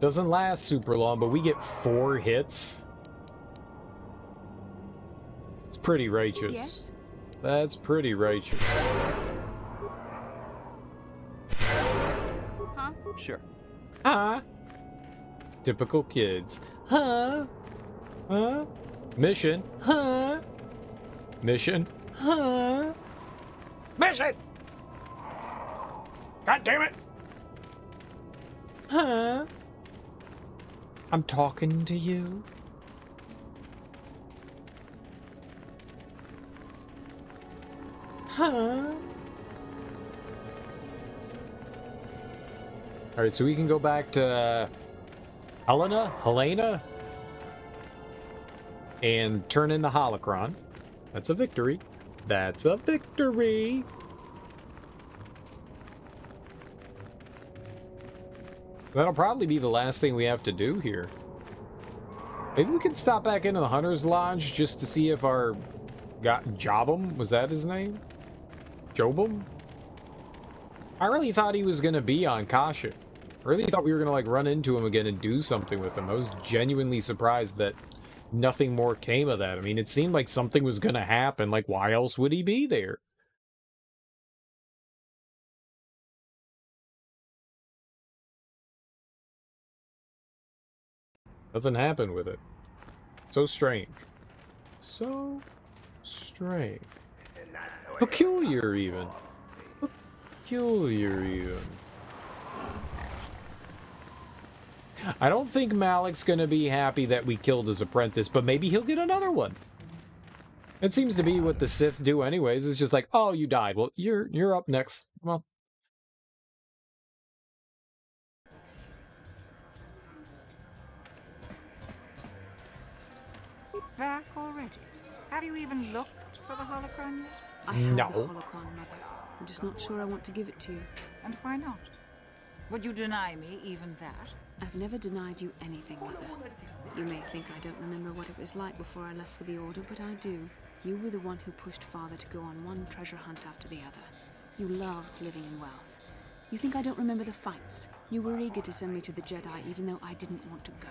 A: Doesn't last super long, but we get 4 hits. It's pretty righteous.
H: Yes?
A: That's pretty righteous.
H: Huh?
R: Sure.
A: Huh? Typical kids. Huh? Huh? Mission. Huh? Mission. Huh? Mission! God damn it! Huh? I'm talking to you. Huh? Alright, so we can go back to Helena? And turn in the holocron. That's a victory. That's a victory! That'll probably be the last thing we have to do here. Maybe we can stop back into the Hunter's Lodge just to see if our... Jobum? Was that his name? Jobum? I really thought he was going to be on Kashyyk. I really thought we were going to, like, run into him again and do something with him. I was genuinely surprised that nothing more came of that. I mean, it seemed like something was going to happen. Like, why else would he be there? Nothing happened with it. So strange. So strange. Peculiar, even. Peculiar, even. I don't think Malik's gonna be happy that we killed his apprentice, but maybe he'll get another one. It seems to be what the Sith do anyways. It's just like, oh, you died. Well, you're up next. Well.
N: Back already? Have you even looked for the holocron yet?
H: I have the holocron, Mother. I'm just not sure I want to give it to you.
N: And why not? Would you deny me even that?
H: I've never denied you anything, Mother. You may think I don't remember what it was like before I left for the Order, but I do. You were the one who pushed Father to go on one treasure hunt after the other. You loved living in wealth. You think I don't remember the fights? You were eager to send me to the Jedi even though I didn't want to go.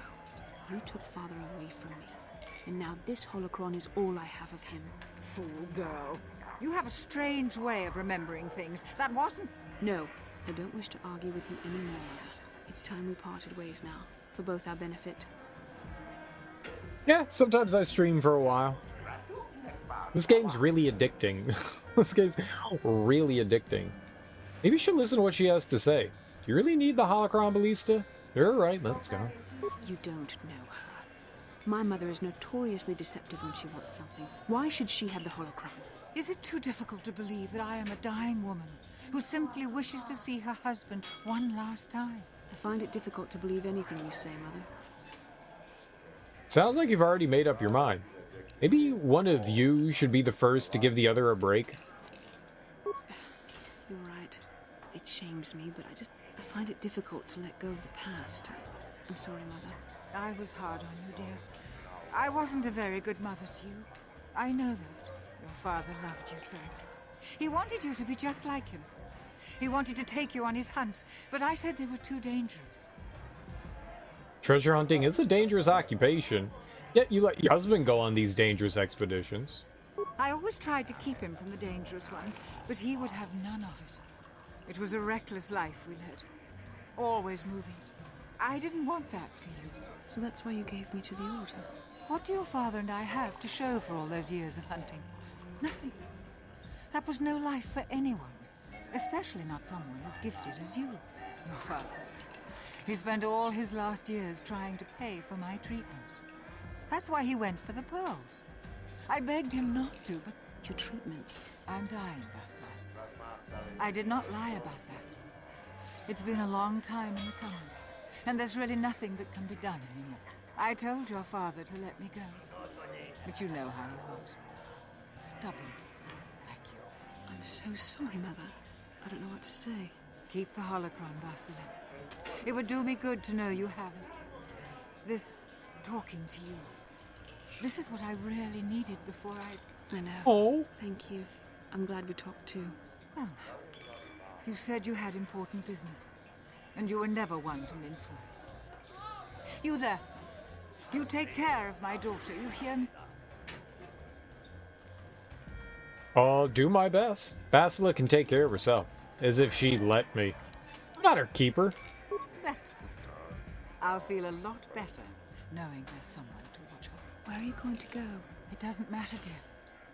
H: You took Father away from me. And now this holocron is all I have of him.
N: Fool girl. You have a strange way of remembering things. That wasn't...
H: No, I don't wish to argue with you anymore, Mother. It's time we parted ways now, for both our benefit.
A: Yeah, sometimes I stream for a while. This game's really addicting. This game's really addicting. Maybe you should listen to what she has to say. Do you really need the holocron, Balista? You're right, let's go.
H: You don't know her. My mother is notoriously deceptive when she wants something. Why should she have the holocron?
N: Is it too difficult to believe that I am a dying woman who simply wishes to see her husband one last time?
H: I find it difficult to believe anything you say, Mother.
A: Sounds like you've already made up your mind. Maybe one of you should be the first to give the other a break.
H: You're right. It shames me, but I find it difficult to let go of the past. I'm sorry, Mother.
N: I was hard on you, dear. I wasn't a very good mother to you. I know that. Your father loved you so. He wanted you to be just like him. He wanted to take you on his hunts, but I said they were too dangerous.
A: Treasure hunting is a dangerous occupation, yet you let your husband go on these dangerous expeditions.
N: I always tried to keep him from the dangerous ones, but he would have none of it. It was a reckless life we led. Always moving. I didn't want that for you.
H: So that's why you gave me to the Order?
N: What do your father and I have to show for all those years of hunting? Nothing. That was no life for anyone. Especially not someone as gifted as you, your father. He spent all his last years trying to pay for my treatments. That's why he went for the pearls. I begged him not to, but...
H: Your treatments?
N: I'm dying, Bastila. I did not lie about that. It's been a long time in the coming, and there's really nothing that can be done anymore. I told your father to let me go, but you know how he was. Stubborn, like you.
H: I'm so sorry, Mother. I don't know what to say.
N: Keep the holocron, Bastila. It would do me good to know you have it. This talking to you. This is what I really needed before I
H: know.
A: Oh.
H: Thank you. I'm glad we talked too.
N: Well, now, you said you had important business, and you were never one to mince words. You there. You take care of my daughter, you hear me?
A: I'll do my best. Bastila can take care of herself. As if she'd let me. I'm not her keeper.
N: That's good. I'll feel a lot better knowing there's someone to watch her.
H: Where are you going to go?
N: It doesn't matter, dear.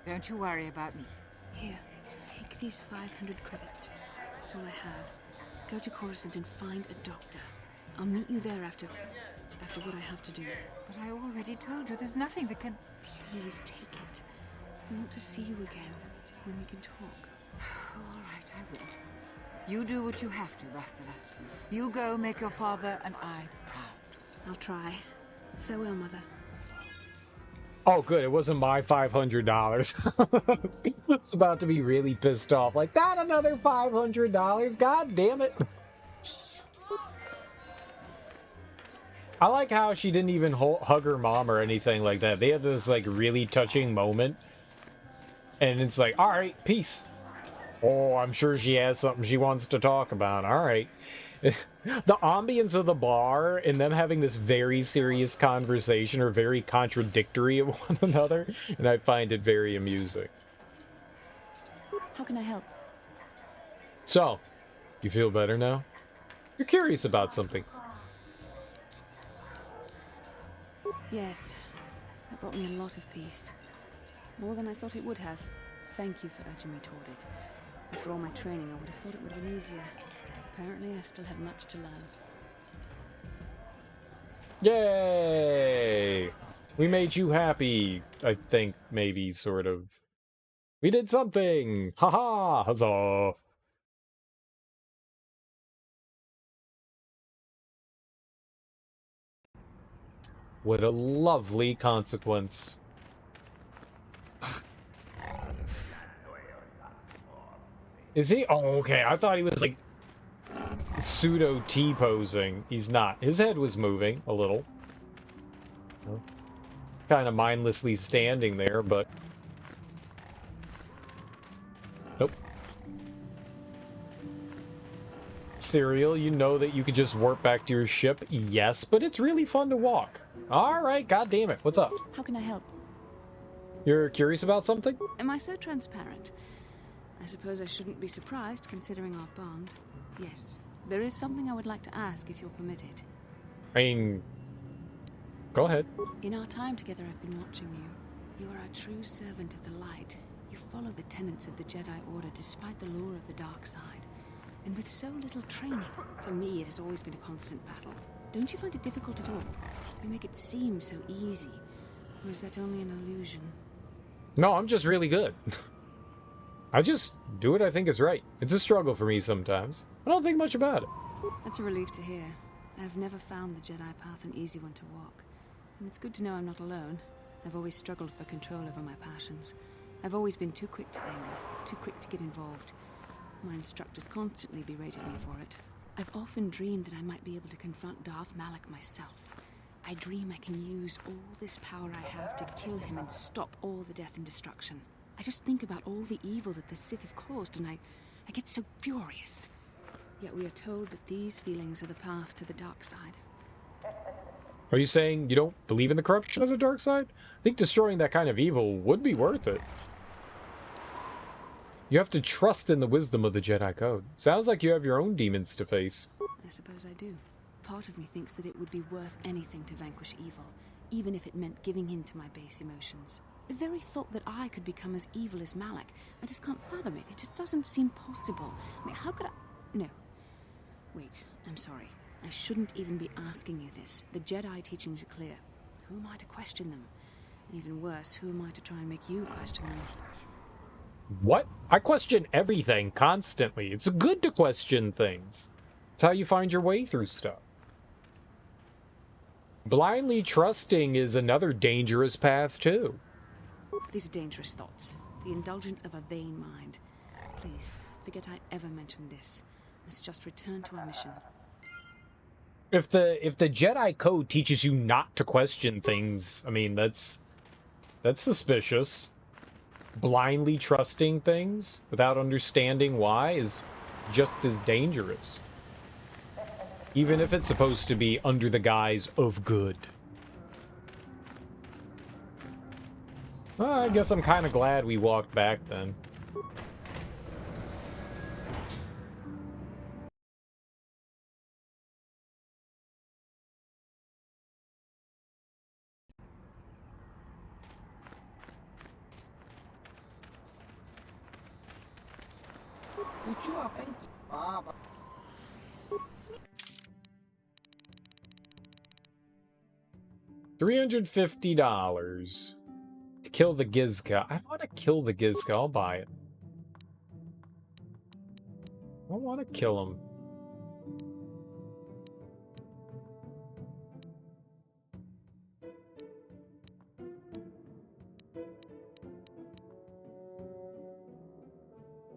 N: Don't you worry about me.
H: Here, take these 500 credits. That's all I have. Go to Coruscant and find a doctor. I'll meet you there after what I have to do.
N: But I already told you there's nothing that can...
H: Please take it. I want to see you again, when we can talk.
N: All right, I will. You do what you have to, Bastila. You go make your father and I proud.
H: I'll try. Farewell, Mother.
A: Oh, good. It wasn't my $500. It's about to be really pissed off. Like, not another $500. God damn it. I like how she didn't even hug her mom or anything like that. They had this, like, really touching moment. And it's like, all right, peace. Oh, I'm sure she has something she wants to talk about. All right. The ambience of the bar and them having this very serious conversation are very contradictory of one another. And I find it very amusing.
H: How can I help?
A: So, you feel better now? You're curious about something.
H: Yes. That brought me a lot of peace. More than I thought it would have. Thank you for urging me toward it. After all my training, I would have thought it would have been easier. Apparently, I still have much to learn.
A: Yay! We made you happy, I think, maybe, sort of. We did something! Haha! Huzzah! What a lovely consequence. Is he? Oh, okay. I thought he was, like, pseudo T-posing. He's not. His head was moving a little. Kind of mindlessly standing there, but... Nope. Cereal, you know that you could just warp back to your ship? Yes, but it's really fun to walk. Alright, god damn it. What's up?
H: How can I help?
A: You're curious about something?
H: Am I so transparent? I suppose I shouldn't be surprised, considering our bond. Yes, there is something I would like to ask, if you'll permit it.
A: I mean... Go ahead.
H: In our time together, I've been watching you. You are a true servant of the light. You follow the tenets of the Jedi Order despite the lure of the dark side. And with so little training, for me it has always been a constant battle. Don't you find it difficult at all? You make it seem so easy. Or is that only an illusion?
A: No, I'm just really good. I just do what I think is right. It's a struggle for me sometimes. I don't think much about it.
H: That's a relief to hear. I've never found the Jedi path an easy one to walk. And it's good to know I'm not alone. I've always struggled for control over my passions. I've always been too quick to anger, too quick to get involved. My instructors constantly berated me for it. I've often dreamed that I might be able to confront Darth Malak myself. I dream I can use all this power I have to kill him and stop all the death and destruction. I just think about all the evil that the Sith have caused, and I get so furious. Yet we are told that these feelings are the path to the dark side.
A: Are you saying you don't believe in the corruption of the dark side? I think destroying that kind of evil would be worth it. You have to trust in the wisdom of the Jedi Code. Sounds like you have your own demons to face.
H: I suppose I do. Part of me thinks that it would be worth anything to vanquish evil, even if it meant giving in to my base emotions. The very thought that I could become as evil as Malak, I just can't fathom it. It just doesn't seem possible. I mean, how could I... No. Wait, I'm sorry. I shouldn't even be asking you this. The Jedi teachings are clear. Who am I to question them? And even worse, who am I to try and make you question them?
A: What? I question everything constantly. It's good to question things. It's how you find your way through stuff. Blindly trusting is another dangerous path, too.
H: These are dangerous thoughts. The indulgence of a vain mind. Please, forget I ever mentioned this. Let's just return to our mission.
A: If the Jedi Code teaches you not to question things, I mean, that's suspicious. Blindly trusting things without understanding why is just as dangerous. Even if it's supposed to be under the guise of good. Well, I guess I'm kind of glad we walked back then. $350 to kill the Gizka. I want to kill the Gizka. I'll buy it. I don't want to kill him.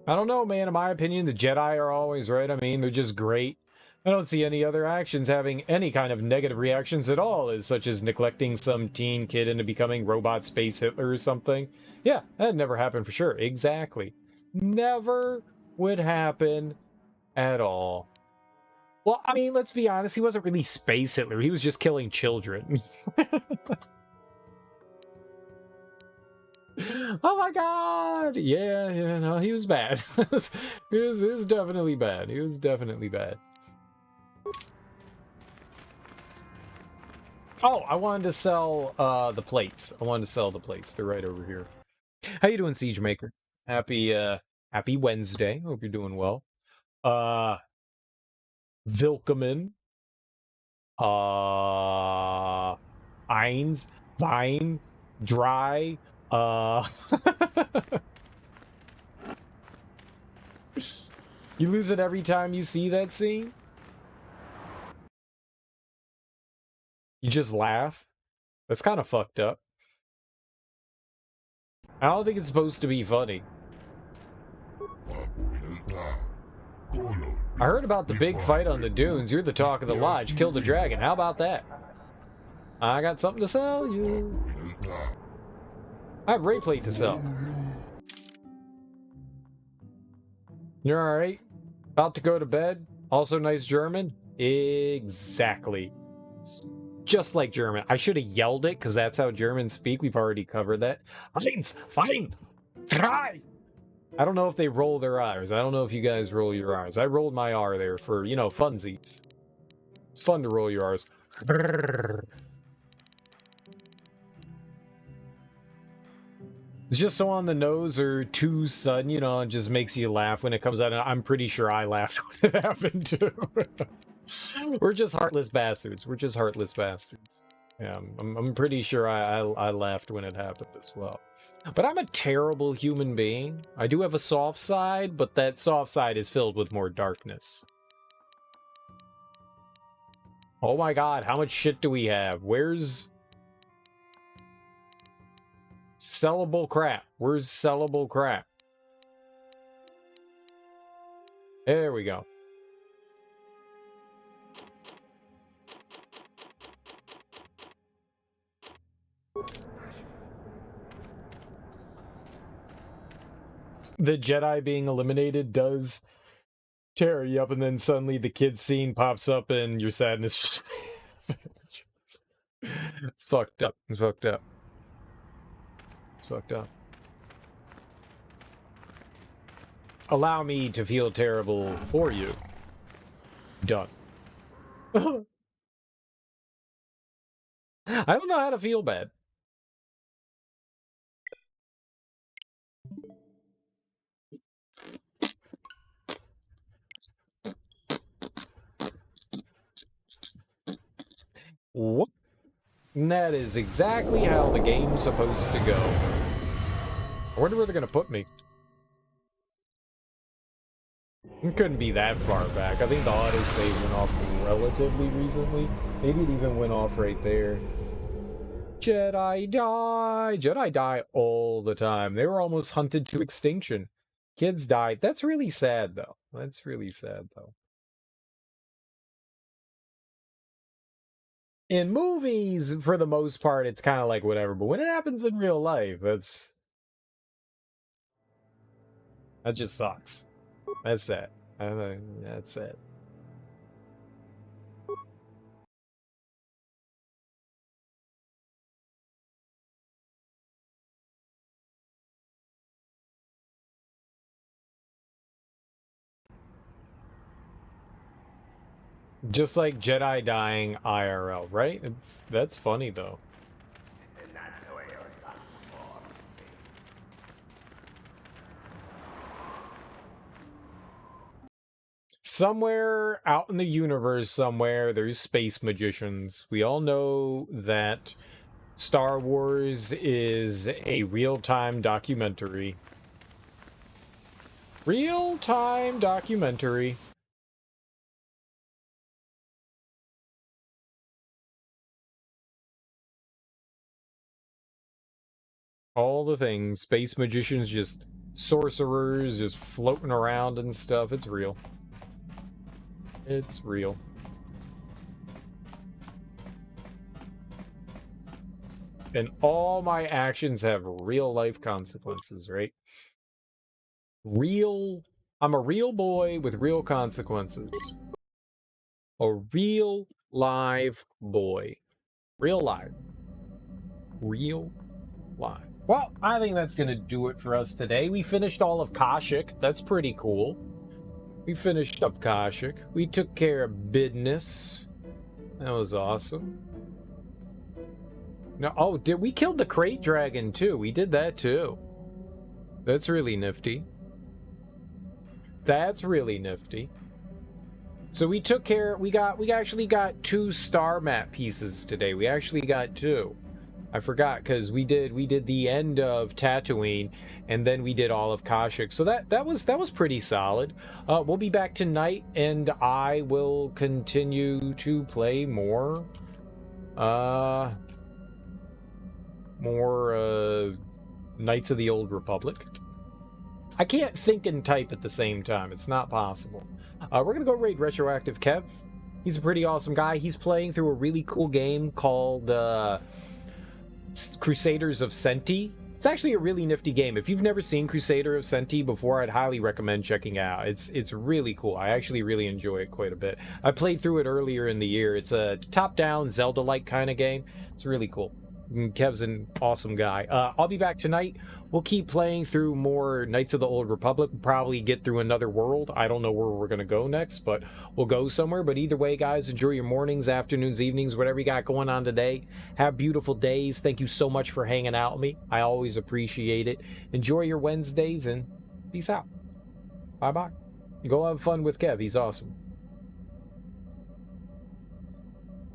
A: I don't know, man. In my opinion, the Jedi are always right. I mean, they're just great. I don't see any other actions having any kind of negative reactions at all, as such as neglecting some teen kid into becoming robot space Hitler or something. Yeah, that'd never happen for sure. Exactly. Never would happen at all. Well, I mean, let's be honest. He wasn't really space Hitler. He was just killing children. Oh my god! Yeah, no, he was bad. He was definitely bad. He was definitely bad. Oh, I wanted to sell the plates. I wanted to sell the plates. They're right over here. How you doing, Siege Maker? Happy Wednesday. Hope you're doing well. Vilkeman. Eins, Vine, Dry, You lose it every time you see that scene? You just laugh? That's kind of fucked up. I don't think it's supposed to be funny. I heard about the big fight on the dunes. You're the talk of the lodge. Kill the dragon. How about that? I got something to sell you. I have ray plate to sell. You're alright? About to go to bed? Also nice German? Exactly. Just like German. I should have yelled it, because that's how Germans speak. We've already covered that. Eins, fine, drei. I don't know if they roll their R's. I don't know if you guys roll your R's. I rolled my R there for, you know, funsies. It's fun to roll your R's. It's just so on the nose or too sudden, you know, it just makes you laugh when it comes out. And I'm pretty sure I laughed when it happened too. We're just heartless bastards. We're just heartless bastards. Yeah, I'm pretty sure I laughed when it happened as well. But I'm a terrible human being. I do have a soft side, but that soft side is filled with more darkness. Oh my god, how much shit do we have? Where's sellable crap? Where's sellable crap? There we go. The Jedi being eliminated does tear you up, and then suddenly the kid scene pops up and your sadness it's fucked up. It's fucked up. It's fucked up. Allow me to feel terrible for you. Done. I don't know how to feel bad. What? And that is exactly how the game's supposed to go. I wonder where they're gonna put me. It couldn't be that far back. I think the autosave went off relatively recently. Maybe it even went off right there. Jedi die! Jedi die all the time. They were almost hunted to extinction. Kids died. That's really sad, though. That's really sad, though. In movies, for the most part, it's kind of like whatever. But when it happens in real life, that just sucks. That's sad. That's sad. Just like Jedi dying IRL, right? That's funny though. Somewhere out in the universe, somewhere, there's space magicians. We all know that Star Wars is a real-time documentary. Real-time documentary. All the things. Space magicians, just sorcerers, just floating around and stuff. It's real. It's real. And all my actions have real-life consequences, right? I'm a real boy with real consequences. A real live boy. Real live. Real live. Well, I think that's going to do it for us today. We finished all of Kashyyk. That's pretty cool. We finished up Kashyyk. We took care of business. That was awesome. No, oh, we killed the crate dragon too. We did that too. That's really nifty. That's really nifty. So we took care, we actually got 2 star map pieces today. We actually got 2. I forgot because we did the end of Dantooine and then we did all of Kashyyk. So that was pretty solid. We'll be back tonight and I will continue to play more Knights of the Old Republic. I can't think and type at the same time. It's not possible. We're gonna go raid Retroactive Kev. He's a pretty awesome guy. He's playing through a really cool game called Crusaders of Senti. It's actually a really nifty game. If you've never seen Crusader of Senti before, I'd highly recommend checking it out. It's really cool. I actually really enjoy it quite a bit. I played through it earlier in the year. It's a top-down Zelda-like kind of game. It's really cool. Kev's an awesome guy. I'll be back tonight. We'll keep playing through more Knights of the Old Republic. We'll probably get through another world. I don't know where we're going to go next, but we'll go somewhere. But either way, guys, enjoy your mornings, afternoons, evenings, whatever you got going on today. Have beautiful days. Thank you so much for hanging out with me. I always appreciate it. Enjoy your Wednesdays and peace out. Bye-bye. Go have fun with Kev. He's awesome.